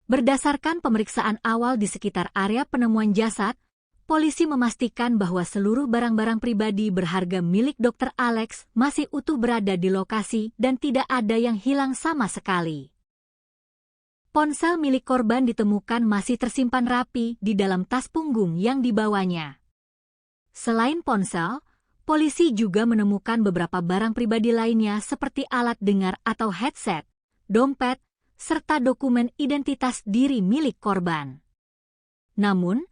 Berdasarkan pemeriksaan awal di sekitar area penemuan jasad, polisi memastikan bahwa seluruh barang-barang pribadi berharga milik Dr. Alex masih utuh berada di lokasi dan tidak ada yang hilang sama sekali. Ponsel milik korban ditemukan masih tersimpan rapi di dalam tas punggung yang dibawanya. Selain ponsel, polisi juga menemukan beberapa barang pribadi lainnya seperti alat dengar atau headset, dompet, serta dokumen identitas diri milik korban. Namun,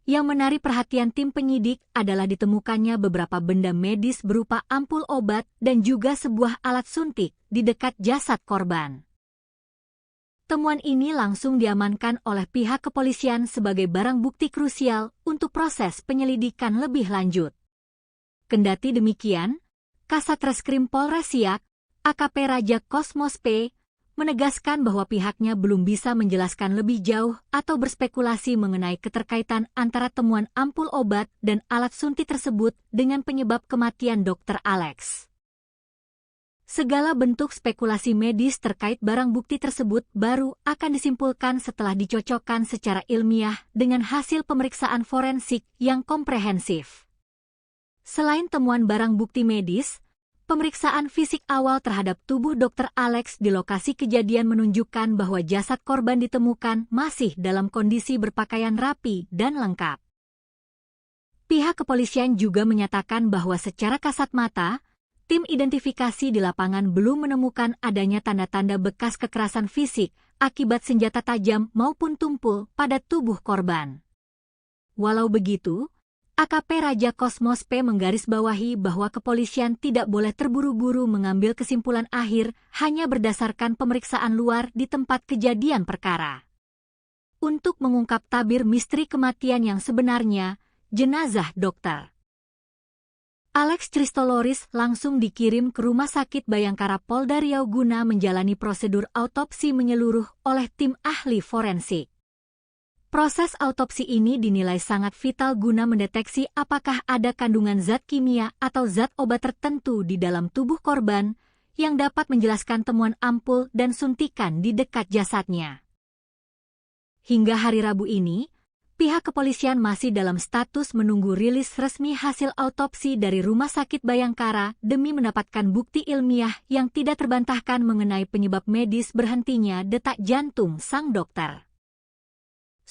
yang menarik perhatian tim penyidik adalah ditemukannya beberapa benda medis berupa ampul obat dan juga sebuah alat suntik di dekat jasad korban. Temuan ini langsung diamankan oleh pihak kepolisian sebagai barang bukti krusial untuk proses penyelidikan lebih lanjut. Kendati demikian, Kasat Reskrim Polres Siak, AKP Raja Kosmos P, menegaskan bahwa pihaknya belum bisa menjelaskan lebih jauh atau berspekulasi mengenai keterkaitan antara temuan ampul obat dan alat suntik tersebut dengan penyebab kematian Dr. Alex. Segala bentuk spekulasi medis terkait barang bukti tersebut baru akan disimpulkan setelah dicocokkan secara ilmiah dengan hasil pemeriksaan forensik yang komprehensif. Selain temuan barang bukti medis, pemeriksaan fisik awal terhadap tubuh Dr. Alex di lokasi kejadian menunjukkan bahwa jasad korban ditemukan masih dalam kondisi berpakaian rapi dan lengkap. Pihak kepolisian juga menyatakan bahwa secara kasat mata, tim identifikasi di lapangan belum menemukan adanya tanda-tanda bekas kekerasan fisik akibat senjata tajam maupun tumpul pada tubuh korban. Walau begitu, AKP Raja Kosmos P menggarisbawahi bahwa kepolisian tidak boleh terburu-buru mengambil kesimpulan akhir hanya berdasarkan pemeriksaan luar di tempat kejadian perkara. Untuk mengungkap tabir misteri kematian yang sebenarnya, jenazah Dr. Alex Christoloris langsung dikirim ke Rumah Sakit Bayangkara Polda Riau guna menjalani prosedur autopsi menyeluruh oleh tim ahli forensik. Proses autopsi ini dinilai sangat vital guna mendeteksi apakah ada kandungan zat kimia atau zat obat tertentu di dalam tubuh korban yang dapat menjelaskan temuan ampul dan suntikan di dekat jasadnya. Hingga hari Rabu ini, Pihak kepolisian masih dalam status menunggu rilis resmi hasil autopsi dari Rumah Sakit Bayangkara demi mendapatkan bukti ilmiah yang tidak terbantahkan mengenai penyebab medis berhentinya detak jantung sang dokter.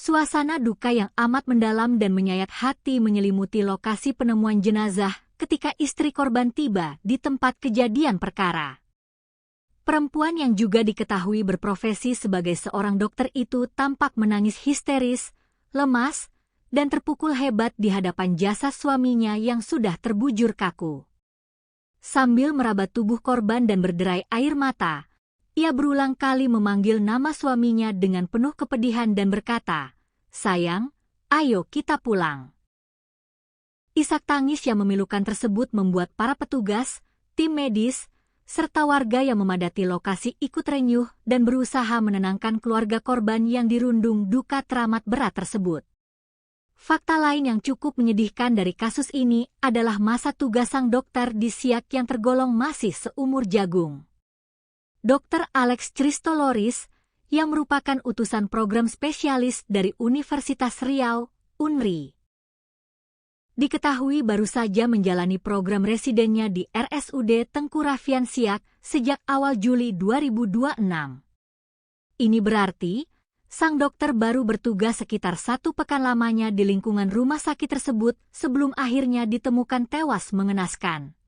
Suasana duka yang amat mendalam dan menyayat hati menyelimuti lokasi penemuan jenazah ketika istri korban tiba di tempat kejadian perkara. Perempuan yang juga diketahui berprofesi sebagai seorang dokter itu tampak menangis histeris, lemas, dan terpukul hebat di hadapan jasad suaminya yang sudah terbujur kaku. Sambil meraba tubuh korban dan berderai air mata, ia berulang kali memanggil nama suaminya dengan penuh kepedihan dan berkata, "Sayang, ayo kita pulang." Isak tangis yang memilukan tersebut membuat para petugas, tim medis, serta warga yang memadati lokasi ikut renyuh dan berusaha menenangkan keluarga korban yang dirundung duka teramat berat tersebut. Fakta lain yang cukup menyedihkan dari kasus ini adalah masa tugas sang dokter di Siak yang tergolong masih seumur jagung. Dr. Alex Christoloris, yang merupakan utusan program spesialis dari Universitas Riau, UNRI, diketahui baru saja menjalani program residennya di RSUD Tengku Raffian Siak sejak awal Juli 2026. Ini berarti, sang dokter baru bertugas sekitar 1 pekan lamanya di lingkungan rumah sakit tersebut sebelum akhirnya ditemukan tewas mengenaskan.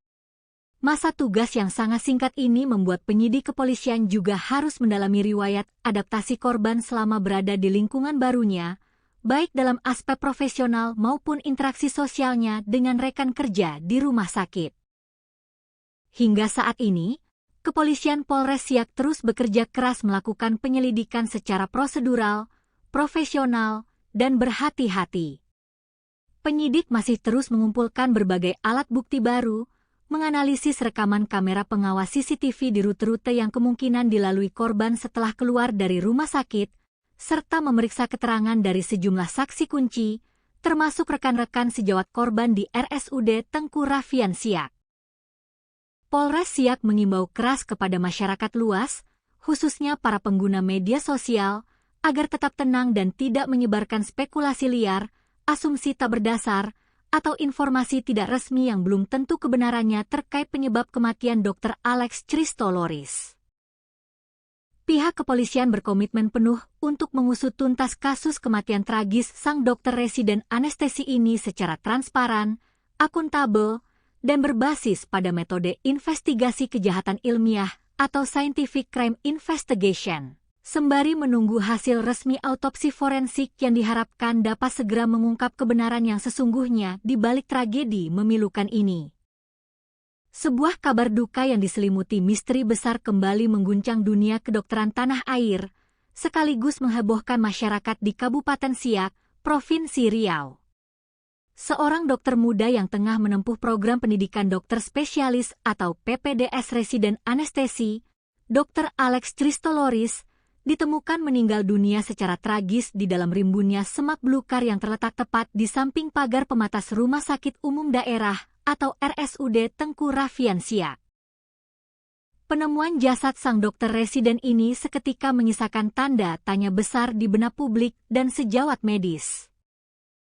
Masa tugas yang sangat singkat ini membuat penyidik kepolisian juga harus mendalami riwayat adaptasi korban selama berada di lingkungan barunya, baik dalam aspek profesional maupun interaksi sosialnya dengan rekan kerja di rumah sakit. Hingga saat ini, Kepolisian Polres Siak terus bekerja keras melakukan penyelidikan secara prosedural, profesional, dan berhati-hati. Penyidik masih terus mengumpulkan berbagai alat bukti baru, menganalisis rekaman kamera pengawas CCTV di rute-rute yang kemungkinan dilalui korban setelah keluar dari rumah sakit, serta memeriksa keterangan dari sejumlah saksi kunci, termasuk rekan-rekan sejawat korban di RSUD Tengku Raffian Siak. Polres Siak mengimbau keras kepada masyarakat luas, khususnya para pengguna media sosial, agar tetap tenang dan tidak menyebarkan spekulasi liar, asumsi tak berdasar, atau informasi tidak resmi yang belum tentu kebenarannya terkait penyebab kematian Dr. Alex Christoloris. Pihak kepolisian berkomitmen penuh untuk mengusut tuntas kasus kematian tragis sang dokter residen anestesi ini secara transparan, akuntabel, dan berbasis pada metode investigasi kejahatan ilmiah atau scientific crime investigation, sembari menunggu hasil resmi autopsi forensik yang diharapkan dapat segera mengungkap kebenaran yang sesungguhnya di balik tragedi memilukan ini. Sebuah kabar duka yang diselimuti misteri besar kembali mengguncang dunia kedokteran tanah air, sekaligus menghebohkan masyarakat di Kabupaten Siak, Provinsi Riau. Seorang dokter muda yang tengah menempuh program pendidikan dokter spesialis atau PPDS residen anestesi, Dr. Alex Christoloris, ditemukan meninggal dunia secara tragis di dalam rimbunnya semak belukar yang terletak tepat di samping pagar pematas Rumah Sakit Umum Daerah atau RSUD Tengku Raffian Siak. Penemuan jasad sang dokter residen ini seketika menyisakan tanda tanya besar di benak publik dan sejawat medis.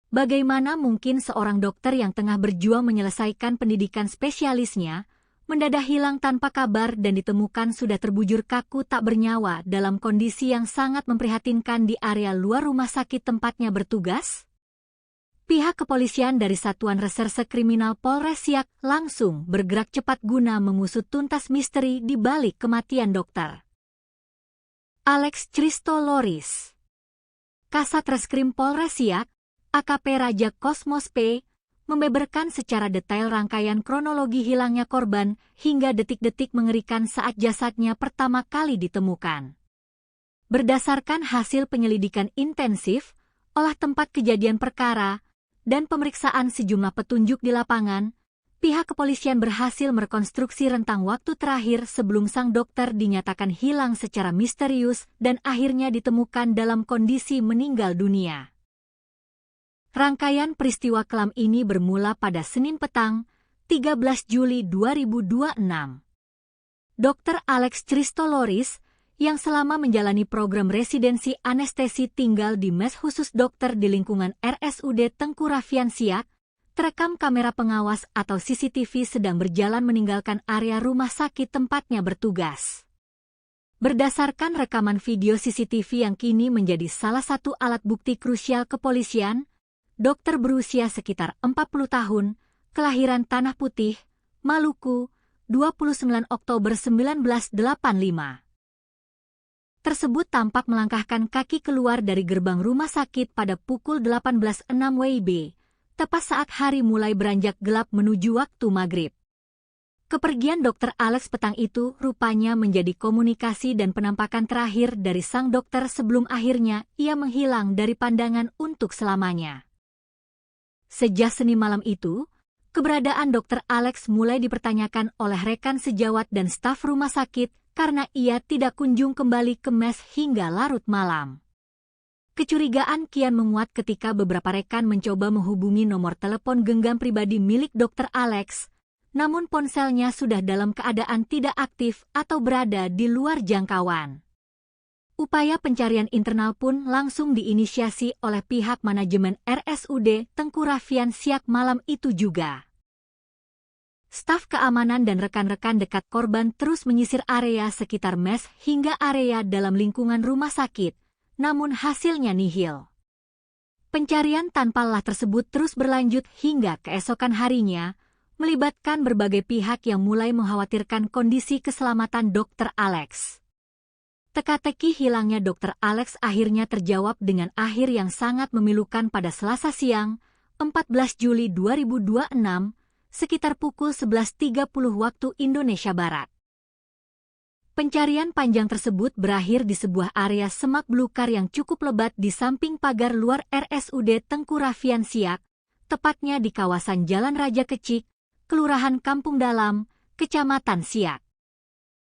Bagaimana mungkin seorang dokter yang tengah berjuang menyelesaikan pendidikan spesialisnya mendadak hilang tanpa kabar dan ditemukan sudah terbujur kaku tak bernyawa dalam kondisi yang sangat memprihatinkan di area luar rumah sakit tempatnya bertugas? Pihak kepolisian dari Satuan Reserse Kriminal Polres Siak langsung bergerak cepat guna mengusut tuntas misteri di balik kematian dokter Alex Christoloris. Kasat Reskrim Polres Siak, AKP Raja Kosmos P, membeberkan secara detail rangkaian kronologi hilangnya korban hingga detik-detik mengerikan saat jasadnya pertama kali ditemukan. Berdasarkan hasil penyelidikan intensif, olah tempat kejadian perkara, dan pemeriksaan sejumlah petunjuk di lapangan, pihak kepolisian berhasil merekonstruksi rentang waktu terakhir sebelum sang dokter dinyatakan hilang secara misterius dan akhirnya ditemukan dalam kondisi meninggal dunia. Rangkaian peristiwa kelam ini bermula pada Senin petang, 13 Juli 2026. Dr. Alex Christoloris, yang selama menjalani program residensi anestesi tinggal di mes khusus dokter di lingkungan RSUD Tengku Raffian Siak, terekam kamera pengawas atau CCTV sedang berjalan meninggalkan area rumah sakit tempatnya bertugas. Berdasarkan rekaman video CCTV yang kini menjadi salah satu alat bukti krusial kepolisian, dokter berusia sekitar 40 tahun, kelahiran Tanah Putih, Maluku, 29 Oktober 1985. Tersebut tampak melangkahkan kaki keluar dari gerbang rumah sakit pada pukul 18.06 WIB, tepat saat hari mulai beranjak gelap menuju waktu maghrib. Kepergian Dr. Alex petang itu rupanya menjadi komunikasi dan penampakan terakhir dari sang dokter sebelum akhirnya ia menghilang dari pandangan untuk selamanya. Sejak Senin malam itu, keberadaan Dr. Alex mulai dipertanyakan oleh rekan sejawat dan staf rumah sakit karena ia tidak kunjung kembali ke mes hingga larut malam. Kecurigaan kian menguat ketika beberapa rekan mencoba menghubungi nomor telepon genggam pribadi milik Dr. Alex, namun ponselnya sudah dalam keadaan tidak aktif atau berada di luar jangkauan. Upaya pencarian internal pun langsung diinisiasi oleh pihak manajemen RSUD Tengku Raffian Siak malam itu juga. Staf keamanan dan rekan-rekan dekat korban terus menyisir area sekitar mes hingga area dalam lingkungan rumah sakit, namun hasilnya nihil. Pencarian tanpa lelah tersebut terus berlanjut hingga keesokan harinya, melibatkan berbagai pihak yang mulai mengkhawatirkan kondisi keselamatan Dr. Alex. Teka-teki hilangnya Dr. Alex akhirnya terjawab dengan akhir yang sangat memilukan pada Selasa siang, 14 Juli 2026, sekitar pukul 11.30 waktu Indonesia Barat. Pencarian panjang tersebut berakhir di sebuah area semak belukar yang cukup lebat di samping pagar luar RSUD Tengku Raffian Siak, tepatnya di kawasan Jalan Raja Kecik, Kelurahan Kampung Dalam, Kecamatan Siak.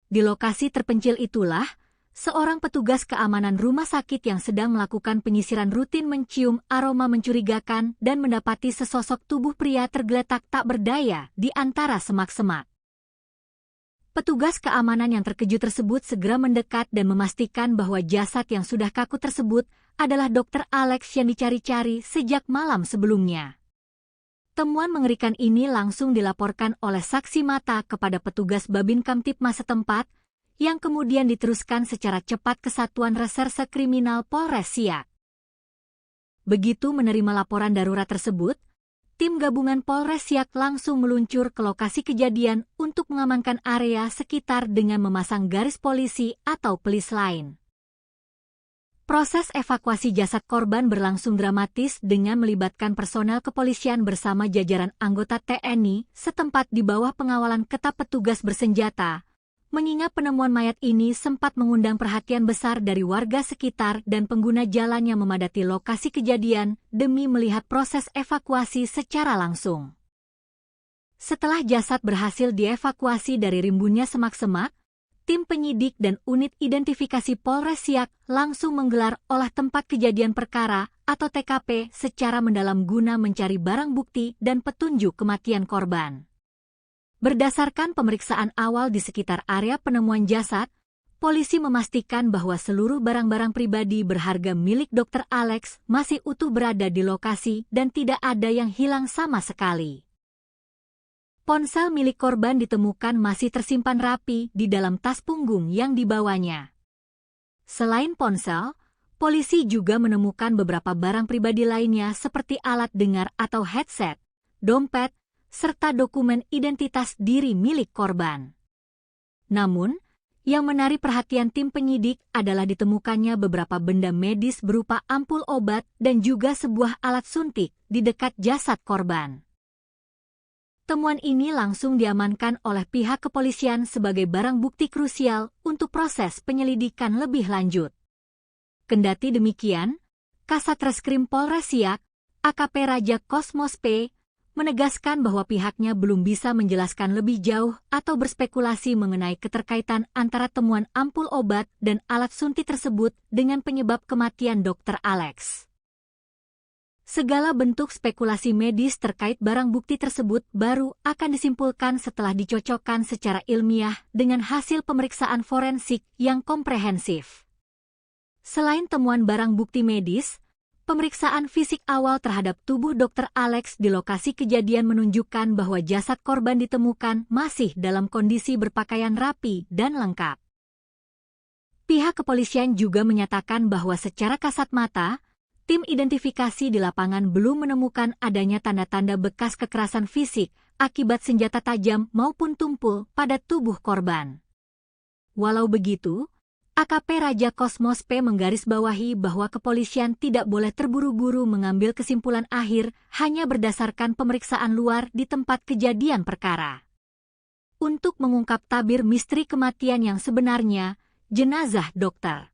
Di lokasi terpencil itulah, seorang petugas keamanan rumah sakit yang sedang melakukan penyisiran rutin mencium aroma mencurigakan dan mendapati sesosok tubuh pria tergeletak tak berdaya di antara semak-semak. Petugas keamanan yang terkejut tersebut segera mendekat dan memastikan bahwa jasad yang sudah kaku tersebut adalah Dr. Alex yang dicari-cari sejak malam sebelumnya. Temuan mengerikan ini langsung dilaporkan oleh saksi mata kepada petugas Babin Kamtipmas setempat, yang kemudian diteruskan secara cepat ke Satuan Reserse Kriminal Polres Siak. Begitu menerima laporan darurat tersebut, tim gabungan Polres Siak langsung meluncur ke lokasi kejadian untuk mengamankan area sekitar dengan memasang garis polisi atau pelis lain. Proses evakuasi jasad korban berlangsung dramatis dengan melibatkan personel kepolisian bersama jajaran anggota TNI setempat di bawah pengawalan ketat petugas bersenjata, mengingat penemuan mayat ini sempat mengundang perhatian besar dari warga sekitar dan pengguna jalan yang memadati lokasi kejadian demi melihat proses evakuasi secara langsung. Setelah jasad berhasil dievakuasi dari rimbunnya semak-semak, tim penyidik dan unit identifikasi Polres Siak langsung menggelar olah tempat kejadian perkara atau TKP secara mendalam guna mencari barang bukti dan petunjuk kematian korban. Berdasarkan pemeriksaan awal di sekitar area penemuan jasad, polisi memastikan bahwa seluruh barang-barang pribadi berharga milik Dr. Alex masih utuh berada di lokasi dan tidak ada yang hilang sama sekali. Ponsel milik korban ditemukan masih tersimpan rapi di dalam tas punggung yang dibawanya. Selain ponsel, polisi juga menemukan beberapa barang pribadi lainnya seperti alat dengar atau headset, dompet, serta dokumen identitas diri milik korban. Namun, yang menarik perhatian tim penyidik adalah ditemukannya beberapa benda medis berupa ampul obat dan juga sebuah alat suntik di dekat jasad korban. Temuan ini langsung diamankan oleh pihak kepolisian sebagai barang bukti krusial untuk proses penyelidikan lebih lanjut. Kendati demikian, Kasat Reskrim Polres Siak, AKP Raja Kosmos P, menegaskan bahwa pihaknya belum bisa menjelaskan lebih jauh atau berspekulasi mengenai keterkaitan antara temuan ampul obat dan alat suntik tersebut dengan penyebab kematian Dr. Alex. Segala bentuk spekulasi medis terkait barang bukti tersebut baru akan disimpulkan setelah dicocokkan secara ilmiah dengan hasil pemeriksaan forensik yang komprehensif. Selain temuan barang bukti medis, pemeriksaan fisik awal terhadap tubuh Dr. Alex di lokasi kejadian menunjukkan bahwa jasad korban ditemukan masih dalam kondisi berpakaian rapi dan lengkap. Pihak kepolisian juga menyatakan bahwa secara kasat mata, tim identifikasi di lapangan belum menemukan adanya tanda-tanda bekas kekerasan fisik akibat senjata tajam maupun tumpul pada tubuh korban. Walau begitu, AKP Raja Kosmos P menggarisbawahi bahwa kepolisian tidak boleh terburu-buru mengambil kesimpulan akhir hanya berdasarkan pemeriksaan luar di tempat kejadian perkara. Untuk mengungkap tabir misteri kematian yang sebenarnya, jenazah Dr.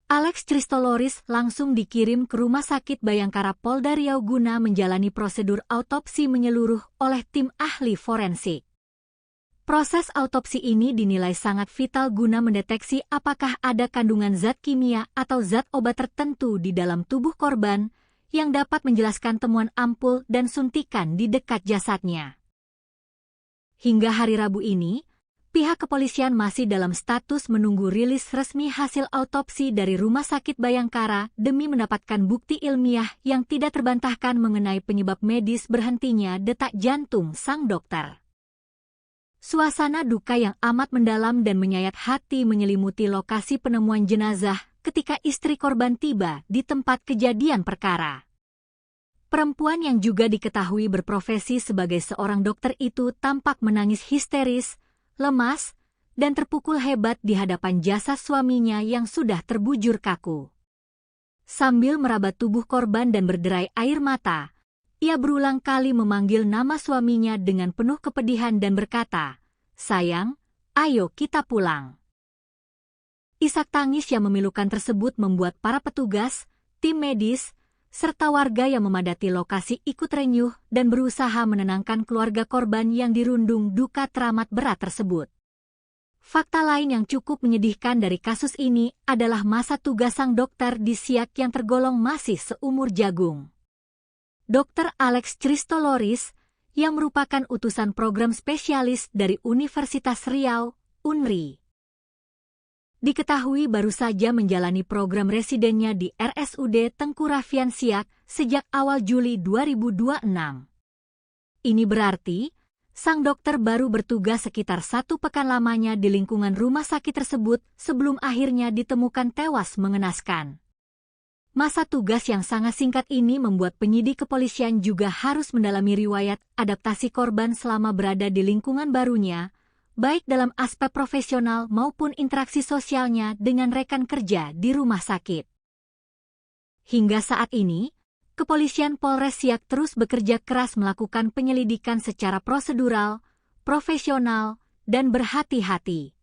Alex Christoloris langsung dikirim ke Rumah Sakit Bayangkara Polda Riau guna menjalani prosedur autopsi menyeluruh oleh tim ahli forensik. Proses autopsi ini dinilai sangat vital guna mendeteksi apakah ada kandungan zat kimia atau zat obat tertentu di dalam tubuh korban yang dapat menjelaskan temuan ampul dan suntikan di dekat jasadnya. Hingga hari Rabu ini, pihak kepolisian masih dalam status menunggu rilis resmi hasil autopsi dari Rumah Sakit Bayangkara demi mendapatkan bukti ilmiah yang tidak terbantahkan mengenai penyebab medis berhentinya detak jantung sang dokter. Suasana duka yang amat mendalam dan menyayat hati menyelimuti lokasi penemuan jenazah ketika istri korban tiba di tempat kejadian perkara. Perempuan yang juga diketahui berprofesi sebagai seorang dokter itu tampak menangis histeris, lemas, dan terpukul hebat di hadapan jasad suaminya yang sudah terbujur kaku. Sambil meraba tubuh korban dan berderai air mata, ia berulang kali memanggil nama suaminya dengan penuh kepedihan dan berkata, "Sayang, ayo kita pulang." Isak tangis yang memilukan tersebut membuat para petugas, tim medis, serta warga yang memadati lokasi ikut renyuh dan berusaha menenangkan keluarga korban yang dirundung duka teramat berat tersebut. Fakta lain yang cukup menyedihkan dari kasus ini adalah masa tugas sang dokter di Siak yang tergolong masih seumur jagung. Dr. Alex Christoloris, yang merupakan utusan program spesialis dari Universitas Riau, UNRI. Diketahui baru saja menjalani program residennya di RSUD Tengku Raffian Siak sejak awal Juli 2026. Ini berarti, sang dokter baru bertugas sekitar 1 pekan lamanya di lingkungan rumah sakit tersebut sebelum akhirnya ditemukan tewas mengenaskan. Masa tugas yang sangat singkat ini membuat penyidik kepolisian juga harus mendalami riwayat adaptasi korban selama berada di lingkungan barunya, baik dalam aspek profesional maupun interaksi sosialnya dengan rekan kerja di rumah sakit. Hingga saat ini, Kepolisian Polres Siak terus bekerja keras melakukan penyelidikan secara prosedural, profesional, dan berhati-hati.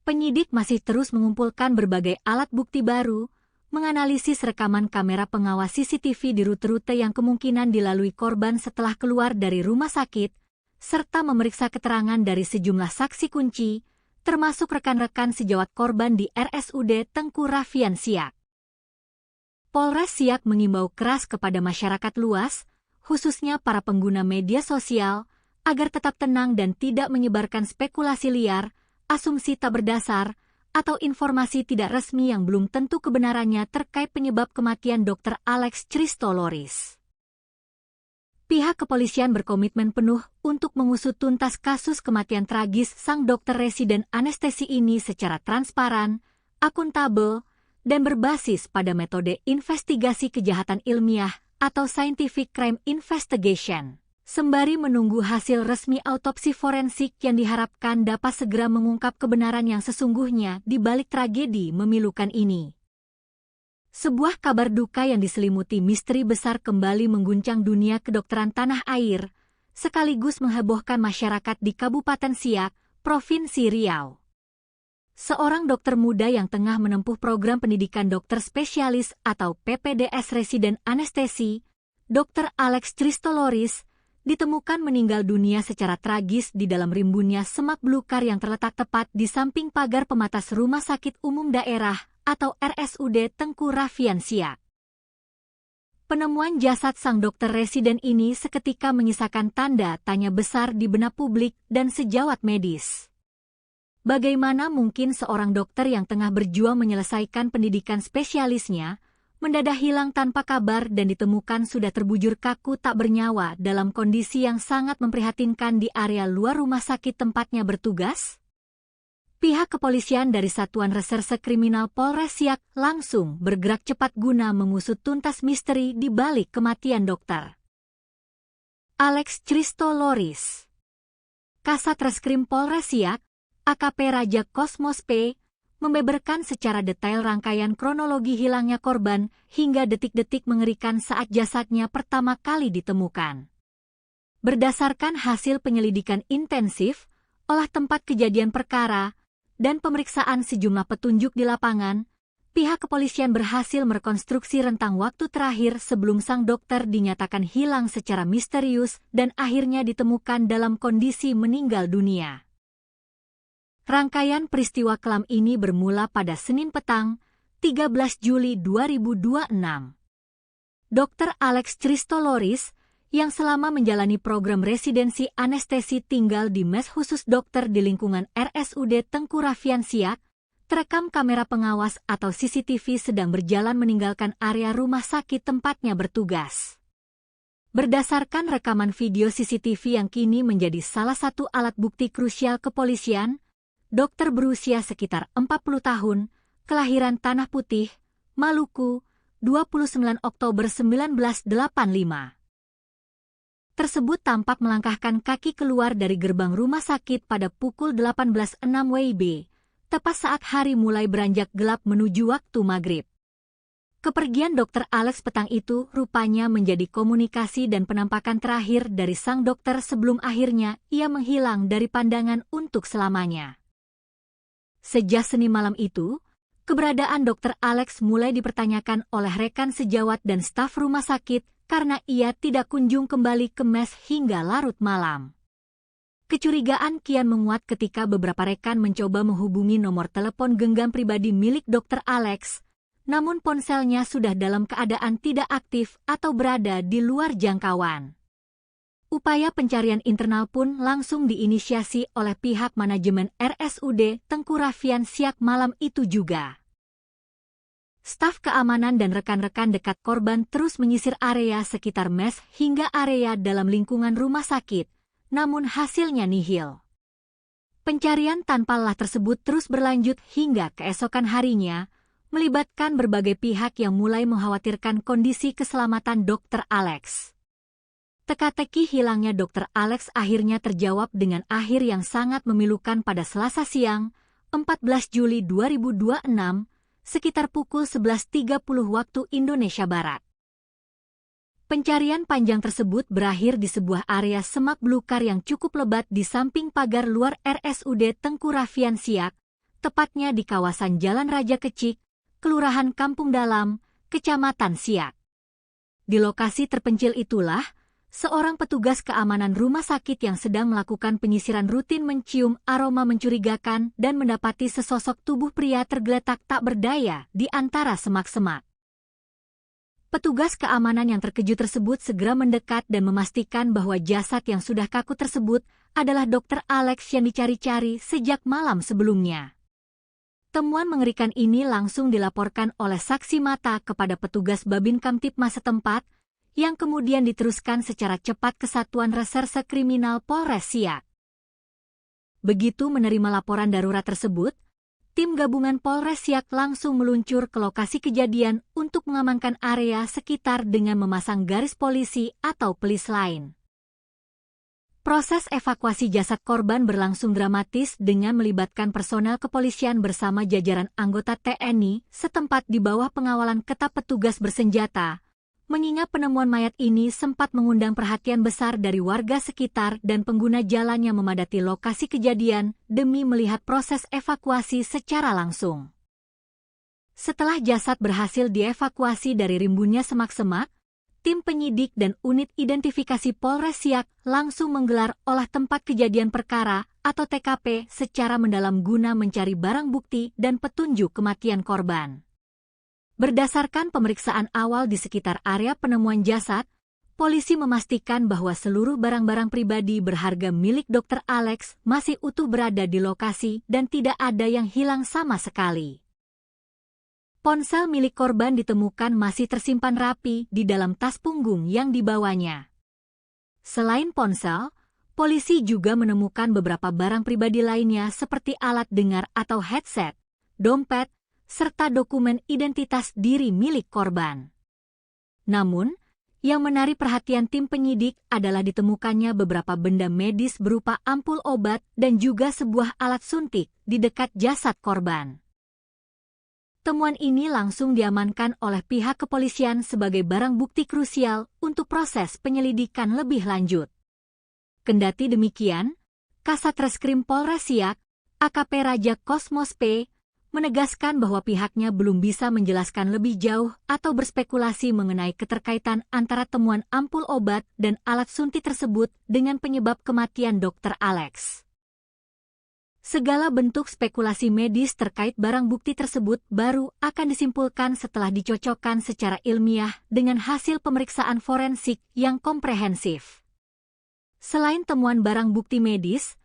Penyidik masih terus mengumpulkan berbagai alat bukti baru, menganalisis rekaman kamera pengawas CCTV di rute-rute yang kemungkinan dilalui korban setelah keluar dari rumah sakit, serta memeriksa keterangan dari sejumlah saksi kunci, termasuk rekan-rekan sejawat korban di RSUD Tengku Raffian Siak. Polres Siak mengimbau keras kepada masyarakat luas, khususnya para pengguna media sosial, agar tetap tenang dan tidak menyebarkan spekulasi liar, asumsi tak berdasar, atau informasi tidak resmi yang belum tentu kebenarannya terkait penyebab kematian Dr. Alex Christoloris. Pihak kepolisian berkomitmen penuh untuk mengusut tuntas kasus kematian tragis sang dokter residen anestesi ini secara transparan, akuntabel, dan berbasis pada metode investigasi kejahatan ilmiah atau scientific crime investigation. Sembari menunggu hasil resmi autopsi forensik yang diharapkan dapat segera mengungkap kebenaran yang sesungguhnya di balik tragedi memilukan ini. Sebuah kabar duka yang diselimuti misteri besar kembali mengguncang dunia kedokteran tanah air, sekaligus menghebohkan masyarakat di Kabupaten Siak, Provinsi Riau. Seorang dokter muda yang tengah menempuh program pendidikan dokter spesialis atau PPDS residen anestesi, Dr. Alex Christoloris, ditemukan meninggal dunia secara tragis di dalam rimbunnya semak belukar yang terletak tepat di samping pagar pematas Rumah Sakit Umum Daerah atau RSUD Tengku Raffian Siak. Penemuan jasad sang dokter residen ini seketika menyisakan tanda tanya besar di benak publik dan sejawat medis. Bagaimana mungkin seorang dokter yang tengah berjuang menyelesaikan pendidikan spesialisnya mendadak hilang tanpa kabar dan ditemukan sudah terbujur kaku tak bernyawa dalam kondisi yang sangat memprihatinkan di area luar rumah sakit tempatnya bertugas? Pihak kepolisian dari Satuan Reserse Kriminal Polres Siak langsung bergerak cepat guna mengusut tuntas misteri di balik kematian dokter Alex Christoloris. Kasat Reskrim Polres Siak, AKP Raja Kosmos P, membeberkan secara detail rangkaian kronologi hilangnya korban hingga detik-detik mengerikan saat jasadnya pertama kali ditemukan. Berdasarkan hasil penyelidikan intensif, olah tempat kejadian perkara, dan pemeriksaan sejumlah petunjuk di lapangan, pihak kepolisian berhasil merekonstruksi rentang waktu terakhir sebelum sang dokter dinyatakan hilang secara misterius dan akhirnya ditemukan dalam kondisi meninggal dunia. Rangkaian peristiwa kelam ini bermula pada Senin petang, 13 Juli 2026. Dr. Alex Christoloris, yang selama menjalani program residensi anestesi tinggal di mes khusus dokter di lingkungan RSUD Tengku Raffian Siak, terekam kamera pengawas atau CCTV sedang berjalan meninggalkan area rumah sakit tempatnya bertugas. Berdasarkan rekaman video CCTV yang kini menjadi salah satu alat bukti krusial kepolisian, dokter berusia sekitar 40 tahun, kelahiran Tanah Putih, Maluku, 29 Oktober 1985. Tersebut tampak melangkahkan kaki keluar dari gerbang rumah sakit pada pukul 18.06 WIB, tepat saat hari mulai beranjak gelap menuju waktu maghrib. Kepergian Dr. Alex petang itu rupanya menjadi komunikasi dan penampakan terakhir dari sang dokter sebelum akhirnya ia menghilang dari pandangan untuk selamanya. Sejak Senin malam itu, keberadaan Dr. Alex mulai dipertanyakan oleh rekan sejawat dan staf rumah sakit karena ia tidak kunjung kembali ke mes hingga larut malam. Kecurigaan kian menguat ketika beberapa rekan mencoba menghubungi nomor telepon genggam pribadi milik Dr. Alex, namun ponselnya sudah dalam keadaan tidak aktif atau berada di luar jangkauan. Upaya pencarian internal pun langsung diinisiasi oleh pihak manajemen RSUD Tengku Raffian Siak malam itu juga. Staf keamanan dan rekan-rekan dekat korban terus menyisir area sekitar mes hingga area dalam lingkungan rumah sakit, namun hasilnya nihil. Pencarian tanpa lelah tersebut terus berlanjut hingga keesokan harinya, melibatkan berbagai pihak yang mulai mengkhawatirkan kondisi keselamatan Dr. Alex. Teka-teki hilangnya Dr. Alex akhirnya terjawab dengan akhir yang sangat memilukan pada Selasa siang, 14 Juli 2026, sekitar pukul 11.30 waktu Indonesia Barat. Pencarian panjang tersebut berakhir di sebuah area semak belukar yang cukup lebat di samping pagar luar RSUD Tengku Raffian Siak, tepatnya di kawasan Jalan Raja Kecik, Kelurahan Kampung Dalam, Kecamatan Siak. Di lokasi terpencil itulah, seorang petugas keamanan rumah sakit yang sedang melakukan penyisiran rutin mencium aroma mencurigakan dan mendapati sesosok tubuh pria tergeletak tak berdaya di antara semak-semak. Petugas keamanan yang terkejut tersebut segera mendekat dan memastikan bahwa jasad yang sudah kaku tersebut adalah Dr. Alex yang dicari-cari sejak malam sebelumnya. Temuan mengerikan ini langsung dilaporkan oleh saksi mata kepada petugas Babin Kamtipmas setempat, yang kemudian diteruskan secara cepat ke Satuan Reserse Kriminal Polres Siak. Begitu menerima laporan darurat tersebut, tim gabungan Polres Siak langsung meluncur ke lokasi kejadian untuk mengamankan area sekitar dengan memasang garis polisi atau pelis lain. Proses evakuasi jasad korban berlangsung dramatis dengan melibatkan personel kepolisian bersama jajaran anggota TNI setempat di bawah pengawalan ketat petugas bersenjata, mengingat penemuan mayat ini sempat mengundang perhatian besar dari warga sekitar dan pengguna jalan yang memadati lokasi kejadian demi melihat proses evakuasi secara langsung. Setelah jasad berhasil dievakuasi dari rimbunnya semak-semak, tim penyidik dan unit identifikasi Polres Siak langsung menggelar olah tempat kejadian perkara atau TKP secara mendalam guna mencari barang bukti dan petunjuk kematian korban. Berdasarkan pemeriksaan awal di sekitar area penemuan jasad, polisi memastikan bahwa seluruh barang-barang pribadi berharga milik Dr. Alex masih utuh berada di lokasi dan tidak ada yang hilang sama sekali. Ponsel milik korban ditemukan masih tersimpan rapi di dalam tas punggung yang dibawanya. Selain ponsel, polisi juga menemukan beberapa barang pribadi lainnya seperti alat dengar atau headset, dompet, serta dokumen identitas diri milik korban. Namun, yang menarik perhatian tim penyidik adalah ditemukannya beberapa benda medis berupa ampul obat dan juga sebuah alat suntik di dekat jasad korban. Temuan ini langsung diamankan oleh pihak kepolisian sebagai barang bukti krusial untuk proses penyelidikan lebih lanjut. Kendati demikian, Kasat Reskrim Polres Siak, AKP Raja Kosmos P, menegaskan bahwa pihaknya belum bisa menjelaskan lebih jauh atau berspekulasi mengenai keterkaitan antara temuan ampul obat dan alat suntik tersebut dengan penyebab kematian Dr. Alex. Segala bentuk spekulasi medis terkait barang bukti tersebut baru akan disimpulkan setelah dicocokkan secara ilmiah dengan hasil pemeriksaan forensik yang komprehensif. Selain temuan barang bukti medis,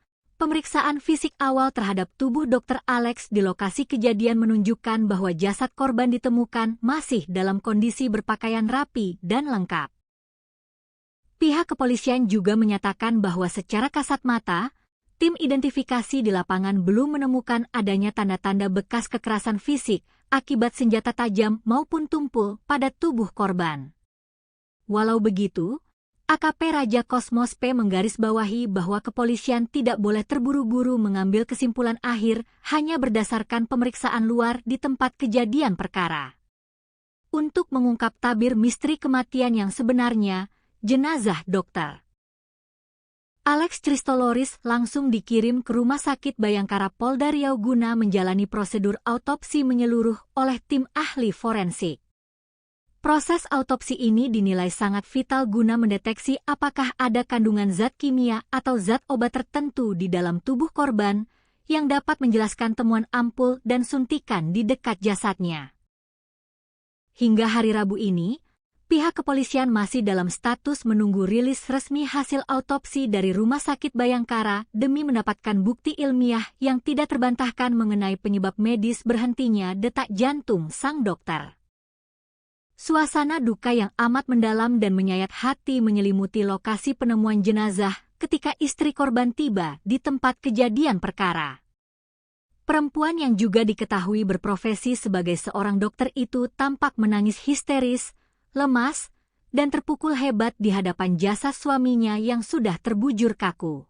pemeriksaan fisik awal terhadap tubuh Dr. Alex di lokasi kejadian menunjukkan bahwa jasad korban ditemukan masih dalam kondisi berpakaian rapi dan lengkap. Pihak kepolisian juga menyatakan bahwa secara kasat mata, tim identifikasi di lapangan belum menemukan adanya tanda-tanda bekas kekerasan fisik akibat senjata tajam maupun tumpul pada tubuh korban. Walau begitu, AKP Raja Kosmos P menggarisbawahi bahwa kepolisian tidak boleh terburu-buru mengambil kesimpulan akhir hanya berdasarkan pemeriksaan luar di tempat kejadian perkara. Untuk mengungkap tabir misteri kematian yang sebenarnya, jenazah Dr. Alex Christoloris langsung dikirim ke Rumah Sakit Bayangkara Polda Riau guna menjalani prosedur autopsi menyeluruh oleh tim ahli forensik. Proses autopsi ini dinilai sangat vital guna mendeteksi apakah ada kandungan zat kimia atau zat obat tertentu di dalam tubuh korban yang dapat menjelaskan temuan ampul dan suntikan di dekat jasadnya. Hingga hari Rabu ini, pihak kepolisian masih dalam status menunggu rilis resmi hasil autopsi dari Rumah Sakit Bayangkara demi mendapatkan bukti ilmiah yang tidak terbantahkan mengenai penyebab medis berhentinya detak jantung sang dokter. Suasana duka yang amat mendalam dan menyayat hati menyelimuti lokasi penemuan jenazah ketika istri korban tiba di tempat kejadian perkara. Perempuan yang juga diketahui berprofesi sebagai seorang dokter itu tampak menangis histeris, lemas, dan terpukul hebat di hadapan jasad suaminya yang sudah terbujur kaku.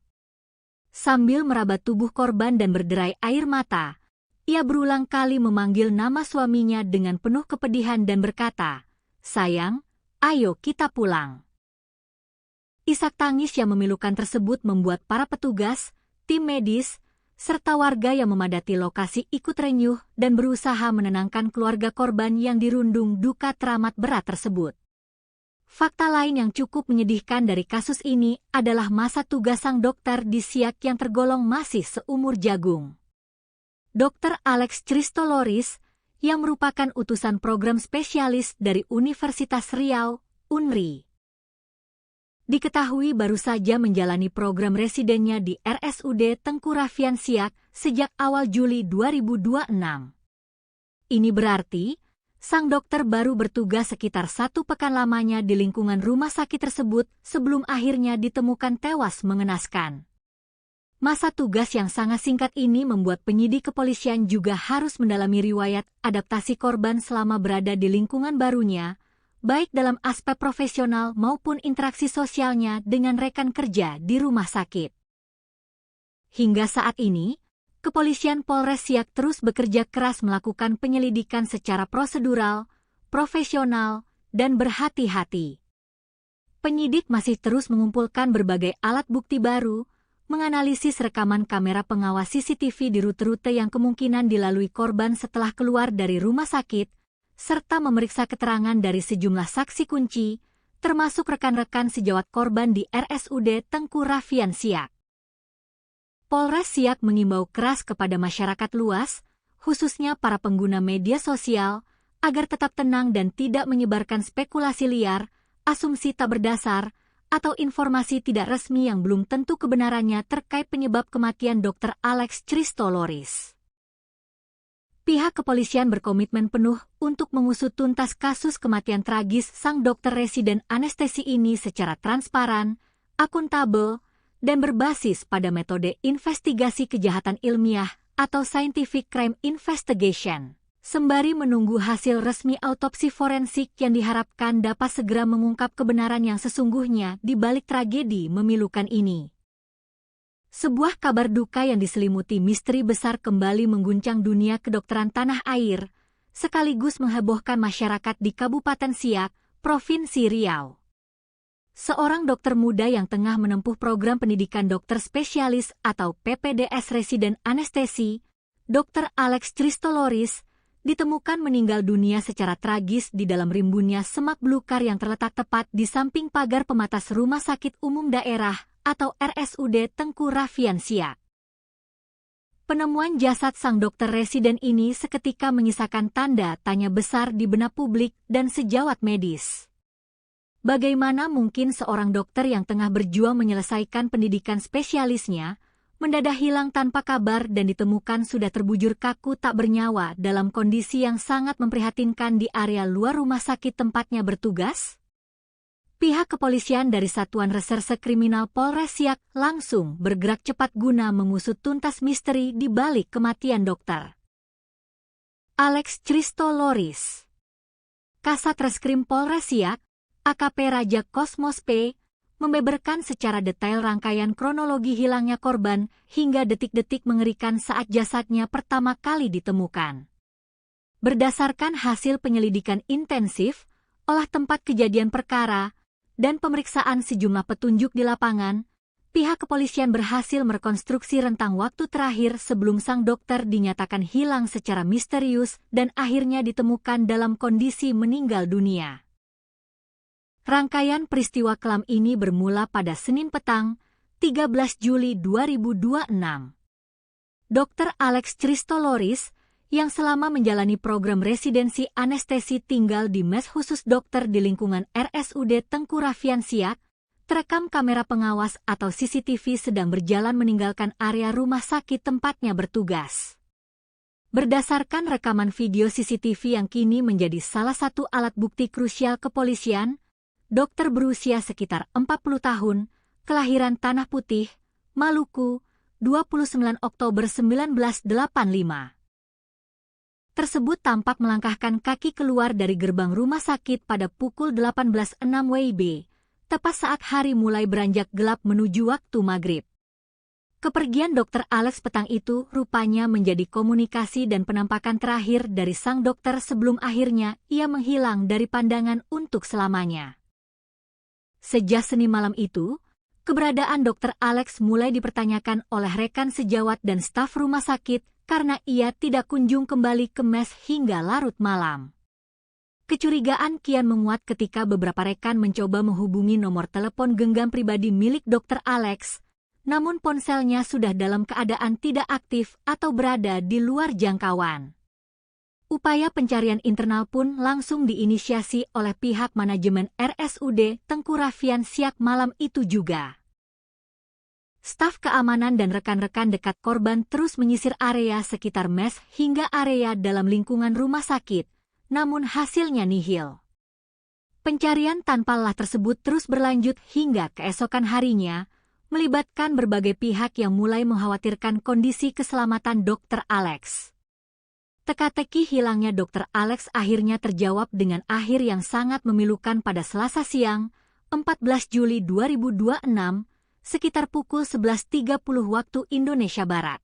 Sambil meraba tubuh korban dan berderai air mata, ia berulang kali memanggil nama suaminya dengan penuh kepedihan dan berkata, "Sayang, ayo kita pulang." Isak tangis yang memilukan tersebut membuat para petugas, tim medis, serta warga yang memadati lokasi ikut renyuh dan berusaha menenangkan keluarga korban yang dirundung duka teramat berat tersebut. Fakta lain yang cukup menyedihkan dari kasus ini adalah masa tugas sang dokter di Siak yang tergolong masih seumur jagung. Dr. Alex Christoloris, yang merupakan utusan program spesialis dari Universitas Riau, UNRI. Diketahui baru saja menjalani program residennya di RSUD Tengku Raffian Siak sejak awal Juli 2026. Ini berarti, sang dokter baru bertugas sekitar 1 pekan lamanya di lingkungan rumah sakit tersebut sebelum akhirnya ditemukan tewas mengenaskan. Masa tugas yang sangat singkat ini membuat penyidik kepolisian juga harus mendalami riwayat adaptasi korban selama berada di lingkungan barunya, baik dalam aspek profesional maupun interaksi sosialnya dengan rekan kerja di rumah sakit. Hingga saat ini, kepolisian Polres Siak terus bekerja keras melakukan penyelidikan secara prosedural, profesional, dan berhati-hati. Penyidik masih terus mengumpulkan berbagai alat bukti baru, menganalisis rekaman kamera pengawas CCTV di rute-rute yang kemungkinan dilalui korban setelah keluar dari rumah sakit, serta memeriksa keterangan dari sejumlah saksi kunci, termasuk rekan-rekan sejawat korban di RSUD Tengku Raffian Siak. Polres Siak mengimbau keras kepada masyarakat luas, khususnya para pengguna media sosial, agar tetap tenang dan tidak menyebarkan spekulasi liar, asumsi tak berdasar, atau informasi tidak resmi yang belum tentu kebenarannya terkait penyebab kematian Dr. Alex Christoloris. Pihak kepolisian berkomitmen penuh untuk mengusut tuntas kasus kematian tragis sang dokter residen anestesi ini secara transparan, akuntabel, dan berbasis pada metode investigasi kejahatan ilmiah atau Scientific Crime Investigation. Sembari menunggu hasil resmi autopsi forensik yang diharapkan dapat segera mengungkap kebenaran yang sesungguhnya di balik tragedi memilukan ini. Sebuah kabar duka yang diselimuti misteri besar kembali mengguncang dunia kedokteran tanah air, sekaligus menghebohkan masyarakat di Kabupaten Siak, Provinsi Riau. Seorang dokter muda yang tengah menempuh program pendidikan dokter spesialis atau PPDS residen anestesi, Dr. Alex Christoloris, ditemukan meninggal dunia secara tragis di dalam rimbunnya semak belukar yang terletak tepat di samping pagar pematas Rumah Sakit Umum Daerah atau RSUD Tengku Rafian Siak. Penemuan jasad sang dokter residen ini seketika menyisakan tanda tanya besar di benak publik dan sejawat medis. Bagaimana mungkin seorang dokter yang tengah berjuang menyelesaikan pendidikan spesialisnya mendadak hilang tanpa kabar dan ditemukan sudah terbujur kaku tak bernyawa dalam kondisi yang sangat memprihatinkan di area luar rumah sakit tempatnya bertugas? Pihak kepolisian dari Satuan Reserse Kriminal Polres Siak langsung bergerak cepat guna mengusut tuntas misteri di balik kematian dokter Alex Christoloris. Kasat Reskrim Polres Siak, AKP Raja Kosmos P, membeberkan secara detail rangkaian kronologi hilangnya korban hingga detik-detik mengerikan saat jasadnya pertama kali ditemukan. Berdasarkan hasil penyelidikan intensif, olah tempat kejadian perkara, dan pemeriksaan sejumlah petunjuk di lapangan, pihak kepolisian berhasil merekonstruksi rentang waktu terakhir sebelum sang dokter dinyatakan hilang secara misterius dan akhirnya ditemukan dalam kondisi meninggal dunia. Rangkaian peristiwa kelam ini bermula pada Senin petang, 13 Juli 2026. Dr. Alex Christoloris, yang selama menjalani program residensi anestesi tinggal di mes khusus dokter di lingkungan RSUD Tengku Rafian Siak, terekam kamera pengawas atau CCTV sedang berjalan meninggalkan area rumah sakit tempatnya bertugas. Berdasarkan rekaman video CCTV yang kini menjadi salah satu alat bukti krusial kepolisian, dokter berusia sekitar 40 tahun, kelahiran Tanah Putih, Maluku, 29 Oktober 1985. Tersebut tampak melangkahkan kaki keluar dari gerbang rumah sakit pada pukul 18.06 WIB, tepat saat hari mulai beranjak gelap menuju waktu maghrib. Kepergian Dr. Alex petang itu rupanya menjadi komunikasi dan penampakan terakhir dari sang dokter sebelum akhirnya ia menghilang dari pandangan untuk selamanya. Sejak Senin malam itu, keberadaan Dr. Alex mulai dipertanyakan oleh rekan sejawat dan staf rumah sakit karena ia tidak kunjung kembali ke mes hingga larut malam. Kecurigaan kian menguat ketika beberapa rekan mencoba menghubungi nomor telepon genggam pribadi milik Dr. Alex, namun ponselnya sudah dalam keadaan tidak aktif atau berada di luar jangkauan. Upaya pencarian internal pun langsung diinisiasi oleh pihak manajemen RSUD Tengku Rafian Siak malam itu juga. Staf keamanan dan rekan-rekan dekat korban terus menyisir area sekitar mes hingga area dalam lingkungan rumah sakit, namun hasilnya nihil. Pencarian tanpa lelah tersebut terus berlanjut hingga keesokan harinya, melibatkan berbagai pihak yang mulai mengkhawatirkan kondisi keselamatan Dr. Alex. Teka-teki hilangnya Dr. Alex akhirnya terjawab dengan akhir yang sangat memilukan pada Selasa siang, 14 Juli 2026, sekitar pukul 11.30 waktu Indonesia Barat.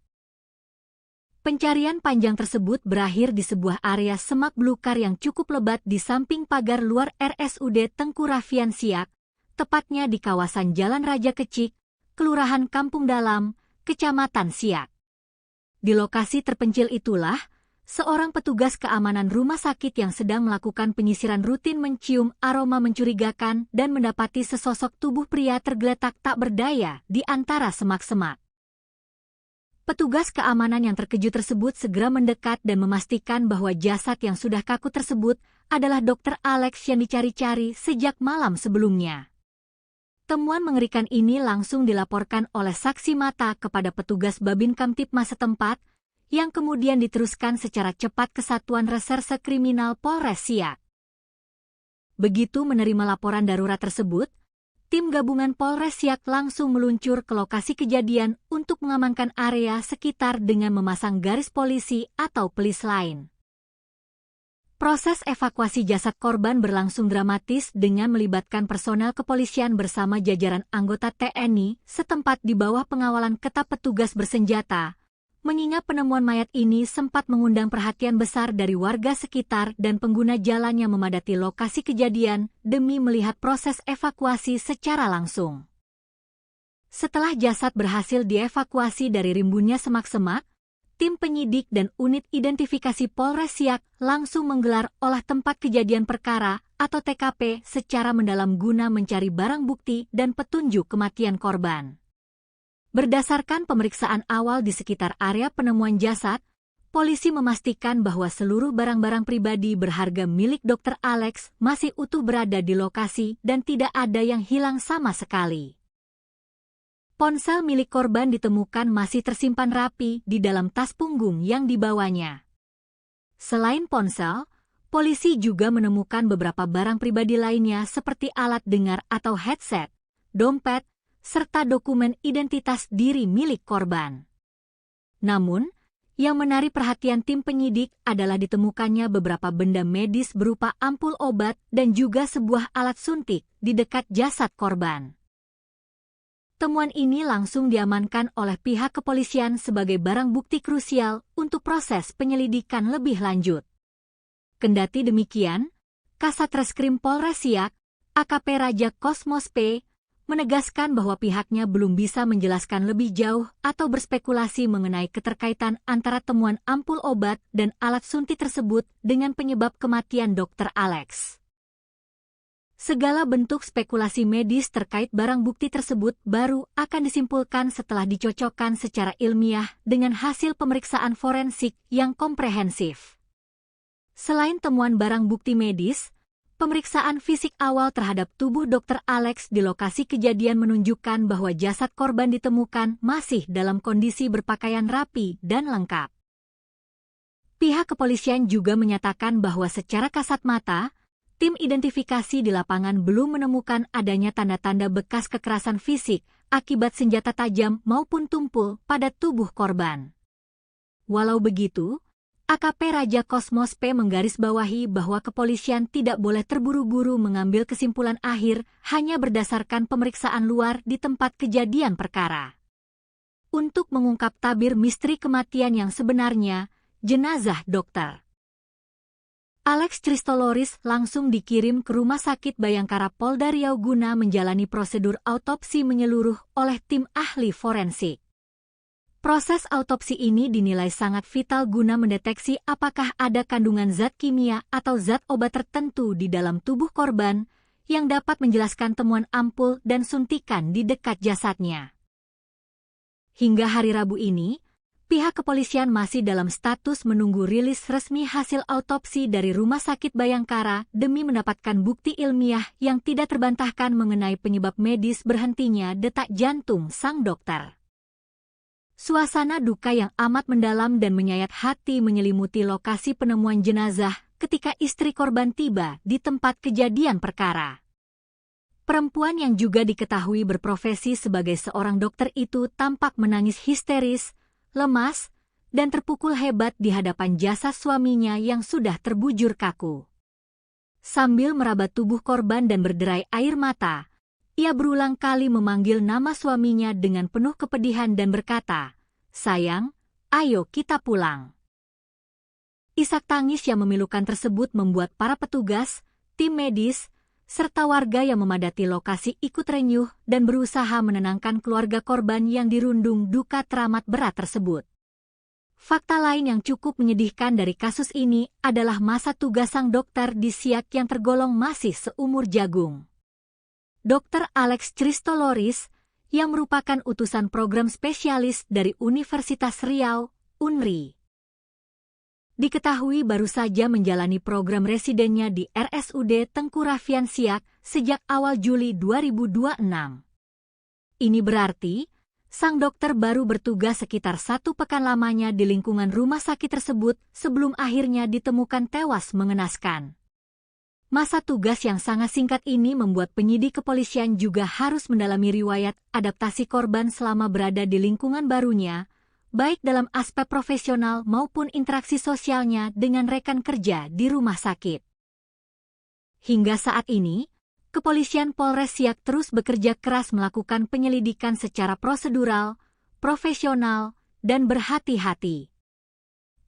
Pencarian panjang tersebut berakhir di sebuah area semak belukar yang cukup lebat di samping pagar luar RSUD Tengku Rafian Siak, tepatnya di kawasan Jalan Raja Kecik, Kelurahan Kampung Dalam, Kecamatan Siak. Di lokasi terpencil itulah, seorang petugas keamanan rumah sakit yang sedang melakukan penyisiran rutin mencium aroma mencurigakan dan mendapati sesosok tubuh pria tergeletak tak berdaya di antara semak-semak. Petugas keamanan yang terkejut tersebut segera mendekat dan memastikan bahwa jasad yang sudah kaku tersebut adalah Dr. Alex yang dicari-cari sejak malam sebelumnya. Temuan mengerikan ini langsung dilaporkan oleh saksi mata kepada petugas Babin Kamtipmas setempat, yang kemudian diteruskan secara cepat ke Satuan Reserse Kriminal Polres Siak. Begitu menerima laporan darurat tersebut, tim gabungan Polres Siak langsung meluncur ke lokasi kejadian untuk mengamankan area sekitar dengan memasang garis polisi atau pelis lain. Proses evakuasi jasad korban berlangsung dramatis dengan melibatkan personel kepolisian bersama jajaran anggota TNI setempat di bawah pengawalan ketat petugas bersenjata, mengingat penemuan mayat ini sempat mengundang perhatian besar dari warga sekitar dan pengguna jalan yang memadati lokasi kejadian demi melihat proses evakuasi secara langsung. Setelah jasad berhasil dievakuasi dari rimbunnya semak-semak, tim penyidik dan unit identifikasi Polres Siak langsung menggelar olah tempat kejadian perkara atau TKP secara mendalam guna mencari barang bukti dan petunjuk kematian korban. Berdasarkan pemeriksaan awal di sekitar area penemuan jasad, polisi memastikan bahwa seluruh barang-barang pribadi berharga milik Dr. Alex masih utuh berada di lokasi dan tidak ada yang hilang sama sekali. Ponsel milik korban ditemukan masih tersimpan rapi di dalam tas punggung yang dibawanya. Selain ponsel, polisi juga menemukan beberapa barang pribadi lainnya seperti alat dengar atau headset, dompet, serta dokumen identitas diri milik korban. Namun, yang menarik perhatian tim penyidik adalah ditemukannya beberapa benda medis berupa ampul obat dan juga sebuah alat suntik di dekat jasad korban. Temuan ini langsung diamankan oleh pihak kepolisian sebagai barang bukti krusial untuk proses penyelidikan lebih lanjut. Kendati demikian, Kasat Reskrim Polres Siak, AKP Raja Kosmos P, menegaskan bahwa pihaknya belum bisa menjelaskan lebih jauh atau berspekulasi mengenai keterkaitan antara temuan ampul obat dan alat suntik tersebut dengan penyebab kematian Dr. Alex. Segala bentuk spekulasi medis terkait barang bukti tersebut baru akan disimpulkan setelah dicocokkan secara ilmiah dengan hasil pemeriksaan forensik yang komprehensif. Selain temuan barang bukti medis, pemeriksaan fisik awal terhadap tubuh Dr. Alex di lokasi kejadian menunjukkan bahwa jasad korban ditemukan masih dalam kondisi berpakaian rapi dan lengkap. Pihak kepolisian juga menyatakan bahwa secara kasat mata, tim identifikasi di lapangan belum menemukan adanya tanda-tanda bekas kekerasan fisik akibat senjata tajam maupun tumpul pada tubuh korban. Walau begitu, AKP Raja Kosmos P menggarisbawahi bahwa kepolisian tidak boleh terburu-buru mengambil kesimpulan akhir hanya berdasarkan pemeriksaan luar di tempat kejadian perkara. Untuk mengungkap tabir misteri kematian yang sebenarnya, jenazah Dr. Alex Christoloris langsung dikirim ke Rumah Sakit Bayangkara Polda Riau guna menjalani prosedur autopsi menyeluruh oleh tim ahli forensik. Proses autopsi ini dinilai sangat vital guna mendeteksi apakah ada kandungan zat kimia atau zat obat tertentu di dalam tubuh korban yang dapat menjelaskan temuan ampul dan suntikan di dekat jasadnya. Hingga hari Rabu ini, pihak kepolisian masih dalam status menunggu rilis resmi hasil autopsi dari Rumah Sakit Bayangkara demi mendapatkan bukti ilmiah yang tidak terbantahkan mengenai penyebab medis berhentinya detak jantung sang dokter. Suasana duka yang amat mendalam dan menyayat hati menyelimuti lokasi penemuan jenazah ketika istri korban tiba di tempat kejadian perkara. Perempuan yang juga diketahui berprofesi sebagai seorang dokter itu tampak menangis histeris, lemas, dan terpukul hebat di hadapan jasad suaminya yang sudah terbujur kaku. Sambil meraba tubuh korban dan berderai air mata, ia berulang kali memanggil nama suaminya dengan penuh kepedihan dan berkata, "Sayang, ayo kita pulang." Isak tangis yang memilukan tersebut membuat para petugas, tim medis, serta warga yang memadati lokasi ikut renyuh dan berusaha menenangkan keluarga korban yang dirundung duka teramat berat tersebut. Fakta lain yang cukup menyedihkan dari kasus ini adalah masa tugas sang dokter di Siak yang tergolong masih seumur jagung. Dr. Alex Christoloris, yang merupakan utusan program spesialis dari Universitas Riau, UNRI. Diketahui baru saja menjalani program residennya di RSUD Tengku Raffian Siak sejak awal Juli 2026. Ini berarti, sang dokter baru bertugas sekitar 1 pekan lamanya di lingkungan rumah sakit tersebut sebelum akhirnya ditemukan tewas mengenaskan. Masa tugas yang sangat singkat ini membuat penyidik kepolisian juga harus mendalami riwayat adaptasi korban selama berada di lingkungan barunya, baik dalam aspek profesional maupun interaksi sosialnya dengan rekan kerja di rumah sakit. Hingga saat ini, Kepolisian Polres Siak terus bekerja keras melakukan penyelidikan secara prosedural, profesional, dan berhati-hati.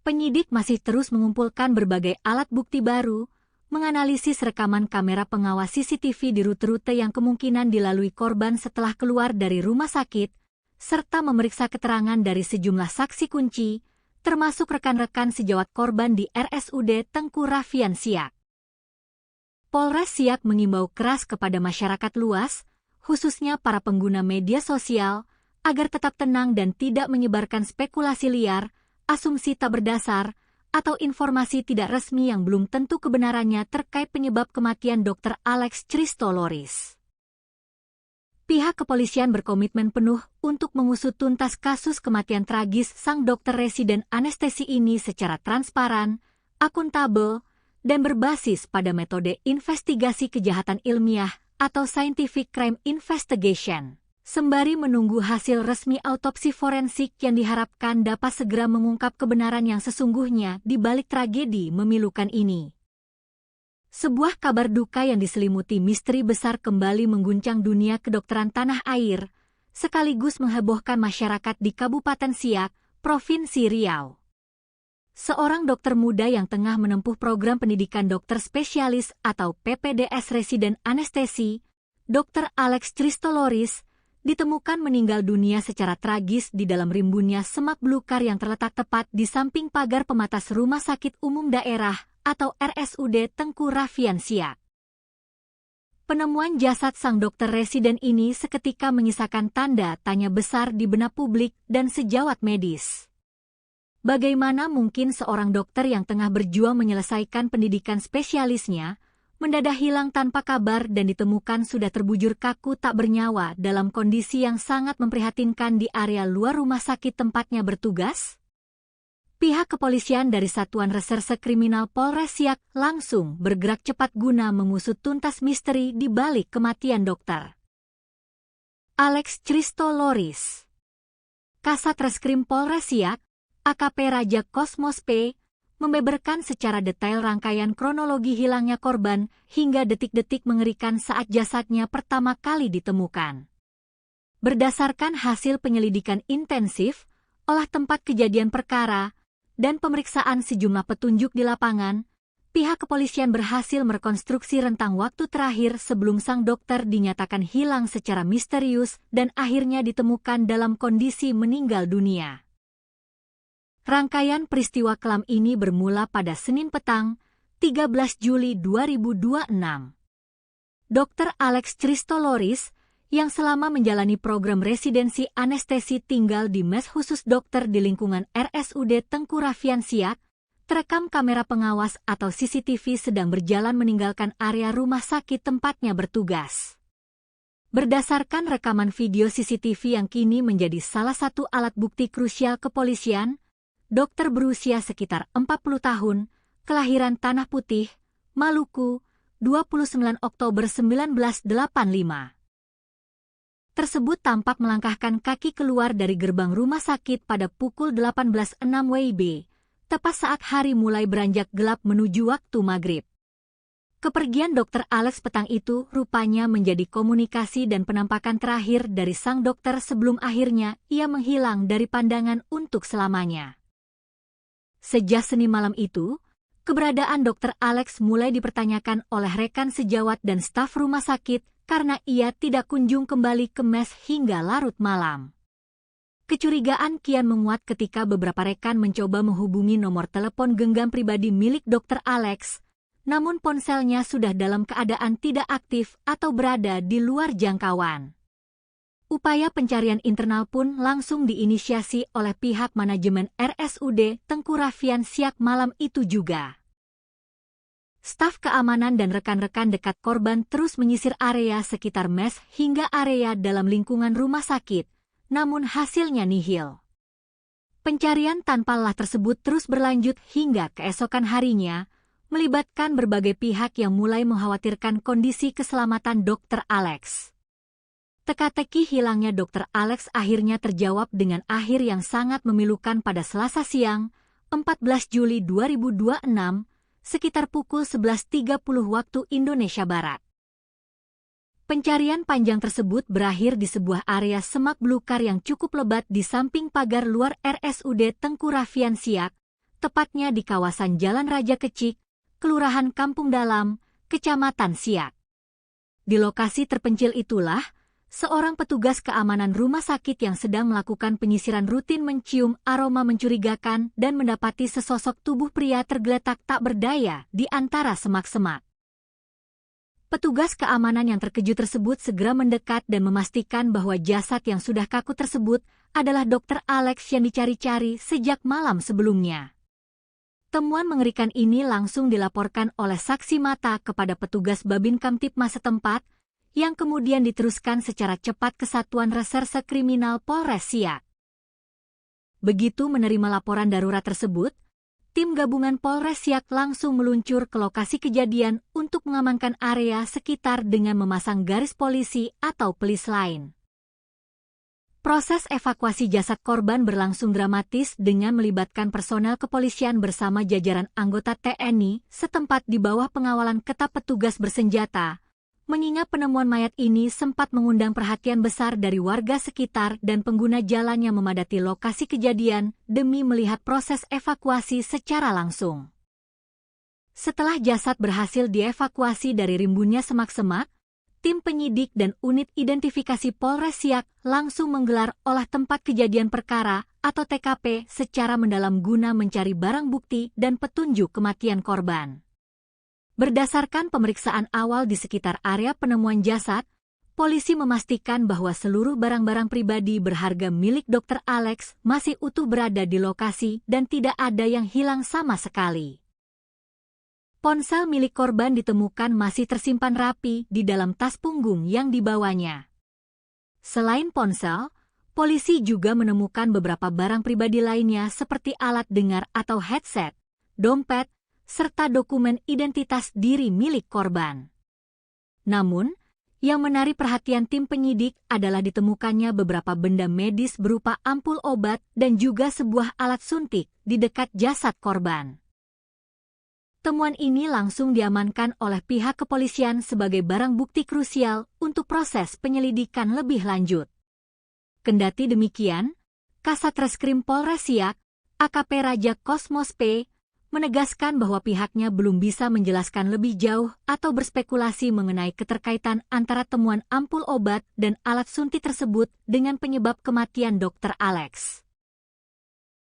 Penyidik masih terus mengumpulkan berbagai alat bukti baru, menganalisis rekaman kamera pengawas CCTV di rute-rute yang kemungkinan dilalui korban setelah keluar dari rumah sakit, serta memeriksa keterangan dari sejumlah saksi kunci, termasuk rekan-rekan sejawat korban di RSUD Tengku Raffian Siak. Polres Siak mengimbau keras kepada masyarakat luas, khususnya para pengguna media sosial, agar tetap tenang dan tidak menyebarkan spekulasi liar, asumsi tak berdasar, atau informasi tidak resmi yang belum tentu kebenarannya terkait penyebab kematian Dr. Alex Christoloris. Pihak kepolisian berkomitmen penuh untuk mengusut tuntas kasus kematian tragis sang dokter residen anestesi ini secara transparan, akuntabel, dan berbasis pada metode investigasi kejahatan ilmiah atau scientific crime investigation, sembari menunggu hasil resmi autopsi forensik yang diharapkan dapat segera mengungkap kebenaran yang sesungguhnya di balik tragedi memilukan ini. Sebuah kabar duka yang diselimuti misteri besar kembali mengguncang dunia kedokteran tanah air, sekaligus menghebohkan masyarakat di Kabupaten Siak, Provinsi Riau. Seorang dokter muda yang tengah menempuh program pendidikan dokter spesialis atau PPDS residen anestesi, Dr. Alex Christoloris, ditemukan meninggal dunia secara tragis di dalam rimbunnya semak belukar yang terletak tepat di samping pagar pematas Rumah Sakit Umum Daerah atau RSUD Tengku Raffian Siak. Penemuan jasad sang dokter residen ini seketika menyisakan tanda tanya besar di benak publik dan sejawat medis. Bagaimana mungkin seorang dokter yang tengah berjuang menyelesaikan pendidikan spesialisnya mendadak hilang tanpa kabar dan ditemukan sudah terbujur kaku tak bernyawa dalam kondisi yang sangat memprihatinkan di area luar rumah sakit tempatnya bertugas? Pihak kepolisian dari Satuan Reserse Kriminal Polres Siak langsung bergerak cepat guna mengusut tuntas misteri di balik kematian dokter Alex Christoloris. Kasat Reskrim Polres Siak, AKP Raja Kosmos P, membeberkan secara detail rangkaian kronologi hilangnya korban hingga detik-detik mengerikan saat jasadnya pertama kali ditemukan. Berdasarkan hasil penyelidikan intensif, olah tempat kejadian perkara, dan pemeriksaan sejumlah petunjuk di lapangan, pihak kepolisian berhasil merekonstruksi rentang waktu terakhir sebelum sang dokter dinyatakan hilang secara misterius dan akhirnya ditemukan dalam kondisi meninggal dunia. Rangkaian peristiwa kelam ini bermula pada Senin petang, 13 Juli 2026. Dr. Alex Christoloris, yang selama menjalani program residensi anestesi tinggal di mes khusus dokter di lingkungan RSUD Tengku Raffian Siak, terekam kamera pengawas atau CCTV sedang berjalan meninggalkan area rumah sakit tempatnya bertugas. Berdasarkan rekaman video CCTV yang kini menjadi salah satu alat bukti krusial kepolisian, dokter berusia sekitar 40 tahun, kelahiran Tanah Putih, Maluku, 29 Oktober 1985. Tersebut tampak melangkahkan kaki keluar dari gerbang rumah sakit pada pukul 18.06 WIB, tepat saat hari mulai beranjak gelap menuju waktu maghrib. Kepergian Dr. Alex petang itu rupanya menjadi komunikasi dan penampakan terakhir dari sang dokter sebelum akhirnya ia menghilang dari pandangan untuk selamanya. Sejak Senin malam itu, keberadaan Dr. Alex mulai dipertanyakan oleh rekan sejawat dan staf rumah sakit karena ia tidak kunjung kembali ke mes hingga larut malam. Kecurigaan kian menguat ketika beberapa rekan mencoba menghubungi nomor telepon genggam pribadi milik Dr. Alex, namun ponselnya sudah dalam keadaan tidak aktif atau berada di luar jangkauan. Upaya pencarian internal pun langsung diinisiasi oleh pihak manajemen RSUD Tengku Raffian Siak malam itu juga. Staf keamanan dan rekan-rekan dekat korban terus menyisir area sekitar mes hingga area dalam lingkungan rumah sakit, namun hasilnya nihil. Pencarian tanpa lelah tersebut terus berlanjut hingga keesokan harinya, melibatkan berbagai pihak yang mulai mengkhawatirkan kondisi keselamatan Dr. Alex. Teka-teki hilangnya Dr. Alex akhirnya terjawab dengan akhir yang sangat memilukan pada Selasa siang, 14 Juli 2026, sekitar pukul 11.30 waktu Indonesia Barat. Pencarian panjang tersebut berakhir di sebuah area semak belukar yang cukup lebat di samping pagar luar RSUD Tengku Raffian Siak, tepatnya di kawasan Jalan Raja Kecik, Kelurahan Kampung Dalam, Kecamatan Siak. Di lokasi terpencil itulah, seorang petugas keamanan rumah sakit yang sedang melakukan penyisiran rutin mencium aroma mencurigakan dan mendapati sesosok tubuh pria tergeletak tak berdaya di antara semak-semak. Petugas keamanan yang terkejut tersebut segera mendekat dan memastikan bahwa jasad yang sudah kaku tersebut adalah Dr. Alex yang dicari-cari sejak malam sebelumnya. Temuan mengerikan ini langsung dilaporkan oleh saksi mata kepada petugas Babin Kamtipmas setempat, yang kemudian diteruskan secara cepat ke Satuan Reserse Kriminal Polres Siak. Begitu menerima laporan darurat tersebut, tim gabungan Polres Siak langsung meluncur ke lokasi kejadian untuk mengamankan area sekitar dengan memasang garis polisi atau pelis lain. Proses evakuasi jasad korban berlangsung dramatis dengan melibatkan personel kepolisian bersama jajaran anggota TNI setempat di bawah pengawalan ketat petugas bersenjata, mengingat penemuan mayat ini sempat mengundang perhatian besar dari warga sekitar dan pengguna jalan yang memadati lokasi kejadian demi melihat proses evakuasi secara langsung. Setelah jasad berhasil dievakuasi dari rimbunnya semak-semak, tim penyidik dan unit identifikasi Polres Siak langsung menggelar olah tempat kejadian perkara atau TKP secara mendalam guna mencari barang bukti dan petunjuk kematian korban. Berdasarkan pemeriksaan awal di sekitar area penemuan jasad, polisi memastikan bahwa seluruh barang-barang pribadi berharga milik Dr. Alex masih utuh berada di lokasi dan tidak ada yang hilang sama sekali. Ponsel milik korban ditemukan masih tersimpan rapi di dalam tas punggung yang dibawanya. Selain ponsel, polisi juga menemukan beberapa barang pribadi lainnya seperti alat dengar atau headset, dompet, serta dokumen identitas diri milik korban. Namun, yang menarik perhatian tim penyidik adalah ditemukannya beberapa benda medis berupa ampul obat dan juga sebuah alat suntik di dekat jasad korban. Temuan ini langsung diamankan oleh pihak kepolisian sebagai barang bukti krusial untuk proses penyelidikan lebih lanjut. Kendati demikian, Kasat Reskrim Polres Siak, AKP Raja Kosmos P, menegaskan bahwa pihaknya belum bisa menjelaskan lebih jauh atau berspekulasi mengenai keterkaitan antara temuan ampul obat dan alat suntik tersebut dengan penyebab kematian Dr. Alex.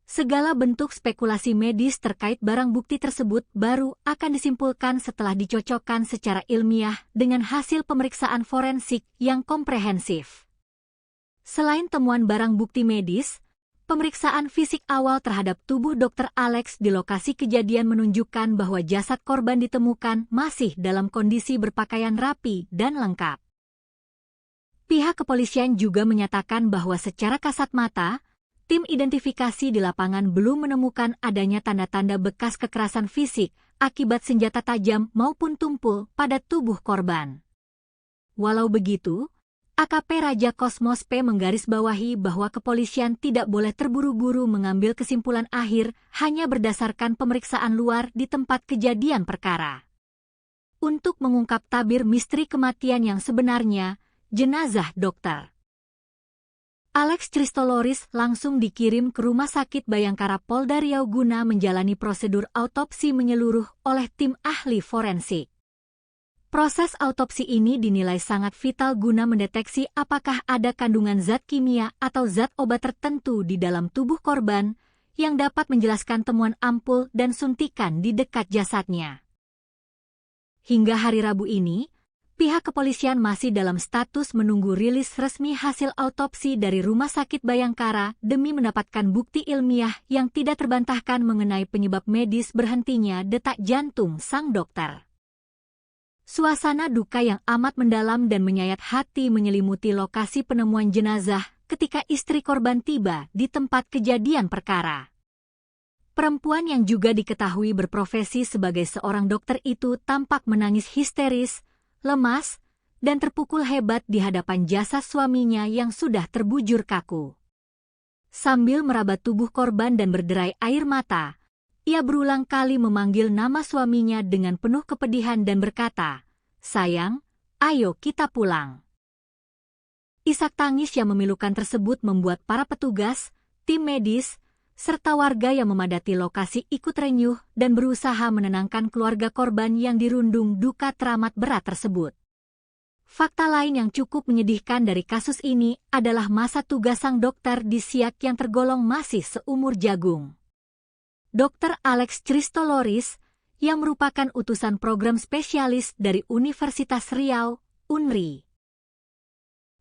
Segala bentuk spekulasi medis terkait barang bukti tersebut baru akan disimpulkan setelah dicocokkan secara ilmiah dengan hasil pemeriksaan forensik yang komprehensif. Selain temuan barang bukti medis, pemeriksaan fisik awal terhadap tubuh Dr. Alex di lokasi kejadian menunjukkan bahwa jasad korban ditemukan masih dalam kondisi berpakaian rapi dan lengkap. Pihak kepolisian juga menyatakan bahwa secara kasat mata, tim identifikasi di lapangan belum menemukan adanya tanda-tanda bekas kekerasan fisik akibat senjata tajam maupun tumpul pada tubuh korban. Walau begitu, AKP Raja Kosmos P menggarisbawahi bahwa kepolisian tidak boleh terburu-buru mengambil kesimpulan akhir hanya berdasarkan pemeriksaan luar di tempat kejadian perkara. Untuk mengungkap tabir misteri kematian yang sebenarnya, jenazah Dr. Alex Christoloris langsung dikirim ke Rumah Sakit Bayangkara Polda Riau guna menjalani prosedur autopsi menyeluruh oleh tim ahli forensik. Proses autopsi ini dinilai sangat vital guna mendeteksi apakah ada kandungan zat kimia atau zat obat tertentu di dalam tubuh korban yang dapat menjelaskan temuan ampul dan suntikan di dekat jasadnya. Hingga hari Rabu ini, Pihak kepolisian masih dalam status menunggu rilis resmi hasil autopsi dari Rumah Sakit Bayangkara demi mendapatkan bukti ilmiah yang tidak terbantahkan mengenai penyebab medis berhentinya detak jantung sang dokter. Suasana duka yang amat mendalam dan menyayat hati menyelimuti lokasi penemuan jenazah ketika istri korban tiba di tempat kejadian perkara. Perempuan yang juga diketahui berprofesi sebagai seorang dokter itu tampak menangis histeris, lemas, dan terpukul hebat di hadapan jasad suaminya yang sudah terbujur kaku. Sambil meraba tubuh korban dan berderai air mata, ia berulang kali memanggil nama suaminya dengan penuh kepedihan dan berkata, "Sayang, ayo kita pulang." Isak tangis yang memilukan tersebut membuat para petugas, tim medis, serta warga yang memadati lokasi ikut renyuh dan berusaha menenangkan keluarga korban yang dirundung duka teramat berat tersebut. Fakta lain yang cukup menyedihkan dari kasus ini adalah masa tugas sang dokter di Siak yang tergolong masih seumur jagung. Dr. Alex Christoloris, yang merupakan utusan program spesialis dari Universitas Riau, UNRI,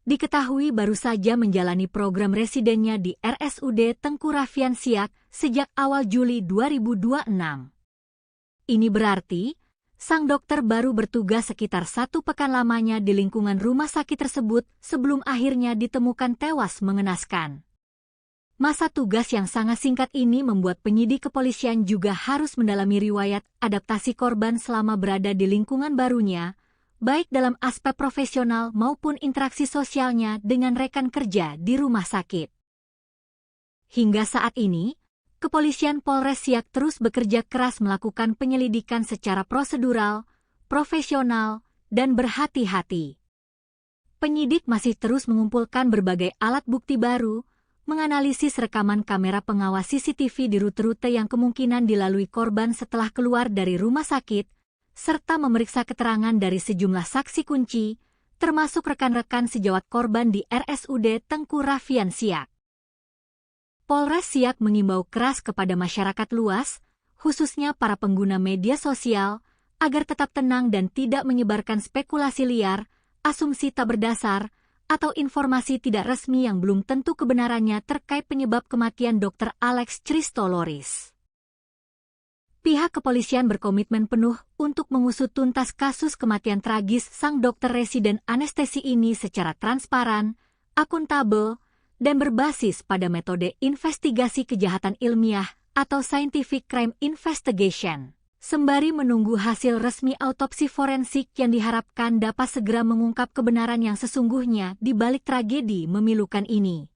diketahui baru saja menjalani program residennya di RSUD Tengku Raffian Siak sejak awal Juli 2026. Ini berarti, sang dokter baru bertugas sekitar 1 pekan lamanya di lingkungan rumah sakit tersebut sebelum akhirnya ditemukan tewas mengenaskan. Masa tugas yang sangat singkat ini membuat penyidik kepolisian juga harus mendalami riwayat adaptasi korban selama berada di lingkungan barunya, baik dalam aspek profesional maupun interaksi sosialnya dengan rekan kerja di rumah sakit. Hingga saat ini, Kepolisian Polres Siak terus bekerja keras melakukan penyelidikan secara prosedural, profesional, dan berhati-hati. Penyidik masih terus mengumpulkan berbagai alat bukti baru, menganalisis rekaman kamera pengawas CCTV di rute-rute yang kemungkinan dilalui korban setelah keluar dari rumah sakit, serta memeriksa keterangan dari sejumlah saksi kunci, termasuk rekan-rekan sejawat korban di RSUD Tengku Raffian Siak. Polres Siak mengimbau keras kepada masyarakat luas, khususnya para pengguna media sosial, agar tetap tenang dan tidak menyebarkan spekulasi liar, asumsi tak berdasar, atau informasi tidak resmi yang belum tentu kebenarannya terkait penyebab kematian Dr. Alex Christoloris. Pihak kepolisian berkomitmen penuh untuk mengusut tuntas kasus kematian tragis sang dokter residen anestesi ini secara transparan, akuntabel, dan berbasis pada metode investigasi kejahatan ilmiah atau scientific crime investigation, sembari menunggu hasil resmi autopsi forensik yang diharapkan dapat segera mengungkap kebenaran yang sesungguhnya di balik tragedi memilukan ini.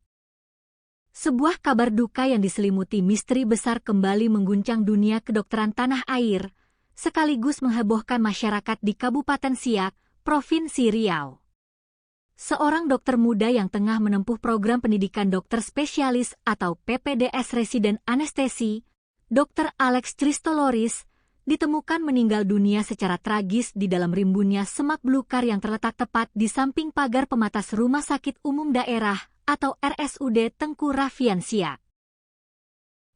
Sebuah kabar duka yang diselimuti misteri besar kembali mengguncang dunia kedokteran tanah air, sekaligus menghebohkan masyarakat di Kabupaten Siak, Provinsi Riau. Seorang dokter muda yang tengah menempuh program pendidikan dokter spesialis atau PPDS residen anestesi, Dr. Alex Christoloris, ditemukan meninggal dunia secara tragis di dalam rimbunnya semak belukar yang terletak tepat di samping pagar pematas Rumah Sakit Umum Daerah atau RSUD Tengku Raffian Siak.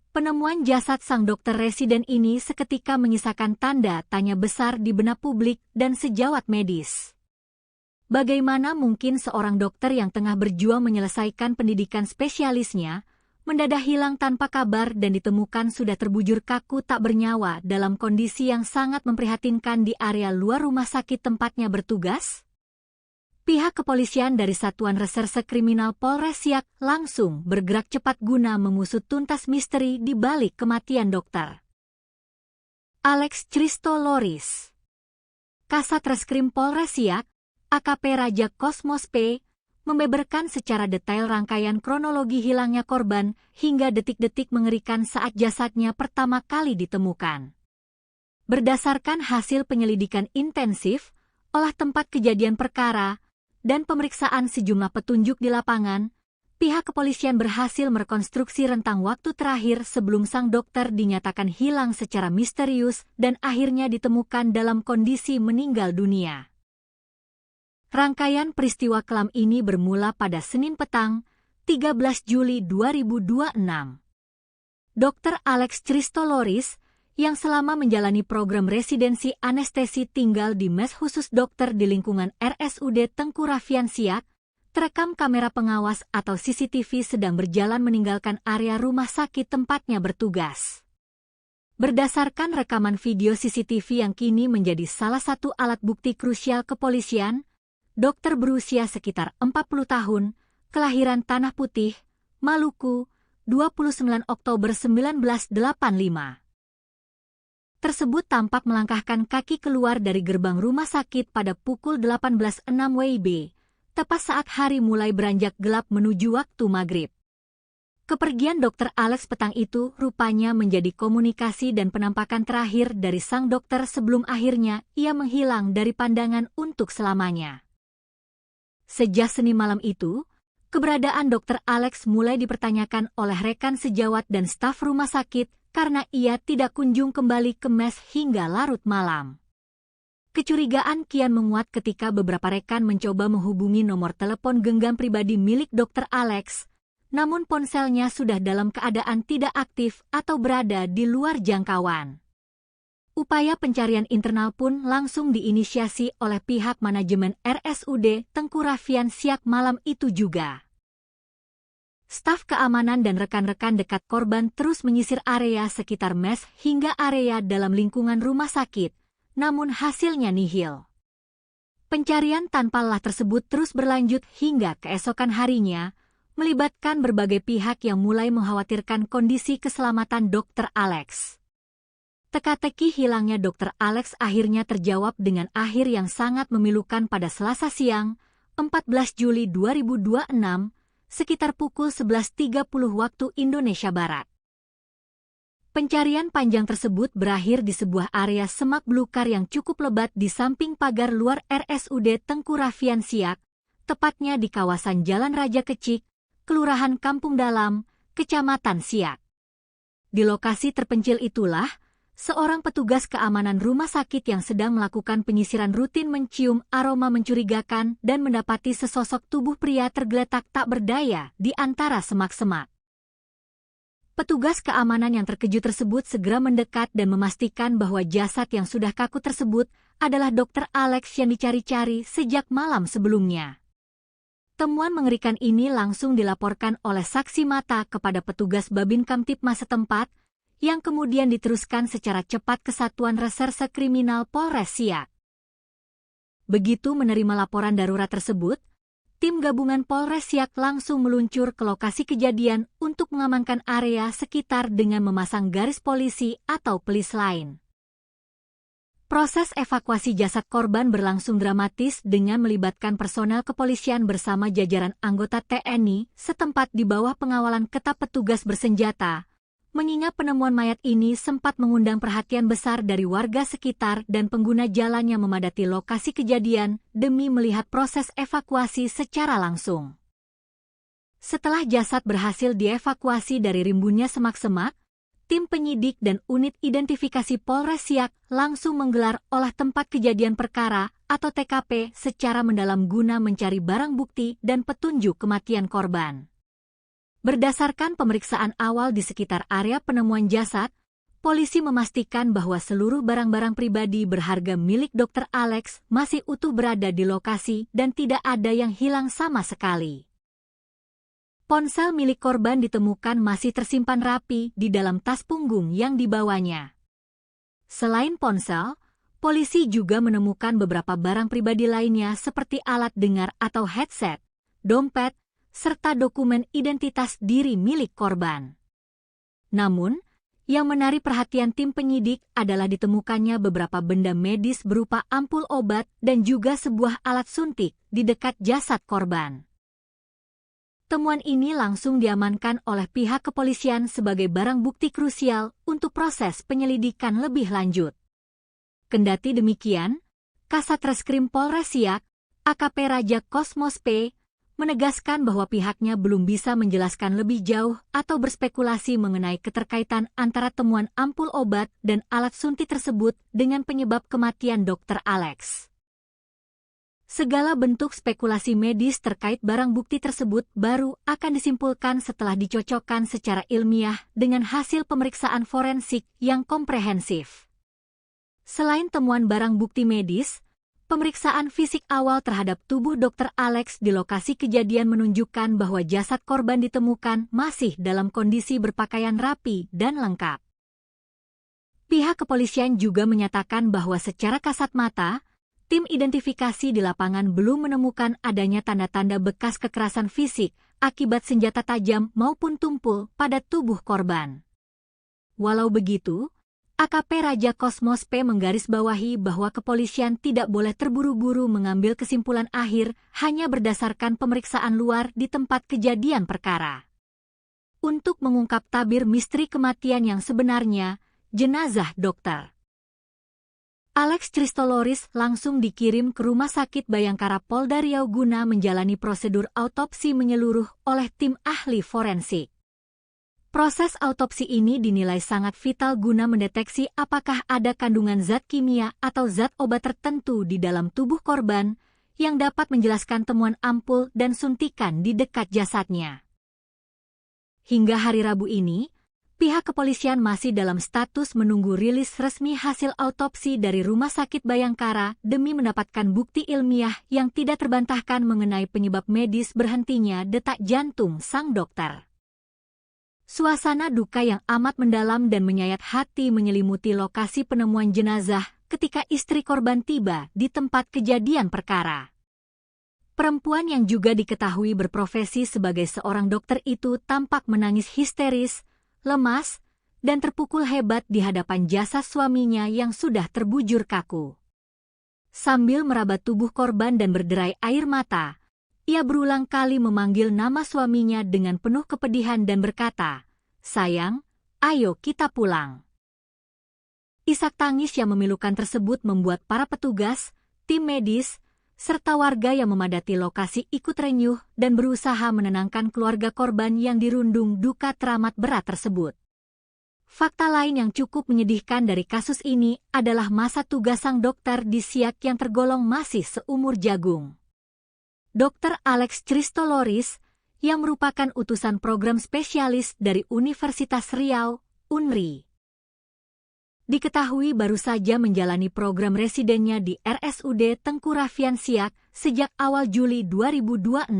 Penemuan jasad sang dokter residen ini seketika menyisakan tanda tanya besar di benak publik dan sejawat medis. Bagaimana mungkin seorang dokter yang tengah berjuang menyelesaikan pendidikan spesialisnya, mendadak hilang tanpa kabar dan ditemukan sudah terbujur kaku tak bernyawa dalam kondisi yang sangat memprihatinkan di area luar rumah sakit tempatnya bertugas? Pihak kepolisian dari Satuan Reserse Kriminal Polres Siak langsung bergerak cepat guna mengusut tuntas misteri di balik kematian dokter Alex Christoloris. Kasat Reskrim Polres Siak, AKP Raja Kosmos P, membeberkan secara detail rangkaian kronologi hilangnya korban hingga detik-detik mengerikan saat jasadnya pertama kali ditemukan. Berdasarkan hasil penyelidikan intensif, olah tempat kejadian perkara, dan pemeriksaan sejumlah petunjuk di lapangan, pihak kepolisian berhasil merekonstruksi rentang waktu terakhir sebelum sang dokter dinyatakan hilang secara misterius dan akhirnya ditemukan dalam kondisi meninggal dunia. Rangkaian peristiwa kelam ini bermula pada Senin petang, 13 Juli 2026. Dr. Alex Christoloris, yang selama menjalani program residensi anestesi tinggal di mes khusus dokter di lingkungan RSUD Tengku Raffian Siak, terekam kamera pengawas atau CCTV sedang berjalan meninggalkan area rumah sakit tempatnya bertugas. Berdasarkan rekaman video CCTV yang kini menjadi salah satu alat bukti krusial kepolisian, dokter berusia sekitar 40 tahun, kelahiran Tanah Putih, Maluku, 29 Oktober 1985. Tersebut tampak melangkahkan kaki keluar dari gerbang rumah sakit pada pukul 18.06 WIB, tepat saat hari mulai beranjak gelap menuju waktu maghrib. Kepergian Dr. Alex petang itu rupanya menjadi komunikasi dan penampakan terakhir dari sang dokter sebelum akhirnya ia menghilang dari pandangan untuk selamanya. Sejak Senin malam itu, keberadaan Dr. Alex mulai dipertanyakan oleh rekan sejawat dan staf rumah sakit karena ia tidak kunjung kembali ke mes hingga larut malam. Kecurigaan kian menguat ketika beberapa rekan mencoba menghubungi nomor telepon genggam pribadi milik Dr. Alex, namun ponselnya sudah dalam keadaan tidak aktif atau berada di luar jangkauan. Upaya pencarian internal pun langsung diinisiasi oleh pihak manajemen RSUD Tengku Raffian Siak malam itu juga. Staf keamanan dan rekan-rekan dekat korban terus menyisir area sekitar mes hingga area dalam lingkungan rumah sakit, namun hasilnya nihil. Pencarian tanpa lelah tersebut terus berlanjut hingga keesokan harinya, melibatkan berbagai pihak yang mulai mengkhawatirkan kondisi keselamatan Dr. Alex. Teka-teki hilangnya Dr. Alex akhirnya terjawab dengan akhir yang sangat memilukan pada Selasa siang, 14 Juli 2026, sekitar pukul 11.30 waktu Indonesia Barat. Pencarian panjang tersebut berakhir di sebuah area semak belukar yang cukup lebat di samping pagar luar RSUD Tengku Raffian Siak, tepatnya di kawasan Jalan Raja Kecik, Kelurahan Kampung Dalam, Kecamatan Siak. Di lokasi terpencil itulah, seorang petugas keamanan rumah sakit yang sedang melakukan penyisiran rutin mencium aroma mencurigakan dan mendapati sesosok tubuh pria tergeletak tak berdaya di antara semak-semak. Petugas keamanan yang terkejut tersebut segera mendekat dan memastikan bahwa jasad yang sudah kaku tersebut adalah Dr. Alex yang dicari-cari sejak malam sebelumnya. Temuan mengerikan ini langsung dilaporkan oleh saksi mata kepada petugas Babin Kamtipmas setempat, yang kemudian diteruskan secara cepat ke Satuan Reserse Kriminal Polres Siak. Begitu menerima laporan darurat tersebut, tim gabungan Polres Siak langsung meluncur ke lokasi kejadian untuk mengamankan area sekitar dengan memasang garis polisi atau pelis lain. Proses evakuasi jasad korban berlangsung dramatis dengan melibatkan personel kepolisian bersama jajaran anggota TNI setempat di bawah pengawalan ketat petugas bersenjata, mengingat penemuan mayat ini sempat mengundang perhatian besar dari warga sekitar dan pengguna jalan yang memadati lokasi kejadian demi melihat proses evakuasi secara langsung. Setelah jasad berhasil dievakuasi dari rimbunnya semak-semak, tim penyidik dan unit identifikasi Polres Siak langsung menggelar olah tempat kejadian perkara atau TKP secara mendalam guna mencari barang bukti dan petunjuk kematian korban. Berdasarkan pemeriksaan awal di sekitar area penemuan jasad, polisi memastikan bahwa seluruh barang-barang pribadi berharga milik Dr. Alex masih utuh berada di lokasi dan tidak ada yang hilang sama sekali. Ponsel milik korban ditemukan masih tersimpan rapi di dalam tas punggung yang dibawanya. Selain ponsel, polisi juga menemukan beberapa barang pribadi lainnya seperti alat dengar atau headset, dompet, serta dokumen identitas diri milik korban. Namun, yang menarik perhatian tim penyidik adalah ditemukannya beberapa benda medis berupa ampul obat dan juga sebuah alat suntik di dekat jasad korban. Temuan ini langsung diamankan oleh pihak kepolisian sebagai barang bukti krusial untuk proses penyelidikan lebih lanjut. Kendati demikian, Kasat Reskrim Polres Siak, AKP Raja Kosmos P, menegaskan bahwa pihaknya belum bisa menjelaskan lebih jauh atau berspekulasi mengenai keterkaitan antara temuan ampul obat dan alat suntik tersebut dengan penyebab kematian Dr. Alex. Segala bentuk spekulasi medis terkait barang bukti tersebut baru akan disimpulkan setelah dicocokkan secara ilmiah dengan hasil pemeriksaan forensik yang komprehensif. Selain temuan barang bukti medis, pemeriksaan fisik awal terhadap tubuh Dr. Alex di lokasi kejadian menunjukkan bahwa jasad korban ditemukan masih dalam kondisi berpakaian rapi dan lengkap. Pihak kepolisian juga menyatakan bahwa secara kasat mata, tim identifikasi di lapangan belum menemukan adanya tanda-tanda bekas kekerasan fisik akibat senjata tajam maupun tumpul pada tubuh korban. Walau begitu, AKP Raja Kosmos P menggarisbawahi bahwa kepolisian tidak boleh terburu-buru mengambil kesimpulan akhir hanya berdasarkan pemeriksaan luar di tempat kejadian perkara. Untuk mengungkap tabir misteri kematian yang sebenarnya, jenazah Dr. Alex Christoloris langsung dikirim ke Rumah Sakit Bayangkara Polda Riau guna menjalani prosedur autopsi menyeluruh oleh tim ahli forensik. Proses autopsi ini dinilai sangat vital guna mendeteksi apakah ada kandungan zat kimia atau zat obat tertentu di dalam tubuh korban yang dapat menjelaskan temuan ampul dan suntikan di dekat jasadnya. Hingga hari Rabu ini, pihak kepolisian masih dalam status menunggu rilis resmi hasil autopsi dari Rumah Sakit Bayangkara demi mendapatkan bukti ilmiah yang tidak terbantahkan mengenai penyebab medis berhentinya detak jantung sang dokter. Suasana duka yang amat mendalam dan menyayat hati menyelimuti lokasi penemuan jenazah ketika istri korban tiba di tempat kejadian perkara. Perempuan yang juga diketahui berprofesi sebagai seorang dokter itu tampak menangis histeris, lemas, dan terpukul hebat di hadapan jasad suaminya yang sudah terbujur kaku. Sambil meraba tubuh korban dan berderai air mata, ia berulang kali memanggil nama suaminya dengan penuh kepedihan dan berkata, "Sayang, ayo kita pulang." Isak tangis yang memilukan tersebut membuat para petugas, tim medis, serta warga yang memadati lokasi ikut renyuh dan berusaha menenangkan keluarga korban yang dirundung duka teramat berat tersebut. Fakta lain yang cukup menyedihkan dari kasus ini adalah masa tugas sang dokter di Siak yang tergolong masih seumur jagung. Dr. Alex Christoloris, yang merupakan utusan program spesialis dari Universitas Riau, UNRI. Diketahui baru saja menjalani program residennya di RSUD Tengku Raffian Siak sejak awal Juli 2026.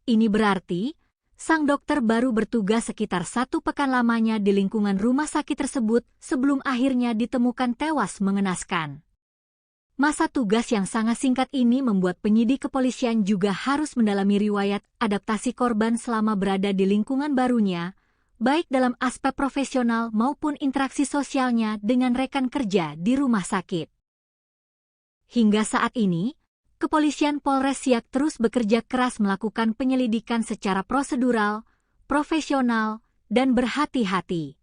Ini berarti, sang dokter baru bertugas sekitar 1 pekan lamanya di lingkungan rumah sakit tersebut sebelum akhirnya ditemukan tewas mengenaskan. Masa tugas yang sangat singkat ini membuat penyidik kepolisian juga harus mendalami riwayat adaptasi korban selama berada di lingkungan barunya, baik dalam aspek profesional maupun interaksi sosialnya dengan rekan kerja di rumah sakit. Hingga saat ini, kepolisian Polres Siak terus bekerja keras melakukan penyelidikan secara prosedural, profesional, dan berhati-hati.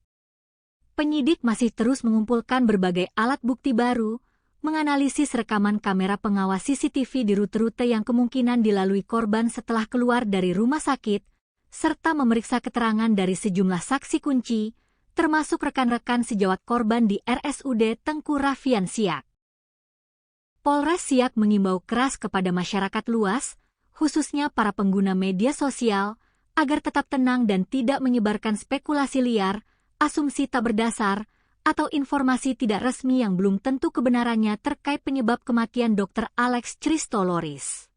Penyidik masih terus mengumpulkan berbagai alat bukti baru, menganalisis rekaman kamera pengawas CCTV di rute-rute yang kemungkinan dilalui korban setelah keluar dari rumah sakit, serta memeriksa keterangan dari sejumlah saksi kunci, termasuk rekan-rekan sejawat korban di RSUD Tengku Raffian Siak. Polres Siak mengimbau keras kepada masyarakat luas, khususnya para pengguna media sosial, agar tetap tenang dan tidak menyebarkan spekulasi liar, asumsi tak berdasar, atau informasi tidak resmi yang belum tentu kebenarannya terkait penyebab kematian Dr. Alex Christoloris.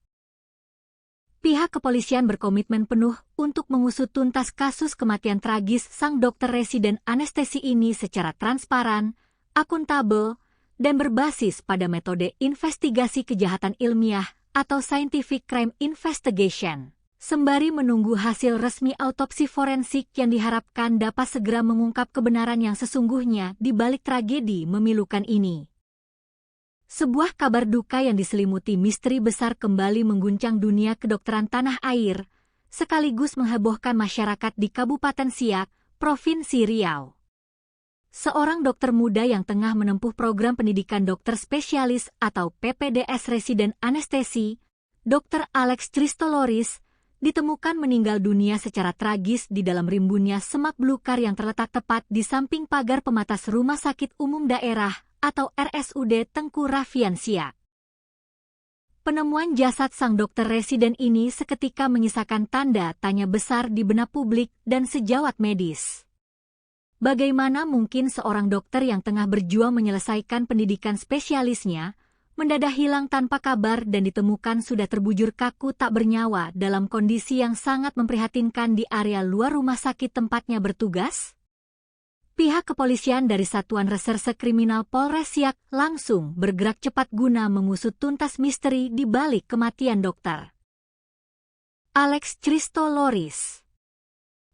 Pihak kepolisian berkomitmen penuh untuk mengusut tuntas kasus kematian tragis sang dokter residen anestesi ini secara transparan, akuntabel, dan berbasis pada metode investigasi kejahatan ilmiah atau scientific crime investigation. Sembari menunggu hasil resmi autopsi forensik yang diharapkan dapat segera mengungkap kebenaran yang sesungguhnya di balik tragedi memilukan ini. Sebuah kabar duka yang diselimuti misteri besar kembali mengguncang dunia kedokteran tanah air, sekaligus menghebohkan masyarakat di Kabupaten Siak, Provinsi Riau. Seorang dokter muda yang tengah menempuh program pendidikan dokter spesialis atau PPDS residen anestesi, Dr. Alex Christoloris, ditemukan meninggal dunia secara tragis di dalam rimbunnya semak belukar yang terletak tepat di samping pagar pematas Rumah Sakit Umum Daerah atau RSUD Tengku Raffian Siak. Penemuan jasad sang dokter residen ini seketika menyisakan tanda tanya besar di benak publik dan sejawat medis. Bagaimana mungkin seorang dokter yang tengah berjuang menyelesaikan pendidikan spesialisnya, mendadak hilang tanpa kabar dan ditemukan sudah terbujur kaku tak bernyawa dalam kondisi yang sangat memprihatinkan di area luar rumah sakit tempatnya bertugas? Pihak kepolisian dari Satuan Reserse Kriminal Polres Siak langsung bergerak cepat guna mengusut tuntas misteri di balik kematian dokter Alex Christoloris.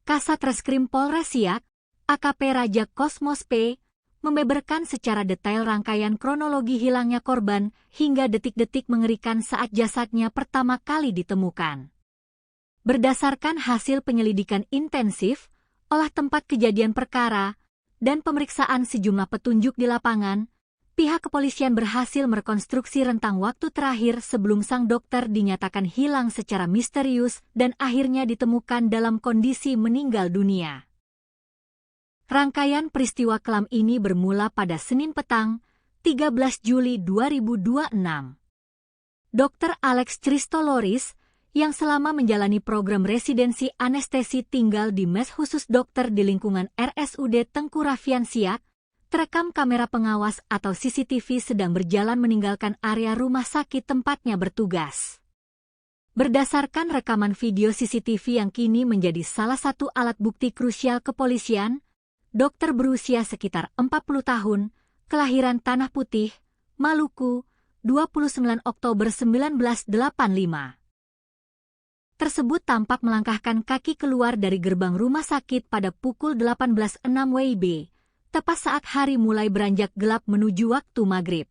Kasat Reskrim Polres Siak, AKP Raja Kosmos P, membeberkan secara detail rangkaian kronologi hilangnya korban hingga detik-detik mengerikan saat jasadnya pertama kali ditemukan. Berdasarkan hasil penyelidikan intensif, olah tempat kejadian perkara, dan pemeriksaan sejumlah petunjuk di lapangan, pihak kepolisian berhasil merekonstruksi rentang waktu terakhir sebelum sang dokter dinyatakan hilang secara misterius dan akhirnya ditemukan dalam kondisi meninggal dunia. Rangkaian peristiwa kelam ini bermula pada Senin petang, 13 Juli 2026. Dr. Alex Christoloris, yang selama menjalani program residensi anestesi tinggal di mes khusus dokter di lingkungan RSUD Tengku Raffian Siak, terekam kamera pengawas atau CCTV sedang berjalan meninggalkan area rumah sakit tempatnya bertugas. Berdasarkan rekaman video CCTV yang kini menjadi salah satu alat bukti krusial kepolisian, dokter berusia sekitar 40 tahun, kelahiran Tanah Putih, Maluku, 29 Oktober 1985. Tersebut tampak melangkahkan kaki keluar dari gerbang rumah sakit pada pukul 18.06 WIB, tepat saat hari mulai beranjak gelap menuju waktu maghrib.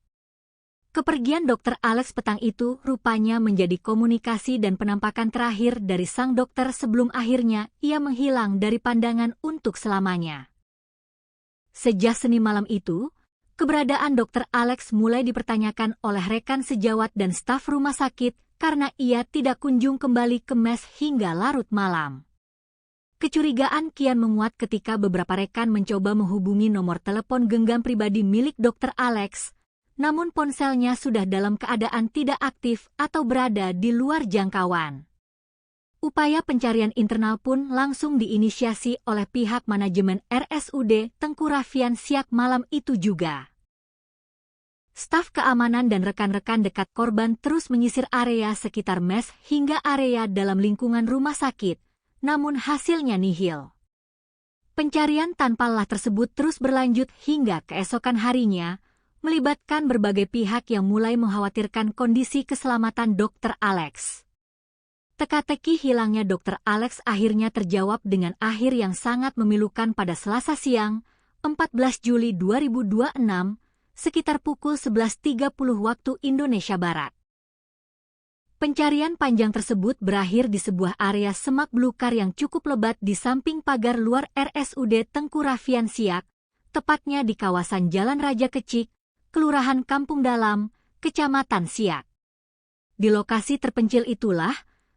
Kepergian Dr. Alex petang itu rupanya menjadi komunikasi dan penampakan terakhir dari sang dokter sebelum akhirnya ia menghilang dari pandangan untuk selamanya. Sejak Senin malam itu, keberadaan Dr. Alex mulai dipertanyakan oleh rekan sejawat dan staf rumah sakit karena ia tidak kunjung kembali ke mes hingga larut malam. Kecurigaan kian menguat ketika beberapa rekan mencoba menghubungi nomor telepon genggam pribadi milik Dr. Alex, namun ponselnya sudah dalam keadaan tidak aktif atau berada di luar jangkauan. Upaya pencarian internal pun langsung diinisiasi oleh pihak manajemen RSUD Tengku Raffian Siak malam itu juga. Staf keamanan dan rekan-rekan dekat korban terus menyisir area sekitar mes hingga area dalam lingkungan rumah sakit, namun hasilnya nihil. Pencarian tanpa lelah tersebut terus berlanjut hingga keesokan harinya, melibatkan berbagai pihak yang mulai mengkhawatirkan kondisi keselamatan Dr. Alex. Teka-teki hilangnya Dr. Alex akhirnya terjawab dengan akhir yang sangat memilukan pada Selasa siang, 14 Juli 2026, sekitar pukul 11.30 waktu Indonesia Barat. Pencarian panjang tersebut berakhir di sebuah area semak belukar yang cukup lebat di samping pagar luar RSUD Tengku Raffian Siak, tepatnya di kawasan Jalan Raja Kecik, Kelurahan Kampung Dalam, Kecamatan Siak. Di lokasi terpencil itulah,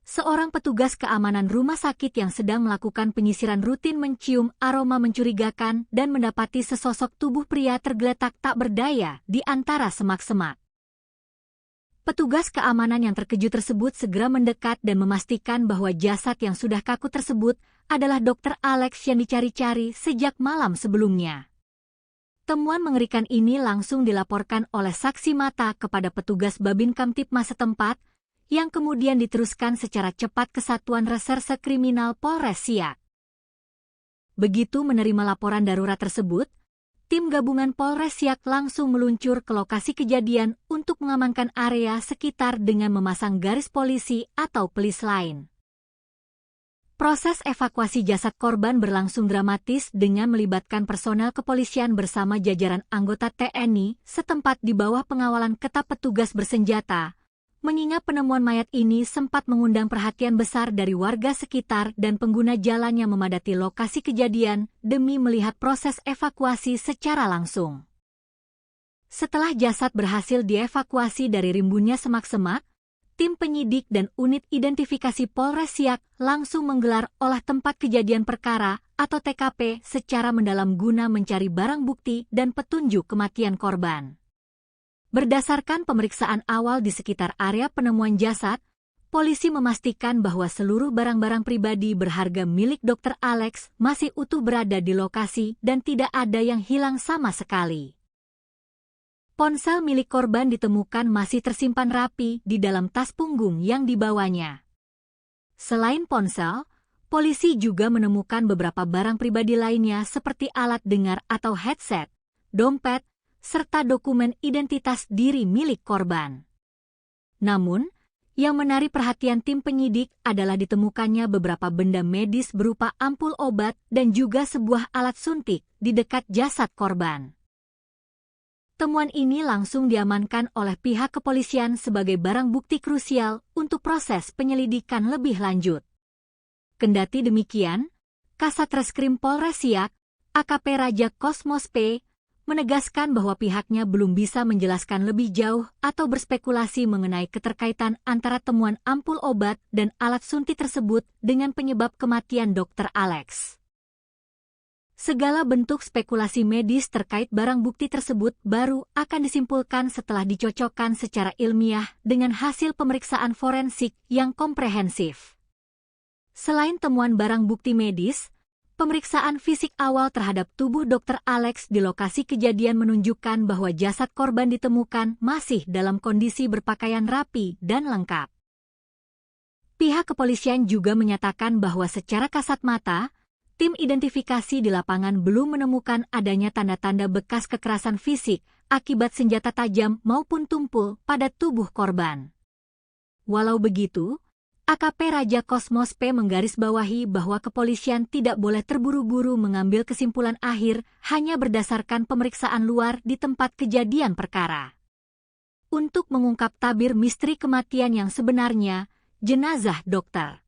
seorang petugas keamanan rumah sakit yang sedang melakukan penyisiran rutin mencium aroma mencurigakan dan mendapati sesosok tubuh pria tergeletak tak berdaya di antara semak-semak. Petugas keamanan yang terkejut tersebut segera mendekat dan memastikan bahwa jasad yang sudah kaku tersebut adalah Dr. Alex yang dicari-cari sejak malam sebelumnya. Temuan mengerikan ini langsung dilaporkan oleh saksi mata kepada petugas Babin Kamtipmas setempat, yang kemudian diteruskan secara cepat ke Satuan Reserse Kriminal Polres Siak. Begitu menerima laporan darurat tersebut, tim gabungan Polres Siak langsung meluncur ke lokasi kejadian untuk mengamankan area sekitar dengan memasang garis polisi atau pelis lain. Proses evakuasi jasad korban berlangsung dramatis dengan melibatkan personel kepolisian bersama jajaran anggota TNI setempat di bawah pengawalan ketat petugas bersenjata, mengingat penemuan mayat ini sempat mengundang perhatian besar dari warga sekitar dan pengguna jalan yang memadati lokasi kejadian demi melihat proses evakuasi secara langsung. Setelah jasad berhasil dievakuasi dari rimbunnya semak-semak, tim penyidik dan unit identifikasi Polres Siak langsung menggelar olah tempat kejadian perkara atau TKP secara mendalam guna mencari barang bukti dan petunjuk kematian korban. Berdasarkan pemeriksaan awal di sekitar area penemuan jasad, polisi memastikan bahwa seluruh barang-barang pribadi berharga milik Dr. Alex masih utuh berada di lokasi dan tidak ada yang hilang sama sekali. Ponsel milik korban ditemukan masih tersimpan rapi di dalam tas punggung yang dibawanya. Selain ponsel, polisi juga menemukan beberapa barang pribadi lainnya seperti alat dengar atau headset, dompet, serta dokumen identitas diri milik korban. Namun, yang menarik perhatian tim penyidik adalah ditemukannya beberapa benda medis berupa ampul obat dan juga sebuah alat suntik di dekat jasad korban. Temuan ini langsung diamankan oleh pihak kepolisian sebagai barang bukti krusial untuk proses penyelidikan lebih lanjut. Kendati demikian, Kasat Reskrim Polres Siak, AKP Raja Kosmos P, menegaskan bahwa pihaknya belum bisa menjelaskan lebih jauh atau berspekulasi mengenai keterkaitan antara temuan ampul obat dan alat suntik tersebut dengan penyebab kematian Dr. Alex. Segala bentuk spekulasi medis terkait barang bukti tersebut baru akan disimpulkan setelah dicocokkan secara ilmiah dengan hasil pemeriksaan forensik yang komprehensif. Selain temuan barang bukti medis, pemeriksaan fisik awal terhadap tubuh Dr. Alex di lokasi kejadian menunjukkan bahwa jasad korban ditemukan masih dalam kondisi berpakaian rapi dan lengkap. Pihak kepolisian juga menyatakan bahwa secara kasat mata, tim identifikasi di lapangan belum menemukan adanya tanda-tanda bekas kekerasan fisik akibat senjata tajam maupun tumpul pada tubuh korban. Walau begitu, AKP Raja Kosmos P menggarisbawahi bahwa kepolisian tidak boleh terburu-buru mengambil kesimpulan akhir hanya berdasarkan pemeriksaan luar di tempat kejadian perkara. Untuk mengungkap tabir misteri kematian yang sebenarnya, jenazah Dr.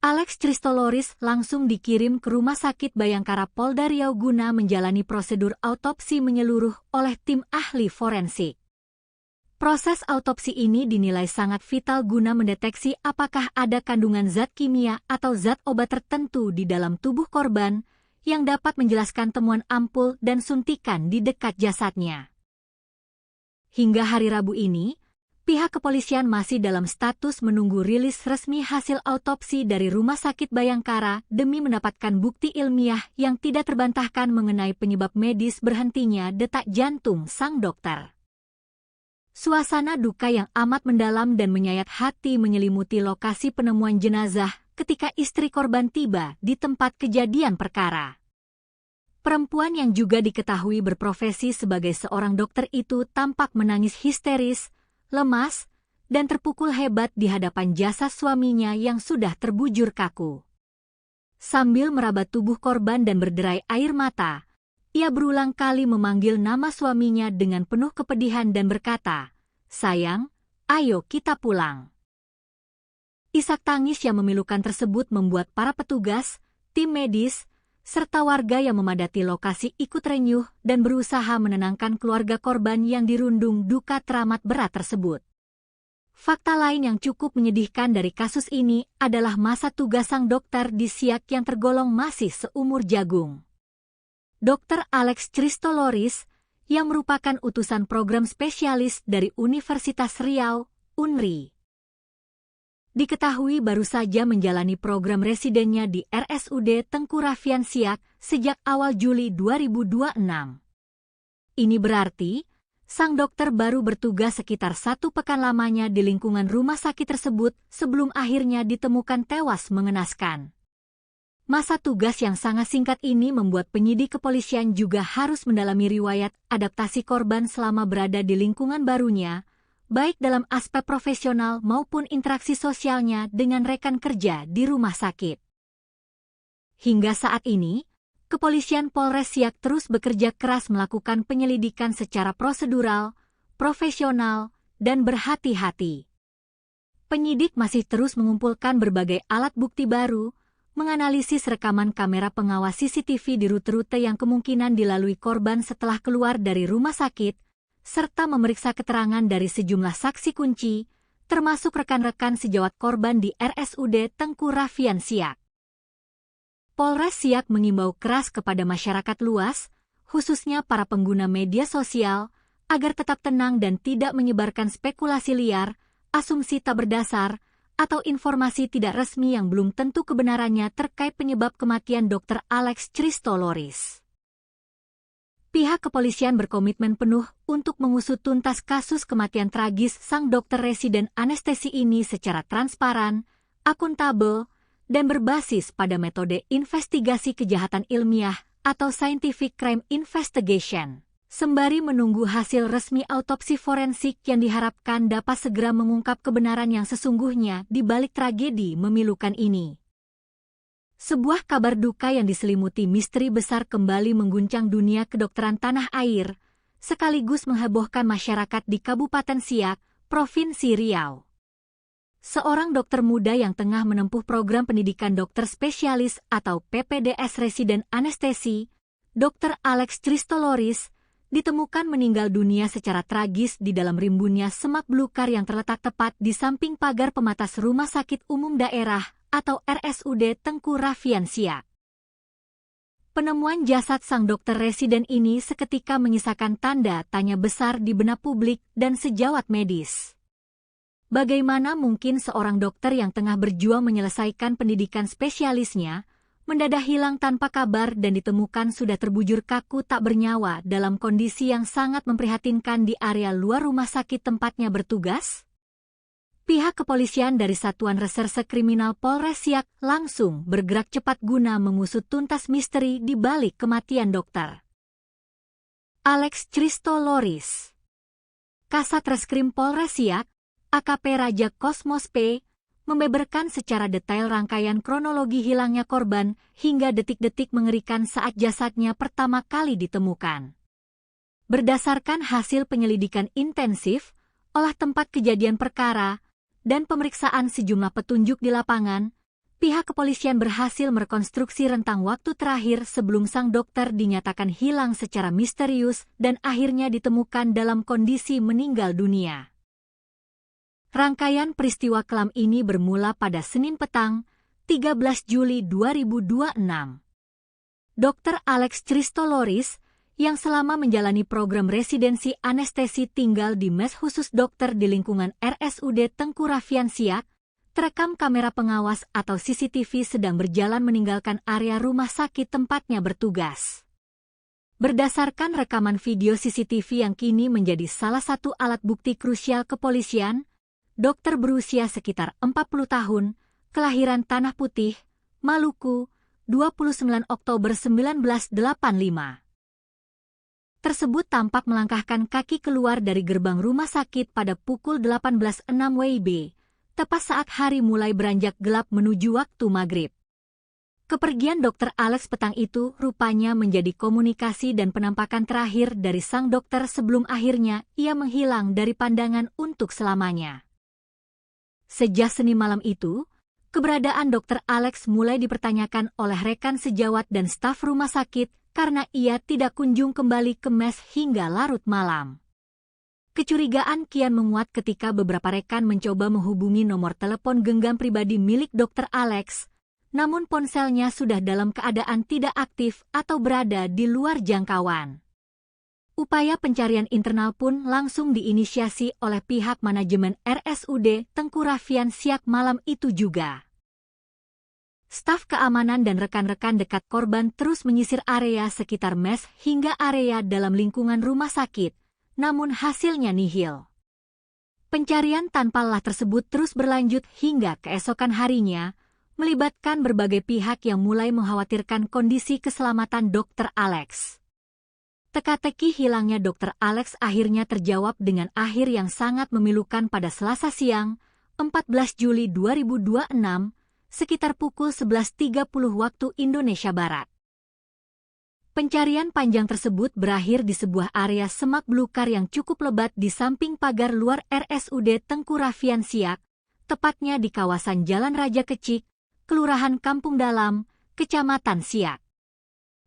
Alex Christoloris langsung dikirim ke Rumah Sakit Bayangkara Polda Riau guna menjalani prosedur autopsi menyeluruh oleh tim ahli forensik. Proses autopsi ini dinilai sangat vital guna mendeteksi apakah ada kandungan zat kimia atau zat obat tertentu di dalam tubuh korban yang dapat menjelaskan temuan ampul dan suntikan di dekat jasadnya. Hingga hari Rabu ini, pihak kepolisian masih dalam status menunggu rilis resmi hasil autopsi dari Rumah Sakit Bayangkara demi mendapatkan bukti ilmiah yang tidak terbantahkan mengenai penyebab medis berhentinya detak jantung sang dokter. Suasana duka yang amat mendalam dan menyayat hati menyelimuti lokasi penemuan jenazah ketika istri korban tiba di tempat kejadian perkara. Perempuan yang juga diketahui berprofesi sebagai seorang dokter itu tampak menangis histeris, lemas, dan terpukul hebat di hadapan jasad suaminya yang sudah terbujur kaku. Sambil meraba tubuh korban dan berderai air mata, ia berulang kali memanggil nama suaminya dengan penuh kepedihan dan berkata, "Sayang, ayo kita pulang." Isak tangis yang memilukan tersebut membuat para petugas, tim medis, serta warga yang memadati lokasi ikut renyuh dan berusaha menenangkan keluarga korban yang dirundung duka teramat berat tersebut. Fakta lain yang cukup menyedihkan dari kasus ini adalah masa tugas sang dokter di Siak yang tergolong masih seumur jagung. Dr. Alex Christoloris, yang merupakan utusan program spesialis dari Universitas Riau, UNRI, diketahui baru saja menjalani program residennya di RSUD Tengku Raffian Siak sejak awal Juli 2026. Ini berarti, sang dokter baru bertugas sekitar 1 pekan lamanya di lingkungan rumah sakit tersebut sebelum akhirnya ditemukan tewas mengenaskan. Masa tugas yang sangat singkat ini membuat penyidik kepolisian juga harus mendalami riwayat adaptasi korban selama berada di lingkungan barunya, baik dalam aspek profesional maupun interaksi sosialnya dengan rekan kerja di rumah sakit. Hingga saat ini, Kepolisian Polres Siak terus bekerja keras melakukan penyelidikan secara prosedural, profesional, dan berhati-hati. Penyidik masih terus mengumpulkan berbagai alat bukti baru, menganalisis rekaman kamera pengawas CCTV di rute-rute yang kemungkinan dilalui korban setelah keluar dari rumah sakit, serta memeriksa keterangan dari sejumlah saksi kunci, termasuk rekan-rekan sejawat korban di RSUD Tengku Raffian Siak. Polres Siak mengimbau keras kepada masyarakat luas, khususnya para pengguna media sosial, agar tetap tenang dan tidak menyebarkan spekulasi liar, asumsi tak berdasar, atau informasi tidak resmi yang belum tentu kebenarannya terkait penyebab kematian Dr. Alex Christoloris. Pihak kepolisian berkomitmen penuh untuk mengusut tuntas kasus kematian tragis sang dokter residen anestesi ini secara transparan, akuntabel, dan berbasis pada metode investigasi kejahatan ilmiah atau Scientific Crime Investigation. Sembari menunggu hasil resmi autopsi forensik yang diharapkan dapat segera mengungkap kebenaran yang sesungguhnya di balik tragedi memilukan ini. Sebuah kabar duka yang diselimuti misteri besar kembali mengguncang dunia kedokteran tanah air, sekaligus menghebohkan masyarakat di Kabupaten Siak, Provinsi Riau. Seorang dokter muda yang tengah menempuh program pendidikan dokter spesialis atau PPDS residen anestesi, Dr. Alex Christoloris, ditemukan meninggal dunia secara tragis di dalam rimbunnya semak belukar yang terletak tepat di samping pagar pematas Rumah Sakit Umum Daerah atau RSUD Tengku Rafian Siak. Penemuan jasad sang dokter residen ini seketika menyisakan tanda tanya besar di benak publik dan sejawat medis. Bagaimana mungkin seorang dokter yang tengah berjuang menyelesaikan pendidikan spesialisnya mendadak hilang tanpa kabar dan ditemukan sudah terbujur kaku tak bernyawa dalam kondisi yang sangat memprihatinkan di area luar rumah sakit tempatnya bertugas? Pihak kepolisian dari Satuan Reserse Kriminal Polres Siak langsung bergerak cepat guna mengusut tuntas misteri di balik kematian dokter Alex Christoloris. Kasat Reskrim Polres Siak, AKP Raja Kosmos P, membeberkan secara detail rangkaian kronologi hilangnya korban hingga detik-detik mengerikan saat jasadnya pertama kali ditemukan. Berdasarkan hasil penyelidikan intensif, olah tempat kejadian perkara, dan pemeriksaan sejumlah petunjuk di lapangan, pihak kepolisian berhasil merekonstruksi rentang waktu terakhir sebelum sang dokter dinyatakan hilang secara misterius dan akhirnya ditemukan dalam kondisi meninggal dunia. Rangkaian peristiwa kelam ini bermula pada Senin petang, 13 Juli 2026. Dr. Alex Christoloris, yang selama menjalani program residensi anestesi tinggal di mes khusus dokter di lingkungan RSUD Tengku Rafian Siak, terekam kamera pengawas atau CCTV sedang berjalan meninggalkan area rumah sakit tempatnya bertugas. Berdasarkan rekaman video CCTV yang kini menjadi salah satu alat bukti krusial kepolisian, dokter berusia sekitar 40 tahun, kelahiran Tanah Putih, Maluku, 29 Oktober 1985. Tersebut tampak melangkahkan kaki keluar dari gerbang rumah sakit pada pukul 18.06 WIB, tepat saat hari mulai beranjak gelap menuju waktu maghrib. Kepergian Dr. Alex petang itu rupanya menjadi komunikasi dan penampakan terakhir dari sang dokter sebelum akhirnya ia menghilang dari pandangan untuk selamanya. Sejak Senin malam itu, keberadaan Dr. Alex mulai dipertanyakan oleh rekan sejawat dan staf rumah sakit karena ia tidak kunjung kembali ke mes hingga larut malam. Kecurigaan kian menguat ketika beberapa rekan mencoba menghubungi nomor telepon genggam pribadi milik Dr. Alex, namun ponselnya sudah dalam keadaan tidak aktif atau berada di luar jangkauan. Upaya pencarian internal pun langsung diinisiasi oleh pihak manajemen RSUD Tengku Rafian Siak malam itu juga. Staf keamanan dan rekan-rekan dekat korban terus menyisir area sekitar mes hingga area dalam lingkungan rumah sakit, namun hasilnya nihil. Pencarian tanpa lelah tersebut terus berlanjut hingga keesokan harinya, melibatkan berbagai pihak yang mulai mengkhawatirkan kondisi keselamatan Dr. Alex. Teka-teki hilangnya Dr. Alex akhirnya terjawab dengan akhir yang sangat memilukan pada Selasa siang, 14 Juli 2026, sekitar pukul 11.30 waktu Indonesia Barat. Pencarian panjang tersebut berakhir di sebuah area semak belukar yang cukup lebat di samping pagar luar RSUD Tengku Rafian Siak, tepatnya di kawasan Jalan Raja Kecik, Kelurahan Kampung Dalam, Kecamatan Siak.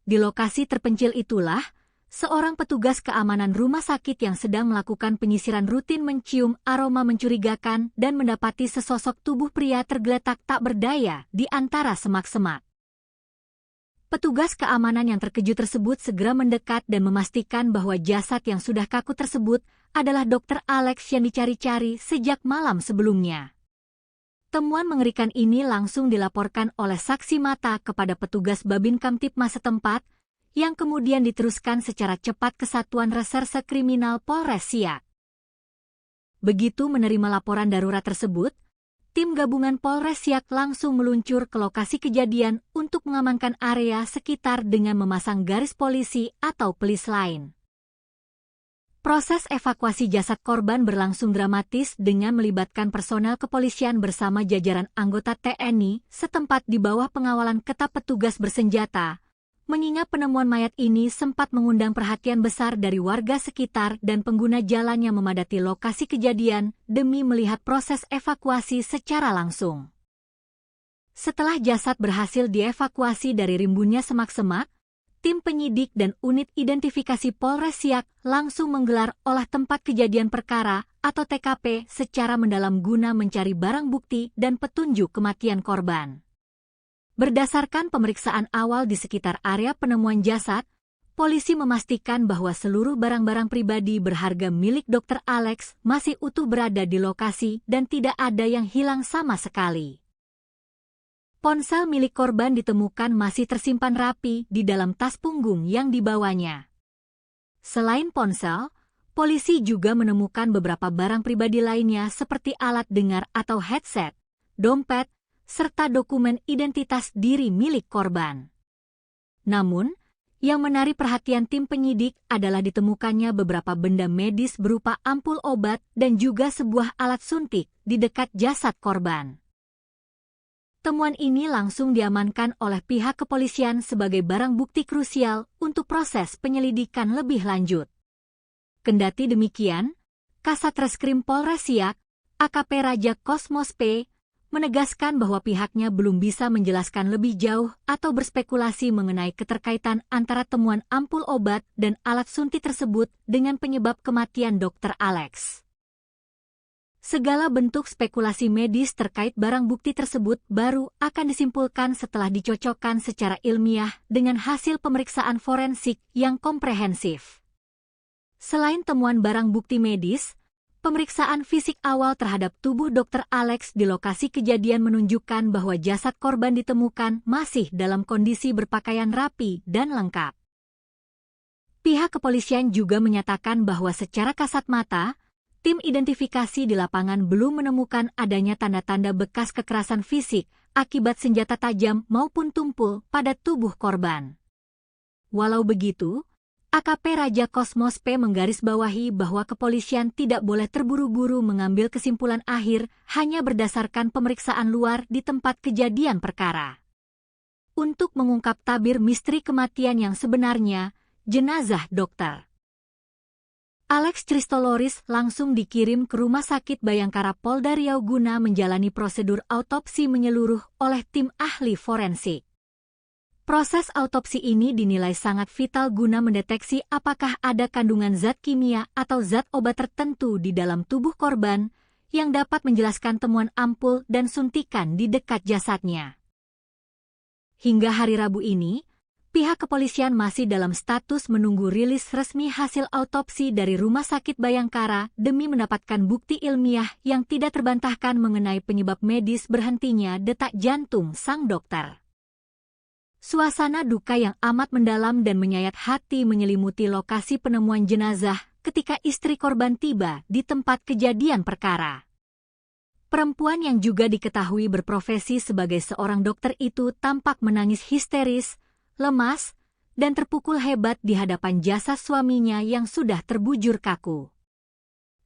Di lokasi terpencil itulah, seorang petugas keamanan rumah sakit yang sedang melakukan penyisiran rutin mencium aroma mencurigakan dan mendapati sesosok tubuh pria tergeletak tak berdaya di antara semak-semak. Petugas keamanan yang terkejut tersebut segera mendekat dan memastikan bahwa jasad yang sudah kaku tersebut adalah Dr. Alex yang dicari-cari sejak malam sebelumnya. Temuan mengerikan ini langsung dilaporkan oleh saksi mata kepada petugas Babin Kamtipmas setempat, yang kemudian diteruskan secara cepat ke Satuan Reserse Kriminal Polres Siak. Begitu menerima laporan darurat tersebut, tim gabungan Polres Siak langsung meluncur ke lokasi kejadian untuk mengamankan area sekitar dengan memasang garis polisi atau pelis lain. Proses evakuasi jasad korban berlangsung dramatis dengan melibatkan personel kepolisian bersama jajaran anggota TNI setempat di bawah pengawalan ketat petugas bersenjata, mengingat penemuan mayat ini sempat mengundang perhatian besar dari warga sekitar dan pengguna jalan yang memadati lokasi kejadian demi melihat proses evakuasi secara langsung. Setelah jasad berhasil dievakuasi dari rimbunnya semak-semak, tim penyidik dan unit identifikasi Polres Siak langsung menggelar olah tempat kejadian perkara atau TKP secara mendalam guna mencari barang bukti dan petunjuk kematian korban. Berdasarkan pemeriksaan awal di sekitar area penemuan jasad, polisi memastikan bahwa seluruh barang-barang pribadi berharga milik Dr. Alex masih utuh berada di lokasi dan tidak ada yang hilang sama sekali. Ponsel milik korban ditemukan masih tersimpan rapi di dalam tas punggung yang dibawanya. Selain ponsel, polisi juga menemukan beberapa barang pribadi lainnya seperti alat dengar atau headset, dompet, serta dokumen identitas diri milik korban. Namun, yang menarik perhatian tim penyidik adalah ditemukannya beberapa benda medis berupa ampul obat dan juga sebuah alat suntik di dekat jasad korban. Temuan ini langsung diamankan oleh pihak kepolisian sebagai barang bukti krusial untuk proses penyelidikan lebih lanjut. Kendati demikian, Kasat Reskrim Polres Siak, AKP Raja Kosmos P, menegaskan bahwa pihaknya belum bisa menjelaskan lebih jauh atau berspekulasi mengenai keterkaitan antara temuan ampul obat dan alat suntik tersebut dengan penyebab kematian Dr. Alex. Segala bentuk spekulasi medis terkait barang bukti tersebut baru akan disimpulkan setelah dicocokkan secara ilmiah dengan hasil pemeriksaan forensik yang komprehensif. Selain temuan barang bukti medis, pemeriksaan fisik awal terhadap tubuh Dr. Alex di lokasi kejadian menunjukkan bahwa jasad korban ditemukan masih dalam kondisi berpakaian rapi dan lengkap. Pihak kepolisian juga menyatakan bahwa secara kasat mata, tim identifikasi di lapangan belum menemukan adanya tanda-tanda bekas kekerasan fisik akibat senjata tajam maupun tumpul pada tubuh korban. Walau begitu, AKP Raja Kosmos P menggarisbawahi bahwa kepolisian tidak boleh terburu-buru mengambil kesimpulan akhir hanya berdasarkan pemeriksaan luar di tempat kejadian perkara. Untuk mengungkap tabir misteri kematian yang sebenarnya, jenazah Dr. Alex Christoloris langsung dikirim ke Rumah Sakit Bayangkara Polda Riau guna menjalani prosedur autopsi menyeluruh oleh tim ahli forensik. Proses autopsi ini dinilai sangat vital guna mendeteksi apakah ada kandungan zat kimia atau zat obat tertentu di dalam tubuh korban yang dapat menjelaskan temuan ampul dan suntikan di dekat jasadnya. Hingga hari Rabu ini, pihak kepolisian masih dalam status menunggu rilis resmi hasil autopsi dari Rumah Sakit Bayangkara demi mendapatkan bukti ilmiah yang tidak terbantahkan mengenai penyebab medis berhentinya detak jantung sang dokter. Suasana duka yang amat mendalam dan menyayat hati menyelimuti lokasi penemuan jenazah ketika istri korban tiba di tempat kejadian perkara. Perempuan yang juga diketahui berprofesi sebagai seorang dokter itu tampak menangis histeris, lemas, dan terpukul hebat di hadapan jasad suaminya yang sudah terbujur kaku.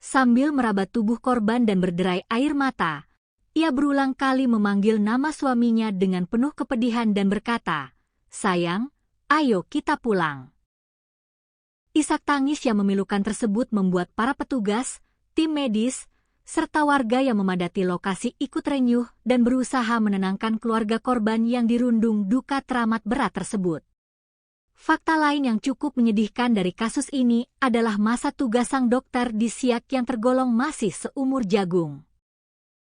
Sambil meraba tubuh korban dan berderai air mata, ia berulang kali memanggil nama suaminya dengan penuh kepedihan dan berkata, "Sayang, ayo kita pulang." Isak tangis yang memilukan tersebut membuat para petugas, tim medis, serta warga yang memadati lokasi ikut renyuh dan berusaha menenangkan keluarga korban yang dirundung duka teramat berat tersebut. Fakta lain yang cukup menyedihkan dari kasus ini adalah masa tugas sang dokter di Siak yang tergolong masih seumur jagung.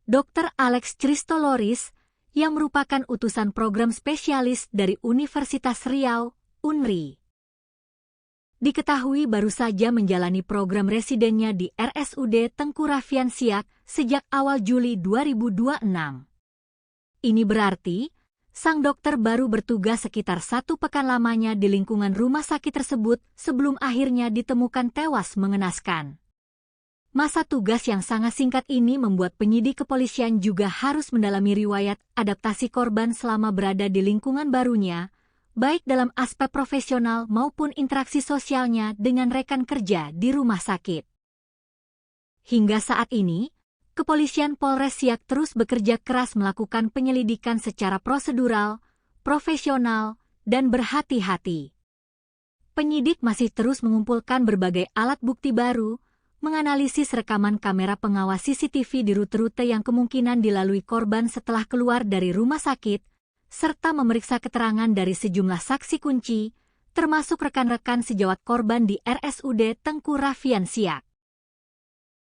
Dr. Alex Christoloris, yang merupakan utusan program spesialis dari Universitas Riau, UNRI. Diketahui baru saja menjalani program residennya di RSUD Tengku Raffian Siak sejak awal Juli 2026. Ini berarti, sang dokter baru bertugas sekitar 1 pekan lamanya di lingkungan rumah sakit tersebut sebelum akhirnya ditemukan tewas mengenaskan. Masa tugas yang sangat singkat ini membuat penyidik kepolisian juga harus mendalami riwayat adaptasi korban selama berada di lingkungan barunya, baik dalam aspek profesional maupun interaksi sosialnya dengan rekan kerja di rumah sakit. Hingga saat ini, Kepolisian Polres Siak terus bekerja keras melakukan penyelidikan secara prosedural, profesional, dan berhati-hati. Penyidik masih terus mengumpulkan berbagai alat bukti baru, menganalisis rekaman kamera pengawas CCTV di rute-rute yang kemungkinan dilalui korban setelah keluar dari rumah sakit, serta memeriksa keterangan dari sejumlah saksi kunci, termasuk rekan-rekan sejawat korban di RSUD Tengku Raffian Siak.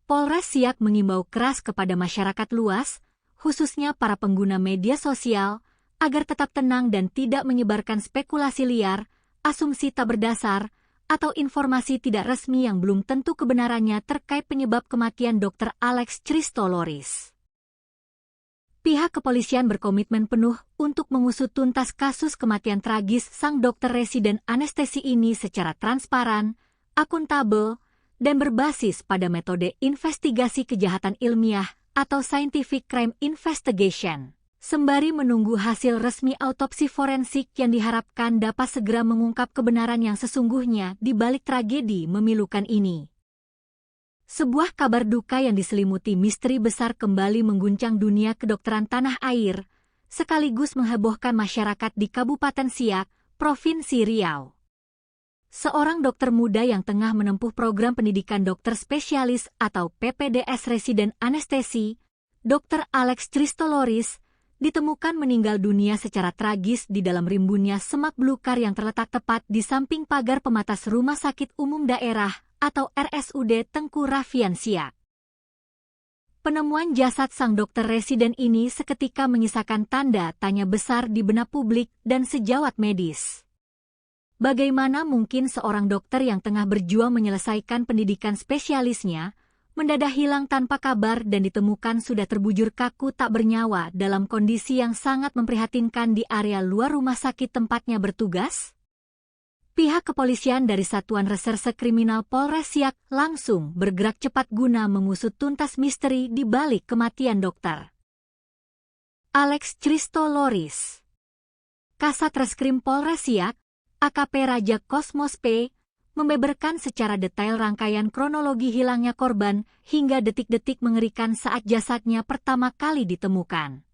Polres Siak mengimbau keras kepada masyarakat luas, khususnya para pengguna media sosial, agar tetap tenang dan tidak menyebarkan spekulasi liar, asumsi tak berdasar, atau informasi tidak resmi yang belum tentu kebenarannya terkait penyebab kematian Dr. Alex Christoloris. Pihak kepolisian berkomitmen penuh untuk mengusut tuntas kasus kematian tragis sang dokter residen anestesi ini secara transparan, akuntabel, dan berbasis pada metode investigasi kejahatan ilmiah atau scientific crime investigation, sembari menunggu hasil resmi autopsi forensik yang diharapkan dapat segera mengungkap kebenaran yang sesungguhnya di balik tragedi memilukan ini. Sebuah kabar duka yang diselimuti misteri besar kembali mengguncang dunia kedokteran tanah air, sekaligus menghebohkan masyarakat di Kabupaten Siak, Provinsi Riau. Seorang dokter muda yang tengah menempuh program pendidikan dokter spesialis atau PPDS residen anestesi, Dr. Alex Christoloris, ditemukan meninggal dunia secara tragis di dalam rimbunnya semak belukar yang terletak tepat di samping pagar pematas Rumah Sakit Umum Daerah atau RSUD Tengku Raffian Siak. Penemuan jasad sang dokter residen ini seketika menyisakan tanda tanya besar di benak publik dan sejawat medis. Bagaimana mungkin seorang dokter yang tengah berjuang menyelesaikan pendidikan spesialisnya, mendadak hilang tanpa kabar dan ditemukan sudah terbujur kaku tak bernyawa dalam kondisi yang sangat memprihatinkan di area luar rumah sakit tempatnya bertugas? Pihak kepolisian dari Satuan Reserse Kriminal Polres Siak langsung bergerak cepat guna mengusut tuntas misteri di balik kematian dokter Alex Christoloris. Kasat Reskrim Polres Siak, AKP Raja Kosmos P, membeberkan secara detail rangkaian kronologi hilangnya korban hingga detik-detik mengerikan saat jasadnya pertama kali ditemukan.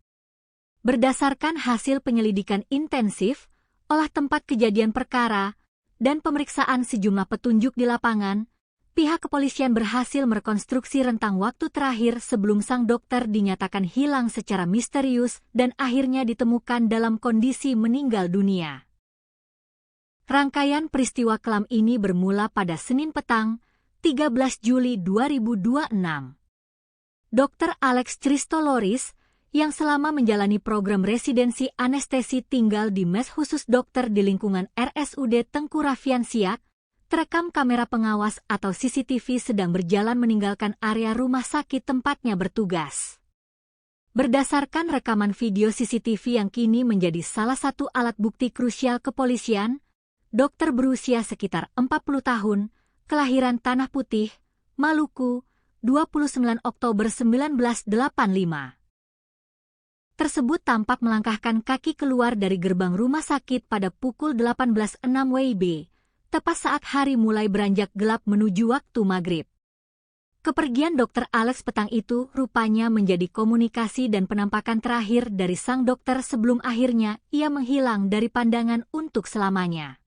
Berdasarkan hasil penyelidikan intensif, olah tempat kejadian perkara, dan pemeriksaan sejumlah petunjuk di lapangan, pihak kepolisian berhasil merekonstruksi rentang waktu terakhir sebelum sang dokter dinyatakan hilang secara misterius dan akhirnya ditemukan dalam kondisi meninggal dunia. Rangkaian peristiwa kelam ini bermula pada Senin petang, 13 Juli 2026. Dr. Alex Christoloris, yang selama menjalani program residensi anestesi tinggal di mes khusus dokter di lingkungan RSUD Tengku Raffian Siak, terekam kamera pengawas atau CCTV sedang berjalan meninggalkan area rumah sakit tempatnya bertugas. Berdasarkan rekaman video CCTV yang kini menjadi salah satu alat bukti krusial kepolisian, dokter berusia sekitar 40 tahun, kelahiran Tanah Putih, Maluku, 29 Oktober 1985. Tersebut tampak melangkahkan kaki keluar dari gerbang rumah sakit pada pukul 18.06 WIB, tepat saat hari mulai beranjak gelap menuju waktu maghrib. Kepergian Dr. Alex petang itu rupanya menjadi komunikasi dan penampakan terakhir dari sang dokter sebelum akhirnya ia menghilang dari pandangan untuk selamanya.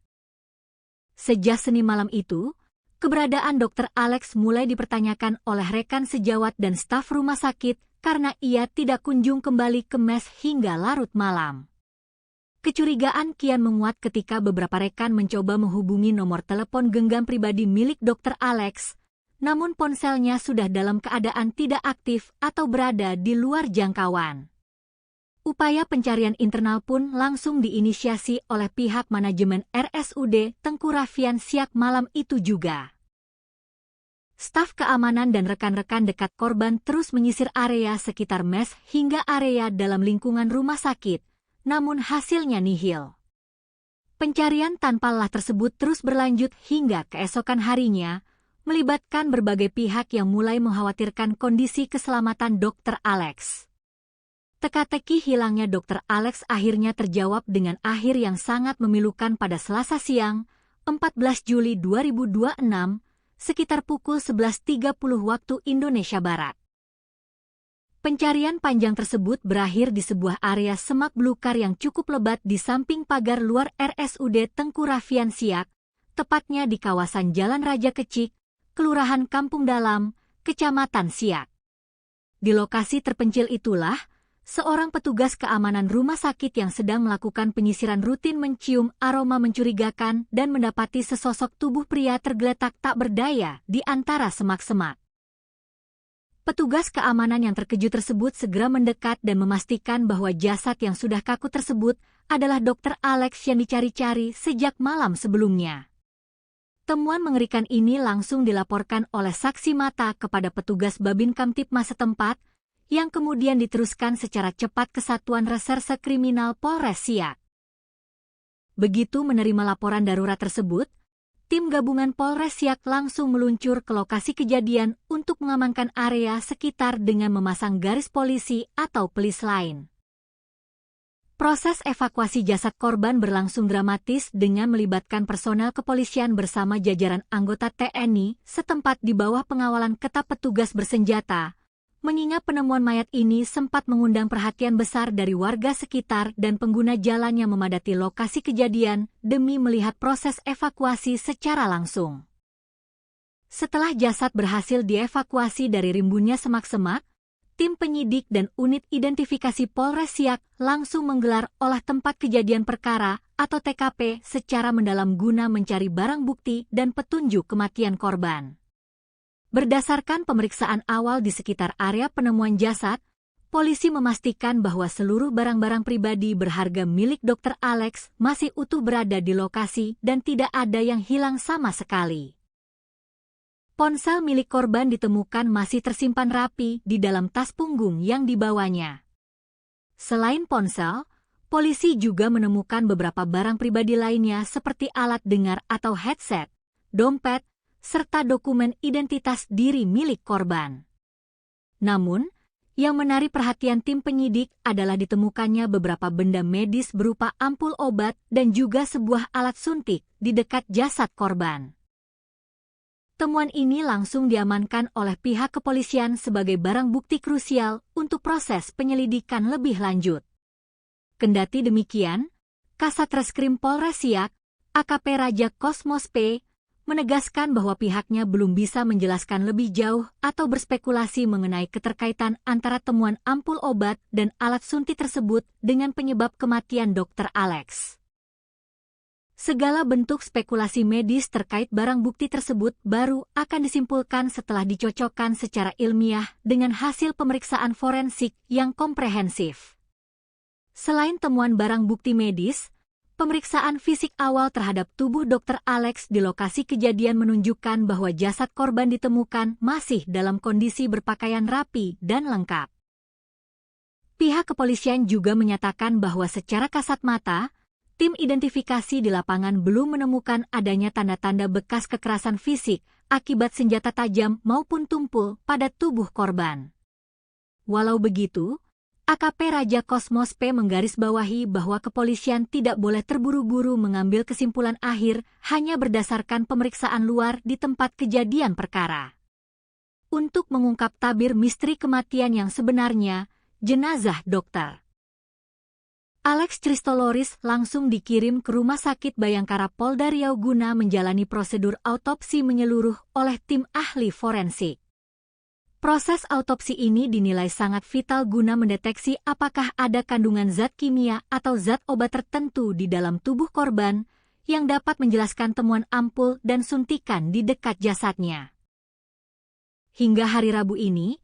Sejak Senin malam itu, keberadaan Dr. Alex mulai dipertanyakan oleh rekan sejawat dan staf rumah sakit karena ia tidak kunjung kembali ke mes hingga larut malam. Kecurigaan kian menguat ketika beberapa rekan mencoba menghubungi nomor telepon genggam pribadi milik Dr. Alex, namun ponselnya sudah dalam keadaan tidak aktif atau berada di luar jangkauan. Upaya pencarian internal pun langsung diinisiasi oleh pihak manajemen RSUD Tengku Raffian Siak malam itu juga. Staf keamanan dan rekan-rekan dekat korban terus menyisir area sekitar mes hingga area dalam lingkungan rumah sakit, namun hasilnya nihil. Pencarian tanpa lelah tersebut terus berlanjut hingga keesokan harinya, melibatkan berbagai pihak yang mulai mengkhawatirkan kondisi keselamatan Dr. Alex. Teka-teki hilangnya Dr. Alex akhirnya terjawab dengan akhir yang sangat memilukan pada Selasa siang, 14 Juli 2026, sekitar pukul 11.30 waktu Indonesia Barat. Pencarian panjang tersebut berakhir di sebuah area semak belukar yang cukup lebat di samping pagar luar RSUD Tengku Raffian Siak, tepatnya di kawasan Jalan Raja Kecik, Kelurahan Kampung Dalam, Kecamatan Siak. Di lokasi terpencil itulah, seorang petugas keamanan rumah sakit yang sedang melakukan penyisiran rutin mencium aroma mencurigakan dan mendapati sesosok tubuh pria tergeletak tak berdaya di antara semak-semak. Petugas keamanan yang terkejut tersebut segera mendekat dan memastikan bahwa jasad yang sudah kaku tersebut adalah Dr. Alex yang dicari-cari sejak malam sebelumnya. Temuan mengerikan ini langsung dilaporkan oleh saksi mata kepada petugas Babin Kamtibmas setempat, yang kemudian diteruskan secara cepat ke Satuan Reserse Kriminal Polres Siak. Begitu menerima laporan darurat tersebut, tim gabungan Polres Siak langsung meluncur ke lokasi kejadian untuk mengamankan area sekitar dengan memasang garis polisi atau pelis lain. Proses evakuasi jasad korban berlangsung dramatis dengan melibatkan personel kepolisian bersama jajaran anggota TNI setempat di bawah pengawalan ketat petugas bersenjata, mengingat penemuan mayat ini sempat mengundang perhatian besar dari warga sekitar dan pengguna jalan yang memadati lokasi kejadian demi melihat proses evakuasi secara langsung. Setelah jasad berhasil dievakuasi dari rimbunnya semak-semak, tim penyidik dan unit identifikasi Polres Siak langsung menggelar olah tempat kejadian perkara atau TKP secara mendalam guna mencari barang bukti dan petunjuk kematian korban. Berdasarkan pemeriksaan awal di sekitar area penemuan jasad, polisi memastikan bahwa seluruh barang-barang pribadi berharga milik Dr. Alex masih utuh berada di lokasi dan tidak ada yang hilang sama sekali. Ponsel milik korban ditemukan masih tersimpan rapi di dalam tas punggung yang dibawanya. Selain ponsel, polisi juga menemukan beberapa barang pribadi lainnya seperti alat dengar atau headset, dompet, serta dokumen identitas diri milik korban. Namun, yang menarik perhatian tim penyidik adalah ditemukannya beberapa benda medis berupa ampul obat dan juga sebuah alat suntik di dekat jasad korban. Temuan ini langsung diamankan oleh pihak kepolisian sebagai barang bukti krusial untuk proses penyelidikan lebih lanjut. Kendati demikian, Kasat Reskrim Polres Siak, AKP Raja Kosmos P, menegaskan bahwa pihaknya belum bisa menjelaskan lebih jauh atau berspekulasi mengenai keterkaitan antara temuan ampul obat dan alat suntik tersebut dengan penyebab kematian Dr. Alex. Segala bentuk spekulasi medis terkait barang bukti tersebut baru akan disimpulkan setelah dicocokkan secara ilmiah dengan hasil pemeriksaan forensik yang komprehensif. Selain temuan barang bukti medis, pemeriksaan fisik awal terhadap tubuh Dr. Alex di lokasi kejadian menunjukkan bahwa jasad korban ditemukan masih dalam kondisi berpakaian rapi dan lengkap. Pihak kepolisian juga menyatakan bahwa secara kasat mata, tim identifikasi di lapangan belum menemukan adanya tanda-tanda bekas kekerasan fisik akibat senjata tajam maupun tumpul pada tubuh korban. Walau begitu, AKP Raja Kosmos P menggarisbawahi bahwa kepolisian tidak boleh terburu-buru mengambil kesimpulan akhir hanya berdasarkan pemeriksaan luar di tempat kejadian perkara. Untuk mengungkap tabir misteri kematian yang sebenarnya, jenazah Dr. Alex Christoloris langsung dikirim ke Rumah Sakit Bayangkara Polda Riau guna menjalani prosedur autopsi menyeluruh oleh tim ahli forensik. Proses autopsi ini dinilai sangat vital guna mendeteksi apakah ada kandungan zat kimia atau zat obat tertentu di dalam tubuh korban yang dapat menjelaskan temuan ampul dan suntikan di dekat jasadnya. Hingga hari Rabu ini,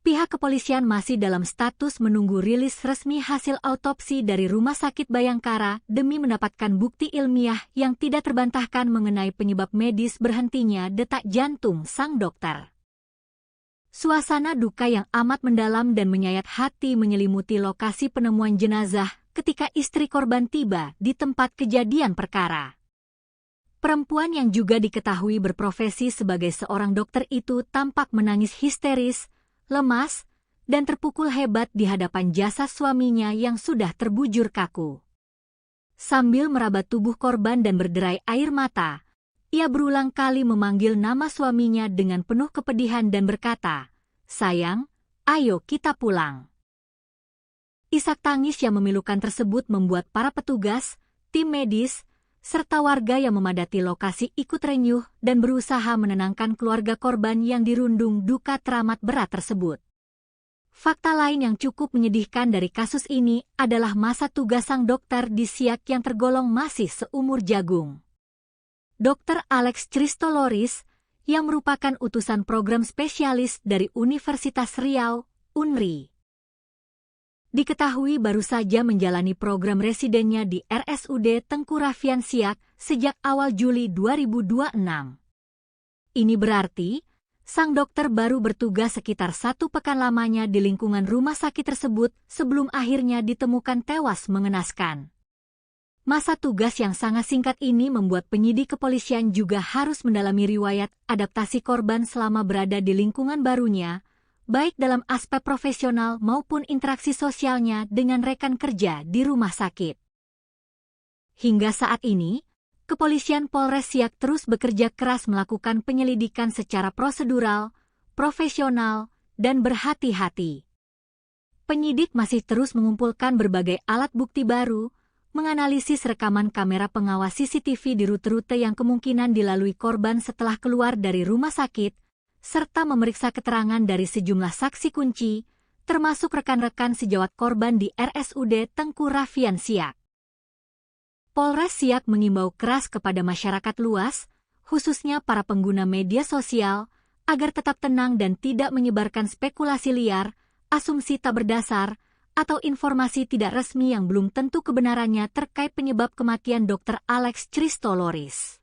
pihak kepolisian masih dalam status menunggu rilis resmi hasil autopsi dari Rumah Sakit Bayangkara demi mendapatkan bukti ilmiah yang tidak terbantahkan mengenai penyebab medis berhentinya detak jantung sang dokter. Suasana duka yang amat mendalam dan menyayat hati menyelimuti lokasi penemuan jenazah ketika istri korban tiba di tempat kejadian perkara. Perempuan yang juga diketahui berprofesi sebagai seorang dokter itu tampak menangis histeris, lemas, dan terpukul hebat di hadapan jasad suaminya yang sudah terbujur kaku. Sambil meraba tubuh korban dan berderai air mata, ia berulang kali memanggil nama suaminya dengan penuh kepedihan dan berkata, "Sayang, ayo kita pulang." Isak tangis yang memilukan tersebut membuat para petugas, tim medis, serta warga yang memadati lokasi ikut renyuh dan berusaha menenangkan keluarga korban yang dirundung duka teramat berat tersebut. Fakta lain yang cukup menyedihkan dari kasus ini adalah masa tugas sang dokter di Siak yang tergolong masih seumur jagung. Dr. Alex Christoloris, yang merupakan utusan program spesialis dari Universitas Riau, UNRI. Diketahui baru saja menjalani program residennya di RSUD Tengku Raffian Siak sejak awal Juli 2026. Ini berarti, sang dokter baru bertugas sekitar 1 pekan lamanya di lingkungan rumah sakit tersebut sebelum akhirnya ditemukan tewas mengenaskan. Masa tugas yang sangat singkat ini membuat penyidik kepolisian juga harus mendalami riwayat adaptasi korban selama berada di lingkungan barunya, baik dalam aspek profesional maupun interaksi sosialnya dengan rekan kerja di rumah sakit. Hingga saat ini, Kepolisian Polres Siak terus bekerja keras melakukan penyelidikan secara prosedural, profesional, dan berhati-hati. Penyidik masih terus mengumpulkan berbagai alat bukti baru, menganalisis rekaman kamera pengawas CCTV di rute-rute yang kemungkinan dilalui korban setelah keluar dari rumah sakit, serta memeriksa keterangan dari sejumlah saksi kunci, termasuk rekan-rekan sejawat korban di RSUD Tengku Raffian Siak. Polres Siak mengimbau keras kepada masyarakat luas, khususnya para pengguna media sosial, agar tetap tenang dan tidak menyebarkan spekulasi liar, asumsi tak berdasar, atau informasi tidak resmi yang belum tentu kebenarannya terkait penyebab kematian Dr. Alex Christoloris.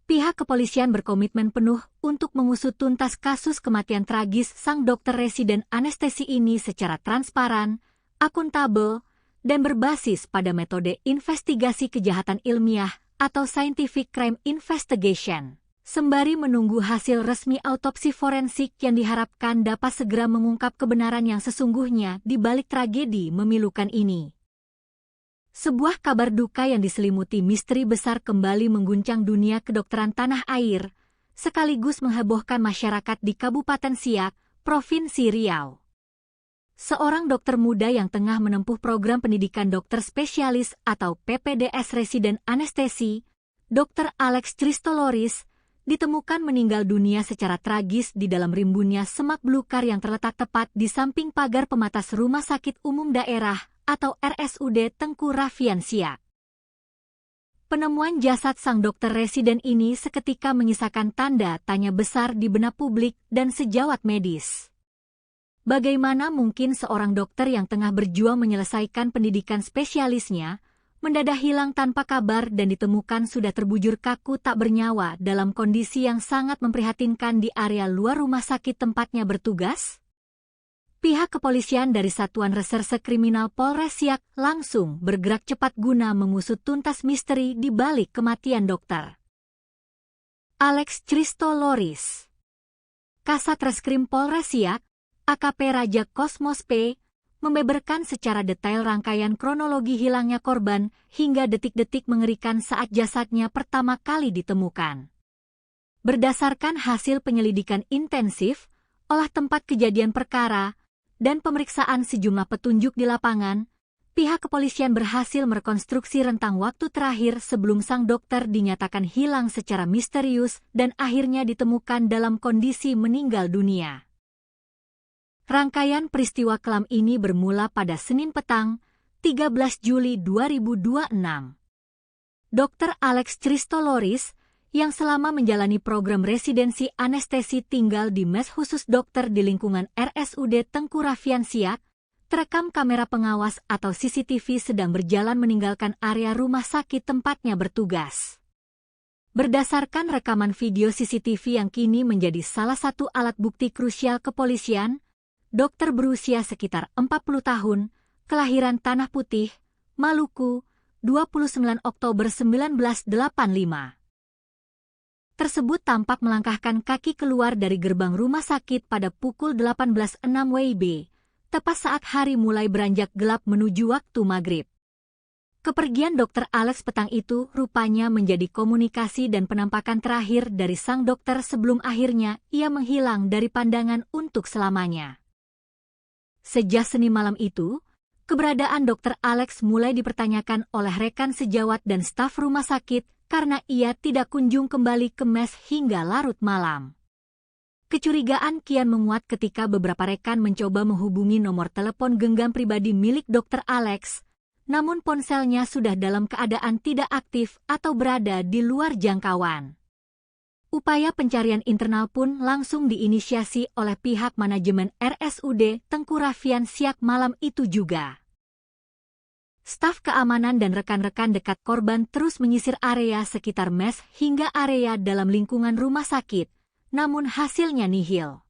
Pihak kepolisian berkomitmen penuh untuk mengusut tuntas kasus kematian tragis sang dokter residen anestesi ini secara transparan, akuntabel, dan berbasis pada metode investigasi kejahatan ilmiah atau scientific crime investigation. Sembari menunggu hasil resmi autopsi forensik yang diharapkan dapat segera mengungkap kebenaran yang sesungguhnya di balik tragedi memilukan ini. Sebuah kabar duka yang diselimuti misteri besar kembali mengguncang dunia kedokteran tanah air, sekaligus menghebohkan masyarakat di Kabupaten Siak, Provinsi Riau. Seorang dokter muda yang tengah menempuh program pendidikan dokter spesialis atau PPDS residen anestesi, Dr. Alex Christoloris, ditemukan meninggal dunia secara tragis di dalam rimbunnya semak belukar yang terletak tepat di samping pagar pematas Rumah Sakit Umum Daerah atau RSUD Tengku Raffian Siak. Penemuan jasad sang dokter residen ini seketika menyisakan tanda tanya besar di benak publik dan sejawat medis. Bagaimana mungkin seorang dokter yang tengah berjuang menyelesaikan pendidikan spesialisnya mendadak hilang tanpa kabar dan ditemukan sudah terbujur kaku tak bernyawa dalam kondisi yang sangat memprihatinkan di area luar rumah sakit tempatnya bertugas? Pihak kepolisian dari Satuan Reserse Kriminal Polres Siak langsung bergerak cepat guna mengusut tuntas misteri di balik kematian dokter Alex Christoloris. Kasat Reskrim Polres Siak, AKP Raja Kosmos P, membeberkan secara detail rangkaian kronologi hilangnya korban hingga detik-detik mengerikan saat jasadnya pertama kali ditemukan. Berdasarkan hasil penyelidikan intensif, olah tempat kejadian perkara, dan pemeriksaan sejumlah petunjuk di lapangan, pihak kepolisian berhasil merekonstruksi rentang waktu terakhir sebelum sang dokter dinyatakan hilang secara misterius dan akhirnya ditemukan dalam kondisi meninggal dunia. Rangkaian peristiwa kelam ini bermula pada Senin petang, 13 Juli 2026. Dr. Alex Christoloris, yang selama menjalani program residensi anestesi tinggal di mes khusus dokter di lingkungan RSUD Tengku Raffian Siak, terekam kamera pengawas atau CCTV sedang berjalan meninggalkan area rumah sakit tempatnya bertugas. Berdasarkan rekaman video CCTV yang kini menjadi salah satu alat bukti krusial kepolisian, dokter berusia sekitar 40 tahun, kelahiran Tanah Putih, Maluku, 29 Oktober 1985. Tersebut tampak melangkahkan kaki keluar dari gerbang rumah sakit pada pukul 18.06 WIB, tepat saat hari mulai beranjak gelap menuju waktu maghrib. Kepergian Dr. Alex petang itu rupanya menjadi komunikasi dan penampakan terakhir dari sang dokter sebelum akhirnya ia menghilang dari pandangan untuk selamanya. Sejak Senin malam itu, keberadaan Dr. Alex mulai dipertanyakan oleh rekan sejawat dan staf rumah sakit karena ia tidak kunjung kembali ke mes hingga larut malam. Kecurigaan kian menguat ketika beberapa rekan mencoba menghubungi nomor telepon genggam pribadi milik Dr. Alex, namun ponselnya sudah dalam keadaan tidak aktif atau berada di luar jangkauan. Upaya pencarian internal pun langsung diinisiasi oleh pihak manajemen RSUD Tengku Raffian Siak malam itu juga. Staf keamanan dan rekan-rekan dekat korban terus menyisir area sekitar mes hingga area dalam lingkungan rumah sakit, namun hasilnya nihil.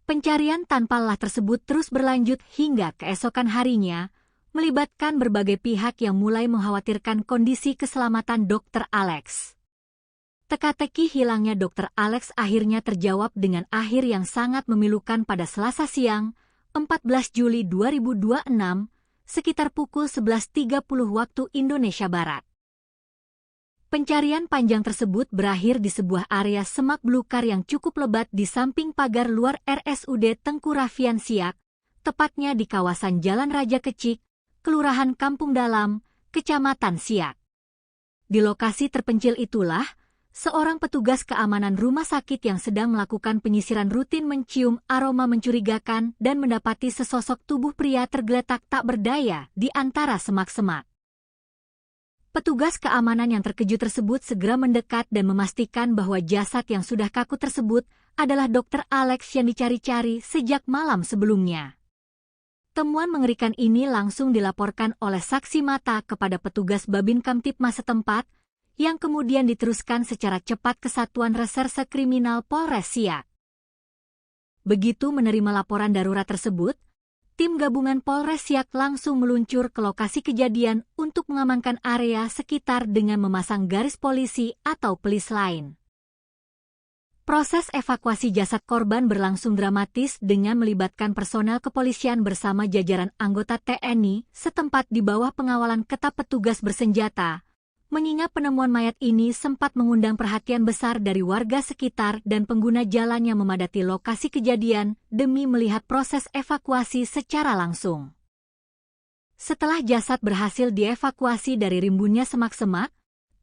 Pencarian tanpa lelah tersebut terus berlanjut hingga keesokan harinya, melibatkan berbagai pihak yang mulai mengkhawatirkan kondisi keselamatan Dr. Alex. Teka-teki hilangnya Dr. Alex akhirnya terjawab dengan akhir yang sangat memilukan pada Selasa siang, 14 Juli 2026, sekitar pukul 11.30 waktu Indonesia Barat. Pencarian panjang tersebut berakhir di sebuah area semak belukar yang cukup lebat di samping pagar luar RSUD Tengku Raffian Siak, tepatnya di kawasan Jalan Raja Kecik, Kelurahan Kampung Dalam, Kecamatan Siak. Di lokasi terpencil itulah, seorang petugas keamanan rumah sakit yang sedang melakukan penyisiran rutin mencium aroma mencurigakan dan mendapati sesosok tubuh pria tergeletak tak berdaya di antara semak-semak. Petugas keamanan yang terkejut tersebut segera mendekat dan memastikan bahwa jasad yang sudah kaku tersebut adalah Dr. Alex yang dicari-cari sejak malam sebelumnya. Temuan mengerikan ini langsung dilaporkan oleh saksi mata kepada petugas Babin Kamtipmas setempat, yang kemudian diteruskan secara cepat ke Satuan Reserse Kriminal Polres Siak. Begitu menerima laporan darurat tersebut, tim gabungan Polres Siak langsung meluncur ke lokasi kejadian untuk mengamankan area sekitar dengan memasang garis polisi atau pelis lain. Proses evakuasi jasad korban berlangsung dramatis dengan melibatkan personel kepolisian bersama jajaran anggota TNI setempat di bawah pengawalan ketat petugas bersenjata, mengingat penemuan mayat ini sempat mengundang perhatian besar dari warga sekitar dan pengguna jalan yang memadati lokasi kejadian demi melihat proses evakuasi secara langsung. Setelah jasad berhasil dievakuasi dari rimbunnya semak-semak,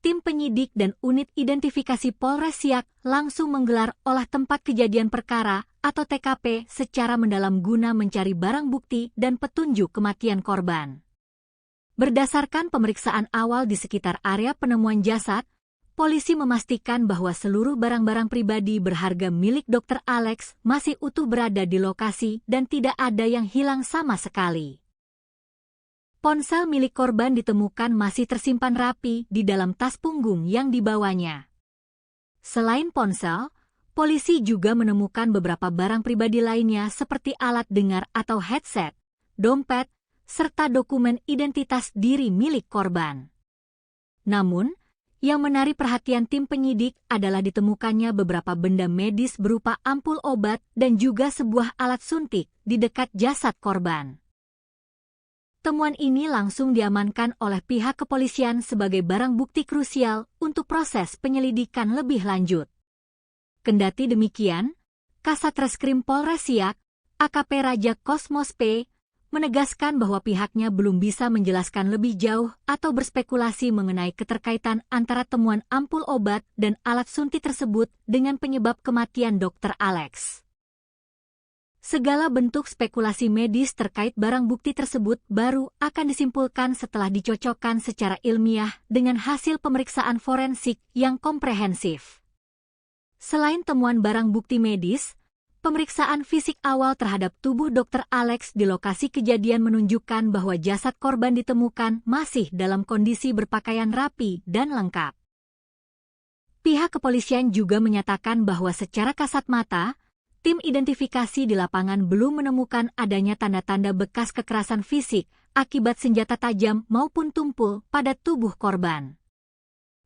tim penyidik dan unit identifikasi Polres Siak langsung menggelar olah tempat kejadian perkara atau TKP secara mendalam guna mencari barang bukti dan petunjuk kematian korban. Berdasarkan pemeriksaan awal di sekitar area penemuan jasad, polisi memastikan bahwa seluruh barang-barang pribadi berharga milik Dr. Alex masih utuh berada di lokasi dan tidak ada yang hilang sama sekali. Ponsel milik korban ditemukan masih tersimpan rapi di dalam tas punggung yang dibawanya. Selain ponsel, polisi juga menemukan beberapa barang pribadi lainnya seperti alat dengar atau headset, dompet, serta dokumen identitas diri milik korban. Namun, yang menarik perhatian tim penyidik adalah ditemukannya beberapa benda medis berupa ampul obat dan juga sebuah alat suntik di dekat jasad korban. Temuan ini langsung diamankan oleh pihak kepolisian sebagai barang bukti krusial untuk proses penyelidikan lebih lanjut. Kendati demikian, Kasat Reskrim Polres Siak, AKP Raja Kosmos P, menegaskan bahwa pihaknya belum bisa menjelaskan lebih jauh atau berspekulasi mengenai keterkaitan antara temuan ampul obat dan alat suntik tersebut dengan penyebab kematian Dr. Alex. Segala bentuk spekulasi medis terkait barang bukti tersebut baru akan disimpulkan setelah dicocokkan secara ilmiah dengan hasil pemeriksaan forensik yang komprehensif. Selain temuan barang bukti medis, pemeriksaan fisik awal terhadap tubuh Dr. Alex di lokasi kejadian menunjukkan bahwa jasad korban ditemukan masih dalam kondisi berpakaian rapi dan lengkap. Pihak kepolisian juga menyatakan bahwa secara kasat mata, tim identifikasi di lapangan belum menemukan adanya tanda-tanda bekas kekerasan fisik akibat senjata tajam maupun tumpul pada tubuh korban.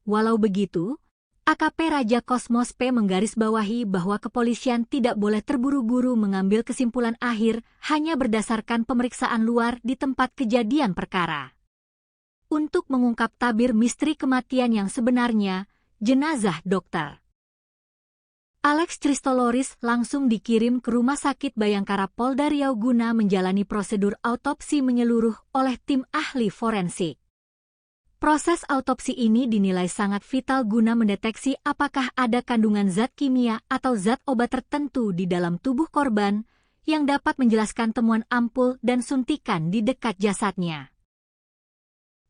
Walau begitu, AKP Raja Kosmos P menggarisbawahi bahwa kepolisian tidak boleh terburu-buru mengambil kesimpulan akhir hanya berdasarkan pemeriksaan luar di tempat kejadian perkara. Untuk mengungkap tabir misteri kematian yang sebenarnya, jenazah Dr. Alex Christoloris langsung dikirim ke Rumah Sakit Bayangkara Polda Riau guna menjalani prosedur autopsi menyeluruh oleh tim ahli forensik. Proses autopsi ini dinilai sangat vital guna mendeteksi apakah ada kandungan zat kimia atau zat obat tertentu di dalam tubuh korban yang dapat menjelaskan temuan ampul dan suntikan di dekat jasadnya.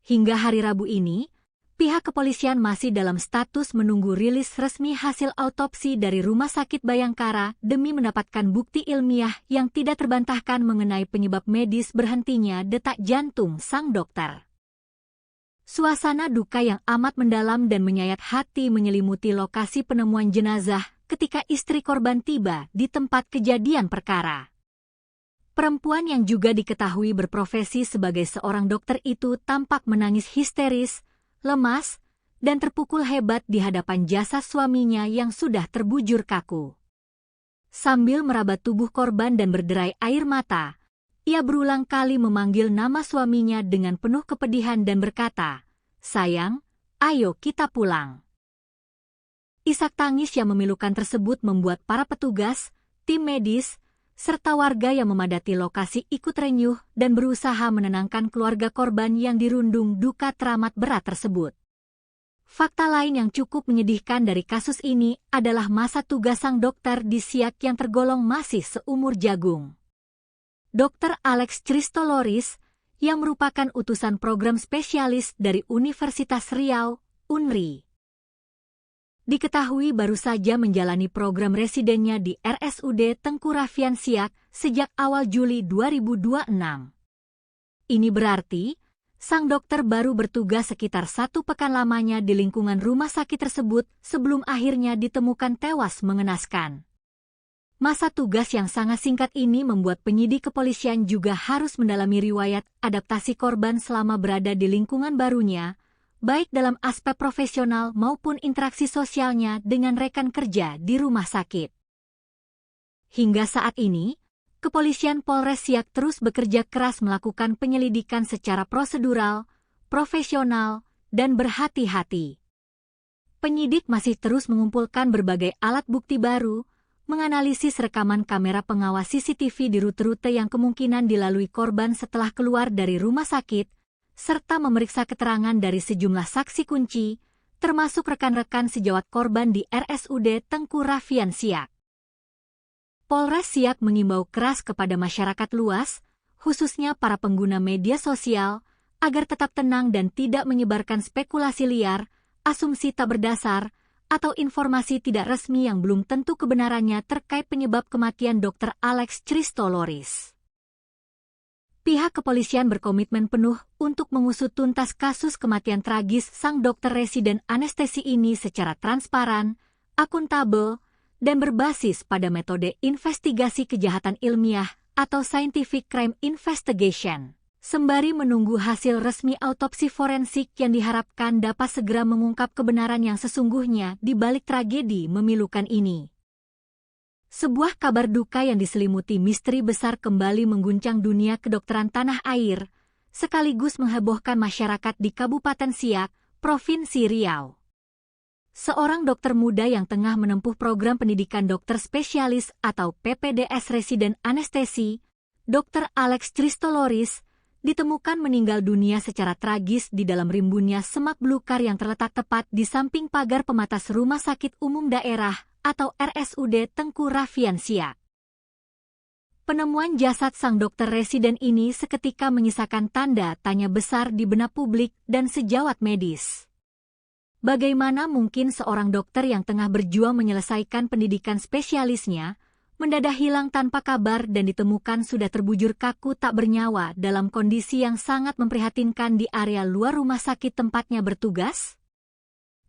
Hingga hari Rabu ini, pihak kepolisian masih dalam status menunggu rilis resmi hasil autopsi dari Rumah Sakit Bayangkara demi mendapatkan bukti ilmiah yang tidak terbantahkan mengenai penyebab medis berhentinya detak jantung sang dokter. Suasana duka yang amat mendalam dan menyayat hati menyelimuti lokasi penemuan jenazah ketika istri korban tiba di tempat kejadian perkara. Perempuan yang juga diketahui berprofesi sebagai seorang dokter itu tampak menangis histeris, lemas, dan terpukul hebat di hadapan jasad suaminya yang sudah terbujur kaku. Sambil meraba tubuh korban dan berderai air mata, ia berulang kali memanggil nama suaminya dengan penuh kepedihan dan berkata, "Sayang, ayo kita pulang." Isak tangis yang memilukan tersebut membuat para petugas, tim medis, serta warga yang memadati lokasi ikut renyuh dan berusaha menenangkan keluarga korban yang dirundung duka teramat berat tersebut. Fakta lain yang cukup menyedihkan dari kasus ini adalah masa tugas sang dokter di Siak yang tergolong masih seumur jagung. Dr. Alex Christoloris, yang merupakan utusan program spesialis dari Universitas Riau, UNRI, diketahui baru saja menjalani program residennya di RSUD Tengku Raffian Siak sejak awal Juli 2026. Ini berarti, sang dokter baru bertugas sekitar 1 pekan lamanya di lingkungan rumah sakit tersebut sebelum akhirnya ditemukan tewas mengenaskan. Masa tugas yang sangat singkat ini membuat penyidik kepolisian juga harus mendalami riwayat adaptasi korban selama berada di lingkungan barunya, baik dalam aspek profesional maupun interaksi sosialnya dengan rekan kerja di rumah sakit. Hingga saat ini, Kepolisian Polres Siak terus bekerja keras melakukan penyelidikan secara prosedural, profesional, dan berhati-hati. Penyidik masih terus mengumpulkan berbagai alat bukti baru, menganalisis rekaman kamera pengawas CCTV di rute-rute yang kemungkinan dilalui korban setelah keluar dari rumah sakit, serta memeriksa keterangan dari sejumlah saksi kunci, termasuk rekan-rekan sejawat korban di RSUD Tengku Raffian Siak. Polres Siak mengimbau keras kepada masyarakat luas, khususnya para pengguna media sosial, agar tetap tenang dan tidak menyebarkan spekulasi liar, asumsi tak berdasar, atau informasi tidak resmi yang belum tentu kebenarannya terkait penyebab kematian Dr. Alex Christoloris. Pihak kepolisian berkomitmen penuh untuk mengusut tuntas kasus kematian tragis sang dokter residen anestesi ini secara transparan, akuntabel, dan berbasis pada metode investigasi kejahatan ilmiah atau scientific crime investigation, sembari menunggu hasil resmi autopsi forensik yang diharapkan dapat segera mengungkap kebenaran yang sesungguhnya di balik tragedi memilukan ini. Sebuah kabar duka yang diselimuti misteri besar kembali mengguncang dunia kedokteran tanah air, sekaligus menghebohkan masyarakat di Kabupaten Siak, Provinsi Riau. Seorang dokter muda yang tengah menempuh program pendidikan dokter spesialis atau PPDS residen anestesi, Dr. Alex Christoloris, ditemukan meninggal dunia secara tragis di dalam rimbunnya semak belukar yang terletak tepat di samping pagar pematas Rumah Sakit Umum Daerah atau RSUD Tengku Raffian Siak. Penemuan jasad sang dokter residen ini seketika menyisakan tanda tanya besar di benak publik dan sejawat medis. Bagaimana mungkin seorang dokter yang tengah berjuang menyelesaikan pendidikan spesialisnya, mendadak hilang tanpa kabar dan ditemukan sudah terbujur kaku tak bernyawa dalam kondisi yang sangat memprihatinkan di area luar rumah sakit tempatnya bertugas?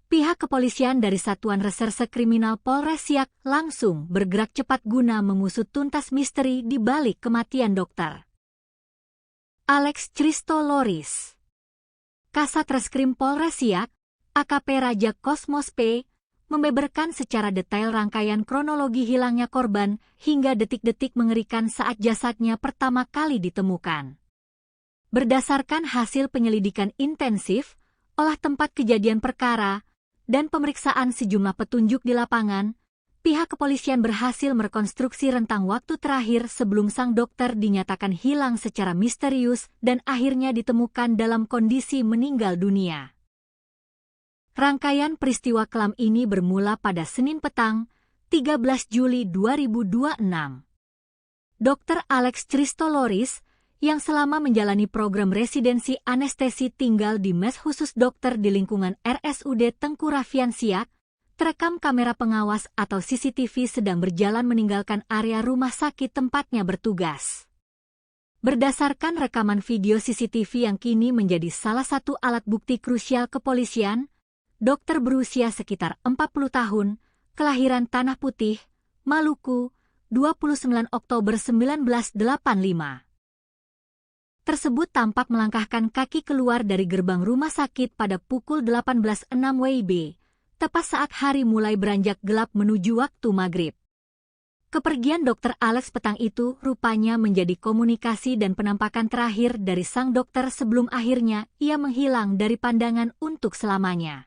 Pihak kepolisian dari Satuan Reserse Kriminal Polres Siak langsung bergerak cepat guna mengusut tuntas misteri di balik kematian dokter Alex Christoloris. Kasat Reskrim Polres Siak, AKP Raja Kosmos P, membeberkan secara detail rangkaian kronologi hilangnya korban hingga detik-detik mengerikan saat jasadnya pertama kali ditemukan. Berdasarkan hasil penyelidikan intensif, olah tempat kejadian perkara, dan pemeriksaan sejumlah petunjuk di lapangan, pihak kepolisian berhasil merekonstruksi rentang waktu terakhir sebelum sang dokter dinyatakan hilang secara misterius dan akhirnya ditemukan dalam kondisi meninggal dunia. Rangkaian peristiwa kelam ini bermula pada Senin petang, 13 Juli 2026. Dr. Alex Christoloris, yang selama menjalani program residensi anestesi tinggal di mes khusus dokter di lingkungan RSUD Tengku Raffian Siak, terekam kamera pengawas atau CCTV sedang berjalan meninggalkan area rumah sakit tempatnya bertugas. Berdasarkan rekaman video CCTV yang kini menjadi salah satu alat bukti krusial kepolisian, dokter berusia sekitar 40 tahun, kelahiran Tanah Putih, Maluku, 29 Oktober 1985. Tersebut tampak melangkahkan kaki keluar dari gerbang rumah sakit pada pukul 18.06 WIB, tepat saat hari mulai beranjak gelap menuju waktu maghrib. Kepergian Dr. Alex petang itu rupanya menjadi komunikasi dan penampakan terakhir dari sang dokter sebelum akhirnya ia menghilang dari pandangan untuk selamanya.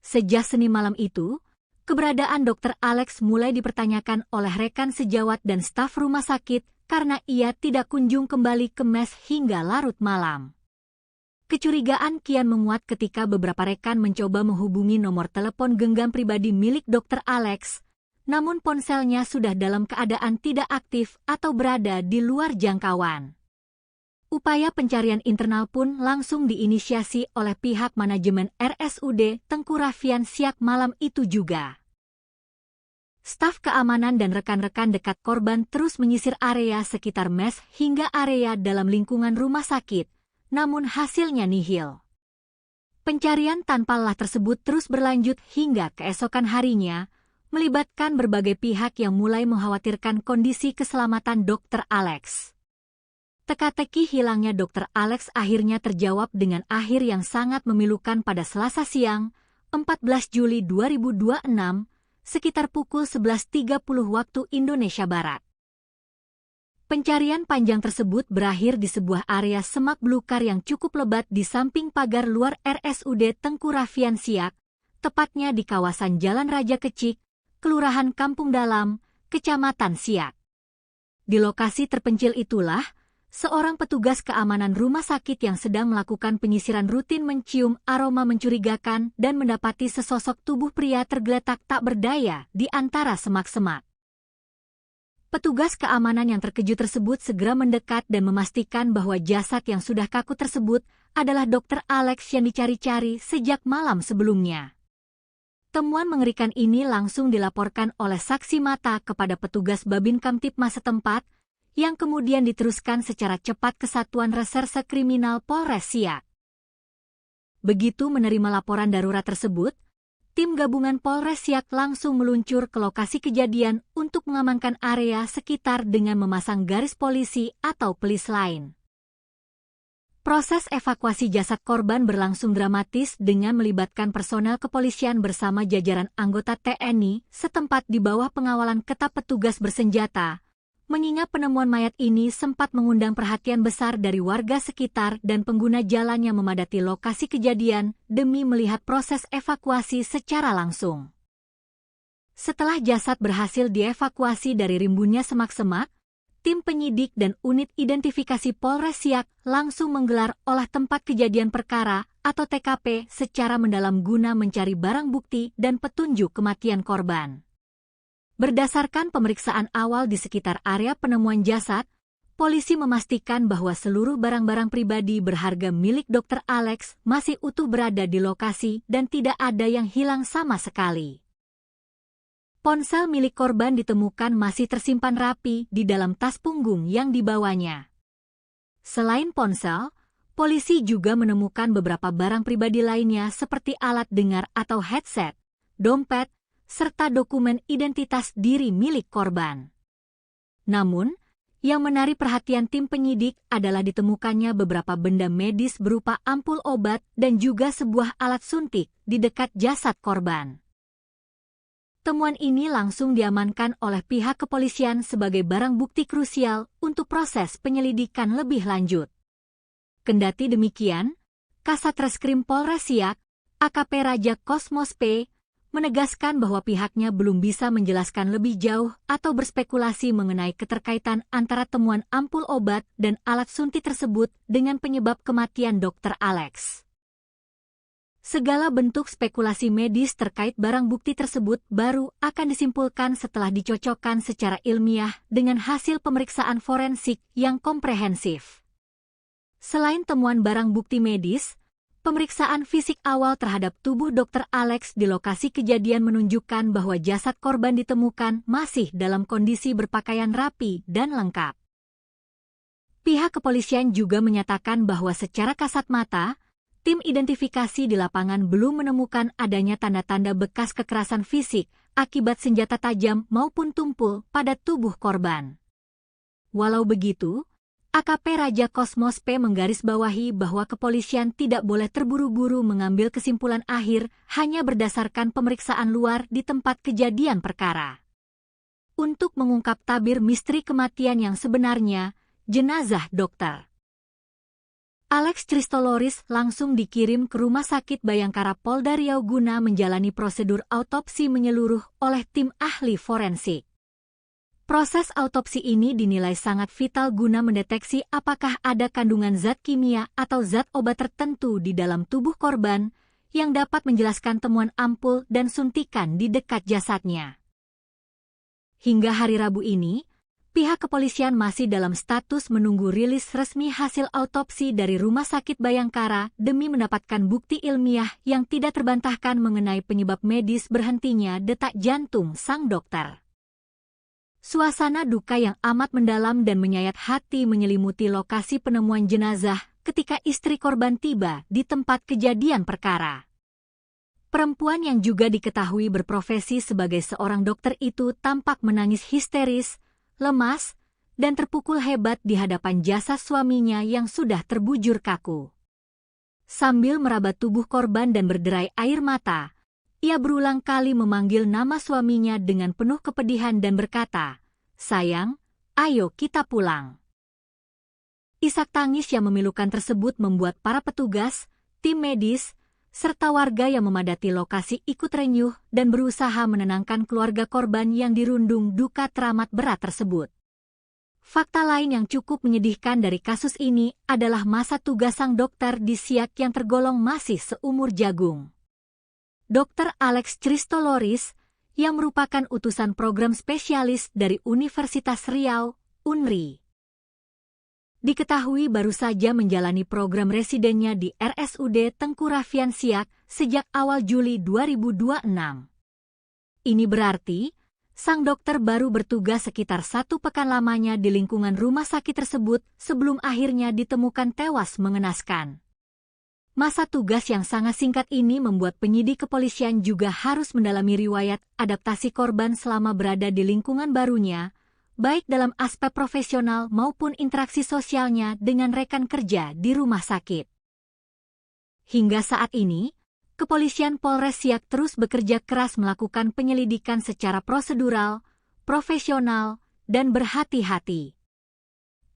Sejak Senin malam itu, keberadaan Dr. Alex mulai dipertanyakan oleh rekan sejawat dan staf rumah sakit karena ia tidak kunjung kembali ke mes hingga larut malam. Kecurigaan kian menguat ketika beberapa rekan mencoba menghubungi nomor telepon genggam pribadi milik Dr. Alex, namun ponselnya sudah dalam keadaan tidak aktif atau berada di luar jangkauan. Upaya pencarian internal pun langsung diinisiasi oleh pihak manajemen RSUD Tengku Raffian Siak malam itu juga. Staf keamanan dan rekan-rekan dekat korban terus menyisir area sekitar mes hingga area dalam lingkungan rumah sakit, namun hasilnya nihil. Pencarian tanpa lelah tersebut terus berlanjut hingga keesokan harinya, melibatkan berbagai pihak yang mulai mengkhawatirkan kondisi keselamatan Dr. Alex. Teka-teki hilangnya Dr. Alex akhirnya terjawab dengan akhir yang sangat memilukan pada Selasa siang, 14 Juli 2026, sekitar pukul 11.30 waktu Indonesia Barat. Pencarian panjang tersebut berakhir di sebuah area semak belukar yang cukup lebat di samping pagar luar RSUD Tengku Raffian Siak, tepatnya di kawasan Jalan Raja Kecik, Kelurahan Kampung Dalam, Kecamatan Siak. Di lokasi terpencil itulah, seorang petugas keamanan rumah sakit yang sedang melakukan penyisiran rutin mencium aroma mencurigakan dan mendapati sesosok tubuh pria tergeletak tak berdaya di antara semak-semak. Petugas keamanan yang terkejut tersebut segera mendekat dan memastikan bahwa jasad yang sudah kaku tersebut adalah Dr. Alex yang dicari-cari sejak malam sebelumnya. Temuan mengerikan ini langsung dilaporkan oleh saksi mata kepada petugas Babin Kamtipmas setempat, yang kemudian diteruskan secara cepat ke Satuan Reserse Kriminal Polres Siak. Begitu menerima laporan darurat tersebut, tim gabungan Polres Siak langsung meluncur ke lokasi kejadian untuk mengamankan area sekitar dengan memasang garis polisi atau pelis lain. Proses evakuasi jasad korban berlangsung dramatis dengan melibatkan personel kepolisian bersama jajaran anggota TNI setempat di bawah pengawalan ketat petugas bersenjata, mengingat penemuan mayat ini sempat mengundang perhatian besar dari warga sekitar dan pengguna jalan yang memadati lokasi kejadian demi melihat proses evakuasi secara langsung. Setelah jasad berhasil dievakuasi dari rimbunnya semak-semak, tim penyidik dan unit identifikasi Polres Siak langsung menggelar olah tempat kejadian perkara atau TKP secara mendalam guna mencari barang bukti dan petunjuk kematian korban. Berdasarkan pemeriksaan awal di sekitar area penemuan jasad, polisi memastikan bahwa seluruh barang-barang pribadi berharga milik Dr. Alex masih utuh berada di lokasi dan tidak ada yang hilang sama sekali. Ponsel milik korban ditemukan masih tersimpan rapi di dalam tas punggung yang dibawanya. Selain ponsel, polisi juga menemukan beberapa barang pribadi lainnya seperti alat dengar atau headset, dompet, serta dokumen identitas diri milik korban. Namun, yang menarik perhatian tim penyidik adalah ditemukannya beberapa benda medis berupa ampul obat dan juga sebuah alat suntik di dekat jasad korban. Temuan ini langsung diamankan oleh pihak kepolisian sebagai barang bukti krusial untuk proses penyelidikan lebih lanjut. Kendati demikian, Kasat Reskrim Polres Siak, AKP Raja Kosmos P, menegaskan bahwa pihaknya belum bisa menjelaskan lebih jauh atau berspekulasi mengenai keterkaitan antara temuan ampul obat dan alat suntik tersebut dengan penyebab kematian Dr. Alex. Segala bentuk spekulasi medis terkait barang bukti tersebut baru akan disimpulkan setelah dicocokkan secara ilmiah dengan hasil pemeriksaan forensik yang komprehensif. Selain temuan barang bukti medis, pemeriksaan fisik awal terhadap tubuh Dr. Alex di lokasi kejadian menunjukkan bahwa jasad korban ditemukan masih dalam kondisi berpakaian rapi dan lengkap. Pihak kepolisian juga menyatakan bahwa secara kasat mata, tim identifikasi di lapangan belum menemukan adanya tanda-tanda bekas kekerasan fisik akibat senjata tajam maupun tumpul pada tubuh korban. Walau begitu, AKP Raja Kosmos P menggarisbawahi bahwa kepolisian tidak boleh terburu-buru mengambil kesimpulan akhir hanya berdasarkan pemeriksaan luar di tempat kejadian perkara. Untuk mengungkap tabir misteri kematian yang sebenarnya, jenazah Dr. Alex Christoloris langsung dikirim ke Rumah Sakit Bayangkara Polda Riau guna menjalani prosedur autopsi menyeluruh oleh tim ahli forensik. Proses autopsi ini dinilai sangat vital guna mendeteksi apakah ada kandungan zat kimia atau zat obat tertentu di dalam tubuh korban yang dapat menjelaskan temuan ampul dan suntikan di dekat jasadnya. Hingga hari Rabu ini, pihak kepolisian masih dalam status menunggu rilis resmi hasil autopsi dari Rumah Sakit Bayangkara demi mendapatkan bukti ilmiah yang tidak terbantahkan mengenai penyebab medis berhentinya detak jantung sang dokter. Suasana duka yang amat mendalam dan menyayat hati menyelimuti lokasi penemuan jenazah ketika istri korban tiba di tempat kejadian perkara. Perempuan yang juga diketahui berprofesi sebagai seorang dokter itu tampak menangis histeris, lemas, dan terpukul hebat di hadapan jasad suaminya yang sudah terbujur kaku. Sambil meraba tubuh korban dan berderai air mata, ia berulang kali memanggil nama suaminya dengan penuh kepedihan dan berkata, "Sayang, ayo kita pulang." Isak tangis yang memilukan tersebut membuat para petugas, tim medis, serta warga yang memadati lokasi ikut renyuh dan berusaha menenangkan keluarga korban yang dirundung duka teramat berat tersebut. Fakta lain yang cukup menyedihkan dari kasus ini adalah masa tugas sang dokter di Siak yang tergolong masih seumur jagung. Dr. Alex Christoloris, yang merupakan utusan program spesialis dari Universitas Riau, UNRI. Diketahui baru saja menjalani program residennya di RSUD Tengku Raffian Siak sejak awal Juli 2026. Ini berarti, sang dokter baru bertugas sekitar 1 pekan lamanya di lingkungan rumah sakit tersebut sebelum akhirnya ditemukan tewas mengenaskan. Masa tugas yang sangat singkat ini membuat penyidik kepolisian juga harus mendalami riwayat adaptasi korban selama berada di lingkungan barunya, baik dalam aspek profesional maupun interaksi sosialnya dengan rekan kerja di rumah sakit. Hingga saat ini, Kepolisian Polres Siak terus bekerja keras melakukan penyelidikan secara prosedural, profesional, dan berhati-hati.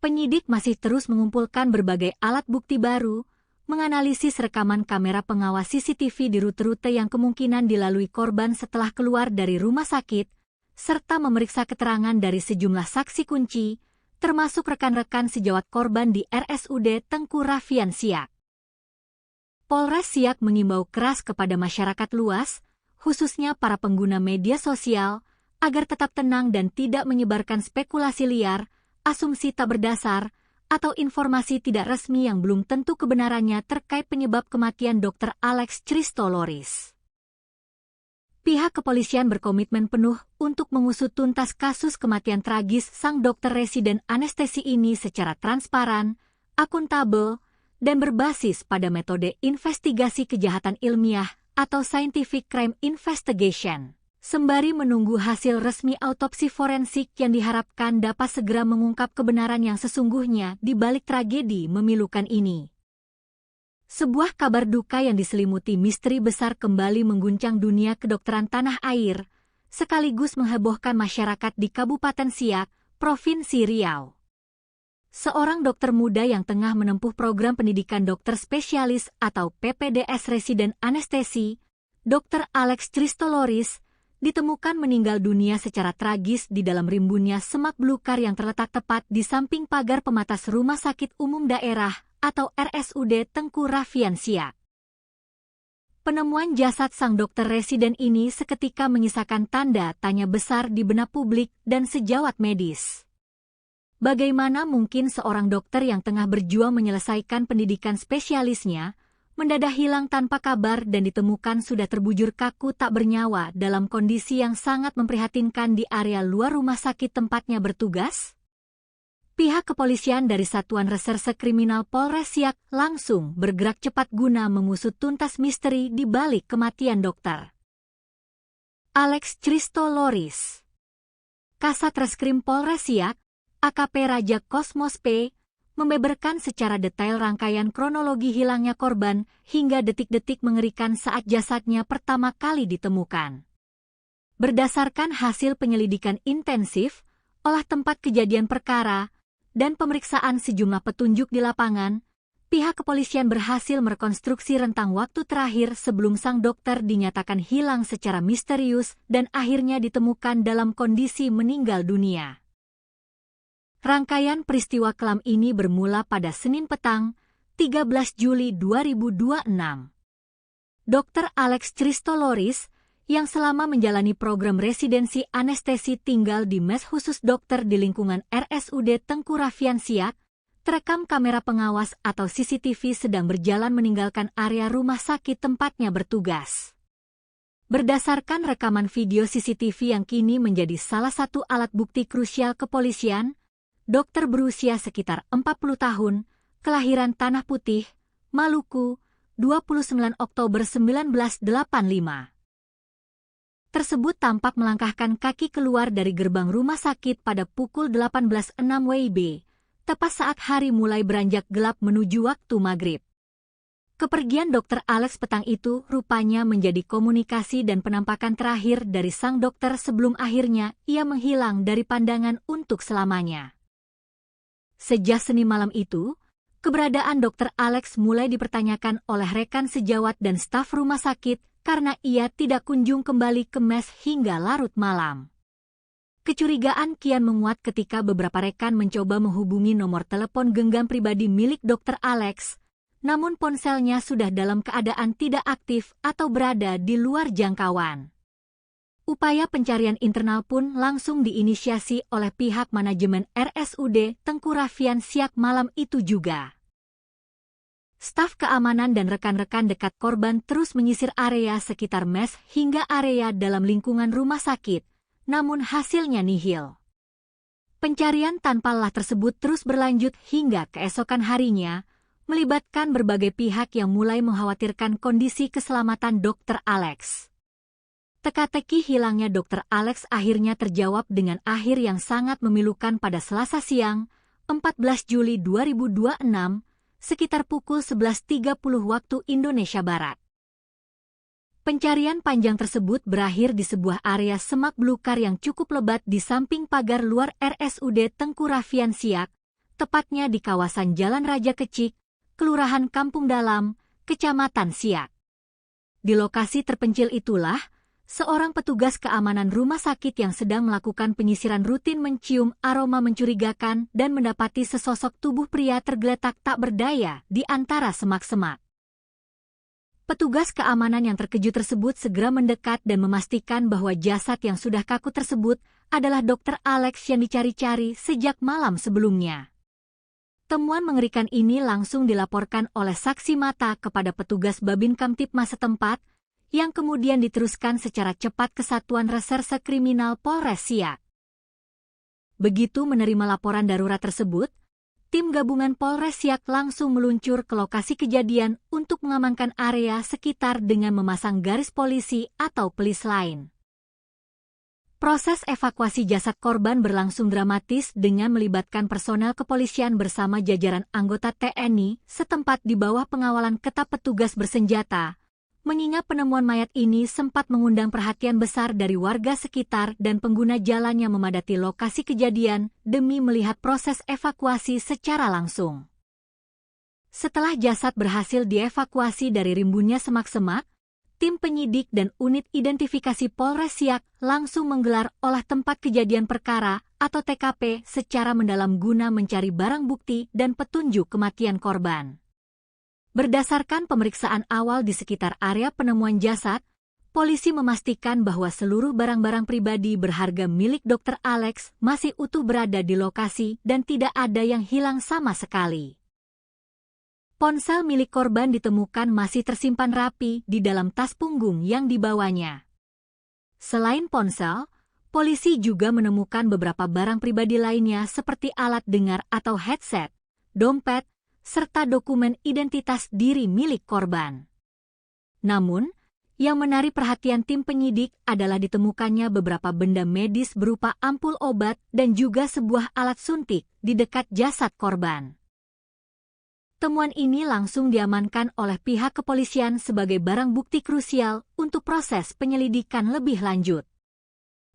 Penyidik masih terus mengumpulkan berbagai alat bukti baru, menganalisis rekaman kamera pengawas CCTV di rute-rute yang kemungkinan dilalui korban setelah keluar dari rumah sakit, serta memeriksa keterangan dari sejumlah saksi kunci, termasuk rekan-rekan sejawat korban di RSUD Tengku Raffian Siak. Polres Siak mengimbau keras kepada masyarakat luas, khususnya para pengguna media sosial, agar tetap tenang dan tidak menyebarkan spekulasi liar, asumsi tak berdasar, atau informasi tidak resmi yang belum tentu kebenarannya terkait penyebab kematian Dr. Alex Christoloris. Pihak kepolisian berkomitmen penuh untuk mengusut tuntas kasus kematian tragis sang dokter residen anestesi ini secara transparan, akuntabel, dan berbasis pada metode investigasi kejahatan ilmiah atau Scientific Crime Investigation, sembari menunggu hasil resmi autopsi forensik yang diharapkan dapat segera mengungkap kebenaran yang sesungguhnya di balik tragedi memilukan ini. Sebuah kabar duka yang diselimuti misteri besar kembali mengguncang dunia kedokteran tanah air, sekaligus menghebohkan masyarakat di Kabupaten Siak, Provinsi Riau. Seorang dokter muda yang tengah menempuh program pendidikan dokter spesialis atau PPDS residen anestesi, Dr. Alex Christoloris, ditemukan meninggal dunia secara tragis di dalam rimbunnya semak belukar yang terletak tepat di samping pagar pematas Rumah Sakit Umum Daerah atau RSUD Tengku Rafian Siak. Penemuan jasad sang dokter residen ini seketika menyisakan tanda tanya besar di benak publik dan sejawat medis. Bagaimana mungkin seorang dokter yang tengah berjuang menyelesaikan pendidikan spesialisnya, mendadak hilang tanpa kabar dan ditemukan sudah terbujur kaku tak bernyawa dalam kondisi yang sangat memprihatinkan di area luar rumah sakit tempatnya bertugas? Pihak kepolisian dari Satuan Reserse Kriminal Polres Siak langsung bergerak cepat guna mengusut tuntas misteri di balik kematian dokter Alex Christoloris. Kasat Reskrim Polres Siak, AKP Raja Kosmos P, membeberkan secara detail rangkaian kronologi hilangnya korban hingga detik-detik mengerikan saat jasadnya pertama kali ditemukan. Berdasarkan hasil penyelidikan intensif, olah tempat kejadian perkara, dan pemeriksaan sejumlah petunjuk di lapangan, pihak kepolisian berhasil merekonstruksi rentang waktu terakhir sebelum sang dokter dinyatakan hilang secara misterius dan akhirnya ditemukan dalam kondisi meninggal dunia. Rangkaian peristiwa kelam ini bermula pada Senin petang, 13 Juli 2026. Dr. Alex Christoloris, yang selama menjalani program residensi anestesi tinggal di mes khusus dokter di lingkungan RSUD Tengku Rafian Siak, terekam kamera pengawas atau CCTV sedang berjalan meninggalkan area rumah sakit tempatnya bertugas. Berdasarkan rekaman video CCTV yang kini menjadi salah satu alat bukti krusial kepolisian, dokter berusia sekitar 40 tahun, kelahiran Tanah Putih, Maluku, 29 Oktober 1985. Tersebut tampak melangkahkan kaki keluar dari gerbang rumah sakit pada pukul 18.06 WIB, tepat saat hari mulai beranjak gelap menuju waktu maghrib. Kepergian Dr. Alex petang itu rupanya menjadi komunikasi dan penampakan terakhir dari sang dokter sebelum akhirnya ia menghilang dari pandangan untuk selamanya. Sejak Senin malam itu, keberadaan Dr. Alex mulai dipertanyakan oleh rekan sejawat dan staf rumah sakit karena ia tidak kunjung kembali ke mes hingga larut malam. Kecurigaan kian menguat ketika beberapa rekan mencoba menghubungi nomor telepon genggam pribadi milik Dr. Alex, namun ponselnya sudah dalam keadaan tidak aktif atau berada di luar jangkauan. Upaya pencarian internal pun langsung diinisiasi oleh pihak manajemen RSUD Tengku Rafian Siak malam itu juga. Staf keamanan dan rekan-rekan dekat korban terus menyisir area sekitar mes hingga area dalam lingkungan rumah sakit, namun hasilnya nihil. Pencarian tanpa lelah tersebut terus berlanjut hingga keesokan harinya, melibatkan berbagai pihak yang mulai mengkhawatirkan kondisi keselamatan Dr. Alex. Teka-teki hilangnya Dr. Alex akhirnya terjawab dengan akhir yang sangat memilukan pada Selasa siang, 14 Juli 2026, sekitar pukul 11.30 waktu Indonesia Barat. Pencarian panjang tersebut berakhir di sebuah area semak belukar yang cukup lebat di samping pagar luar RSUD Tengku Rafian Siak, tepatnya di kawasan Jalan Raja Kecik, Kelurahan Kampung Dalam, Kecamatan Siak. Di lokasi terpencil itulah, seorang petugas keamanan rumah sakit yang sedang melakukan penyisiran rutin mencium aroma mencurigakan dan mendapati sesosok tubuh pria tergeletak tak berdaya di antara semak-semak. Petugas keamanan yang terkejut tersebut segera mendekat dan memastikan bahwa jasad yang sudah kaku tersebut adalah Dr. Alex yang dicari-cari sejak malam sebelumnya. Temuan mengerikan ini langsung dilaporkan oleh saksi mata kepada petugas Babin Kamtipmas setempat, yang kemudian diteruskan secara cepat ke Satuan Reserse Kriminal Polres Siak. Begitu menerima laporan darurat tersebut, tim gabungan Polres Siak langsung meluncur ke lokasi kejadian untuk mengamankan area sekitar dengan memasang garis polisi atau pelis lain. Proses evakuasi jasad korban berlangsung dramatis dengan melibatkan personel kepolisian bersama jajaran anggota TNI setempat di bawah pengawalan ketat petugas bersenjata, mengingat penemuan mayat ini sempat mengundang perhatian besar dari warga sekitar dan pengguna jalan yang memadati lokasi kejadian demi melihat proses evakuasi secara langsung. Setelah jasad berhasil dievakuasi dari rimbunnya semak-semak, tim penyidik dan unit identifikasi Polres Siak langsung menggelar olah tempat kejadian perkara atau TKP secara mendalam guna mencari barang bukti dan petunjuk kematian korban. Berdasarkan pemeriksaan awal di sekitar area penemuan jasad, polisi memastikan bahwa seluruh barang-barang pribadi berharga milik Dr. Alex masih utuh berada di lokasi dan tidak ada yang hilang sama sekali. Ponsel milik korban ditemukan masih tersimpan rapi di dalam tas punggung yang dibawanya. Selain ponsel, polisi juga menemukan beberapa barang pribadi lainnya seperti alat dengar atau headset, dompet, serta dokumen identitas diri milik korban. Namun, yang menarik perhatian tim penyidik adalah ditemukannya beberapa benda medis berupa ampul obat dan juga sebuah alat suntik di dekat jasad korban. Temuan ini langsung diamankan oleh pihak kepolisian sebagai barang bukti krusial untuk proses penyelidikan lebih lanjut.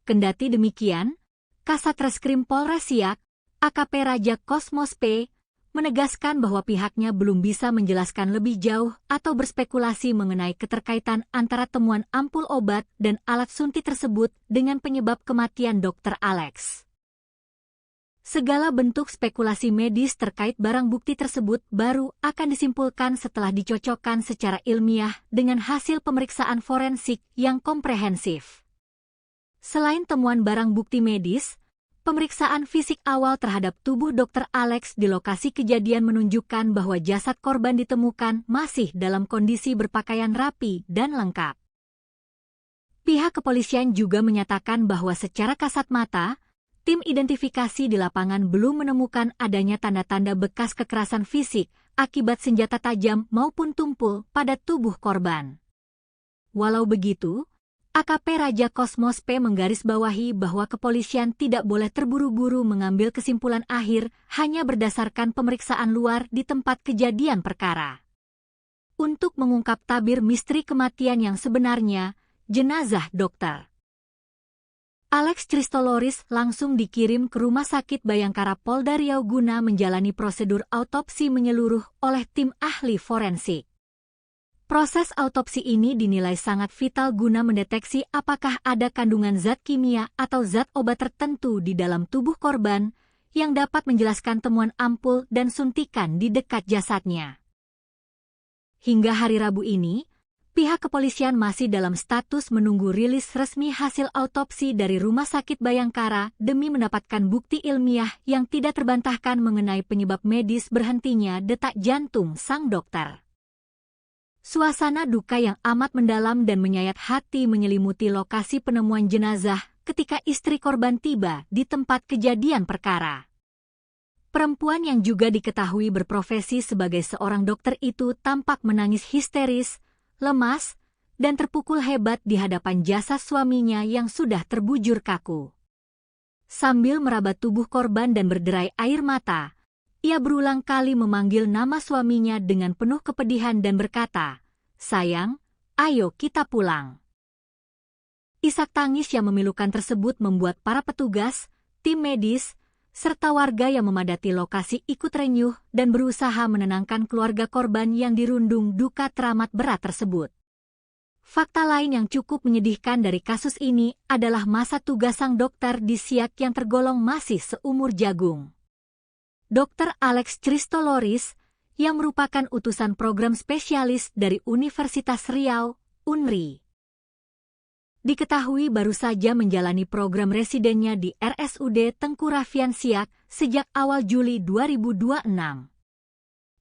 Kendati demikian, Kasat Reskrim Polres Siak, AKP Raja Kosmos P, menegaskan bahwa pihaknya belum bisa menjelaskan lebih jauh atau berspekulasi mengenai keterkaitan antara temuan ampul obat dan alat suntik tersebut dengan penyebab kematian Dr. Alex. Segala bentuk spekulasi medis terkait barang bukti tersebut baru akan disimpulkan setelah dicocokkan secara ilmiah dengan hasil pemeriksaan forensik yang komprehensif. Selain temuan barang bukti medis, pemeriksaan fisik awal terhadap tubuh Dr. Alex di lokasi kejadian menunjukkan bahwa jasad korban ditemukan masih dalam kondisi berpakaian rapi dan lengkap. Pihak kepolisian juga menyatakan bahwa secara kasat mata, tim identifikasi di lapangan belum menemukan adanya tanda-tanda bekas kekerasan fisik akibat senjata tajam maupun tumpul pada tubuh korban. Walau begitu, AKP Raja Kosmos P menggarisbawahi bahwa kepolisian tidak boleh terburu-buru mengambil kesimpulan akhir hanya berdasarkan pemeriksaan luar di tempat kejadian perkara. Untuk mengungkap tabir misteri kematian yang sebenarnya, jenazah Dr. Alex Christoloris langsung dikirim ke Rumah Sakit Bayangkara Polda Riau guna menjalani prosedur autopsi menyeluruh oleh tim ahli forensik. Proses autopsi ini dinilai sangat vital guna mendeteksi apakah ada kandungan zat kimia atau zat obat tertentu di dalam tubuh korban yang dapat menjelaskan temuan ampul dan suntikan di dekat jasadnya. Hingga hari Rabu ini, pihak kepolisian masih dalam status menunggu rilis resmi hasil autopsi dari Rumah Sakit Bayangkara demi mendapatkan bukti ilmiah yang tidak terbantahkan mengenai penyebab medis berhentinya detak jantung sang dokter. Suasana duka yang amat mendalam dan menyayat hati menyelimuti lokasi penemuan jenazah ketika istri korban tiba di tempat kejadian perkara. Perempuan yang juga diketahui berprofesi sebagai seorang dokter itu tampak menangis histeris, lemas, dan terpukul hebat di hadapan jasad suaminya yang sudah terbujur kaku. Sambil meraba tubuh korban dan berderai air mata, ia berulang kali memanggil nama suaminya dengan penuh kepedihan dan berkata, "Sayang, ayo kita pulang." Isak tangis yang memilukan tersebut membuat para petugas, tim medis, serta warga yang memadati lokasi ikut renyuh dan berusaha menenangkan keluarga korban yang dirundung duka teramat berat tersebut. Fakta lain yang cukup menyedihkan dari kasus ini adalah masa tugas sang dokter di Siak yang tergolong masih seumur jagung. Dr. Alex Christoloris, yang merupakan utusan program spesialis dari Universitas Riau, UNRI. Diketahui baru saja menjalani program residennya di RSUD Tengku Raffian Siak sejak awal Juli 2026.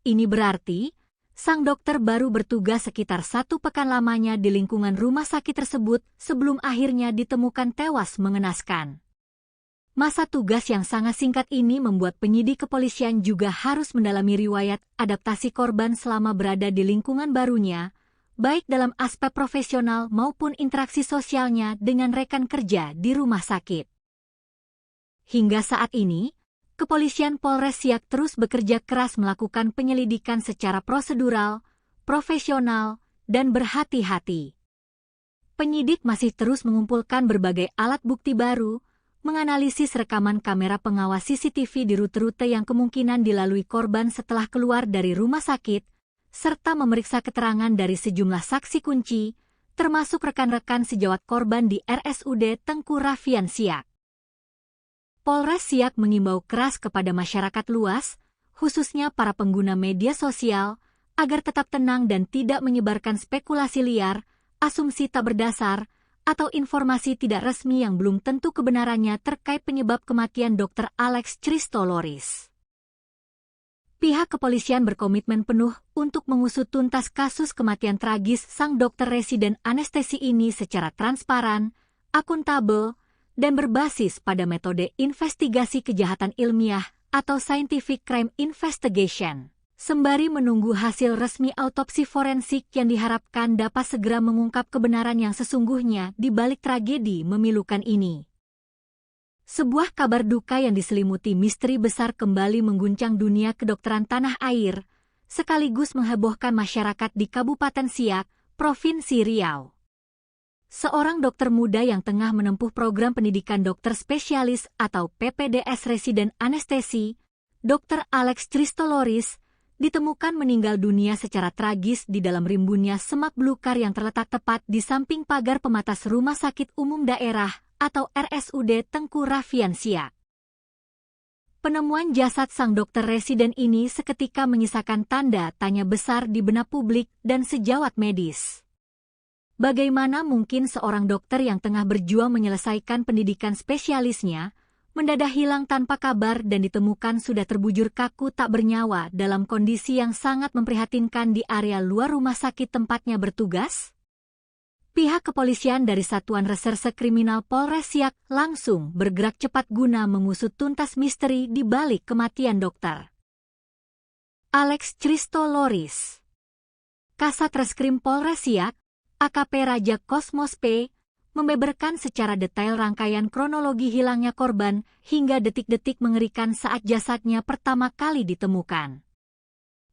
Ini berarti, sang dokter baru bertugas sekitar 1 pekan lamanya di lingkungan rumah sakit tersebut sebelum akhirnya ditemukan tewas mengenaskan. Masa tugas yang sangat singkat ini membuat penyidik kepolisian juga harus mendalami riwayat adaptasi korban selama berada di lingkungan barunya, baik dalam aspek profesional maupun interaksi sosialnya dengan rekan kerja di rumah sakit. Hingga saat ini, Kepolisian Polres Siak terus bekerja keras melakukan penyelidikan secara prosedural, profesional, dan berhati-hati. Penyidik masih terus mengumpulkan berbagai alat bukti baru, menganalisis rekaman kamera pengawas CCTV di rute-rute yang kemungkinan dilalui korban setelah keluar dari rumah sakit, serta memeriksa keterangan dari sejumlah saksi kunci, termasuk rekan-rekan sejawat korban di RSUD Tengku Raffian Siak. Polres Siak mengimbau keras kepada masyarakat luas, khususnya para pengguna media sosial, agar tetap tenang dan tidak menyebarkan spekulasi liar, asumsi tak berdasar, atau informasi tidak resmi yang belum tentu kebenarannya terkait penyebab kematian Dr. Alex Christoloris. Pihak kepolisian berkomitmen penuh untuk mengusut tuntas kasus kematian tragis sang dokter residen anestesi ini secara transparan, akuntabel, dan berbasis pada metode investigasi kejahatan ilmiah atau scientific crime investigation, sembari menunggu hasil resmi autopsi forensik yang diharapkan dapat segera mengungkap kebenaran yang sesungguhnya di balik tragedi memilukan ini. Sebuah kabar duka yang diselimuti misteri besar kembali mengguncang dunia kedokteran tanah air, sekaligus menghebohkan masyarakat di Kabupaten Siak, Provinsi Riau. Seorang dokter muda yang tengah menempuh program pendidikan dokter spesialis atau PPDS residen anestesi, Dr. Alex Christoloris, ditemukan meninggal dunia secara tragis di dalam rimbunnya semak belukar yang terletak tepat di samping pagar pematas Rumah Sakit Umum Daerah atau RSUD Tengku Raffian Siak. Penemuan jasad sang dokter residen ini seketika menyisakan tanda tanya besar di benak publik dan sejawat medis. Bagaimana mungkin seorang dokter yang tengah berjuang menyelesaikan pendidikan spesialisnya, mendadak hilang tanpa kabar dan ditemukan sudah terbujur kaku tak bernyawa dalam kondisi yang sangat memprihatinkan di area luar rumah sakit tempatnya bertugas? Pihak kepolisian dari Satuan Reserse Kriminal Polres Siak langsung bergerak cepat guna mengusut tuntas misteri di balik kematian dokter Alex Christoloris. Kasat Reskrim Polres Siak, AKP Raja Kosmos P, membeberkan secara detail rangkaian kronologi hilangnya korban hingga detik-detik mengerikan saat jasadnya pertama kali ditemukan.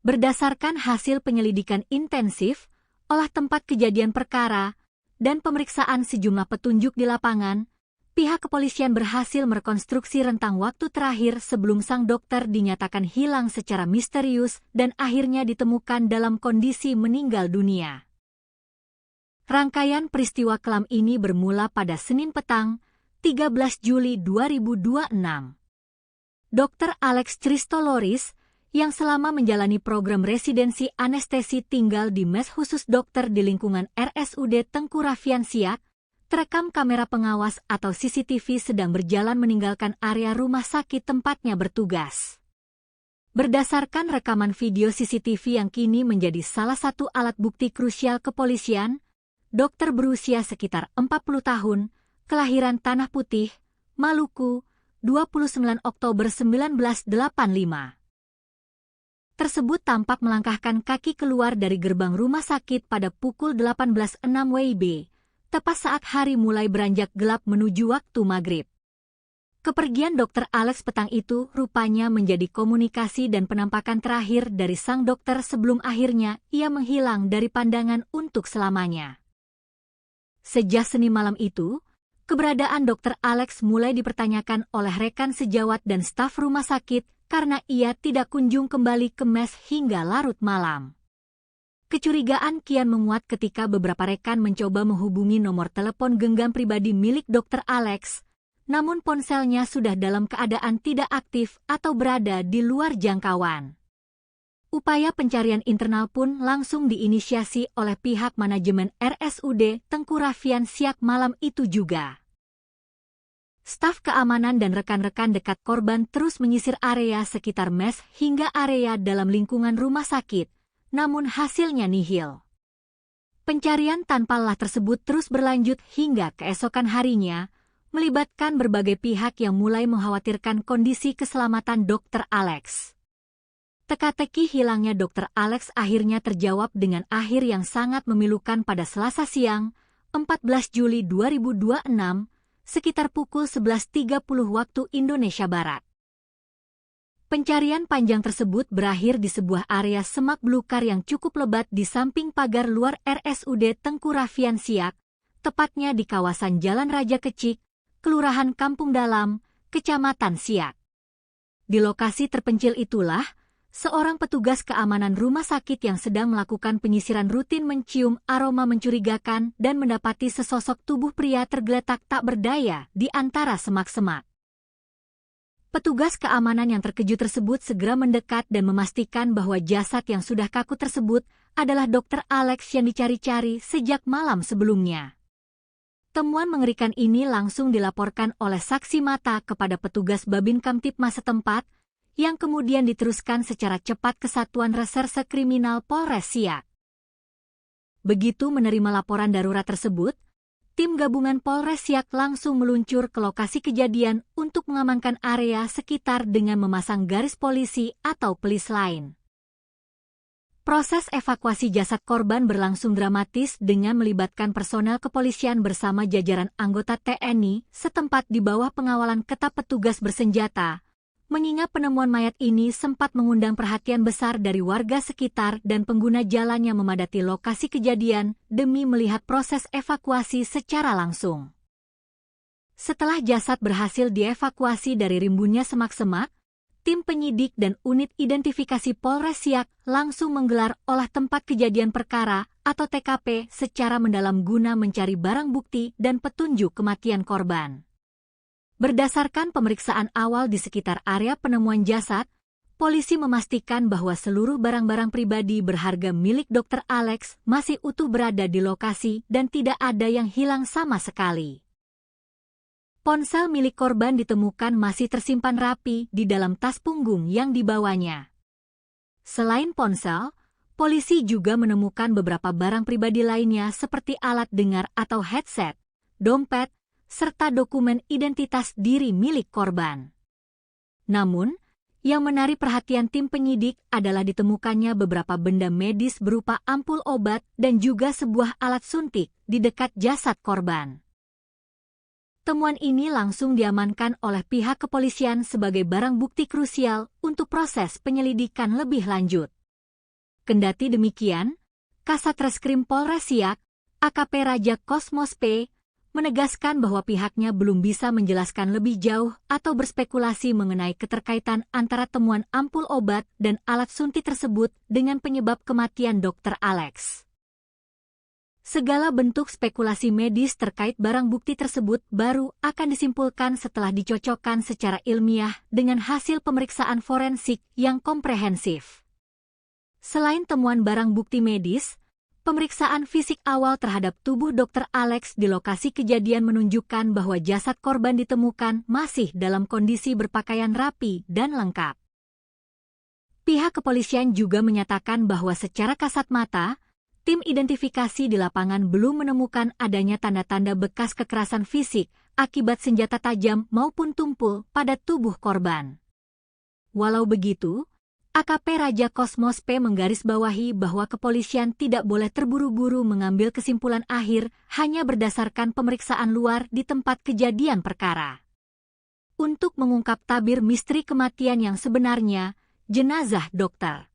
Berdasarkan hasil penyelidikan intensif, olah tempat kejadian perkara, dan pemeriksaan sejumlah petunjuk di lapangan, pihak kepolisian berhasil merekonstruksi rentang waktu terakhir sebelum sang dokter dinyatakan hilang secara misterius dan akhirnya ditemukan dalam kondisi meninggal dunia. Rangkaian peristiwa kelam ini bermula pada Senin petang, 13 Juli 2026. Dr. Alex Christoloris, yang selama menjalani program residensi anestesi tinggal di mes khusus dokter di lingkungan RSUD Tengku Raffian Siak, terekam kamera pengawas atau CCTV sedang berjalan meninggalkan area rumah sakit tempatnya bertugas. Berdasarkan rekaman video CCTV yang kini menjadi salah satu alat bukti krusial kepolisian, dokter berusia sekitar 40 tahun, kelahiran Tanah Putih, Maluku, 29 Oktober 1985. Tersebut tampak melangkahkan kaki keluar dari gerbang rumah sakit pada pukul 18.06 WIB, tepat saat hari mulai beranjak gelap menuju waktu maghrib. Kepergian Dr. Alex petang itu rupanya menjadi komunikasi dan penampakan terakhir dari sang dokter sebelum akhirnya ia menghilang dari pandangan untuk selamanya. Sejak Senin malam itu, keberadaan Dr. Alex mulai dipertanyakan oleh rekan sejawat dan staf rumah sakit karena ia tidak kunjung kembali ke mes hingga larut malam. Kecurigaan kian menguat ketika beberapa rekan mencoba menghubungi nomor telepon genggam pribadi milik Dr. Alex, namun ponselnya sudah dalam keadaan tidak aktif atau berada di luar jangkauan. Upaya pencarian internal pun langsung diinisiasi oleh pihak manajemen RSUD Tengku Raffian Siak malam itu juga. Staf keamanan dan rekan-rekan dekat korban terus menyisir area sekitar mes hingga area dalam lingkungan rumah sakit, namun hasilnya nihil. Pencarian tanpa lelah tersebut terus berlanjut hingga keesokan harinya, melibatkan berbagai pihak yang mulai mengkhawatirkan kondisi keselamatan Dr. Alex. Teka-teki hilangnya Dr. Alex akhirnya terjawab dengan akhir yang sangat memilukan pada Selasa siang, 14 Juli 2026, sekitar pukul 11.30 waktu Indonesia Barat. Pencarian panjang tersebut berakhir di sebuah area semak belukar yang cukup lebat di samping pagar luar RSUD Tengku Raffian Siak, tepatnya di kawasan Jalan Raja Kecik, Kelurahan Kampung Dalam, Kecamatan Siak. Di lokasi terpencil itulah, seorang petugas keamanan rumah sakit yang sedang melakukan penyisiran rutin mencium aroma mencurigakan dan mendapati sesosok tubuh pria tergeletak tak berdaya di antara semak-semak. Petugas keamanan yang terkejut tersebut segera mendekat dan memastikan bahwa jasad yang sudah kaku tersebut adalah Dr. Alex yang dicari-cari sejak malam sebelumnya. Temuan mengerikan ini langsung dilaporkan oleh saksi mata kepada petugas Babin Kamtipmas setempat, yang kemudian diteruskan secara cepat ke Satuan Reserse Kriminal Polres Siak. Begitu menerima laporan darurat tersebut, tim gabungan Polres Siak langsung meluncur ke lokasi kejadian untuk mengamankan area sekitar dengan memasang garis polisi atau pelis lain. Proses evakuasi jasad korban berlangsung dramatis dengan melibatkan personel kepolisian bersama jajaran anggota TNI setempat di bawah pengawalan ketat petugas bersenjata, mengingat penemuan mayat ini sempat mengundang perhatian besar dari warga sekitar dan pengguna jalan yang memadati lokasi kejadian demi melihat proses evakuasi secara langsung. Setelah jasad berhasil dievakuasi dari rimbunnya semak-semak, tim penyidik dan unit identifikasi Polres Siak langsung menggelar olah tempat kejadian perkara atau TKP secara mendalam guna mencari barang bukti dan petunjuk kematian korban. Berdasarkan pemeriksaan awal di sekitar area penemuan jasad, polisi memastikan bahwa seluruh barang-barang pribadi berharga milik Dr. Alex masih utuh berada di lokasi dan tidak ada yang hilang sama sekali. Ponsel milik korban ditemukan masih tersimpan rapi di dalam tas punggung yang dibawanya. Selain ponsel, polisi juga menemukan beberapa barang pribadi lainnya seperti alat dengar atau headset, dompet, serta dokumen identitas diri milik korban. Namun, yang menarik perhatian tim penyidik adalah ditemukannya beberapa benda medis berupa ampul obat dan juga sebuah alat suntik di dekat jasad korban. Temuan ini langsung diamankan oleh pihak kepolisian sebagai barang bukti krusial untuk proses penyelidikan lebih lanjut. Kendati demikian, Kasat Reskrim Polres Siak, AKP Raja Kosmos P, menegaskan bahwa pihaknya belum bisa menjelaskan lebih jauh atau berspekulasi mengenai keterkaitan antara temuan ampul obat dan alat suntik tersebut dengan penyebab kematian Dr. Alex. Segala bentuk spekulasi medis terkait barang bukti tersebut baru akan disimpulkan setelah dicocokkan secara ilmiah dengan hasil pemeriksaan forensik yang komprehensif. Selain temuan barang bukti medis, pemeriksaan fisik awal terhadap tubuh Dr. Alex di lokasi kejadian menunjukkan bahwa jasad korban ditemukan masih dalam kondisi berpakaian rapi dan lengkap. Pihak kepolisian juga menyatakan bahwa secara kasat mata, tim identifikasi di lapangan belum menemukan adanya tanda-tanda bekas kekerasan fisik akibat senjata tajam maupun tumpul pada tubuh korban. Walau begitu, AKP Raja Kosmos P menggarisbawahi bahwa kepolisian tidak boleh terburu-buru mengambil kesimpulan akhir hanya berdasarkan pemeriksaan luar di tempat kejadian perkara. Untuk mengungkap tabir misteri kematian yang sebenarnya, jenazah Dr.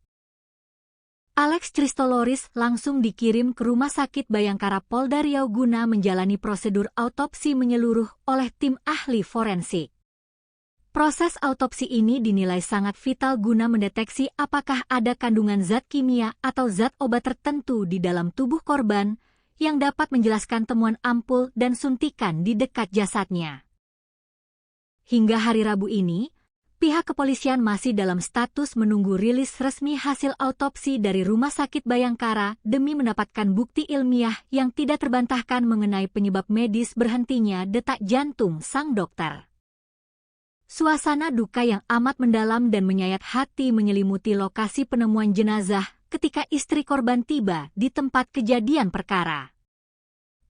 Alex Christoloris langsung dikirim ke Rumah Sakit Bayangkara Polda Riau guna menjalani prosedur autopsi menyeluruh oleh tim ahli forensik. Proses autopsi ini dinilai sangat vital guna mendeteksi apakah ada kandungan zat kimia atau zat obat tertentu di dalam tubuh korban yang dapat menjelaskan temuan ampul dan suntikan di dekat jasadnya. Hingga hari Rabu ini, Pihak kepolisian masih dalam status menunggu rilis resmi hasil autopsi dari Rumah Sakit Bayangkara demi mendapatkan bukti ilmiah yang tidak terbantahkan mengenai penyebab medis berhentinya detak jantung sang dokter. Suasana duka yang amat mendalam dan menyayat hati menyelimuti lokasi penemuan jenazah ketika istri korban tiba di tempat kejadian perkara.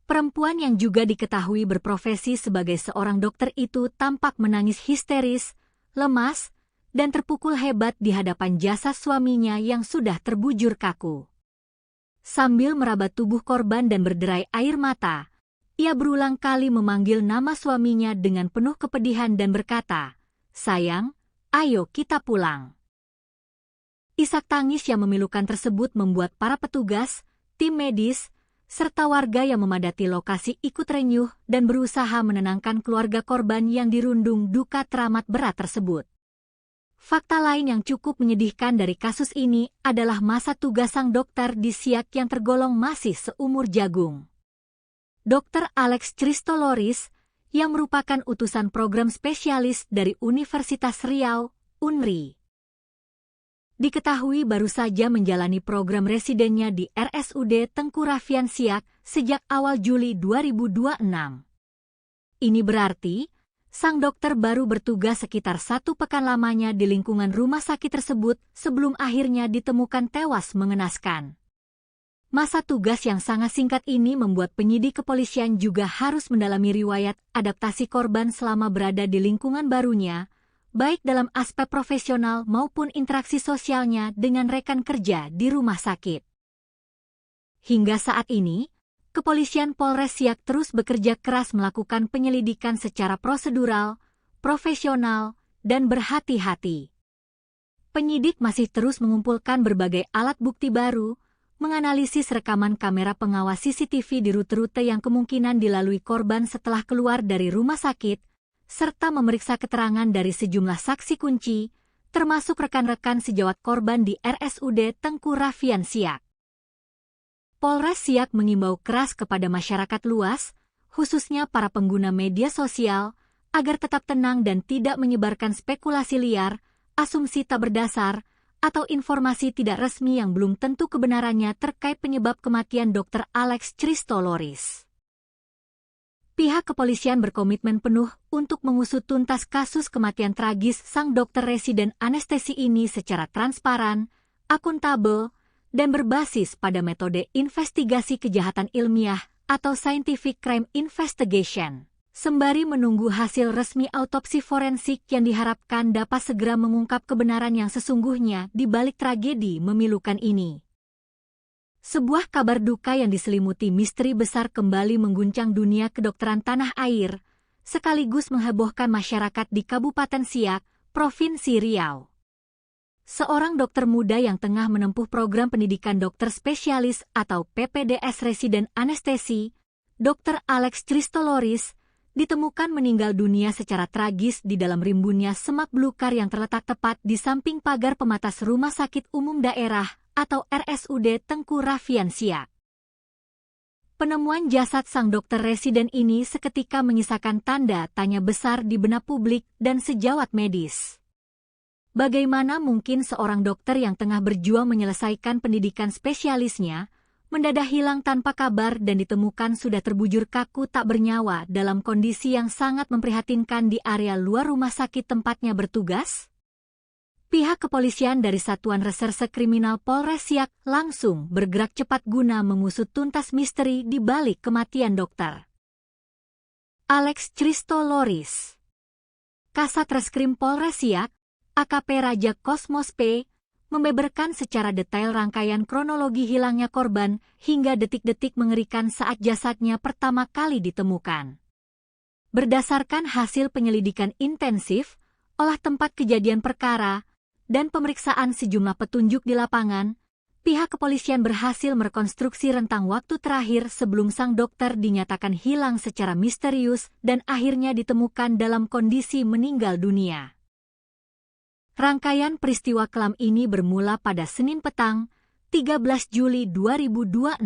Perempuan yang juga diketahui berprofesi sebagai seorang dokter itu tampak menangis histeris, lemas, dan terpukul hebat di hadapan jasad suaminya yang sudah terbujur kaku. Sambil meraba tubuh korban dan berderai air mata, ia berulang kali memanggil nama suaminya dengan penuh kepedihan dan berkata, "Sayang, ayo kita pulang." Isak tangis yang memilukan tersebut membuat para petugas, tim medis, serta warga yang memadati lokasi ikut renyuh dan berusaha menenangkan keluarga korban yang dirundung duka teramat berat tersebut. Fakta lain yang cukup menyedihkan dari kasus ini adalah masa tugas sang dokter di Siak yang tergolong masih seumur jagung. Dr. Alex Christoloris, yang merupakan utusan program spesialis dari Universitas Riau, UNRI, diketahui baru saja menjalani program residennya di RSUD Tengku Raffian Siak sejak awal Juli 2026. Ini berarti, sang dokter baru bertugas sekitar 1 pekan lamanya di lingkungan rumah sakit tersebut sebelum akhirnya ditemukan tewas mengenaskan. Masa tugas yang sangat singkat ini membuat penyidik kepolisian juga harus mendalami riwayat adaptasi korban selama berada di lingkungan barunya, baik dalam aspek profesional maupun interaksi sosialnya dengan rekan kerja di rumah sakit. Hingga saat ini, Kepolisian Polres Siak terus bekerja keras melakukan penyelidikan secara prosedural, profesional, dan berhati-hati. Penyidik masih terus mengumpulkan berbagai alat bukti baru, menganalisis rekaman kamera pengawas CCTV di rute-rute yang kemungkinan dilalui korban setelah keluar dari rumah sakit, serta memeriksa keterangan dari sejumlah saksi kunci, termasuk rekan-rekan sejawat korban di RSUD Tengku Raffian Siak. Polres Siak mengimbau keras kepada masyarakat luas, khususnya para pengguna media sosial, agar tetap tenang dan tidak menyebarkan spekulasi liar, asumsi tak berdasar, atau informasi tidak resmi yang belum tentu kebenarannya terkait penyebab kematian Dr. Alex Christoloris. Pihak kepolisian berkomitmen penuh untuk mengusut tuntas kasus kematian tragis sang dokter residen anestesi ini secara transparan, akuntabel, dan berbasis pada metode investigasi kejahatan ilmiah atau scientific crime investigation, sembari menunggu hasil resmi autopsi forensik yang diharapkan dapat segera mengungkap kebenaran yang sesungguhnya di balik tragedi memilukan ini. Sebuah kabar duka yang diselimuti misteri besar kembali mengguncang dunia kedokteran tanah air, sekaligus menghebohkan masyarakat di Kabupaten Siak, Provinsi Riau. Seorang dokter muda yang tengah menempuh program pendidikan dokter spesialis atau PPDS residen anestesi, Dr. Alex Christoloris, ditemukan meninggal dunia secara tragis di dalam rimbunnya semak belukar yang terletak tepat di samping pagar pematas Rumah Sakit Umum Daerah atau RSUD Tengku Raffian Siak. Penemuan jasad sang dokter residen ini seketika menyisakan tanda tanya besar di benak publik dan sejawat medis. Bagaimana mungkin seorang dokter yang tengah berjuang menyelesaikan pendidikan spesialisnya mendadak hilang tanpa kabar dan ditemukan sudah terbujur kaku tak bernyawa dalam kondisi yang sangat memprihatinkan di area luar rumah sakit tempatnya bertugas? Pihak kepolisian dari Satuan Reserse Kriminal Polres Siak langsung bergerak cepat guna mengusut tuntas misteri di balik kematian dokter Alex Christoloris. Kasat Reskrim Polres Siak, AKP Raja Kosmos P, membeberkan secara detail rangkaian kronologi hilangnya korban hingga detik-detik mengerikan saat jasadnya pertama kali ditemukan. Berdasarkan hasil penyelidikan intensif, olah tempat kejadian perkara, dan pemeriksaan sejumlah petunjuk di lapangan, pihak kepolisian berhasil merekonstruksi rentang waktu terakhir sebelum sang dokter dinyatakan hilang secara misterius dan akhirnya ditemukan dalam kondisi meninggal dunia. Rangkaian peristiwa kelam ini bermula pada Senin petang, 13 Juli 2026.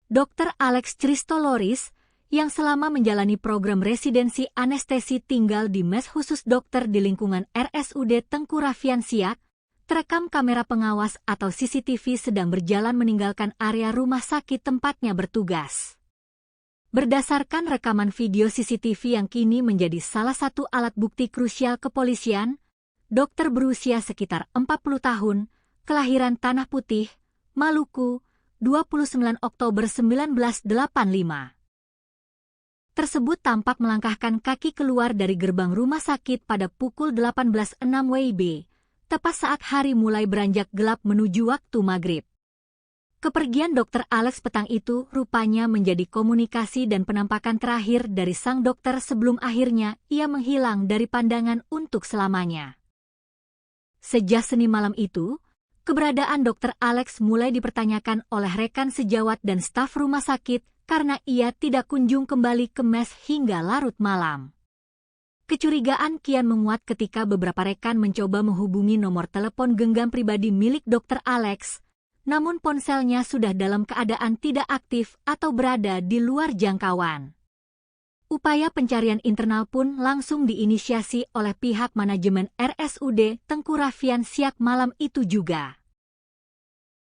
Dr. Alex Christoloris, yang selama menjalani program residensi anestesi tinggal di mes khusus dokter di lingkungan RSUD Tengku Raffian Siak, terekam kamera pengawas atau CCTV sedang berjalan meninggalkan area rumah sakit tempatnya bertugas. Berdasarkan rekaman video CCTV yang kini menjadi salah satu alat bukti krusial kepolisian, dokter berusia sekitar 40 tahun, kelahiran Tanah Putih, Maluku, 29 Oktober 1985. Tersebut tampak melangkahkan kaki keluar dari gerbang rumah sakit pada pukul 18.06 WIB, tepat saat hari mulai beranjak gelap menuju waktu maghrib. Kepergian Dr. Alex petang itu rupanya menjadi komunikasi dan penampakan terakhir dari sang dokter sebelum akhirnya ia menghilang dari pandangan untuk selamanya. Sejak Senin malam itu, keberadaan Dr. Alex mulai dipertanyakan oleh rekan sejawat dan staf rumah sakit karena ia tidak kunjung kembali ke mes hingga larut malam. Kecurigaan kian menguat ketika beberapa rekan mencoba menghubungi nomor telepon genggam pribadi milik Dr. Alex, namun ponselnya sudah dalam keadaan tidak aktif atau berada di luar jangkauan. Upaya pencarian internal pun langsung diinisiasi oleh pihak manajemen RSUD Tengku Raffian Siak malam itu juga.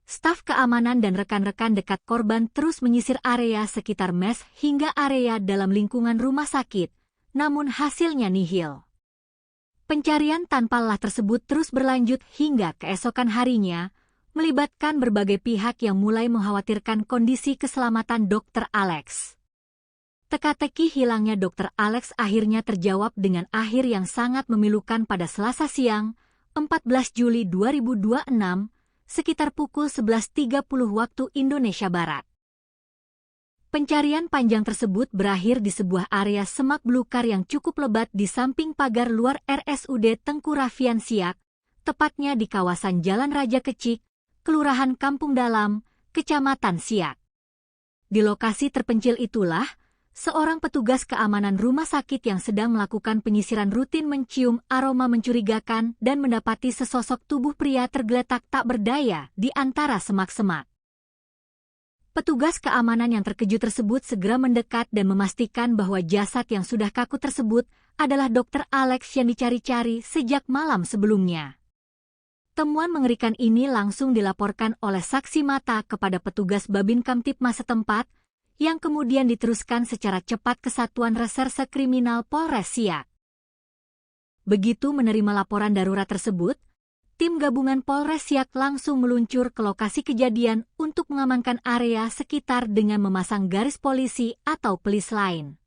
Staf keamanan dan rekan-rekan dekat korban terus menyisir area sekitar mes hingga area dalam lingkungan rumah sakit, namun hasilnya nihil. Pencarian tanpa lelah tersebut terus berlanjut hingga keesokan harinya, melibatkan berbagai pihak yang mulai mengkhawatirkan kondisi keselamatan Dr. Alex. Teka-teki hilangnya Dr. Alex akhirnya terjawab dengan akhir yang sangat memilukan pada Selasa siang, 14 Juli 2026, sekitar pukul 11.30 waktu Indonesia Barat. Pencarian panjang tersebut berakhir di sebuah area semak belukar yang cukup lebat di samping pagar luar RSUD Tengku Raffian Siak, tepatnya di kawasan Jalan Raja Kecik, Kelurahan Kampung Dalam, Kecamatan Siak. Di lokasi terpencil itulah, seorang petugas keamanan rumah sakit yang sedang melakukan penyisiran rutin mencium aroma mencurigakan dan mendapati sesosok tubuh pria tergeletak tak berdaya di antara semak-semak. Petugas keamanan yang terkejut tersebut segera mendekat dan memastikan bahwa jasad yang sudah kaku tersebut adalah Dr. Alex yang dicari-cari sejak malam sebelumnya. Temuan mengerikan ini langsung dilaporkan oleh saksi mata kepada petugas Babin Kamtipmas setempat, yang kemudian diteruskan secara cepat ke Satuan Reserse Kriminal Polres Siak. Begitu menerima laporan darurat tersebut, tim gabungan Polres Siak langsung meluncur ke lokasi kejadian untuk mengamankan area sekitar dengan memasang garis polisi atau pelis lain.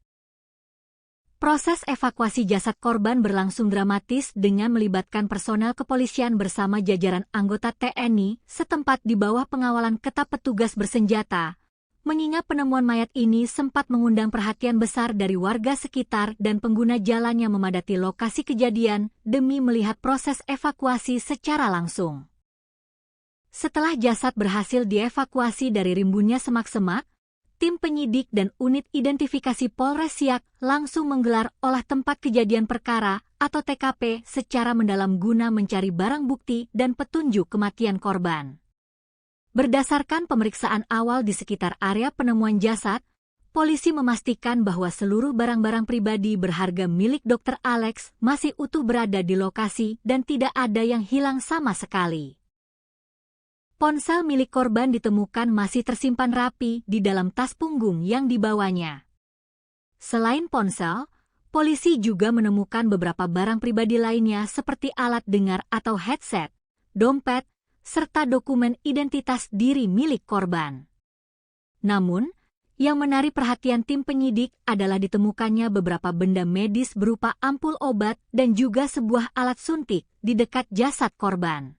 Proses evakuasi jasad korban berlangsung dramatis dengan melibatkan personel kepolisian bersama jajaran anggota TNI setempat di bawah pengawalan ketat petugas bersenjata, mengingat penemuan mayat ini sempat mengundang perhatian besar dari warga sekitar dan pengguna jalan yang memadati lokasi kejadian demi melihat proses evakuasi secara langsung. Setelah jasad berhasil dievakuasi dari rimbunnya semak-semak, tim penyidik dan unit identifikasi Polres Siak langsung menggelar olah tempat kejadian perkara atau TKP secara mendalam guna mencari barang bukti dan petunjuk kematian korban. Berdasarkan pemeriksaan awal di sekitar area penemuan jasad, polisi memastikan bahwa seluruh barang-barang pribadi berharga milik Dr. Alex masih utuh berada di lokasi dan tidak ada yang hilang sama sekali. Ponsel milik korban ditemukan masih tersimpan rapi di dalam tas punggung yang dibawanya. Selain ponsel, polisi juga menemukan beberapa barang pribadi lainnya seperti alat dengar atau headset, dompet, serta dokumen identitas diri milik korban. Namun, yang menarik perhatian tim penyidik adalah ditemukannya beberapa benda medis berupa ampul obat dan juga sebuah alat suntik di dekat jasad korban.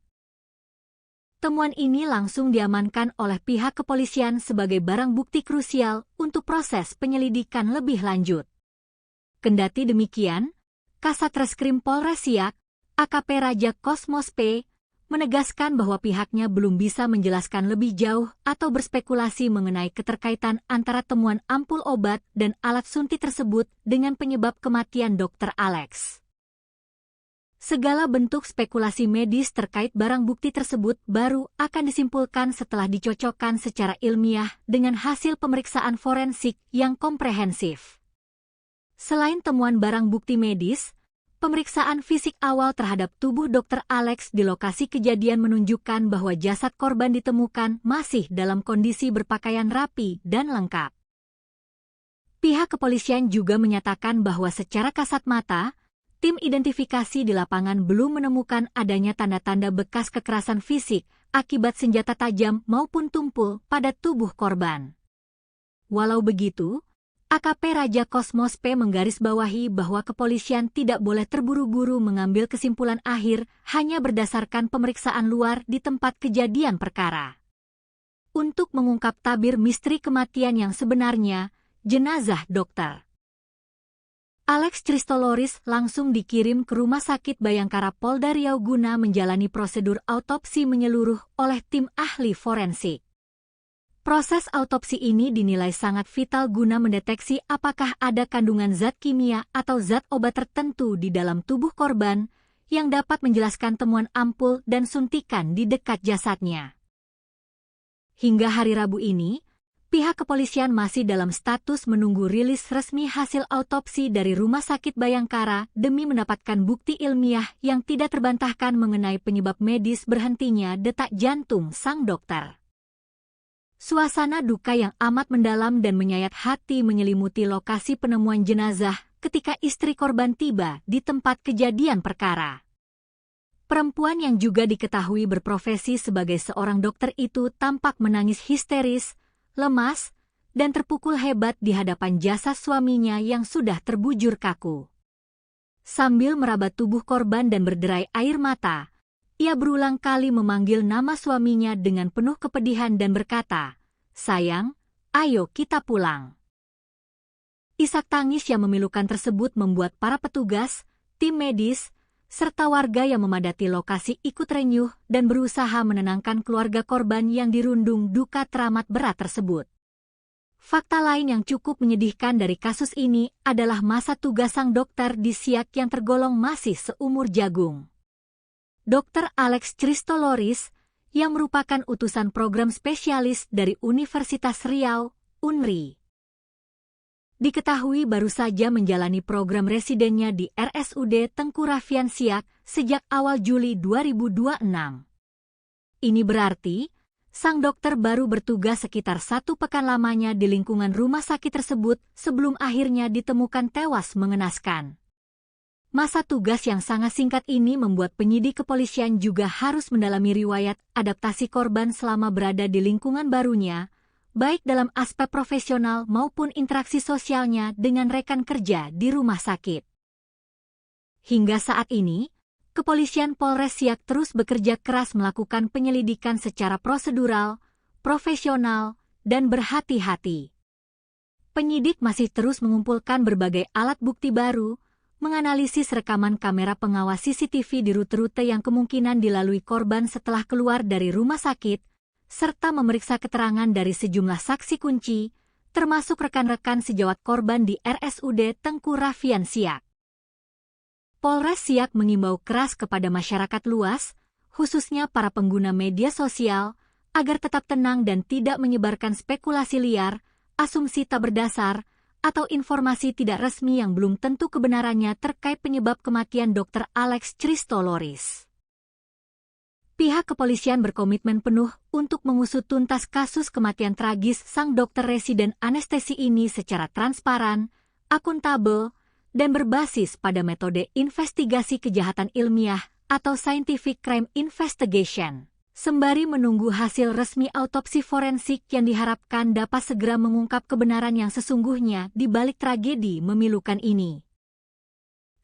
Temuan ini langsung diamankan oleh pihak kepolisian sebagai barang bukti krusial untuk proses penyelidikan lebih lanjut. Kendati demikian, Kasat Reskrim Polres Siak, AKP Raja Kosmos P, menegaskan bahwa pihaknya belum bisa menjelaskan lebih jauh atau berspekulasi mengenai keterkaitan antara temuan ampul obat dan alat suntik tersebut dengan penyebab kematian Dr. Alex. Segala bentuk spekulasi medis terkait barang bukti tersebut baru akan disimpulkan setelah dicocokkan secara ilmiah dengan hasil pemeriksaan forensik yang komprehensif. Selain temuan barang bukti medis, pemeriksaan fisik awal terhadap tubuh Dr. Alex di lokasi kejadian menunjukkan bahwa jasad korban ditemukan masih dalam kondisi berpakaian rapi dan lengkap. Pihak kepolisian juga menyatakan bahwa secara kasat mata, tim identifikasi di lapangan belum menemukan adanya tanda-tanda bekas kekerasan fisik akibat senjata tajam maupun tumpul pada tubuh korban. Walau begitu, AKP Raja Kosmos P menggarisbawahi bahwa kepolisian tidak boleh terburu-buru mengambil kesimpulan akhir hanya berdasarkan pemeriksaan luar di tempat kejadian perkara. Untuk mengungkap tabir misteri kematian yang sebenarnya, jenazah Dr. Alex Christoloris langsung dikirim ke Rumah Sakit Bayangkara Polda Riau guna menjalani prosedur autopsi menyeluruh oleh tim ahli forensik. Proses autopsi ini dinilai sangat vital guna mendeteksi apakah ada kandungan zat kimia atau zat obat tertentu di dalam tubuh korban yang dapat menjelaskan temuan ampul dan suntikan di dekat jasadnya. Hingga hari Rabu ini, pihak kepolisian masih dalam status menunggu rilis resmi hasil autopsi dari Rumah Sakit Bayangkara demi mendapatkan bukti ilmiah yang tidak terbantahkan mengenai penyebab medis berhentinya detak jantung sang dokter. Suasana duka yang amat mendalam dan menyayat hati menyelimuti lokasi penemuan jenazah ketika istri korban tiba di tempat kejadian perkara. Perempuan yang juga diketahui berprofesi sebagai seorang dokter itu tampak menangis histeris, lemas, dan terpukul hebat di hadapan jasad suaminya yang sudah terbujur kaku. Sambil meraba tubuh korban dan berderai air mata, ia berulang kali memanggil nama suaminya dengan penuh kepedihan dan berkata, "Sayang, ayo kita pulang." Isak tangis yang memilukan tersebut membuat para petugas, tim medis, serta warga yang memadati lokasi ikut renyuh dan berusaha menenangkan keluarga korban yang dirundung duka teramat berat tersebut. Fakta lain yang cukup menyedihkan dari kasus ini adalah masa tugas sang dokter di Siak yang tergolong masih seumur jagung. Dr. Alex Christoloris, yang merupakan utusan program spesialis dari Universitas Riau, UNRI. Diketahui baru saja menjalani program residennya di RSUD Tengku Raffian Siak sejak awal Juli 2026. Ini berarti, sang dokter baru bertugas sekitar 1 pekan lamanya di lingkungan rumah sakit tersebut sebelum akhirnya ditemukan tewas mengenaskan. Masa tugas yang sangat singkat ini membuat penyidik kepolisian juga harus mendalami riwayat adaptasi korban selama berada di lingkungan barunya, baik dalam aspek profesional maupun interaksi sosialnya dengan rekan kerja di rumah sakit. Hingga saat ini, Kepolisian Polres Siak terus bekerja keras melakukan penyelidikan secara prosedural, profesional, dan berhati-hati. Penyidik masih terus mengumpulkan berbagai alat bukti baru, menganalisis rekaman kamera pengawas CCTV di rute-rute yang kemungkinan dilalui korban setelah keluar dari rumah sakit, serta memeriksa keterangan dari sejumlah saksi kunci, termasuk rekan-rekan sejawat korban di RSUD Tengku Raffian Siak. Polres Siak mengimbau keras kepada masyarakat luas, khususnya para pengguna media sosial, agar tetap tenang dan tidak menyebarkan spekulasi liar, asumsi tak berdasar, atau informasi tidak resmi yang belum tentu kebenarannya terkait penyebab kematian Dr. Alex Christoloris. Pihak kepolisian berkomitmen penuh untuk mengusut tuntas kasus kematian tragis sang dokter residen anestesi ini secara transparan, akuntabel, dan berbasis pada metode investigasi kejahatan ilmiah atau scientific crime investigation. Sembari menunggu hasil resmi autopsi forensik yang diharapkan dapat segera mengungkap kebenaran yang sesungguhnya di balik tragedi memilukan ini.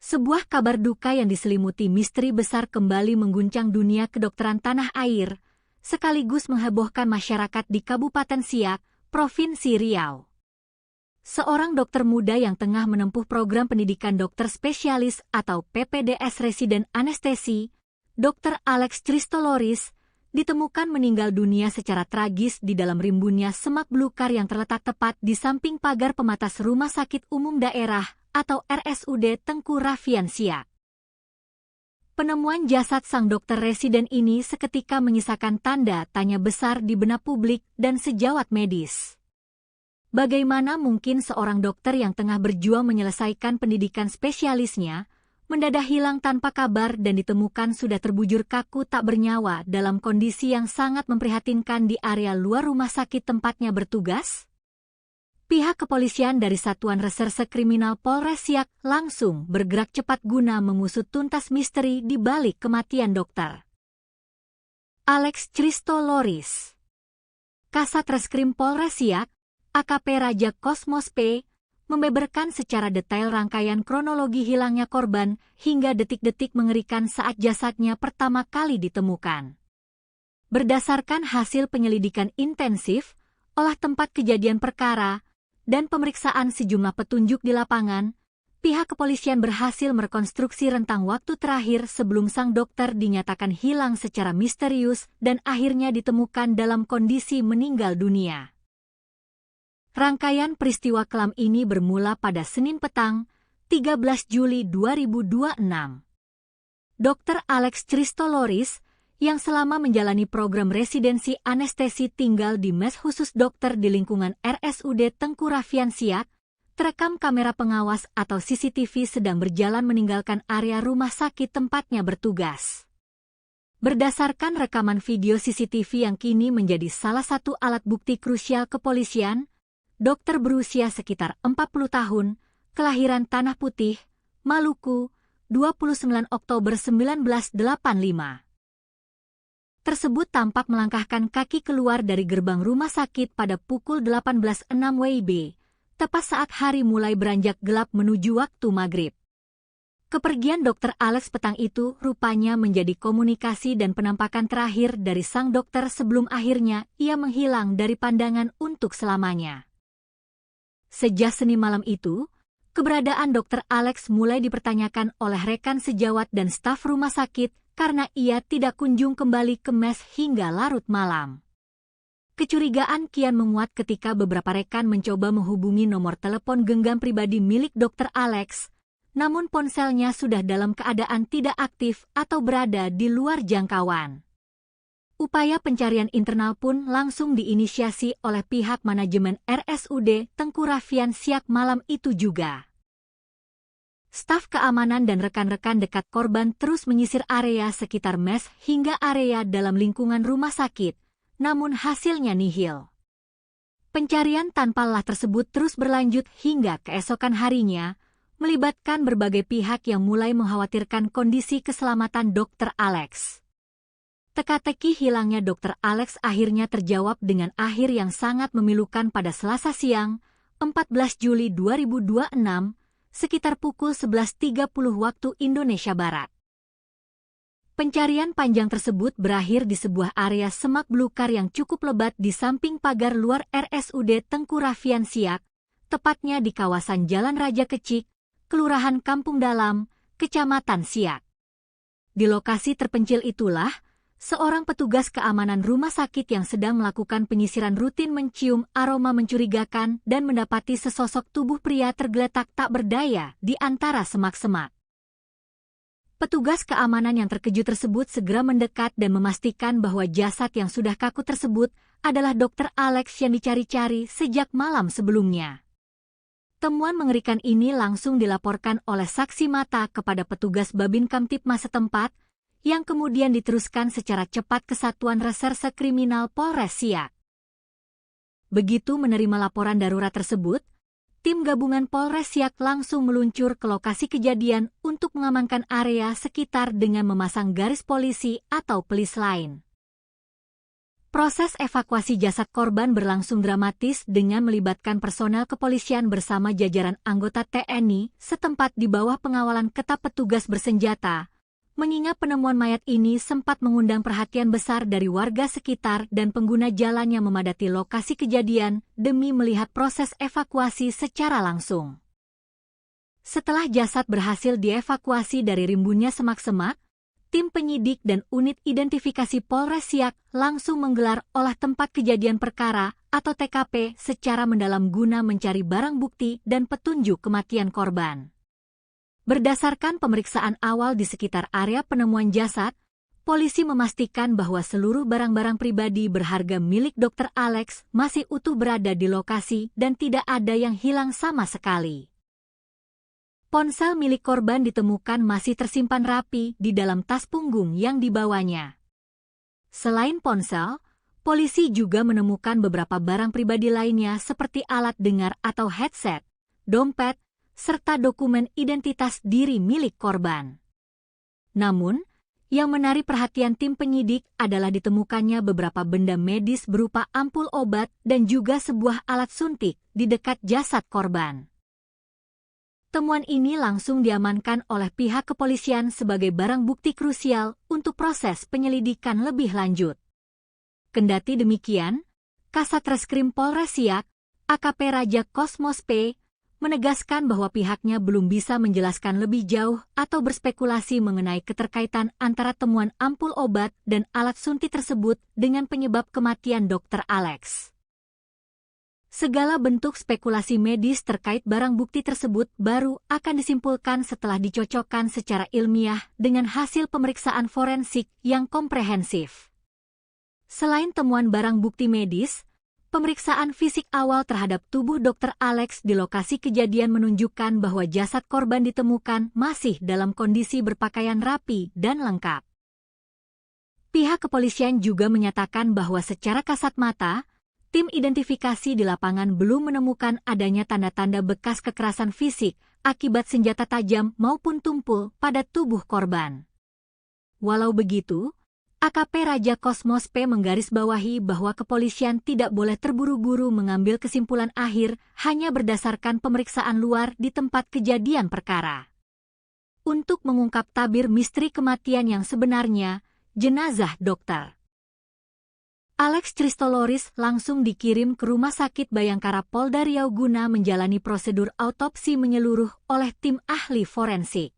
Sebuah kabar duka yang diselimuti misteri besar kembali mengguncang dunia kedokteran tanah air, sekaligus menghebohkan masyarakat di Kabupaten Siak, Provinsi Riau. Seorang dokter muda yang tengah menempuh program pendidikan dokter spesialis atau PPDS residen anestesi, Dr. Alex Christoloris, ditemukan meninggal dunia secara tragis di dalam rimbunnya semak belukar yang terletak tepat di samping pagar pematas Rumah Sakit Umum Daerah atau RSUD Tengku Raffian Siak. Penemuan jasad sang dokter residen ini seketika menyisakan tanda tanya besar di benak publik dan sejawat medis. Bagaimana mungkin seorang dokter yang tengah berjuang menyelesaikan pendidikan spesialisnya mendadak hilang tanpa kabar dan ditemukan sudah terbujur kaku tak bernyawa dalam kondisi yang sangat memprihatinkan di area luar rumah sakit tempatnya bertugas? Pihak kepolisian dari Satuan Reserse Kriminal Polres Siak langsung bergerak cepat guna mengusut tuntas misteri di balik kematian dokter Alex Christoloris. Kasat Reskrim Polres Siak, AKP Raja Kosmos P, membeberkan secara detail rangkaian kronologi hilangnya korban hingga detik-detik mengerikan saat jasadnya pertama kali ditemukan. Berdasarkan hasil penyelidikan intensif, olah tempat kejadian perkara, dan pemeriksaan sejumlah petunjuk di lapangan, pihak kepolisian berhasil merekonstruksi rentang waktu terakhir sebelum sang dokter dinyatakan hilang secara misterius dan akhirnya ditemukan dalam kondisi meninggal dunia. Rangkaian peristiwa kelam ini bermula pada Senin petang, 13 Juli 2026. Dr. Alex Christoloris, yang selama menjalani program residensi anestesi tinggal di mes khusus dokter di lingkungan RSUD Tengku Raffian Siak, terekam kamera pengawas atau CCTV sedang berjalan meninggalkan area rumah sakit tempatnya bertugas. Berdasarkan rekaman video CCTV yang kini menjadi salah satu alat bukti krusial kepolisian, dokter berusia sekitar 40 tahun, kelahiran Tanah Putih, Maluku, 29 Oktober 1985. Tersebut tampak melangkahkan kaki keluar dari gerbang rumah sakit pada pukul 18.06 WIB, tepat saat hari mulai beranjak gelap menuju waktu maghrib. Kepergian Dr. Alex petang itu rupanya menjadi komunikasi dan penampakan terakhir dari sang dokter sebelum akhirnya ia menghilang dari pandangan untuk selamanya. Sejak Senin malam itu, keberadaan Dr. Alex mulai dipertanyakan oleh rekan sejawat dan staf rumah sakit karena ia tidak kunjung kembali ke mes hingga larut malam. Kecurigaan kian menguat ketika beberapa rekan mencoba menghubungi nomor telepon genggam pribadi milik Dr. Alex, namun ponselnya sudah dalam keadaan tidak aktif atau berada di luar jangkauan. Upaya pencarian internal pun langsung diinisiasi oleh pihak manajemen RSUD Tengku Raffian Siak malam itu juga. Staf keamanan dan rekan-rekan dekat korban terus menyisir area sekitar mes hingga area dalam lingkungan rumah sakit, namun hasilnya nihil. Pencarian tanpa lelah tersebut terus berlanjut hingga keesokan harinya, melibatkan berbagai pihak yang mulai mengkhawatirkan kondisi keselamatan Dr. Alex. Teka-teki hilangnya Dr. Alex akhirnya terjawab dengan akhir yang sangat memilukan pada Selasa siang, 14 Juli 2026, sekitar pukul 11.30 waktu Indonesia Barat. Pencarian panjang tersebut berakhir di sebuah area semak belukar yang cukup lebat di samping pagar luar RSUD Tengku Raffian Siak, tepatnya di kawasan Jalan Raja Kecik, Kelurahan Kampung Dalam, Kecamatan Siak. Di lokasi terpencil itulah, seorang petugas keamanan rumah sakit yang sedang melakukan penyisiran rutin mencium aroma mencurigakan dan mendapati sesosok tubuh pria tergeletak tak berdaya di antara semak-semak. Petugas keamanan yang terkejut tersebut segera mendekat dan memastikan bahwa jasad yang sudah kaku tersebut adalah Dr. Alex yang dicari-cari sejak malam sebelumnya. Temuan mengerikan ini langsung dilaporkan oleh saksi mata kepada petugas Babin Kamtipmas setempat, yang kemudian diteruskan secara cepat ke Satuan Reserse Kriminal Polres Siak. Begitu menerima laporan darurat tersebut, tim gabungan Polres Siak langsung meluncur ke lokasi kejadian untuk mengamankan area sekitar dengan memasang garis polisi atau pelis lain. Proses evakuasi jasad korban berlangsung dramatis dengan melibatkan personel kepolisian bersama jajaran anggota TNI setempat di bawah pengawalan ketat petugas bersenjata, mengingat penemuan mayat ini sempat mengundang perhatian besar dari warga sekitar dan pengguna jalan yang memadati lokasi kejadian demi melihat proses evakuasi secara langsung. Setelah jasad berhasil dievakuasi dari rimbunnya semak-semak, tim penyidik dan unit identifikasi Polres Siak langsung menggelar olah tempat kejadian perkara atau TKP secara mendalam guna mencari barang bukti dan petunjuk kematian korban. Berdasarkan pemeriksaan awal di sekitar area penemuan jasad, polisi memastikan bahwa seluruh barang-barang pribadi berharga milik Dr. Alex masih utuh berada di lokasi dan tidak ada yang hilang sama sekali. Ponsel milik korban ditemukan masih tersimpan rapi di dalam tas punggung yang dibawanya. Selain ponsel, polisi juga menemukan beberapa barang pribadi lainnya seperti alat dengar atau headset, dompet, serta dokumen identitas diri milik korban. Namun, yang menarik perhatian tim penyidik adalah ditemukannya beberapa benda medis berupa ampul obat dan juga sebuah alat suntik di dekat jasad korban. Temuan ini langsung diamankan oleh pihak kepolisian sebagai barang bukti krusial untuk proses penyelidikan lebih lanjut. Kendati demikian, Kasat Reskrim Polres Siak, AKP Raja Kosmos P, menegaskan bahwa pihaknya belum bisa menjelaskan lebih jauh atau berspekulasi mengenai keterkaitan antara temuan ampul obat dan alat suntik tersebut dengan penyebab kematian Dr. Alex. Segala bentuk spekulasi medis terkait barang bukti tersebut baru akan disimpulkan setelah dicocokkan secara ilmiah dengan hasil pemeriksaan forensik yang komprehensif. Selain temuan barang bukti medis, pemeriksaan fisik awal terhadap tubuh Dr. Alex di lokasi kejadian menunjukkan bahwa jasad korban ditemukan masih dalam kondisi berpakaian rapi dan lengkap. Pihak kepolisian juga menyatakan bahwa secara kasat mata, tim identifikasi di lapangan belum menemukan adanya tanda-tanda bekas kekerasan fisik akibat senjata tajam maupun tumpul pada tubuh korban. Walau begitu, AKP Raja Kosmos P menggarisbawahi bahwa kepolisian tidak boleh terburu-buru mengambil kesimpulan akhir hanya berdasarkan pemeriksaan luar di tempat kejadian perkara. Untuk mengungkap tabir misteri kematian yang sebenarnya, jenazah Dr. Alex Christoloris langsung dikirim ke Rumah Sakit Bayangkara Polda Riau guna menjalani prosedur autopsi menyeluruh oleh tim ahli forensik.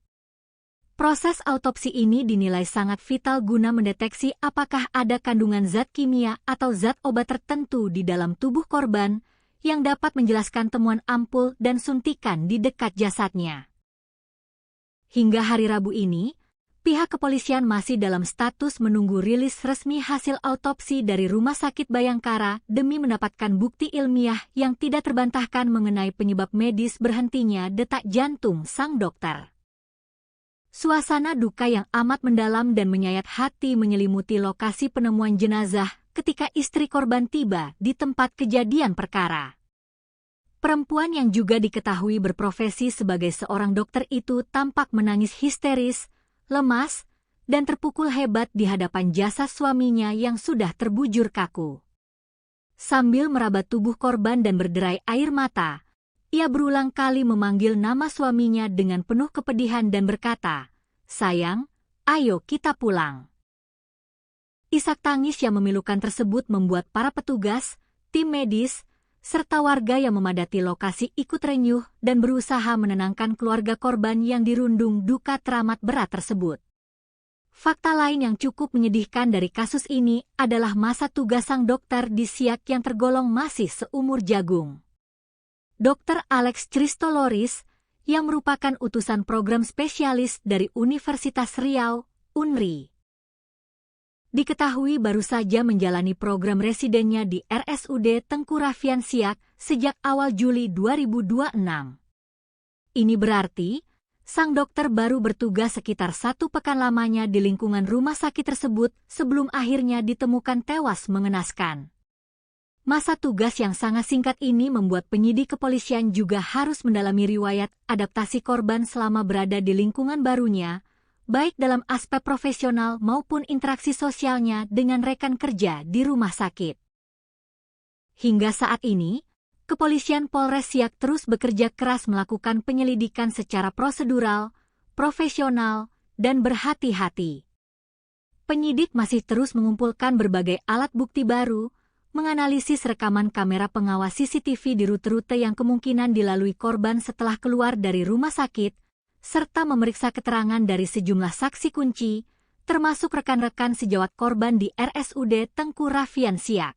Proses autopsi ini dinilai sangat vital guna mendeteksi apakah ada kandungan zat kimia atau zat obat tertentu di dalam tubuh korban yang dapat menjelaskan temuan ampul dan suntikan di dekat jasadnya. Hingga hari Rabu ini, pihak kepolisian masih dalam status menunggu rilis resmi hasil autopsi dari Rumah Sakit Bayangkara demi mendapatkan bukti ilmiah yang tidak terbantahkan mengenai penyebab medis berhentinya detak jantung sang dokter. Suasana duka yang amat mendalam dan menyayat hati menyelimuti lokasi penemuan jenazah ketika istri korban tiba di tempat kejadian perkara. Perempuan yang juga diketahui berprofesi sebagai seorang dokter itu tampak menangis histeris, lemas, dan terpukul hebat di hadapan jasad suaminya yang sudah terbujur kaku. Sambil meraba tubuh korban dan berderai air mata, ia berulang kali memanggil nama suaminya dengan penuh kepedihan dan berkata, "Sayang, ayo kita pulang." Isak tangis yang memilukan tersebut membuat para petugas, tim medis, serta warga yang memadati lokasi ikut renyuh dan berusaha menenangkan keluarga korban yang dirundung duka teramat berat tersebut. Fakta lain yang cukup menyedihkan dari kasus ini adalah masa tugas sang dokter di Siak yang tergolong masih seumur jagung. Dr. Alex Christoloris, yang merupakan utusan program spesialis dari Universitas Riau, UNRI. Diketahui baru saja menjalani program residennya di RSUD Tengku Raffian Siak sejak awal Juli 2026. Ini berarti, sang dokter baru bertugas sekitar 1 pekan lamanya di lingkungan rumah sakit tersebut sebelum akhirnya ditemukan tewas mengenaskan. Masa tugas yang sangat singkat ini membuat penyidik kepolisian juga harus mendalami riwayat adaptasi korban selama berada di lingkungan barunya, baik dalam aspek profesional maupun interaksi sosialnya dengan rekan kerja di rumah sakit. Hingga saat ini, Kepolisian Polres Siak terus bekerja keras melakukan penyelidikan secara prosedural, profesional, dan berhati-hati. Penyidik masih terus mengumpulkan berbagai alat bukti baru, menganalisis rekaman kamera pengawas CCTV di rute-rute yang kemungkinan dilalui korban setelah keluar dari rumah sakit, serta memeriksa keterangan dari sejumlah saksi kunci, termasuk rekan-rekan sejawat korban di RSUD Tengku Raffian Siak.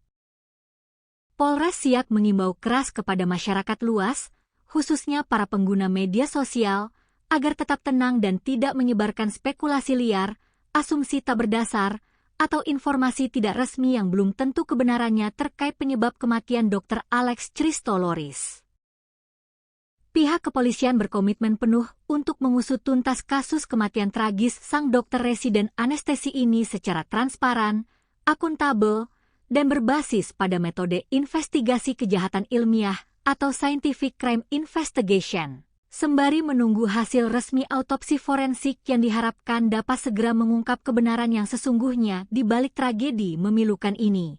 Polres Siak mengimbau keras kepada masyarakat luas, khususnya para pengguna media sosial, agar tetap tenang dan tidak menyebarkan spekulasi liar, asumsi tak berdasar, atau informasi tidak resmi yang belum tentu kebenarannya terkait penyebab kematian Dr. Alex Christoloris. Pihak kepolisian berkomitmen penuh untuk mengusut tuntas kasus kematian tragis sang dokter residen anestesi ini secara transparan, akuntabel, dan berbasis pada metode investigasi kejahatan ilmiah atau scientific crime investigation, sembari menunggu hasil resmi autopsi forensik yang diharapkan dapat segera mengungkap kebenaran yang sesungguhnya di balik tragedi memilukan ini.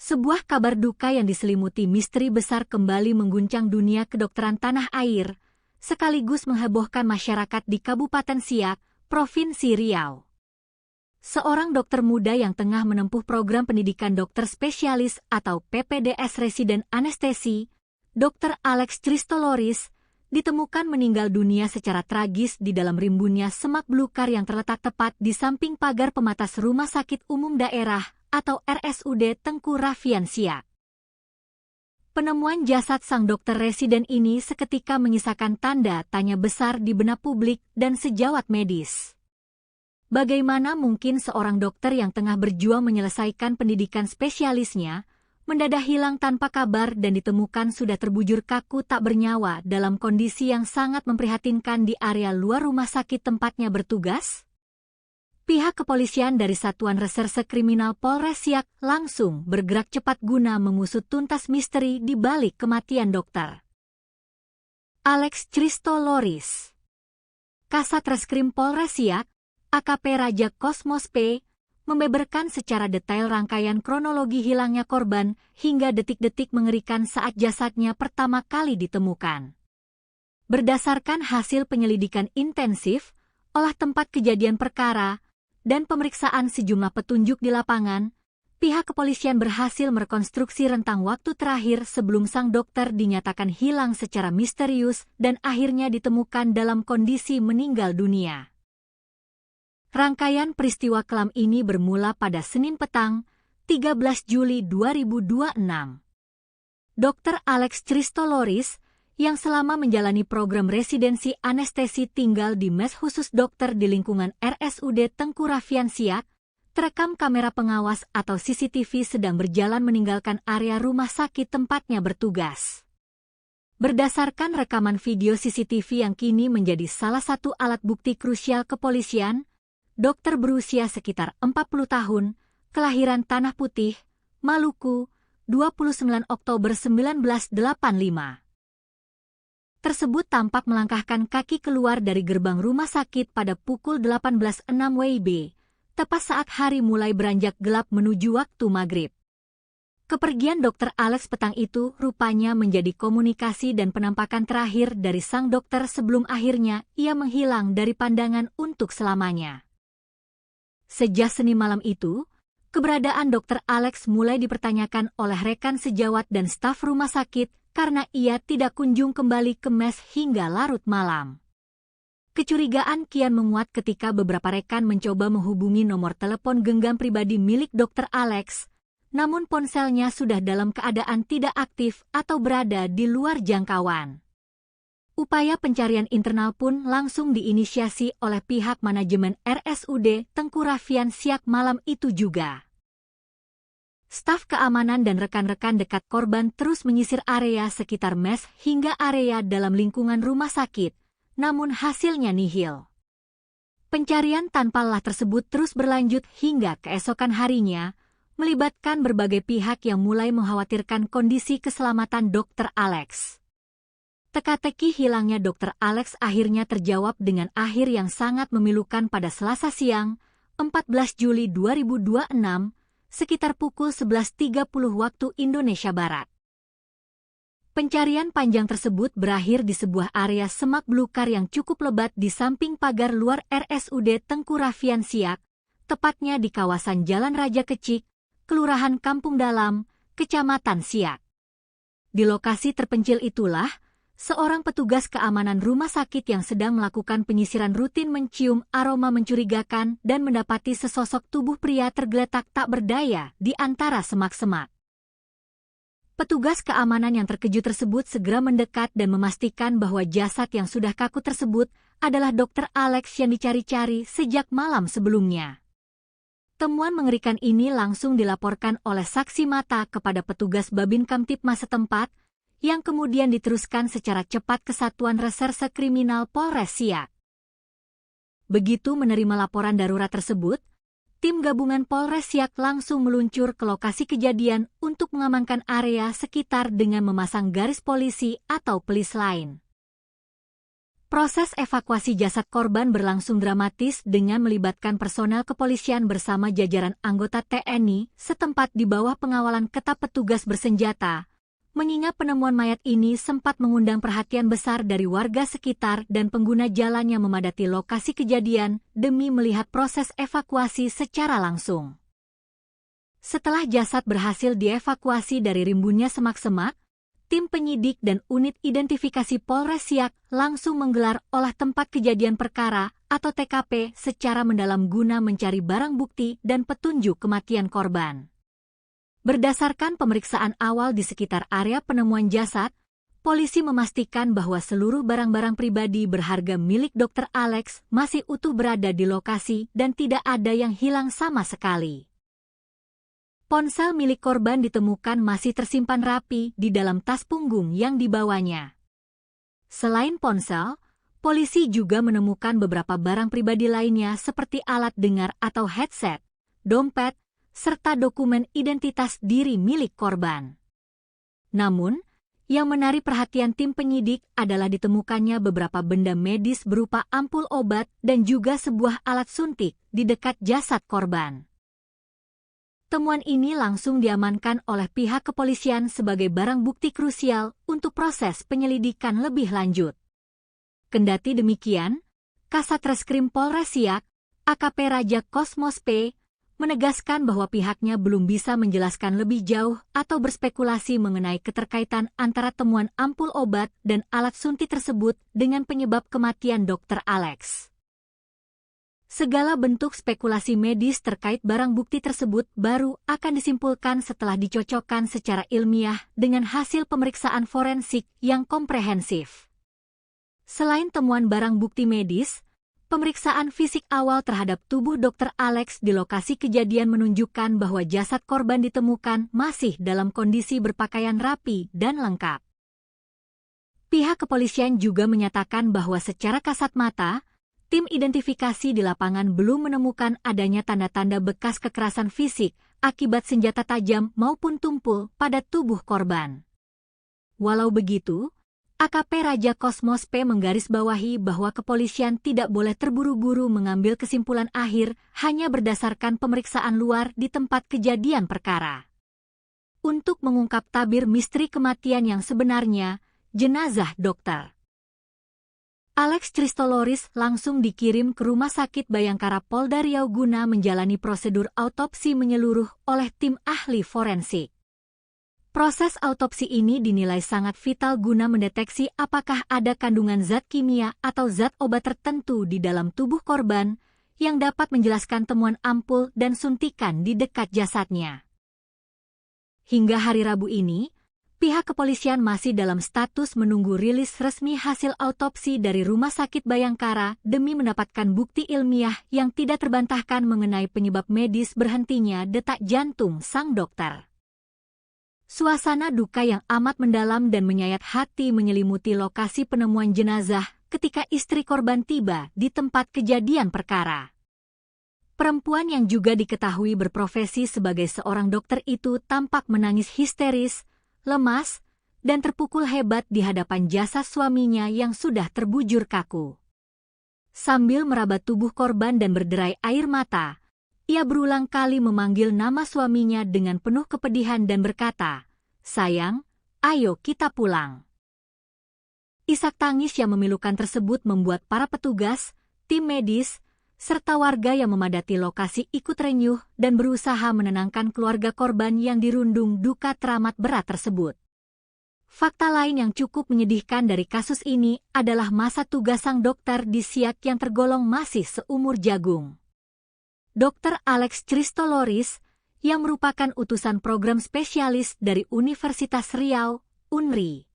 Sebuah kabar duka yang diselimuti misteri besar kembali mengguncang dunia kedokteran tanah air, sekaligus menghebohkan masyarakat di Kabupaten Siak, Provinsi Riau. Seorang dokter muda yang tengah menempuh program pendidikan dokter spesialis atau PPDS residen anestesi, Dr. Alex Christoloris, ditemukan meninggal dunia secara tragis di dalam rimbunnya semak belukar yang terletak tepat di samping pagar pematas Rumah Sakit Umum Daerah atau RSUD Tengku Rafian Siak. Penemuan jasad sang dokter residen ini seketika menyisakan tanda tanya besar di benak publik dan sejawat medis. Bagaimana mungkin seorang dokter yang tengah berjuang menyelesaikan pendidikan spesialisnya mendadak hilang tanpa kabar dan ditemukan sudah terbujur kaku tak bernyawa dalam kondisi yang sangat memprihatinkan di area luar rumah sakit tempatnya bertugas? Pihak kepolisian dari Satuan Reserse Kriminal Polres Siak langsung bergerak cepat guna mengusut tuntas misteri di balik kematian dokter Alex Christoloris. Kasat Reskrim Polres Siak, AKP Raja Kosmos P, membeberkan secara detail rangkaian kronologi hilangnya korban hingga detik-detik mengerikan saat jasadnya pertama kali ditemukan. Berdasarkan hasil penyelidikan intensif, olah tempat kejadian perkara, dan pemeriksaan sejumlah petunjuk di lapangan, pihak kepolisian berhasil merekonstruksi rentang waktu terakhir sebelum sang dokter dinyatakan hilang secara misterius dan akhirnya ditemukan dalam kondisi meninggal dunia. Rangkaian peristiwa kelam ini bermula pada Senin petang, 13 Juli 2026. Dr. Alex Christoloris, yang selama menjalani program residensi anestesi tinggal di mes khusus dokter di lingkungan RSUD Tengku Rafian Siak, terekam kamera pengawas atau CCTV sedang berjalan meninggalkan area rumah sakit tempatnya bertugas. Berdasarkan rekaman video CCTV yang kini menjadi salah satu alat bukti krusial kepolisian, dokter berusia sekitar 40 tahun, kelahiran Tanah Putih, Maluku, 29 Oktober 1985. Tersebut tampak melangkahkan kaki keluar dari gerbang rumah sakit pada pukul 18.06 WIB, tepat saat hari mulai beranjak gelap menuju waktu maghrib. Kepergian Dr. Alex petang itu rupanya menjadi komunikasi dan penampakan terakhir dari sang dokter sebelum akhirnya ia menghilang dari pandangan untuk selamanya. Sejak Senin malam itu, keberadaan Dr. Alex mulai dipertanyakan oleh rekan sejawat dan staf rumah sakit karena ia tidak kunjung kembali ke mes hingga larut malam. Kecurigaan kian menguat ketika beberapa rekan mencoba menghubungi nomor telepon genggam pribadi milik Dr. Alex, namun ponselnya sudah dalam keadaan tidak aktif atau berada di luar jangkauan. Upaya pencarian internal pun langsung diinisiasi oleh pihak manajemen RSUD Tengku Rafian Siak malam itu juga. Staf keamanan dan rekan-rekan dekat korban terus menyisir area sekitar mes hingga area dalam lingkungan rumah sakit, namun hasilnya nihil. Pencarian tanpa lelah tersebut terus berlanjut hingga keesokan harinya, melibatkan berbagai pihak yang mulai mengkhawatirkan kondisi keselamatan Dr. Alex. Teka-teki hilangnya Dr. Alex akhirnya terjawab dengan akhir yang sangat memilukan pada Selasa siang, 14 Juli 2026, sekitar pukul 11.30 waktu Indonesia Barat. Pencarian panjang tersebut berakhir di sebuah area semak belukar yang cukup lebat di samping pagar luar RSUD Tengku Rafian Siak, tepatnya di kawasan Jalan Raja Kecik, Kelurahan Kampung Dalam, Kecamatan Siak. Di lokasi terpencil itulah, seorang petugas keamanan rumah sakit yang sedang melakukan penyisiran rutin mencium aroma mencurigakan dan mendapati sesosok tubuh pria tergeletak tak berdaya di antara semak-semak. Petugas keamanan yang terkejut tersebut segera mendekat dan memastikan bahwa jasad yang sudah kaku tersebut adalah Dr. Alex yang dicari-cari sejak malam sebelumnya. Temuan mengerikan ini langsung dilaporkan oleh saksi mata kepada petugas Babin Kamtipmas setempat, yang kemudian diteruskan secara cepat ke Satuan Reserse Kriminal Polres Siak. Begitu menerima laporan darurat tersebut, tim gabungan Polres Siak langsung meluncur ke lokasi kejadian untuk mengamankan area sekitar dengan memasang garis polisi atau pelis lain. Proses evakuasi jasad korban berlangsung dramatis dengan melibatkan personel kepolisian bersama jajaran anggota TNI setempat di bawah pengawalan ketat petugas bersenjata, mengingat penemuan mayat ini sempat mengundang perhatian besar dari warga sekitar dan pengguna jalan yang memadati lokasi kejadian demi melihat proses evakuasi secara langsung. Setelah jasad berhasil dievakuasi dari rimbunnya semak-semak, tim penyidik dan unit identifikasi Polres Siak langsung menggelar olah tempat kejadian perkara atau TKP secara mendalam guna mencari barang bukti dan petunjuk kematian korban. Berdasarkan pemeriksaan awal di sekitar area penemuan jasad, polisi memastikan bahwa seluruh barang-barang pribadi berharga milik Dr. Alex masih utuh berada di lokasi dan tidak ada yang hilang sama sekali. Ponsel milik korban ditemukan masih tersimpan rapi di dalam tas punggung yang dibawanya. Selain ponsel, polisi juga menemukan beberapa barang pribadi lainnya seperti alat dengar atau headset, dompet, serta dokumen identitas diri milik korban. Namun, yang menarik perhatian tim penyidik adalah ditemukannya beberapa benda medis berupa ampul obat dan juga sebuah alat suntik di dekat jasad korban. Temuan ini langsung diamankan oleh pihak kepolisian sebagai barang bukti krusial untuk proses penyelidikan lebih lanjut. Kendati demikian, Kasat Reskrim Polres Siak, AKP Raja Kosmos P, menegaskan bahwa pihaknya belum bisa menjelaskan lebih jauh atau berspekulasi mengenai keterkaitan antara temuan ampul obat dan alat suntik tersebut dengan penyebab kematian Dr. Alex. Segala bentuk spekulasi medis terkait barang bukti tersebut baru akan disimpulkan setelah dicocokkan secara ilmiah dengan hasil pemeriksaan forensik yang komprehensif. Selain temuan barang bukti medis, pemeriksaan fisik awal terhadap tubuh Dr. Alex di lokasi kejadian menunjukkan bahwa jasad korban ditemukan masih dalam kondisi berpakaian rapi dan lengkap. Pihak kepolisian juga menyatakan bahwa secara kasat mata, tim identifikasi di lapangan belum menemukan adanya tanda-tanda bekas kekerasan fisik akibat senjata tajam maupun tumpul pada tubuh korban. Walau begitu, AKP Raja Kosmos P menggarisbawahi bahwa kepolisian tidak boleh terburu-buru mengambil kesimpulan akhir hanya berdasarkan pemeriksaan luar di tempat kejadian perkara. Untuk mengungkap tabir misteri kematian yang sebenarnya, jenazah Dr. Alex Christoloris langsung dikirim ke Rumah Sakit Bayangkara Polda Riau guna menjalani prosedur autopsi menyeluruh oleh tim ahli forensik. Proses autopsi ini dinilai sangat vital guna mendeteksi apakah ada kandungan zat kimia atau zat obat tertentu di dalam tubuh korban yang dapat menjelaskan temuan ampul dan suntikan di dekat jasadnya. Hingga hari Rabu ini, pihak kepolisian masih dalam status menunggu rilis resmi hasil autopsi dari Rumah Sakit Bayangkara demi mendapatkan bukti ilmiah yang tidak terbantahkan mengenai penyebab medis berhentinya detak jantung sang dokter. Suasana duka yang amat mendalam dan menyayat hati menyelimuti lokasi penemuan jenazah ketika istri korban tiba di tempat kejadian perkara. Perempuan yang juga diketahui berprofesi sebagai seorang dokter itu tampak menangis histeris, lemas, dan terpukul hebat di hadapan jasad suaminya yang sudah terbujur kaku. Sambil meraba tubuh korban dan berderai air mata, ia berulang kali memanggil nama suaminya dengan penuh kepedihan dan berkata, "Sayang, ayo kita pulang." Isak tangis yang memilukan tersebut membuat para petugas, tim medis, serta warga yang memadati lokasi ikut renyuh dan berusaha menenangkan keluarga korban yang dirundung duka teramat berat tersebut. Fakta lain yang cukup menyedihkan dari kasus ini adalah masa tugas sang dokter di Siak yang tergolong masih seumur jagung. Dr. Alex Christoloris, yang merupakan utusan program spesialis dari Universitas Riau, UNRI.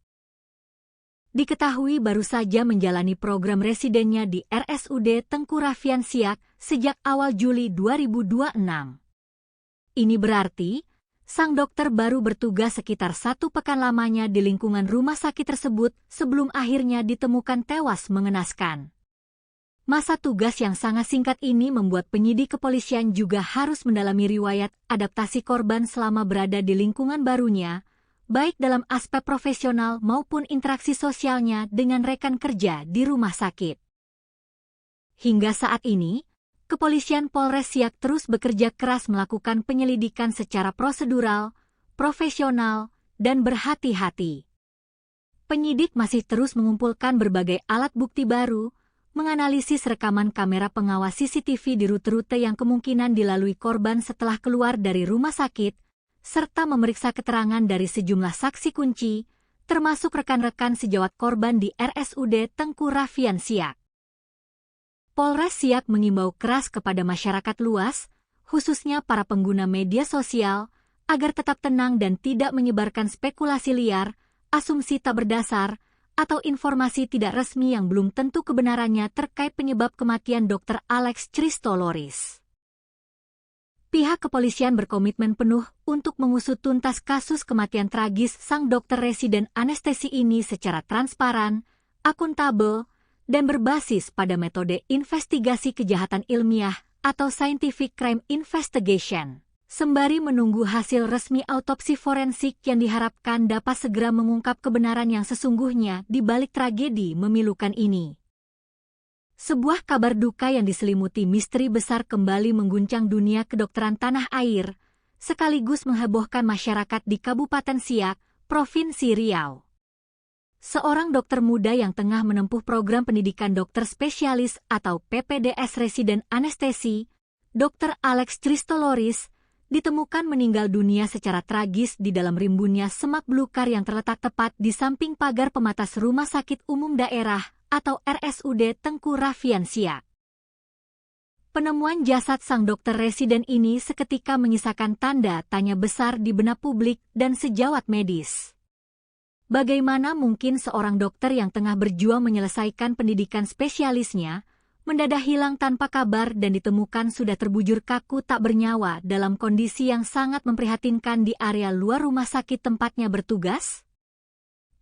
Diketahui baru saja menjalani program residennya di RSUD Tengku Raffian Siak sejak awal Juli 2026. Ini berarti, sang dokter baru bertugas sekitar 1 pekan lamanya di lingkungan rumah sakit tersebut sebelum akhirnya ditemukan tewas mengenaskan. Masa tugas yang sangat singkat ini membuat penyidik kepolisian juga harus mendalami riwayat adaptasi korban selama berada di lingkungan barunya, baik dalam aspek profesional maupun interaksi sosialnya dengan rekan kerja di rumah sakit. Hingga saat ini, Kepolisian Polres Siak terus bekerja keras melakukan penyelidikan secara prosedural, profesional, dan berhati-hati. Penyidik masih terus mengumpulkan berbagai alat bukti baru, menganalisis rekaman kamera pengawas CCTV di rute-rute yang kemungkinan dilalui korban setelah keluar dari rumah sakit, serta memeriksa keterangan dari sejumlah saksi kunci, termasuk rekan-rekan sejawat korban di RSUD Tengku Raffian Siak. Polres Siak mengimbau keras kepada masyarakat luas, khususnya para pengguna media sosial, agar tetap tenang dan tidak menyebarkan spekulasi liar, asumsi tak berdasar, atau informasi tidak resmi yang belum tentu kebenarannya terkait penyebab kematian Dr. Alex Christoloris. Pihak kepolisian berkomitmen penuh untuk mengusut tuntas kasus kematian tragis sang dokter residen anestesi ini secara transparan, akuntabel, dan berbasis pada metode investigasi kejahatan ilmiah atau scientific crime investigation, sembari menunggu hasil resmi autopsi forensik yang diharapkan dapat segera mengungkap kebenaran yang sesungguhnya di balik tragedi memilukan ini. Sebuah kabar duka yang diselimuti misteri besar kembali mengguncang dunia kedokteran tanah air, sekaligus menghebohkan masyarakat di Kabupaten Siak, Provinsi Riau. Seorang dokter muda yang tengah menempuh program pendidikan dokter spesialis atau PPDS residen anestesi, Dr. Alex Christoloris, ditemukan meninggal dunia secara tragis di dalam rimbunnya semak belukar yang terletak tepat di samping pagar pematas Rumah Sakit Umum Daerah atau RSUD Tengku Raffian Siak. Penemuan jasad sang dokter residen ini seketika menyisakan tanda tanya besar di benak publik dan sejawat medis. Bagaimana mungkin seorang dokter yang tengah berjuang menyelesaikan pendidikan spesialisnya mendadak hilang tanpa kabar dan ditemukan sudah terbujur kaku tak bernyawa dalam kondisi yang sangat memprihatinkan di area luar rumah sakit tempatnya bertugas?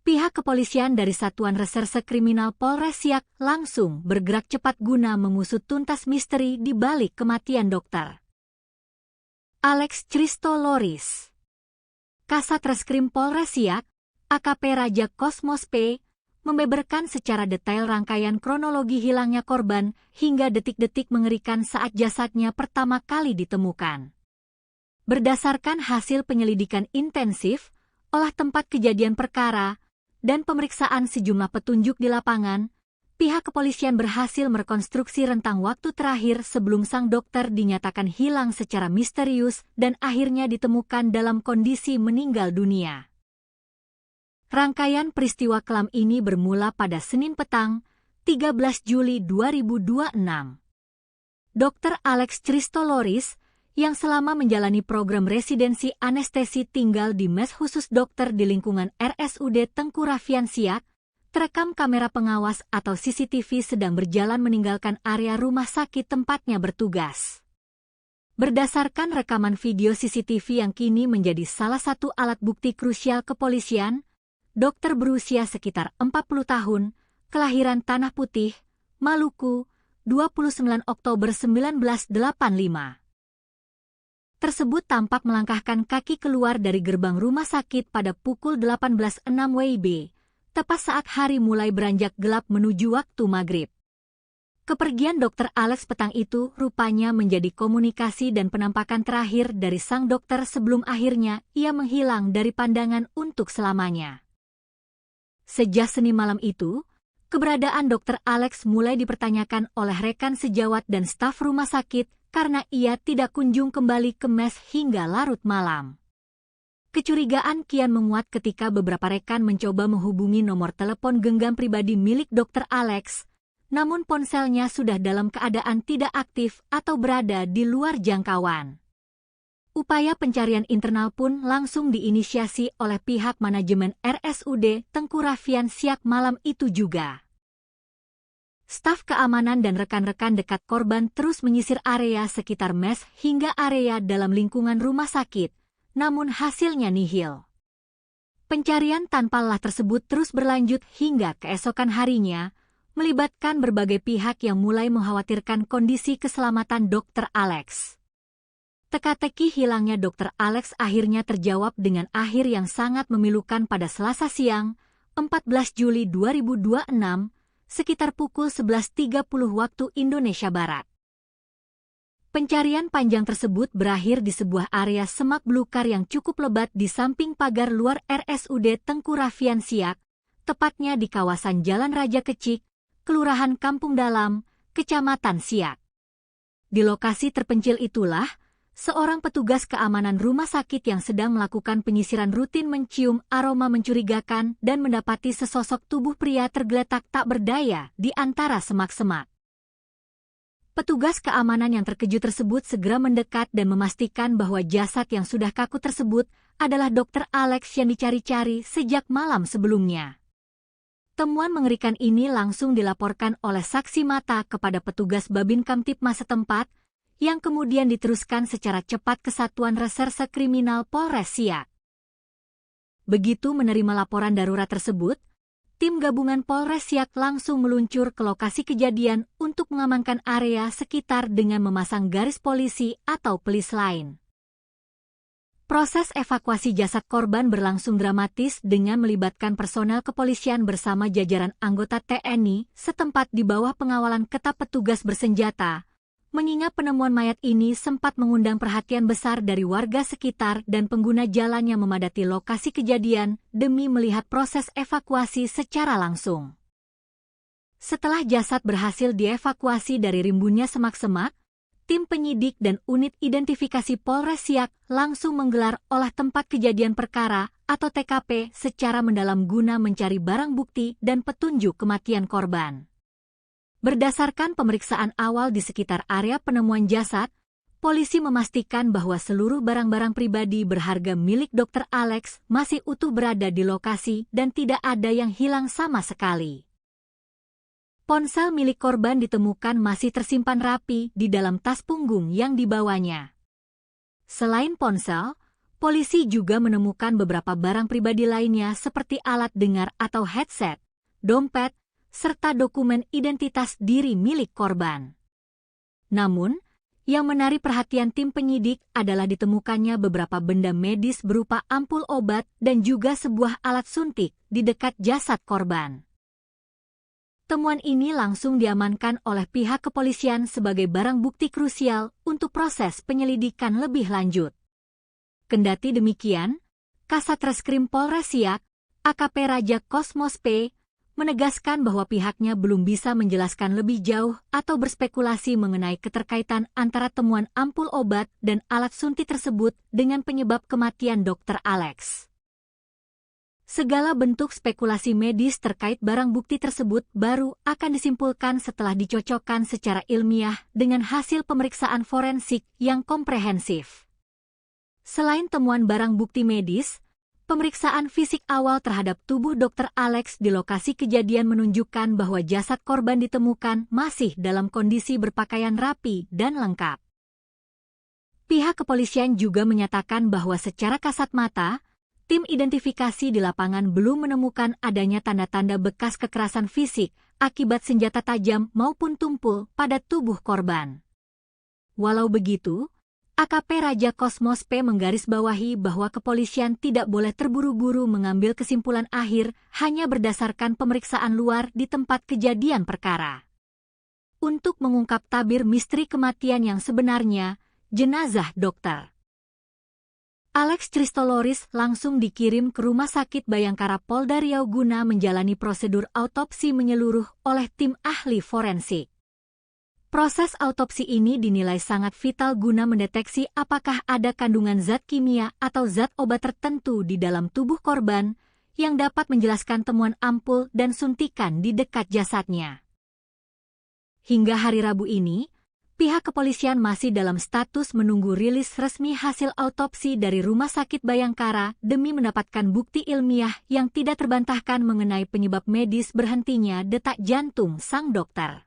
Pihak kepolisian dari Satuan Reserse Kriminal Polres Siak langsung bergerak cepat guna mengusut tuntas misteri di balik kematian dokter Alex Christoloris. Kasat Reskrim Polres Siak, AKP Raja Kosmos P, membeberkan secara detail rangkaian kronologi hilangnya korban hingga detik-detik mengerikan saat jasadnya pertama kali ditemukan. Berdasarkan hasil penyelidikan intensif, olah tempat kejadian perkara, dan pemeriksaan sejumlah petunjuk di lapangan, pihak kepolisian berhasil merekonstruksi rentang waktu terakhir sebelum sang dokter dinyatakan hilang secara misterius dan akhirnya ditemukan dalam kondisi meninggal dunia. Rangkaian peristiwa kelam ini bermula pada Senin petang, 13 Juli 2026. Dr. Alex Christoloris, yang selama menjalani program residensi anestesi tinggal di mes khusus dokter di lingkungan RSUD Tengku Raffian Siak, terekam kamera pengawas atau CCTV sedang berjalan meninggalkan area rumah sakit tempatnya bertugas. Berdasarkan rekaman video CCTV yang kini menjadi salah satu alat bukti krusial kepolisian, dokter berusia sekitar 40 tahun, kelahiran Tanah Putih, Maluku, 29 Oktober 1985. Tersebut tampak melangkahkan kaki keluar dari gerbang rumah sakit pada pukul 18.06 WIB, tepat saat hari mulai beranjak gelap menuju waktu maghrib. Kepergian Dr. Alex petang itu rupanya menjadi komunikasi dan penampakan terakhir dari sang dokter sebelum akhirnya ia menghilang dari pandangan untuk selamanya. Sejak Senin malam itu, keberadaan Dr. Alex mulai dipertanyakan oleh rekan sejawat dan staf rumah sakit karena ia tidak kunjung kembali ke mes hingga larut malam. Kecurigaan kian menguat ketika beberapa rekan mencoba menghubungi nomor telepon genggam pribadi milik Dr. Alex, namun ponselnya sudah dalam keadaan tidak aktif atau berada di luar jangkauan. Upaya pencarian internal pun langsung diinisiasi oleh pihak manajemen RSUD Tengku Raffian Siak malam itu juga. Staf keamanan dan rekan-rekan dekat korban terus menyisir area sekitar mes hingga area dalam lingkungan rumah sakit, namun hasilnya nihil. Pencarian tanpa lelah tersebut terus berlanjut hingga keesokan harinya, melibatkan berbagai pihak yang mulai mengkhawatirkan kondisi keselamatan Dr. Alex. Teka-teki hilangnya Dr. Alex akhirnya terjawab dengan akhir yang sangat memilukan pada Selasa siang, 14 Juli 2026, sekitar pukul 11.30 waktu Indonesia Barat. Pencarian panjang tersebut berakhir di sebuah area semak belukar yang cukup lebat di samping pagar luar RSUD Tengku Raffian Siak, tepatnya di kawasan Jalan Raja Kecik, Kelurahan Kampung Dalam, Kecamatan Siak. Di lokasi terpencil itulah, seorang petugas keamanan rumah sakit yang sedang melakukan penyisiran rutin mencium aroma mencurigakan dan mendapati sesosok tubuh pria tergeletak tak berdaya di antara semak-semak. Petugas keamanan yang terkejut tersebut segera mendekat dan memastikan bahwa jasad yang sudah kaku tersebut adalah Dr. Alex yang dicari-cari sejak malam sebelumnya. Temuan mengerikan ini langsung dilaporkan oleh saksi mata kepada petugas Babin Kamtipmas setempat, yang kemudian diteruskan secara cepat ke Satuan Reserse Kriminal Polres Siak. Begitu menerima laporan darurat tersebut, tim gabungan Polres Siak langsung meluncur ke lokasi kejadian untuk mengamankan area sekitar dengan memasang garis polisi atau pelis lain. Proses evakuasi jasad korban berlangsung dramatis dengan melibatkan personel kepolisian bersama jajaran anggota TNI setempat di bawah pengawalan ketat petugas bersenjata, mengingat penemuan mayat ini sempat mengundang perhatian besar dari warga sekitar dan pengguna jalan yang memadati lokasi kejadian demi melihat proses evakuasi secara langsung. Setelah jasad berhasil dievakuasi dari rimbunnya semak-semak, tim penyidik dan unit identifikasi Polres Siak langsung menggelar olah tempat kejadian perkara atau TKP secara mendalam guna mencari barang bukti dan petunjuk kematian korban. Berdasarkan pemeriksaan awal di sekitar area penemuan jasad, polisi memastikan bahwa seluruh barang-barang pribadi berharga milik Dr. Alex masih utuh berada di lokasi dan tidak ada yang hilang sama sekali. Ponsel milik korban ditemukan masih tersimpan rapi di dalam tas punggung yang dibawanya. Selain ponsel, polisi juga menemukan beberapa barang pribadi lainnya seperti alat dengar atau headset, dompet, serta dokumen identitas diri milik korban. Namun, yang menarik perhatian tim penyidik adalah ditemukannya beberapa benda medis berupa ampul obat dan juga sebuah alat suntik di dekat jasad korban. Temuan ini langsung diamankan oleh pihak kepolisian sebagai barang bukti krusial untuk proses penyelidikan lebih lanjut. Kendati demikian, Kasat Reskrim Polres Siak, AKP Raja Kosmos P, menegaskan bahwa pihaknya belum bisa menjelaskan lebih jauh atau berspekulasi mengenai keterkaitan antara temuan ampul obat dan alat suntik tersebut dengan penyebab kematian Dr. Alex. Segala bentuk spekulasi medis terkait barang bukti tersebut baru akan disimpulkan setelah dicocokkan secara ilmiah dengan hasil pemeriksaan forensik yang komprehensif. Selain temuan barang bukti medis, pemeriksaan fisik awal terhadap tubuh Dr. Alex di lokasi kejadian menunjukkan bahwa jasad korban ditemukan masih dalam kondisi berpakaian rapi dan lengkap. Pihak kepolisian juga menyatakan bahwa secara kasat mata, tim identifikasi di lapangan belum menemukan adanya tanda-tanda bekas kekerasan fisik akibat senjata tajam maupun tumpul pada tubuh korban. Walau begitu, AKP Raja Kosmos P menggarisbawahi bahwa kepolisian tidak boleh terburu-buru mengambil kesimpulan akhir hanya berdasarkan pemeriksaan luar di tempat kejadian perkara. Untuk mengungkap tabir misteri kematian yang sebenarnya, jenazah Dr. Alex Christoloris langsung dikirim ke Rumah Sakit Bayangkara Polda Riau guna menjalani prosedur autopsi menyeluruh oleh tim ahli forensik. Proses autopsi ini dinilai sangat vital guna mendeteksi apakah ada kandungan zat kimia atau zat obat tertentu di dalam tubuh korban yang dapat menjelaskan temuan ampul dan suntikan di dekat jasadnya. Hingga hari Rabu ini, pihak kepolisian masih dalam status menunggu rilis resmi hasil autopsi dari Rumah Sakit Bayangkara demi mendapatkan bukti ilmiah yang tidak terbantahkan mengenai penyebab medis berhentinya detak jantung sang dokter.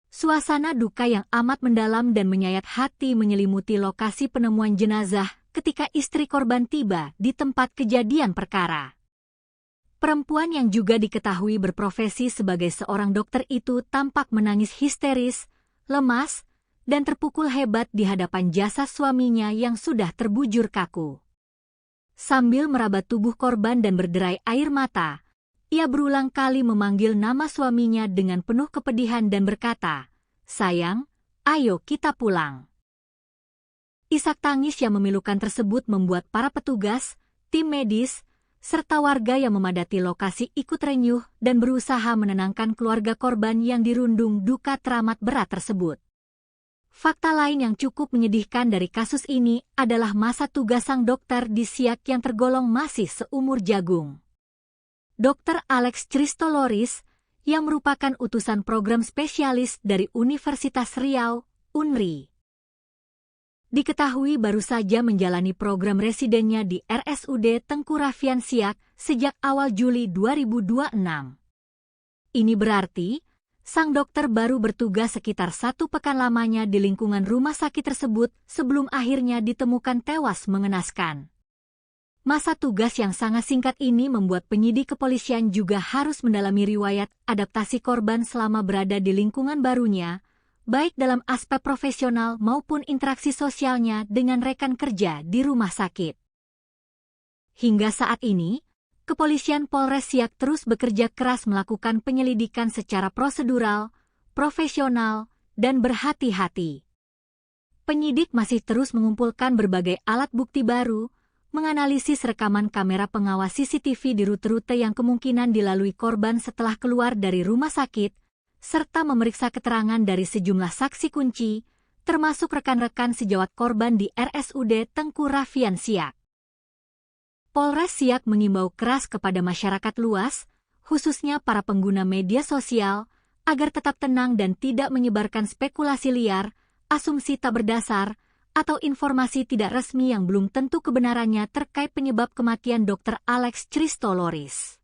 Suasana duka yang amat mendalam dan menyayat hati menyelimuti lokasi penemuan jenazah ketika istri korban tiba di tempat kejadian perkara. Perempuan yang juga diketahui berprofesi sebagai seorang dokter itu tampak menangis histeris, lemas, dan terpukul hebat di hadapan jasad suaminya yang sudah terbujur kaku. Sambil meraba tubuh korban dan berderai air mata, ia berulang kali memanggil nama suaminya dengan penuh kepedihan dan berkata, "Sayang, ayo kita pulang." Isak tangis yang memilukan tersebut membuat para petugas, tim medis, serta warga yang memadati lokasi ikut renyuh dan berusaha menenangkan keluarga korban yang dirundung duka teramat berat tersebut. Fakta lain yang cukup menyedihkan dari kasus ini adalah masa tugas sang dokter di Siak yang tergolong masih seumur jagung. Dr. Alex Christoloris, yang merupakan utusan program spesialis dari Universitas Riau, UNRI, diketahui baru saja menjalani program residennya di RSUD Tengku Raffian Siak sejak awal Juli 2026. Ini berarti, sang dokter baru bertugas sekitar 1 pekan lamanya di lingkungan rumah sakit tersebut sebelum akhirnya ditemukan tewas mengenaskan. Masa tugas yang sangat singkat ini membuat penyidik kepolisian juga harus mendalami riwayat adaptasi korban selama berada di lingkungan barunya, baik dalam aspek profesional maupun interaksi sosialnya dengan rekan kerja di rumah sakit. Hingga saat ini, Kepolisian Polres Siak terus bekerja keras melakukan penyelidikan secara prosedural, profesional, dan berhati-hati. Penyidik masih terus mengumpulkan berbagai alat bukti baru, menganalisis rekaman kamera pengawas CCTV di rute-rute yang kemungkinan dilalui korban setelah keluar dari rumah sakit, serta memeriksa keterangan dari sejumlah saksi kunci, termasuk rekan-rekan sejawat korban di RSUD Tengku Raffian Siak. Polres Siak mengimbau keras kepada masyarakat luas, khususnya para pengguna media sosial, agar tetap tenang dan tidak menyebarkan spekulasi liar, asumsi tak berdasar, atau informasi tidak resmi yang belum tentu kebenarannya terkait penyebab kematian Dr. Alex Christoloris.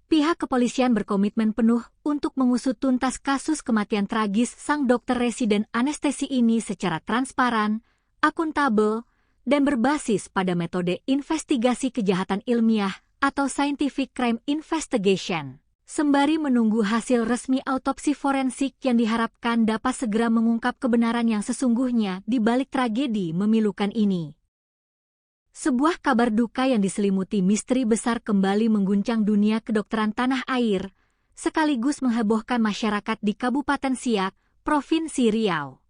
Pihak kepolisian berkomitmen penuh untuk mengusut tuntas kasus kematian tragis sang dokter residen anestesi ini secara transparan, akuntabel, dan berbasis pada metode investigasi kejahatan ilmiah atau scientific crime investigation, sembari menunggu hasil resmi autopsi forensik yang diharapkan dapat segera mengungkap kebenaran yang sesungguhnya di balik tragedi memilukan ini. Sebuah kabar duka yang diselimuti misteri besar kembali mengguncang dunia kedokteran tanah air, sekaligus menghebohkan masyarakat di Kabupaten Siak, Provinsi Riau.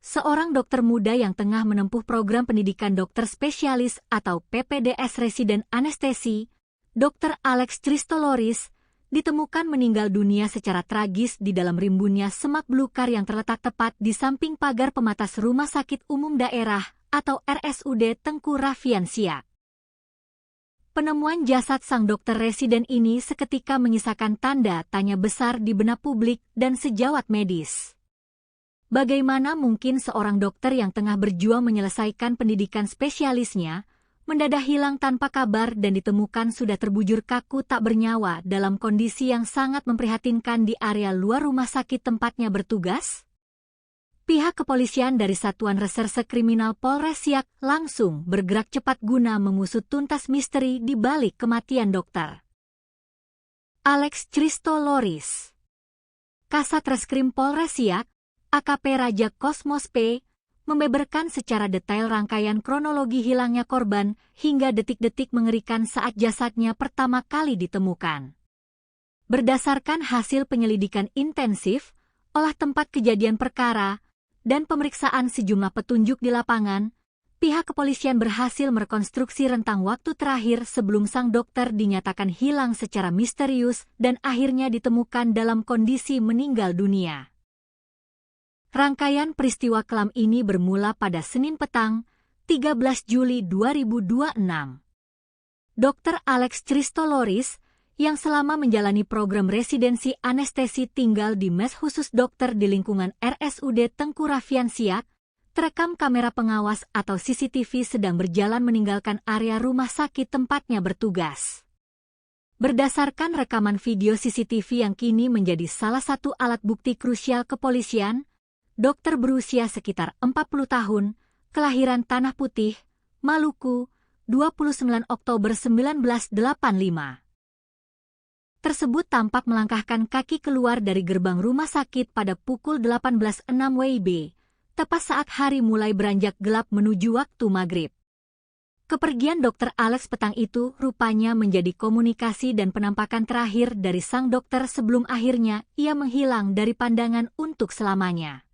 Seorang dokter muda yang tengah menempuh program pendidikan dokter spesialis atau PPDS residen anestesi, Dr. Alex Christoloris, ditemukan meninggal dunia secara tragis di dalam rimbunnya semak belukar yang terletak tepat di samping pagar pematas Rumah Sakit Umum Daerah atau RSUD Tengku Raffian Siak. Penemuan jasad sang dokter residen ini seketika menyisakan tanda tanya besar di benak publik dan sejawat medis. Bagaimana mungkin seorang dokter yang tengah berjuang menyelesaikan pendidikan spesialisnya, mendadak hilang tanpa kabar dan ditemukan sudah terbujur kaku tak bernyawa dalam kondisi yang sangat memprihatinkan di area luar rumah sakit tempatnya bertugas? Pihak kepolisian dari Satuan Reserse Kriminal Polres Siak langsung bergerak cepat guna mengusut tuntas misteri di balik kematian dokter Alex Christoloris. Kasat Reskrim Polres Siak, AKP Raja Kosmos P, membeberkan secara detail rangkaian kronologi hilangnya korban hingga detik-detik mengerikan saat jasadnya pertama kali ditemukan. Berdasarkan hasil penyelidikan intensif, olah tempat kejadian perkara, dan pemeriksaan sejumlah petunjuk di lapangan, pihak kepolisian berhasil merekonstruksi rentang waktu terakhir sebelum sang dokter dinyatakan hilang secara misterius dan akhirnya ditemukan dalam kondisi meninggal dunia. Rangkaian peristiwa kelam ini bermula pada Senin petang, 13 Juli 2026. Dr. Alex Christoloris, yang selama menjalani program residensi anestesi tinggal di mes khusus dokter di lingkungan RSUD Tengku Raffian Siak, terekam kamera pengawas atau CCTV sedang berjalan meninggalkan area rumah sakit tempatnya bertugas. Berdasarkan rekaman video CCTV yang kini menjadi salah satu alat bukti krusial kepolisian, dokter berusia sekitar 40 tahun, kelahiran Tanah Putih, Maluku, 29 Oktober 1985. Tersebut tampak melangkahkan kaki keluar dari gerbang rumah sakit pada pukul 18.06 WIB, tepat saat hari mulai beranjak gelap menuju waktu maghrib. Kepergian Dr. Alex petang itu rupanya menjadi komunikasi dan penampakan terakhir dari sang dokter sebelum akhirnya ia menghilang dari pandangan untuk selamanya.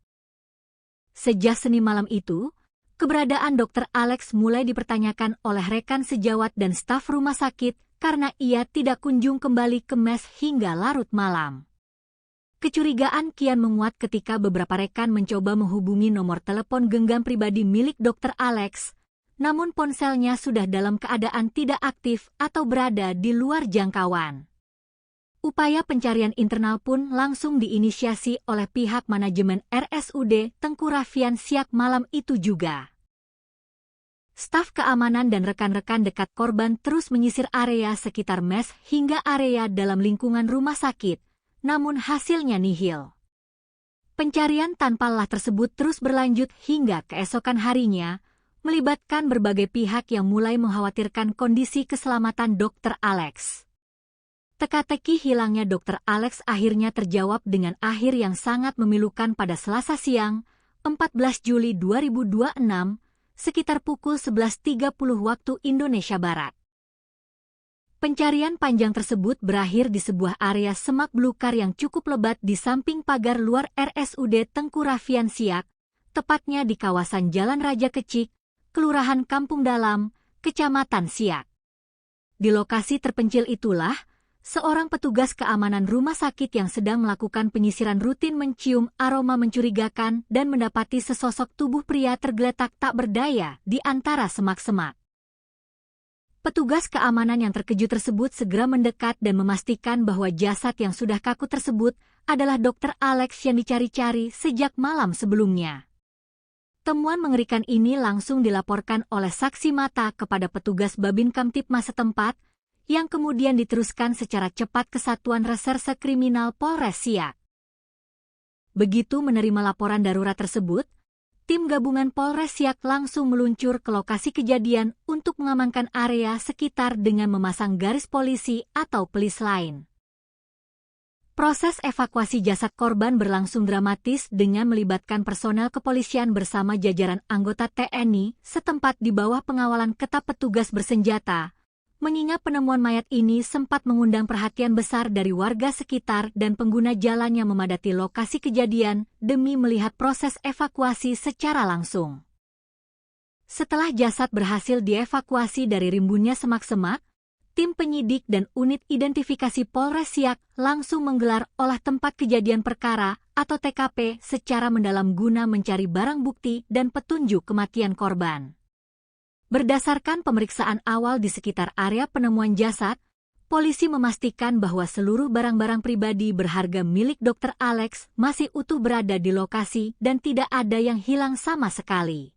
Sejak Senin malam itu, keberadaan Dr. Alex mulai dipertanyakan oleh rekan sejawat dan staf rumah sakit karena ia tidak kunjung kembali ke mes hingga larut malam. Kecurigaan kian menguat ketika beberapa rekan mencoba menghubungi nomor telepon genggam pribadi milik Dr. Alex, namun ponselnya sudah dalam keadaan tidak aktif atau berada di luar jangkauan. Upaya pencarian internal pun langsung diinisiasi oleh pihak manajemen RSUD Tengku Raffian Siak malam itu juga. Staf keamanan dan rekan-rekan dekat korban terus menyisir area sekitar mes hingga area dalam lingkungan rumah sakit, namun hasilnya nihil. Pencarian tanpa lelah tersebut terus berlanjut hingga keesokan harinya, melibatkan berbagai pihak yang mulai mengkhawatirkan kondisi keselamatan Dr. Alex. Teka-teki hilangnya Dr. Alex akhirnya terjawab dengan akhir yang sangat memilukan pada Selasa siang, 14 Juli 2026, sekitar pukul 11.30 waktu Indonesia Barat. Pencarian panjang tersebut berakhir di sebuah area semak belukar yang cukup lebat di samping pagar luar RSUD Tengku Raffian Siak, tepatnya di kawasan Jalan Raja Kecik, Kelurahan Kampung Dalam, Kecamatan Siak. Di lokasi terpencil itulah, seorang petugas keamanan rumah sakit yang sedang melakukan penyisiran rutin mencium aroma mencurigakan dan mendapati sesosok tubuh pria tergeletak tak berdaya di antara semak-semak. Petugas keamanan yang terkejut tersebut segera mendekat dan memastikan bahwa jasad yang sudah kaku tersebut adalah Dr. Alex yang dicari-cari sejak malam sebelumnya. Temuan mengerikan ini langsung dilaporkan oleh saksi mata kepada petugas Babin Kamtipmas setempat, yang kemudian diteruskan secara cepat ke Satuan Reserse Kriminal Polres Siak. Begitu menerima laporan darurat tersebut, tim gabungan Polres Siak langsung meluncur ke lokasi kejadian untuk mengamankan area sekitar dengan memasang garis polisi atau pelis lain. Proses evakuasi jasad korban berlangsung dramatis dengan melibatkan personel kepolisian bersama jajaran anggota TNI setempat di bawah pengawalan ketat petugas bersenjata, mengingat penemuan mayat ini sempat mengundang perhatian besar dari warga sekitar dan pengguna jalan yang memadati lokasi kejadian demi melihat proses evakuasi secara langsung. Setelah jasad berhasil dievakuasi dari rimbunnya semak-semak, tim penyidik dan unit identifikasi Polres Siak langsung menggelar olah tempat kejadian perkara atau TKP secara mendalam guna mencari barang bukti dan petunjuk kematian korban. Berdasarkan pemeriksaan awal di sekitar area penemuan jasad, polisi memastikan bahwa seluruh barang-barang pribadi berharga milik Dr. Alex masih utuh berada di lokasi dan tidak ada yang hilang sama sekali.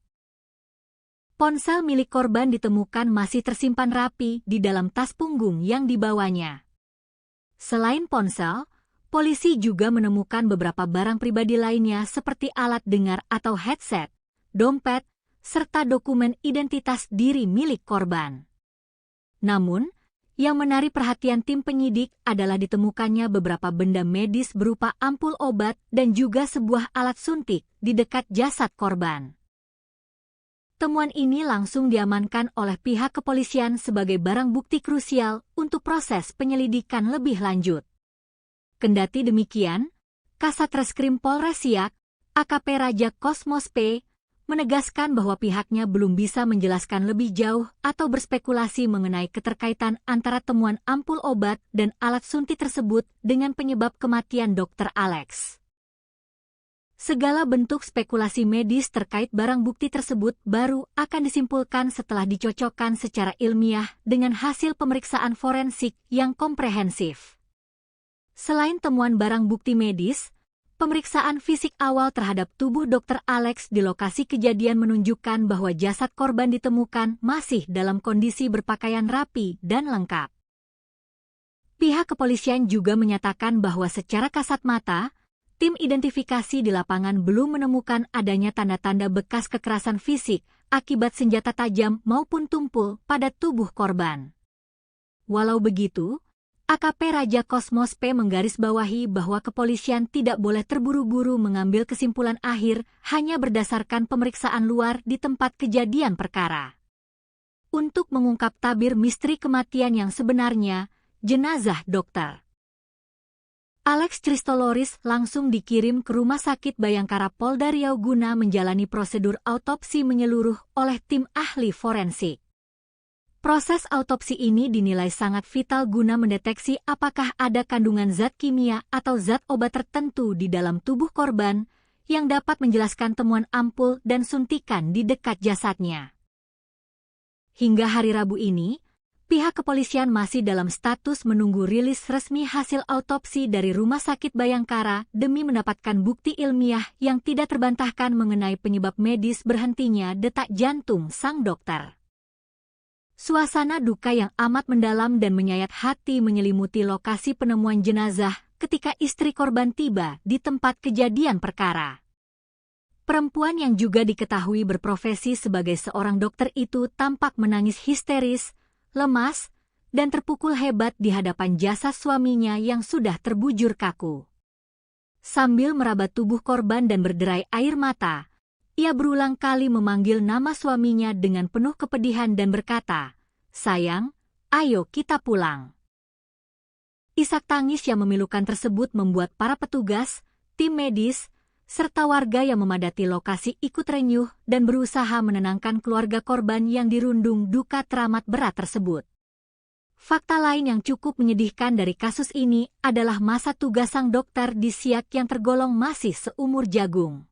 Ponsel milik korban ditemukan masih tersimpan rapi di dalam tas punggung yang dibawanya. Selain ponsel, polisi juga menemukan beberapa barang pribadi lainnya seperti alat dengar atau headset, dompet, serta dokumen identitas diri milik korban. Namun, yang menarik perhatian tim penyidik adalah ditemukannya beberapa benda medis berupa ampul obat dan juga sebuah alat suntik di dekat jasad korban. Temuan ini langsung diamankan oleh pihak kepolisian sebagai barang bukti krusial untuk proses penyelidikan lebih lanjut. Kendati demikian, Kasat Reskrim Polres Siak, AKP Raja Kosmos P, menegaskan bahwa pihaknya belum bisa menjelaskan lebih jauh atau berspekulasi mengenai keterkaitan antara temuan ampul obat dan alat suntik tersebut dengan penyebab kematian Dr. Alex. Segala bentuk spekulasi medis terkait barang bukti tersebut baru akan disimpulkan setelah dicocokkan secara ilmiah dengan hasil pemeriksaan forensik yang komprehensif. Selain temuan barang bukti medis, pemeriksaan fisik awal terhadap tubuh Dr. Alex di lokasi kejadian menunjukkan bahwa jasad korban ditemukan masih dalam kondisi berpakaian rapi dan lengkap. Pihak kepolisian juga menyatakan bahwa secara kasat mata, tim identifikasi di lapangan belum menemukan adanya tanda-tanda bekas kekerasan fisik akibat senjata tajam maupun tumpul pada tubuh korban. Walau begitu, AKP Raja Kosmos P menggarisbawahi bahwa kepolisian tidak boleh terburu-buru mengambil kesimpulan akhir hanya berdasarkan pemeriksaan luar di tempat kejadian perkara. Untuk mengungkap tabir misteri kematian yang sebenarnya, jenazah Dr. Alex Christoloris langsung dikirim ke Rumah Sakit Bayangkara Polda Riau guna menjalani prosedur autopsi menyeluruh oleh tim ahli forensik. Proses autopsi ini dinilai sangat vital guna mendeteksi apakah ada kandungan zat kimia atau zat obat tertentu di dalam tubuh korban yang dapat menjelaskan temuan ampul dan suntikan di dekat jasadnya. Hingga hari Rabu ini, pihak kepolisian masih dalam status menunggu rilis resmi hasil autopsi dari Rumah Sakit Bayangkara demi mendapatkan bukti ilmiah yang tidak terbantahkan mengenai penyebab medis berhentinya detak jantung sang dokter. Suasana duka yang amat mendalam dan menyayat hati menyelimuti lokasi penemuan jenazah ketika istri korban tiba di tempat kejadian perkara. Perempuan yang juga diketahui berprofesi sebagai seorang dokter itu tampak menangis histeris, lemas, dan terpukul hebat di hadapan jasad suaminya yang sudah terbujur kaku. Sambil meraba tubuh korban dan berderai air mata, ia berulang kali memanggil nama suaminya dengan penuh kepedihan dan berkata, "Sayang, ayo kita pulang." Isak tangis yang memilukan tersebut membuat para petugas, tim medis, serta warga yang memadati lokasi ikut renyuh dan berusaha menenangkan keluarga korban yang dirundung duka teramat berat tersebut. Fakta lain yang cukup menyedihkan dari kasus ini adalah masa tugas sang dokter di Siak yang tergolong masih seumur jagung.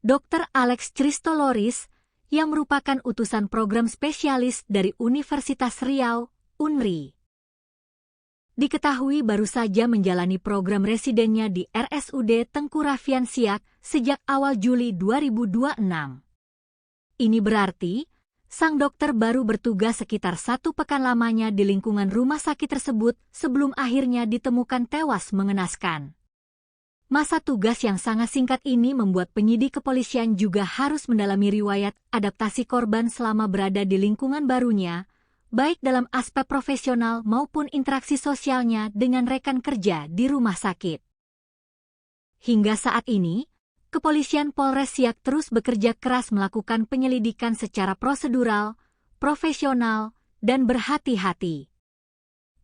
Dr. Alex Christoloris, yang merupakan utusan program spesialis dari Universitas Riau, UNRI. Diketahui baru saja menjalani program residennya di RSUD Tengku Raffian Siak sejak awal Juli 2026. Ini berarti, sang dokter baru bertugas sekitar 1 pekan lamanya di lingkungan rumah sakit tersebut sebelum akhirnya ditemukan tewas mengenaskan. Masa tugas yang sangat singkat ini membuat penyidik kepolisian juga harus mendalami riwayat adaptasi korban selama berada di lingkungan barunya, baik dalam aspek profesional maupun interaksi sosialnya dengan rekan kerja di rumah sakit. Hingga saat ini, kepolisian Polres Siak terus bekerja keras melakukan penyelidikan secara prosedural, profesional, dan berhati-hati.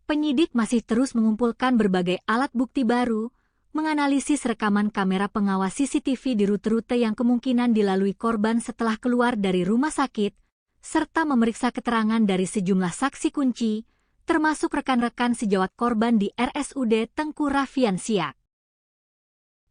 Penyidik masih terus mengumpulkan berbagai alat bukti baru, menganalisis rekaman kamera pengawas CCTV di rute-rute yang kemungkinan dilalui korban setelah keluar dari rumah sakit, serta memeriksa keterangan dari sejumlah saksi kunci, termasuk rekan-rekan sejawat korban di RSUD Tengku Raffian Siak.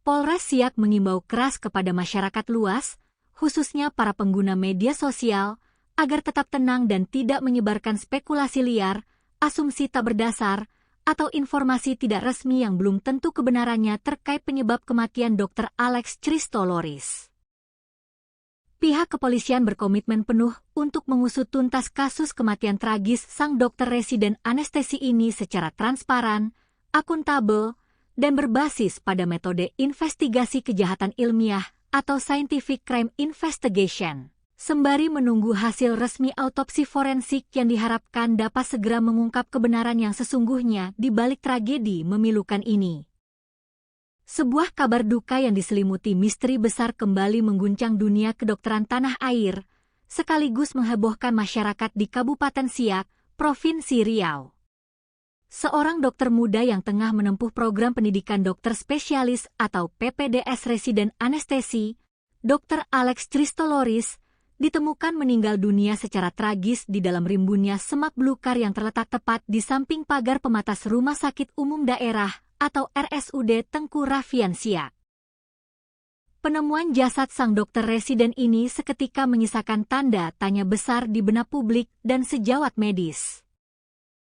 Polres Siak mengimbau keras kepada masyarakat luas, khususnya para pengguna media sosial, agar tetap tenang dan tidak menyebarkan spekulasi liar, asumsi tak berdasar, atau informasi tidak resmi yang belum tentu kebenarannya terkait penyebab kematian Dr. Alex Christoloris. Pihak kepolisian berkomitmen penuh untuk mengusut tuntas kasus kematian tragis sang dokter residen anestesi ini secara transparan, akuntabel, dan berbasis pada metode investigasi kejahatan ilmiah atau scientific crime investigation. Sembari menunggu hasil resmi autopsi forensik yang diharapkan dapat segera mengungkap kebenaran yang sesungguhnya di balik tragedi memilukan ini. Sebuah kabar duka yang diselimuti misteri besar kembali mengguncang dunia kedokteran tanah air, sekaligus menghebohkan masyarakat di Kabupaten Siak, Provinsi Riau. Seorang dokter muda yang tengah menempuh program pendidikan dokter spesialis atau PPDS residen anestesi, Dr. Alex Christoloris, ditemukan meninggal dunia secara tragis di dalam rimbunnya semak belukar yang terletak tepat di samping pagar pematas Rumah Sakit Umum Daerah atau RSUD Tengku Raffian Siak. Penemuan jasad sang dokter residen ini seketika menyisakan tanda tanya besar di benak publik dan sejawat medis.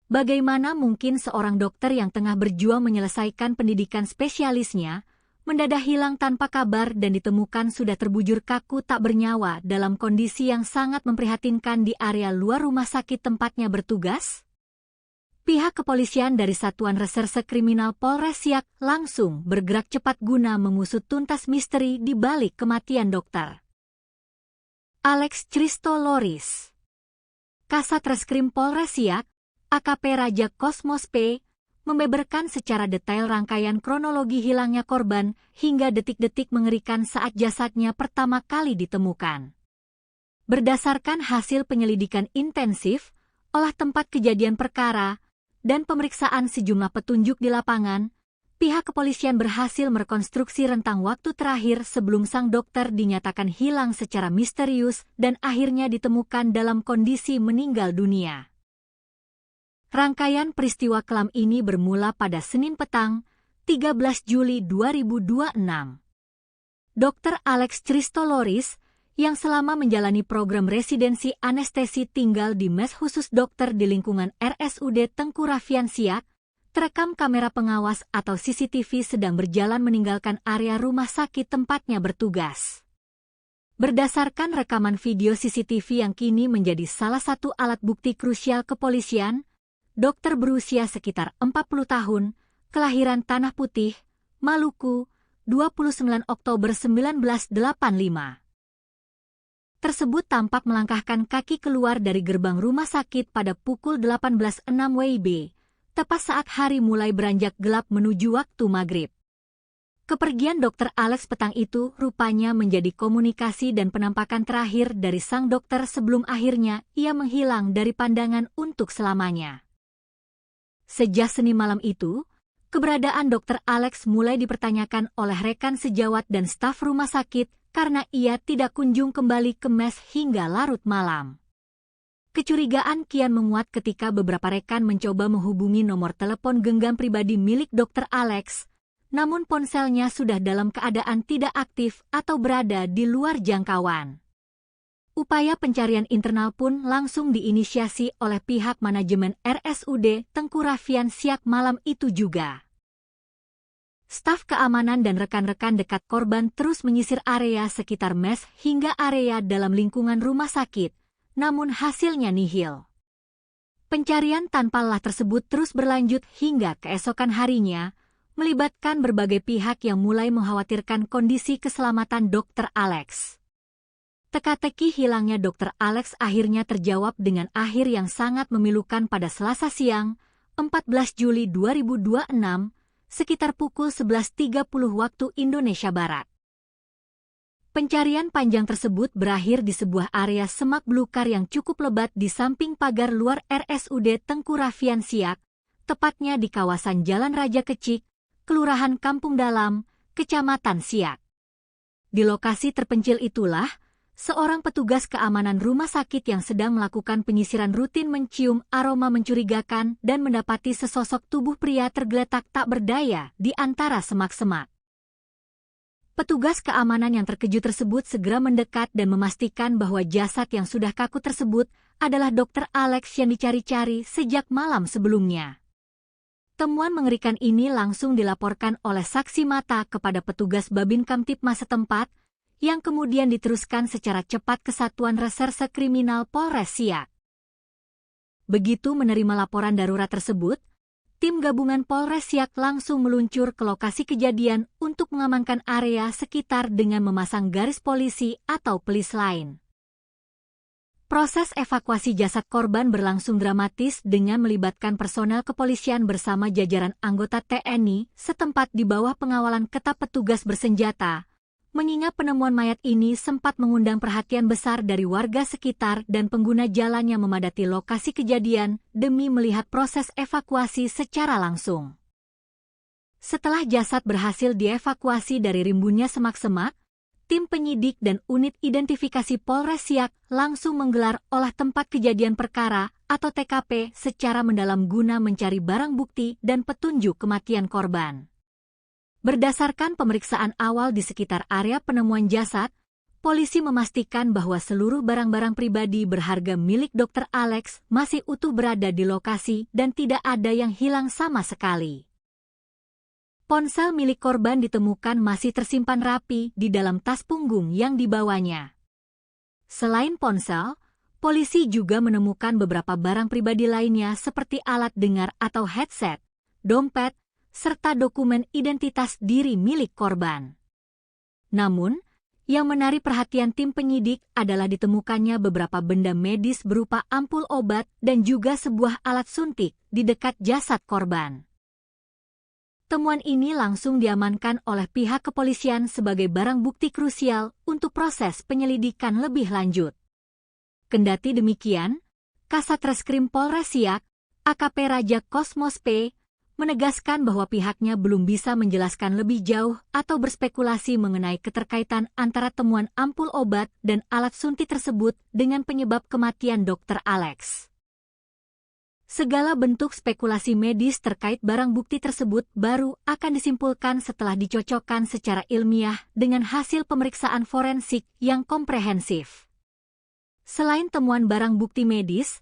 Bagaimana mungkin seorang dokter yang tengah berjuang menyelesaikan pendidikan spesialisnya, mendadak hilang tanpa kabar dan ditemukan sudah terbujur kaku tak bernyawa dalam kondisi yang sangat memprihatinkan di area luar rumah sakit tempatnya bertugas? Pihak kepolisian dari Satuan Reserse Kriminal Polres Siak langsung bergerak cepat guna mengusut tuntas misteri di balik kematian dokter Alex Christoloris. Kasat Reskrim Polres Siak, AKP Raja Kosmos P, membeberkan secara detail rangkaian kronologi hilangnya korban hingga detik-detik mengerikan saat jasadnya pertama kali ditemukan. Berdasarkan hasil penyelidikan intensif, olah tempat kejadian perkara, dan pemeriksaan sejumlah petunjuk di lapangan, pihak kepolisian berhasil merekonstruksi rentang waktu terakhir sebelum sang dokter dinyatakan hilang secara misterius dan akhirnya ditemukan dalam kondisi meninggal dunia. Rangkaian peristiwa kelam ini bermula pada Senin petang, 13 Juli 2026. Dr. Alex Christoloris, yang selama menjalani program residensi anestesi tinggal di mes khusus dokter di lingkungan RSUD Tengku Raffian Siak, terekam kamera pengawas atau CCTV sedang berjalan meninggalkan area rumah sakit tempatnya bertugas. Berdasarkan rekaman video CCTV yang kini menjadi salah satu alat bukti krusial kepolisian, dokter berusia sekitar 40 tahun, kelahiran Tanah Putih, Maluku, 29 Oktober 1985. Tersebut tampak melangkahkan kaki keluar dari gerbang rumah sakit pada pukul 18.06 WIB, tepat saat hari mulai beranjak gelap menuju waktu maghrib. Kepergian Dr. Alex petang itu rupanya menjadi komunikasi dan penampakan terakhir dari sang dokter sebelum akhirnya ia menghilang dari pandangan untuk selamanya. Sejak Senin malam itu, keberadaan Dr. Alex mulai dipertanyakan oleh rekan sejawat dan staf rumah sakit karena ia tidak kunjung kembali ke mes hingga larut malam. Kecurigaan kian menguat ketika beberapa rekan mencoba menghubungi nomor telepon genggam pribadi milik Dr. Alex, namun ponselnya sudah dalam keadaan tidak aktif atau berada di luar jangkauan. Upaya pencarian internal pun langsung diinisiasi oleh pihak manajemen RSUD Tengku Raffian Siak malam itu juga. Staf keamanan dan rekan-rekan dekat korban terus menyisir area sekitar mes hingga area dalam lingkungan rumah sakit, namun hasilnya nihil. Pencarian tanpa lelah tersebut terus berlanjut hingga keesokan harinya, melibatkan berbagai pihak yang mulai mengkhawatirkan kondisi keselamatan Dr. Alex. Teka-teki hilangnya Dr. Alex akhirnya terjawab dengan akhir yang sangat memilukan pada Selasa siang, 14 Juli 2026, sekitar pukul 11.30 waktu Indonesia Barat. Pencarian panjang tersebut berakhir di sebuah area semak belukar yang cukup lebat di samping pagar luar RSUD Tengku Raffian Siak, tepatnya di kawasan Jalan Raja Kecik, Kelurahan Kampung Dalam, Kecamatan Siak. Di lokasi terpencil itulah, seorang petugas keamanan rumah sakit yang sedang melakukan penyisiran rutin mencium aroma mencurigakan dan mendapati sesosok tubuh pria tergeletak tak berdaya di antara semak-semak. Petugas keamanan yang terkejut tersebut segera mendekat dan memastikan bahwa jasad yang sudah kaku tersebut adalah Dr. Alex yang dicari-cari sejak malam sebelumnya. Temuan mengerikan ini langsung dilaporkan oleh saksi mata kepada petugas Babin Kamtipmas setempat, yang kemudian diteruskan secara cepat ke Satuan Reserse Kriminal Polres Siak. Begitu menerima laporan darurat tersebut, tim gabungan Polres Siak langsung meluncur ke lokasi kejadian untuk mengamankan area sekitar dengan memasang garis polisi atau pelis lain. Proses evakuasi jasad korban berlangsung dramatis dengan melibatkan personel kepolisian bersama jajaran anggota TNI setempat di bawah pengawalan ketat petugas bersenjata, mengingat penemuan mayat ini sempat mengundang perhatian besar dari warga sekitar dan pengguna jalan yang memadati lokasi kejadian demi melihat proses evakuasi secara langsung. Setelah jasad berhasil dievakuasi dari rimbunnya semak-semak, tim penyidik dan unit identifikasi Polres Siak langsung menggelar olah tempat kejadian perkara atau TKP secara mendalam guna mencari barang bukti dan petunjuk kematian korban. Berdasarkan pemeriksaan awal di sekitar area penemuan jasad, polisi memastikan bahwa seluruh barang-barang pribadi berharga milik Dr. Alex masih utuh berada di lokasi dan tidak ada yang hilang sama sekali. Ponsel milik korban ditemukan masih tersimpan rapi di dalam tas punggung yang dibawanya. Selain ponsel, polisi juga menemukan beberapa barang pribadi lainnya seperti alat dengar atau headset, dompet, serta dokumen identitas diri milik korban. Namun, yang menarik perhatian tim penyidik adalah ditemukannya beberapa benda medis berupa ampul obat dan juga sebuah alat suntik di dekat jasad korban. Temuan ini langsung diamankan oleh pihak kepolisian sebagai barang bukti krusial untuk proses penyelidikan lebih lanjut. Kendati demikian, Kasat Reskrim Polres Siak, AKP Raja Kosmos P, menegaskan bahwa pihaknya belum bisa menjelaskan lebih jauh atau berspekulasi mengenai keterkaitan antara temuan ampul obat dan alat suntik tersebut dengan penyebab kematian Dr. Alex. Segala bentuk spekulasi medis terkait barang bukti tersebut baru akan disimpulkan setelah dicocokkan secara ilmiah dengan hasil pemeriksaan forensik yang komprehensif. Selain temuan barang bukti medis,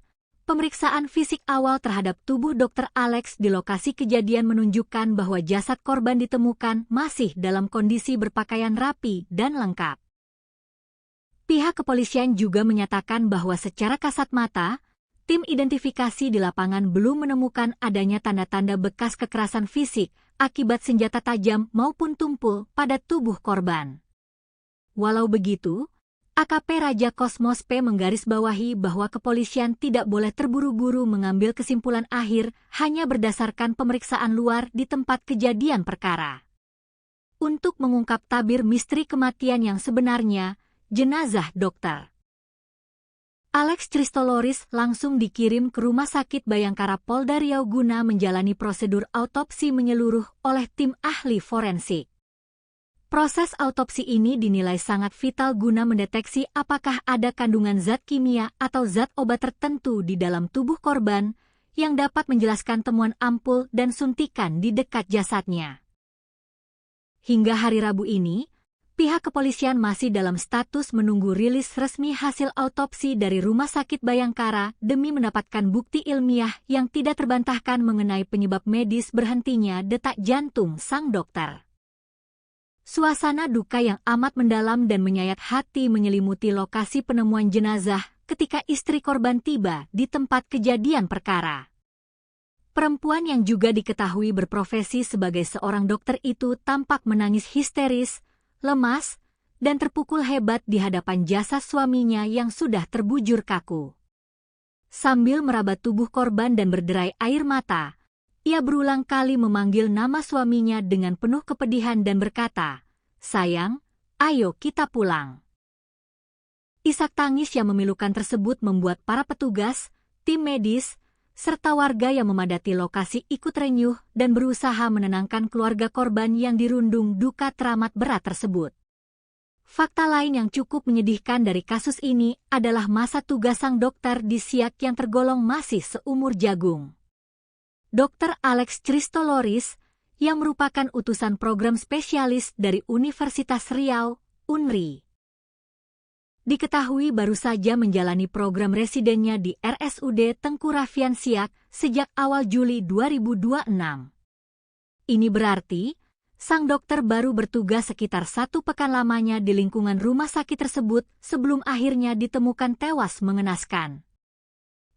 pemeriksaan fisik awal terhadap tubuh Dr. Alex di lokasi kejadian menunjukkan bahwa jasad korban ditemukan masih dalam kondisi berpakaian rapi dan lengkap. Pihak kepolisian juga menyatakan bahwa secara kasat mata, tim identifikasi di lapangan belum menemukan adanya tanda-tanda bekas kekerasan fisik akibat senjata tajam maupun tumpul pada tubuh korban. Walau begitu, AKP Raja Kosmos P menggarisbawahi bahwa kepolisian tidak boleh terburu-buru mengambil kesimpulan akhir hanya berdasarkan pemeriksaan luar di tempat kejadian perkara. Untuk mengungkap tabir misteri kematian yang sebenarnya, jenazah Dr. Alex Christoloris langsung dikirim ke Rumah Sakit Bayangkara Polda Riau guna menjalani prosedur autopsi menyeluruh oleh tim ahli forensik. Proses autopsi ini dinilai sangat vital guna mendeteksi apakah ada kandungan zat kimia atau zat obat tertentu di dalam tubuh korban yang dapat menjelaskan temuan ampul dan suntikan di dekat jasadnya. Hingga hari Rabu ini, pihak kepolisian masih dalam status menunggu rilis resmi hasil autopsi dari Rumah Sakit Bayangkara demi mendapatkan bukti ilmiah yang tidak terbantahkan mengenai penyebab medis berhentinya detak jantung sang dokter. Suasana duka yang amat mendalam dan menyayat hati menyelimuti lokasi penemuan jenazah ketika istri korban tiba di tempat kejadian perkara. Perempuan yang juga diketahui berprofesi sebagai seorang dokter itu tampak menangis histeris, lemas, dan terpukul hebat di hadapan jasad suaminya yang sudah terbujur kaku. Sambil meraba tubuh korban dan berderai air mata, ia berulang kali memanggil nama suaminya dengan penuh kepedihan dan berkata, "Sayang, ayo kita pulang." Isak tangis yang memilukan tersebut membuat para petugas, tim medis, serta warga yang memadati lokasi ikut renyuh dan berusaha menenangkan keluarga korban yang dirundung duka teramat berat tersebut. Fakta lain yang cukup menyedihkan dari kasus ini adalah masa tugas sang dokter di Siak yang tergolong masih seumur jagung. Dr. Alex Christoloris, yang merupakan utusan program spesialis dari Universitas Riau, UNRI, diketahui baru saja menjalani program residennya di RSUD Tengku Raffian Siak sejak awal Juli 2026. Ini berarti, sang dokter baru bertugas sekitar 1 pekan lamanya di lingkungan rumah sakit tersebut sebelum akhirnya ditemukan tewas mengenaskan.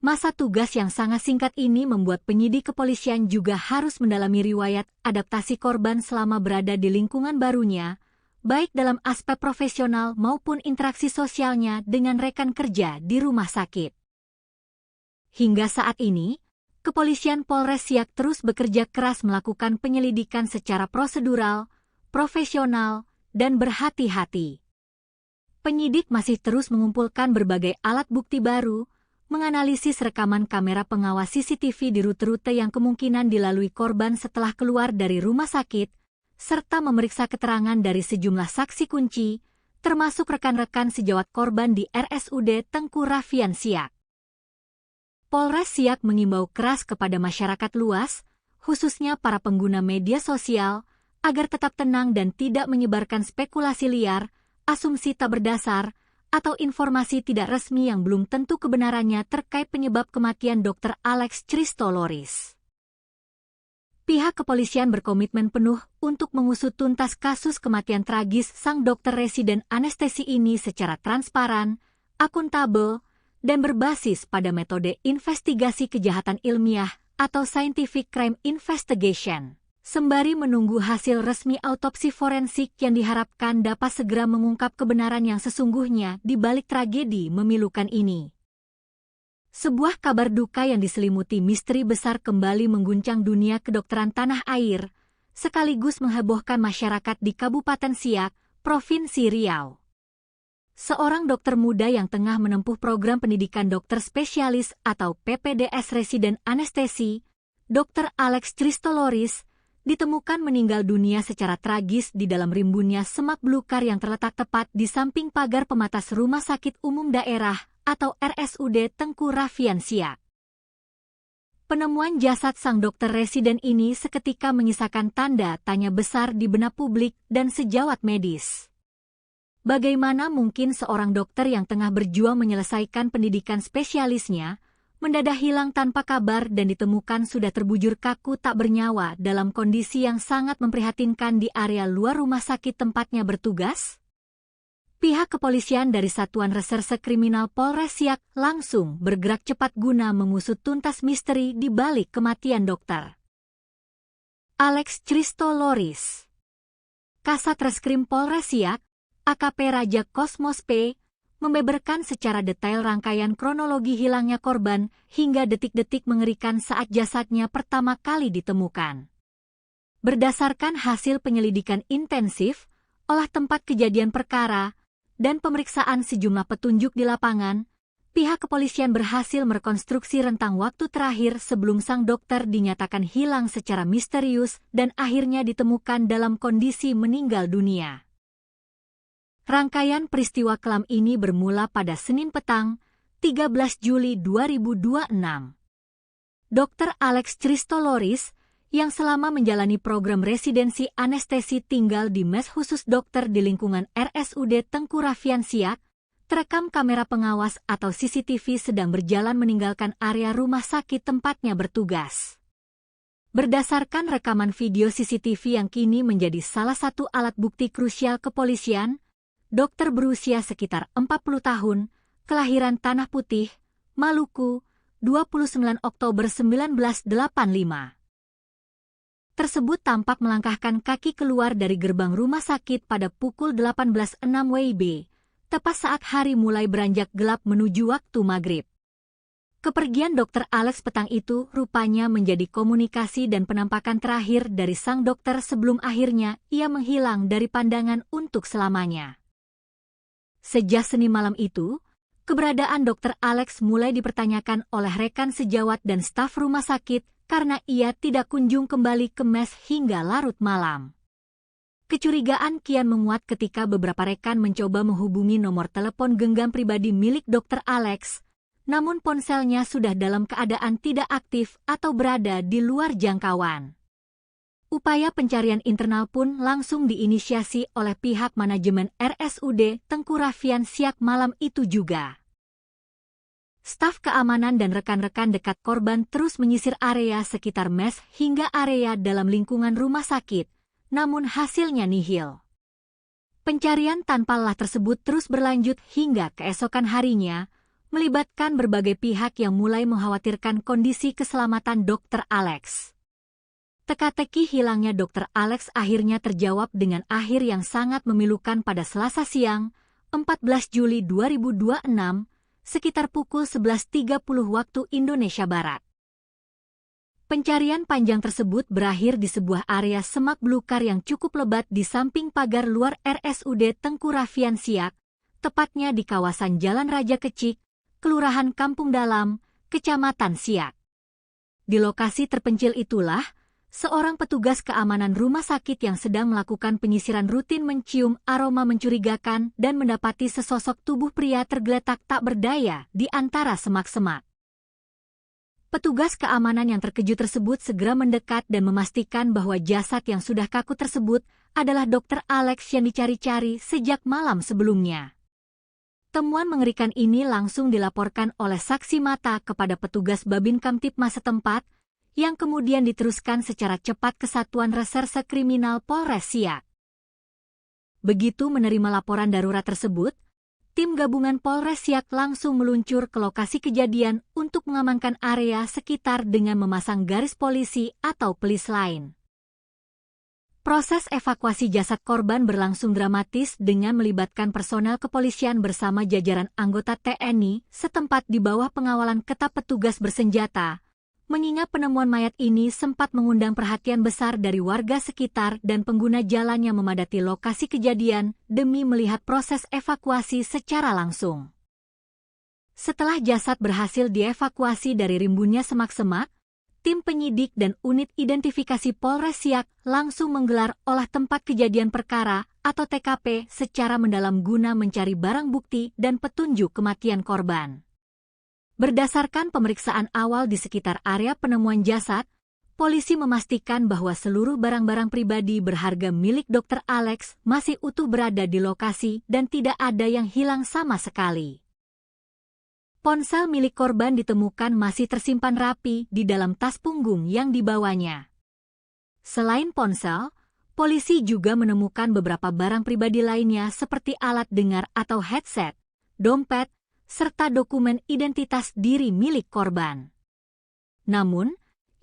Masa tugas yang sangat singkat ini membuat penyidik kepolisian juga harus mendalami riwayat adaptasi korban selama berada di lingkungan barunya, baik dalam aspek profesional maupun interaksi sosialnya dengan rekan kerja di rumah sakit. Hingga saat ini, Kepolisian Polres Siak terus bekerja keras melakukan penyelidikan secara prosedural, profesional, dan berhati-hati. Penyidik masih terus mengumpulkan berbagai alat bukti baru, menganalisis rekaman kamera pengawas CCTV di rute-rute yang kemungkinan dilalui korban setelah keluar dari rumah sakit, serta memeriksa keterangan dari sejumlah saksi kunci, termasuk rekan-rekan sejawat korban di RSUD Tengku Raffian Siak. Polres Siak mengimbau keras kepada masyarakat luas, khususnya para pengguna media sosial, agar tetap tenang dan tidak menyebarkan spekulasi liar, asumsi tak berdasar, atau informasi tidak resmi yang belum tentu kebenarannya terkait penyebab kematian Dr. Alex Christoloris. Pihak kepolisian berkomitmen penuh untuk mengusut tuntas kasus kematian tragis sang dokter residen anestesi ini secara transparan, akuntabel, dan berbasis pada metode investigasi kejahatan ilmiah atau Scientific Crime Investigation. Sembari menunggu hasil resmi autopsi forensik yang diharapkan dapat segera mengungkap kebenaran yang sesungguhnya di balik tragedi memilukan ini. Sebuah kabar duka yang diselimuti misteri besar kembali mengguncang dunia kedokteran tanah air, sekaligus menghebohkan masyarakat di Kabupaten Siak, Provinsi Riau. Seorang dokter muda yang tengah menempuh program pendidikan dokter spesialis atau PPDS residen anestesi, Dr. Alex Christoloris, ditemukan meninggal dunia secara tragis di dalam rimbunnya semak belukar yang terletak tepat di samping pagar pematas Rumah Sakit Umum Daerah atau RSUD Tengku Rafian Siak. Penemuan jasad sang dokter residen ini seketika menyisakan tanda tanya besar di benak publik dan sejawat medis. Bagaimana mungkin seorang dokter yang tengah berjuang menyelesaikan pendidikan spesialisnya mendadak hilang tanpa kabar dan ditemukan sudah terbujur kaku tak bernyawa dalam kondisi yang sangat memprihatinkan di area luar rumah sakit tempatnya bertugas? Pihak kepolisian dari Satuan Reserse Kriminal Polres Siak langsung bergerak cepat guna mengusut tuntas misteri di balik kematian dokter Alex Christoloris. Kasat Reskrim Polres Siak, AKP Raja Kosmos P, membeberkan secara detail rangkaian kronologi hilangnya korban hingga detik-detik mengerikan saat jasadnya pertama kali ditemukan. Berdasarkan hasil penyelidikan intensif, olah tempat kejadian perkara, dan pemeriksaan sejumlah petunjuk di lapangan, pihak kepolisian berhasil merekonstruksi rentang waktu terakhir sebelum sang dokter dinyatakan hilang secara misterius dan akhirnya ditemukan dalam kondisi meninggal dunia. Rangkaian peristiwa kelam ini bermula pada Senin petang, 13 Juli 2026. Dr. Alex Christoloris, yang selama menjalani program residensi anestesi tinggal di mes khusus dokter di lingkungan RSUD Tengku Rafian Siak, terekam kamera pengawas atau CCTV sedang berjalan meninggalkan area rumah sakit tempatnya bertugas. Berdasarkan rekaman video CCTV yang kini menjadi salah satu alat bukti krusial kepolisian, dokter berusia sekitar 40 tahun, kelahiran Tanah Putih, Maluku, 29 Oktober 1985. Tersebut tampak melangkahkan kaki keluar dari gerbang rumah sakit pada pukul 18.06 WIB, tepat saat hari mulai beranjak gelap menuju waktu maghrib. Kepergian Dr. Alex petang itu rupanya menjadi komunikasi dan penampakan terakhir dari sang dokter sebelum akhirnya ia menghilang dari pandangan untuk selamanya. Sejak Senin malam itu, keberadaan Dr. Alex mulai dipertanyakan oleh rekan sejawat dan staf rumah sakit karena ia tidak kunjung kembali ke mes hingga larut malam. Kecurigaan kian menguat ketika beberapa rekan mencoba menghubungi nomor telepon genggam pribadi milik Dr. Alex, namun ponselnya sudah dalam keadaan tidak aktif atau berada di luar jangkauan. Upaya pencarian internal pun langsung diinisiasi oleh pihak manajemen RSUD Tengku Rafian Siak malam itu juga. Staf keamanan dan rekan-rekan dekat korban terus menyisir area sekitar mes hingga area dalam lingkungan rumah sakit, namun hasilnya nihil. Pencarian tanpa lelah tersebut terus berlanjut hingga keesokan harinya, melibatkan berbagai pihak yang mulai mengkhawatirkan kondisi keselamatan Dr. Alex. Teka-teki hilangnya Dr. Alex akhirnya terjawab dengan akhir yang sangat memilukan pada Selasa siang, 14 Juli 2026, sekitar pukul 11.30 waktu Indonesia Barat. Pencarian panjang tersebut berakhir di sebuah area semak belukar yang cukup lebat di samping pagar luar RSUD Tengku Rafian Siak, tepatnya di kawasan Jalan Raja Kecik, Kelurahan Kampung Dalam, Kecamatan Siak. Di lokasi terpencil itulah, seorang petugas keamanan rumah sakit yang sedang melakukan penyisiran rutin mencium aroma mencurigakan dan mendapati sesosok tubuh pria tergeletak tak berdaya di antara semak-semak. Petugas keamanan yang terkejut tersebut segera mendekat dan memastikan bahwa jasad yang sudah kaku tersebut adalah Dr. Alex yang dicari-cari sejak malam sebelumnya. Temuan mengerikan ini langsung dilaporkan oleh saksi mata kepada petugas Babin Kamtipmas setempat, yang kemudian diteruskan secara cepat ke Satuan Reserse Kriminal Polres Siak. Begitu menerima laporan darurat tersebut, tim gabungan Polres Siak langsung meluncur ke lokasi kejadian untuk mengamankan area sekitar dengan memasang garis polisi atau pelis lain. Proses evakuasi jasad korban berlangsung dramatis dengan melibatkan personel kepolisian bersama jajaran anggota TNI setempat di bawah pengawalan ketat petugas bersenjata, mengingat penemuan mayat ini sempat mengundang perhatian besar dari warga sekitar dan pengguna jalan yang memadati lokasi kejadian demi melihat proses evakuasi secara langsung. Setelah jasad berhasil dievakuasi dari rimbunnya semak-semak, tim penyidik dan unit identifikasi Polres Siak langsung menggelar olah tempat kejadian perkara atau TKP secara mendalam guna mencari barang bukti dan petunjuk kematian korban. Berdasarkan pemeriksaan awal di sekitar area penemuan jasad, polisi memastikan bahwa seluruh barang-barang pribadi berharga milik Dr. Alex masih utuh berada di lokasi dan tidak ada yang hilang sama sekali. Ponsel milik korban ditemukan masih tersimpan rapi di dalam tas punggung yang dibawanya. Selain ponsel, polisi juga menemukan beberapa barang pribadi lainnya seperti alat dengar atau headset, dompet, serta dokumen identitas diri milik korban. Namun,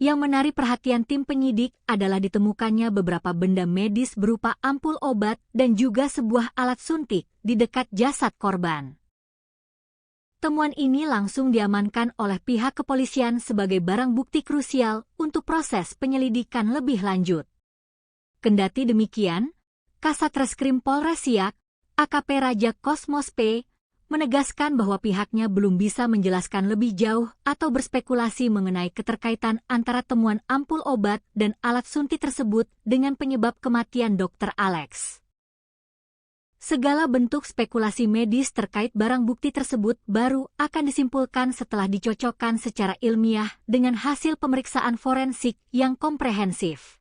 yang menarik perhatian tim penyidik adalah ditemukannya beberapa benda medis berupa ampul obat dan juga sebuah alat suntik di dekat jasad korban. Temuan ini langsung diamankan oleh pihak kepolisian sebagai barang bukti krusial untuk proses penyelidikan lebih lanjut. Kendati demikian, Kasat Reskrim Polres Siak, AKP Raja Kosmos P, menegaskan bahwa pihaknya belum bisa menjelaskan lebih jauh atau berspekulasi mengenai keterkaitan antara temuan ampul obat dan alat suntik tersebut dengan penyebab kematian Dr. Alex. Segala bentuk spekulasi medis terkait barang bukti tersebut baru akan disimpulkan setelah dicocokkan secara ilmiah dengan hasil pemeriksaan forensik yang komprehensif.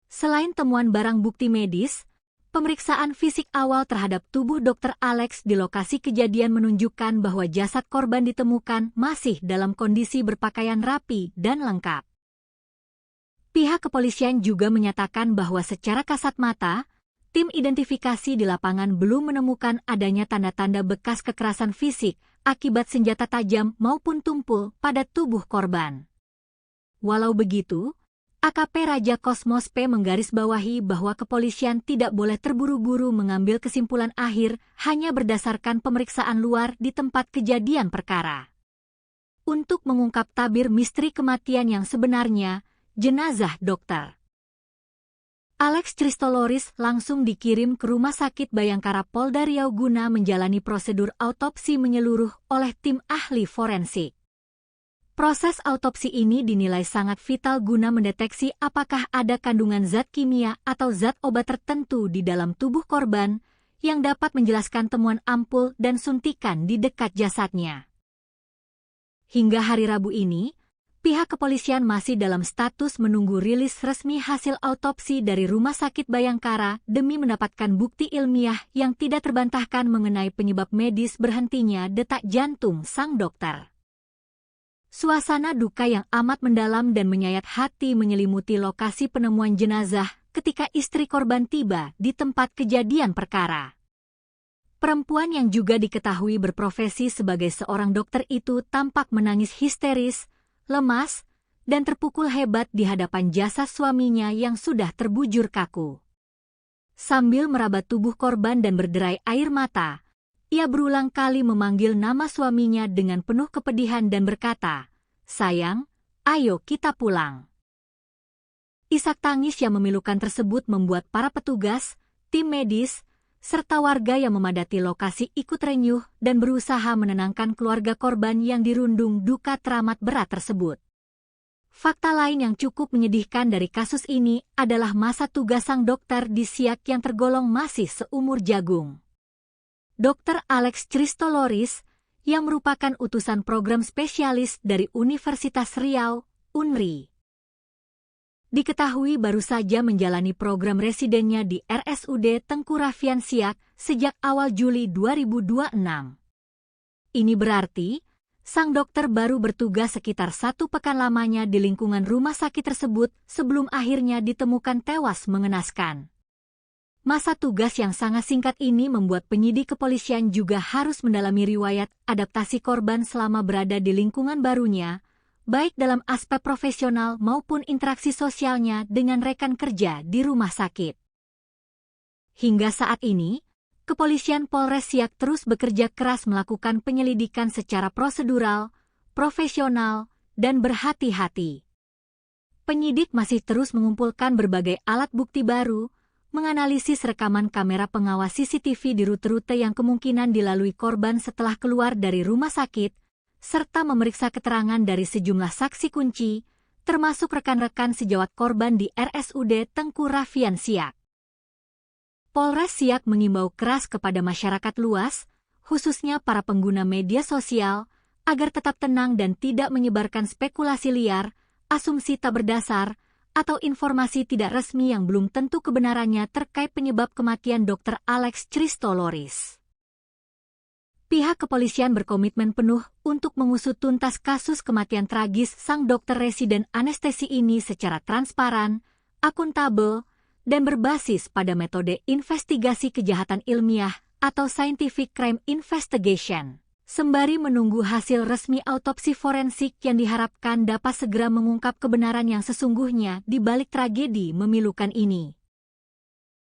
Selain temuan barang bukti medis, pemeriksaan fisik awal terhadap tubuh Dr. Alex di lokasi kejadian menunjukkan bahwa jasad korban ditemukan masih dalam kondisi berpakaian rapi dan lengkap. Pihak kepolisian juga menyatakan bahwa secara kasat mata, tim identifikasi di lapangan belum menemukan adanya tanda-tanda bekas kekerasan fisik akibat senjata tajam maupun tumpul pada tubuh korban. Walau begitu, AKP Raja Kosmos P menggarisbawahi bahwa kepolisian tidak boleh terburu-buru mengambil kesimpulan akhir hanya berdasarkan pemeriksaan luar di tempat kejadian perkara. Untuk mengungkap tabir misteri kematian yang sebenarnya, jenazah Dr. Alex Christoloris langsung dikirim ke Rumah Sakit Bayangkara Polda Riau guna menjalani prosedur autopsi menyeluruh oleh tim ahli forensik. Proses autopsi ini dinilai sangat vital guna mendeteksi apakah ada kandungan zat kimia atau zat obat tertentu di dalam tubuh korban yang dapat menjelaskan temuan ampul dan suntikan di dekat jasadnya. Hingga hari Rabu ini, pihak kepolisian masih dalam status menunggu rilis resmi hasil autopsi dari Rumah Sakit Bayangkara demi mendapatkan bukti ilmiah yang tidak terbantahkan mengenai penyebab medis berhentinya detak jantung sang dokter. Suasana duka yang amat mendalam dan menyayat hati menyelimuti lokasi penemuan jenazah ketika istri korban tiba di tempat kejadian perkara. Perempuan yang juga diketahui berprofesi sebagai seorang dokter itu tampak menangis histeris, lemas, dan terpukul hebat di hadapan jasad suaminya yang sudah terbujur kaku. Sambil meraba tubuh korban dan berderai air mata, ia berulang kali memanggil nama suaminya dengan penuh kepedihan dan berkata, "Sayang, ayo kita pulang." Isak tangis yang memilukan tersebut membuat para petugas, tim medis, serta warga yang memadati lokasi ikut renyuh dan berusaha menenangkan keluarga korban yang dirundung duka teramat berat tersebut. Fakta lain yang cukup menyedihkan dari kasus ini adalah masa tugas sang dokter di Siak yang tergolong masih seumur jagung. Dr. Alex Christoloris, yang merupakan utusan program spesialis dari Universitas Riau, UNRI. Diketahui baru saja menjalani program residennya di RSUD Tengku Raffian Siak sejak awal Juli 2026. Ini berarti, sang dokter baru bertugas sekitar 1 pekan lamanya di lingkungan rumah sakit tersebut sebelum akhirnya ditemukan tewas mengenaskan. Masa tugas yang sangat singkat ini membuat penyidik kepolisian juga harus mendalami riwayat adaptasi korban selama berada di lingkungan barunya, baik dalam aspek profesional maupun interaksi sosialnya dengan rekan kerja di rumah sakit. Hingga saat ini, Kepolisian Polres Siak terus bekerja keras melakukan penyelidikan secara prosedural, profesional, dan berhati-hati. Penyidik masih terus mengumpulkan berbagai alat bukti baru, menganalisis rekaman kamera pengawas CCTV di rute-rute yang kemungkinan dilalui korban setelah keluar dari rumah sakit, serta memeriksa keterangan dari sejumlah saksi kunci, termasuk rekan-rekan sejawat korban di RSUD Tengku Raffian Siak. Polres Siak mengimbau keras kepada masyarakat luas, khususnya para pengguna media sosial, agar tetap tenang dan tidak menyebarkan spekulasi liar, asumsi tak berdasar, atau informasi tidak resmi yang belum tentu kebenarannya terkait penyebab kematian Dr. Alex Christoloris. Pihak kepolisian berkomitmen penuh untuk mengusut tuntas kasus kematian tragis sang dokter residen anestesi ini secara transparan, akuntabel, dan berbasis pada metode investigasi kejahatan ilmiah atau scientific crime investigation, sembari menunggu hasil resmi autopsi forensik yang diharapkan dapat segera mengungkap kebenaran yang sesungguhnya di balik tragedi memilukan ini.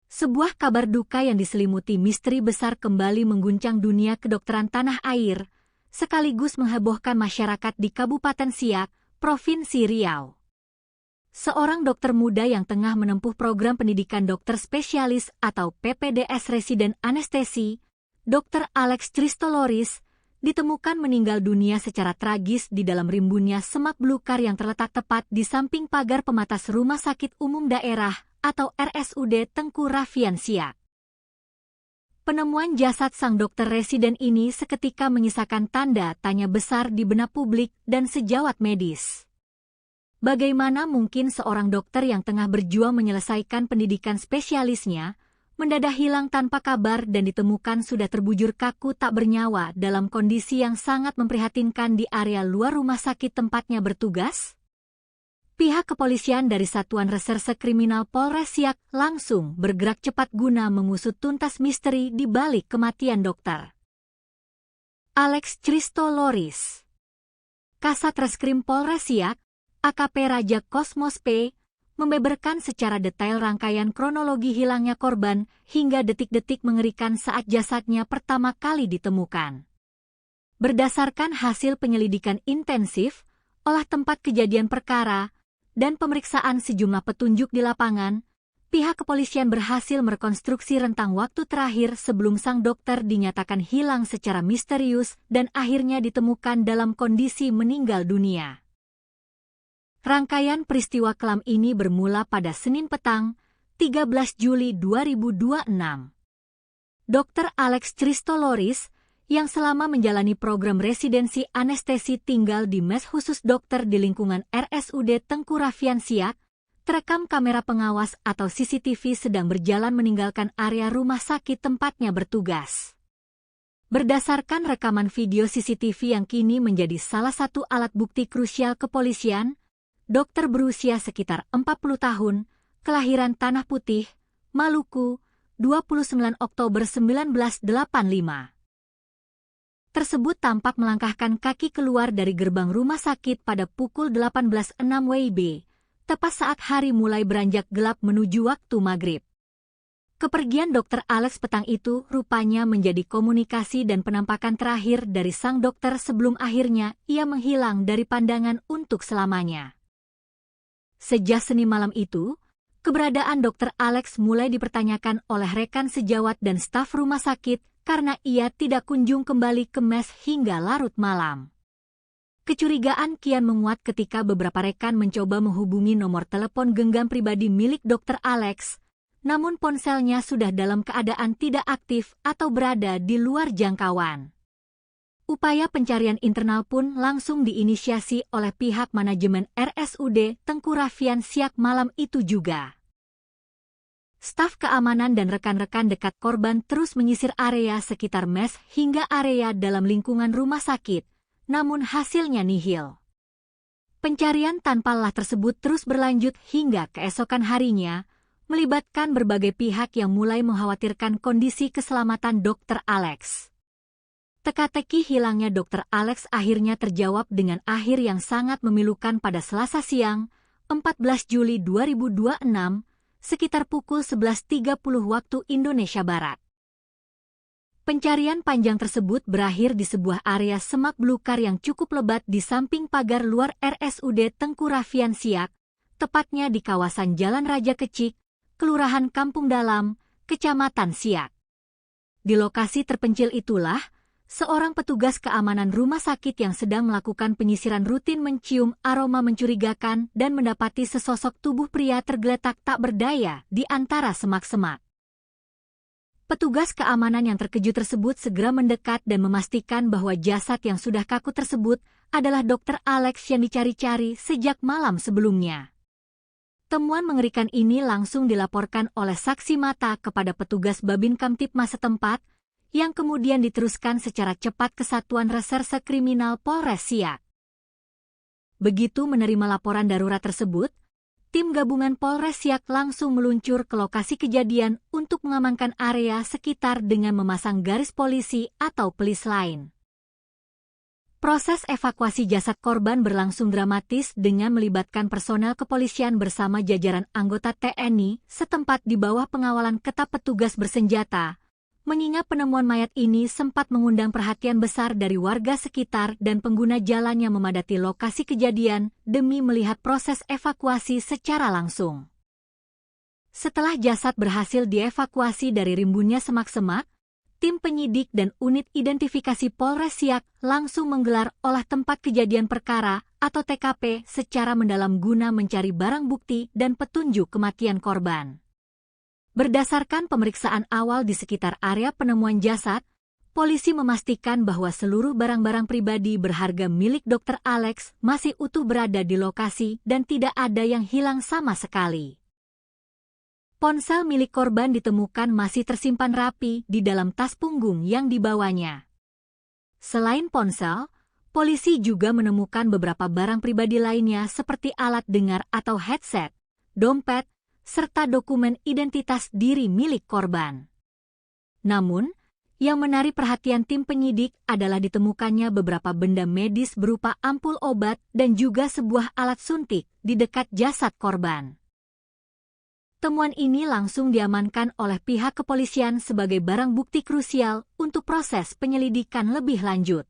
Sebuah kabar duka yang diselimuti misteri besar kembali mengguncang dunia kedokteran tanah air, sekaligus menghebohkan masyarakat di Kabupaten Siak, Provinsi Riau. Seorang dokter muda yang tengah menempuh program pendidikan dokter spesialis atau PPDS residen anestesi, Dr. Alex Christoloris, ditemukan meninggal dunia secara tragis di dalam rimbunnya semak belukar yang terletak tepat di samping pagar pematas Rumah Sakit Umum Daerah atau RSUD Tengku Raffian Siak. Penemuan jasad sang dokter residen ini seketika menyisakan tanda tanya besar di benak publik dan sejawat medis. Bagaimana mungkin seorang dokter yang tengah berjuang menyelesaikan pendidikan spesialisnya, mendadak hilang tanpa kabar dan ditemukan sudah terbujur kaku tak bernyawa dalam kondisi yang sangat memprihatinkan di area luar rumah sakit tempatnya bertugas? Pihak kepolisian dari Satuan Reserse Kriminal Polres Siak langsung bergerak cepat guna mengusut tuntas misteri di balik kematian dokter Alex Christoloris. Kasat Reskrim Polres Siak, AKP Raja Kosmos P, membeberkan secara detail rangkaian kronologi hilangnya korban hingga detik-detik mengerikan saat jasadnya pertama kali ditemukan. Berdasarkan hasil penyelidikan intensif, olah tempat kejadian perkara, dan pemeriksaan sejumlah petunjuk di lapangan, pihak kepolisian berhasil merekonstruksi rentang waktu terakhir sebelum sang dokter dinyatakan hilang secara misterius dan akhirnya ditemukan dalam kondisi meninggal dunia. Rangkaian peristiwa kelam ini bermula pada Senin petang, 13 Juli 2026. Dr. Alex Christoloris, yang selama menjalani program residensi anestesi tinggal di mes khusus dokter di lingkungan RSUD Tengku Raffian Siak, terekam kamera pengawas atau CCTV sedang berjalan meninggalkan area rumah sakit tempatnya bertugas. Berdasarkan rekaman video CCTV yang kini menjadi salah satu alat bukti krusial kepolisian, dokter berusia sekitar 40 tahun, kelahiran Tanah Putih, Maluku, 29 Oktober 1985. Tersebut tampak melangkahkan kaki keluar dari gerbang rumah sakit pada pukul 18.06 WIB, tepat saat hari mulai beranjak gelap menuju waktu maghrib. Kepergian Dr. Alex petang itu rupanya menjadi komunikasi dan penampakan terakhir dari sang dokter sebelum akhirnya ia menghilang dari pandangan untuk selamanya. Sejak Senin malam itu, keberadaan Dr. Alex mulai dipertanyakan oleh rekan sejawat dan staf rumah sakit karena ia tidak kunjung kembali ke mes hingga larut malam. Kecurigaan kian menguat ketika beberapa rekan mencoba menghubungi nomor telepon genggam pribadi milik Dr. Alex, namun ponselnya sudah dalam keadaan tidak aktif atau berada di luar jangkauan. Upaya pencarian internal pun langsung diinisiasi oleh pihak manajemen RSUD Tengku Raffian Siak malam itu juga. Staf keamanan dan rekan-rekan dekat korban terus menyisir area sekitar mes hingga area dalam lingkungan rumah sakit, namun hasilnya nihil. Pencarian tanpa lelah tersebut terus berlanjut hingga keesokan harinya, melibatkan berbagai pihak yang mulai mengkhawatirkan kondisi keselamatan Dr. Alex. Teka-teki hilangnya Dr. Alex akhirnya terjawab dengan akhir yang sangat memilukan pada Selasa siang, 14 Juli 2026, sekitar pukul 11.30 waktu Indonesia Barat. Pencarian panjang tersebut berakhir di sebuah area semak belukar yang cukup lebat di samping pagar luar RSUD Tengku Raffian Siak, tepatnya di kawasan Jalan Raja Kecik, Kelurahan Kampung Dalam, Kecamatan Siak. Di lokasi terpencil itulah, seorang petugas keamanan rumah sakit yang sedang melakukan penyisiran rutin mencium aroma mencurigakan dan mendapati sesosok tubuh pria tergeletak tak berdaya di antara semak-semak. Petugas keamanan yang terkejut tersebut segera mendekat dan memastikan bahwa jasad yang sudah kaku tersebut adalah Dr. Alex yang dicari-cari sejak malam sebelumnya. Temuan mengerikan ini langsung dilaporkan oleh saksi mata kepada petugas Babin Kamtibmas setempat, yang kemudian diteruskan secara cepat ke Satuan Reserse Kriminal Polres Siak. Begitu menerima laporan darurat tersebut, tim gabungan Polres Siak langsung meluncur ke lokasi kejadian untuk mengamankan area sekitar dengan memasang garis polisi atau pelis lain. Proses evakuasi jasad korban berlangsung dramatis dengan melibatkan personel kepolisian bersama jajaran anggota TNI setempat di bawah pengawalan ketat petugas bersenjata, mengingat penemuan mayat ini sempat mengundang perhatian besar dari warga sekitar dan pengguna jalan yang memadati lokasi kejadian demi melihat proses evakuasi secara langsung. Setelah jasad berhasil dievakuasi dari rimbunnya semak-semak, tim penyidik dan unit identifikasi Polres Siak langsung menggelar olah tempat kejadian perkara atau TKP secara mendalam guna mencari barang bukti dan petunjuk kematian korban. Berdasarkan pemeriksaan awal di sekitar area penemuan jasad, polisi memastikan bahwa seluruh barang-barang pribadi berharga milik Dr. Alex masih utuh berada di lokasi dan tidak ada yang hilang sama sekali. Ponsel milik korban ditemukan masih tersimpan rapi di dalam tas punggung yang dibawanya. Selain ponsel, polisi juga menemukan beberapa barang pribadi lainnya seperti alat dengar atau headset, dompet, serta dokumen identitas diri milik korban. Namun, yang menarik perhatian tim penyidik adalah ditemukannya beberapa benda medis berupa ampul obat dan juga sebuah alat suntik di dekat jasad korban. Temuan ini langsung diamankan oleh pihak kepolisian sebagai barang bukti krusial untuk proses penyelidikan lebih lanjut.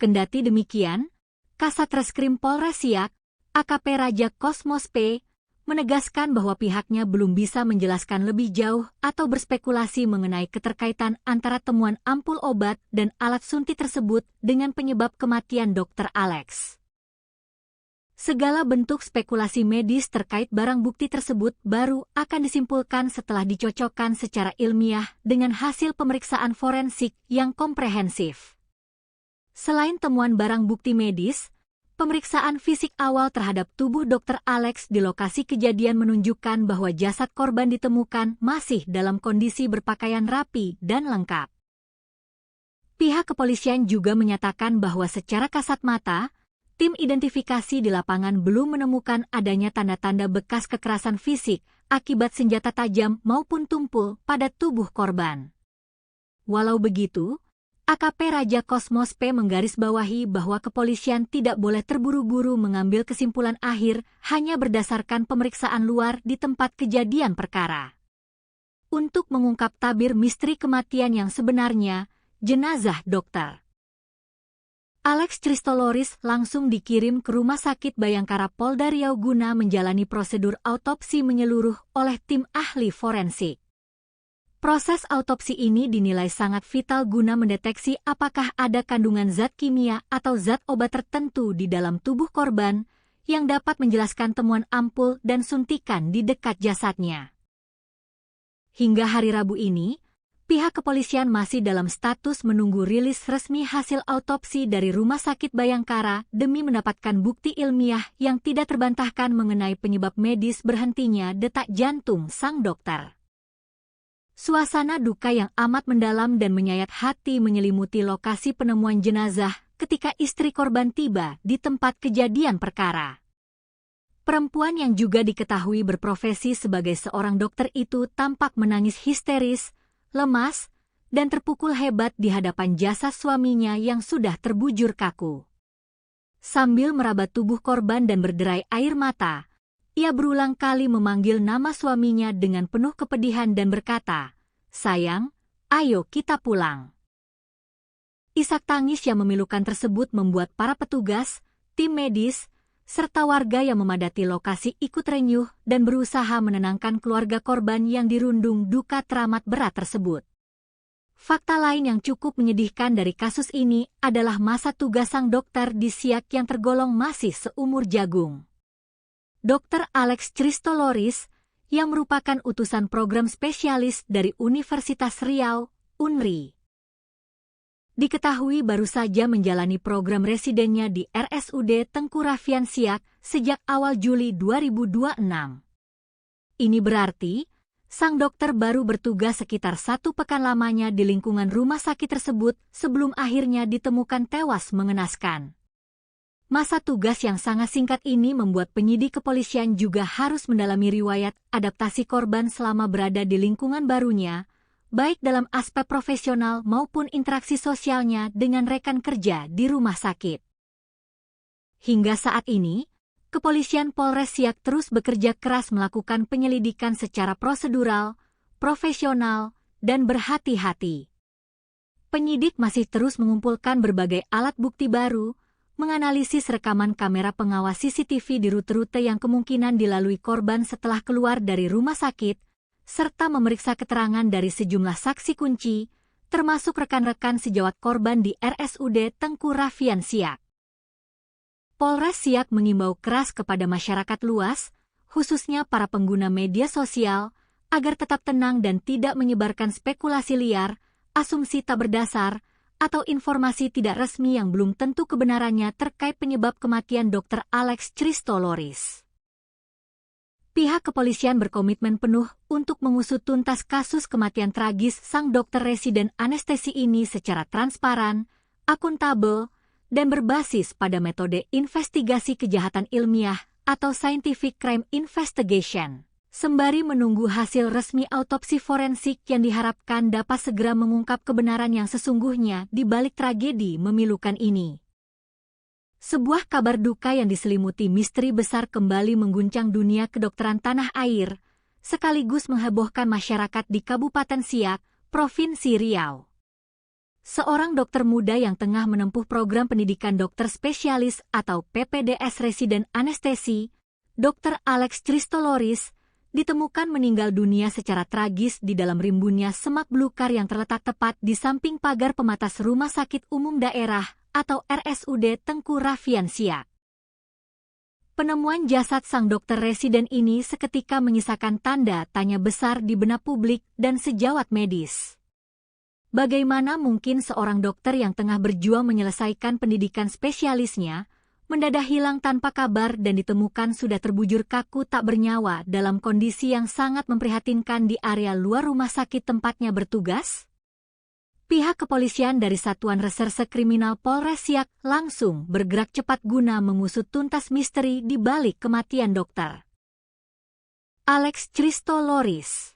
Kendati demikian, Kasat Reskrim Polres Siak, AKP Raja Kosmos P, menegaskan bahwa pihaknya belum bisa menjelaskan lebih jauh atau berspekulasi mengenai keterkaitan antara temuan ampul obat dan alat suntik tersebut dengan penyebab kematian Dr. Alex. Segala bentuk spekulasi medis terkait barang bukti tersebut baru akan disimpulkan setelah dicocokkan secara ilmiah dengan hasil pemeriksaan forensik yang komprehensif. Selain temuan barang bukti medis, pemeriksaan fisik awal terhadap tubuh Dr. Alex di lokasi kejadian menunjukkan bahwa jasad korban ditemukan masih dalam kondisi berpakaian rapi dan lengkap. Pihak kepolisian juga menyatakan bahwa secara kasat mata, tim identifikasi di lapangan belum menemukan adanya tanda-tanda bekas kekerasan fisik akibat senjata tajam maupun tumpul pada tubuh korban. Walau begitu, AKP Raja Kosmos P menggarisbawahi bahwa kepolisian tidak boleh terburu-buru mengambil kesimpulan akhir hanya berdasarkan pemeriksaan luar di tempat kejadian perkara. Untuk mengungkap tabir misteri kematian yang sebenarnya, jenazah Dr. Alex Christoloris langsung dikirim ke Rumah Sakit Bayangkara Polda Riau guna menjalani prosedur autopsi menyeluruh oleh tim ahli forensik. Proses autopsi ini dinilai sangat vital guna mendeteksi apakah ada kandungan zat kimia atau zat obat tertentu di dalam tubuh korban yang dapat menjelaskan temuan ampul dan suntikan di dekat jasadnya. Hingga hari Rabu ini, pihak kepolisian masih dalam status menunggu rilis resmi hasil autopsi dari Rumah Sakit Bayangkara demi mendapatkan bukti ilmiah yang tidak terbantahkan mengenai penyebab medis berhentinya detak jantung sang dokter. Suasana duka yang amat mendalam dan menyayat hati menyelimuti lokasi penemuan jenazah ketika istri korban tiba di tempat kejadian perkara. Perempuan yang juga diketahui berprofesi sebagai seorang dokter itu tampak menangis histeris, lemas, dan terpukul hebat di hadapan jasad suaminya yang sudah terbujur kaku. Sambil meraba tubuh korban dan berderai air mata, ia berulang kali memanggil nama suaminya dengan penuh kepedihan dan berkata, "Sayang, ayo kita pulang." Isak tangis yang memilukan tersebut membuat para petugas, tim medis, serta warga yang memadati lokasi ikut renyuh dan berusaha menenangkan keluarga korban yang dirundung duka teramat berat tersebut. Fakta lain yang cukup menyedihkan dari kasus ini adalah masa tugas sang dokter di Siak yang tergolong masih seumur jagung. Dr. Alex Christoloris, yang merupakan utusan program spesialis dari Universitas Riau, UNRI. Diketahui baru saja menjalani program residennya di RSUD Tengku Raffian Siak sejak awal Juli 2026. Ini berarti, sang dokter baru bertugas sekitar 1 pekan lamanya di lingkungan rumah sakit tersebut sebelum akhirnya ditemukan tewas mengenaskan. Masa tugas yang sangat singkat ini membuat penyidik kepolisian juga harus mendalami riwayat adaptasi korban selama berada di lingkungan barunya, baik dalam aspek profesional maupun interaksi sosialnya dengan rekan kerja di rumah sakit. Hingga saat ini, Kepolisian Polres Siak terus bekerja keras melakukan penyelidikan secara prosedural, profesional, dan berhati-hati. Penyidik masih terus mengumpulkan berbagai alat bukti baru, menganalisis rekaman kamera pengawas CCTV di rute-rute yang kemungkinan dilalui korban setelah keluar dari rumah sakit, serta memeriksa keterangan dari sejumlah saksi kunci, termasuk rekan-rekan sejawat korban di RSUD Tengku Raffian Siak. Polres Siak mengimbau keras kepada masyarakat luas, khususnya para pengguna media sosial, agar tetap tenang dan tidak menyebarkan spekulasi liar, asumsi tak berdasar, atau informasi tidak resmi yang belum tentu kebenarannya terkait penyebab kematian Dr. Alex Christoloris. Pihak kepolisian berkomitmen penuh untuk mengusut tuntas kasus kematian tragis sang dokter residen anestesi ini secara transparan, akuntabel, dan berbasis pada metode investigasi kejahatan ilmiah atau scientific crime investigation. Sembari menunggu hasil resmi autopsi forensik yang diharapkan dapat segera mengungkap kebenaran yang sesungguhnya di balik tragedi memilukan ini. Sebuah kabar duka yang diselimuti misteri besar kembali mengguncang dunia kedokteran tanah air, sekaligus menghebohkan masyarakat di Kabupaten Siak, Provinsi Riau. Seorang dokter muda yang tengah menempuh program pendidikan dokter spesialis atau PPDS residen anestesi, Dr. Alex Christoloris, ditemukan meninggal dunia secara tragis di dalam rimbunnya semak belukar yang terletak tepat di samping pagar pematas Rumah Sakit Umum Daerah atau RSUD Tengku Raffian Siak. Penemuan jasad sang dokter residen ini seketika menyisakan tanda tanya besar di benak publik dan sejawat medis. Bagaimana mungkin seorang dokter yang tengah berjuang menyelesaikan pendidikan spesialisnya mendadak hilang tanpa kabar dan ditemukan sudah terbujur kaku tak bernyawa dalam kondisi yang sangat memprihatinkan di area luar rumah sakit tempatnya bertugas? Pihak kepolisian dari Satuan Reserse Kriminal Polres Siak langsung bergerak cepat guna mengusut tuntas misteri di balik kematian dokter Alex Christoloris.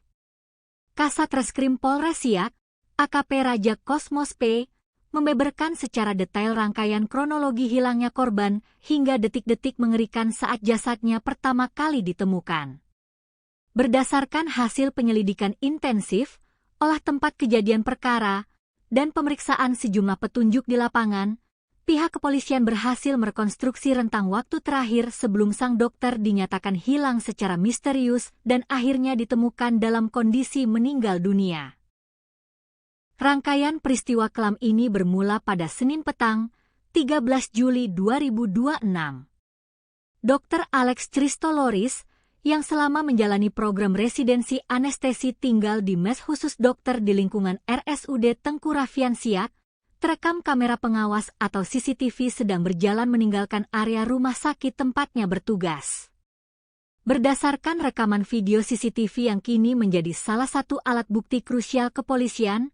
Kasat Reskrim Polres Siak, AKP Raja Kosmos P, membeberkan secara detail rangkaian kronologi hilangnya korban hingga detik-detik mengerikan saat jasadnya pertama kali ditemukan. Berdasarkan hasil penyelidikan intensif, olah tempat kejadian perkara, dan pemeriksaan sejumlah petunjuk di lapangan, pihak kepolisian berhasil merekonstruksi rentang waktu terakhir sebelum sang dokter dinyatakan hilang secara misterius dan akhirnya ditemukan dalam kondisi meninggal dunia. Rangkaian peristiwa kelam ini bermula pada Senin petang, 13 Juli 2026. Dr. Alex Christoloris, yang selama menjalani program residensi anestesi tinggal di mes khusus dokter di lingkungan RSUD Tengku Raffian Siak, terekam kamera pengawas atau CCTV sedang berjalan meninggalkan area rumah sakit tempatnya bertugas. Berdasarkan rekaman video CCTV yang kini menjadi salah satu alat bukti krusial kepolisian,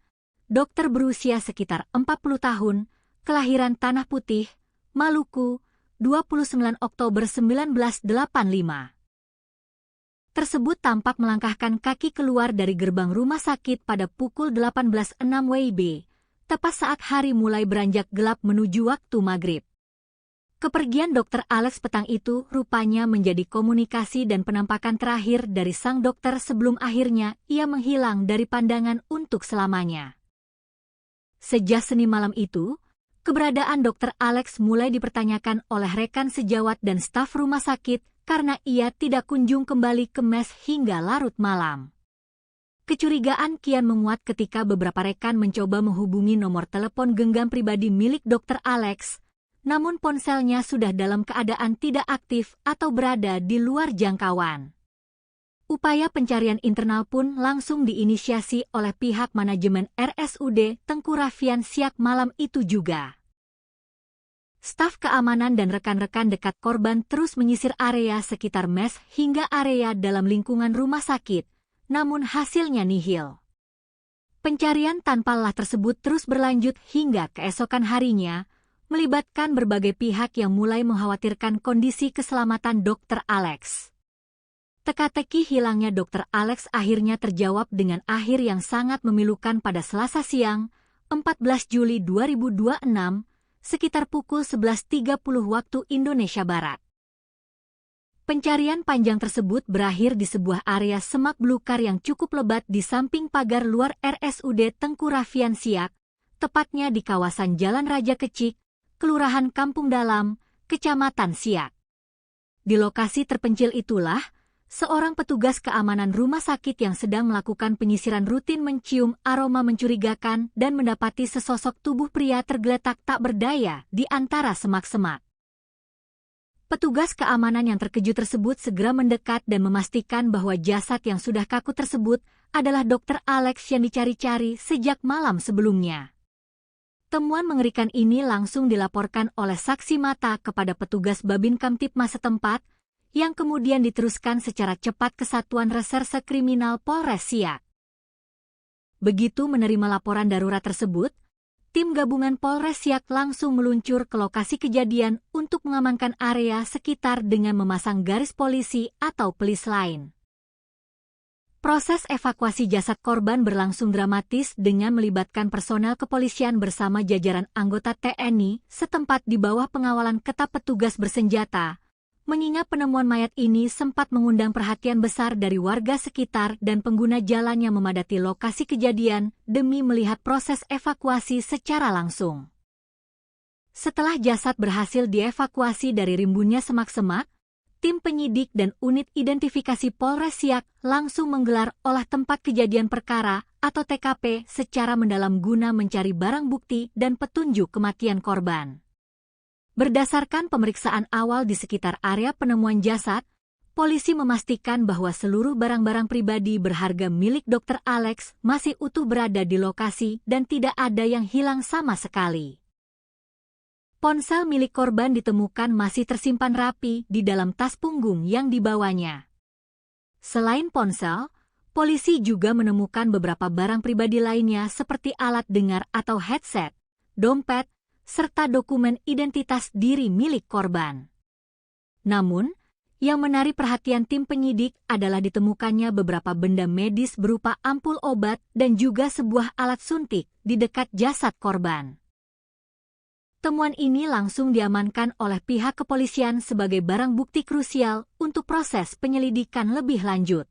dokter berusia sekitar 40 tahun, kelahiran Tanah Putih, Maluku, 29 Oktober 1985. Tersebut tampak melangkahkan kaki keluar dari gerbang rumah sakit pada pukul 18.06 WIB, tepat saat hari mulai beranjak gelap menuju waktu maghrib. Kepergian Dr. Alex petang itu rupanya menjadi komunikasi dan penampakan terakhir dari sang dokter sebelum akhirnya ia menghilang dari pandangan untuk selamanya. Sejak Senin malam itu, keberadaan Dr. Alex mulai dipertanyakan oleh rekan sejawat dan staf rumah sakit karena ia tidak kunjung kembali ke mes hingga larut malam. Kecurigaan kian menguat ketika beberapa rekan mencoba menghubungi nomor telepon genggam pribadi milik Dr. Alex, namun ponselnya sudah dalam keadaan tidak aktif atau berada di luar jangkauan. Upaya pencarian internal pun langsung diinisiasi oleh pihak manajemen RSUD Tengku Raffian Siak malam itu juga. Staf keamanan dan rekan-rekan dekat korban terus menyisir area sekitar mes hingga area dalam lingkungan rumah sakit, namun hasilnya nihil. Pencarian tanpa lelah tersebut terus berlanjut hingga keesokan harinya, melibatkan berbagai pihak yang mulai mengkhawatirkan kondisi keselamatan Dr. Alex. Teka-teki hilangnya Dr. Alex akhirnya terjawab dengan akhir yang sangat memilukan pada Selasa siang, 14 Juli 2026, sekitar pukul 11.30 waktu Indonesia Barat. Pencarian panjang tersebut berakhir di sebuah area semak belukar yang cukup lebat di samping pagar luar RSUD Tengku Raffian Siak, tepatnya di kawasan Jalan Raja Kecik, Kelurahan Kampung Dalam, Kecamatan Siak. Di lokasi terpencil itulah, seorang petugas keamanan rumah sakit yang sedang melakukan penyisiran rutin mencium aroma mencurigakan dan mendapati sesosok tubuh pria tergeletak tak berdaya di antara semak-semak. Petugas keamanan yang terkejut tersebut segera mendekat dan memastikan bahwa jasad yang sudah kaku tersebut adalah Dr. Alex yang dicari-cari sejak malam sebelumnya. Temuan mengerikan ini langsung dilaporkan oleh saksi mata kepada petugas Babin Kamtipmas setempat, yang kemudian diteruskan secara cepat ke Satuan Reserse Kriminal Polres Siak. Begitu menerima laporan darurat tersebut, tim gabungan Polres Siak langsung meluncur ke lokasi kejadian untuk mengamankan area sekitar dengan memasang garis polisi atau pelis lain. Proses evakuasi jasad korban berlangsung dramatis dengan melibatkan personel kepolisian bersama jajaran anggota TNI setempat di bawah pengawalan ketat petugas bersenjata, mengingat penemuan mayat ini sempat mengundang perhatian besar dari warga sekitar dan pengguna jalan yang memadati lokasi kejadian demi melihat proses evakuasi secara langsung. Setelah jasad berhasil dievakuasi dari rimbunnya semak-semak, tim penyidik dan unit identifikasi Polres Siak langsung menggelar olah tempat kejadian perkara atau TKP secara mendalam guna mencari barang bukti dan petunjuk kematian korban. Berdasarkan pemeriksaan awal di sekitar area penemuan jasad, polisi memastikan bahwa seluruh barang-barang pribadi berharga milik Dr. Alex masih utuh berada di lokasi dan tidak ada yang hilang sama sekali. Ponsel milik korban ditemukan masih tersimpan rapi di dalam tas punggung yang dibawanya. Selain ponsel, polisi juga menemukan beberapa barang pribadi lainnya seperti alat dengar atau headset, dompet, serta dokumen identitas diri milik korban. Namun, yang menarik perhatian tim penyidik adalah ditemukannya beberapa benda medis berupa ampul obat dan juga sebuah alat suntik di dekat jasad korban. Temuan ini langsung diamankan oleh pihak kepolisian sebagai barang bukti krusial untuk proses penyelidikan lebih lanjut.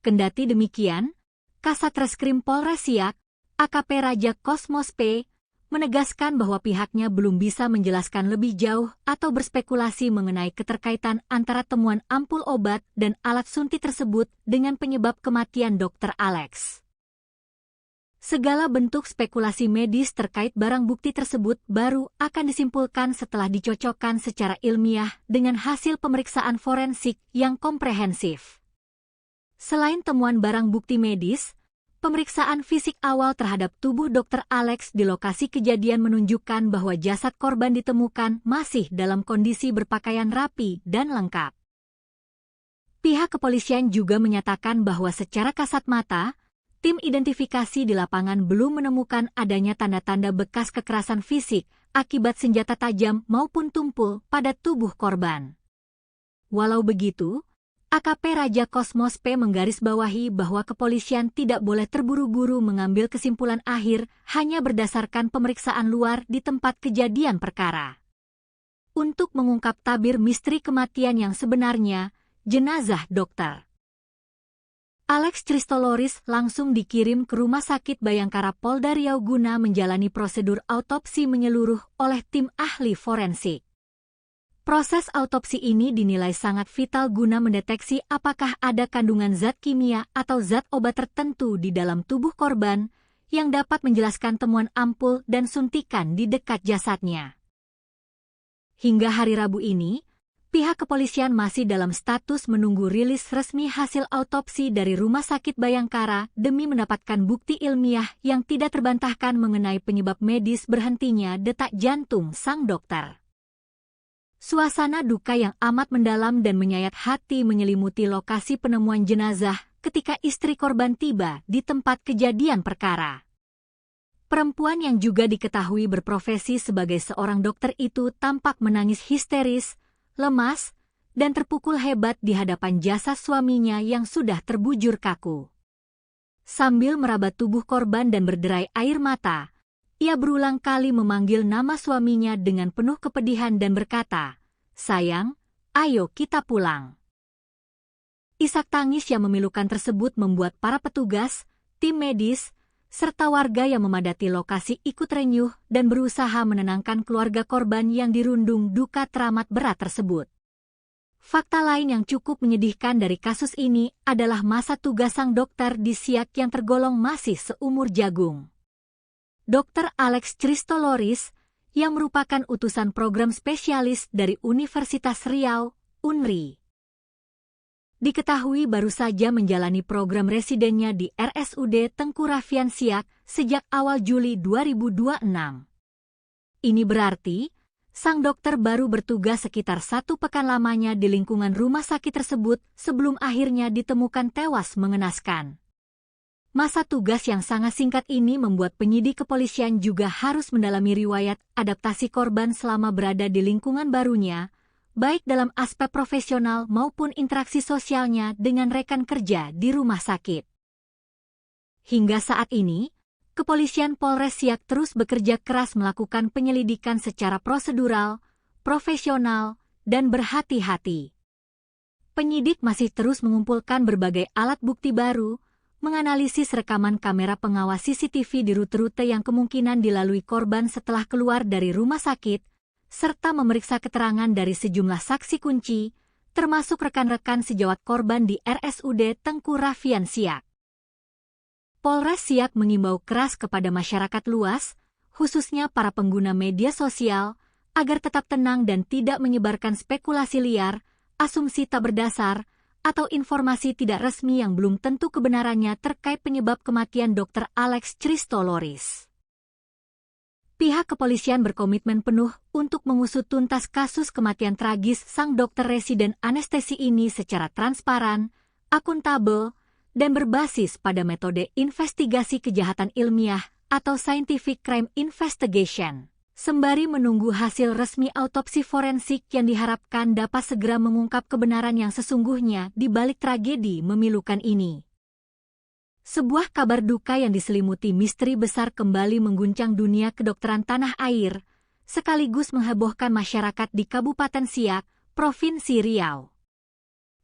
Kendati demikian, Kasat Reskrim Polres Siak, AKP Raja Kosmos P, menegaskan bahwa pihaknya belum bisa menjelaskan lebih jauh atau berspekulasi mengenai keterkaitan antara temuan ampul obat dan alat suntik tersebut dengan penyebab kematian Dr. Alex. Segala bentuk spekulasi medis terkait barang bukti tersebut baru akan disimpulkan setelah dicocokkan secara ilmiah dengan hasil pemeriksaan forensik yang komprehensif. Selain temuan barang bukti medis, pemeriksaan fisik awal terhadap tubuh Dr. Alex di lokasi kejadian menunjukkan bahwa jasad korban ditemukan masih dalam kondisi berpakaian rapi dan lengkap. Pihak kepolisian juga menyatakan bahwa secara kasat mata, tim identifikasi di lapangan belum menemukan adanya tanda-tanda bekas kekerasan fisik akibat senjata tajam maupun tumpul pada tubuh korban. Walau begitu, AKP Raja Kosmos P menggarisbawahi bahwa kepolisian tidak boleh terburu-buru mengambil kesimpulan akhir hanya berdasarkan pemeriksaan luar di tempat kejadian perkara. Untuk mengungkap tabir misteri kematian yang sebenarnya, jenazah Dr. Alex Christoloris langsung dikirim ke Rumah Sakit Bayangkara Polda Riau guna menjalani prosedur autopsi menyeluruh oleh tim ahli forensik. Proses autopsi ini dinilai sangat vital guna mendeteksi apakah ada kandungan zat kimia atau zat obat tertentu di dalam tubuh korban yang dapat menjelaskan temuan ampul dan suntikan di dekat jasadnya. Hingga hari Rabu ini, pihak kepolisian masih dalam status menunggu rilis resmi hasil autopsi dari Rumah Sakit Bayangkara demi mendapatkan bukti ilmiah yang tidak terbantahkan mengenai penyebab medis berhentinya detak jantung sang dokter. Suasana duka yang amat mendalam dan menyayat hati menyelimuti lokasi penemuan jenazah ketika istri korban tiba di tempat kejadian perkara. Perempuan yang juga diketahui berprofesi sebagai seorang dokter itu tampak menangis histeris, lemas, dan terpukul hebat di hadapan jasad suaminya yang sudah terbujur kaku. Sambil meraba tubuh korban dan berderai air mata, ia berulang kali memanggil nama suaminya dengan penuh kepedihan dan berkata, "Sayang, ayo kita pulang." Isak tangis yang memilukan tersebut membuat para petugas, tim medis, serta warga yang memadati lokasi ikut renyuh dan berusaha menenangkan keluarga korban yang dirundung duka teramat berat tersebut. Fakta lain yang cukup menyedihkan dari kasus ini adalah masa tugas sang dokter di Siak yang tergolong masih seumur jagung. Dr. Alex Christoloris, yang merupakan utusan program spesialis dari Universitas Riau, UNRI, diketahui baru saja menjalani program residennya di RSUD Tengku Raffian Siak sejak awal Juli 2026. Ini berarti, sang dokter baru bertugas sekitar 1 pekan lamanya di lingkungan rumah sakit tersebut sebelum akhirnya ditemukan tewas mengenaskan. Masa tugas yang sangat singkat ini membuat penyidik kepolisian juga harus mendalami riwayat adaptasi korban selama berada di lingkungan barunya, baik dalam aspek profesional maupun interaksi sosialnya dengan rekan kerja di rumah sakit. Hingga saat ini, Kepolisian Polres Siak terus bekerja keras melakukan penyelidikan secara prosedural, profesional, dan berhati-hati. Penyidik masih terus mengumpulkan berbagai alat bukti baru, menganalisis rekaman kamera pengawas CCTV di rute-rute yang kemungkinan dilalui korban setelah keluar dari rumah sakit, serta memeriksa keterangan dari sejumlah saksi kunci, termasuk rekan-rekan sejawat korban di RSUD Tengku Raffian Siak. Polres Siak mengimbau keras kepada masyarakat luas, khususnya para pengguna media sosial, agar tetap tenang dan tidak menyebarkan spekulasi liar, asumsi tak berdasar, atau informasi tidak resmi yang belum tentu kebenarannya terkait penyebab kematian Dr. Alex Christoloris. Pihak kepolisian berkomitmen penuh untuk mengusut tuntas kasus kematian tragis sang dokter residen anestesi ini secara transparan, akuntabel, dan berbasis pada metode investigasi kejahatan ilmiah atau scientific crime investigation, sembari menunggu hasil resmi autopsi forensik yang diharapkan dapat segera mengungkap kebenaran yang sesungguhnya di balik tragedi memilukan ini. Sebuah kabar duka yang diselimuti misteri besar kembali mengguncang dunia kedokteran tanah air, sekaligus menghebohkan masyarakat di Kabupaten Siak, Provinsi Riau.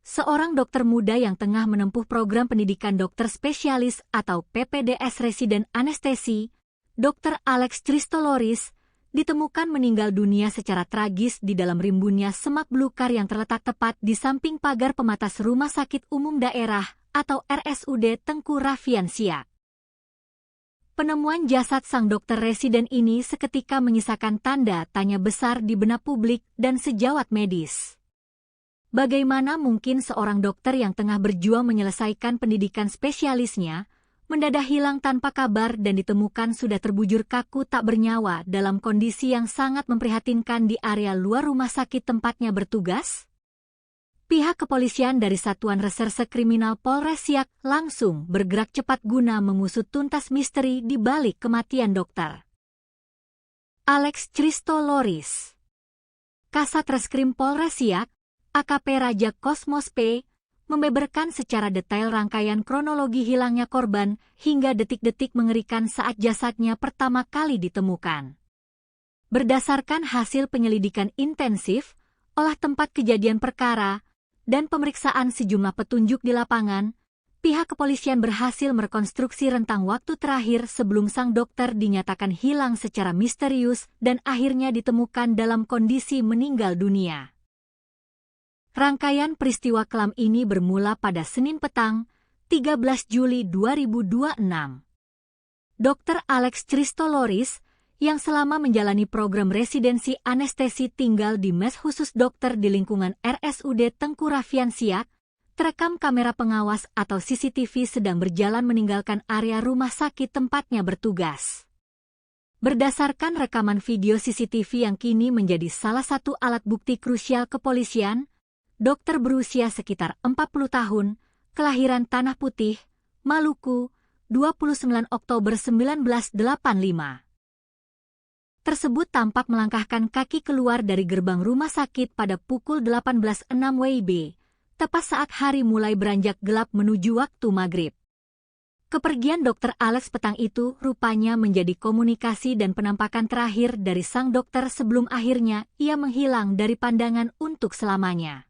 Seorang dokter muda yang tengah menempuh program pendidikan dokter spesialis atau PPDS residen anestesi, Dr. Alex Christoloris, ditemukan meninggal dunia secara tragis di dalam rimbunnya semak belukar yang terletak tepat di samping pagar pematas Rumah Sakit Umum Daerah atau RSUD Tengku Raffian Siak. Penemuan jasad sang dokter residen ini seketika menyisakan tanda tanya besar di benak publik dan sejawat medis. Bagaimana mungkin seorang dokter yang tengah berjuang menyelesaikan pendidikan spesialisnya, mendadak hilang tanpa kabar dan ditemukan sudah terbujur kaku tak bernyawa dalam kondisi yang sangat memprihatinkan di area luar rumah sakit tempatnya bertugas? Pihak kepolisian dari Satuan Reserse Kriminal Polres Siak langsung bergerak cepat guna mengusut tuntas misteri di balik kematian dokter Alex Christoloris. Kasat Reskrim Polres Siak, AKP Raja Kosmos P, membeberkan secara detail rangkaian kronologi hilangnya korban hingga detik-detik mengerikan saat jasadnya pertama kali ditemukan. Berdasarkan hasil penyelidikan intensif, olah tempat kejadian perkara, dan pemeriksaan sejumlah petunjuk di lapangan, pihak kepolisian berhasil merekonstruksi rentang waktu terakhir sebelum sang dokter dinyatakan hilang secara misterius dan akhirnya ditemukan dalam kondisi meninggal dunia. Rangkaian peristiwa kelam ini bermula pada Senin petang, 13 Juli 2026. Dr. Alex Christoloris, yang selama menjalani program residensi anestesi tinggal di mes khusus dokter di lingkungan RSUD Tengku Raffian Siak, terekam kamera pengawas atau CCTV sedang berjalan meninggalkan area rumah sakit tempatnya bertugas. Berdasarkan rekaman video CCTV yang kini menjadi salah satu alat bukti krusial kepolisian, dokter berusia sekitar 40 tahun, kelahiran Tanah Putih, Maluku, 29 Oktober 1985. Tersebut tampak melangkahkan kaki keluar dari gerbang rumah sakit pada pukul 18.06 WIB, tepat saat hari mulai beranjak gelap menuju waktu maghrib. Kepergian Dr. Alex petang itu rupanya menjadi komunikasi dan penampakan terakhir dari sang dokter sebelum akhirnya ia menghilang dari pandangan untuk selamanya.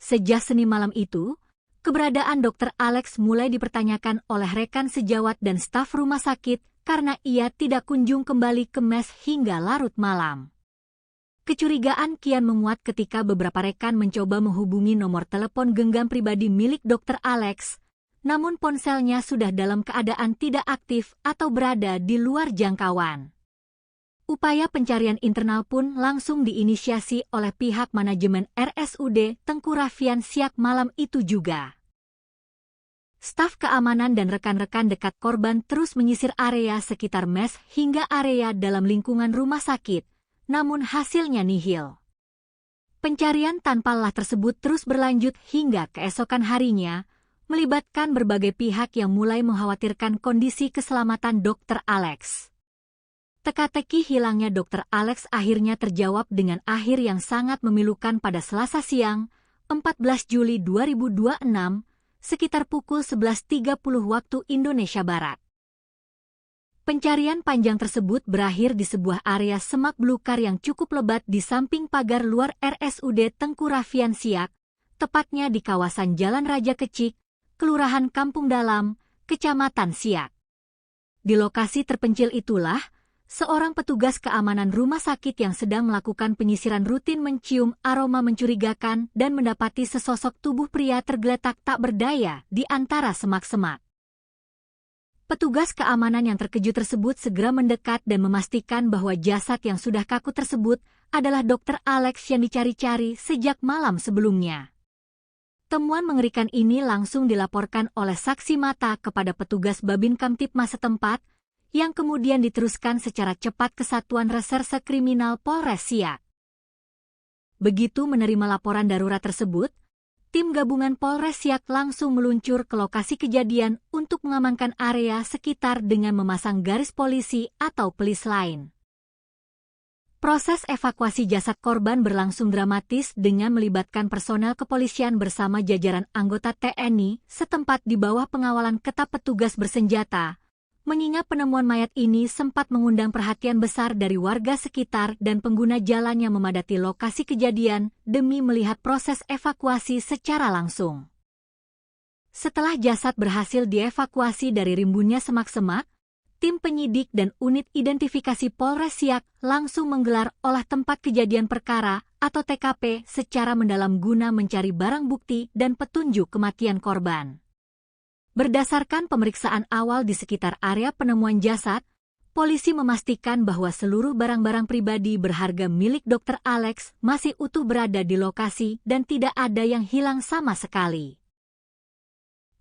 Sejak Senin malam itu, keberadaan Dr. Alex mulai dipertanyakan oleh rekan sejawat dan staf rumah sakit karena ia tidak kunjung kembali ke mes hingga larut malam. Kecurigaan kian menguat ketika beberapa rekan mencoba menghubungi nomor telepon genggam pribadi milik Dr. Alex, namun ponselnya sudah dalam keadaan tidak aktif atau berada di luar jangkauan. Upaya pencarian internal pun langsung diinisiasi oleh pihak manajemen RSUD Tengku Raffian Siak malam itu juga. Staf keamanan dan rekan-rekan dekat korban terus menyisir area sekitar mes hingga area dalam lingkungan rumah sakit, namun hasilnya nihil. Pencarian tanpa lelah tersebut terus berlanjut hingga keesokan harinya, melibatkan berbagai pihak yang mulai mengkhawatirkan kondisi keselamatan Dr. Alex. Teka-teki hilangnya Dr. Alex akhirnya terjawab dengan akhir yang sangat memilukan pada Selasa siang, 14 Juli 2026, sekitar pukul 11.30 waktu Indonesia Barat. Pencarian panjang tersebut berakhir di sebuah area semak belukar yang cukup lebat di samping pagar luar RSUD Tengku Raffian Siak, tepatnya di kawasan Jalan Raja Kecik, Kelurahan Kampung Dalam, Kecamatan Siak. Di lokasi terpencil itulah, seorang petugas keamanan rumah sakit yang sedang melakukan penyisiran rutin mencium aroma mencurigakan dan mendapati sesosok tubuh pria tergeletak tak berdaya di antara semak-semak. Petugas keamanan yang terkejut tersebut segera mendekat dan memastikan bahwa jasad yang sudah kaku tersebut adalah Dr. Alex yang dicari-cari sejak malam sebelumnya. Temuan mengerikan ini langsung dilaporkan oleh saksi mata kepada petugas Babin Kamtipmas setempat, yang kemudian diteruskan secara cepat ke Satuan Reserse Kriminal Polres Siak. Begitu menerima laporan darurat tersebut, tim gabungan Polres Siak langsung meluncur ke lokasi kejadian untuk mengamankan area sekitar dengan memasang garis polisi atau pelis lain. Proses evakuasi jasad korban berlangsung dramatis dengan melibatkan personel kepolisian bersama jajaran anggota TNI setempat di bawah pengawalan ketat petugas bersenjata, mengingat penemuan mayat ini sempat mengundang perhatian besar dari warga sekitar dan pengguna jalan yang memadati lokasi kejadian demi melihat proses evakuasi secara langsung. Setelah jasad berhasil dievakuasi dari rimbunnya semak-semak, tim penyidik dan unit identifikasi Polres Siak langsung menggelar olah tempat kejadian perkara atau TKP secara mendalam guna mencari barang bukti dan petunjuk kematian korban. Berdasarkan pemeriksaan awal di sekitar area penemuan jasad, polisi memastikan bahwa seluruh barang-barang pribadi berharga milik Dr. Alex masih utuh berada di lokasi dan tidak ada yang hilang sama sekali.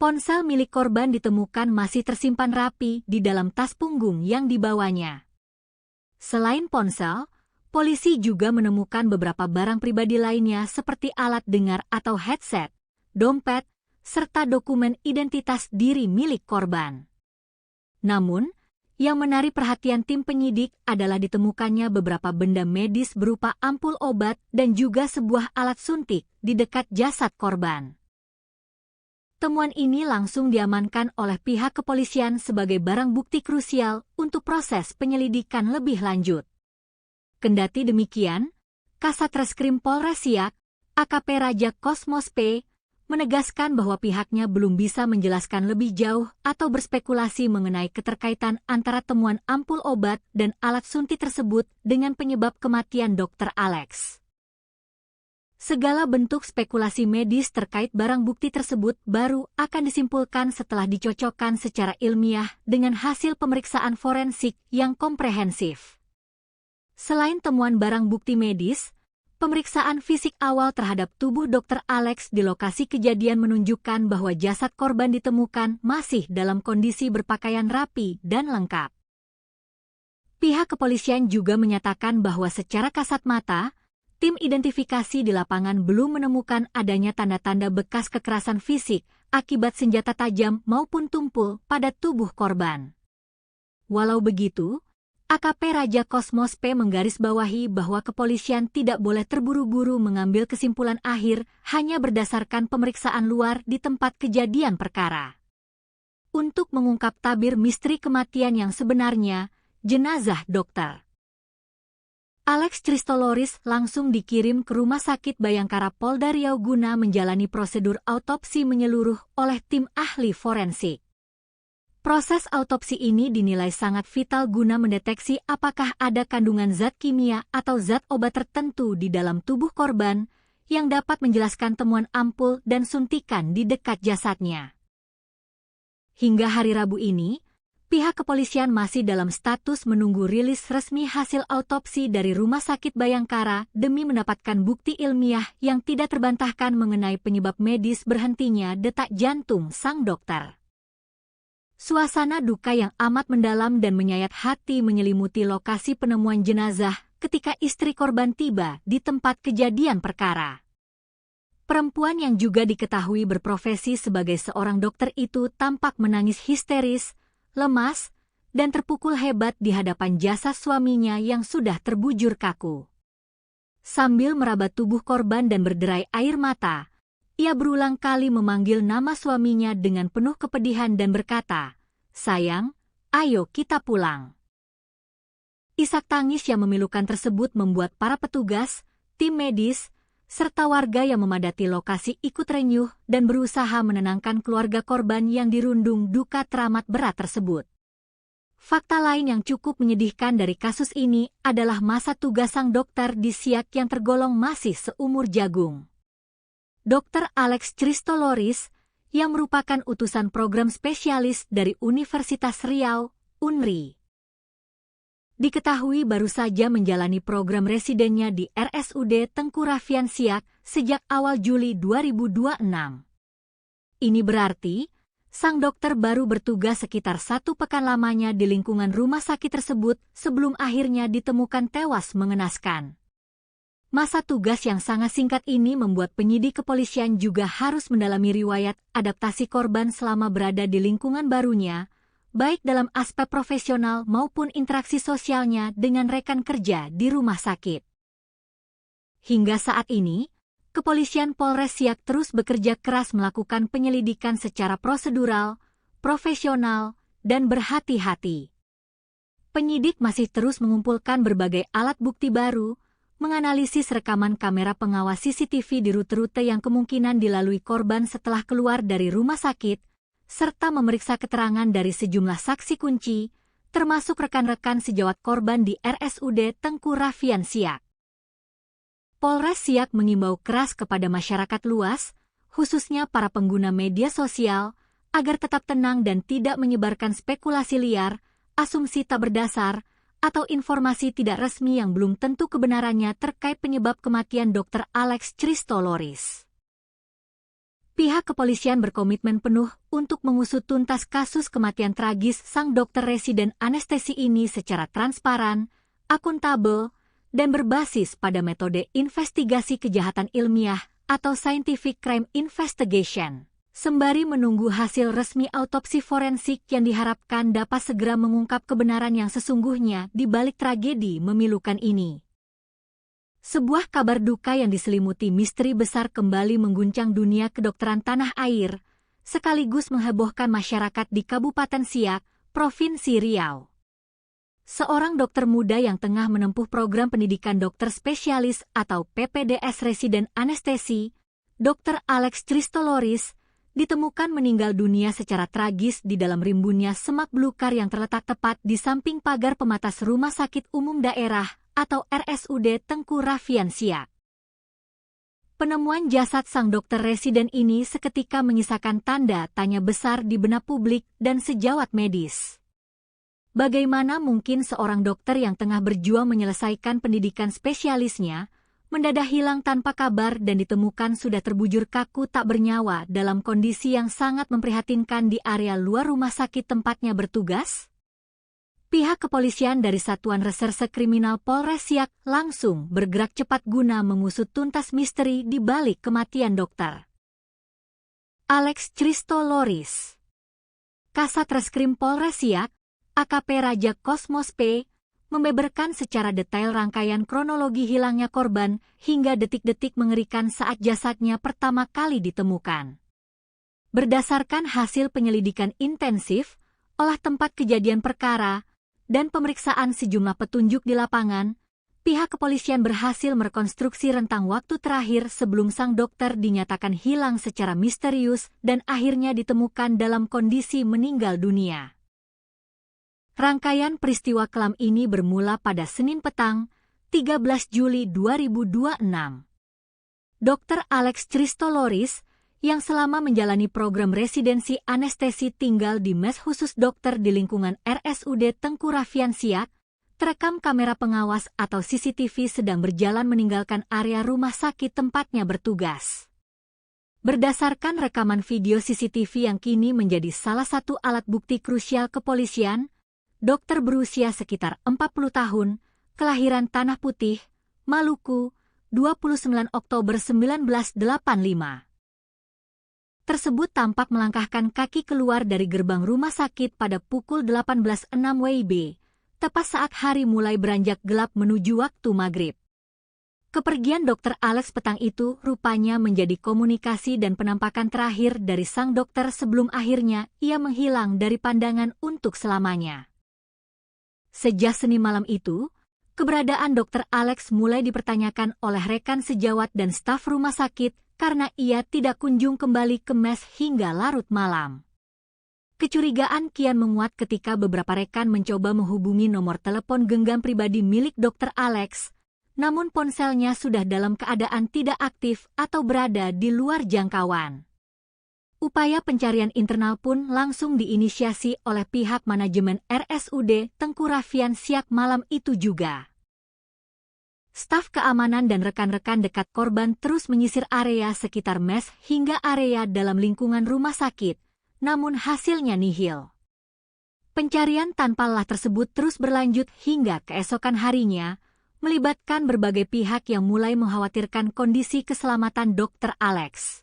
Ponsel milik korban ditemukan masih tersimpan rapi di dalam tas punggung yang dibawanya. Selain ponsel, polisi juga menemukan beberapa barang pribadi lainnya seperti alat dengar atau headset, dompet, serta dokumen identitas diri milik korban. Namun, yang menarik perhatian tim penyidik adalah ditemukannya beberapa benda medis berupa ampul obat dan juga sebuah alat suntik di dekat jasad korban. Temuan ini langsung diamankan oleh pihak kepolisian sebagai barang bukti krusial untuk proses penyelidikan lebih lanjut. Kendati demikian, Kasat Reskrim Polres Siak, AKP Raja Kosmos P, menegaskan bahwa pihaknya belum bisa menjelaskan lebih jauh atau berspekulasi mengenai keterkaitan antara temuan ampul obat dan alat suntik tersebut dengan penyebab kematian Dr. Alex. Segala bentuk spekulasi medis terkait barang bukti tersebut baru akan disimpulkan setelah dicocokkan secara ilmiah dengan hasil pemeriksaan forensik yang komprehensif. Selain temuan barang bukti medis, pemeriksaan fisik awal terhadap tubuh Dr. Alex di lokasi kejadian menunjukkan bahwa jasad korban ditemukan masih dalam kondisi berpakaian rapi dan lengkap. Pihak kepolisian juga menyatakan bahwa secara kasat mata, tim identifikasi di lapangan belum menemukan adanya tanda-tanda bekas kekerasan fisik akibat senjata tajam maupun tumpul pada tubuh korban. Walau begitu, AKP Raja Kosmos P menggarisbawahi bahwa kepolisian tidak boleh terburu-buru mengambil kesimpulan akhir hanya berdasarkan pemeriksaan luar di tempat kejadian perkara. Untuk mengungkap tabir misteri kematian yang sebenarnya, jenazah Dr. Alex Christoloris langsung dikirim ke Rumah Sakit Bayangkara Polda Riau guna menjalani prosedur autopsi menyeluruh oleh tim ahli forensik. Proses autopsi ini dinilai sangat vital guna mendeteksi apakah ada kandungan zat kimia atau zat obat tertentu di dalam tubuh korban yang dapat menjelaskan temuan ampul dan suntikan di dekat jasadnya. Hingga hari Rabu ini, pihak kepolisian masih dalam status menunggu rilis resmi hasil autopsi dari Rumah Sakit Bayangkara demi mendapatkan bukti ilmiah yang tidak terbantahkan mengenai penyebab medis berhentinya detak jantung sang dokter. Suasana duka yang amat mendalam dan menyayat hati menyelimuti lokasi penemuan jenazah ketika istri korban tiba di tempat kejadian perkara. Perempuan yang juga diketahui berprofesi sebagai seorang dokter itu tampak menangis histeris, lemas, dan terpukul hebat di hadapan jasad suaminya yang sudah terbujur kaku. Sambil meraba tubuh korban dan berderai air mata, ia berulang kali memanggil nama suaminya dengan penuh kepedihan dan berkata, "Sayang, ayo kita pulang." Isak tangis yang memilukan tersebut membuat para petugas, tim medis, serta warga yang memadati lokasi ikut renyuh dan berusaha menenangkan keluarga korban yang dirundung duka teramat berat tersebut. Fakta lain yang cukup menyedihkan dari kasus ini adalah masa tugas sang dokter di Siak yang tergolong masih seumur jagung. Dr. Alex Christoloris, yang merupakan utusan program spesialis dari Universitas Riau, UNRI. Diketahui baru saja menjalani program residennya di RSUD Tengku Raffian Siak sejak awal Juli 2026. Ini berarti, sang dokter baru bertugas sekitar 1 pekan lamanya di lingkungan rumah sakit tersebut sebelum akhirnya ditemukan tewas mengenaskan. Masa tugas yang sangat singkat ini membuat penyidik kepolisian juga harus mendalami riwayat adaptasi korban selama berada di lingkungan barunya, baik dalam aspek profesional maupun interaksi sosialnya dengan rekan kerja di rumah sakit. Hingga saat ini, Kepolisian Polres Siak terus bekerja keras melakukan penyelidikan secara prosedural, profesional, dan berhati-hati. Penyidik masih terus mengumpulkan berbagai alat bukti baru, menganalisis rekaman kamera pengawas CCTV di rute-rute yang kemungkinan dilalui korban setelah keluar dari rumah sakit, serta memeriksa keterangan dari sejumlah saksi kunci, termasuk rekan-rekan sejawat korban di RSUD Tengku Raffian Siak. Polres Siak mengimbau keras kepada masyarakat luas, khususnya para pengguna media sosial, agar tetap tenang dan tidak menyebarkan spekulasi liar, asumsi tak berdasar, atau informasi tidak resmi yang belum tentu kebenarannya terkait penyebab kematian Dr. Alex Christoloris. Pihak kepolisian berkomitmen penuh untuk mengusut tuntas kasus kematian tragis sang dokter residen anestesi ini secara transparan, akuntabel, dan berbasis pada metode investigasi kejahatan ilmiah atau Scientific Crime Investigation, sembari menunggu hasil resmi autopsi forensik yang diharapkan dapat segera mengungkap kebenaran yang sesungguhnya di balik tragedi memilukan ini. Sebuah kabar duka yang diselimuti misteri besar kembali mengguncang dunia kedokteran tanah air, sekaligus menghebohkan masyarakat di Kabupaten Siak, Provinsi Riau. Seorang dokter muda yang tengah menempuh program pendidikan dokter spesialis atau PPDS residen anestesi, Dr. Alex Christoloris, ditemukan meninggal dunia secara tragis di dalam rimbunnya semak belukar yang terletak tepat di samping pagar pematas Rumah Sakit Umum Daerah atau RSUD Tengku Rafian Siak. Penemuan jasad sang dokter residen ini seketika menyisakan tanda tanya besar di benak publik dan sejawat medis. Bagaimana mungkin seorang dokter yang tengah berjuang menyelesaikan pendidikan spesialisnya, mendadak hilang tanpa kabar dan ditemukan sudah terbujur kaku tak bernyawa dalam kondisi yang sangat memprihatinkan di area luar rumah sakit tempatnya bertugas? Pihak kepolisian dari Satuan Reserse Kriminal Polres Siak langsung bergerak cepat guna mengusut tuntas misteri di balik kematian dokter Alex Christoloris. Kasat Reskrim Polres Siak, AKP Raja Kosmos P, membeberkan secara detail rangkaian kronologi hilangnya korban hingga detik-detik mengerikan saat jasadnya pertama kali ditemukan. Berdasarkan hasil penyelidikan intensif, olah tempat kejadian perkara, dan pemeriksaan sejumlah petunjuk di lapangan, pihak kepolisian berhasil merekonstruksi rentang waktu terakhir sebelum sang dokter dinyatakan hilang secara misterius dan akhirnya ditemukan dalam kondisi meninggal dunia. Rangkaian peristiwa kelam ini bermula pada Senin petang, 13 Juli 2026. Dr. Alex Christoloris, yang selama menjalani program residensi anestesi tinggal di mes khusus dokter di lingkungan RSUD Tengku Rafian Siak, terekam kamera pengawas atau CCTV sedang berjalan meninggalkan area rumah sakit tempatnya bertugas. Berdasarkan rekaman video CCTV yang kini menjadi salah satu alat bukti krusial kepolisian, dokter berusia sekitar 40 tahun, kelahiran Tanah Putih, Maluku, 29 Oktober 1985. Tersebut tampak melangkahkan kaki keluar dari gerbang rumah sakit pada pukul 18.06 WIB, tepat saat hari mulai beranjak gelap menuju waktu maghrib. Kepergian Dr. Alex petang itu rupanya menjadi komunikasi dan penampakan terakhir dari sang dokter sebelum akhirnya ia menghilang dari pandangan untuk selamanya. Sejak Senin malam itu, keberadaan Dr. Alex mulai dipertanyakan oleh rekan sejawat dan staf rumah sakit karena ia tidak kunjung kembali ke mes hingga larut malam. Kecurigaan kian menguat ketika beberapa rekan mencoba menghubungi nomor telepon genggam pribadi milik Dr. Alex, namun ponselnya sudah dalam keadaan tidak aktif atau berada di luar jangkauan. Upaya pencarian internal pun langsung diinisiasi oleh pihak manajemen RSUD Tengku Rafian Siak malam itu juga. Staf keamanan dan rekan-rekan dekat korban terus menyisir area sekitar mes hingga area dalam lingkungan rumah sakit, namun hasilnya nihil. Pencarian tanpa lelah tersebut terus berlanjut hingga keesokan harinya, melibatkan berbagai pihak yang mulai mengkhawatirkan kondisi keselamatan Dr. Alex.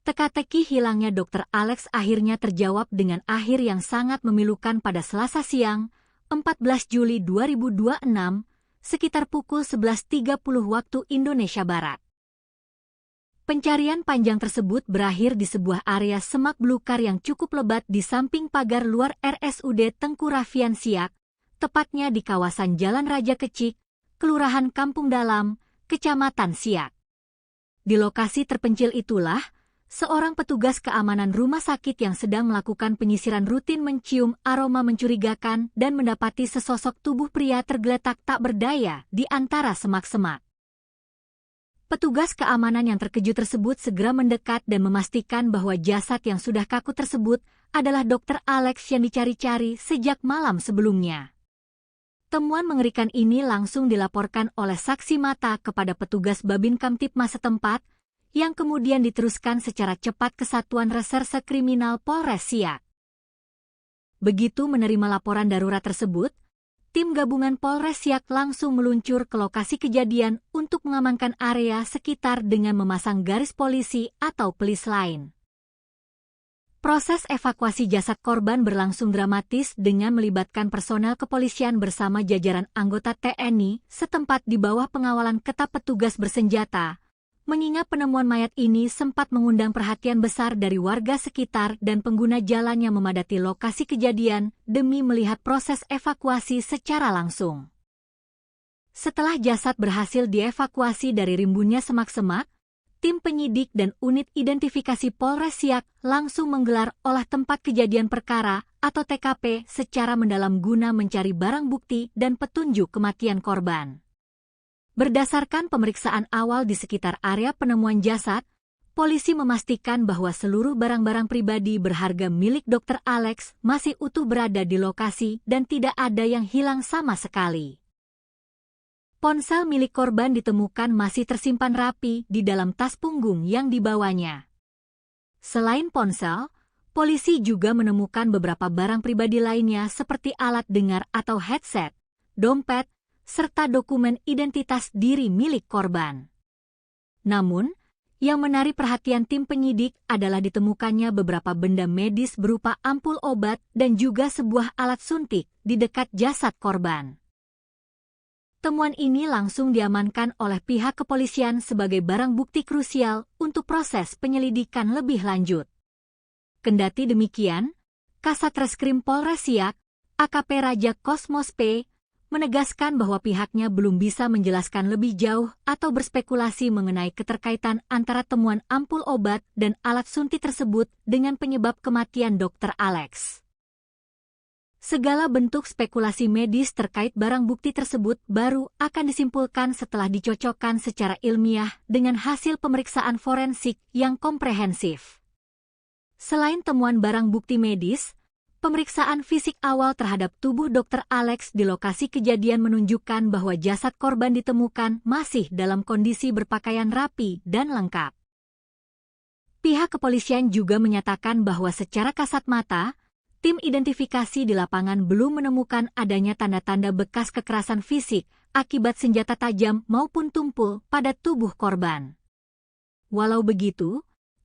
Teka-teki hilangnya Dr. Alex akhirnya terjawab dengan akhir yang sangat memilukan pada Selasa siang, 14 Juli 2026, sekitar pukul 11.30 waktu Indonesia Barat. Pencarian panjang tersebut berakhir di sebuah area semak belukar yang cukup lebat di samping pagar luar RSUD Tengku Rafian Siak, tepatnya di kawasan Jalan Raja Kecik, Kelurahan Kampung Dalam, Kecamatan Siak. Di lokasi terpencil itulah, seorang petugas keamanan rumah sakit yang sedang melakukan penyisiran rutin mencium aroma mencurigakan dan mendapati sesosok tubuh pria tergeletak tak berdaya di antara semak-semak. Petugas keamanan yang terkejut tersebut segera mendekat dan memastikan bahwa jasad yang sudah kaku tersebut adalah Dr. Alex yang dicari-cari sejak malam sebelumnya. Temuan mengerikan ini langsung dilaporkan oleh saksi mata kepada petugas Babin Kamtipmas setempat, yang kemudian diteruskan secara cepat ke Satuan Reserse Kriminal Polres Siak. Begitu menerima laporan darurat tersebut, tim gabungan Polres Siak langsung meluncur ke lokasi kejadian untuk mengamankan area sekitar dengan memasang garis polisi atau pelis lain. Proses evakuasi jasad korban berlangsung dramatis dengan melibatkan personel kepolisian bersama jajaran anggota TNI setempat di bawah pengawalan ketat petugas bersenjata, mengingat penemuan mayat ini sempat mengundang perhatian besar dari warga sekitar dan pengguna jalan yang memadati lokasi kejadian demi melihat proses evakuasi secara langsung. Setelah jasad berhasil dievakuasi dari rimbunnya semak-semak, tim penyidik dan unit identifikasi Polres Siak langsung menggelar olah tempat kejadian perkara atau TKP secara mendalam guna mencari barang bukti dan petunjuk kematian korban. Berdasarkan pemeriksaan awal di sekitar area penemuan jasad, polisi memastikan bahwa seluruh barang-barang pribadi berharga milik Dr. Alex masih utuh berada di lokasi dan tidak ada yang hilang sama sekali. Ponsel milik korban ditemukan masih tersimpan rapi di dalam tas punggung yang dibawanya. Selain ponsel, polisi juga menemukan beberapa barang pribadi lainnya seperti alat dengar atau headset, dompet, serta dokumen identitas diri milik korban. Namun, yang menarik perhatian tim penyidik adalah ditemukannya beberapa benda medis berupa ampul obat dan juga sebuah alat suntik di dekat jasad korban. Temuan ini langsung diamankan oleh pihak kepolisian sebagai barang bukti krusial untuk proses penyelidikan lebih lanjut. Kendati demikian, Kasat Reskrim Polres Siak, AKP Raja Kosmos P, menegaskan bahwa pihaknya belum bisa menjelaskan lebih jauh atau berspekulasi mengenai keterkaitan antara temuan ampul obat dan alat suntik tersebut dengan penyebab kematian Dr. Alex. Segala bentuk spekulasi medis terkait barang bukti tersebut baru akan disimpulkan setelah dicocokkan secara ilmiah dengan hasil pemeriksaan forensik yang komprehensif. Selain temuan barang bukti medis, pemeriksaan fisik awal terhadap tubuh Dr. Alex di lokasi kejadian menunjukkan bahwa jasad korban ditemukan masih dalam kondisi berpakaian rapi dan lengkap. Pihak kepolisian juga menyatakan bahwa secara kasat mata, tim identifikasi di lapangan belum menemukan adanya tanda-tanda bekas kekerasan fisik akibat senjata tajam maupun tumpul pada tubuh korban. Walau begitu,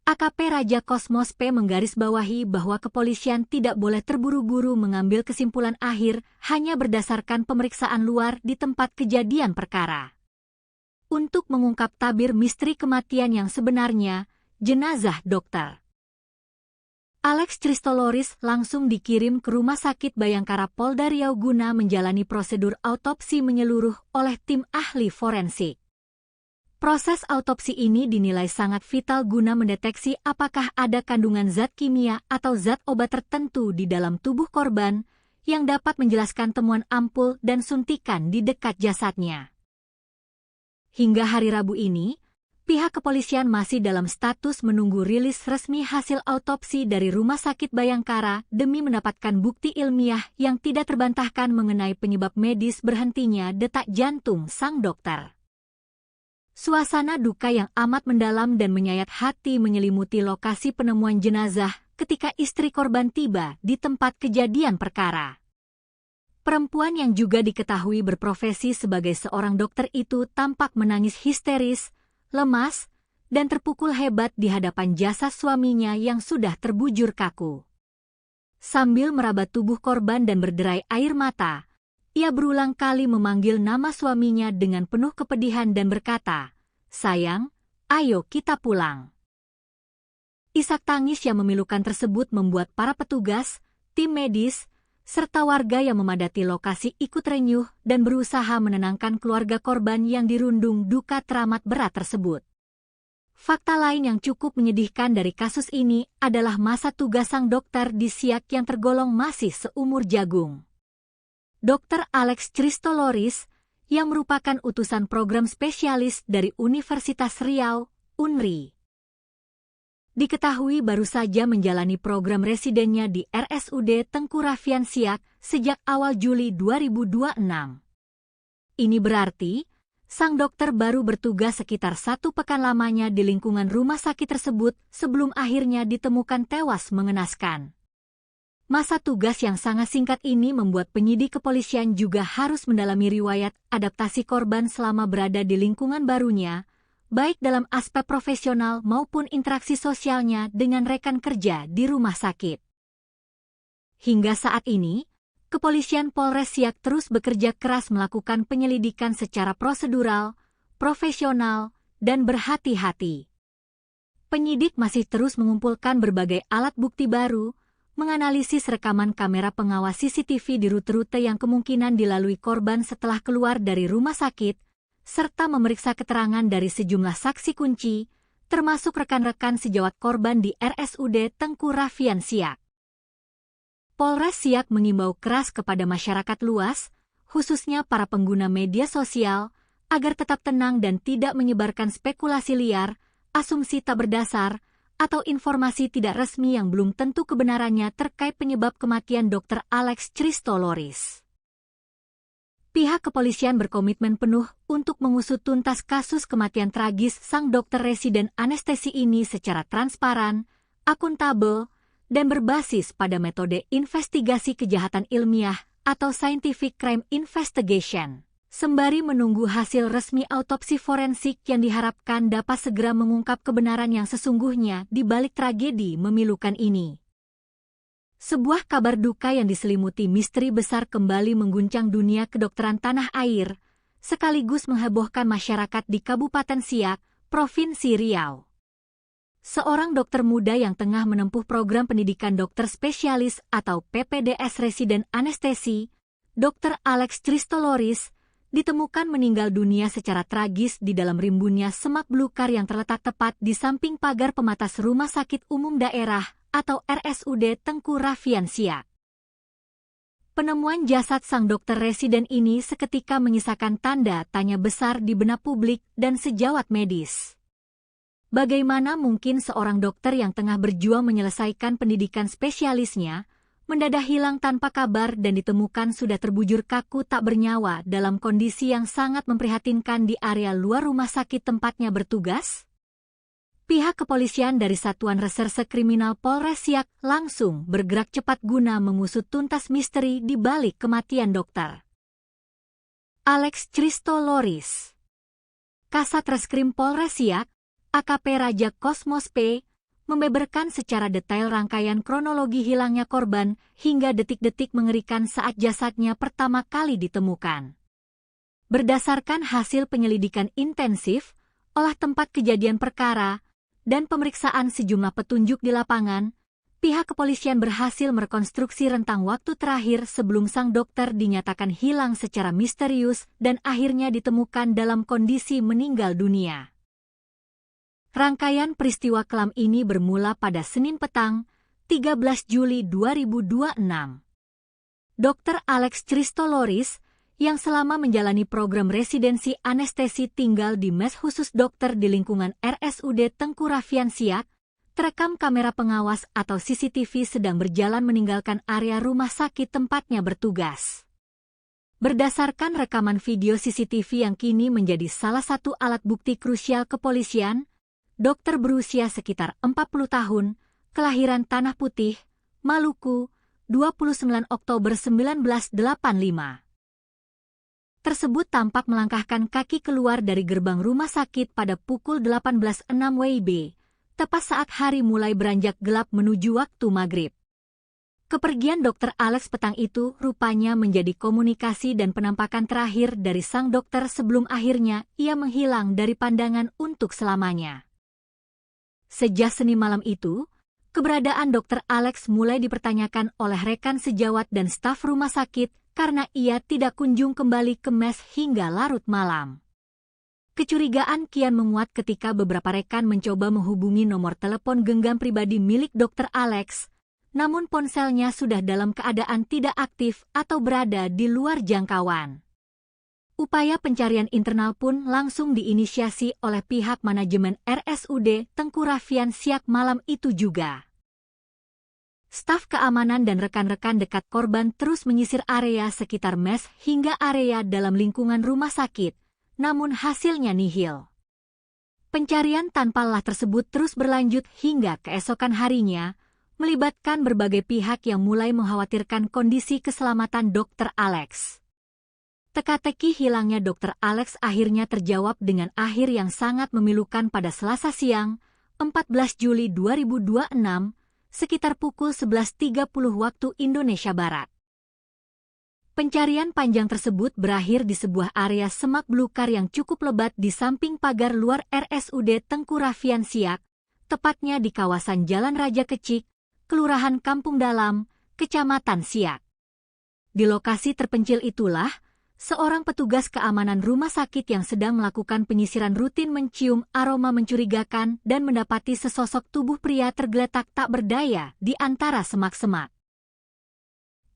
AKP Raja Kosmos P menggarisbawahi bahwa kepolisian tidak boleh terburu-buru mengambil kesimpulan akhir hanya berdasarkan pemeriksaan luar di tempat kejadian perkara. Untuk mengungkap tabir misteri kematian yang sebenarnya, jenazah Dr. Alex Christoloris langsung dikirim ke Rumah Sakit Bayangkara Polda Riau guna menjalani prosedur autopsi menyeluruh oleh tim ahli forensik. Proses autopsi ini dinilai sangat vital guna mendeteksi apakah ada kandungan zat kimia atau zat obat tertentu di dalam tubuh korban yang dapat menjelaskan temuan ampul dan suntikan di dekat jasadnya. Hingga hari Rabu ini, pihak kepolisian masih dalam status menunggu rilis resmi hasil autopsi dari Rumah Sakit Bayangkara demi mendapatkan bukti ilmiah yang tidak terbantahkan mengenai penyebab medis berhentinya detak jantung sang dokter. Suasana duka yang amat mendalam dan menyayat hati menyelimuti lokasi penemuan jenazah ketika istri korban tiba di tempat kejadian perkara. Perempuan yang juga diketahui berprofesi sebagai seorang dokter itu tampak menangis histeris, lemas, dan terpukul hebat di hadapan jasad suaminya yang sudah terbujur kaku. Sambil meraba tubuh korban dan berderai air mata, ia berulang kali memanggil nama suaminya dengan penuh kepedihan dan berkata, "Sayang, ayo kita pulang." Isak tangis yang memilukan tersebut membuat para petugas, tim medis, serta warga yang memadati lokasi ikut renyuh dan berusaha menenangkan keluarga korban yang dirundung duka teramat berat tersebut. Fakta lain yang cukup menyedihkan dari kasus ini adalah masa tugas sang dokter di Siak yang tergolong masih seumur jagung. Dr. Alex Christoloris, yang merupakan utusan program spesialis dari Universitas Riau, UNRI. Diketahui baru saja menjalani program residennya di RSUD Tengku Raffian Siak sejak awal Juli 2026. Ini berarti, sang dokter baru bertugas sekitar 1 pekan lamanya di lingkungan rumah sakit tersebut sebelum akhirnya ditemukan tewas mengenaskan. Masa tugas yang sangat singkat ini membuat penyidik kepolisian juga harus mendalami riwayat adaptasi korban selama berada di lingkungan barunya, baik dalam aspek profesional maupun interaksi sosialnya dengan rekan kerja di rumah sakit. Hingga saat ini, Kepolisian Polres Siak terus bekerja keras melakukan penyelidikan secara prosedural, profesional, dan berhati-hati. Penyidik masih terus mengumpulkan berbagai alat bukti baru, menganalisis rekaman kamera pengawas CCTV di rute-rute yang kemungkinan dilalui korban setelah keluar dari rumah sakit, serta memeriksa keterangan dari sejumlah saksi kunci, termasuk rekan-rekan sejawat korban di RSUD Tengku Raffian Siak. Polres Siak mengimbau keras kepada masyarakat luas, khususnya para pengguna media sosial, agar tetap tenang dan tidak menyebarkan spekulasi liar, asumsi tak berdasar, atau informasi tidak resmi yang belum tentu kebenarannya terkait penyebab kematian Dr. Alex Christoloris. Pihak kepolisian berkomitmen penuh untuk mengusut tuntas kasus kematian tragis sang dokter residen anestesi ini secara transparan, akuntabel, dan berbasis pada metode investigasi kejahatan ilmiah atau scientific crime investigation. Sembari menunggu hasil resmi autopsi forensik yang diharapkan dapat segera mengungkap kebenaran yang sesungguhnya di balik tragedi memilukan ini. Sebuah kabar duka yang diselimuti misteri besar kembali mengguncang dunia kedokteran tanah air, sekaligus menghebohkan masyarakat di Kabupaten Siak, Provinsi Riau. Seorang dokter muda yang tengah menempuh program pendidikan dokter spesialis atau PPDS residen anestesi, Dr. Alex Christoloris, ditemukan meninggal dunia secara tragis di dalam rimbunnya semak belukar yang terletak tepat di samping pagar pematas Rumah Sakit Umum Daerah atau RSUD Tengku Raffian Siak. Penemuan jasad sang dokter residen ini seketika menyisakan tanda tanya besar di benak publik dan sejawat medis. Bagaimana mungkin seorang dokter yang tengah berjuang menyelesaikan pendidikan spesialisnya mendadak hilang tanpa kabar dan ditemukan sudah terbujur kaku tak bernyawa dalam kondisi yang sangat memprihatinkan di area luar rumah sakit tempatnya bertugas? Pihak kepolisian dari Satuan Reserse Kriminal Polres Siak langsung bergerak cepat guna mengusut tuntas misteri di balik kematian dokter Alex Christoloris. Kasat Reskrim Polres Siak, AKP Raja Kosmos P, membeberkan secara detail rangkaian kronologi hilangnya korban hingga detik-detik mengerikan saat jasadnya pertama kali ditemukan. Berdasarkan hasil penyelidikan intensif, olah tempat kejadian perkara, dan pemeriksaan sejumlah petunjuk di lapangan, pihak kepolisian berhasil merekonstruksi rentang waktu terakhir sebelum sang dokter dinyatakan hilang secara misterius dan akhirnya ditemukan dalam kondisi meninggal dunia. Rangkaian peristiwa kelam ini bermula pada Senin petang, 13 Juli 2026. Dr. Alex Christoloris, yang selama menjalani program residensi anestesi tinggal di mes khusus dokter di lingkungan RSUD Tengku Raffian Siak, terekam kamera pengawas atau CCTV sedang berjalan meninggalkan area rumah sakit tempatnya bertugas. Berdasarkan rekaman video CCTV yang kini menjadi salah satu alat bukti krusial kepolisian, dokter berusia sekitar 40 tahun, kelahiran Tanah Putih, Maluku, 29 Oktober 1985. Tersebut tampak melangkahkan kaki keluar dari gerbang rumah sakit pada pukul 18.06 WIB, tepat saat hari mulai beranjak gelap menuju waktu maghrib. Kepergian Dr. Alex petang itu rupanya menjadi komunikasi dan penampakan terakhir dari sang dokter sebelum akhirnya ia menghilang dari pandangan untuk selamanya. Sejak Senin malam itu, keberadaan Dr. Alex mulai dipertanyakan oleh rekan sejawat dan staf rumah sakit karena ia tidak kunjung kembali ke mes hingga larut malam. Kecurigaan kian menguat ketika beberapa rekan mencoba menghubungi nomor telepon genggam pribadi milik Dr. Alex, namun ponselnya sudah dalam keadaan tidak aktif atau berada di luar jangkauan. Upaya pencarian internal pun langsung diinisiasi oleh pihak manajemen RSUD Tengku Raffian Siak malam itu juga. Staf keamanan dan rekan-rekan dekat korban terus menyisir area sekitar mes hingga area dalam lingkungan rumah sakit, namun hasilnya nihil. Pencarian tanpa lelah tersebut terus berlanjut hingga keesokan harinya, melibatkan berbagai pihak yang mulai mengkhawatirkan kondisi keselamatan Dr. Alex. Teka-teki hilangnya Dr. Alex akhirnya terjawab dengan akhir yang sangat memilukan pada Selasa siang, 14 Juli 2026, sekitar pukul 11.30 waktu Indonesia Barat. Pencarian panjang tersebut berakhir di sebuah area semak belukar yang cukup lebat di samping pagar luar RSUD Tengku Raffian Siak, tepatnya di kawasan Jalan Raja Kecik, Kelurahan Kampung Dalam, Kecamatan Siak. Di lokasi terpencil itulah, seorang petugas keamanan rumah sakit yang sedang melakukan penyisiran rutin mencium aroma mencurigakan dan mendapati sesosok tubuh pria tergeletak tak berdaya di antara semak-semak.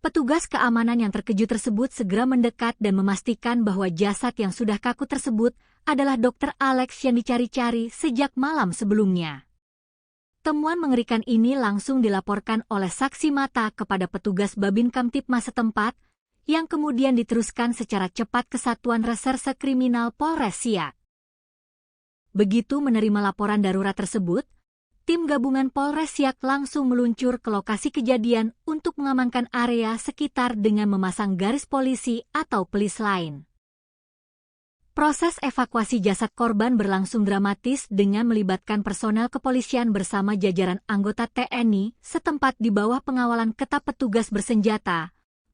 Petugas keamanan yang terkejut tersebut segera mendekat dan memastikan bahwa jasad yang sudah kaku tersebut adalah Dr. Alex yang dicari-cari sejak malam sebelumnya. Temuan mengerikan ini langsung dilaporkan oleh saksi mata kepada petugas Babin Kamtipmas setempat, yang kemudian diteruskan secara cepat ke Satuan Reserse Kriminal Polres Siak. Begitu menerima laporan darurat tersebut, tim gabungan Polres Siak langsung meluncur ke lokasi kejadian untuk mengamankan area sekitar dengan memasang garis polisi atau pelis lain. Proses evakuasi jasad korban berlangsung dramatis dengan melibatkan personel kepolisian bersama jajaran anggota TNI setempat di bawah pengawalan ketat petugas bersenjata,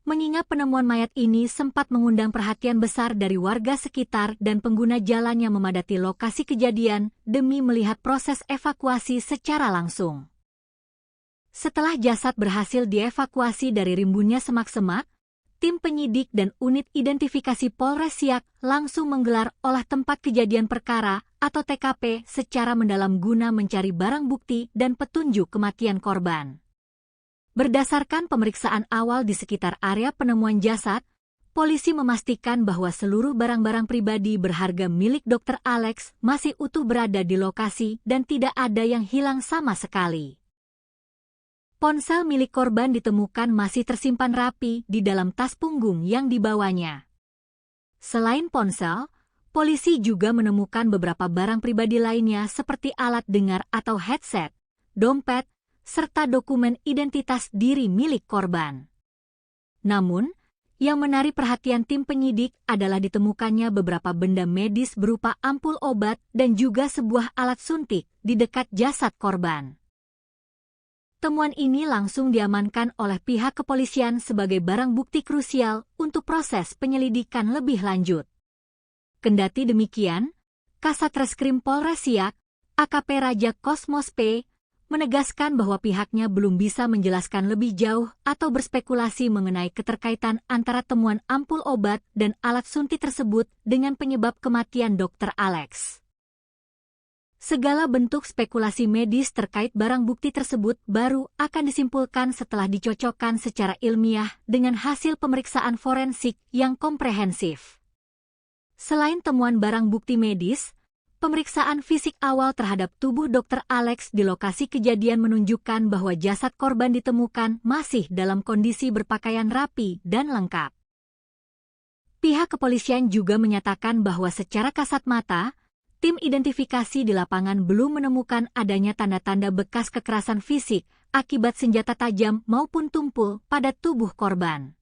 mengingat penemuan mayat ini sempat mengundang perhatian besar dari warga sekitar dan pengguna jalan yang memadati lokasi kejadian demi melihat proses evakuasi secara langsung. Setelah jasad berhasil dievakuasi dari rimbunnya semak-semak, tim penyidik dan unit identifikasi Polres Siak langsung menggelar olah tempat kejadian perkara atau TKP secara mendalam guna mencari barang bukti dan petunjuk kematian korban. Berdasarkan pemeriksaan awal di sekitar area penemuan jasad, polisi memastikan bahwa seluruh barang-barang pribadi berharga milik Dr. Alex masih utuh berada di lokasi dan tidak ada yang hilang sama sekali. Ponsel milik korban ditemukan masih tersimpan rapi di dalam tas punggung yang dibawanya. Selain ponsel, polisi juga menemukan beberapa barang pribadi lainnya seperti alat dengar atau headset, dompet, serta dokumen identitas diri milik korban. Namun, yang menarik perhatian tim penyidik adalah ditemukannya beberapa benda medis berupa ampul obat dan juga sebuah alat suntik di dekat jasad korban. Temuan ini langsung diamankan oleh pihak kepolisian sebagai barang bukti krusial untuk proses penyelidikan lebih lanjut. Kendati demikian, Kasat Reskrim Polres Siak, AKP Raja Kosmos P, menegaskan bahwa pihaknya belum bisa menjelaskan lebih jauh atau berspekulasi mengenai keterkaitan antara temuan ampul obat dan alat suntik tersebut dengan penyebab kematian Dr. Alex. Segala bentuk spekulasi medis terkait barang bukti tersebut baru akan disimpulkan setelah dicocokkan secara ilmiah dengan hasil pemeriksaan forensik yang komprehensif. Selain temuan barang bukti medis, pemeriksaan fisik awal terhadap tubuh Dr. Alex di lokasi kejadian menunjukkan bahwa jasad korban ditemukan masih dalam kondisi berpakaian rapi dan lengkap. Pihak kepolisian juga menyatakan bahwa secara kasat mata, tim identifikasi di lapangan belum menemukan adanya tanda-tanda bekas kekerasan fisik akibat senjata tajam maupun tumpul pada tubuh korban.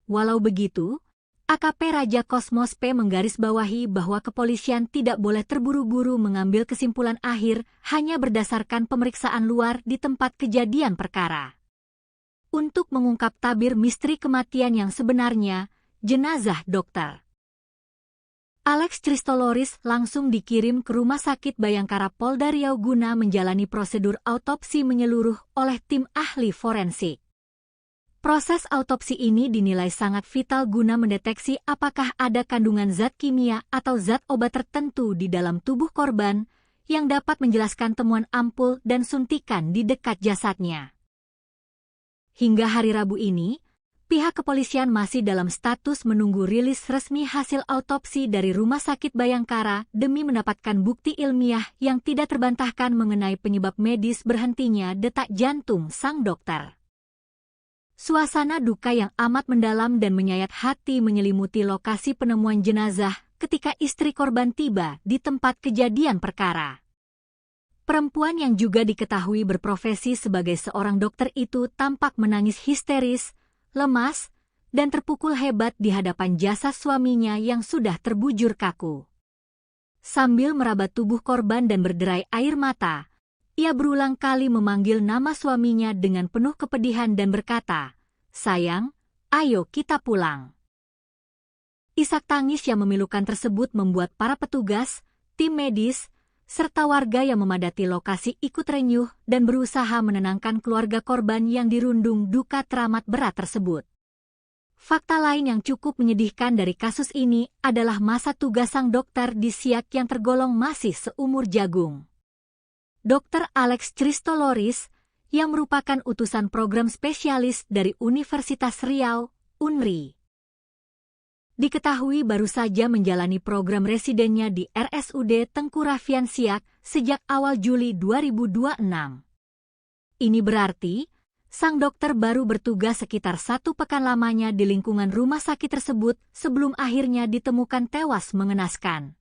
Walau begitu, AKP Raja Kosmos P menggarisbawahi bahwa kepolisian tidak boleh terburu-buru mengambil kesimpulan akhir hanya berdasarkan pemeriksaan luar di tempat kejadian perkara. Untuk mengungkap tabir misteri kematian yang sebenarnya, jenazah Dr. Alex Christoloris langsung dikirim ke Rumah Sakit Bayangkara Polda Riau guna menjalani prosedur autopsi menyeluruh oleh tim ahli forensik. Proses autopsi ini dinilai sangat vital guna mendeteksi apakah ada kandungan zat kimia atau zat obat tertentu di dalam tubuh korban yang dapat menjelaskan temuan ampul dan suntikan di dekat jasadnya. Hingga hari Rabu ini, Pihak kepolisian masih dalam status menunggu rilis resmi hasil autopsi dari Rumah Sakit Bayangkara demi mendapatkan bukti ilmiah yang tidak terbantahkan mengenai penyebab medis berhentinya detak jantung sang dokter. Suasana duka yang amat mendalam dan menyayat hati menyelimuti lokasi penemuan jenazah ketika istri korban tiba di tempat kejadian perkara. Perempuan yang juga diketahui berprofesi sebagai seorang dokter itu tampak menangis histeris, lemas, dan terpukul hebat di hadapan jasad suaminya yang sudah terbujur kaku. Sambil meraba tubuh korban dan berderai air mata, ia berulang kali memanggil nama suaminya dengan penuh kepedihan dan berkata, "Sayang, ayo kita pulang." Isak tangis yang memilukan tersebut membuat para petugas, tim medis, serta warga yang memadati lokasi ikut renyuh dan berusaha menenangkan keluarga korban yang dirundung duka teramat berat tersebut. Fakta lain yang cukup menyedihkan dari kasus ini adalah masa tugas sang dokter di Siak yang tergolong masih seumur jagung. Dr. Alex Christoloris, yang merupakan utusan program spesialis dari Universitas Riau, UNRI, diketahui baru saja menjalani program residennya di RSUD Tengku Raffian Siak sejak awal Juli 2026. Ini berarti, sang dokter baru bertugas sekitar 1 pekan lamanya di lingkungan rumah sakit tersebut sebelum akhirnya ditemukan tewas mengenaskan.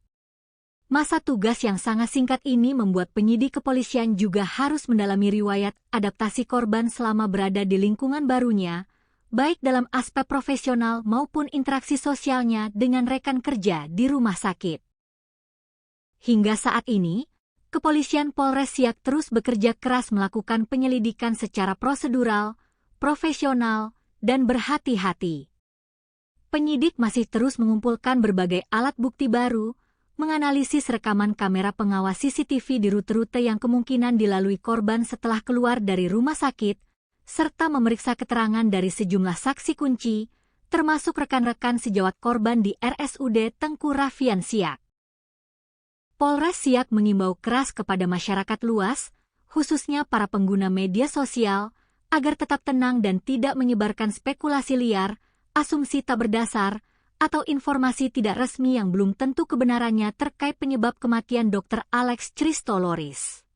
Masa tugas yang sangat singkat ini membuat penyidik kepolisian juga harus mendalami riwayat adaptasi korban selama berada di lingkungan barunya, baik dalam aspek profesional maupun interaksi sosialnya dengan rekan kerja di rumah sakit. Hingga saat ini, Kepolisian Polres Siak terus bekerja keras melakukan penyelidikan secara prosedural, profesional, dan berhati-hati. Penyidik masih terus mengumpulkan berbagai alat bukti baru, menganalisis rekaman kamera pengawas CCTV di rute-rute yang kemungkinan dilalui korban setelah keluar dari rumah sakit, serta memeriksa keterangan dari sejumlah saksi kunci, termasuk rekan-rekan sejawat korban di RSUD Tengku Raffian Siak. Polres Siak mengimbau keras kepada masyarakat luas, khususnya para pengguna media sosial, agar tetap tenang dan tidak menyebarkan spekulasi liar, asumsi tak berdasar, atau informasi tidak resmi yang belum tentu kebenarannya terkait penyebab kematian Dr. Alex Christoloris.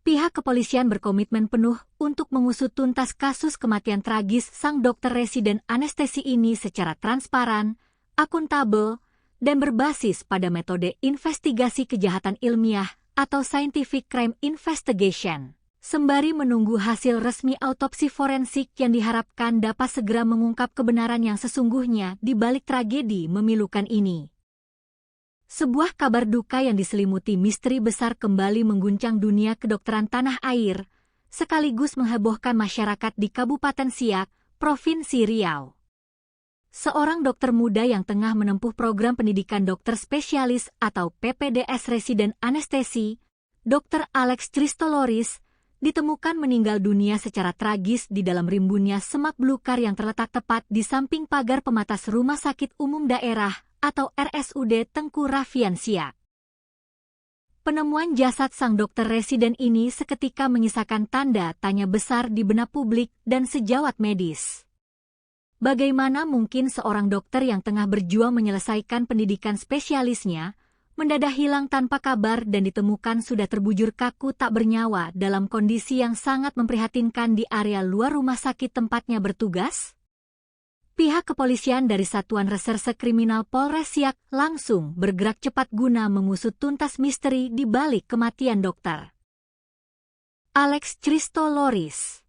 Pihak kepolisian berkomitmen penuh untuk mengusut tuntas kasus kematian tragis sang dokter residen anestesi ini secara transparan, akuntabel, dan berbasis pada metode investigasi kejahatan ilmiah atau scientific crime investigation, sembari menunggu hasil resmi autopsi forensik yang diharapkan dapat segera mengungkap kebenaran yang sesungguhnya di balik tragedi memilukan ini. Sebuah kabar duka yang diselimuti misteri besar kembali mengguncang dunia kedokteran tanah air, sekaligus menghebohkan masyarakat di Kabupaten Siak, Provinsi Riau. Seorang dokter muda yang tengah menempuh program pendidikan dokter spesialis atau PPDS residen anestesi, Dr. Alex Christoloris, ditemukan meninggal dunia secara tragis di dalam rimbunnya semak belukar yang terletak tepat di samping pagar pematas Rumah Sakit Umum Daerah atau RSUD Tengku Raffian Siak. Penemuan jasad sang dokter residen ini seketika menyisakan tanda tanya besar di benak publik dan sejawat medis. Bagaimana mungkin seorang dokter yang tengah berjuang menyelesaikan pendidikan spesialisnya mendadak hilang tanpa kabar dan ditemukan sudah terbujur kaku tak bernyawa dalam kondisi yang sangat memprihatinkan di area luar rumah sakit tempatnya bertugas? Pihak kepolisian dari Satuan Reserse Kriminal Polres Siak langsung bergerak cepat guna mengusut tuntas misteri di balik kematian dokter Alex Christoloris.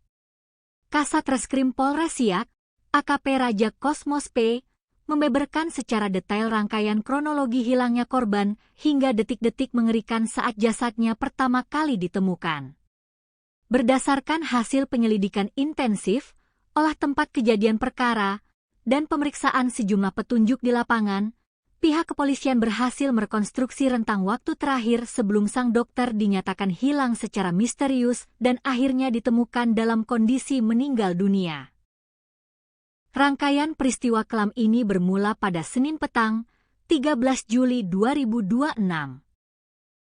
Kasat Reskrim Polres Siak, AKP Raja Kosmos P, membeberkan secara detail rangkaian kronologi hilangnya korban hingga detik-detik mengerikan saat jasadnya pertama kali ditemukan. Berdasarkan hasil penyelidikan intensif, olah tempat kejadian perkara, dan pemeriksaan sejumlah petunjuk di lapangan, pihak kepolisian berhasil merekonstruksi rentang waktu terakhir sebelum sang dokter dinyatakan hilang secara misterius dan akhirnya ditemukan dalam kondisi meninggal dunia. Rangkaian peristiwa kelam ini bermula pada Senin petang, 13 Juli 2026.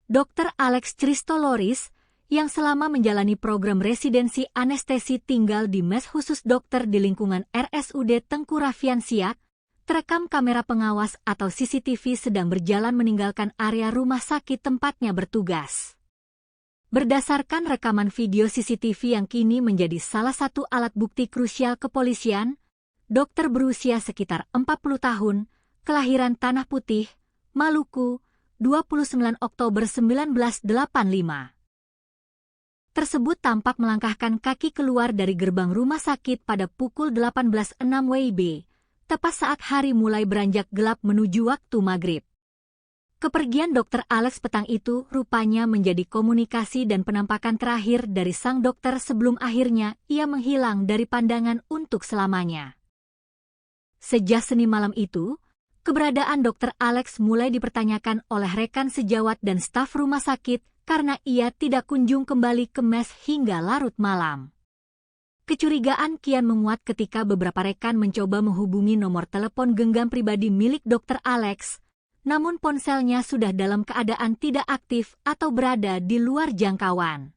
Dr. Alex Christoloris, yang selama menjalani program residensi anestesi tinggal di mes khusus dokter di lingkungan RSUD Tengku Raffian Siak, terekam kamera pengawas atau CCTV sedang berjalan meninggalkan area rumah sakit tempatnya bertugas. Berdasarkan rekaman video CCTV yang kini menjadi salah satu alat bukti krusial kepolisian, dokter berusia sekitar 40 tahun, kelahiran Tanah Putih, Maluku, 29 Oktober 1985. Tersebut tampak melangkahkan kaki keluar dari gerbang rumah sakit pada pukul 18.06 WIB, tepat saat hari mulai beranjak gelap menuju waktu maghrib. Kepergian Dr. Alex petang itu rupanya menjadi komunikasi dan penampakan terakhir dari sang dokter sebelum akhirnya ia menghilang dari pandangan untuk selamanya. Sejak Senin malam itu, keberadaan Dr. Alex mulai dipertanyakan oleh rekan sejawat dan staf rumah sakit karena ia tidak kunjung kembali ke mes hingga larut malam. Kecurigaan kian menguat ketika beberapa rekan mencoba menghubungi nomor telepon genggam pribadi milik Dr. Alex, namun ponselnya sudah dalam keadaan tidak aktif atau berada di luar jangkauan.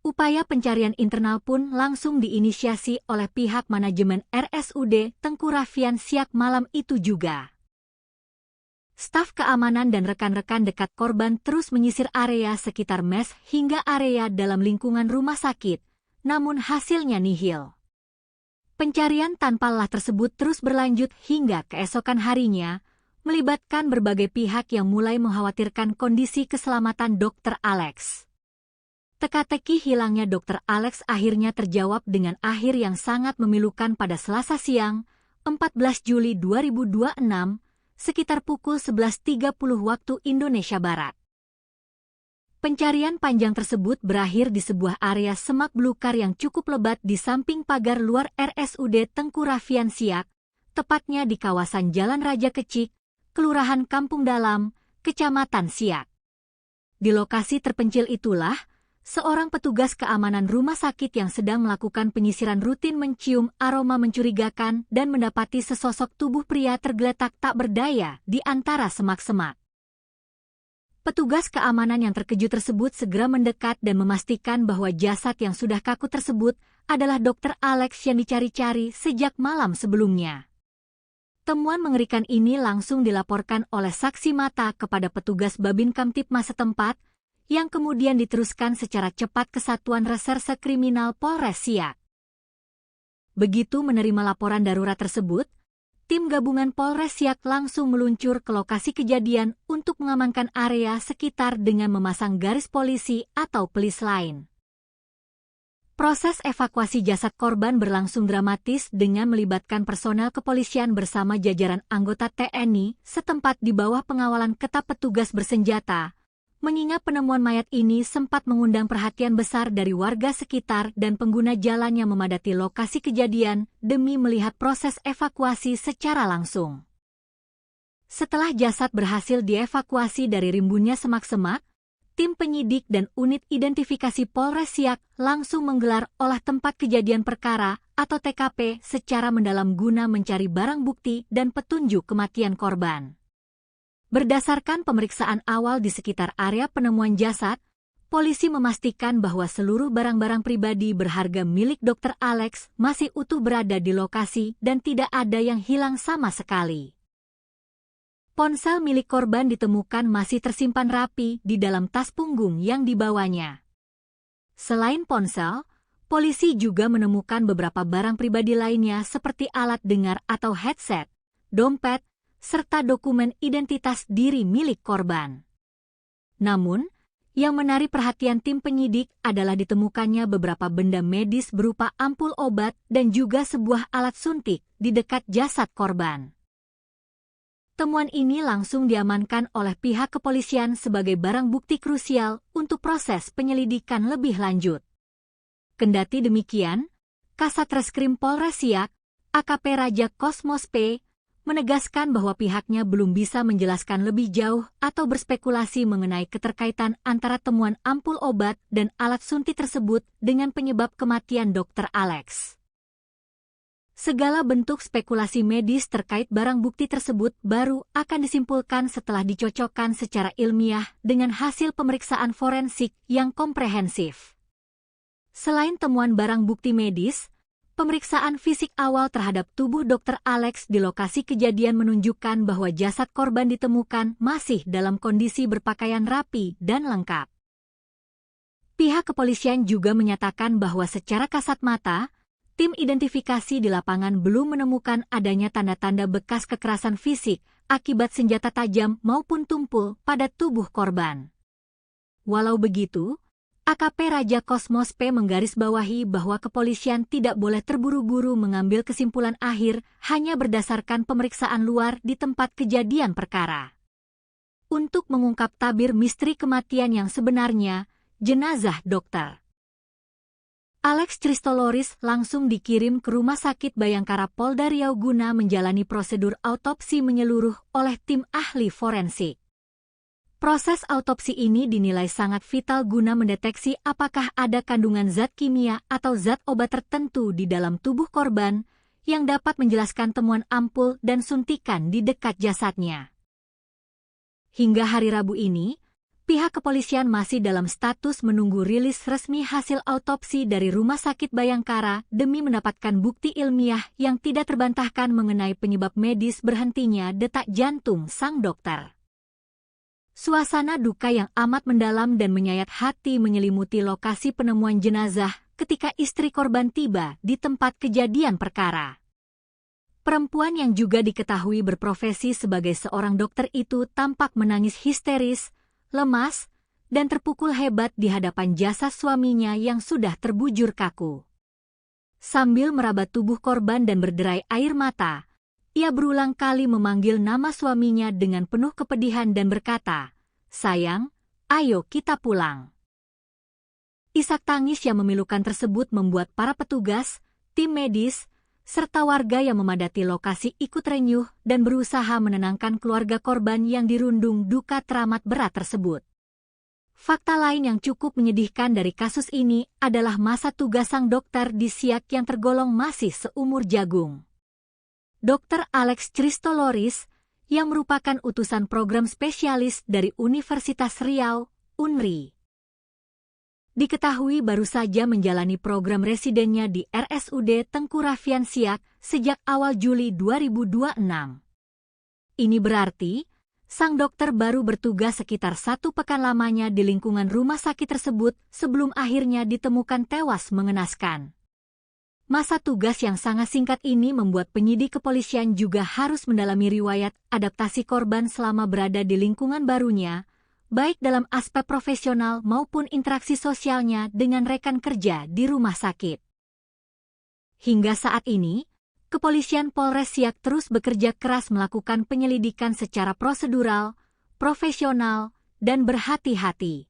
Upaya pencarian internal pun langsung diinisiasi oleh pihak manajemen RSUD Tengku Raffian Siak malam itu juga. Staf keamanan dan rekan-rekan dekat korban terus menyisir area sekitar mes hingga area dalam lingkungan rumah sakit, namun hasilnya nihil. Pencarian tanpa lelah tersebut terus berlanjut hingga keesokan harinya, melibatkan berbagai pihak yang mulai mengkhawatirkan kondisi keselamatan Dr. Alex. Teka-teki hilangnya Dr. Alex akhirnya terjawab dengan akhir yang sangat memilukan pada Selasa siang, 14 Juli 2026, sekitar pukul 11.30 waktu Indonesia Barat. Pencarian panjang tersebut berakhir di sebuah area semak belukar yang cukup lebat di samping pagar luar RSUD Tengku Raffian Siak, tepatnya di kawasan Jalan Raja Kecik, Kelurahan Kampung Dalam, Kecamatan Siak. Di lokasi terpencil itulah, seorang petugas keamanan rumah sakit yang sedang melakukan penyisiran rutin mencium aroma mencurigakan dan mendapati sesosok tubuh pria tergeletak tak berdaya di antara semak-semak. Petugas keamanan yang terkejut tersebut segera mendekat dan memastikan bahwa jasad yang sudah kaku tersebut adalah Dr. Alex yang dicari-cari sejak malam sebelumnya. Temuan mengerikan ini langsung dilaporkan oleh saksi mata kepada petugas Babin Kamtipmas setempat, yang kemudian diteruskan secara cepat ke Satuan Reserse Kriminal Polres Siak. Begitu menerima laporan darurat tersebut, tim gabungan Polres Siak langsung meluncur ke lokasi kejadian untuk mengamankan area sekitar dengan memasang garis polisi atau pelis lain. Proses evakuasi jasad korban berlangsung dramatis dengan melibatkan personel kepolisian bersama jajaran anggota TNI setempat di bawah pengawalan ketat petugas bersenjata, mengingat penemuan mayat ini sempat mengundang perhatian besar dari warga sekitar dan pengguna jalan yang memadati lokasi kejadian demi melihat proses evakuasi secara langsung. Setelah jasad berhasil dievakuasi dari rimbunnya semak-semak, tim penyidik dan unit identifikasi Polres Siak langsung menggelar olah tempat kejadian perkara atau TKP secara mendalam guna mencari barang bukti dan petunjuk kematian korban. Berdasarkan pemeriksaan awal di sekitar area penemuan jasad, polisi memastikan bahwa seluruh barang-barang pribadi berharga milik Dr. Alex masih utuh berada di lokasi dan tidak ada yang hilang sama sekali. Ponsel milik korban ditemukan masih tersimpan rapi di dalam tas punggung yang dibawanya. Selain ponsel, polisi juga menemukan beberapa barang pribadi lainnya seperti alat dengar atau headset, dompet, serta dokumen identitas diri milik korban. Namun, yang menarik perhatian tim penyidik adalah ditemukannya beberapa benda medis berupa ampul obat dan juga sebuah alat suntik di dekat jasad korban. Temuan ini langsung diamankan oleh pihak kepolisian sebagai barang bukti krusial untuk proses penyelidikan lebih lanjut. Kendati demikian, Kasat Reskrim Polres Siak, AKP Raja Kosmos P, menegaskan bahwa pihaknya belum bisa menjelaskan lebih jauh atau berspekulasi mengenai keterkaitan antara temuan ampul obat dan alat suntik tersebut dengan penyebab kematian Dr. Alex. Segala bentuk spekulasi medis terkait barang bukti tersebut baru akan disimpulkan setelah dicocokkan secara ilmiah dengan hasil pemeriksaan forensik yang komprehensif. Selain temuan barang bukti medis, pemeriksaan fisik awal terhadap tubuh Dr. Alex di lokasi kejadian menunjukkan bahwa jasad korban ditemukan masih dalam kondisi berpakaian rapi dan lengkap. Pihak kepolisian juga menyatakan bahwa secara kasat mata, tim identifikasi di lapangan belum menemukan adanya tanda-tanda bekas kekerasan fisik akibat senjata tajam maupun tumpul pada tubuh korban. Walau begitu, AKP Raja Kosmos P menggarisbawahi bahwa kepolisian tidak boleh terburu-buru mengambil kesimpulan akhir hanya berdasarkan pemeriksaan luar di tempat kejadian perkara. Untuk mengungkap tabir misteri kematian yang sebenarnya, jenazah Dr. Alex Christoloris langsung dikirim ke Rumah Sakit Bayangkara Polda Riau guna menjalani prosedur autopsi menyeluruh oleh tim ahli forensik. Proses autopsi ini dinilai sangat vital guna mendeteksi apakah ada kandungan zat kimia atau zat obat tertentu di dalam tubuh korban yang dapat menjelaskan temuan ampul dan suntikan di dekat jasadnya. Hingga hari Rabu ini, pihak kepolisian masih dalam status menunggu rilis resmi hasil autopsi dari Rumah Sakit Bayangkara demi mendapatkan bukti ilmiah yang tidak terbantahkan mengenai penyebab medis berhentinya detak jantung sang dokter. Suasana duka yang amat mendalam dan menyayat hati menyelimuti lokasi penemuan jenazah ketika istri korban tiba di tempat kejadian perkara. Perempuan yang juga diketahui berprofesi sebagai seorang dokter itu tampak menangis histeris, lemas, dan terpukul hebat di hadapan jasad suaminya yang sudah terbujur kaku. Sambil meraba tubuh korban dan berderai air mata, ia berulang kali memanggil nama suaminya dengan penuh kepedihan dan berkata, "Sayang, ayo kita pulang." Isak tangis yang memilukan tersebut membuat para petugas, tim medis, serta warga yang memadati lokasi ikut renyuh dan berusaha menenangkan keluarga korban yang dirundung duka teramat berat tersebut. Fakta lain yang cukup menyedihkan dari kasus ini adalah masa tugas sang dokter di Siak yang tergolong masih seumur jagung. Dr. Alex Christoloris, yang merupakan utusan program spesialis dari Universitas Riau, UNRI. Diketahui baru saja menjalani program residennya di RSUD Tengku Raffian Siak sejak awal Juli 2026. Ini berarti, sang dokter baru bertugas sekitar 1 pekan lamanya di lingkungan rumah sakit tersebut sebelum akhirnya ditemukan tewas mengenaskan. Masa tugas yang sangat singkat ini membuat penyidik kepolisian juga harus mendalami riwayat adaptasi korban selama berada di lingkungan barunya, baik dalam aspek profesional maupun interaksi sosialnya dengan rekan kerja di rumah sakit. Hingga saat ini, Kepolisian Polres Siak terus bekerja keras melakukan penyelidikan secara prosedural, profesional, dan berhati-hati.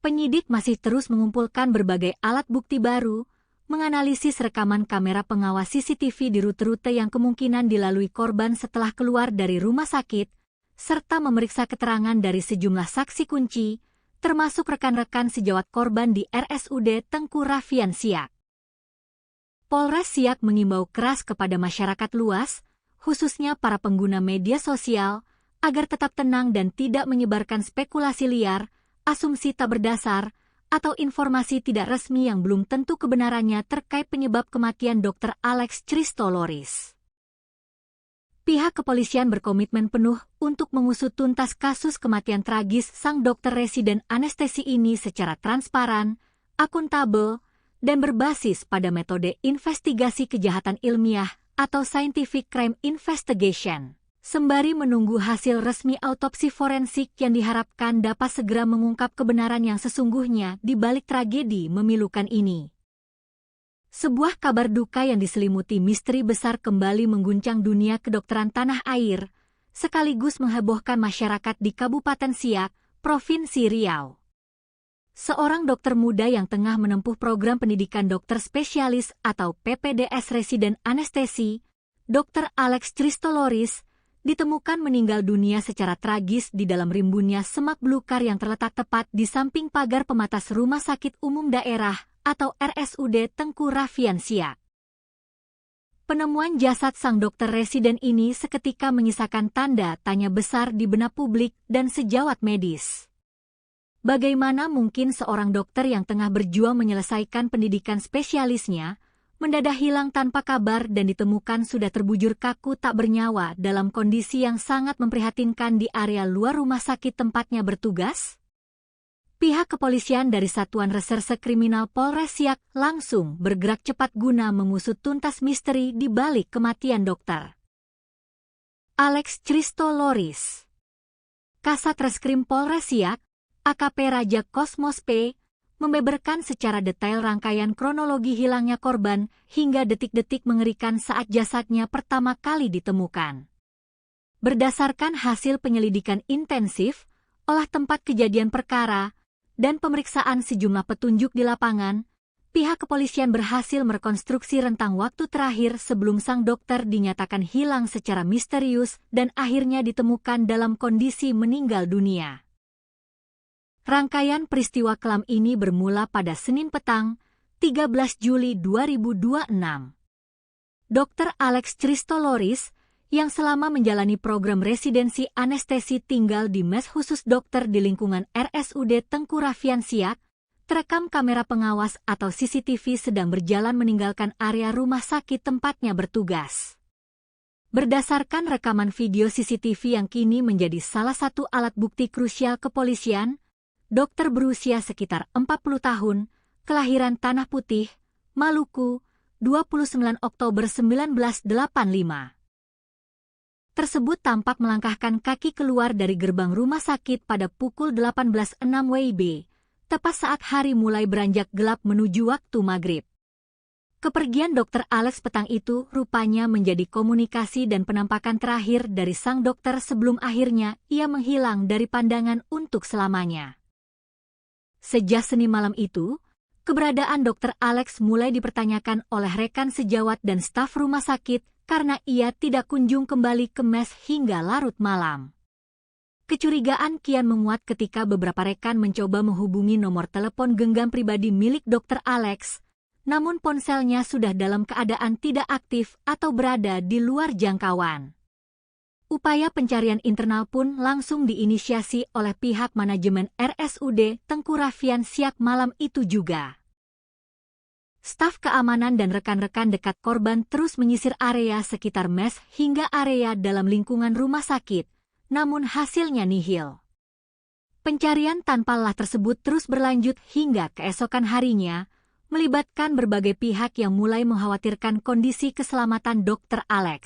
Penyidik masih terus mengumpulkan berbagai alat bukti baru, menganalisis rekaman kamera pengawas CCTV di rute-rute yang kemungkinan dilalui korban setelah keluar dari rumah sakit, serta memeriksa keterangan dari sejumlah saksi kunci, termasuk rekan-rekan sejawat korban di RSUD Tengku Raffian Siak. Polres Siak mengimbau keras kepada masyarakat luas, khususnya para pengguna media sosial, agar tetap tenang dan tidak menyebarkan spekulasi liar, asumsi tak berdasar, atau informasi tidak resmi yang belum tentu kebenarannya terkait penyebab kematian Dr. Alex Christoloris. Pihak kepolisian berkomitmen penuh untuk mengusut tuntas kasus kematian tragis sang dokter residen anestesi ini secara transparan, akuntabel, dan berbasis pada metode investigasi kejahatan ilmiah atau scientific crime investigation. Sembari menunggu hasil resmi autopsi forensik yang diharapkan dapat segera mengungkap kebenaran yang sesungguhnya di balik tragedi memilukan ini. Sebuah kabar duka yang diselimuti misteri besar kembali mengguncang dunia kedokteran tanah air, sekaligus menghebohkan masyarakat di Kabupaten Siak, Provinsi Riau. Seorang dokter muda yang tengah menempuh program pendidikan dokter spesialis atau PPDS residen anestesi, Dr. Alex Christoloris, ditemukan meninggal dunia secara tragis di dalam rimbunnya semak belukar yang terletak tepat di samping pagar pematas Rumah Sakit Umum Daerah atau RSUD Tengku Raffian Siak. Penemuan jasad sang dokter residen ini seketika menyisakan tanda tanya besar di benak publik dan sejawat medis. Bagaimana mungkin seorang dokter yang tengah berjuang menyelesaikan pendidikan spesialisnya mendadak hilang tanpa kabar dan ditemukan sudah terbujur kaku tak bernyawa dalam kondisi yang sangat memprihatinkan di area luar rumah sakit tempatnya bertugas? Pihak kepolisian dari Satuan Reserse Kriminal Polres Siak langsung bergerak cepat guna mengusut tuntas misteri di balik kematian dokter Alex Christoloris. Kasat Reskrim Polres Siak, AKP Raja Kosmos P, membeberkan secara detail rangkaian kronologi hilangnya korban hingga detik-detik mengerikan saat jasadnya pertama kali ditemukan. Berdasarkan hasil penyelidikan intensif, olah tempat kejadian perkara, dan pemeriksaan sejumlah petunjuk di lapangan, pihak kepolisian berhasil merekonstruksi rentang waktu terakhir sebelum sang dokter dinyatakan hilang secara misterius dan akhirnya ditemukan dalam kondisi meninggal dunia. Rangkaian peristiwa kelam ini bermula pada Senin petang, 13 Juli 2026. Dr. Alex Christoloris, yang selama menjalani program residensi anestesi tinggal di mes khusus dokter di lingkungan RSUD Tengku Raffian Siak, terekam kamera pengawas atau CCTV sedang berjalan meninggalkan area rumah sakit tempatnya bertugas. Berdasarkan rekaman video CCTV yang kini menjadi salah satu alat bukti krusial kepolisian, dokter berusia sekitar 40 tahun, kelahiran Tanah Putih, Maluku, 29 Oktober 1985. Tersebut tampak melangkahkan kaki keluar dari gerbang rumah sakit pada pukul 18.06 WIB, tepat saat hari mulai beranjak gelap menuju waktu maghrib. Kepergian Dr. Alex petang itu rupanya menjadi komunikasi dan penampakan terakhir dari sang dokter sebelum akhirnya ia menghilang dari pandangan untuk selamanya. Sejak Senin malam itu, keberadaan Dr. Alex mulai dipertanyakan oleh rekan sejawat dan staf rumah sakit karena ia tidak kunjung kembali ke mes hingga larut malam. Kecurigaan kian menguat ketika beberapa rekan mencoba menghubungi nomor telepon genggam pribadi milik Dr. Alex, namun ponselnya sudah dalam keadaan tidak aktif atau berada di luar jangkauan. Upaya pencarian internal pun langsung diinisiasi oleh pihak manajemen RSUD Tengku Raffian Siak malam itu juga. Staf keamanan dan rekan-rekan dekat korban terus menyisir area sekitar mes hingga area dalam lingkungan rumah sakit, namun hasilnya nihil. Pencarian tanpa lelah tersebut terus berlanjut hingga keesokan harinya, melibatkan berbagai pihak yang mulai mengkhawatirkan kondisi keselamatan Dr. Alex.